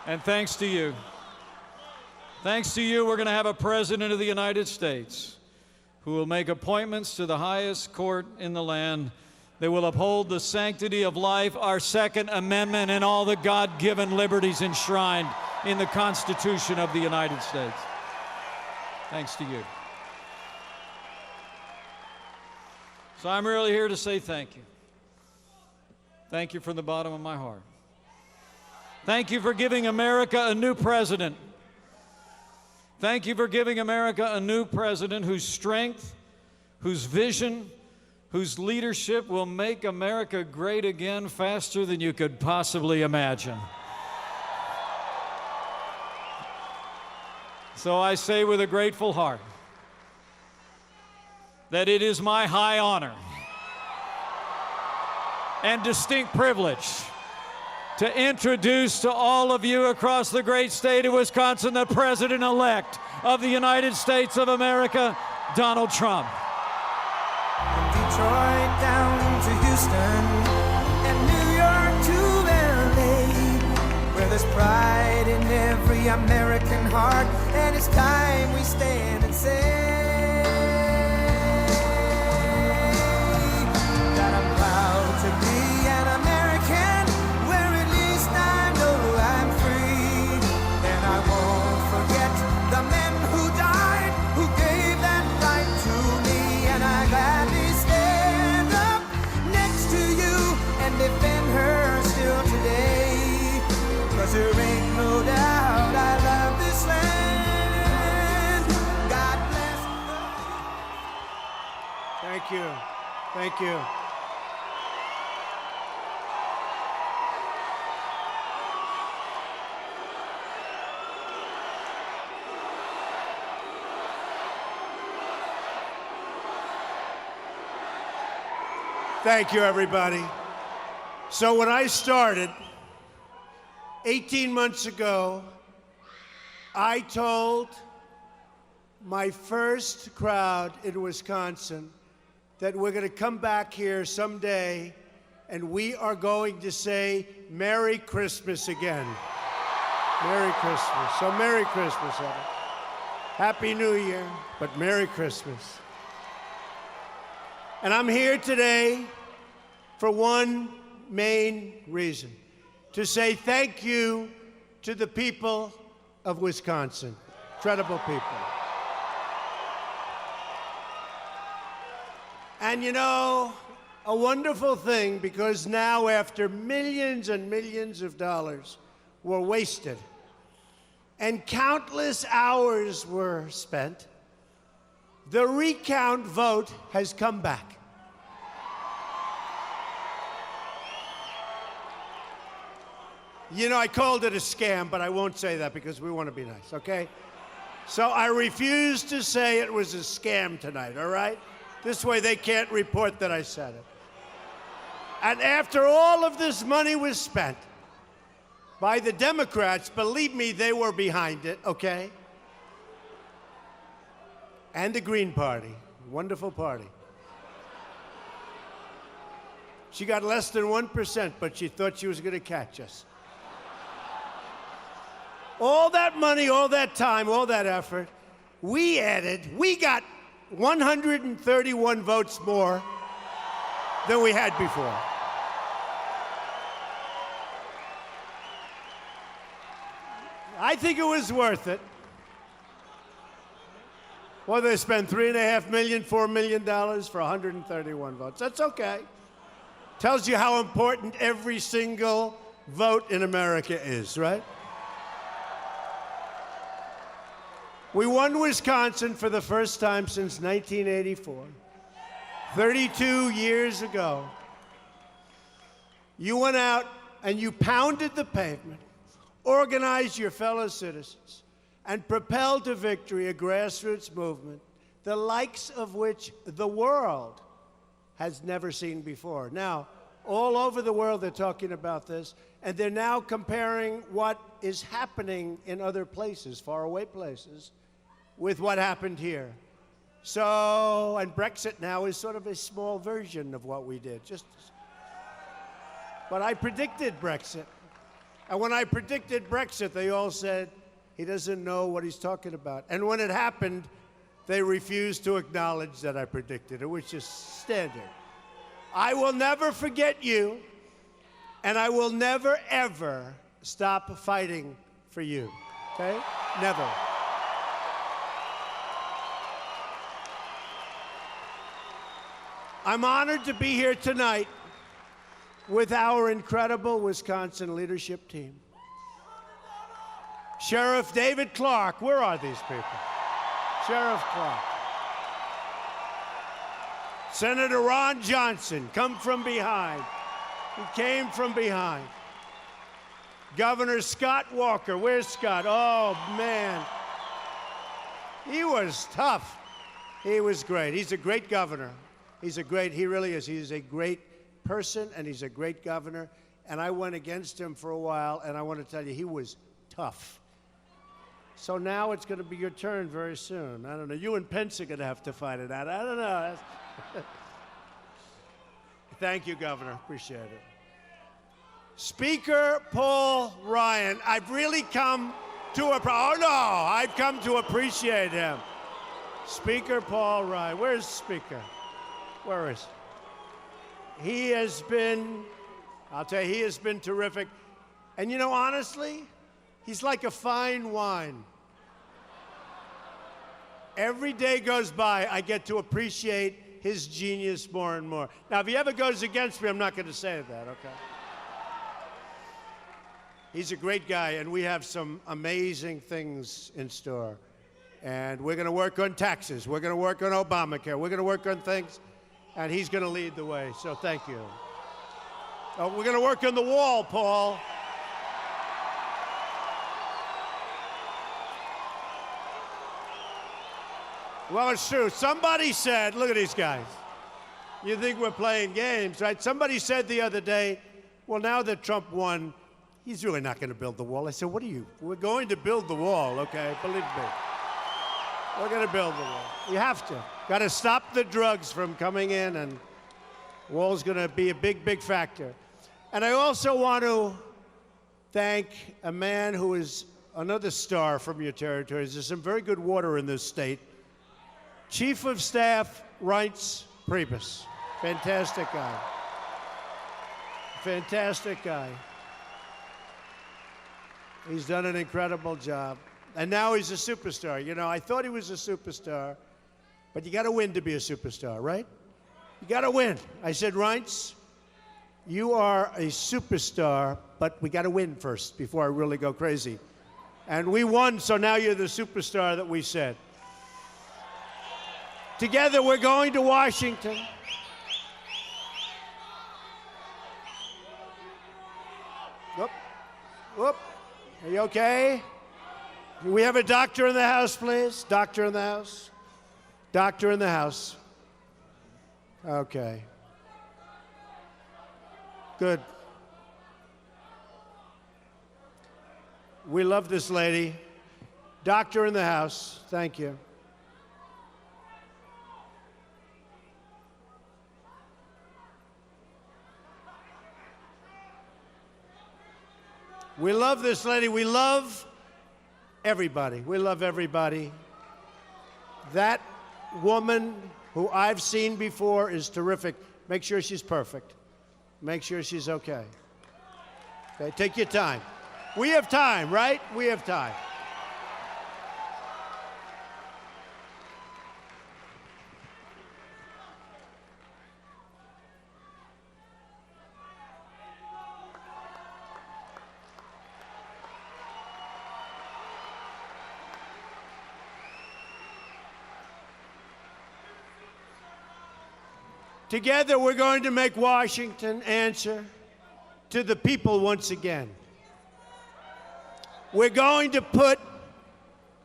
and thanks to you, we're going to have a president of the United States who will make appointments to the highest court in the land. They will uphold the sanctity of life, our Second Amendment, and all the God-given liberties enshrined in the Constitution of the United States. Thanks to you. So I'm really here to say thank you. Thank you from the bottom of my heart. Thank you for giving America a new president. Thank you for giving America a new president whose strength, whose vision, whose leadership will make America great again faster than you could possibly imagine. So I say with a grateful heart that it is my high honor and distinct privilege to introduce to all of you across the great state of Wisconsin the President-elect of the United States of America, Donald Trump. Detroit down to Houston and New York to LA, where there's pride in every American heart, and it's time we stand and say that I'm proud to be an American, where at least I know I'm free, and I won't forget the men who died, who gave that right to me, and I gladly stand up next to you and defend her still today, 'cause there ain't no doubt I love this land. God bless the... Thank you. Thank you. Thank you, everybody. So when I started 18 months ago, I told my first crowd in Wisconsin that we're going to come back here someday and we are going to say Merry Christmas again. Merry Christmas. So Merry Christmas, Evan. Happy New Year, but Merry Christmas. And I'm here today for one main reason, to say thank you to the people of Wisconsin. Incredible people. And you know, a wonderful thing, because now after millions and millions of dollars were wasted and countless hours were spent, the recount vote has come back. You know, I called it a scam, but I won't say that because we want to be nice, okay? So I refuse to say it was a scam tonight, all right? This way they can't report that I said it. And after all of this money was spent by the Democrats, believe me, they were behind it, okay? And the Green Party, wonderful party. She got less than 1%, but she thought she was going to catch us. All that money, all that time, all that effort, we got 131 votes more than we had before. I think it was worth it. Well, they spent $3.5 million, $4 million for 131 votes. That's okay. Tells you how important every single vote in America is, right? We won Wisconsin for the first time since 1984, 32 years ago. You went out and you pounded the pavement, organized your fellow citizens, and propelled to victory a grassroots movement, the likes of which the world has never seen before. Now, all over the world they're talking about this, and they're now comparing what is happening in other places, faraway places, with what happened here. So, and Brexit now is sort of a small version of what we did. But I predicted Brexit. And when I predicted Brexit, they all said, he doesn't know what he's talking about. And when it happened, they refused to acknowledge that I predicted it, which is standard. I will never forget you, and I will never, ever stop fighting for you, okay? Never. I'm honored to be here tonight with our incredible Wisconsin leadership team. Sheriff David Clark, where are these people? Sheriff Clark. Senator Ron Johnson, come from behind. He came from behind. Governor Scott Walker, where's Scott? Oh, man. He was tough. He was great. He's a great governor. He really is. He's a great person, and he's a great governor. And I went against him for a while, and I want to tell you, he was tough. So now it's going to be your turn very soon. I don't know. You and Pence are going to have to fight it out. I don't know. Thank you, Governor. Appreciate it. Speaker Paul Ryan, I've really come to I've come to appreciate him. Speaker Paul Ryan. Where's Speaker? Where is he? He has been, I'll tell you, he has been terrific. And you know, honestly, he's like a fine wine. Every day goes by, I get to appreciate his genius more and more. Now, if he ever goes against me, I'm not going to say that, okay? He's a great guy, and we have some amazing things in store. And we're going to work on taxes. We're going to work on Obamacare. We're going to work on things, and he's going to lead the way. So thank you. Oh, we're going to work on the wall, Paul. Well, it's true. Somebody said, look at these guys. You think we're playing games, right? Somebody said the other day, well, now that Trump won, he's really not going to build the wall. I said, what are you? We're going to build the wall, okay? Believe me. We're going to build the wall. You have to. Got to stop the drugs from coming in, and the wall's going to be a big, big factor. And I also want to thank a man who is another star from your territories. There's some very good water in this state. Chief of Staff Reince Priebus. Fantastic guy. Fantastic guy. He's done an incredible job. And now he's a superstar. You know, I thought he was a superstar, but you got to win to be a superstar, right? You got to win. I said, Reince, you are a superstar, but we got to win first before I really go crazy. And we won, so now you're the superstar that we said. Together, we're going to Washington. Whoop. Whoop. Are you okay? Do we have a doctor in the house, please? Doctor in the house? Doctor in the house. Okay. Good. We love this lady. Doctor in the house. Thank you. We love this lady. We love everybody. We love everybody. That woman who I've seen before is terrific. Make sure she's perfect. Make sure she's okay. Okay, take your time. We have time, right? We have time. Together, we're going to make Washington answer to the people once again. We're going to put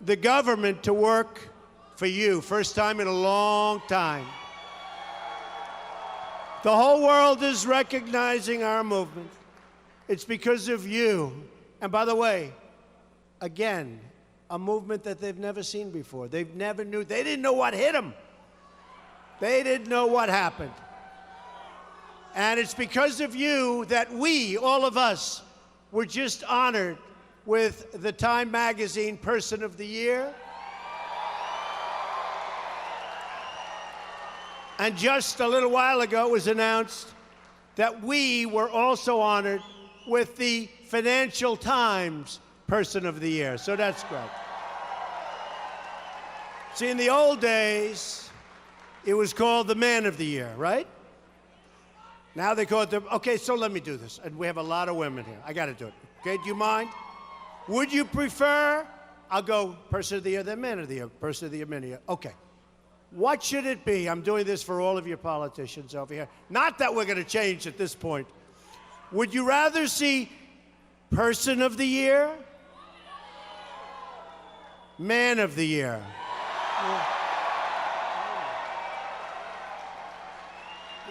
the government to work for you, first time in a long time. The whole world is recognizing our movement. It's because of you. And by the way, again, a movement that they've never seen before. They didn't know what hit them. They didn't know what happened. And it's because of you that we, all of us, were just honored with the Time Magazine Person of the Year. And just a little while ago, it was announced that we were also honored with the Financial Times Person of the Year. So that's great. See, in the old days, it was called the Man of the Year, right? Now they call it the... Okay, so let me do this. And we have a lot of women here. I got to do it. Okay, do you mind? Would you prefer... I'll go Person of the Year, then Man of the Year. Person of the Year, Man of the Year. Okay. What should it be? I'm doing this for all of your politicians over here. Not that we're going to change at this point. Would you rather see Person of the Year? Man of the Year.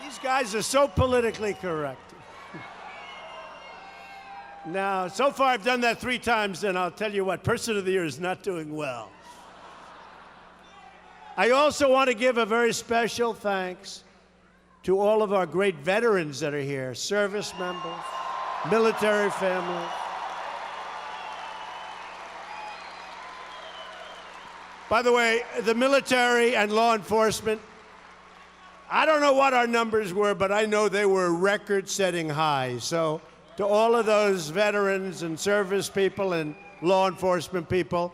These guys are so politically correct. Now, so far I've done that 3 times, and I'll tell you what, Person of the Year is not doing well. I also want to give a very special thanks to all of our great veterans that are here, service members, military families. By the way, the military and law enforcement, I don't know what our numbers were, but I know they were record-setting highs. So to all of those veterans and service people and law enforcement people,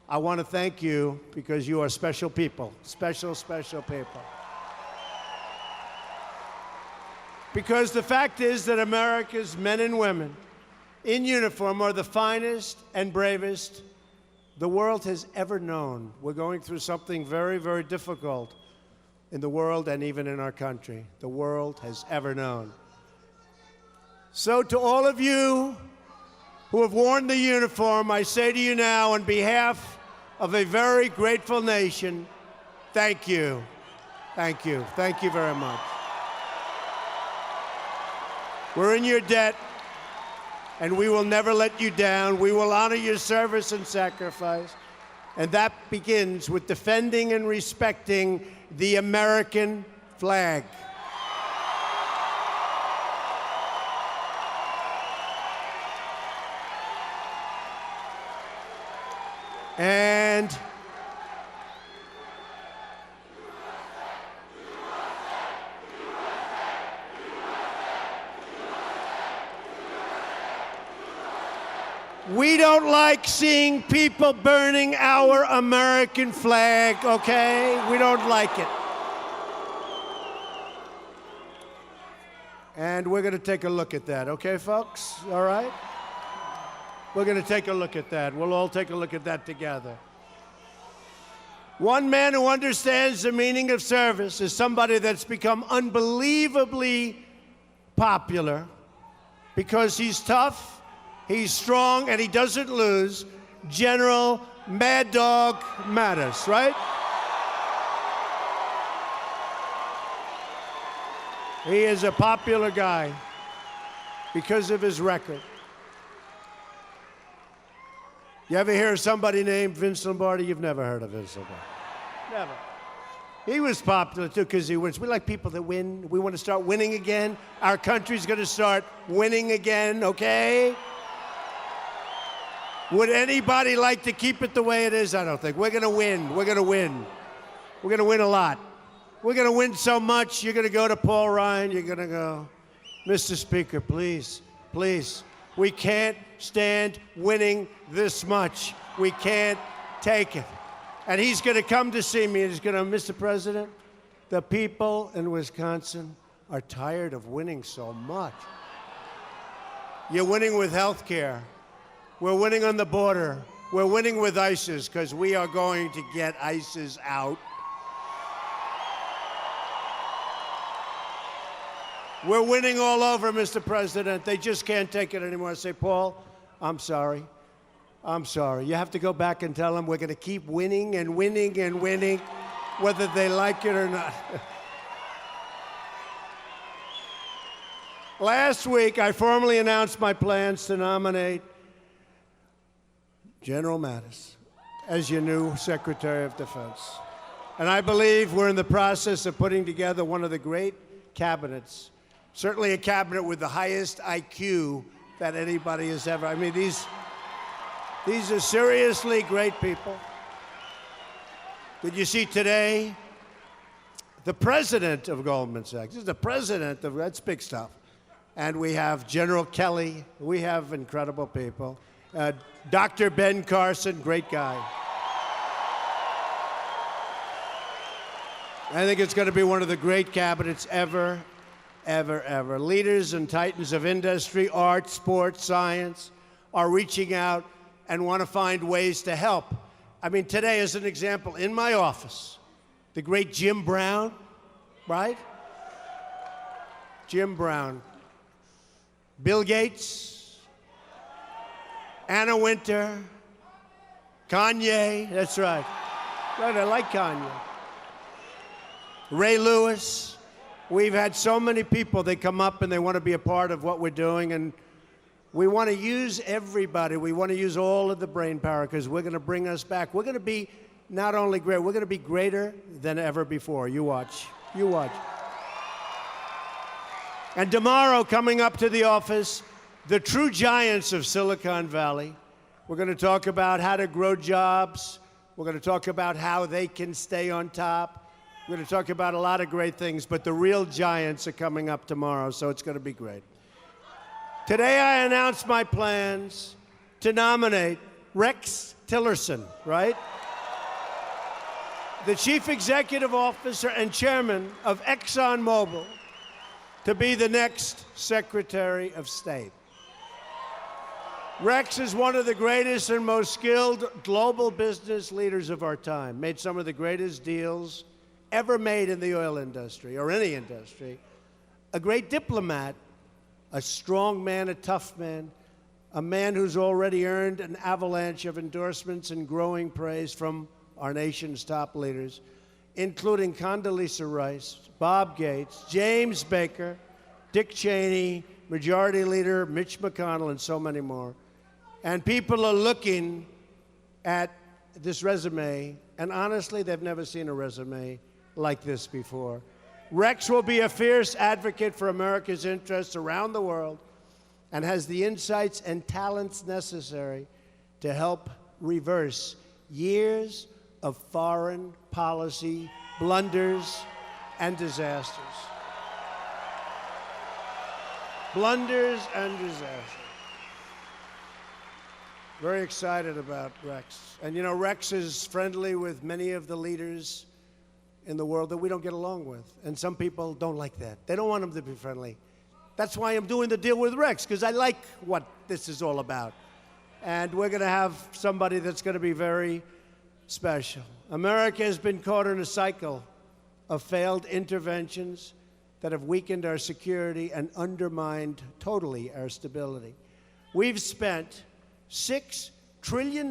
I want to thank you because you are special people, special, special people. Because the fact is that America's men and women in uniform are the finest and bravest the world has ever known. We're going through something very, very difficult in the world and even in our country. The world has ever known. So to all of you who have worn the uniform, I say to you now on behalf of a very grateful nation, thank you. Thank you. Thank you very much. We're in your debt, and we will never let you down. We will honor your service and sacrifice, and that begins with defending and respecting the American flag. And we don't like seeing people burning our American flag, okay? We don't like it. And we're going to take a look at that, okay, folks? All right? We're going to take a look at that. We'll all take a look at that together. One man who understands the meaning of service is somebody that's become unbelievably popular because he's tough, he's strong, and he doesn't lose. General Mad Dog Mattis, right? He is a popular guy because of his record. You ever hear of somebody named Vince Lombardi? You've never heard of Vince Lombardi. Never. He was popular, too, because he wins. We like people that win. We want to start winning again. Our country's going to start winning again, okay? Would anybody like to keep it the way it is? I don't think. We're going to win. We're going to win. We're going to win a lot. We're going to win so much, you're going to go to Paul Ryan, you're going to go, Mr. Speaker, please, please, we can't stand winning this much. We can't take it. And he's going to come to see me and he's going to, Mr. President, the people in Wisconsin are tired of winning so much. You're winning with health care. We're winning on the border. We're winning with ISIS because we are going to get ISIS out. We're winning all over, Mr. President. They just can't take it anymore. I say, Paul, I'm sorry. I'm sorry. You have to go back and tell them we're going to keep winning and winning and winning, whether they like it or not. Last week, I formally announced my plans to nominate General Mattis as your new Secretary of Defense. And I believe we're in the process of putting together one of the great cabinets. Certainly a cabinet with the highest IQ that anybody has ever. I mean, these are seriously great people. Did you see today? The president of Goldman Sachs. This is the president of, that's big stuff. And we have General Kelly. We have incredible people. Dr. Ben Carson, great guy. I think it's going to be one of the great cabinets ever. Ever, ever. Leaders and titans of industry, art, sports, science are reaching out and want to find ways to help. I mean, today, as an example, in my office, the great Jim Brown, right? Jim Brown. Bill Gates, Anna Wintour, Kanye, that's right. Right, I like Kanye. Ray Lewis. We've had so many people, they come up and they want to be a part of what we're doing, and we want to use everybody. We want to use all of the brain power because we're going to bring us back. We're going to be not only great, we're going to be greater than ever before. You watch. You watch. And tomorrow, coming up to the office, the true giants of Silicon Valley. We're going to talk about how to grow jobs. We're going to talk about how they can stay on top. We're going to talk about a lot of great things, but the real giants are coming up tomorrow, so it's going to be great. Today I announced my plans to nominate Rex Tillerson, right? The Chief Executive Officer and Chairman of ExxonMobil, to be the next Secretary of State. Rex is one of the greatest and most skilled global business leaders of our time, made some of the greatest deals ever made in the oil industry or any industry. A great diplomat, a strong man, a tough man, a man who's already earned an avalanche of endorsements and growing praise from our nation's top leaders, including Condoleezza Rice, Bob Gates, James Baker, Dick Cheney, Majority Leader Mitch McConnell, and so many more. And people are looking at this resume, and honestly, they've never seen a resume like this before. Rex will be a fierce advocate for America's interests around the world and has the insights and talents necessary to help reverse years of foreign policy blunders and disasters. Blunders and disasters. Very excited about Rex. And you know, Rex is friendly with many of the leaders in the world that we don't get along with. And some people don't like that. They don't want him to be friendly. That's why I'm doing the deal with Rex, because I like what this is all about. And we're going to have somebody that's going to be very special. America has been caught in a cycle of failed interventions that have weakened our security and undermined totally our stability. We've spent $6 trillion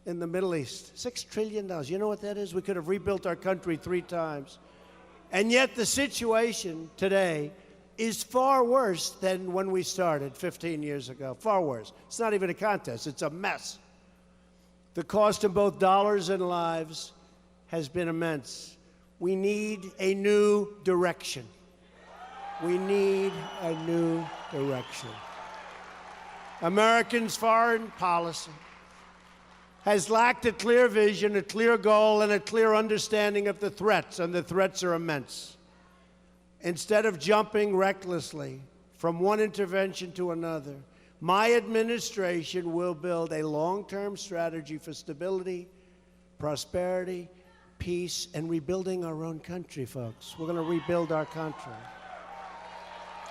in the Middle East. $6 trillion. You know what that is? We could have rebuilt our country 3 times. And yet the situation today is far worse than when we started 15 years ago. Far worse. It's not even a contest. It's a mess. The cost in both dollars and lives has been immense. We need a new direction. We need a new direction. Americans' foreign policy has lacked a clear vision, a clear goal, and a clear understanding of the threats, and the threats are immense. Instead of jumping recklessly from one intervention to another, my administration will build a long-term strategy for stability, prosperity, peace, and rebuilding our own country, folks. We're going to rebuild our country.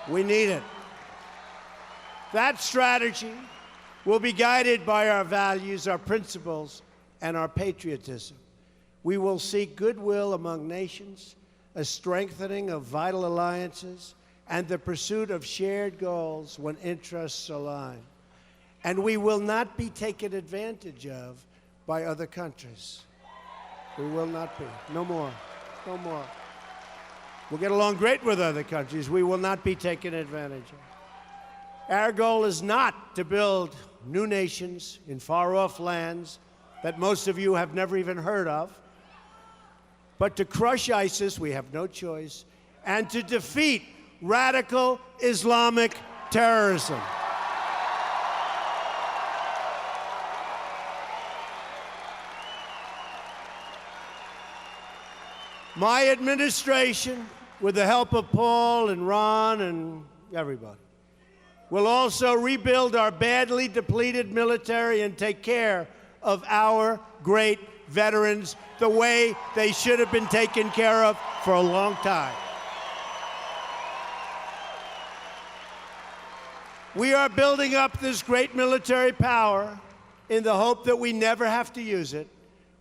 We need it. That strategy will be guided by our values, our principles, and our patriotism. We will seek goodwill among nations, a strengthening of vital alliances, and the pursuit of shared goals when interests align. And we will not be taken advantage of by other countries. We will not be. No more. No more. We'll get along great with other countries. We will not be taken advantage of. Our goal is not to build new nations in far-off lands that most of you have never even heard of, but to crush ISIS, we have no choice, and to defeat radical Islamic terrorism. My administration, with the help of Paul and Ron and everybody, will also rebuild our badly depleted military and take care of our great veterans the way they should have been taken care of for a long time. We are building up this great military power in the hope that we never have to use it.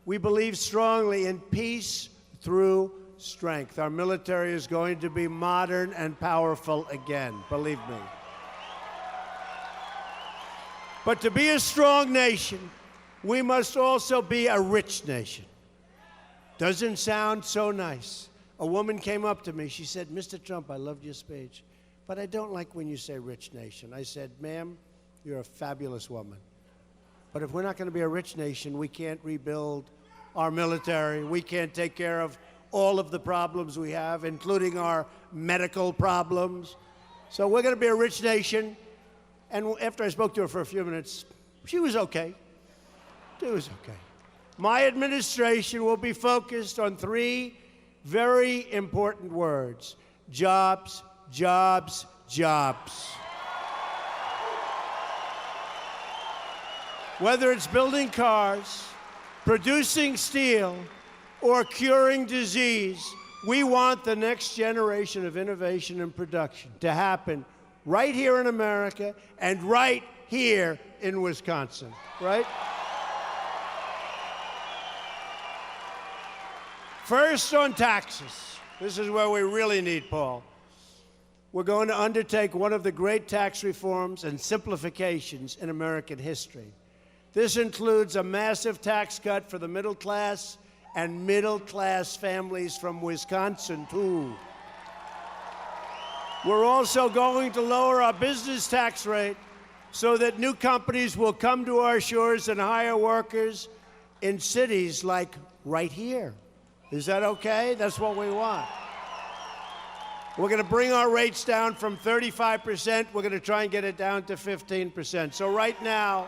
We believe strongly in peace through strength. Our military is going to be modern and powerful again, believe me. But to be a strong nation, we must also be a rich nation. Doesn't sound so nice. A woman came up to me. She said, "Mr. Trump, I loved your speech, but I don't like when you say rich nation." I said, "Ma'am, you're a fabulous woman. But if we're not going to be a rich nation, we can't rebuild our military. We can't take care of all of the problems we have, including our medical problems. So we're going to be a rich nation." And after I spoke to her for a few minutes, she was okay. It was okay. My administration will be focused on 3 very important words: jobs, jobs, jobs. Whether it's building cars, producing steel, or curing disease, we want the next generation of innovation and production to happen right here in America and right here in Wisconsin, right? First, on taxes. This is where we really need Paul. We're going to undertake one of the great tax reforms and simplifications in American history. This includes a massive tax cut for the middle class and middle-class families from Wisconsin, too. We're also going to lower our business tax rate so that new companies will come to our shores and hire workers in cities like right here. Is that okay? That's what we want. We're going to bring our rates down from 35%. We're going to try and get it down to 15%. So right now,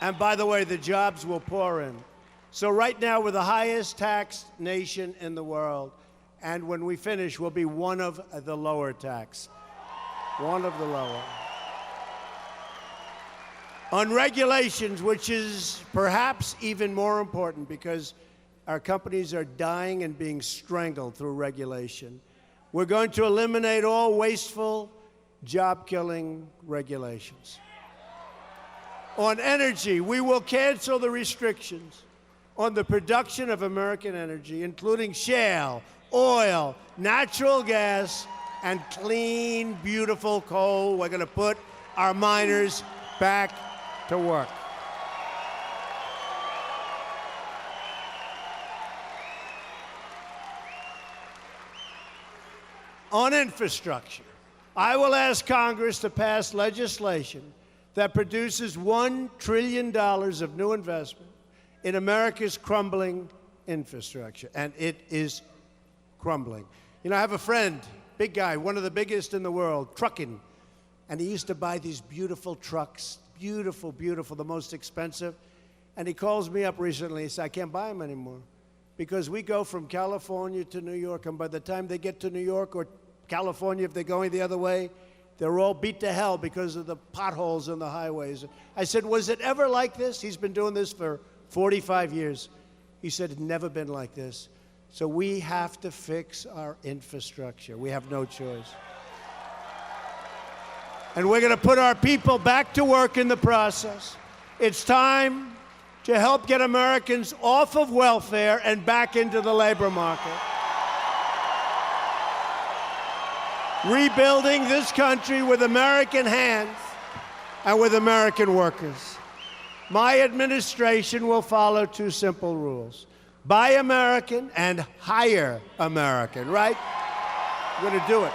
And by the way, the jobs will pour in. So right now, we're the highest taxed nation in the world. And when we finish, we'll be one of the lower tax. One of the lower. On regulations, which is perhaps even more important because our companies are dying and being strangled through regulation. We're going to eliminate all wasteful, job-killing regulations. On energy, we will cancel the restrictions on the production of American energy, including shale, oil, natural gas, and clean, beautiful coal. We're going to put our miners back to work. On infrastructure, I will ask Congress to pass legislation that produces $1 trillion of new investment in America's crumbling infrastructure. And it is crumbling. You know, I have a friend, big guy, one of the biggest in the world, trucking. And he used to buy these beautiful trucks, beautiful, beautiful, the most expensive. And he calls me up recently. He said, I can't buy them anymore because we go from California to New York. And by the time they get to New York or California, if they're going the other way, they're all beat to hell because of the potholes on the highways. I said, was it ever like this? He's been doing this for 45 years. He said, it's never been like this. So we have to fix our infrastructure. We have no choice. And we're going to put our people back to work in the process. It's time to help get Americans off of welfare and back into the labor market. Rebuilding this country with American hands and with American workers. My administration will follow two simple rules. Buy American and hire American, right? We're going to do it.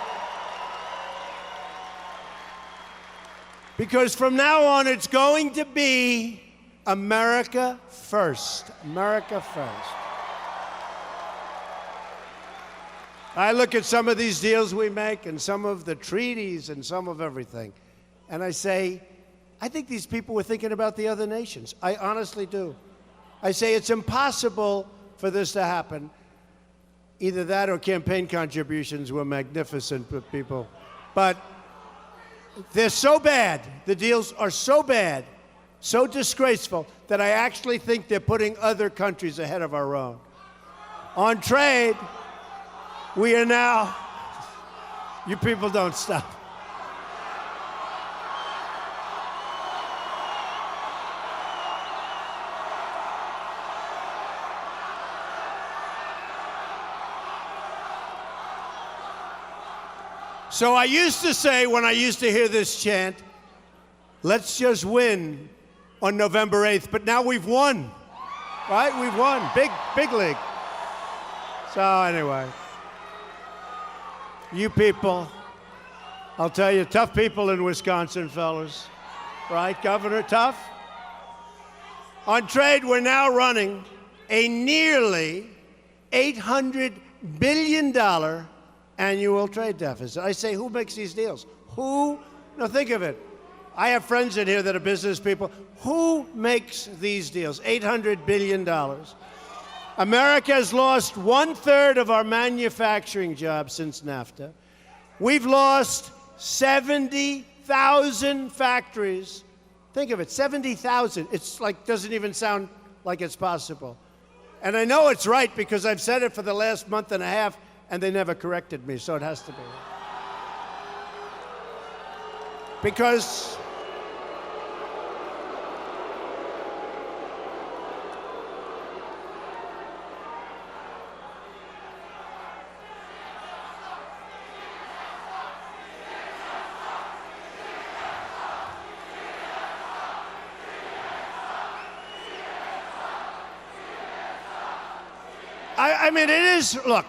Because from now on, it's going to be America first. America first. I look at some of these deals we make and some of the treaties and some of everything, and I say, I think these people were thinking about the other nations. I honestly do. I say it's impossible for this to happen. Either that or campaign contributions were magnificent with people. But they're so bad, the deals are so bad, so disgraceful, that I actually think they're putting other countries ahead of our own. On trade, we are now, you people don't stop. So I used to say, when I used to hear this chant, let's just win on November 8th. But now we've won, right? We've won. Big league. So anyway, you people, I'll tell you, tough people in Wisconsin, fellas. Right, Governor? Tough? On trade, we're now running a nearly $800 billion annual trade deficit. I say, who makes these deals? Who? No, think of it. I have friends in here that are business people. Who makes these deals? $800 billion. America has lost 1/3 of our manufacturing jobs since NAFTA. We've lost 70,000 factories. Think of it, 70,000. It's like, doesn't even sound like it's possible. And I know it's right because I've said it for the last month and a half, and they never corrected me, so it has to be. Because I mean, it is, look,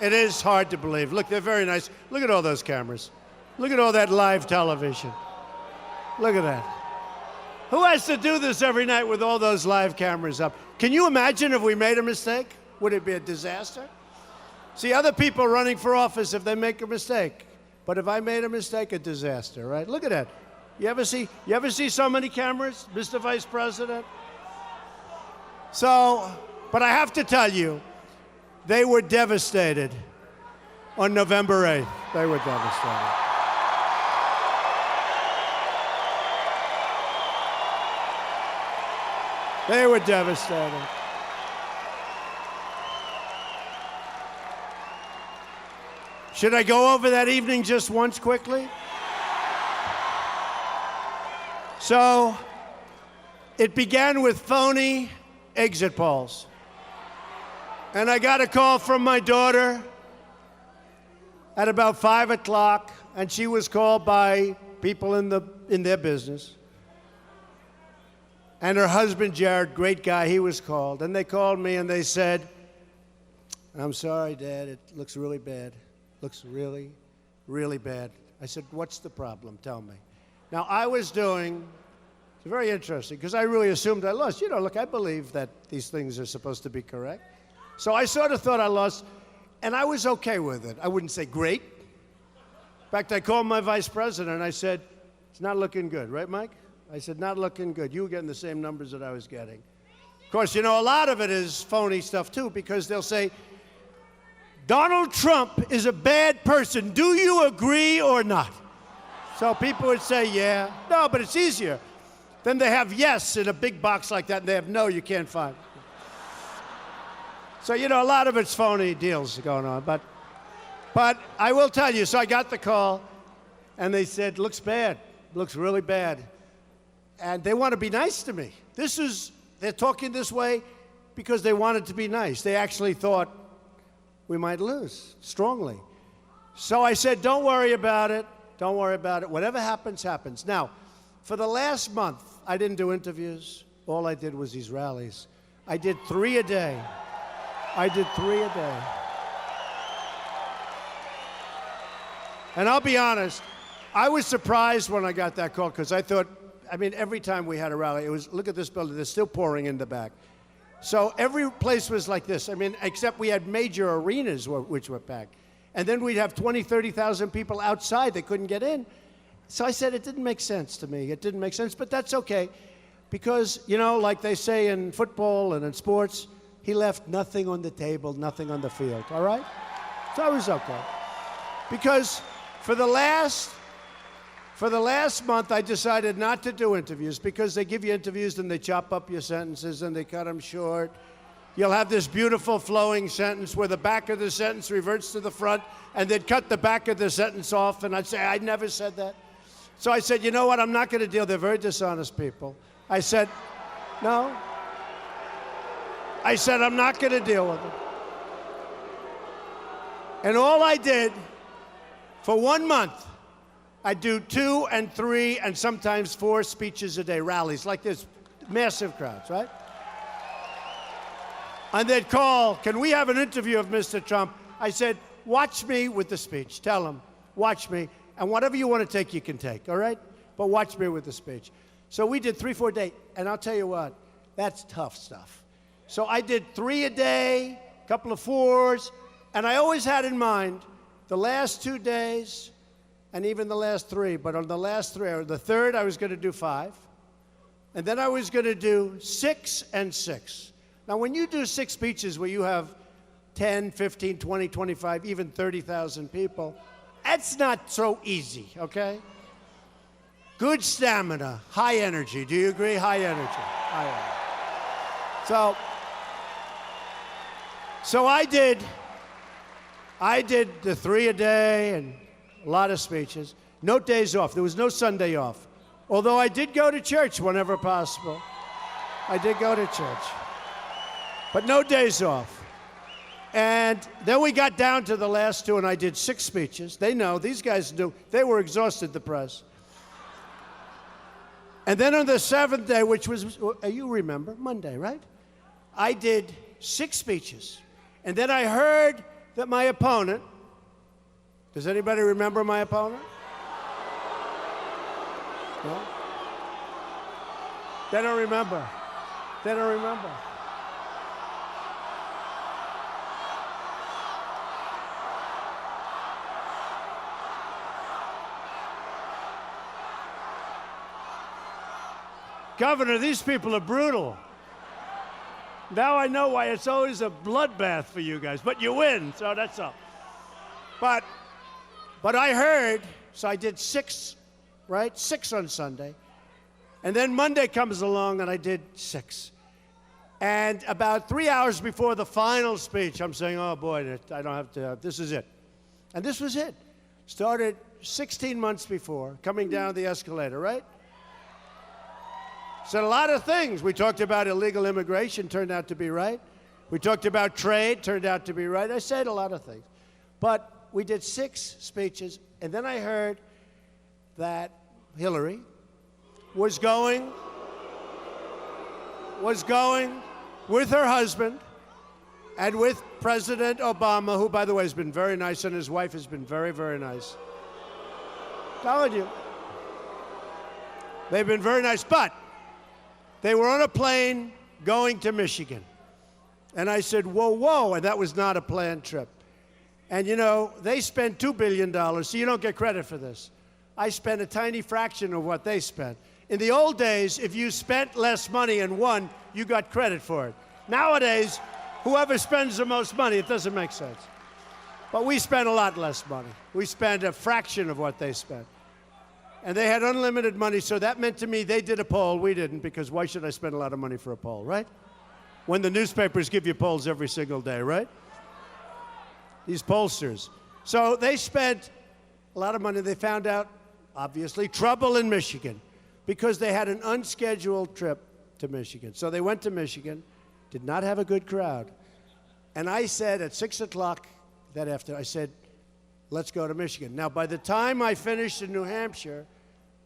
it is hard to believe. Look, they're very nice. Look at all those cameras. Look at all that live television. Look at that. Who has to do this every night with all those live cameras up? Can you imagine if we made a mistake? Would it be a disaster? See, other people running for office, if they make a mistake. But if I made a mistake, a disaster, right? Look at that. You ever see so many cameras, Mr. Vice President? So, but I have to tell you, they were devastated on November 8th. They were devastated. They were devastated. Should I go over that evening just once quickly? So, it began with phony exit polls. And I got a call from my daughter at about 5 o'clock, and she was called by people in their business. And her husband, Jared, great guy, he was called. And they called me and they said, "I'm sorry, Dad, it looks really bad. Looks really, really bad." I said, "What's the problem? Tell me." Now, I was doing, it's very interesting, because I really assumed I lost. You know, look, I believe that these things are supposed to be correct. So I sort of thought I lost, and I was okay with it. I wouldn't say great. In fact, I called my vice president and I said, "It's not looking good, right, Mike?" I said, "Not looking good. You were getting the same numbers that I was getting." Of course, you know, a lot of it is phony stuff, too, because they'll say, "Donald Trump is a bad person. Do you agree or not?" So people would say, "Yeah." No, but it's easier. Then they have yes in a big box like that, and they have no, you can't find. So, you know, a lot of it's phony deals going on. But I will tell you, so I got the call, and they said, "Looks bad. Looks really bad." And they want to be nice to me. They're talking this way because they wanted to be nice. They actually thought we might lose strongly. So I said, "Don't worry about it. Don't worry about it. Whatever happens, happens." Now, for the last month, I didn't do interviews. All I did was these rallies. I did 3 a day. I did 3 a day. And I'll be honest, I was surprised when I got that call, because I thought, I mean, every time we had a rally, it was, look at this building, they're still pouring in the back. So every place was like this. I mean, except we had major arenas which were packed. And then we'd have 20, 30,000 people outside. They couldn't get in. So I said, it didn't make sense to me. It didn't make sense, but that's okay. Because, you know, like they say in football and in sports, he left nothing on the table, nothing on the field, all right? So I was okay. Because for the last month, I decided not to do interviews, because they give you interviews and they chop up your sentences and they cut them short. You'll have this beautiful flowing sentence where the back of the sentence reverts to the front, and they'd cut the back of the sentence off, and I'd say, "I never said that." So I said, "You know what? I'm not going to deal. They're very dishonest people." I said, "No." I said, "I'm not going to deal with it." And all I did for 1 month, I do 2 and 3 and sometimes 4 speeches a day, rallies like this, massive crowds, right? And they'd call, "Can we have an interview of Mr. Trump?" I said, "Watch me with the speech. Tell him, watch me. And whatever you want to take, you can take, all right? But watch me with the speech." So we did 3, 4 a day. And I'll tell you what, that's tough stuff. So I did 3 a day, a couple of 4s. And I always had in mind the last 2 days and even the last 3. But on the last 3, or the third, I was going to do 5. And then I was going to do 6 and 6. Now, when you do 6 speeches where you have 10, 15, 20, 25, even 30,000 people, that's not so easy, okay? Good stamina, high energy. Do you agree? High energy. High energy. So I did the 3 a day and a lot of speeches. No days off. There was no Sunday off. Although I did go to church whenever possible. I did go to church. But no days off. And then we got down to the last 2, and I did 6 speeches. They know. These guys knew. They were exhausted, the press. And then on the 7th day, which was, you remember, Monday, right? I did 6 speeches. And then I heard that my opponent, does anybody remember my opponent? No? They don't remember. They don't remember. Governor, these people are brutal. Now I know why it's always a bloodbath for you guys, but you win, so that's all. But I heard, so I did 6, right? 6 on Sunday. And then Monday comes along and I did 6. And about 3 hours before the final speech, I'm saying, oh boy, I don't have to, this is it. And this was it. Started 16 months before, coming down the escalator, right? Said a lot of things. We talked about illegal immigration, turned out to be right. We talked about trade, turned out to be right. I said a lot of things. But we did 6 speeches, and then I heard that Hillary was going with her husband and with President Obama, who, by the way, has been very nice, and his wife has been very, very nice. Telling you. They've been very nice, but they were on a plane going to Michigan. And I said, whoa, whoa, and that was not a planned trip. And you know, they spent $2 billion, so you don't get credit for this. I spent a tiny fraction of what they spent. In the old days, if you spent less money and won, you got credit for it. Nowadays, whoever spends the most money, it doesn't make sense. But we spent a lot less money. We spent a fraction of what they spent. And they had unlimited money, so that meant to me they did a poll. We didn't, because why should I spend a lot of money for a poll, right? When the newspapers give you polls every single day, right? These pollsters. So they spent a lot of money. They found out, obviously, trouble in Michigan because they had an unscheduled trip to Michigan. So they went to Michigan, did not have a good crowd. And I said at 6 o'clock that afternoon, I said, let's go to Michigan. Now, by the time I finished in New Hampshire,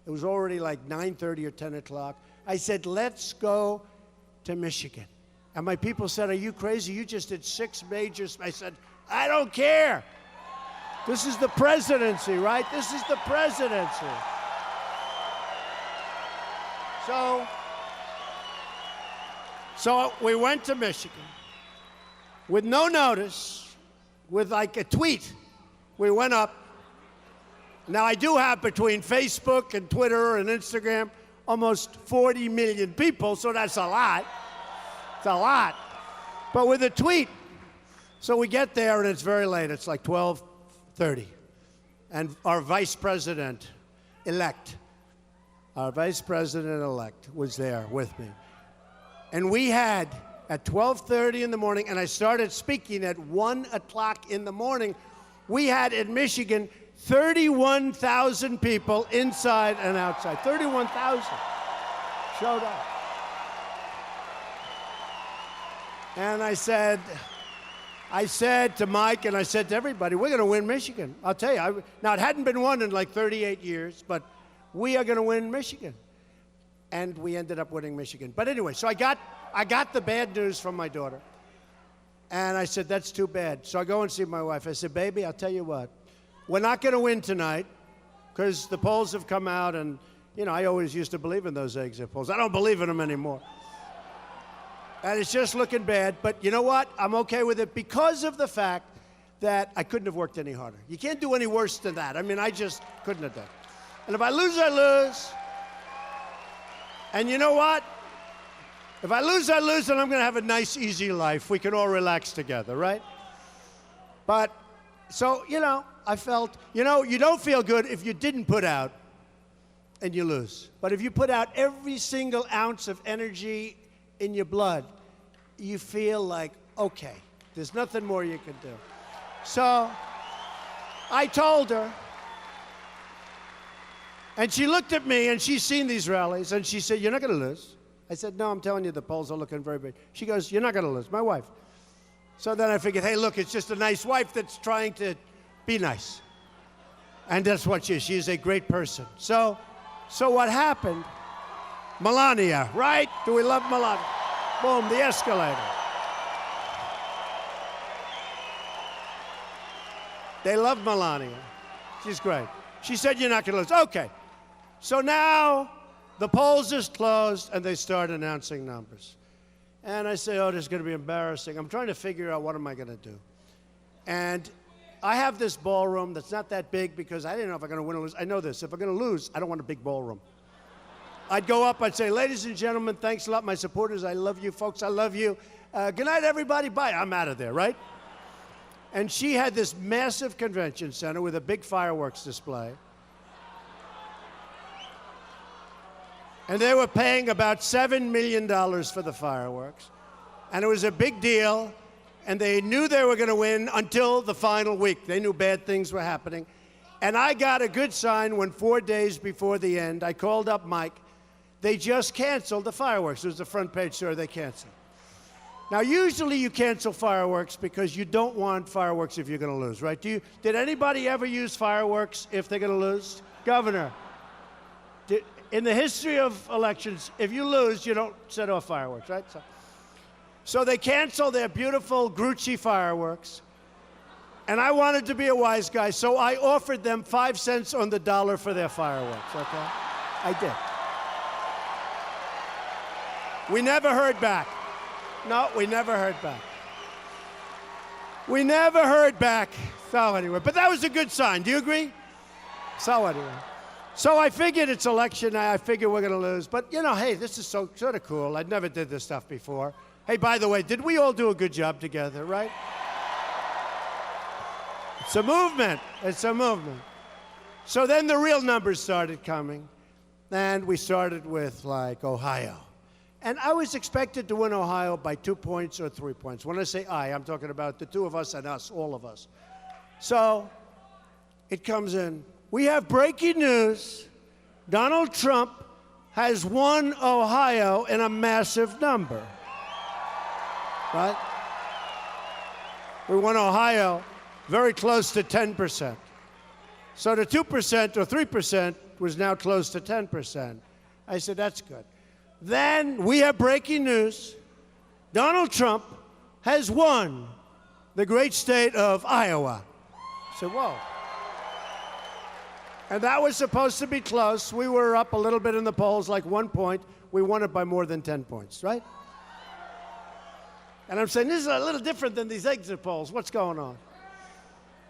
it was already like 9:30 or 10 o'clock. I said, let's go to Michigan. And my people said, are you crazy? You just did 6 major. I said, I don't care. This is the presidency, right? This is the presidency. So we went to Michigan with no notice, with like a tweet. We went up. Now, I do have between Facebook and Twitter and Instagram almost 40 million people, so that's a lot. It's a lot. But with a tweet, so we get there and it's very late. It's like 12:30. And our vice president-elect was there with me. And we had, at 12:30 in the morning, and I started speaking at 1 o'clock in the morning, we had in Michigan 31,000 people inside and outside. 31,000 showed up. And I said to Mike and I said to everybody, we're going to win Michigan. I'll tell you. Now, it hadn't been won in like 38 years, but we are going to win Michigan. And we ended up winning Michigan. But anyway, so I got the bad news from my daughter. And I said, that's too bad. So I go and see my wife. I said, baby, I'll tell you what. We're not going to win tonight because the polls have come out. And, you know, I always used to believe in those exit polls. I don't believe in them anymore. And it's just looking bad. But you know what? I'm okay with it because of the fact that I couldn't have worked any harder. You can't do any worse than that. I mean, I just couldn't have done it. And if I lose, I lose. And you know what? If I lose, I lose, and I'm going to have a nice, easy life. We can all relax together, right? But, so, you know, I felt, you know, you don't feel good if you didn't put out and you lose. But if you put out every single ounce of energy in your blood, you feel like, okay, there's nothing more you can do. So I told her, and she looked at me, and she's seen these rallies, and she said, you're not going to lose. I said, no, I'm telling you, the polls are looking very big. She goes, you're not going to lose, my wife. So then I figured, hey, look, it's just a nice wife that's trying to be nice. And that's what she is. She is a great person. So what happened? Melania, right? Do we love Melania? Boom, the escalator. They love Melania. She's great. She said, you're not going to lose. Okay. So now the polls just closed, and they start announcing numbers. And I say, oh, this is going to be embarrassing. I'm trying to figure out what am I going to do. And I have this ballroom that's not that big because I didn't know if I'm going to win or lose. I know this. If I'm going to lose, I don't want a big ballroom. I'd go up, I'd say, ladies and gentlemen, thanks a lot, my supporters. I love you, folks. I love you. Good night, everybody. Bye. I'm out of there, right? And she had this massive convention center with a big fireworks display. And they were paying about $7 million for the fireworks. And it was a big deal. And they knew they were going to win until the final week. They knew bad things were happening. And I got a good sign when 4 days before the end, I called up Mike. They just canceled the fireworks. It was the front page story. They canceled. Now, usually you cancel fireworks because you don't want fireworks if you're going to lose, right? Did anybody ever use fireworks if they're going to lose? Governor, in the history of elections, if you lose, you don't set off fireworks, right? So they canceled their beautiful Grucci fireworks. And I wanted to be a wise guy, so I offered them 5 cents on the dollar for their fireworks, okay? I did. We never heard back. No, we never heard back. We never heard back. So anyway, but that was a good sign. Do you agree? So anyway. So I figured it's election night. I figured we're going to lose. But, you know, hey, this is sort of cool. I never did this stuff before. Hey, by the way, did we all do a good job together, right? It's a movement. It's a movement. So then the real numbers started coming. And we started with, like, Ohio. And I was expected to win Ohio by 2 points or 3 points. When I say I'm talking about the two of us and us, all of us. So it comes in. We have breaking news. Donald Trump has won Ohio in a massive number. Right? We won Ohio very close to 10%. So the 2% or 3% was now close to 10%. I said, that's good. Then we have breaking news. Donald Trump has won the great state of Iowa. I said, whoa. And that was supposed to be close. We were up a little bit in the polls, like 1 point. We won it by more than 10 points, right? And I'm saying, this is a little different than these exit polls. What's going on?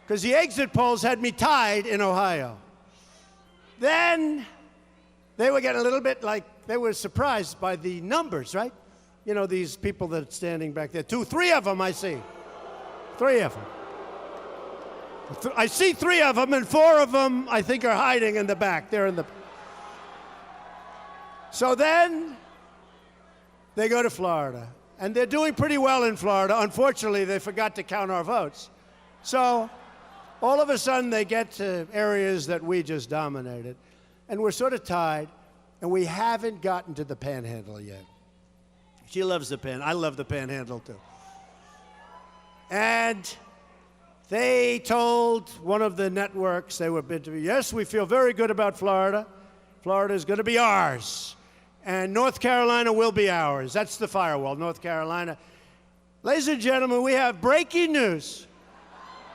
Because the exit polls had me tied in Ohio. Then they were getting a little bit like, they were surprised by the numbers, right? You know, these people that are standing back there. 2, 3 of them I see. 3 of them. I see 3 of them, and 4 of them I think are hiding in the back. They're in the... So then they go to Florida. And they're doing pretty well in Florida. Unfortunately, they forgot to count our votes. So all of a sudden, they get to areas that we just dominated. And we're sort of tied. And we haven't gotten to the panhandle yet. She loves the I love the panhandle, too. And they told one of the networks they were interviewing, yes, we feel very good about Florida. Florida is going to be ours. And North Carolina will be ours. That's the firewall, North Carolina. Ladies and gentlemen, we have breaking news.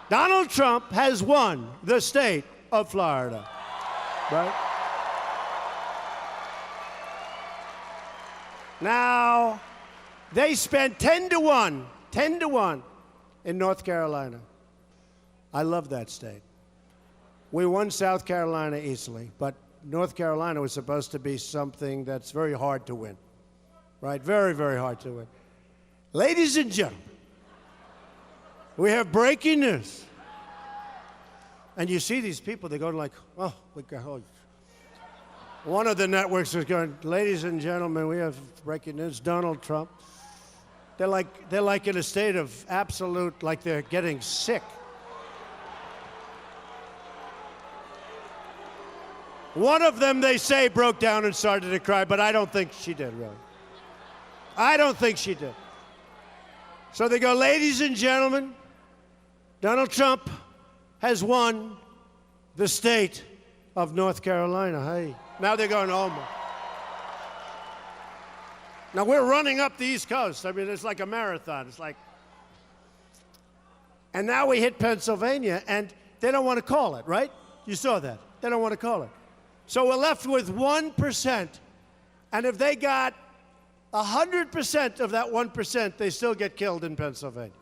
Donald Trump has won the state of Florida. Right? Now, they spent 10 to 1 in North Carolina. I love that state. We won South Carolina easily, but North Carolina was supposed to be something that's very hard to win, right? Very, very hard to win. Ladies and gentlemen, we have breaking news. And you see these people, they're going like, oh, we got... One of the networks is going, ladies and gentlemen, we have breaking news, Donald Trump. They're like in a state of absolute, like they're getting sick. One of them, they say, broke down and started to cry, but I don't think she did, really. I don't think she did. So they go, ladies and gentlemen, Donald Trump has won the state of North Carolina. Hey. Now they're going, oh my. Now we're running up the East Coast. I mean, it's like a marathon. It's like, and now we hit Pennsylvania, and they don't want to call it, right? You saw that. They don't want to call it. So we're left with 1%. And if they got 100% of that 1%, they still get killed in Pennsylvania.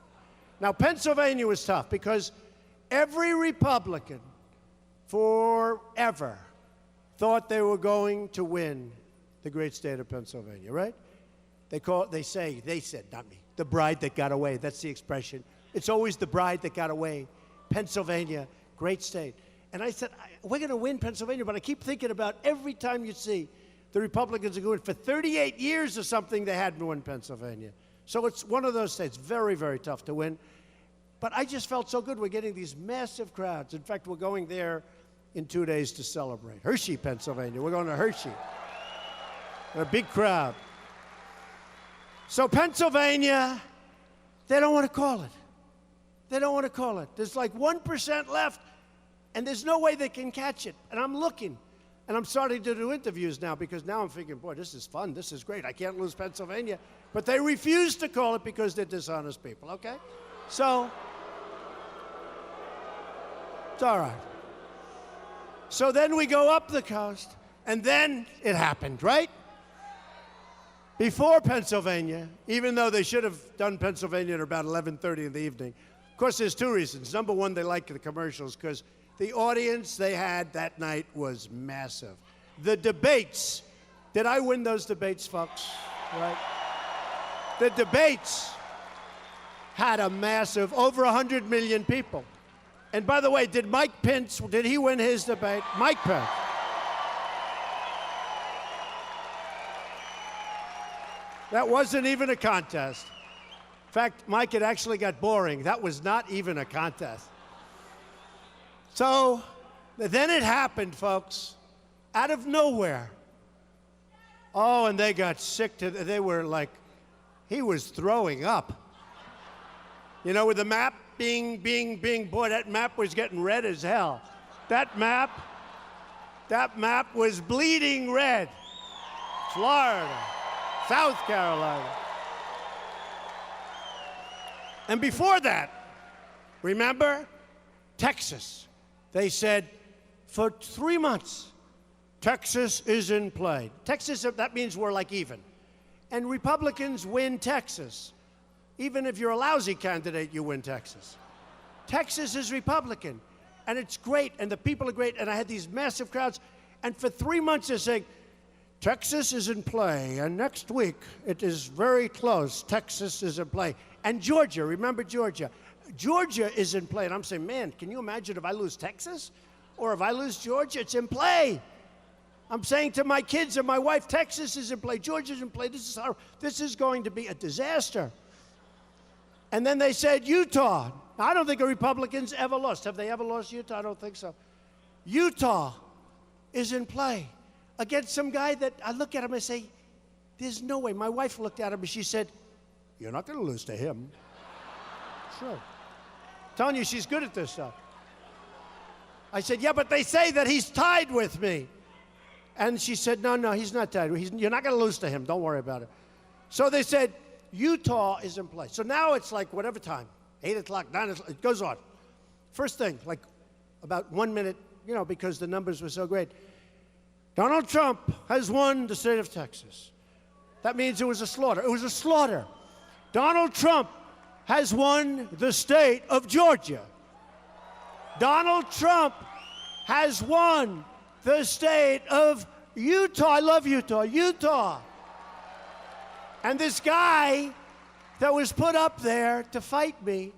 Now, Pennsylvania was tough because every Republican forever thought they were going to win the great state of Pennsylvania, right? They said, not me, the bride that got away. That's the expression. It's always the bride that got away. Pennsylvania, great state. And I said, we're going to win Pennsylvania, but I keep thinking about every time you see the Republicans are going for 38 years or something, they hadn't won Pennsylvania. So it's one of those states, very, very tough to win. But I just felt so good. We're getting these massive crowds. In fact, we're going there in 2 days to celebrate. Hershey, Pennsylvania. We're going to Hershey. A big crowd. So Pennsylvania, they don't want to call it. They don't want to call it. There's like 1% left, and there's no way they can catch it. And I'm looking, and I'm starting to do interviews now because now I'm thinking, boy, this is fun. This is great. I can't lose Pennsylvania. But they refuse to call it because they're dishonest people, okay? So, it's all right. So then we go up the coast, and then it happened, right? Before Pennsylvania, even though they should have done Pennsylvania at about 11:30 in the evening. Of course, there's two reasons. Number one, they like the commercials because the audience they had that night was massive. The debates, did I win those debates, folks? Right? The debates had a massive, over 100 million people. And by the way, did Mike Pence, did he win his debate? Mike Pence. That wasn't even a contest. In fact, Mike, it actually got boring. That was not even a contest. So then it happened, folks, out of nowhere. Oh, and they got sick to, they were like, he was throwing up. You know, with the map being, boy, that map was getting red as hell. That map was bleeding red. Florida, South Carolina. And before that, remember, Texas. They said for 3 months, Texas is in play. Texas, that means we're like even. And Republicans win Texas. Even if you're a lousy candidate, you win Texas. Texas is Republican, and it's great, and the people are great, and I had these massive crowds, and for 3 months they're saying, Texas is in play, and next week it is very close. Texas is in play. And Georgia, remember Georgia? Georgia is in play, and I'm saying, man, can you imagine if I lose Texas? Or if I lose Georgia, it's in play. I'm saying to my kids and my wife, Texas is in play, Georgia's in play, this is going to be a disaster. And then they said Utah. Now, I don't think the Republicans ever lost. Have they ever lost Utah? I don't think so. Utah is in play against some guy that I look at him and say, there's no way. My wife looked at him and she said, you're not going to lose to him. Sure. I'm telling you, she's good at this stuff. I said, yeah, but they say that he's tied with me. And she said, no, he's not tied. You're not going to lose to him. Don't worry about it. So they said, Utah is in play. So now it's like whatever time, 8 o'clock, 9 o'clock, it goes on. First thing, like about 1 minute, you know, because the numbers were so great. Donald Trump has won the state of Texas. That means it was a slaughter. It was a slaughter. Donald Trump has won the state of Georgia. Donald Trump has won the state of Utah. I love Utah. Utah. And this guy that was put up there to fight me,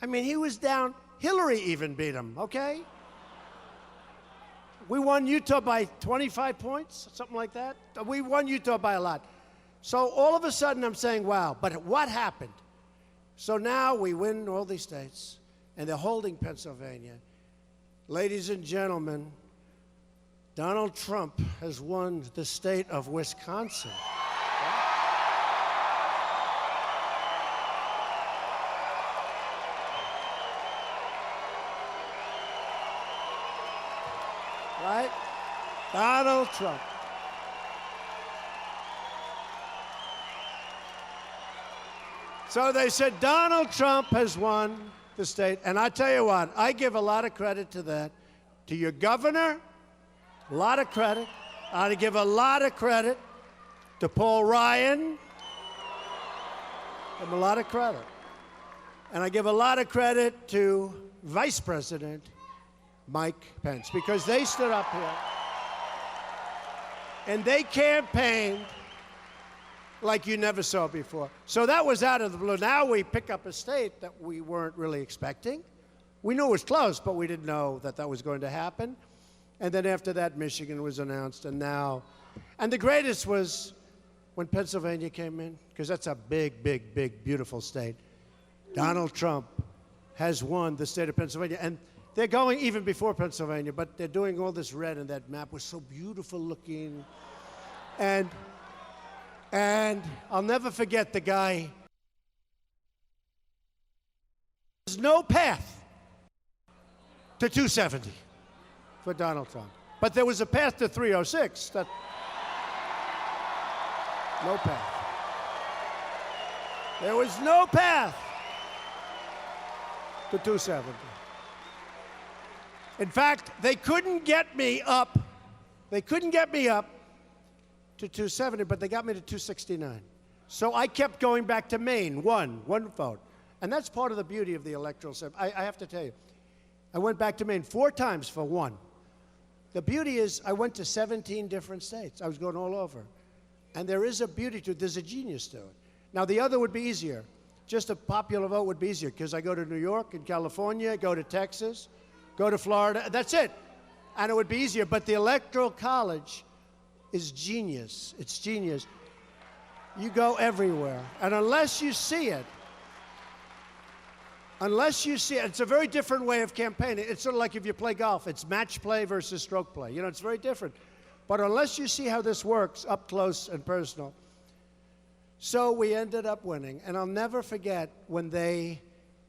I mean, he was down. Hillary even beat him, okay? We won Utah by 25 points, something like that. We won Utah by a lot. So all of a sudden I'm saying, wow, but what happened? So now we win all these states, and they're holding Pennsylvania. Ladies and gentlemen, Donald Trump has won the state of Wisconsin. Right? Donald Trump. So they said Donald Trump has won the state. And I tell you what, I give a lot of credit to that. To your governor, a lot of credit. I give a lot of credit to Paul Ryan. Give him a lot of credit. And I give a lot of credit to Vice President Mike Pence, because they stood up here And they campaigned like you never saw before. So that was out of the blue. Now we pick up a state that we weren't really expecting. We knew it was close, but we didn't know that that was going to happen. And then after that, Michigan was announced, and now. And the greatest was when Pennsylvania came in, because that's a big, big, big, beautiful state. Donald Trump has won the state of Pennsylvania. And they're going even before Pennsylvania, but they're doing all this red, and that map was so beautiful looking. And I'll never forget the guy. There's no path to 270 for Donald Trump. But there was a path to 306. No path. There was no path to 270. In fact, they couldn't get me up. They couldn't get me up to 270, but they got me to 269. So I kept going back to Maine, one vote. And that's part of the beauty of the electoral system. I have to tell you, I went back to Maine 4 times for 1. The beauty is I went to 17 different states. I was going all over. And there is a beauty to it. There's a genius to it. Now, the other would be easier. Just a popular vote would be easier because I go to New York and California, go to Texas, go to Florida. That's it. And it would be easier. But the Electoral College is genius. It's genius. You go everywhere. And unless you see it, it's a very different way of campaigning. It's sort of like if you play golf. It's match play versus stroke play. You know, it's very different. But unless you see how this works up close and personal. So we ended up winning. And I'll never forget when they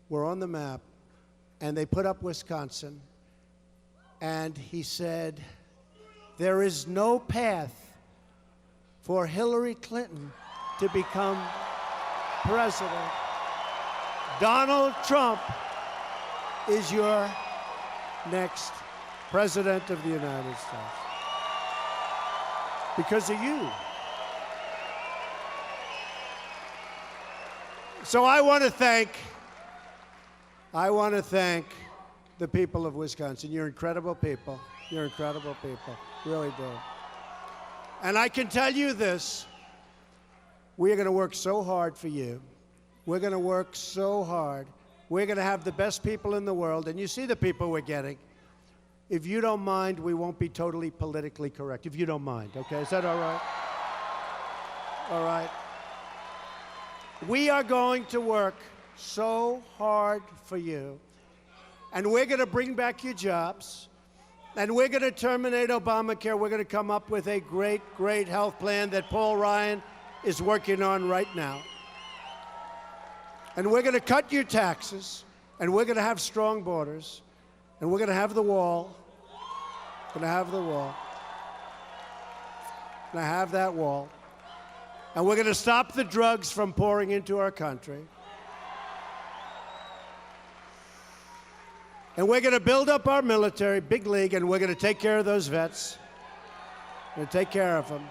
were on the map and they put up Wisconsin. And he said, there is no path for Hillary Clinton to become president. Donald Trump is your next president of the United States. Because of you. So I want to thank the people of Wisconsin. You're incredible people. You're incredible people. Really do. And I can tell you this. We are going to work so hard for you. We're going to work so hard. We're going to have the best people in the world. And you see the people we're getting. If you don't mind, we won't be totally politically correct. If you don't mind, okay? Is that all right? All right. We are going to work so hard for you. And we're going to bring back your jobs. And we're going to terminate Obamacare. We're going to come up with a great, great health plan that Paul Ryan is working on right now. And we're going to cut your taxes. And we're going to have strong borders. And we're going to have the wall. Going to have the wall. Going to have that wall. And we're going to stop the drugs from pouring into our country. And we're going to build up our military, big league, and we're going to take care of those vets. We're going to take care of them.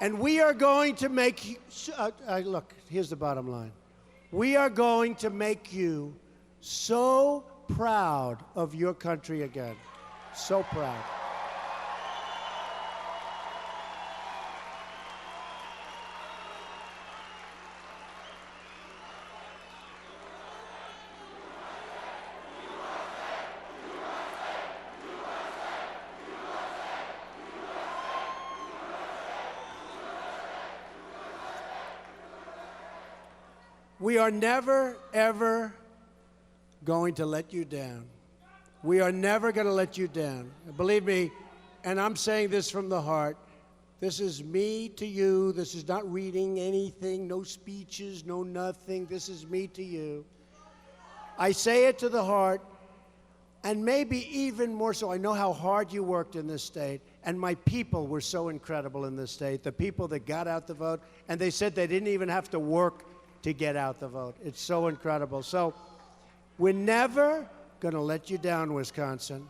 And we are going to make you, look, here's the bottom line. We are going to make you so proud of your country again. So proud. We are never, ever going to let you down. We are never going to let you down. Believe me, and I'm saying this from the heart, this is me to you. This is not reading anything, no speeches, no nothing. This is me to you. I say it to the heart, and maybe even more so. I know how hard you worked in this state, and my people were so incredible in this state, the people that got out the vote, and they said they didn't even have to work to get out the vote. It's so incredible. So we're never going to let you down, Wisconsin.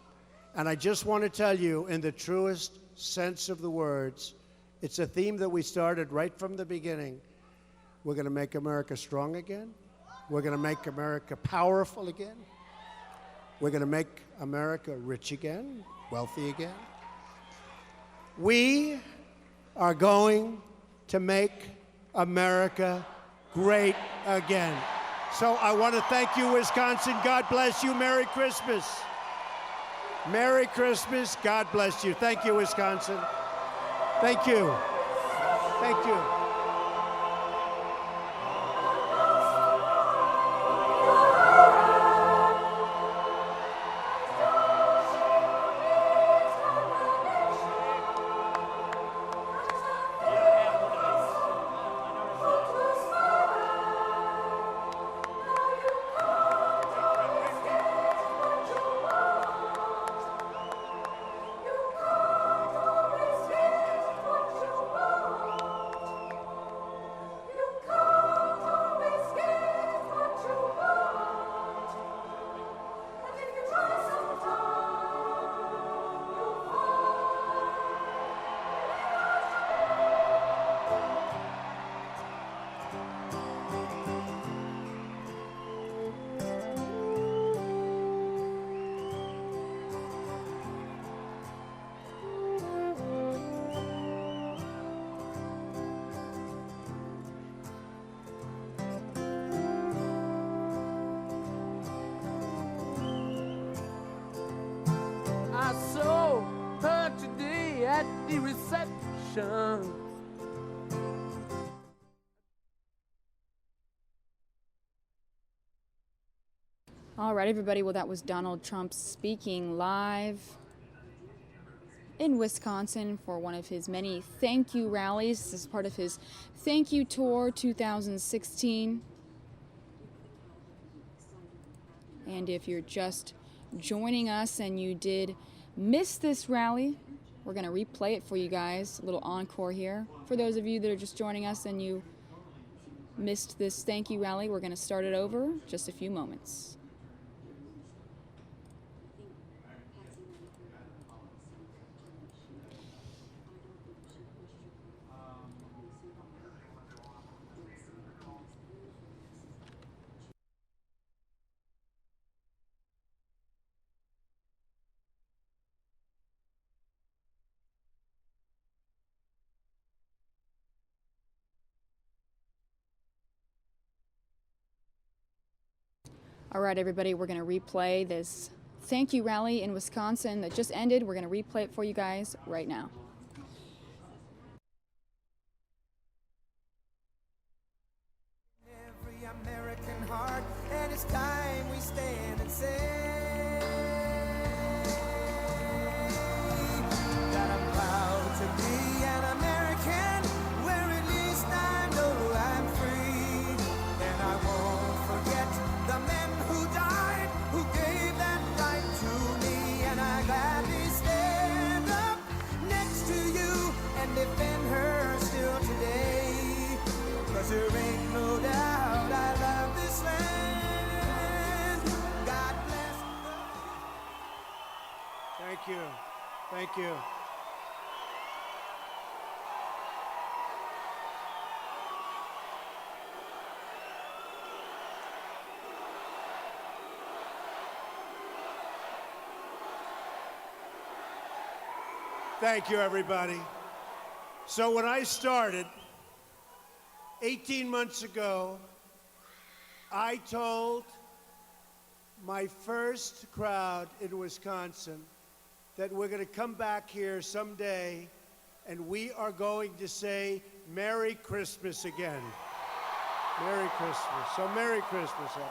And I just want to tell you, in the truest sense of the words, it's a theme that we started right from the beginning. We're going to make America strong again. We're going to make America powerful again. We're going to make America rich again, wealthy again. We are going to make America great again. So I want to thank you, Wisconsin. God bless you. Merry Christmas. Merry Christmas. God bless you. Thank you, Wisconsin. Thank you. Thank you. I saw her today at the reception. All right, everybody. Well, that was Donald Trump speaking live in Wisconsin for one of his many thank you rallies. This is part of his Thank You Tour 2016. And if you're just joining us and you did miss this rally, we're going to replay it for you guys. A little encore here. For those of you that are just joining us and you missed this thank you rally, we're going to start it over in just a few moments. All right, everybody, we're going to replay this thank you rally in Wisconsin that just ended. We're going to replay it for you guys right now. Every American heart, and it's time we stand and say that I'm proud to be an American, where at least I know I'm free, and I won't forget the men who died, who gave that right to me, and I gladly stand up next to you and defend her still today, 'cause there ain't no doubt I love this land. God bless the... Thank you. Thank you. Thank you, everybody. So when I started 18 months ago, I told my first crowd in Wisconsin that we're going to come back here someday and we are going to say Merry Christmas again. Merry Christmas. So Merry Christmas, Evan.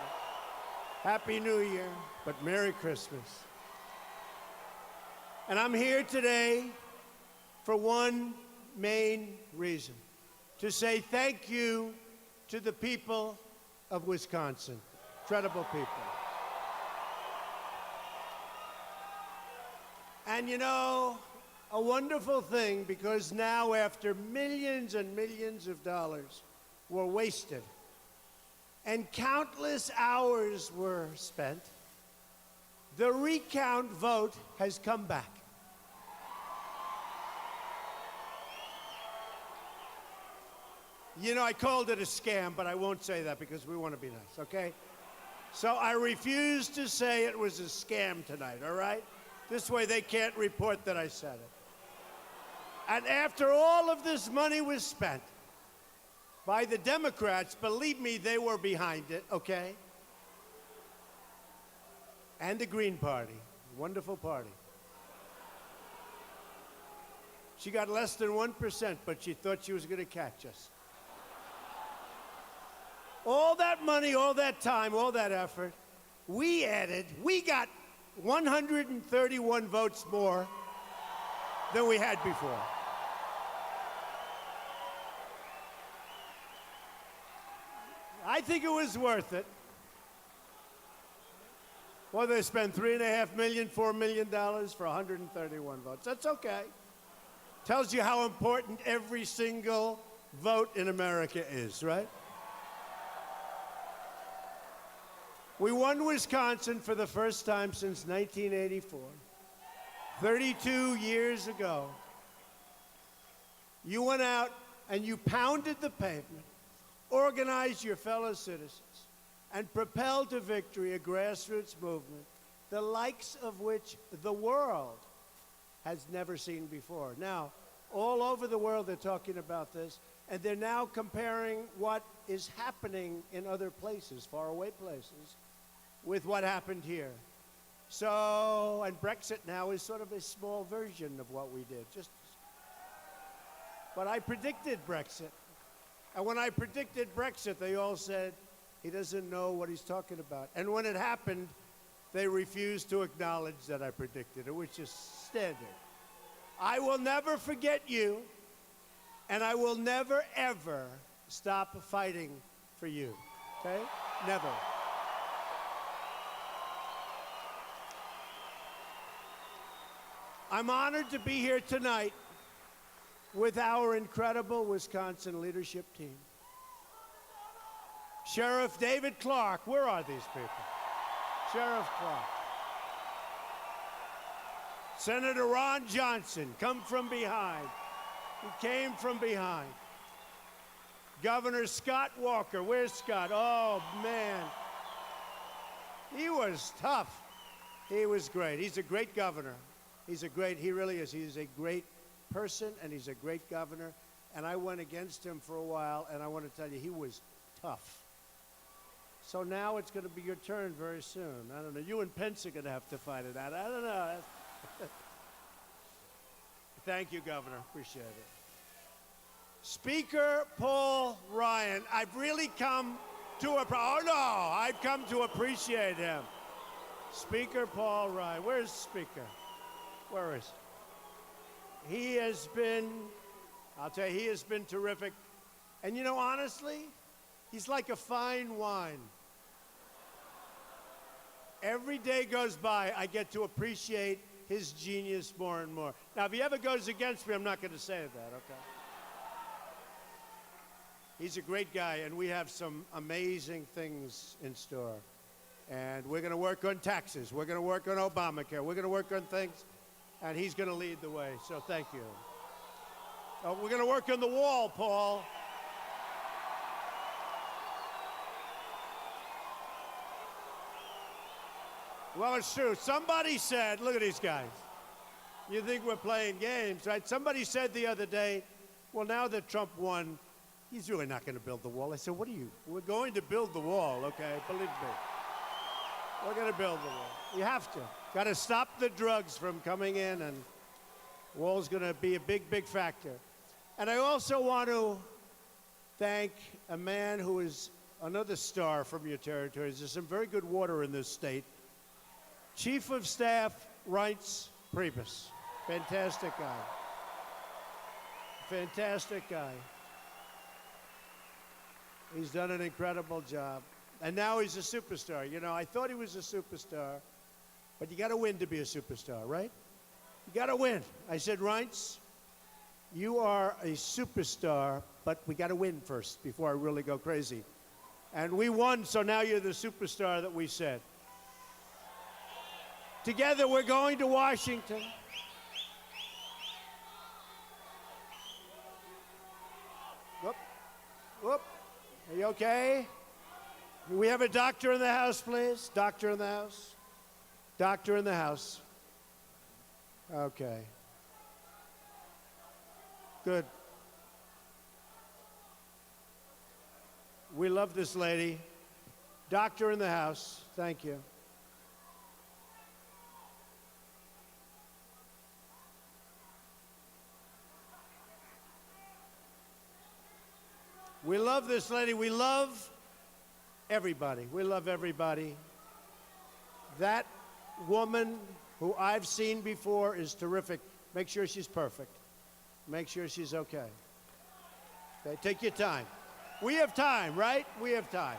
Happy New Year, but Merry Christmas. And I'm here today for one main reason, to say thank you to the people of Wisconsin, incredible people. And you know, a wonderful thing, because now after millions and millions of dollars were wasted and countless hours were spent, the recount vote has come back. You know, I called it a scam, but I won't say that because we want to be nice, okay? So I refuse to say it was a scam tonight, all right? This way they can't report that I said it. And after all of this money was spent by the Democrats, believe me, they were behind it, okay? And the Green Party, wonderful party. She got less than 1%, but she thought she was going to catch us. All that money, all that time, all that effort, we got 131 votes more than we had before. I think it was worth it. Well, they spent $3.5 million, $4 million for 131 votes. That's okay. Tells you how important every single vote in America is, right? We won Wisconsin for the first time since 1984, 32 years ago. You went out and you pounded the pavement, organized your fellow citizens, and propelled to victory a grassroots movement, the likes of which the world has never seen before. Now, all over the world they're talking about this, and they're now comparing what is happening in other places, faraway places, with what happened here. So, and Brexit now is sort of a small version of what we did. But I predicted Brexit. And when I predicted Brexit, they all said, he doesn't know what he's talking about. And when it happened, they refused to acknowledge that I predicted it, which is standard. I will never forget you, and I will never, ever stop fighting for you, okay? Never. I'm honored to be here tonight with our incredible Wisconsin leadership team. Sheriff David Clark, where are these people? Sheriff Clark. Senator Ron Johnson, come from behind. He came from behind. Governor Scott Walker, where's Scott? Oh, man. He was tough. He was great. He's a great governor. He really is. He's a great person, and he's a great governor. And I went against him for a while, and I want to tell you, he was tough. So now it's going to be your turn very soon. I don't know. You and Pence are going to have to fight it out. I don't know. Thank you, Governor. Appreciate it. Speaker Paul Ryan, I've really come to I've come to appreciate him. Speaker Paul Ryan. Where's Speaker? Where is he? He has been, I'll tell you, he has been terrific. And you know, honestly, he's like a fine wine. Every day goes by, I get to appreciate his genius more and more. Now, if he ever goes against me, I'm not going to say that, okay? He's a great guy, and we have some amazing things in store. And we're going to work on taxes. We're going to work on Obamacare. We're going to work on things, and he's going to lead the way. So thank you. We're going to work on the wall, Paul. Well, it's true. Somebody said, look at these guys. You think we're playing games, right? Somebody said the other day, well, now that Trump won, he's really not going to build the wall. I said, what are you? We're going to build the wall, okay? Believe me. We're going to build the wall. You have to. Got to stop the drugs from coming in, and wall's going to be a big, big factor. And I also want to thank a man who is another star from your territories. There's some very good water in this state. Chief of Staff Reince Priebus. Fantastic guy. Fantastic guy. He's done an incredible job. And now he's a superstar. You know, I thought he was a superstar, but you got to win to be a superstar, right? You got to win. I said, Reince, you are a superstar, but we got to win first before I really go crazy. And we won, so now you're the superstar that we said. Together, we're going to Washington. Whoop. Whoop. Are you okay? Can we have a doctor in the house, please? Doctor in the house? Doctor in the house. Okay. Good. We love this lady. Doctor in the house. Thank you. We love this lady. We love everybody. We love everybody. That woman who I've seen before is terrific. Make sure she's perfect. Make sure she's okay. Okay, take your time. We have time, right? We have time.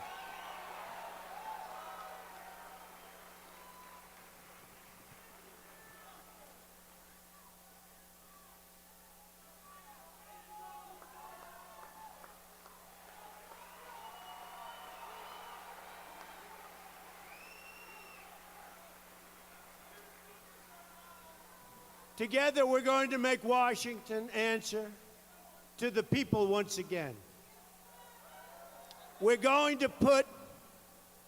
Together, we're going to make Washington answer to the people once again. We're going to put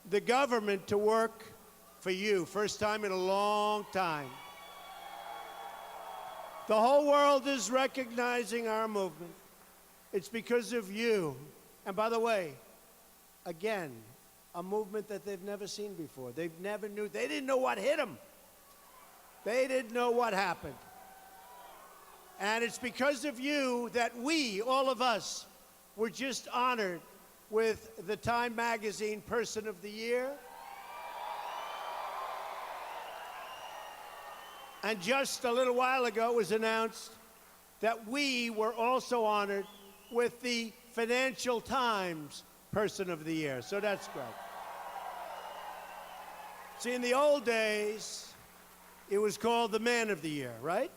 the government to work for you, first time in a long time. The whole world is recognizing our movement. It's because of you. And by the way, again, a movement that they've never seen before. They didn't know what hit them. They didn't know what happened. And it's because of you that we, all of us, were just honored with the Time Magazine Person of the Year. And just a little while ago, it was announced that we were also honored with the Financial Times Person of the Year. So that's great. See, in the old days, it was called the Man of the Year, right?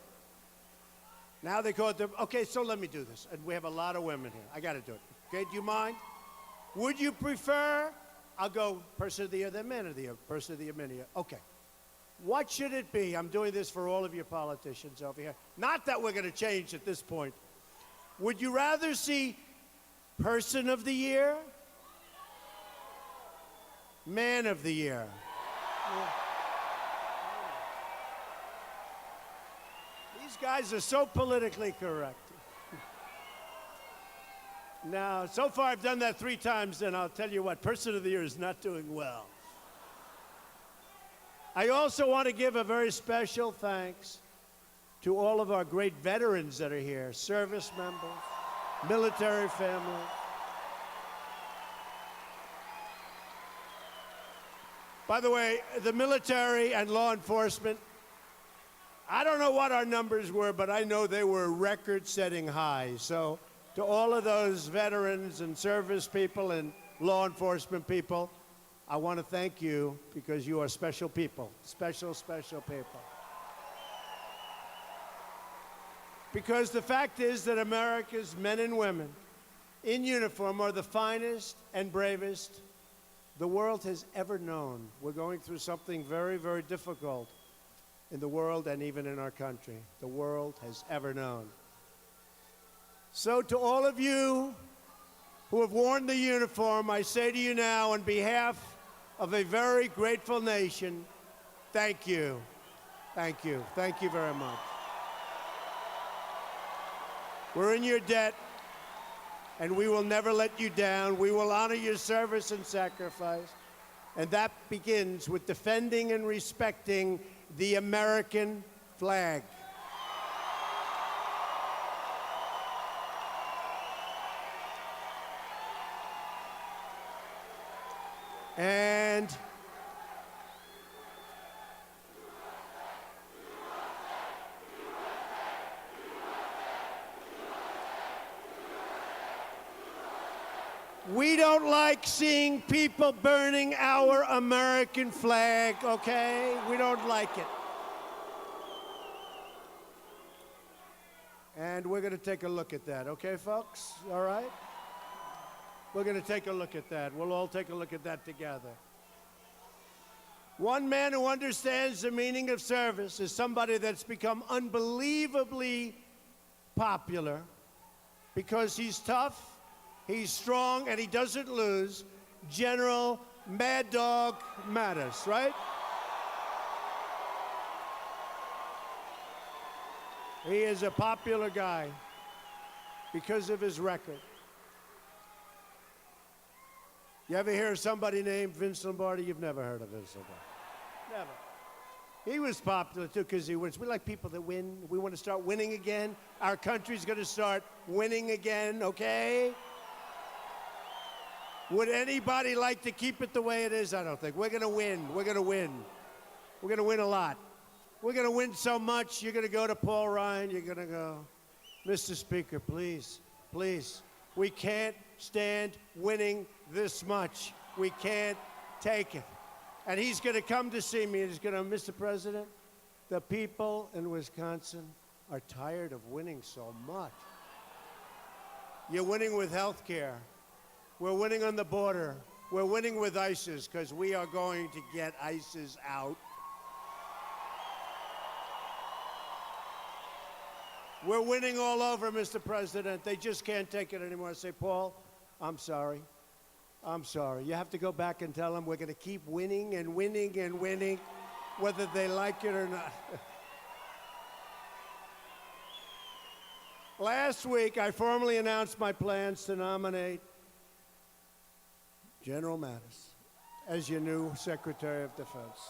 Now they call it the... Okay, so let me do this. And we have a lot of women here. I got to do it. Okay, do you mind? Would you prefer... I'll go Person of the Year, then Man of the Year. Person of the Year, Man of the Year. Okay. What should it be? I'm doing this for all of you politicians over here. Not that we're going to change at this point. Would you rather see Person of the Year? Man of the Year? Yeah. These guys are so politically correct. Now, so far I've done that 3 times, and I'll tell you what, Person of the Year is not doing well. I also want to give a very special thanks to all of our great veterans that are here, service members, military families. By the way, the military and law enforcement, I don't know what our numbers were, but I know they were record-setting highs. So to all of those veterans and service people and law enforcement people, I want to thank you because you are special people, special, special people. Because the fact is that America's men and women in uniform are the finest and bravest the world has ever known. We're going through something very, very difficult in the world and even in our country. The world has ever known. So to all of you who have worn the uniform, I say to you now on behalf of a very grateful nation, thank you. Thank you. Thank you very much. We're in your debt, and we will never let you down. We will honor your service and sacrifice, and that begins with defending and respecting the American flag. And we don't like seeing people burning our American flag, okay? We don't like it. And we're going to take a look at that, okay, folks? All right? We're going to take a look at that. We'll all take a look at that together. One man who understands the meaning of service is somebody that's become unbelievably popular because he's tough, he's strong, and he doesn't lose. General Mad Dog Mattis, right? He is a popular guy. because of his record. You ever hear of somebody named Vince Lombardi? You've never heard of Vince Lombardi. Never. He was popular, too, because he wins. We like people that win. We want to start winning again. Our country's going to start winning again, okay? Would anybody like to keep it the way it is? I don't think. We're going to win. We're going to win. We're going to win a lot. We're going to win so much, you're going to go to Paul Ryan, you're going to go, Mr. Speaker, please, please, we can't stand winning this much. We can't take it. And he's going to come to see me, and he's going to, Mr. President, the people in Wisconsin are tired of winning so much. You're winning with health care. We're winning on the border. We're winning with ISIS, because we are going to get ISIS out. We're winning all over, Mr. President. They just can't take it anymore. I say, Paul, I'm sorry. I'm sorry. You have to go back and tell them we're going to keep winning and winning and winning, whether they like it or not. Last week, I formally announced my plans to nominate General Mattis as your new Secretary of Defense.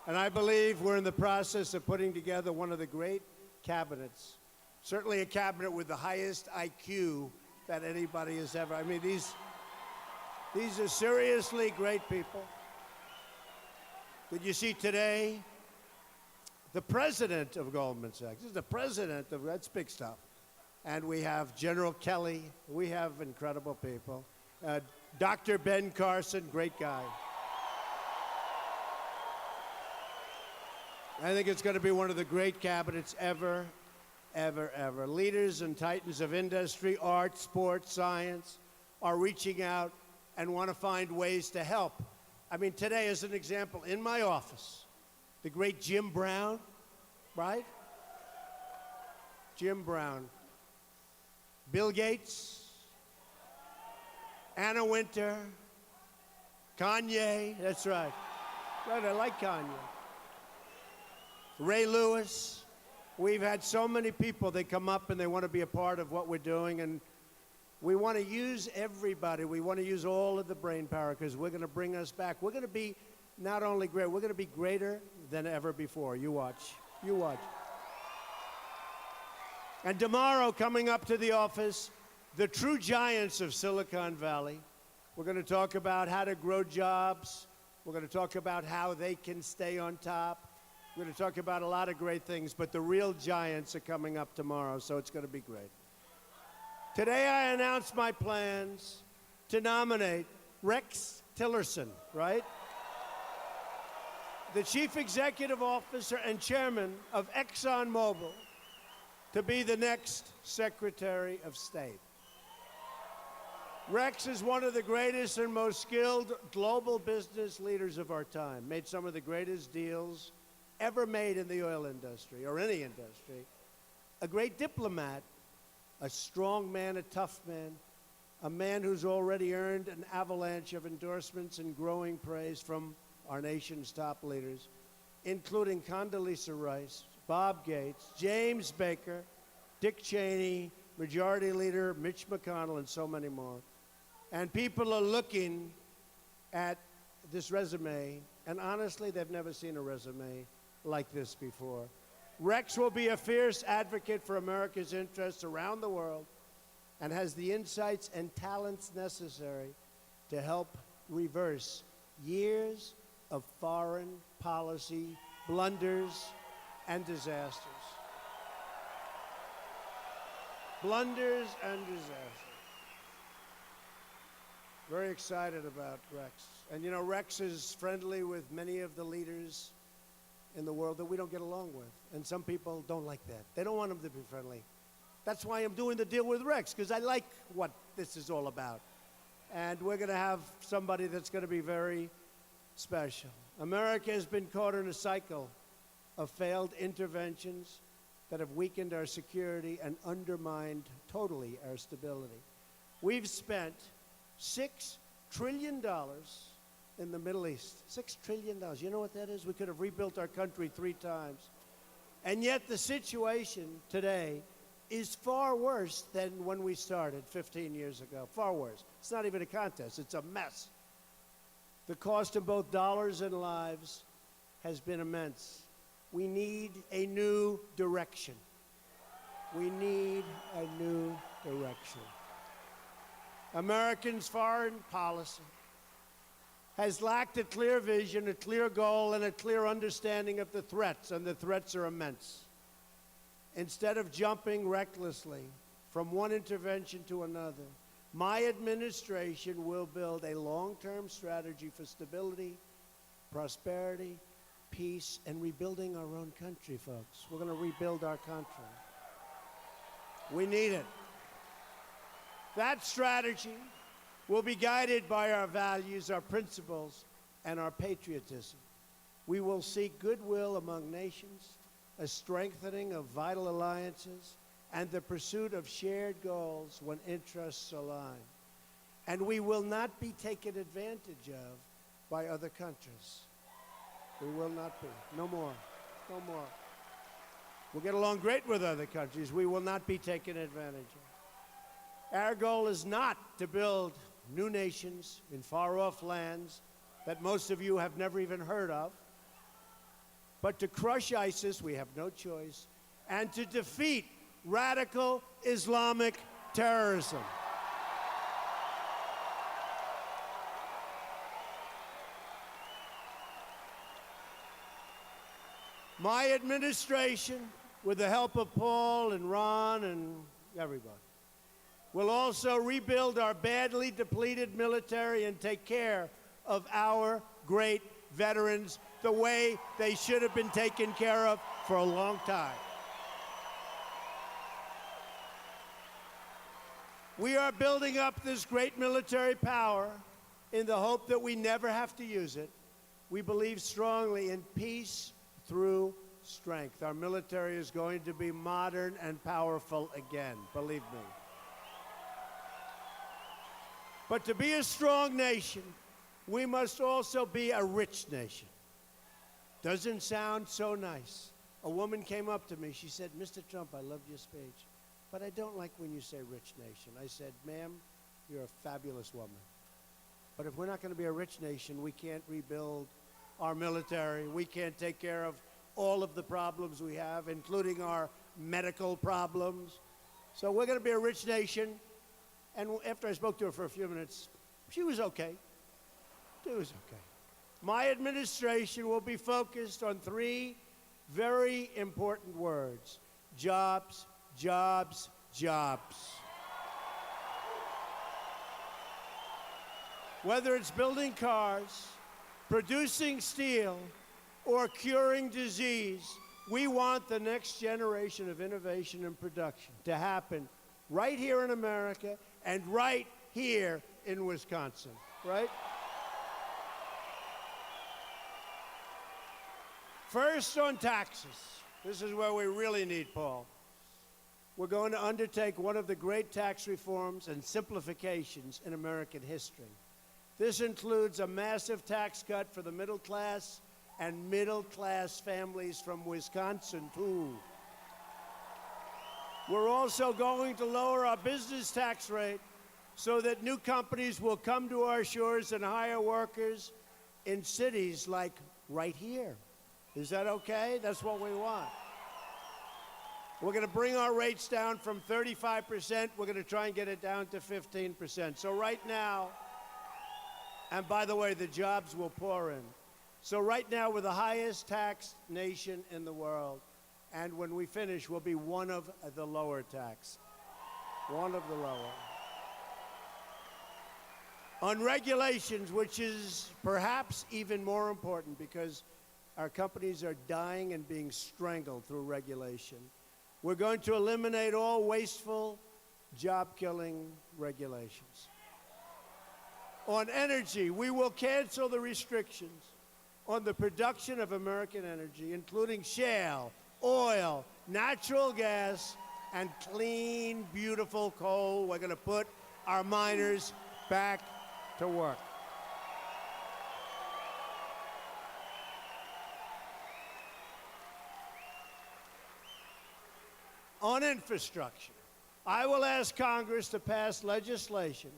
And I believe we're in the process of putting together one of the great cabinets. Certainly a cabinet with the highest IQ that anybody has ever. I mean, these are seriously great people. Did you see today? The president of Goldman Sachs. This is the president of, that's big stuff. And we have General Kelly. We have incredible people. Dr. Ben Carson, great guy. I think it's going to be one of the great cabinets ever. Ever. Leaders and titans of industry, art, sports, science are reaching out and want to find ways to help. I mean, today, as an example, in my office, the great Jim Brown, right? Jim Brown. Bill Gates, Anna Wintour, Kanye, that's right. Right, I like Kanye. Ray Lewis. We've had so many people, they come up and they want to be a part of what we're doing, and we want to use everybody. We want to use all of the brain power, because we're going to bring us back. We're going to be not only great, we're going to be greater than ever before. You watch. You watch. And tomorrow, coming up to the office, the true giants of Silicon Valley. We're going to talk about how to grow jobs. We're going to talk about how they can stay on top. We're going to talk about a lot of great things, but the real giants are coming up tomorrow, so it's going to be great. Today I announced my plans to nominate Rex Tillerson, right? The Chief Executive Officer and Chairman of ExxonMobil, to be the next Secretary of State. Rex is one of the greatest and most skilled global business leaders of our time, made some of the greatest deals ever made in the oil industry, or any industry. A great diplomat, a strong man, a tough man, a man who's already earned an avalanche of endorsements and growing praise from our nation's top leaders, including Condoleezza Rice, Bob Gates, James Baker, Dick Cheney, Majority Leader Mitch McConnell, and so many more. And people are looking at this resume, and honestly, they've never seen a resume like this before. Rex will be a fierce advocate for America's interests around the world and has the insights and talents necessary to help reverse years of foreign policy blunders and disasters. Blunders and disasters. Very excited about Rex. And you know, Rex is friendly with many of the leaders in the world that we don't get along with. And some people don't like that. They don't want him to be friendly. That's why I'm doing the deal with Rex, because I like what this is all about. And we're going to have somebody that's going to be very special. America has been caught in a cycle of failed interventions that have weakened our security and undermined totally our stability. We've spent $6 trillion in the Middle East. $6 trillion. You know what that is? We could have rebuilt our country 3 times. And yet the situation today is far worse than when we started 15 years ago. Far worse. It's not even a contest. It's a mess. The cost of both dollars and lives has been immense. We need a new direction. We need a new direction. Americans' foreign policy has lacked a clear vision, a clear goal, and a clear understanding of the threats, and the threats are immense. Instead of jumping recklessly from one intervention to another, my administration will build a long-term strategy for stability, prosperity, peace, and rebuilding our own country, folks. We're going to rebuild our country. We need it. That strategy will be guided by our values, our principles, and our patriotism. We will seek goodwill among nations, a strengthening of vital alliances, and the pursuit of shared goals when interests align. And we will not be taken advantage of by other countries. We will not be. No more. No more. We'll get along great with other countries. We will not be taken advantage of. Our goal is not to build new nations in far-off lands that most of you have never even heard of, but to crush ISIS, we have no choice, and to defeat radical Islamic terrorism. My administration, with the help of Paul and Ron and everybody, will also rebuild our badly depleted military and take care of our great veterans the way they should have been taken care of for a long time. We are building up this great military power in the hope that we never have to use it. We believe strongly in peace through strength. Our military is going to be modern and powerful again, believe me. But to be a strong nation, we must also be a rich nation. Doesn't sound so nice. A woman came up to me. She said, "Mr. Trump, I loved your speech, but I don't like when you say rich nation." I said, "Ma'am, you're a fabulous woman. But if we're not going to be a rich nation, we can't rebuild our military. We can't take care of all of the problems we have, including our medical problems. So we're going to be a rich nation." And after I spoke to her for a few minutes, she was okay. It was okay. My administration will be focused on three very important words: jobs, jobs, jobs. Whether it's building cars, producing steel, or curing disease, we want the next generation of innovation and production to happen right here in America and right here in Wisconsin, right? First, on taxes. This is where we really need Paul. We're going to undertake one of the great tax reforms and simplifications in American history. This includes a massive tax cut for the middle class and middle-class families from Wisconsin, too. We're also going to lower our business tax rate so that new companies will come to our shores and hire workers in cities like right here. Is that okay? That's what we want. We're going to bring our rates down from 35%. We're going to try and get it down to 15%. So right now, and by the way, the jobs will pour in. So right now, we're the highest taxed nation in the world. And when we finish, we'll be one of the lower tax. One of the lower. On regulations, which is perhaps even more important because our companies are dying and being strangled through regulation. We're going to eliminate all wasteful, job-killing regulations. On energy, we will cancel the restrictions on the production of American energy, including shale, oil, natural gas, and clean, beautiful coal. We're going to put our miners back to work. on infrastructure. I will ask Congress to pass legislation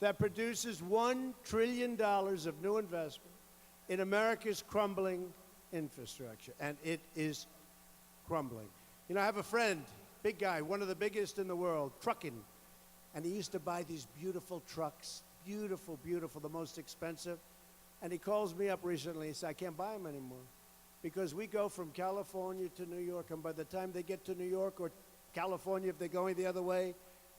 that produces $1 trillion of new investment in America's crumbling infrastructure, and it is crumbling. You know, I have a friend, big guy, one of the biggest in the world, trucking, and he used to buy these beautiful trucks, beautiful, beautiful, the most expensive, and he calls me up recently, he said, I can't buy them anymore, because we go from California to New York, and by the time they get to New York or California, if they're going the other way,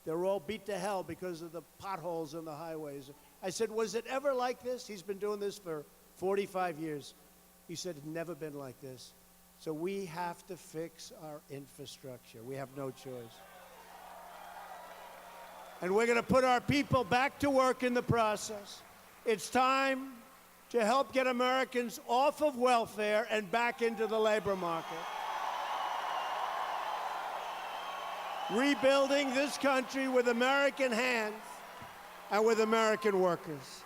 they're all beat to hell because of the potholes on the highways. I said, was it ever like this? He's been doing this for 45 years. He said, it's never been like this. So we have to fix our infrastructure. We have no choice. And we're going to put our people back to work in the process. It's time to help get Americans off of welfare and back into the labor market. Rebuilding this country with American hands and with American workers.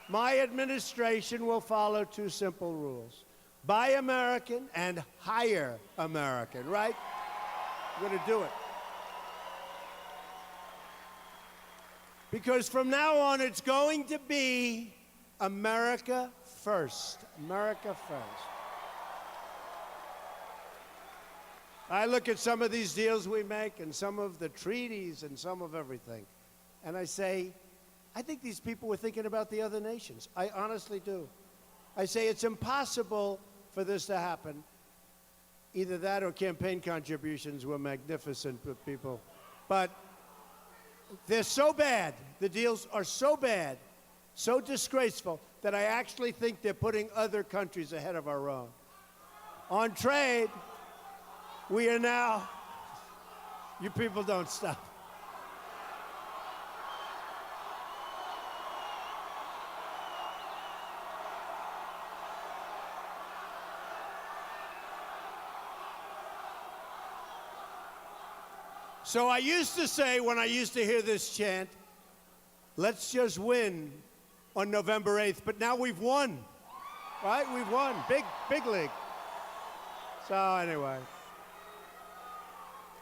My administration will follow two simple rules. Buy American and hire American, right? We're going to do it. Because from now on, it's going to be America first. America first. I look at some of these deals we make and some of the treaties and some of everything, and I say, I think these people were thinking about the other nations. I honestly do. I say it's impossible for this to happen. Either that or campaign contributions were magnificent with people. But they're so bad, the deals are so bad, so disgraceful, that I actually think they're putting other countries ahead of our own. On trade, we are now, you people don't stop. So I used to say, when I used to hear this chant, let's just win on November 8th, but now we've won, right? We've won, big league. So anyway,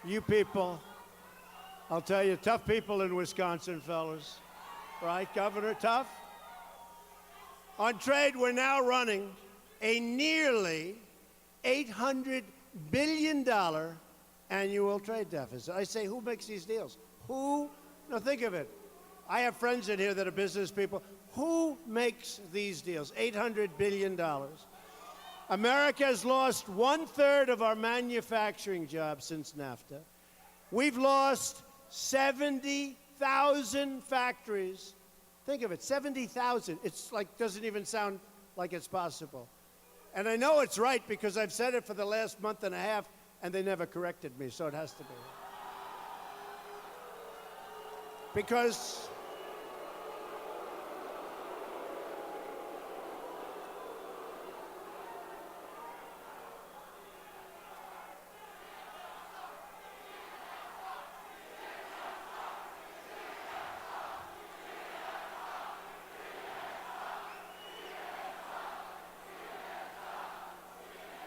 you people, I'll tell you, tough people in Wisconsin, fellas, right? Governor, tough. On trade, we're now running a nearly $800 billion annual trade deficit. I say, who makes these deals? Who? No, think of it. I have friends in here that are business people. Who makes these deals? $800 billion. America has lost 1/3 of our manufacturing jobs since NAFTA. We've lost 70,000 factories. Think of it, 70,000. It's like, doesn't even sound like it's possible. And I know it's right because I've said it for the last month and a half, and they never corrected me, so it has to be. Because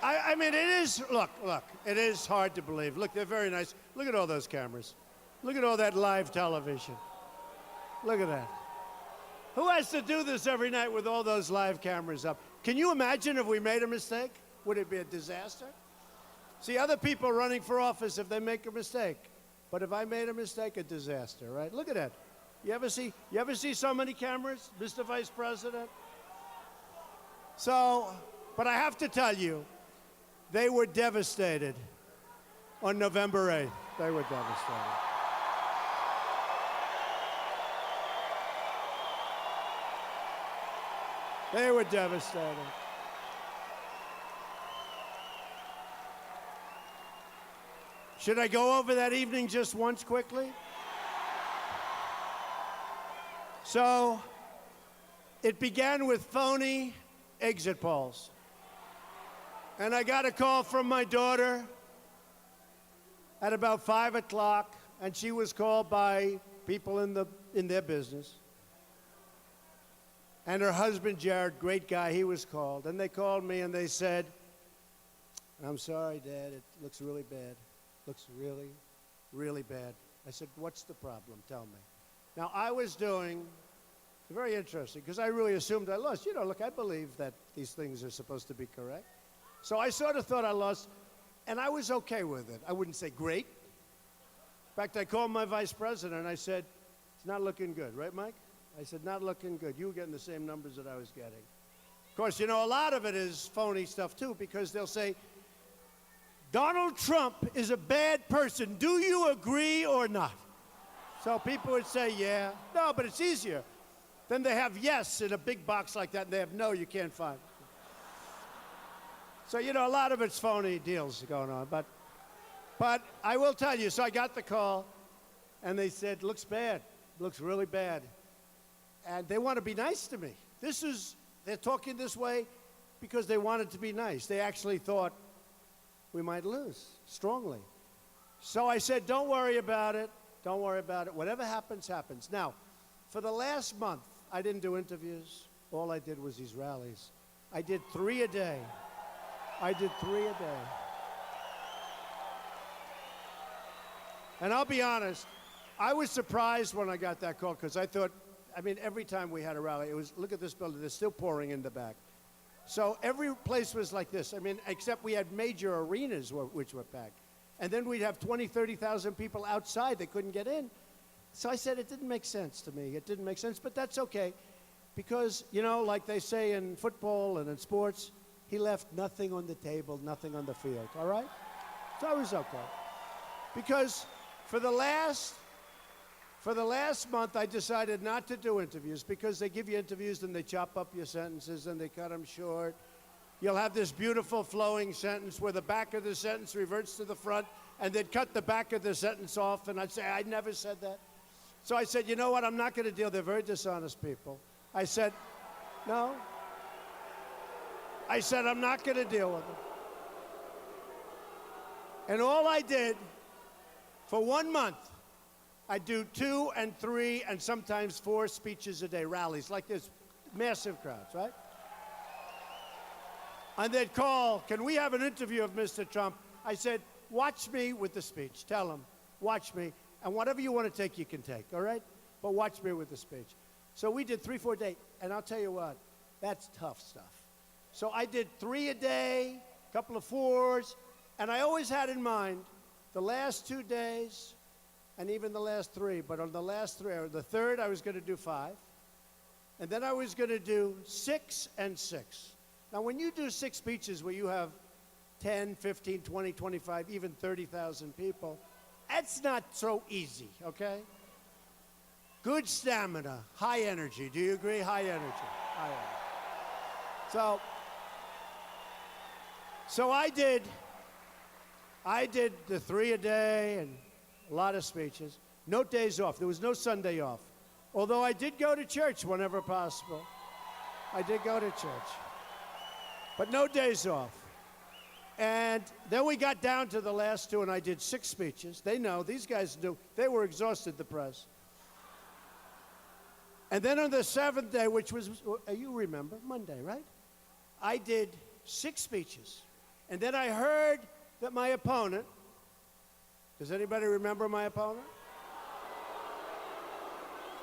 I mean, it is, look, it is hard to believe. Look, they're very nice. Look at all those cameras. Look at all that live television. Look at that. Who has to do this every night with all those live cameras up? Can you imagine if we made a mistake? Would it be a disaster? See, other people running for office, if they make a mistake. But if I made a mistake, a disaster, right? Look at that. You ever see so many cameras, Mr. Vice President? So, but I have to tell you, they were devastated on November 8th. They were devastated. They were devastated. Should I go over that evening just once quickly? So, it began with phony exit polls. And I got a call from my daughter at about 5 o'clock, and she was called by people in their business. And her husband, Jared, great guy, he was called. And they called me and they said, I'm sorry, Dad, it looks really bad. Looks really, really bad. I said, what's the problem? Tell me. Now, I was doing, very interesting, because I really assumed I lost. You know, look, I believe that these things are supposed to be correct. So I sort of thought I lost, and I was okay with it. I wouldn't say great. In fact, I called my vice president, and I said, it's not looking good, right, Mike? I said, not looking good. You were getting the same numbers that I was getting. Of course, you know, a lot of it is phony stuff, too, because they'll say, Donald Trump is a bad person. Do you agree or not? So people would say, yeah. No, but it's easier. Then they have yes in a big box like that, and they have no, you can't find. So, you know, a lot of it's phony deals going on. But I will tell you, so I got the call, and they said, looks bad, looks really bad. And they want to be nice to me. They're talking this way because they wanted to be nice. They actually thought we might lose strongly. So I said, don't worry about it. Don't worry about it. Whatever happens, happens. Now, for the last month, I didn't do interviews. All I did was these rallies. I did 3 a day. I did 3 a day. And I'll be honest, I was surprised when I got that call because I thought, I mean, every time we had a rally, it was, look at this building, they're still pouring in the back. So every place was like this. I mean, except we had major arenas which were packed. And then we'd have 20, 30,000 people outside that couldn't get in. So I said it didn't make sense to me. It didn't make sense, but that's okay. Because, you know, like they say in football and in sports, he left nothing on the table, nothing on the field, all right? So it was okay. Because for the last month, I decided not to do interviews because they give you interviews and they chop up your sentences and they cut them short. You'll have this beautiful flowing sentence where the back of the sentence reverts to the front and they'd cut the back of the sentence off and I'd say, I never said that. So I said, you know what, I'm not going to deal. They're very dishonest people. I said, no. I said, I'm not going to deal with them. And all I did for 1 month, I do 2 and 3 and sometimes 4 speeches a day, rallies like this, massive crowds, right? And they'd call, can we have an interview of Mr. Trump? I said, watch me with the speech. Tell him, watch me. And whatever you want to take, you can take, all right? But watch me with the speech. So we did 3, 4 days. And I'll tell you what, that's tough stuff. So I did 3 a day, a couple of 4s. And I always had in mind the last 2 days, and even the last 3, but on the last 3, or the third, I was going to do 5. And then I was going to do 6 and 6. Now, when you do 6 speeches where you have 10, 15, 20, 25, even 30,000 people, that's not so easy, okay? Good stamina, high energy. Do you agree? High energy. High energy. So I did the 3 a day and a lot of speeches. No days off. There was no Sunday off. Although I did go to church whenever possible. I did go to church. But no days off. And then we got down to the last 2, and I did 6 speeches. They know. These guys knew. They were exhausted, the press. And then on the 7th day, which was, you remember, Monday, right? I did 6 speeches. And then I heard that my opponent, does anybody remember my opponent?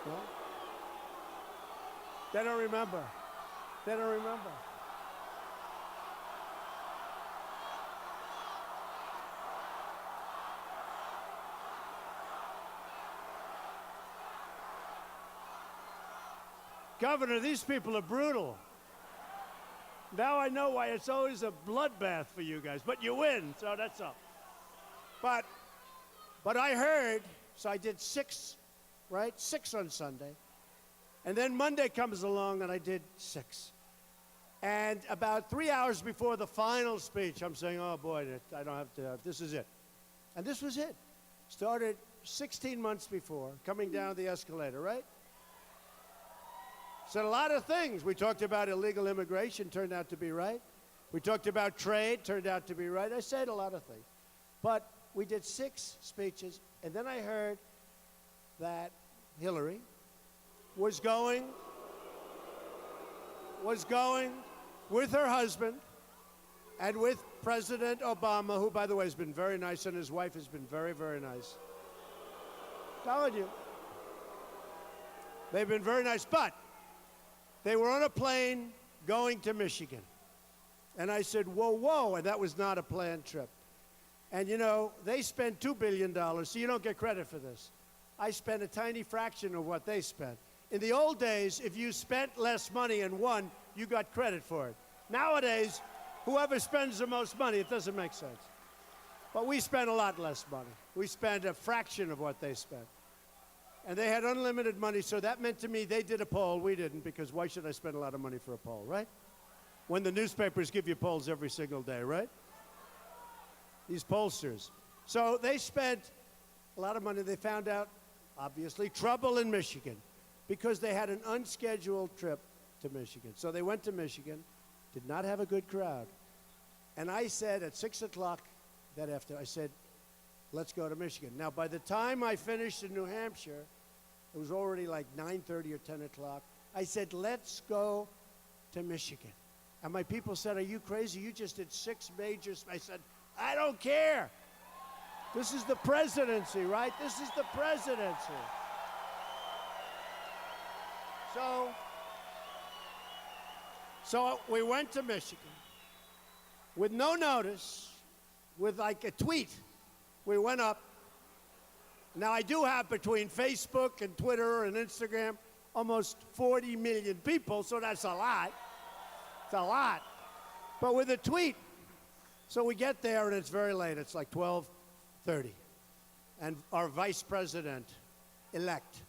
No? They don't remember. They don't remember. Governor, these people are brutal. Now I know why it's always a bloodbath for you guys, but you win, so that's all. But I heard, so I did 6, right? 6 on Sunday. And then Monday comes along and I did 6. And about 3 hours before the final speech, I'm saying, oh boy, I don't have to, this is it. And this was it. Started 16 months before, coming down the escalator, right? Said a lot of things. We talked about illegal immigration, turned out to be right. We talked about trade, turned out to be right. I said a lot of things. But we did 6 speeches, and then I heard that Hillary was going with her husband and with President Obama, who, by the way, has been very nice, and his wife has been very, very nice. Telling you. They've been very nice, but they were on a plane going to Michigan. And I said, whoa, whoa, and that was not a planned trip. And you know, they spent $2 billion, so you don't get credit for this. I spent a tiny fraction of what they spent. In the old days, if you spent less money and won, you got credit for it. Nowadays, whoever spends the most money, it doesn't make sense. But we spent a lot less money. We spent a fraction of what they spent. And they had unlimited money, so that meant to me they did a poll, we didn't, because why should I spend a lot of money for a poll, right? When the newspapers give you polls every single day, right? These pollsters. So they spent a lot of money. They found out, obviously, trouble in Michigan because they had an unscheduled trip to Michigan. So they went to Michigan, did not have a good crowd. And I said at 6 o'clock that afternoon, I said, let's go to Michigan. Now, by the time I finished in New Hampshire, it was already like 9:30 or 10 o'clock. I said, let's go to Michigan. And my people said, are you crazy? You just did 6 majors. I said, I don't care. This is the presidency, right? This is the presidency. So we went to Michigan with no notice, with like a tweet. We went up. Now, I do have between Facebook and Twitter and Instagram almost 40 million people, so that's a lot. It's a lot. But with a tweet, so we get there, and it's very late. It's like 12:30. And our vice president-elect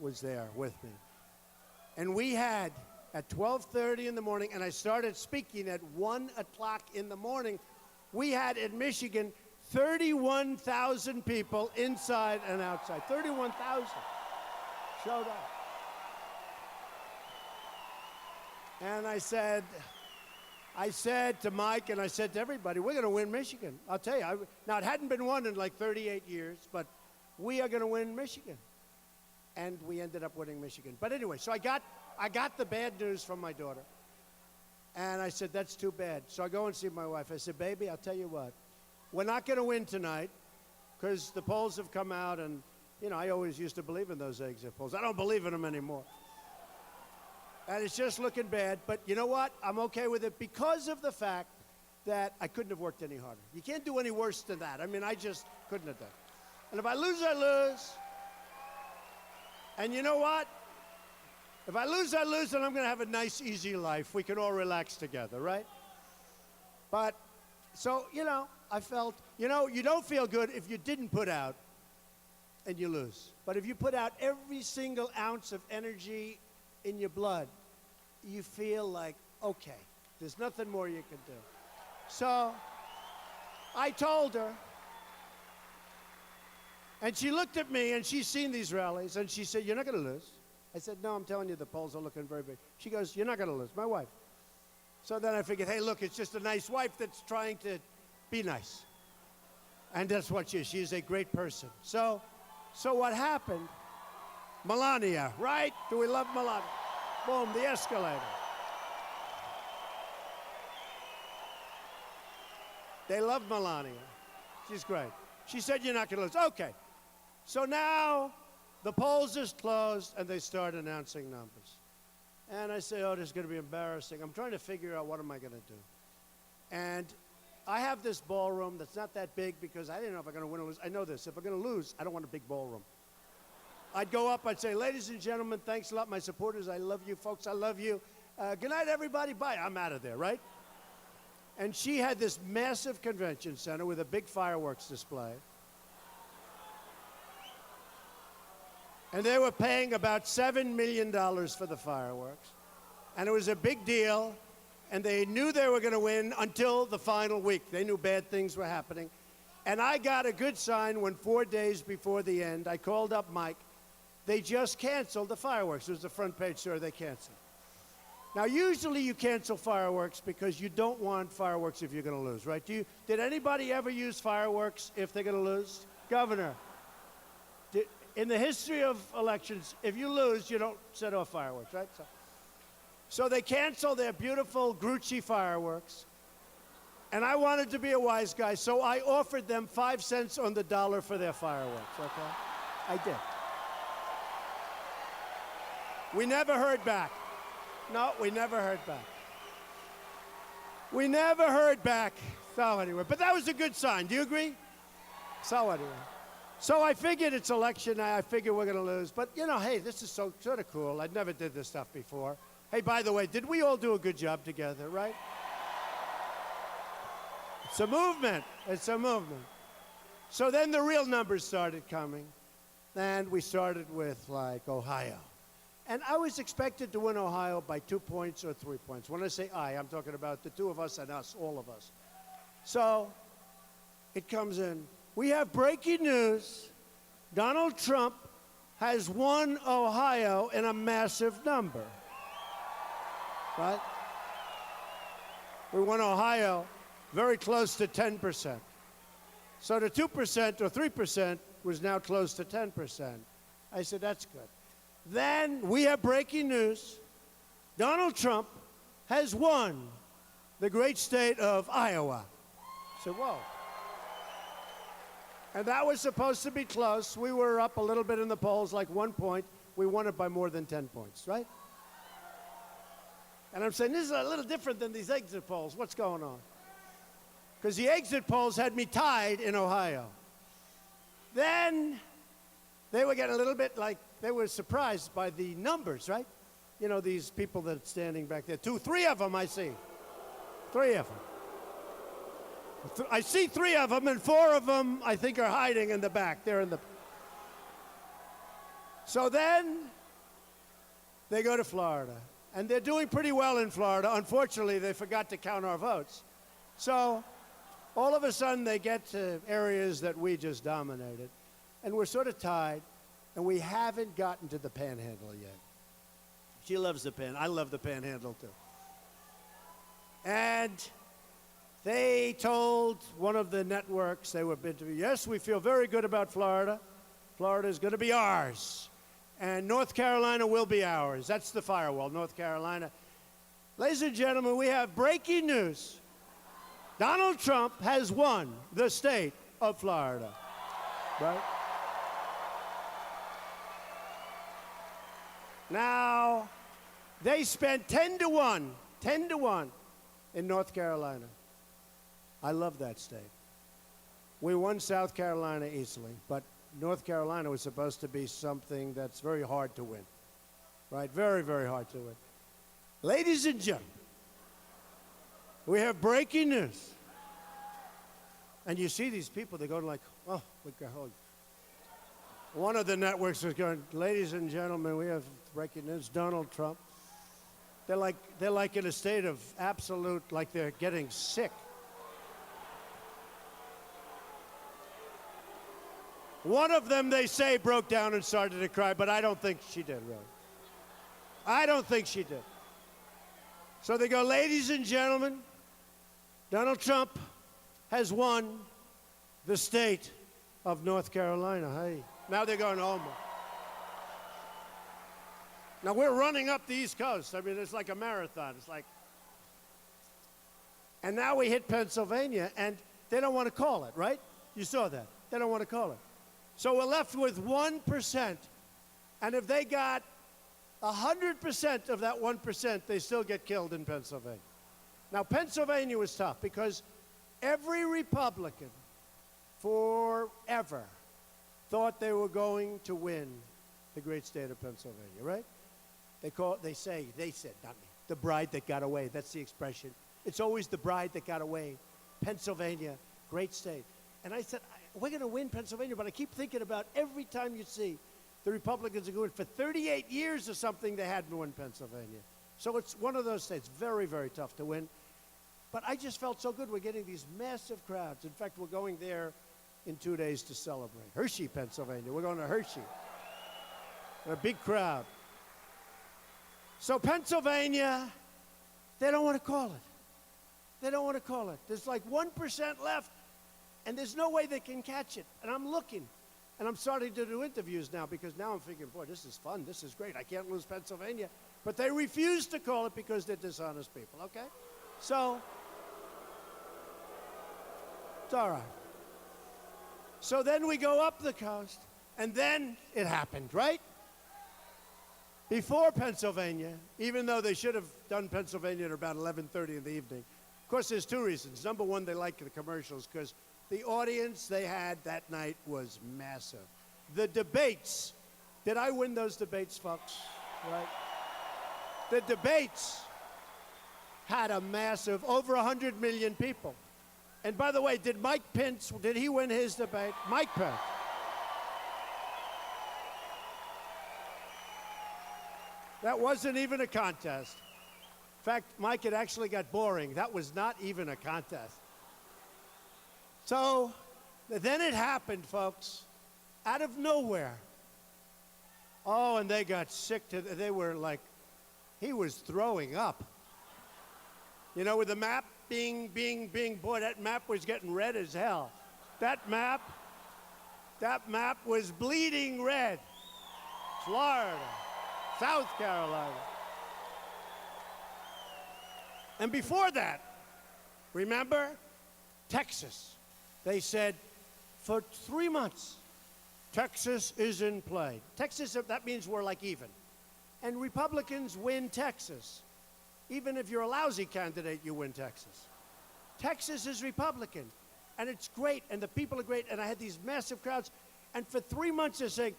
was there with me. And we had, at 12:30 in the morning, and I started speaking at 1 o'clock in the morning, we had in Michigan 31,000 people inside and outside. 31,000 showed up. And I said to Mike, and I said to everybody, we're going to win Michigan. I'll tell you. Now, it hadn't been won in like 38 years, but we are going to win Michigan. And we ended up winning Michigan. But anyway, so I got the bad news from my daughter. And I said, that's too bad. So I go and see my wife. I said, baby, I'll tell you what. We're not going to win tonight because the polls have come out. And, you know, I always used to believe in those exit polls. I don't believe in them anymore. And it's just looking bad. But you know what? I'm okay with it because of the fact that I couldn't have worked any harder. You can't do any worse than that. I mean, I just couldn't have done it. And if I lose, I lose. And you know what? If I lose, I lose, and I'm going to have a nice, easy life. We can all relax together, right? But, so, you know, I felt, you know, you don't feel good if you didn't put out and you lose. But if you put out every single ounce of energy in your blood, you feel like, okay, there's nothing more you can do. So I told her, and she looked at me, and she's seen these rallies, and she said, you're not going to lose. I said, no, I'm telling you, the polls are looking very big. She goes, you're not going to lose, my wife. So then I figured, hey, look, it's just a nice wife that's trying to be nice. And that's what she is. She is a great person. So what happened? Melania, right? Do we love Melania? Boom, the escalator. They love Melania. She's great. She said, you're not going to lose. Okay. So now the polls is closed, and they start announcing numbers. And I say, oh, this is going to be embarrassing. I'm trying to figure out what am I going to do. And I have this ballroom that's not that big because I didn't know if I'm going to win or lose. I know this. If I'm going to lose, I don't want a big ballroom. I'd go up, I'd say, ladies and gentlemen, thanks a lot, my supporters. I love you, folks. I love you. Good night, everybody. Bye. I'm out of there, right? And she had this massive convention center with a big fireworks display. And they were paying about $7 million for the fireworks. And it was a big deal. And they knew they were going to win until the final week. They knew bad things were happening. And I got a good sign when 4 days before the end, I called up Mike. They just canceled the fireworks. It was the front page story. They canceled. Now, usually you cancel fireworks because you don't want fireworks if you're going to lose, right? Did anybody ever use fireworks if they're going to lose? Governor, in the history of elections, if you lose, you don't set off fireworks, right? So they canceled their beautiful Grucci fireworks. And I wanted to be a wise guy, so I offered them 5 cents on the dollar for their fireworks, okay? I did. We never heard back. No, we never heard back. We never heard back. So anyway, but that was a good sign. Do you agree? So anyway. So I figured it's election night. I figured we're going to lose. But, you know, hey, this is so sort of cool. I never did this stuff before. Hey, by the way, did we all do a good job together, right? It's a movement. It's a movement. So then the real numbers started coming. And we started with, like, Ohio. And I was expected to win Ohio by 2 points or 3 points. When I say I'm talking about the two of us and us, all of us. So it comes in. We have breaking news. Donald Trump has won Ohio in a massive number. Right? We won Ohio very close to 10%. So the 2% or 3% was now close to 10%. I said, that's good. Then we have breaking news. Donald Trump has won the great state of Iowa. I said, whoa. And that was supposed to be close. We were up a little bit in the polls, like 1 point. We won it by more than 10 points, right? And I'm saying, this is a little different than these exit polls. What's going on? Because the exit polls had me tied in Ohio. Then they were getting a little bit like, they were surprised by the numbers, right? You know, these people that are standing back there. 2, 3 of them I see. 3 of them. I see 3 of them, and 4 of them I think are hiding in the back. They're in the... So then they go to Florida. And they're doing pretty well in Florida. Unfortunately, they forgot to count our votes. So all of a sudden, they get to areas that we just dominated. And we're sort of tied. And we haven't gotten to the panhandle yet. She loves the I love the panhandle, too. And they told one of the networks they were interviewing, yes, we feel very good about Florida. Florida is going to be ours. And North Carolina will be ours. That's the firewall, North Carolina. Ladies and gentlemen, we have breaking news. Donald Trump has won the state of Florida. Right? Now, they spent 10 to 1 in North Carolina. I love that state. We won South Carolina easily, but North Carolina was supposed to be something that's very hard to win. Right? Very, very hard to win. Ladies and gentlemen, we have breaking news. And you see these people, they're going like, oh, we got hold. One of the networks is going, ladies and gentlemen, we have breaking news, Donald Trump. They're like in a state of absolute, like they're getting sick. One of them, they say, broke down and started to cry, but I don't think she did, really. I don't think she did. So they go, ladies and gentlemen, Donald Trump has won the state of North Carolina. Hey. Now they're going home. Now we're running up the East Coast. I mean, it's like a marathon. It's like, and now we hit Pennsylvania, and they don't want to call it, right? You saw that. They don't want to call it. So we're left with 1%. And if they got 100% of that 1%, they still get killed in Pennsylvania. Now, Pennsylvania was tough because every Republican forever thought they were going to win the great state of Pennsylvania, right? They said, not me, the bride that got away. That's the expression. It's always the bride that got away. Pennsylvania, great state. And I said, we're going to win Pennsylvania, but I keep thinking about every time you see the Republicans are going for 38 years or something, they hadn't won Pennsylvania. So it's one of those states, very, very tough to win. But I just felt so good. We're getting these massive crowds. In fact, we're going there in 2 days to celebrate. Hershey, Pennsylvania. We're going to Hershey. A big crowd. So Pennsylvania, they don't want to call it. They don't want to call it. There's like 1% left, and there's no way they can catch it. And I'm looking, and I'm starting to do interviews now because now I'm thinking, boy, this is fun. This is great. I can't lose Pennsylvania. But they refuse to call it because they're dishonest people, okay? So It's all right. So then we go up the coast, and then it happened, right? Before Pennsylvania, even though they should have done Pennsylvania at about 11:30 in the evening. Of course, there's two reasons. Number one, they like the commercials because the audience they had that night was massive. The debates, did I win those debates, folks? Right? The debates had a massive, over 100 million people. And by the way, did Mike Pence, did he win his debate? Mike Pence. That wasn't even a contest. In fact, Mike, it actually got boring. That was not even a contest. So then it happened, folks, out of nowhere. Oh, and they got sick they were like, he was throwing up. You know, with the map being, boy, that map was getting red as hell. That map was bleeding red. Florida, South Carolina. And before that, remember, Texas. They said, for 3 months, Texas is in play. Texas, that means we're like even. And Republicans win Texas. Even if you're a lousy candidate, you win Texas. Texas is Republican, and it's great, and the people are great, and I had these massive crowds. And for 3 months, they're saying,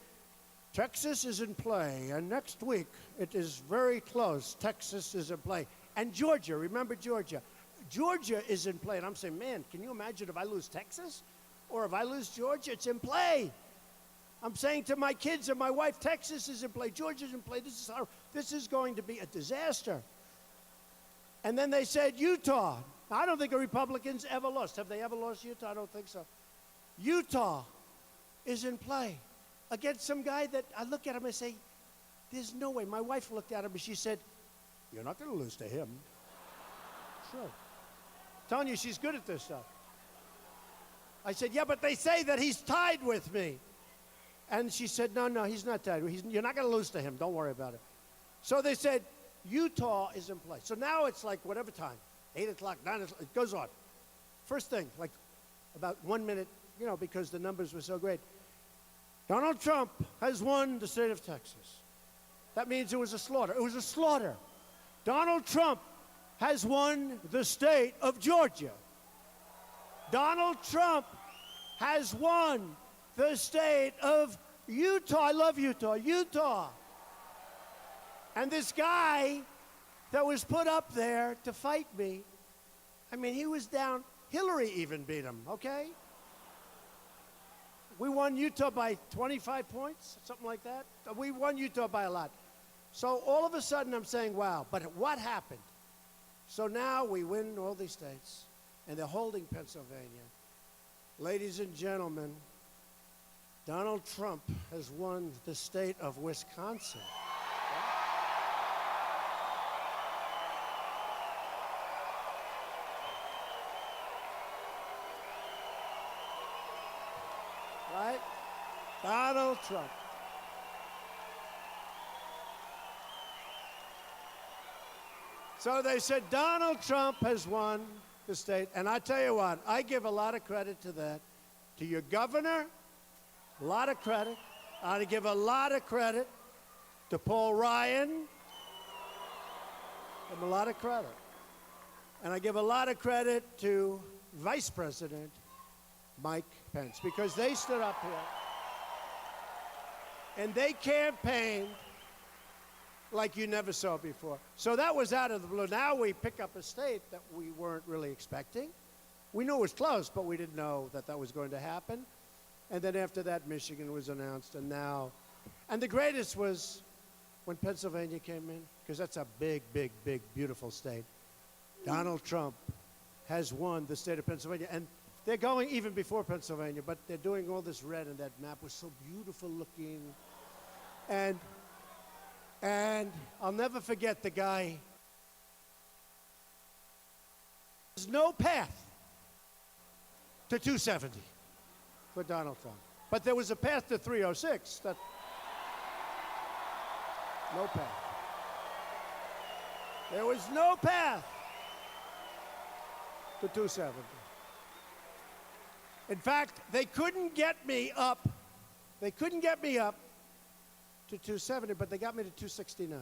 Texas is in play, and next week, it is very close. Texas is in play. And Georgia, remember Georgia? Georgia is in play, and I'm saying, man, can you imagine if I lose Texas? Or if I lose Georgia? It's in play. I'm saying to my kids and my wife, Texas is in play, Georgia's in play. This is going to be a disaster. And then they said Utah. I don't think the Republicans ever lost. Have they ever lost Utah? I don't think so. Utah is in play against some guy that I look at him and say, there's no way. My wife looked at him and she said, you're not going to lose to him. Sure. Telling you, she's good at this stuff. I said, yeah, but they say that he's tied with me. And she said, no, he's not tied. You're not going to lose to him. Don't worry about it. So they said, Utah is in play. So now it's like whatever time, 8 o'clock, 9 o'clock, it goes on. First thing, like about 1 minute, you know, because the numbers were so great. Donald Trump has won the state of Texas. That means it was a slaughter. It was a slaughter. Donald Trump has won the state of Georgia. Donald Trump has won the state of Utah. I love Utah. Utah. And this guy that was put up there to fight me, I mean, he was down. Hillary even beat him, okay? We won Utah by 25 points, something like that. We won Utah by a lot. So all of a sudden I'm saying, wow, but what happened? So now we win all these states, and they're holding Pennsylvania. Ladies and gentlemen, Donald Trump has won the state of Wisconsin. Right? Donald Trump. So they said Donald Trump has won the state. And I tell you what, I give a lot of credit to that. To your governor, a lot of credit. I give a lot of credit to Paul Ryan. Give him a lot of credit. And I give a lot of credit to Vice President Mike Pence, because they stood up here and they campaigned like you never saw before. So that was out of the blue. Now we pick up a state that we weren't really expecting. We knew it was close, but we didn't know that that was going to happen. And then after that, Michigan was announced, and now, and the greatest was when Pennsylvania came in, because that's a big, big, big, beautiful state. Donald Trump has won the state of Pennsylvania, and they're going even before Pennsylvania, but they're doing all this red, and that map was so beautiful looking. And I'll never forget the guy. There's no path to 270 for Donald Trump. But there was a path to 306. No path. There was no path to 270. In fact, they couldn't get me up. They couldn't get me up to 270, but they got me to 269.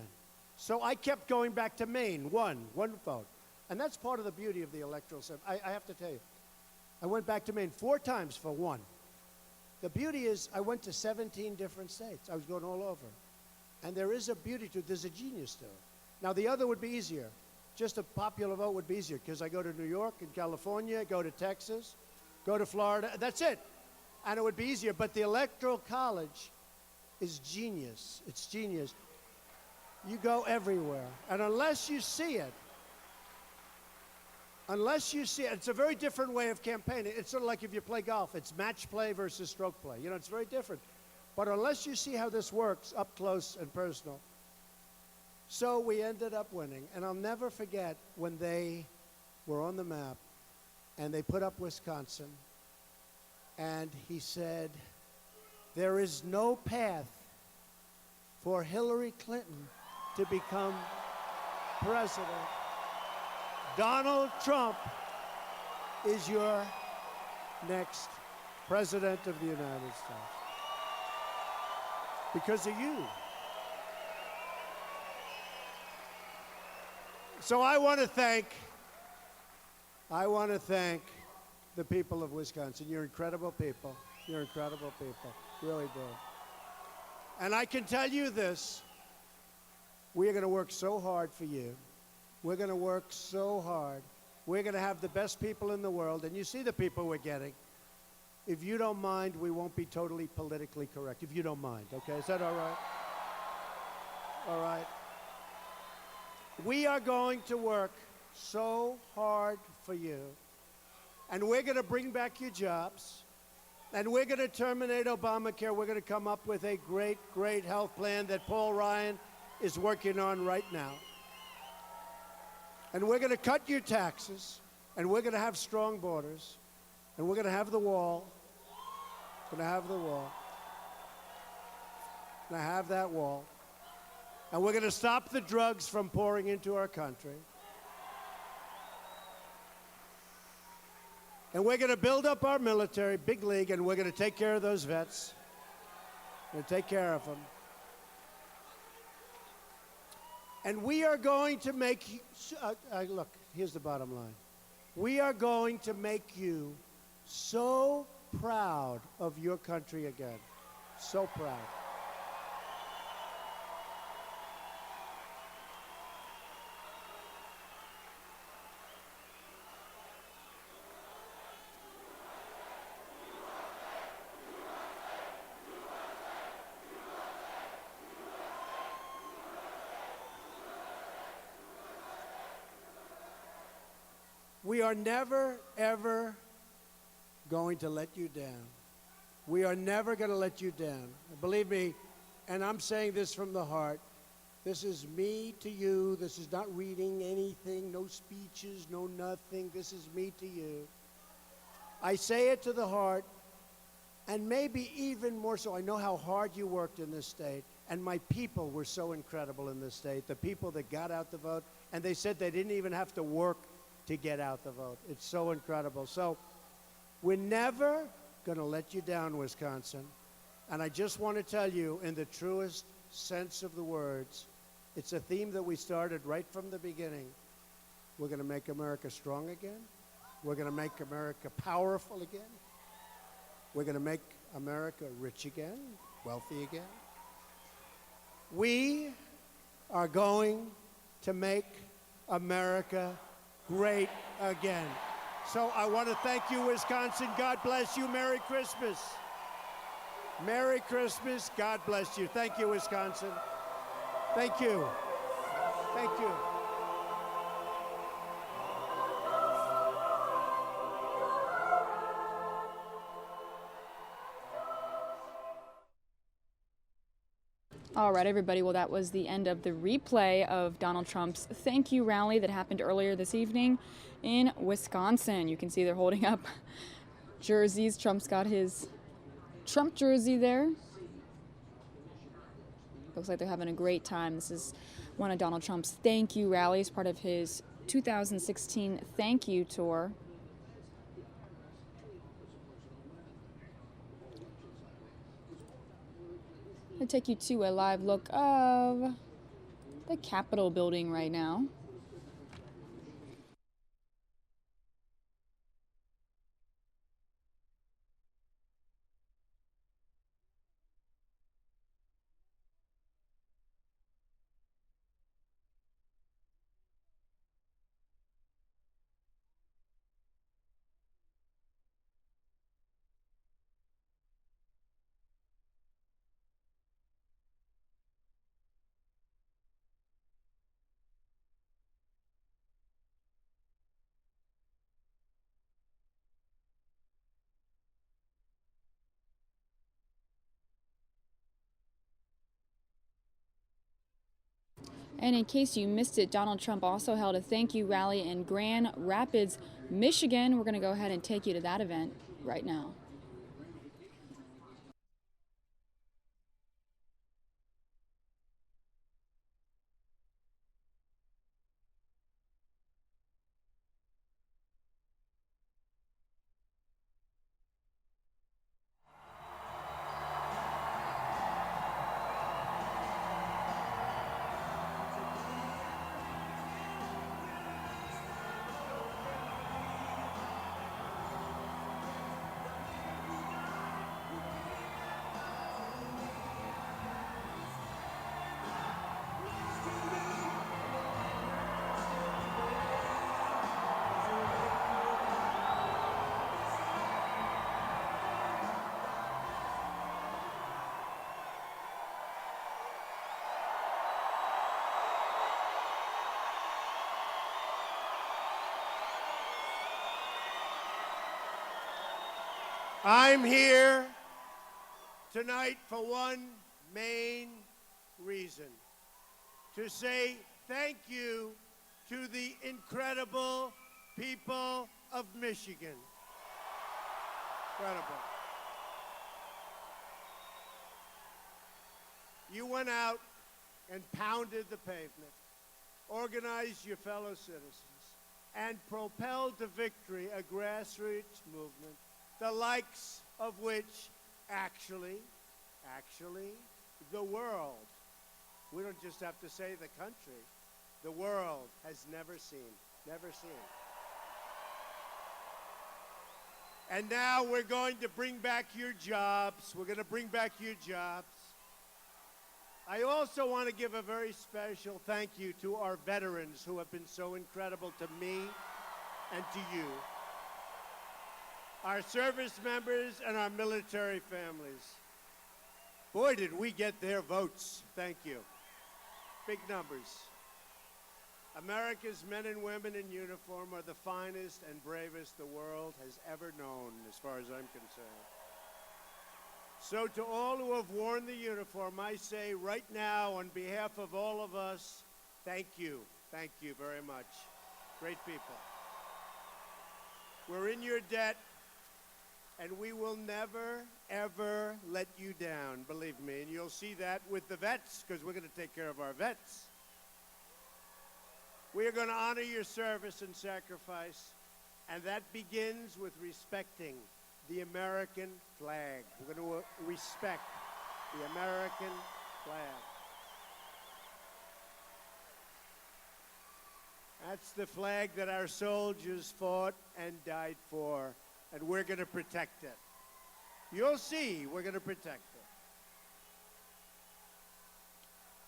So I kept going back to Maine, one vote. And that's part of the beauty of the electoral system. I have to tell you, I went back to Maine 4 times for 1. The beauty is I went to 17 different states. I was going all over. And there is a beauty to it. There's a genius to it. Now, the other would be easier. Just a popular vote would be easier because I go to New York and California, go to Texas, go to Florida. That's it. And it would be easier. But the Electoral College is genius. It's genius. You go everywhere. And unless you see it, it's a very different way of campaigning. It's sort of like if you play golf. It's match play versus stroke play. You know, it's very different. But unless you see how this works up close and personal. So we ended up winning. And I'll never forget when they were on the map and they put up Wisconsin. And he said, there is no path for Hillary Clinton to become president. Donald Trump is your next president of the United States. Because of you. So I want to thank the people of Wisconsin. You're incredible people. You're incredible people. Really do. And I can tell you this. We are going to work so hard for you. We're going to work so hard. We're going to have the best people in the world. And you see the people we're getting. If you don't mind, we won't be totally politically correct. If you don't mind, okay? Is that all right? All right. We are going to work so hard for you. And we're going to bring back your jobs. And we're going to terminate Obamacare. We're going to come up with a great, great health plan that Paul Ryan is working on right now. And we're going to cut your taxes. And we're going to have strong borders. And we're going to have the wall. We're going to have the wall. We're going to have that wall. And we're going to stop the drugs from pouring into our country. And we're going to build up our military, big league, and we're going to take care of those vets. We're going to take care of them. And we are going to make, look, here's the bottom line. We are going to make you so proud of your country again. So proud. We are never, ever going to let you down. We are never going to let you down. Believe me, and I'm saying this from the heart, this is me to you. This is not reading anything, no speeches, no nothing. This is me to you. I say it to the heart, and maybe even more so. I know how hard you worked in this state, and my people were so incredible in this state, the people that got out the vote, and they said they didn't even have to work to get out the vote. It's so incredible. So we're never going to let you down, Wisconsin. And I just want to tell you, in the truest sense of the words, it's a theme that we started right from the beginning. We're going to make America strong again. We're going to make America powerful again. We're going to make America rich again, wealthy again. We are going to make America great again. So I want to thank you, Wisconsin. God bless you. Merry Christmas. Merry Christmas. God bless you. Thank you, Wisconsin. Thank you. Thank you. All right, everybody. Well, that was the end of the replay of Donald Trump's thank you rally that happened earlier this evening in Wisconsin. You can see they're holding up jerseys. Trump's got his Trump jersey there. Looks like they're having a great time. This is one of Donald Trump's thank you rallies, part of his 2016 thank you tour. I'll take you to a live look of the Capitol building right now. And in case you missed it, Donald Trump also held a thank you rally in Grand Rapids, Michigan. We're going to go ahead and take you to that event right now. I'm here tonight for one main reason, to say thank you to the incredible people of Michigan. Incredible. You went out and pounded the pavement, organized your fellow citizens, and propelled to victory a grassroots movement, the likes of which actually, the world, we don't just have to say the country, the world has never seen. And now we're going to bring back your jobs. We're going to bring back your jobs. I also want to give a very special thank you to our veterans who have been so incredible to me and to you. Our service members and our military families. Boy, did we get their votes. Thank you. Big numbers. America's men and women in uniform are the finest and bravest the world has ever known, as far as I'm concerned. So to all who have worn the uniform, I say right now, on behalf of all of us, thank you. Thank you very much. Great people. We're in your debt. And we will never, ever let you down, believe me. And you'll see that with the vets, because we're going to take care of our vets. We are going to honor your service and sacrifice, and that begins with respecting the American flag. We're going to respect the American flag. That's the flag that our soldiers fought and died for. And we're going to protect it. You'll see we're going to protect it.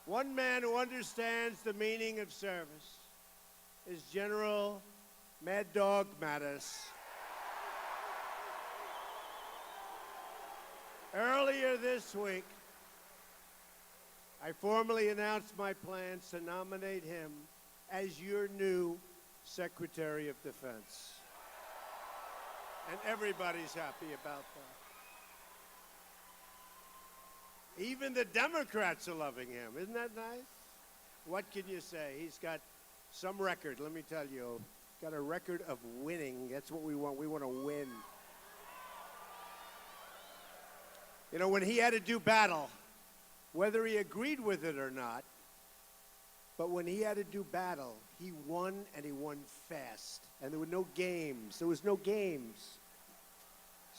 One man who understands the meaning of service is General Mad Dog Mattis. Earlier this week, I formally announced my plans to nominate him as your new Secretary of Defense. And everybody's happy about that. Even the Democrats are loving him. Isn't that nice? What can you say? He's got some record, let me tell you. Got a record of winning. That's what we want. We want to win. You know, when he had to do battle, whether he agreed with it or not, but when he had to do battle, he won, and he won fast. And there were no games. There was no games.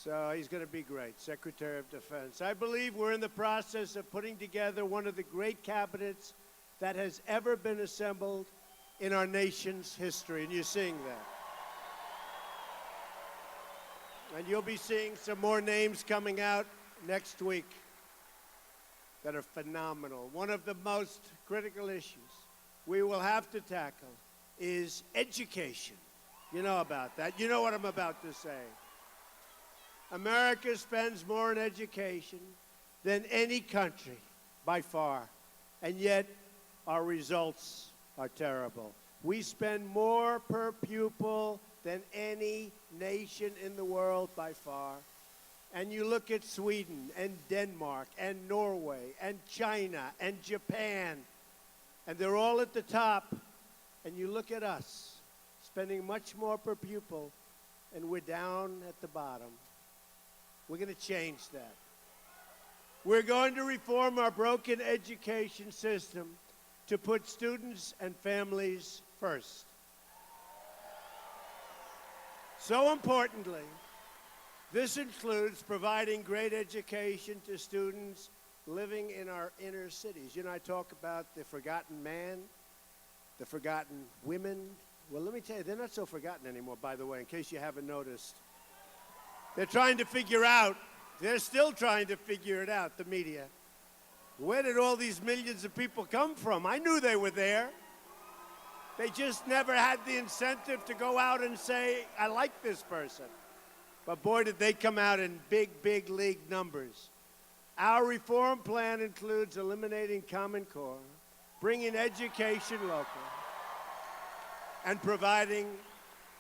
So he's going to be great, Secretary of Defense. I believe we're in the process of putting together one of the great cabinets that has ever been assembled in our nation's history, and you're seeing that. And you'll be seeing some more names coming out next week that are phenomenal. One of the most critical issues we will have to tackle is education. You know about that. You know what I'm about to say. America spends more on education than any country by far, and yet our results are terrible. We spend more per pupil than any nation in the world by far. And you look at Sweden and Denmark and Norway and China and Japan, and they're all at the top. And you look at us, spending much more per pupil, and we're down at the bottom. We're going to change that. We're going to reform our broken education system to put students and families first. So importantly, this includes providing great education to students living in our inner cities. You know, I talk about the forgotten man, the forgotten women. Well, let me tell you, they're not so forgotten anymore, by the way, in case you haven't noticed. They're trying to figure out, they're still trying to figure it out, the media. Where did all these millions of people come from? I knew they were there. They just never had the incentive to go out and say, I like this person. But boy, did they come out in big, big league numbers. Our reform plan includes eliminating Common Core, bringing education local, and providing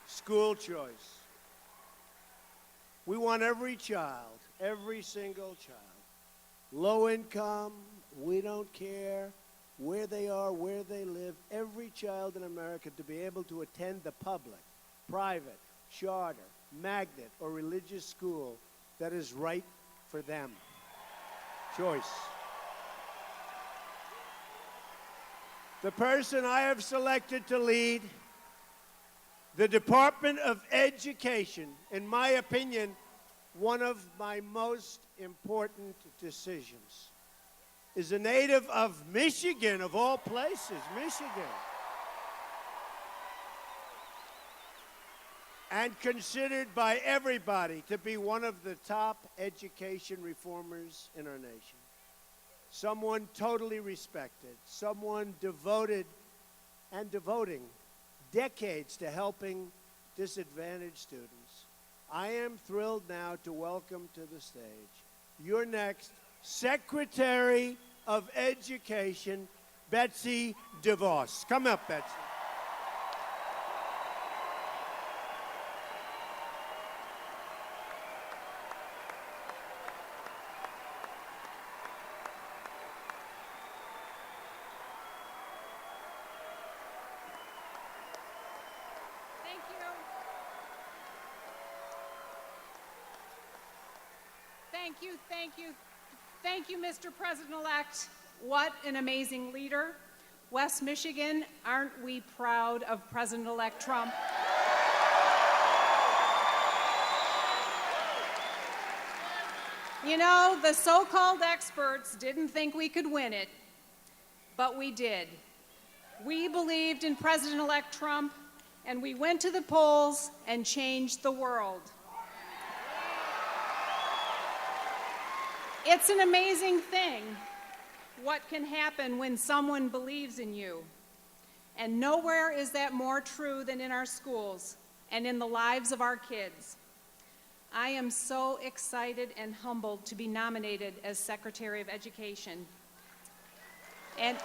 school choice. We want every child, every single child, low income, we don't care where they are, where they live, every child in America to be able to attend the public, private, charter, magnet, or religious school that is right for them. Choice. The person I have selected to lead the Department of Education, in my opinion, one of my most important decisions, is a native of Michigan, of all places, Michigan. And considered by everybody to be one of the top education reformers in our nation. Someone totally respected, someone devoted and devoting decades to helping disadvantaged students. I am thrilled now to welcome to the stage your next Secretary of Education, Betsy DeVos. Come up, Betsy. Thank you, Mr. President-elect. What an amazing leader. West Michigan, aren't we proud of President-elect Trump? You know, the so-called experts didn't think we could win it, but we did. We believed in President-elect Trump, and we went to the polls and changed the world. It's an amazing thing what can happen when someone believes in you. And nowhere is that more true than in our schools and in the lives of our kids. I am so excited and humbled to be nominated as Secretary of Education. And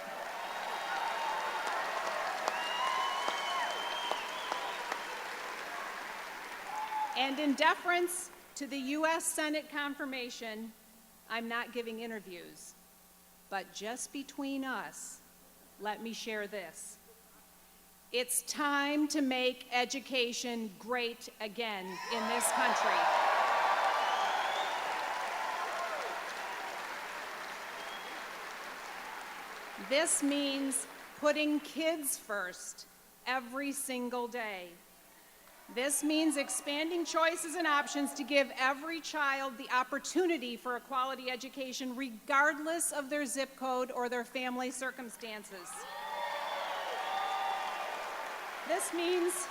in deference to the U.S. Senate confirmation, I'm not giving interviews, but just between us, let me share this. It's time to make education great again in this country. This means putting kids first every single day. This means expanding choices and options to give every child the opportunity for a quality education regardless of their zip code or their family circumstances. This means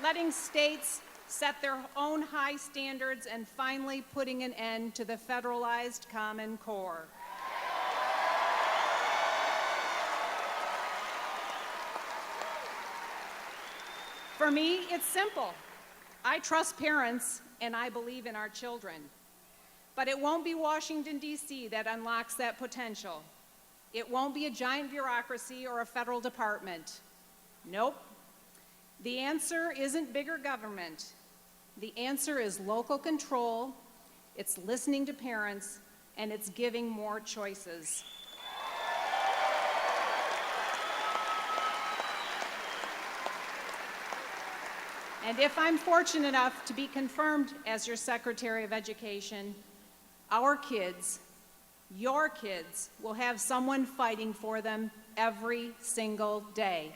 letting states set their own high standards and finally putting an end to the federalized Common Core. For me, it's simple. I trust parents and I believe in our children. But it won't be Washington, D.C. that unlocks that potential. It won't be a giant bureaucracy or a federal department. Nope. The answer isn't bigger government. The answer is local control, it's listening to parents, and it's giving more choices. And if I'm fortunate enough to be confirmed as your Secretary of Education, our kids, your kids, will have someone fighting for them every single day.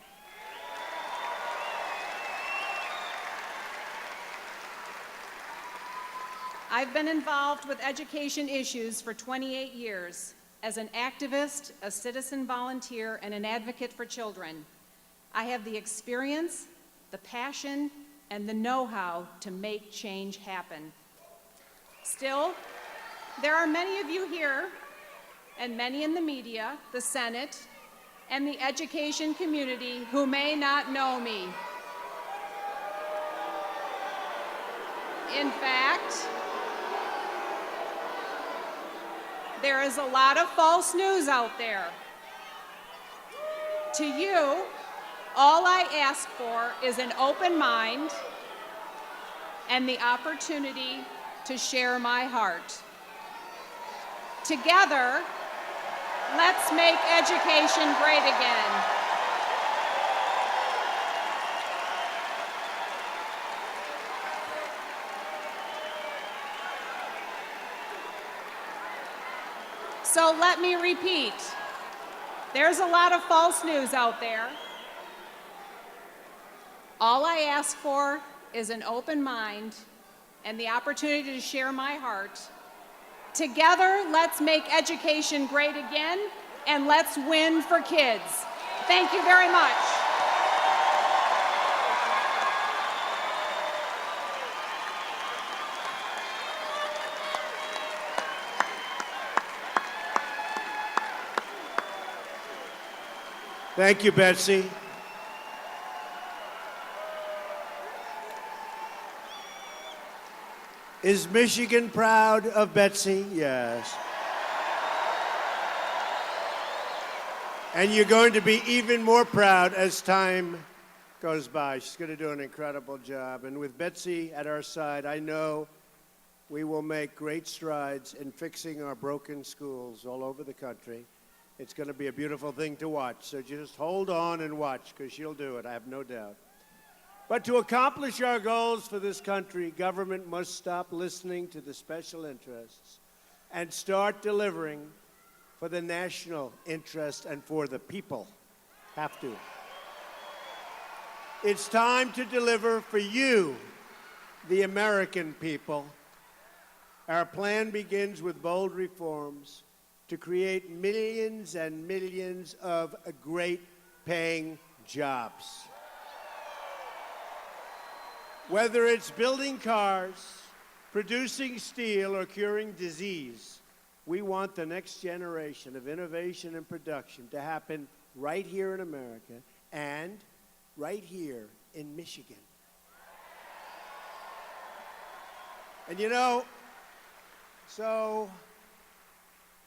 I've been involved with education issues for 28 years as an activist, a citizen volunteer, and an advocate for children. I have the experience, the passion, and the know-how to make change happen. Still, there are many of you here, and many in the media, the Senate, and the education community who may not know me. In fact, there is a lot of false news out there. To you, all I ask for is an open mind and the opportunity to share my heart. Together, let's make education great again. So let me repeat, there's a lot of false news out there. All I ask for is an open mind and the opportunity to share my heart. Together, let's make education great again, and let's win for kids. Thank you very much. Thank you, Betsy. Is Michigan proud of Betsy? Yes. And you're going to be even more proud as time goes by. She's going to do an incredible job. And with Betsy at our side, I know we will make great strides in fixing our broken schools all over the country. It's going to be a beautiful thing to watch. So just hold on and watch, because she'll do it, I have no doubt. But to accomplish our goals for this country, government must stop listening to the special interests and start delivering for the national interest and for the people. Have to. It's time to deliver for you, the American people. Our plan begins with bold reforms to create millions and millions of great paying jobs. Whether it's building cars, producing steel, or curing disease, we want the next generation of innovation and production to happen right here in America and right here in Michigan. And you know, so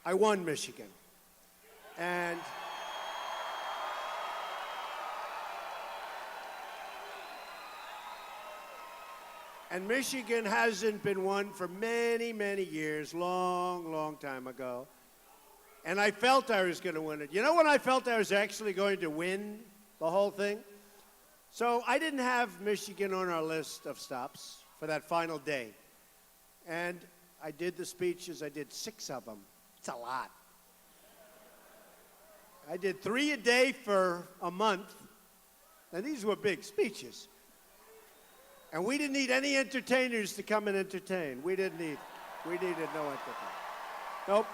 I won Michigan. And Michigan hasn't been won for many, many years, long time ago. And I felt I was going to win it. You know when I felt I was actually going to win the whole thing? So I didn't have Michigan on our list of stops for that final day. And I did the speeches. I did 6 of them. It's a lot. I did 3 a day for a month. And these were big speeches. And we didn't need any entertainers to come and entertain. We needed no entertainers. Nope.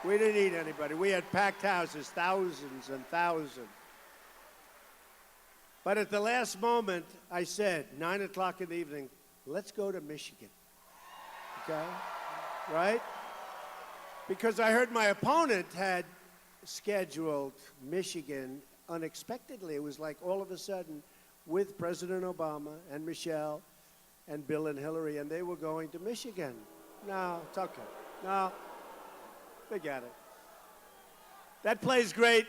We didn't need anybody. We had packed houses, thousands and thousands. But at the last moment, I said, 9 o'clock in the evening, let's go to Michigan. Okay? Right? Because I heard my opponent had scheduled Michigan unexpectedly. It was like all of a sudden with President Obama and Michelle and Bill and Hillary, and they were going to Michigan. No, it's okay. No, forget it. That plays great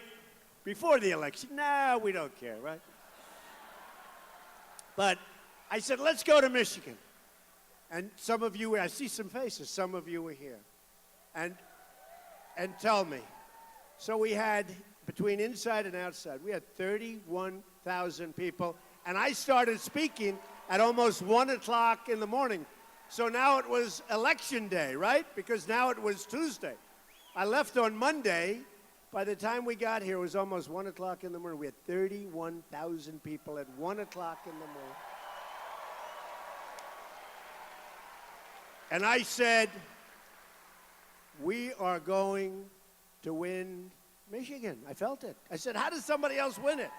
before the election. No, we don't care, right? But I said, let's go to Michigan. And some of you, I see some faces, some of you were here. And tell me. So we had, between inside and outside, we had 31,000 people. And I started speaking at almost 1 o'clock in the morning. So now it was election day, right? Because now it was Tuesday. I left on Monday. By the time we got here, it was almost 1 o'clock in the morning. We had 31,000 people at 1 o'clock in the morning. And I said, we are going to win Michigan. I felt it. I said, how does somebody else win it?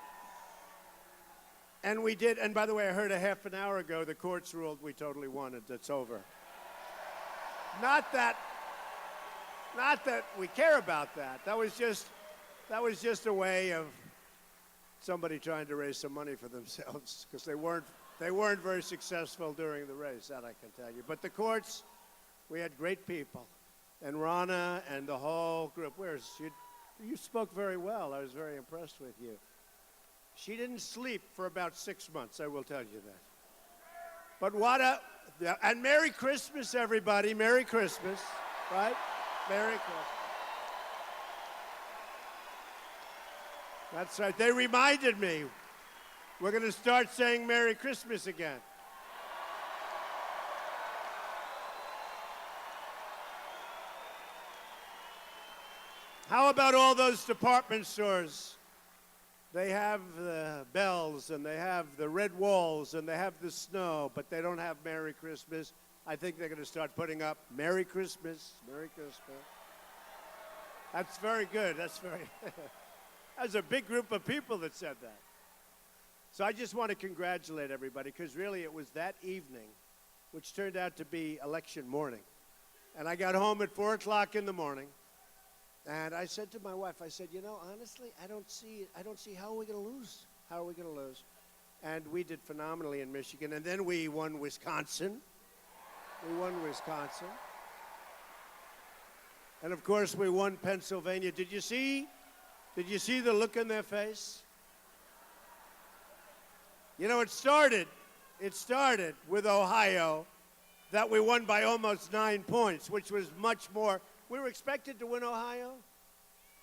And we did. And by the way, I heard a half an hour ago the courts ruled we totally won it. It's over. Not that we care about that. That was just a way of somebody trying to raise some money for themselves because they weren't very successful during the race, that I can tell you. But the courts, we had great people. And Ronna and the whole group. You spoke very well. I was very impressed with you. She didn't sleep for about 6 months, I will tell you that. But and Merry Christmas, everybody. Merry Christmas, right? Merry Christmas. That's right. They reminded me. We're going to start saying Merry Christmas again. How about all those department stores? They have the bells, and they have the red walls, and they have the snow, but they don't have Merry Christmas. I think they're going to start putting up Merry Christmas, Merry Christmas. That's very good. That's a big group of people that said that. So I just want to congratulate everybody, because really it was that evening, which turned out to be election morning. And I got home at 4 o'clock in the morning, and I said to my wife, I said, honestly, I don't see how are we going to lose. How are we going to lose? And we did phenomenally in Michigan, and then we won Wisconsin. And of course, we won Pennsylvania. Did you see the look in their face? It started with Ohio, that we won by almost 9 points, which was much more. We were expected to win Ohio,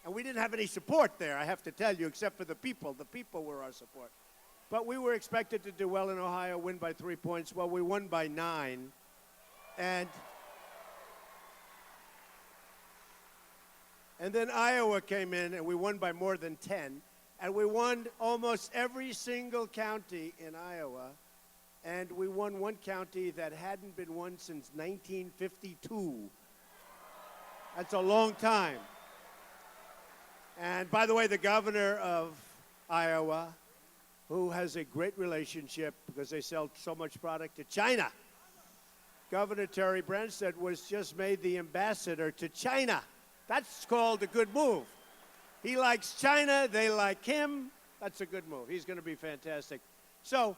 and we didn't have any support there, I have to tell you, except for the people. The people were our support. But we were expected to do well in Ohio, win by 3 points. Well, we won by 9. And then Iowa came in, and we won by more than 10. And we won almost every single county in Iowa. And we won one county that hadn't been won since 1952. That's a long time. And by the way, the governor of Iowa, who has a great relationship because they sell so much product to China, Governor Terry Branstad was just made the ambassador to China. That's called a good move. He likes China, they like him. That's a good move. He's going to be fantastic. So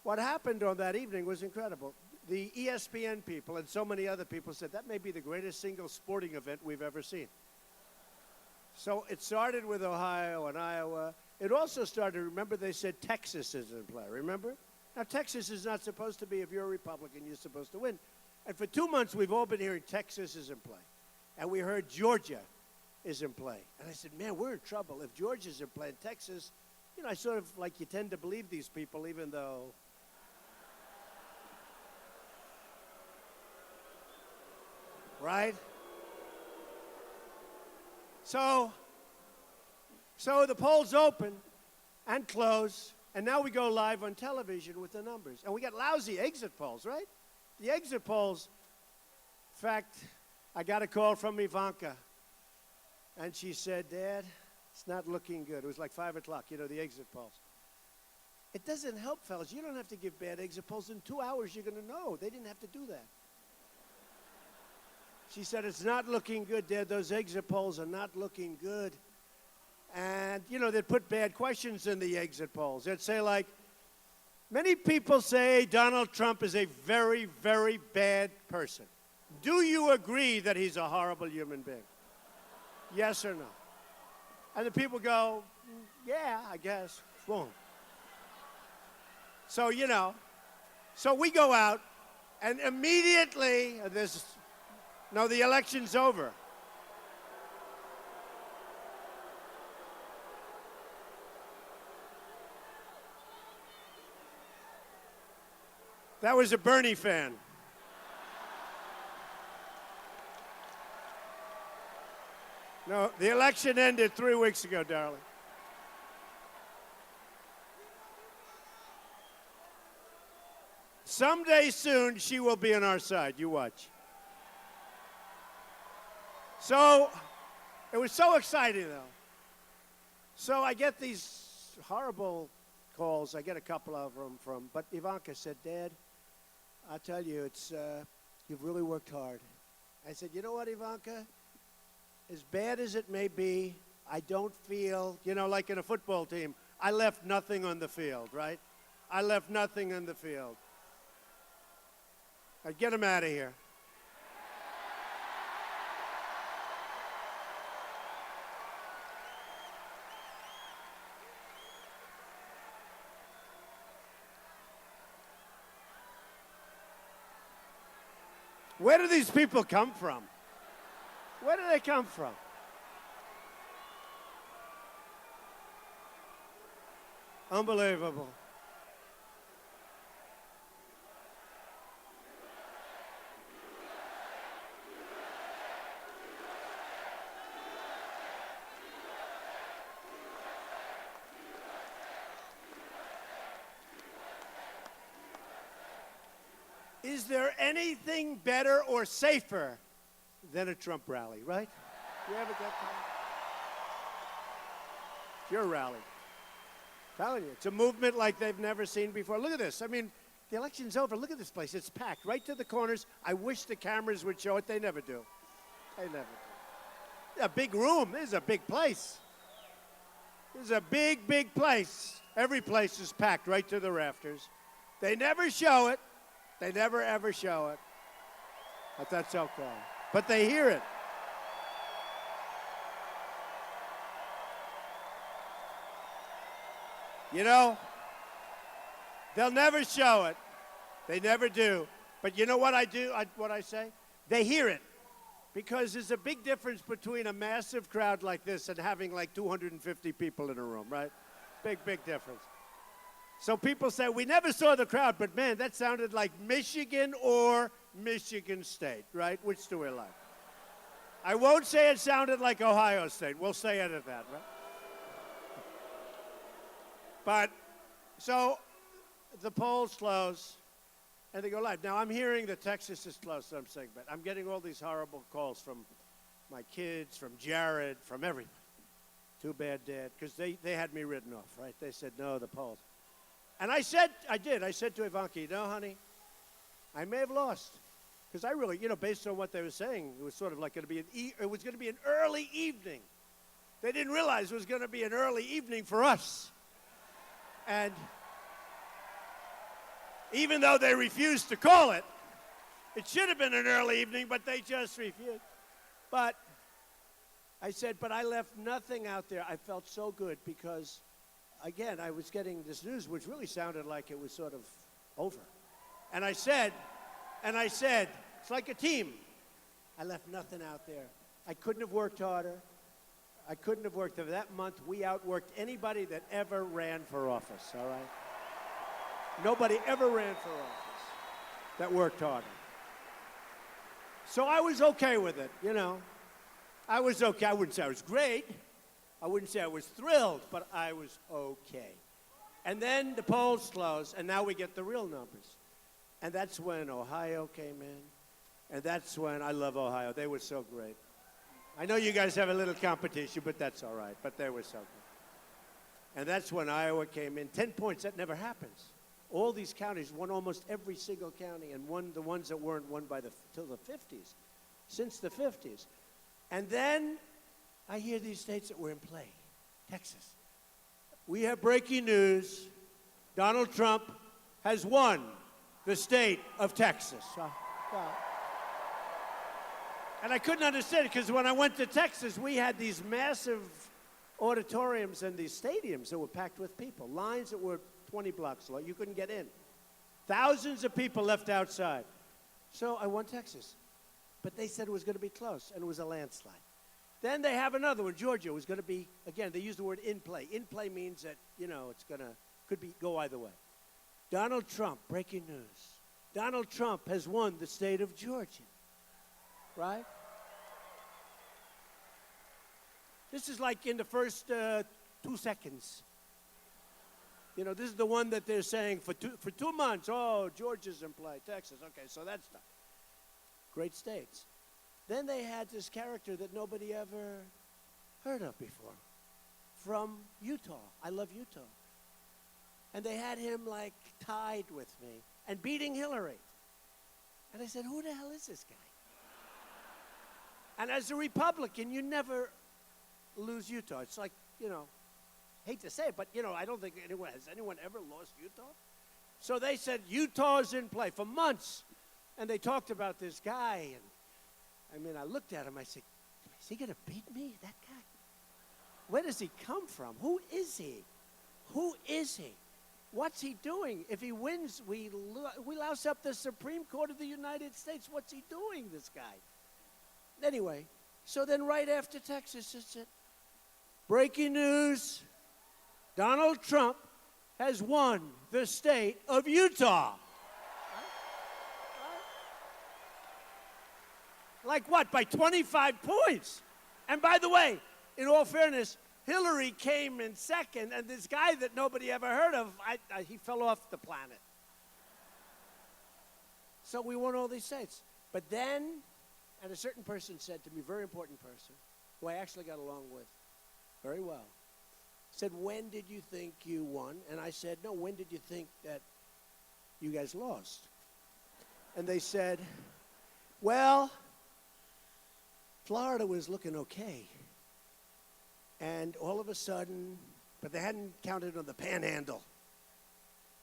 what happened on that evening was incredible. The ESPN people and so many other people said that may be the greatest single sporting event we've ever seen. So it started with Ohio and Iowa. It also started, remember, they said Texas is in play, remember? Now, Texas is not supposed to be, if you're a Republican, you're supposed to win. And for 2 months, we've all been hearing Texas is in play. And we heard Georgia is in play. And I said, man, we're in trouble. If Georgia's in play, and Texas, I sort of like you tend to believe these people, even though. Right? So the polls open and close, And now we go live on television with the numbers. And we got lousy exit polls, right? The exit polls, in fact, I got a call from Ivanka. And she said, Dad, it's not looking good. It was like 5 o'clock, you know, the exit polls. It doesn't help, fellas. You don't have to give bad exit polls. In 2 hours, you're going to know. They didn't have to do that. She said, it's not looking good, Dad. Those exit polls are not looking good. And, you know, they'd put bad questions in the exit polls. They'd say, like, many people say Donald Trump is a very, very bad person. Do you agree that he's a horrible human being? Yes or no? And the people go, yeah, I guess. Boom. So, you know, so we go out, and immediately, the election's over. That was a Bernie fan. No, the election ended 3 weeks ago, darling. Someday soon, she will be on our side. You watch. So, it was so exciting, though. So I get these horrible calls. I get a couple of them but Ivanka said, Dad, I'll tell you, you've really worked hard. I said, you know what, Ivanka? As bad as it may be, I don't feel, you know, like in a football team, I left nothing on the field, right? I left nothing on the field. I'd get him out of here. Where do these people come from? Where do they come from? Unbelievable. Is there anything better or safer than a Trump rally, right? You ever get that? It's your rally. I'm telling you, it's a movement like they've never seen before. Look at this. I mean, the election's over. Look at this place. It's packed right to the corners. I wish the cameras would show it. They never do. They never do. A big room. This is a big place. This is a big, big place. Every place is packed right to the rafters. They never show it. They never, ever show it. But that's okay. But they hear it. You know, they'll never show it. They never do. But you know what I do, what I say? They hear it. Because there's a big difference between a massive crowd like this and having like 250 people in a room, right? Big, big difference. So people say, we never saw the crowd, but man, that sounded like Michigan or Michigan State, right? Which do we like? I won't say it sounded like Ohio State. We'll say it at that, right? But, so the polls close, and they go live. Now, I'm hearing that Texas is close, so I'm saying, but I'm getting all these horrible calls from my kids, from Jared, from everybody. Too bad, Dad, because they had me written off, right? They said, no, the polls. And I said to Ivanka, you know, honey, I may have lost. Because I really, you know, based on what they were saying, it was sort of like going to be it was going to be an early evening. They didn't realize it was going to be an early evening for us. And even though they refused to call it, it should have been an early evening, but they just refused. But I said, but I left nothing out there. I felt so good because, again, I was getting this news, which really sounded like it was sort of over. And I said, it's like a team. I left nothing out there. I couldn't have worked harder. I couldn't have worked harder. That month, we outworked anybody that ever ran for office, all right? Nobody ever ran for office that worked harder. So I was okay with it, you know. I was okay. I wouldn't say I was great. I wouldn't say I was thrilled, but I was okay. And then the polls closed, and now we get the real numbers. And that's when Ohio came in. And that's when, I love Ohio. They were so great. I know you guys have a little competition, but that's all right. But they were so good. And that's when Iowa came in. 10 points, that never happens. All these counties won, almost every single county, and won the ones that weren't won till the 50s, since the 50s. And then I hear these states that were in play. Texas. We have breaking news. Donald Trump has won the state of Texas. And I couldn't understand it because when I went to Texas, we had these massive auditoriums and these stadiums that were packed with people. Lines that were 20 blocks long. You couldn't get in. Thousands of people left outside. So I won Texas. But they said it was going to be close, and it was a landslide. Then they have another one. Georgia was going to be, again, they use the word in play. In play means that, it's going to, go either way. Donald Trump, breaking news. Donald Trump has won the state of Georgia. Right? This is like in the first 2 seconds. This is the one that they're saying for 2 months. Oh, Georgia's in play. Texas. Okay, so that's done. Great states. Then they had this character that nobody ever heard of before from Utah. I love Utah. And they had him like tied with me and beating Hillary. And I said, who the hell is this guy? And as a Republican, you never lose Utah. It's like, hate to say it, but, I don't think has anyone ever lost Utah? So they said, Utah's in play for months. And they talked about this guy. And, I looked at him. I said, is he going to beat me, that guy? Where does he come from? Who is he? Who is he? What's he doing? If he wins, we louse up the Supreme Court of the United States. What's he doing, this guy? Anyway, so then right after Texas, it's it. Breaking news, Donald Trump has won the state of Utah. Like what? By 25 points. And by the way, in all fairness, Hillary came in second, and this guy that nobody ever heard of, he fell off the planet. So we won all these states. But then, and a certain person said to me, very important person, who I actually got along with very well, said, when did you think you won? And I said, no, when did you think that you guys lost? And they said, well, Florida was looking okay. And all of a sudden, but they hadn't counted on the panhandle.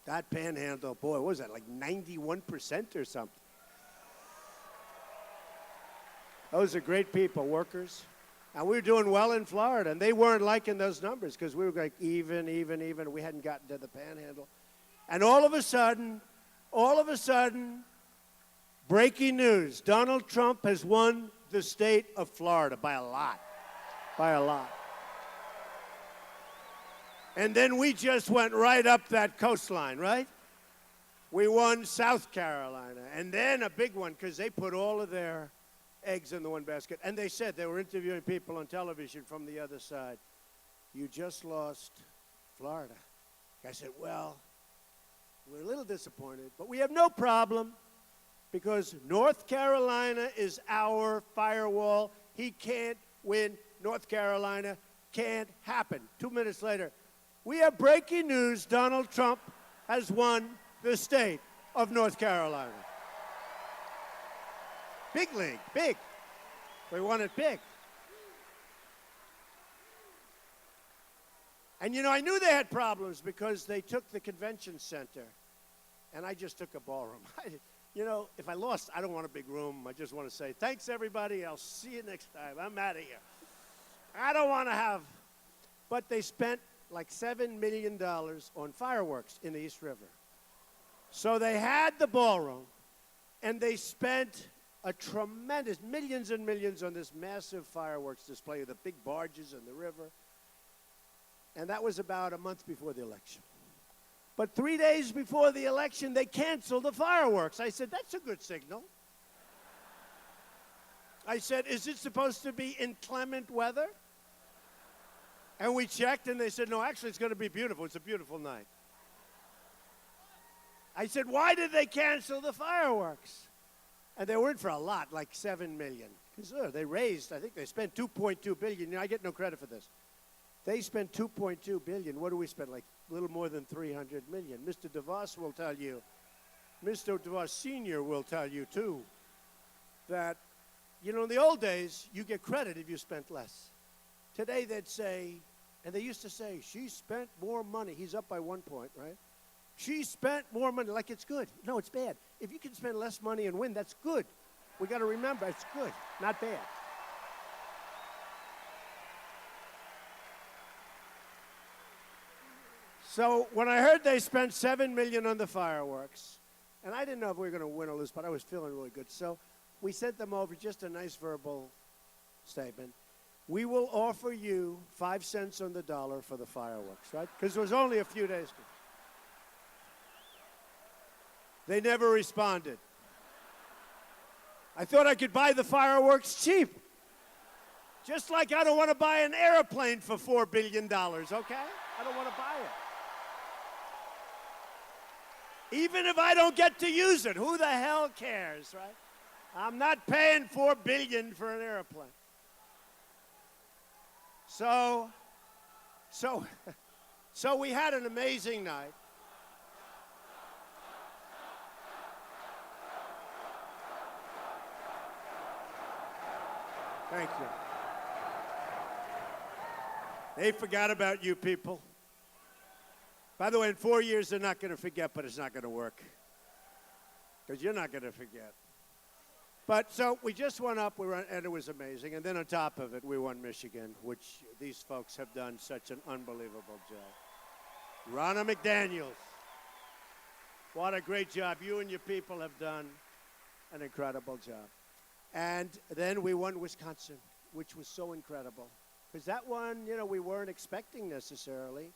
That panhandle, boy, what was that, like 91% or something? Those are great people, workers. And we were doing well in Florida, and they weren't liking those numbers because we were like even. We hadn't gotten to the panhandle. And all of a sudden, breaking news, Donald Trump has won the state of Florida by a lot. And then we just went right up that coastline, right? We won South Carolina. And then a big one, because they put all of their eggs in the one basket. And they said, they were interviewing people on television from the other side. You just lost Florida. I said, well, we're a little disappointed, but we have no problem because North Carolina is our firewall. He can't win North Carolina. Can't happen. 2 minutes later, we have breaking news. Donald Trump has won the state of North Carolina. Big league, big. We won it big. And, I knew they had problems because they took the convention center, and I just took a ballroom. If I lost, I don't want a big room. I just want to say, thanks, everybody. I'll see you next time. I'm out of here. I don't want to have. But they spent like $7 million on fireworks in the East River. So they had the ballroom, and they spent a tremendous millions and millions on this massive fireworks display of the big barges in the river. And that was about a month before the election. But 3 days before the election, they canceled the fireworks. I said, that's a good signal. I said, is it supposed to be inclement weather? And we checked, and they said, no, actually, it's going to be beautiful. It's a beautiful night. I said, why did they cancel the fireworks? And they were in for a lot, like $7 million. Because they raised, I think they spent $2.2 billion. You know, I get no credit for this. They spent $2.2 billion. What do we spend? Like a little more than $300 million. Mr. DeVos will tell you, Mr. DeVos Sr. will tell you, too, that, you know, in the old days, you get credit if you spent less. Today, they'd say, and they used to say, she spent more money. He's up by 1 point, right? She spent more money, like it's good. No, it's bad. If you can spend less money and win, that's good. We got to remember, it's good, not bad. So when I heard they spent $7 million on the fireworks, and I didn't know if we were going to win or lose, but I was feeling really good. So we sent them over just a nice verbal statement. We will offer you 5 cents on the dollar for the fireworks, right? Because it was only a few days ago. They never responded. I thought I could buy the fireworks cheap. Just like I don't want to buy an airplane for $4 billion, okay? I don't want to buy it. Even if I don't get to use it, who the hell cares, right? I'm not paying $4 billion for an airplane. So we had an amazing night. Thank you. They forgot about you people. By the way, in 4 years, they're not going to forget, but it's not going to work. Because you're not going to forget. But so we just went up, and it was amazing. And then on top of it, we won Michigan, which these folks have done such an unbelievable job. Ronna McDaniels, what a great job. You and your people have done an incredible job. And then we won Wisconsin, which was so incredible. Because that one, you know, we weren't expecting necessarily.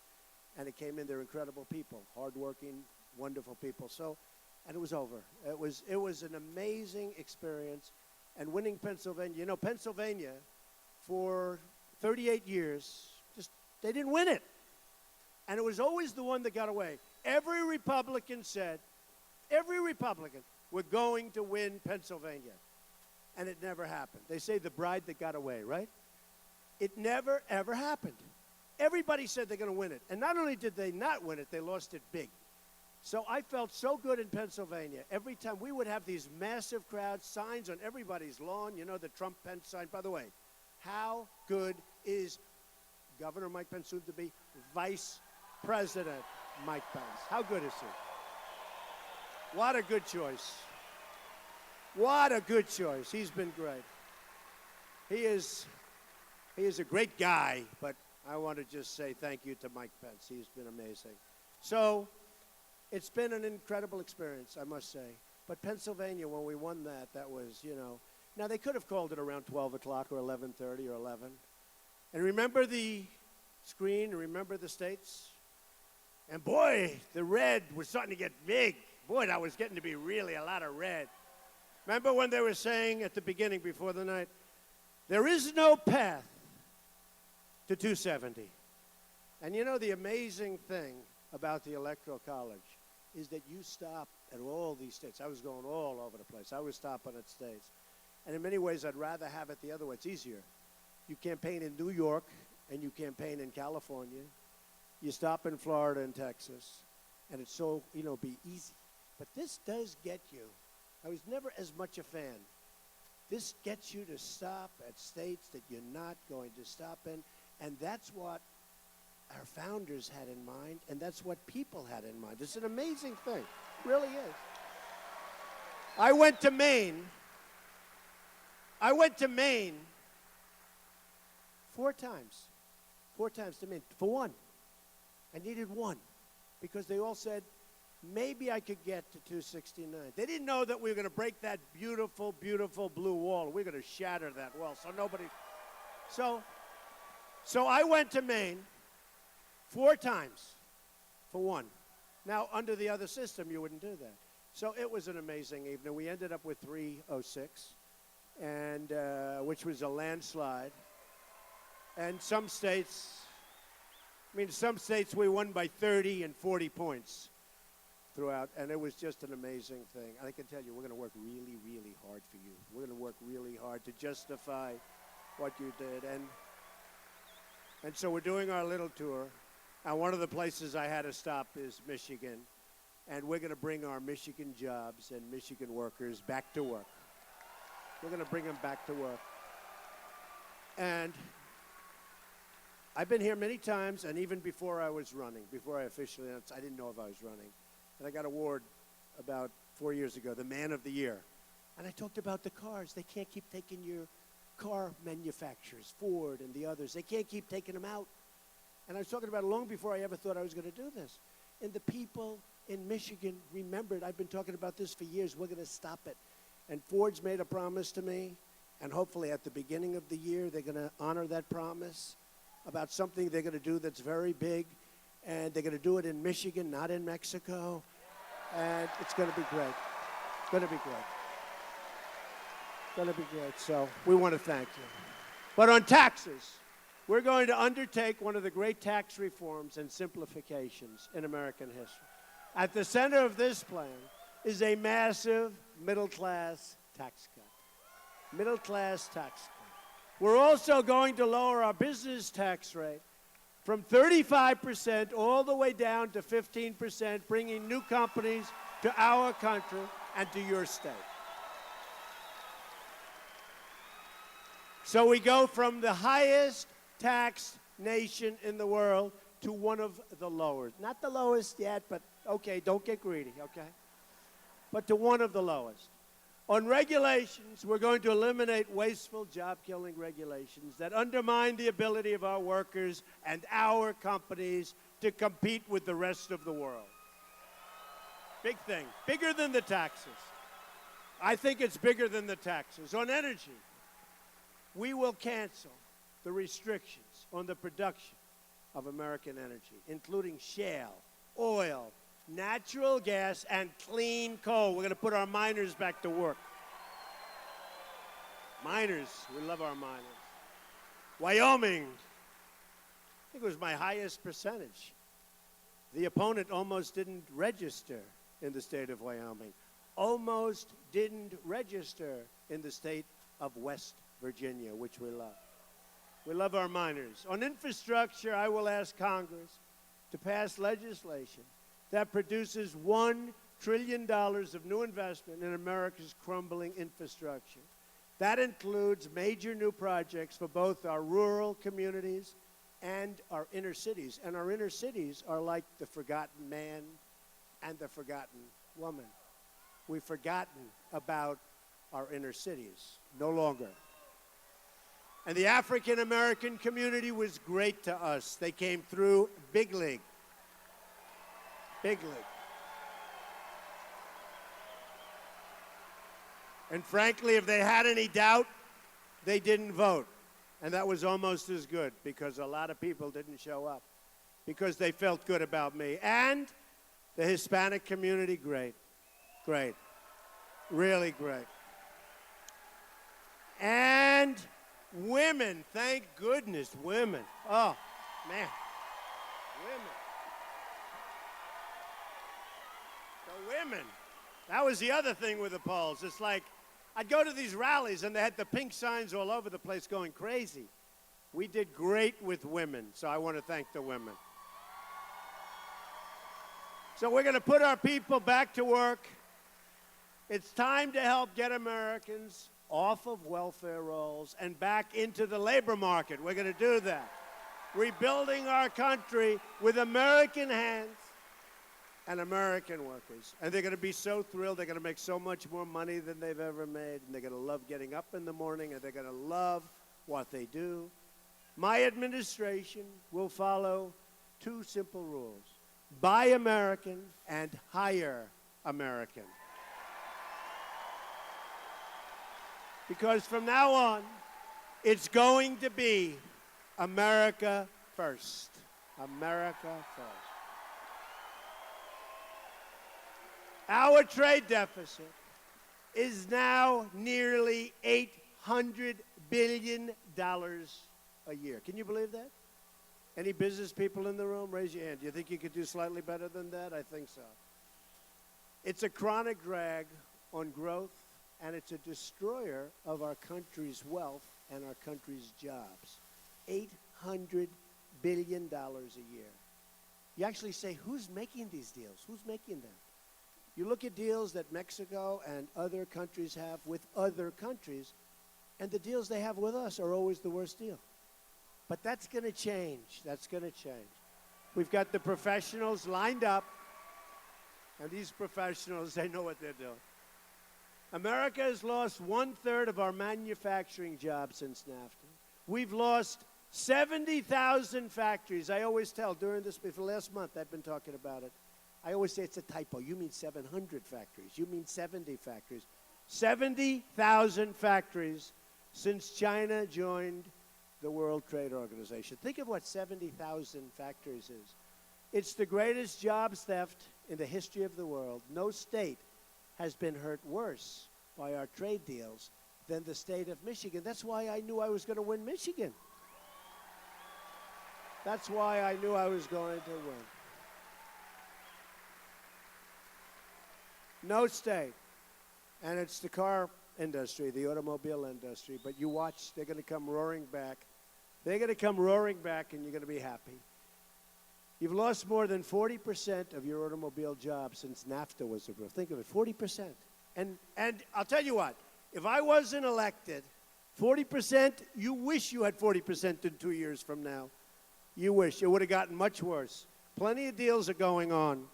And it came in, they're incredible people, hardworking, wonderful people. So, and it was over. It was an amazing experience. And winning Pennsylvania, you know, Pennsylvania, for 38 years, they didn't win it. And it was always the one that got away. Every Republican said, we're going to win Pennsylvania. And it never happened. They say the bride that got away, right? It never, ever happened. Everybody said they're going to win it. And not only did they not win it, they lost it big. So I felt so good in Pennsylvania. Every time we would have these massive crowds, signs on everybody's lawn, you know, the Trump-Pence sign. By the way, how good is Governor Mike Pence, soon to be Vice President Mike Pence? How good is he? What a good choice. What a good choice. He's been great. He is a great guy, but I want to just say thank you to Mike Pence. He's been amazing. So it's been an incredible experience, I must say. But Pennsylvania, when we won that was, you know. Now, they could have called it around 12 o'clock or 11:30 or 11. And remember the screen? Remember the states? And boy, the red was starting to get big. Boy, that was getting to be really a lot of red. Remember when they were saying at the beginning before the night, there is no path to 270. And you know the amazing thing about the Electoral College is that you stop at all these states. I was going all over the place. I was stopping at states. And in many ways, I'd rather have it the other way. It's easier. You campaign in New York and you campaign in California. You stop in Florida and Texas. And it's so, you know, be easy. But this does get you. I was never as much a fan. This gets you to stop at states that you're not going to stop in. And that's what our founders had in mind, and that's what people had in mind. It's an amazing thing. It really is. I went to Maine 4 times. 4 times to Maine. For one. I needed one. Because they all said, maybe I could get to 269. They didn't know that we were going to break that beautiful, beautiful blue wall. We're going to shatter that wall. So nobody. So I went to Maine 4 times for one. Now, under the other system, you wouldn't do that. So it was an amazing evening. We ended up with 306, and which was a landslide. And some states we won by 30 and 40 points. throughout, and it was just an amazing thing. And I can tell you, we're going to work really, really hard for you. We're going to work really hard to justify what you did. And so we're doing our little tour. And one of the places I had to stop is Michigan. And we're going to bring our Michigan jobs and Michigan workers back to work. We're going to bring them back to work. And I've been here many times, and even before I was running, before I officially announced, I didn't know if I was running. And I got an award about 4 years ago, the Man of the Year. And I talked about the cars. They can't keep taking your car manufacturers, Ford and the others. They can't keep taking them out. And I was talking about it long before I ever thought I was going to do this. And the people in Michigan remembered, I've been talking about this for years, we're going to stop it. And Ford's made a promise to me, and hopefully at the beginning of the year they're going to honor that promise about something they're going to do that's very big. And they're going to do it in Michigan, not in Mexico. And it's going to be great. It's going to be great. It's going to be great. So we want to thank you. But on taxes, we're going to undertake one of the great tax reforms and simplifications in American history. At the center of this plan is a massive middle-class tax cut. Middle-class tax cut. We're also going to lower our business tax rate from 35% all the way down to 15%, bringing new companies to our country and to your state. So we go from the highest taxed nation in the world to one of the lowest. Not the lowest yet, but okay, don't get greedy, okay? But to one of the lowest. On regulations, we're going to eliminate wasteful, job-killing regulations that undermine the ability of our workers and our companies to compete with the rest of the world. Big thing. Bigger than the taxes. I think it's bigger than the taxes. On energy, we will cancel the restrictions on the production of American energy, including shale, oil, natural gas, and clean coal. We're going to put our miners back to work. Miners, we love our miners. Wyoming, I think it was my highest percentage. The opponent almost didn't register in the state of Wyoming. Almost didn't register in the state of West Virginia, which we love. We love our miners. On infrastructure, I will ask Congress to pass legislation that produces $1 trillion of new investment in America's crumbling infrastructure. That includes major new projects for both our rural communities and our inner cities. And our inner cities are like the forgotten man and the forgotten woman. We've forgotten about our inner cities. No longer. And the African American community was great to us. They came through big league. Big league. And frankly, if they had any doubt, they didn't vote. And that was almost as good because a lot of people didn't show up because they felt good about me. And the Hispanic community, great. Great. Really great. And women, thank goodness, women. Oh, man. Women. The women. That was the other thing with the polls. It's like, I'd go to these rallies and they had the pink signs all over the place going crazy. We did great with women, so I want to thank the women. So we're going to put our people back to work. It's time to help get Americans off of welfare rolls and back into the labor market. We're going to do that. Rebuilding our country with American hands and American workers. And they're going to be so thrilled. They're going to make so much more money than they've ever made. And they're going to love getting up in the morning, and they're going to love what they do. My administration will follow two simple rules. Buy American and hire American. Because from now on, it's going to be America first. America first. Our trade deficit is now nearly $800 billion a year. Can you believe that? Any business people in the room? Raise your hand. Do you think you could do slightly better than that? I think so. It's a chronic drag on growth, and it's a destroyer of our country's wealth and our country's jobs. $800 billion a year. You actually say, who's making these deals? Who's making them? You look at deals that Mexico and other countries have with other countries, and the deals they have with us are always the worst deal. But that's going to change. That's going to change. We've got the professionals lined up, and these professionals, they know what they're doing. America has lost 1/3 of our manufacturing jobs since NAFTA. We've lost 70,000 factories. I always tell during this, for the last month, I've been talking about it. I always say it's a typo. You mean 700 factories. You mean 70 factories. 70,000 factories since China joined the World Trade Organization. Think of what 70,000 factories is. It's the greatest jobs theft in the history of the world. No state has been hurt worse by our trade deals than the state of Michigan. That's why I knew I was going to win Michigan. That's why I knew I was going to win. No state. And it's the car industry, the automobile industry. But you watch, they're going to come roaring back. They're going to come roaring back, and you're going to be happy. You've lost more than 40% of your automobile jobs since NAFTA was approved. Think of it, 40%. And I'll tell you what, if I wasn't elected, 40%, you wish you had 40% in 2 years from now. You wish. It would have gotten much worse. Plenty of deals are going on.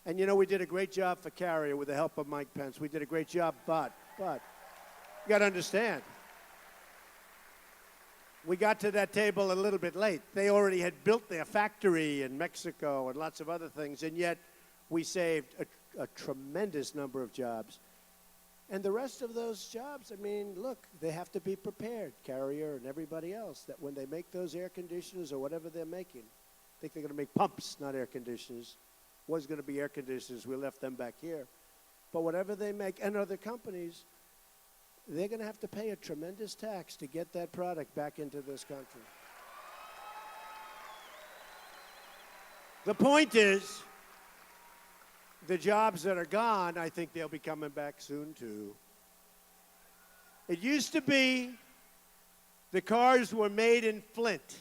And, you know, we did a great job for Carrier with the help of Mike Pence. We did a great job, but you got to understand, we got to that table a little bit late. They already had built their factory in Mexico and lots of other things, and yet we saved a tremendous number of jobs. And the rest of those jobs, I mean, look, they have to be prepared, Carrier and everybody else, that when they make those air conditioners or whatever they're making, I think they're going to make pumps, not air conditioners. Was going to be air conditioners. We left them back here. But whatever they make, and other companies, they're going to have to pay a tremendous tax to get that product back into this country. The point is, the jobs that are gone, I think they'll be coming back soon, too. It used to be the cars were made in Flint,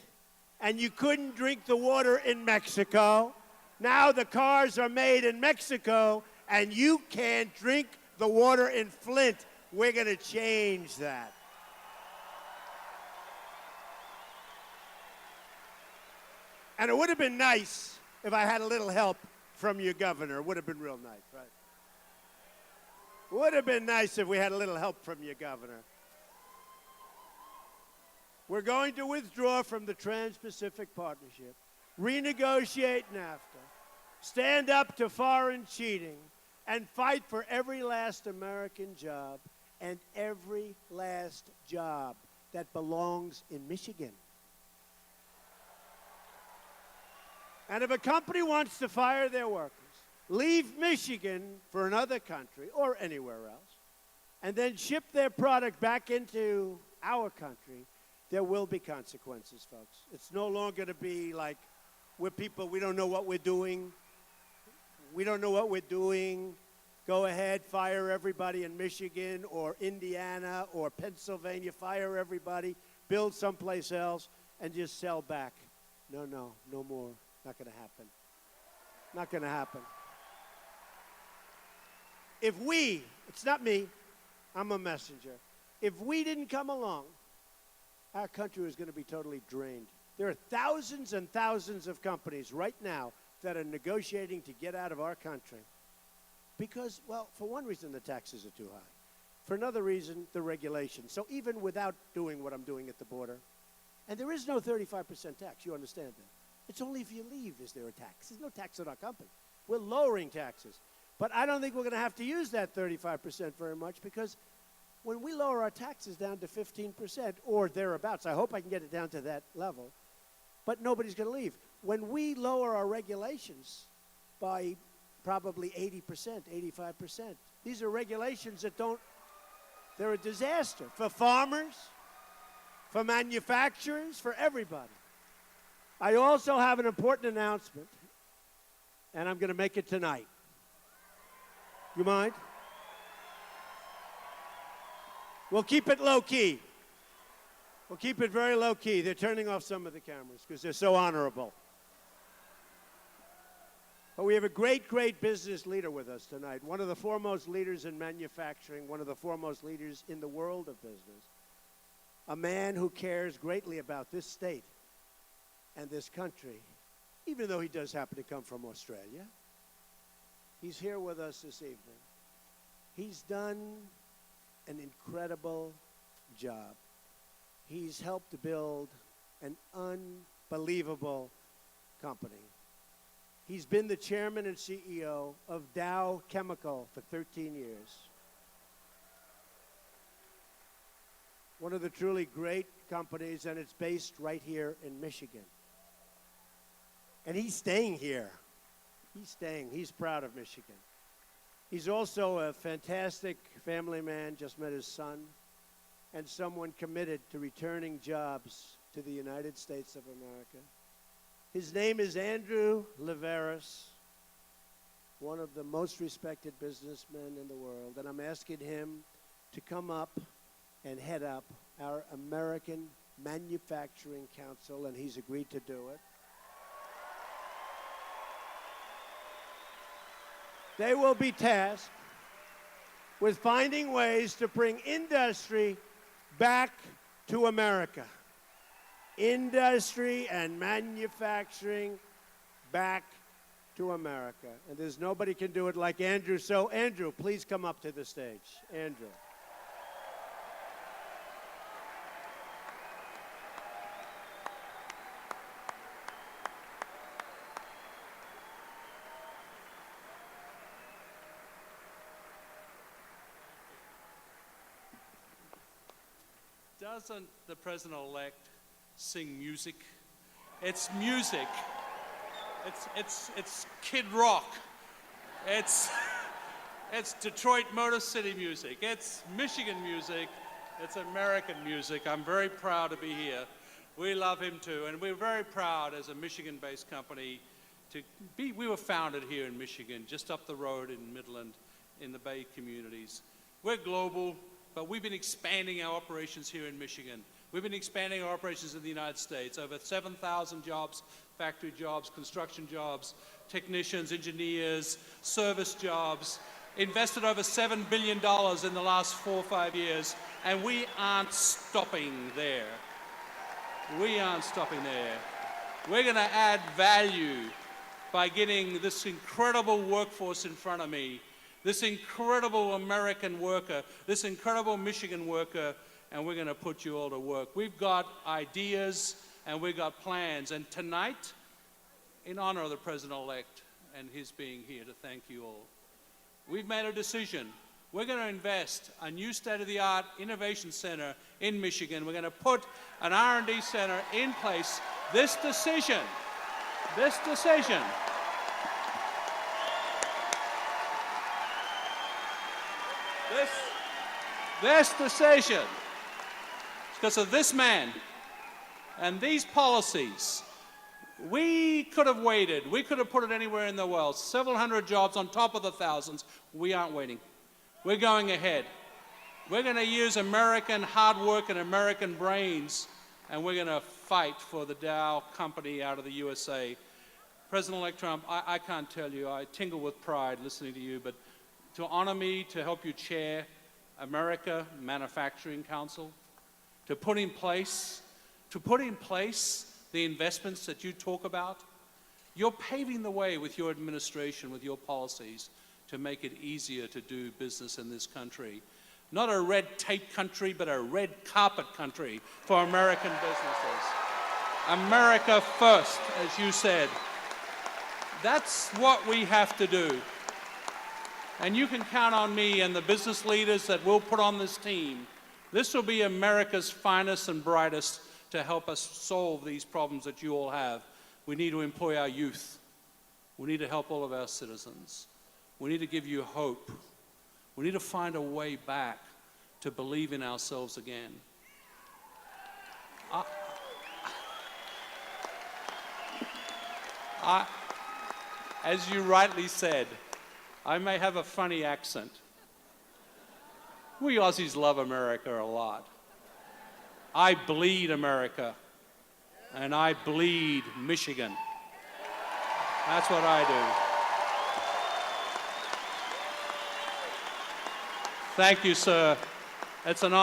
and you couldn't drink the water in Mexico. Now the cars are made in Mexico, and you can't drink the water in Flint. We're going to change that. And it would have been nice if I had a little help from your governor. It would have been real nice, right? Would have been nice if we had a little help from your governor. We're going to withdraw from the Trans-Pacific Partnership, renegotiate NAFTA, stand up to foreign cheating, and fight for every last American job and every last job that belongs in Michigan. And if a company wants to fire their workers, leave Michigan for another country or anywhere else, and then ship their product back into our country, there will be consequences, folks. It's no longer going to be like we're people, we don't know what we're doing. We don't know what we're doing. Go ahead, fire everybody in Michigan or Indiana or Pennsylvania. Fire everybody, build someplace else, and just sell back. No more. Not going to happen. Not going to happen. If we, it's not me, I'm a messenger. If we didn't come along, our country was going to be totally drained. There are thousands and thousands of companies right now that are negotiating to get out of our country because, well, for one reason, the taxes are too high. For another reason, the regulations. So even without doing what I'm doing at the border, and there is no 35% tax, you understand that. It's only if you leave is there a tax. There's no tax on our company. We're lowering taxes. But I don't think we're going to have to use that 35% very much because when we lower our taxes down to 15% or thereabouts, I hope I can get it down to that level, but nobody's going to leave. When we lower our regulations by probably 80%, 85%, these are regulations that they're a disaster for farmers, for manufacturers, for everybody. I also have an important announcement, and I'm going to make it tonight. You mind? We'll keep it low key. We'll keep it very low key. They're turning off some of the cameras because they're so honorable. But we have a great, great business leader with us tonight. One of the foremost leaders in manufacturing, one of the foremost leaders in the world of business. A man who cares greatly about this state and this country, even though he does happen to come from Australia. He's here with us this evening. He's done an incredible job. He's helped to build an unbelievable company. He's been the chairman and CEO of Dow Chemical for 13 years. One of the truly great companies, and it's based right here in Michigan. And he's staying here. He's staying. He's proud of Michigan. He's also a fantastic family man, just met his son, and someone committed to returning jobs to the United States of America. His name is Andrew Liveris, one of the most respected businessmen in the world, and I'm asking him to come up and head up our American Manufacturing Council, and he's agreed to do it. They will be tasked with finding ways to bring industry back to America. Industry and manufacturing back to America. And there's nobody can do it like Andrew. So, Andrew, please come up to the stage. Andrew. Doesn't the president-elect sing music? It's music. It's Kid Rock. It's Detroit Motor City music. It's Michigan music. It's American music. I'm very proud to be here. We love him too, and we're very proud as a Michigan-based company to be. We were founded here in Michigan, just up the road in Midland, in the Bay communities. We're global, but we've been expanding our operations here in Michigan. We've been expanding our operations in the United States. Over 7,000 jobs, factory jobs, construction jobs, technicians, engineers, service jobs. Invested over $7 billion in the last 4 or 5 years, and we aren't stopping there. We aren't stopping there. We're going to add value by getting this incredible workforce in front of me, this incredible American worker, this incredible Michigan worker, and we're going to put you all to work. We've got ideas and we've got plans. And tonight, in honor of the president-elect and his being here to thank you all, we've made a decision. We're going to invest a new state-of-the-art innovation center in Michigan. We're going to put an R&D center in place. This decision because of this man and these policies. We could have waited. We could have put it anywhere in the world. Several hundred jobs on top of the thousands. We aren't waiting. We're going ahead. We're going to use American hard work and American brains, and we're going to fight for the Dow company out of the USA. President-elect Trump, I can't tell you, I tingle with pride listening to you, but to honor me to help you chair America Manufacturing Council, to put in place the investments that you talk about, you're paving the way with your administration, with your policies, to make it easier to do business in this country. Not a red tape country, but a red carpet country for American businesses. America first, as you said. That's what we have to do. And you can count on me and the business leaders that we'll put on this team. This will be America's finest and brightest to help us solve these problems that you all have. We need to employ our youth. We need to help all of our citizens. We need to give you hope. We need to find a way back to believe in ourselves again. As you rightly said, I may have a funny accent. We Aussies love America a lot. I bleed America, and I bleed Michigan. That's what I do. Thank you, sir. It's an honor.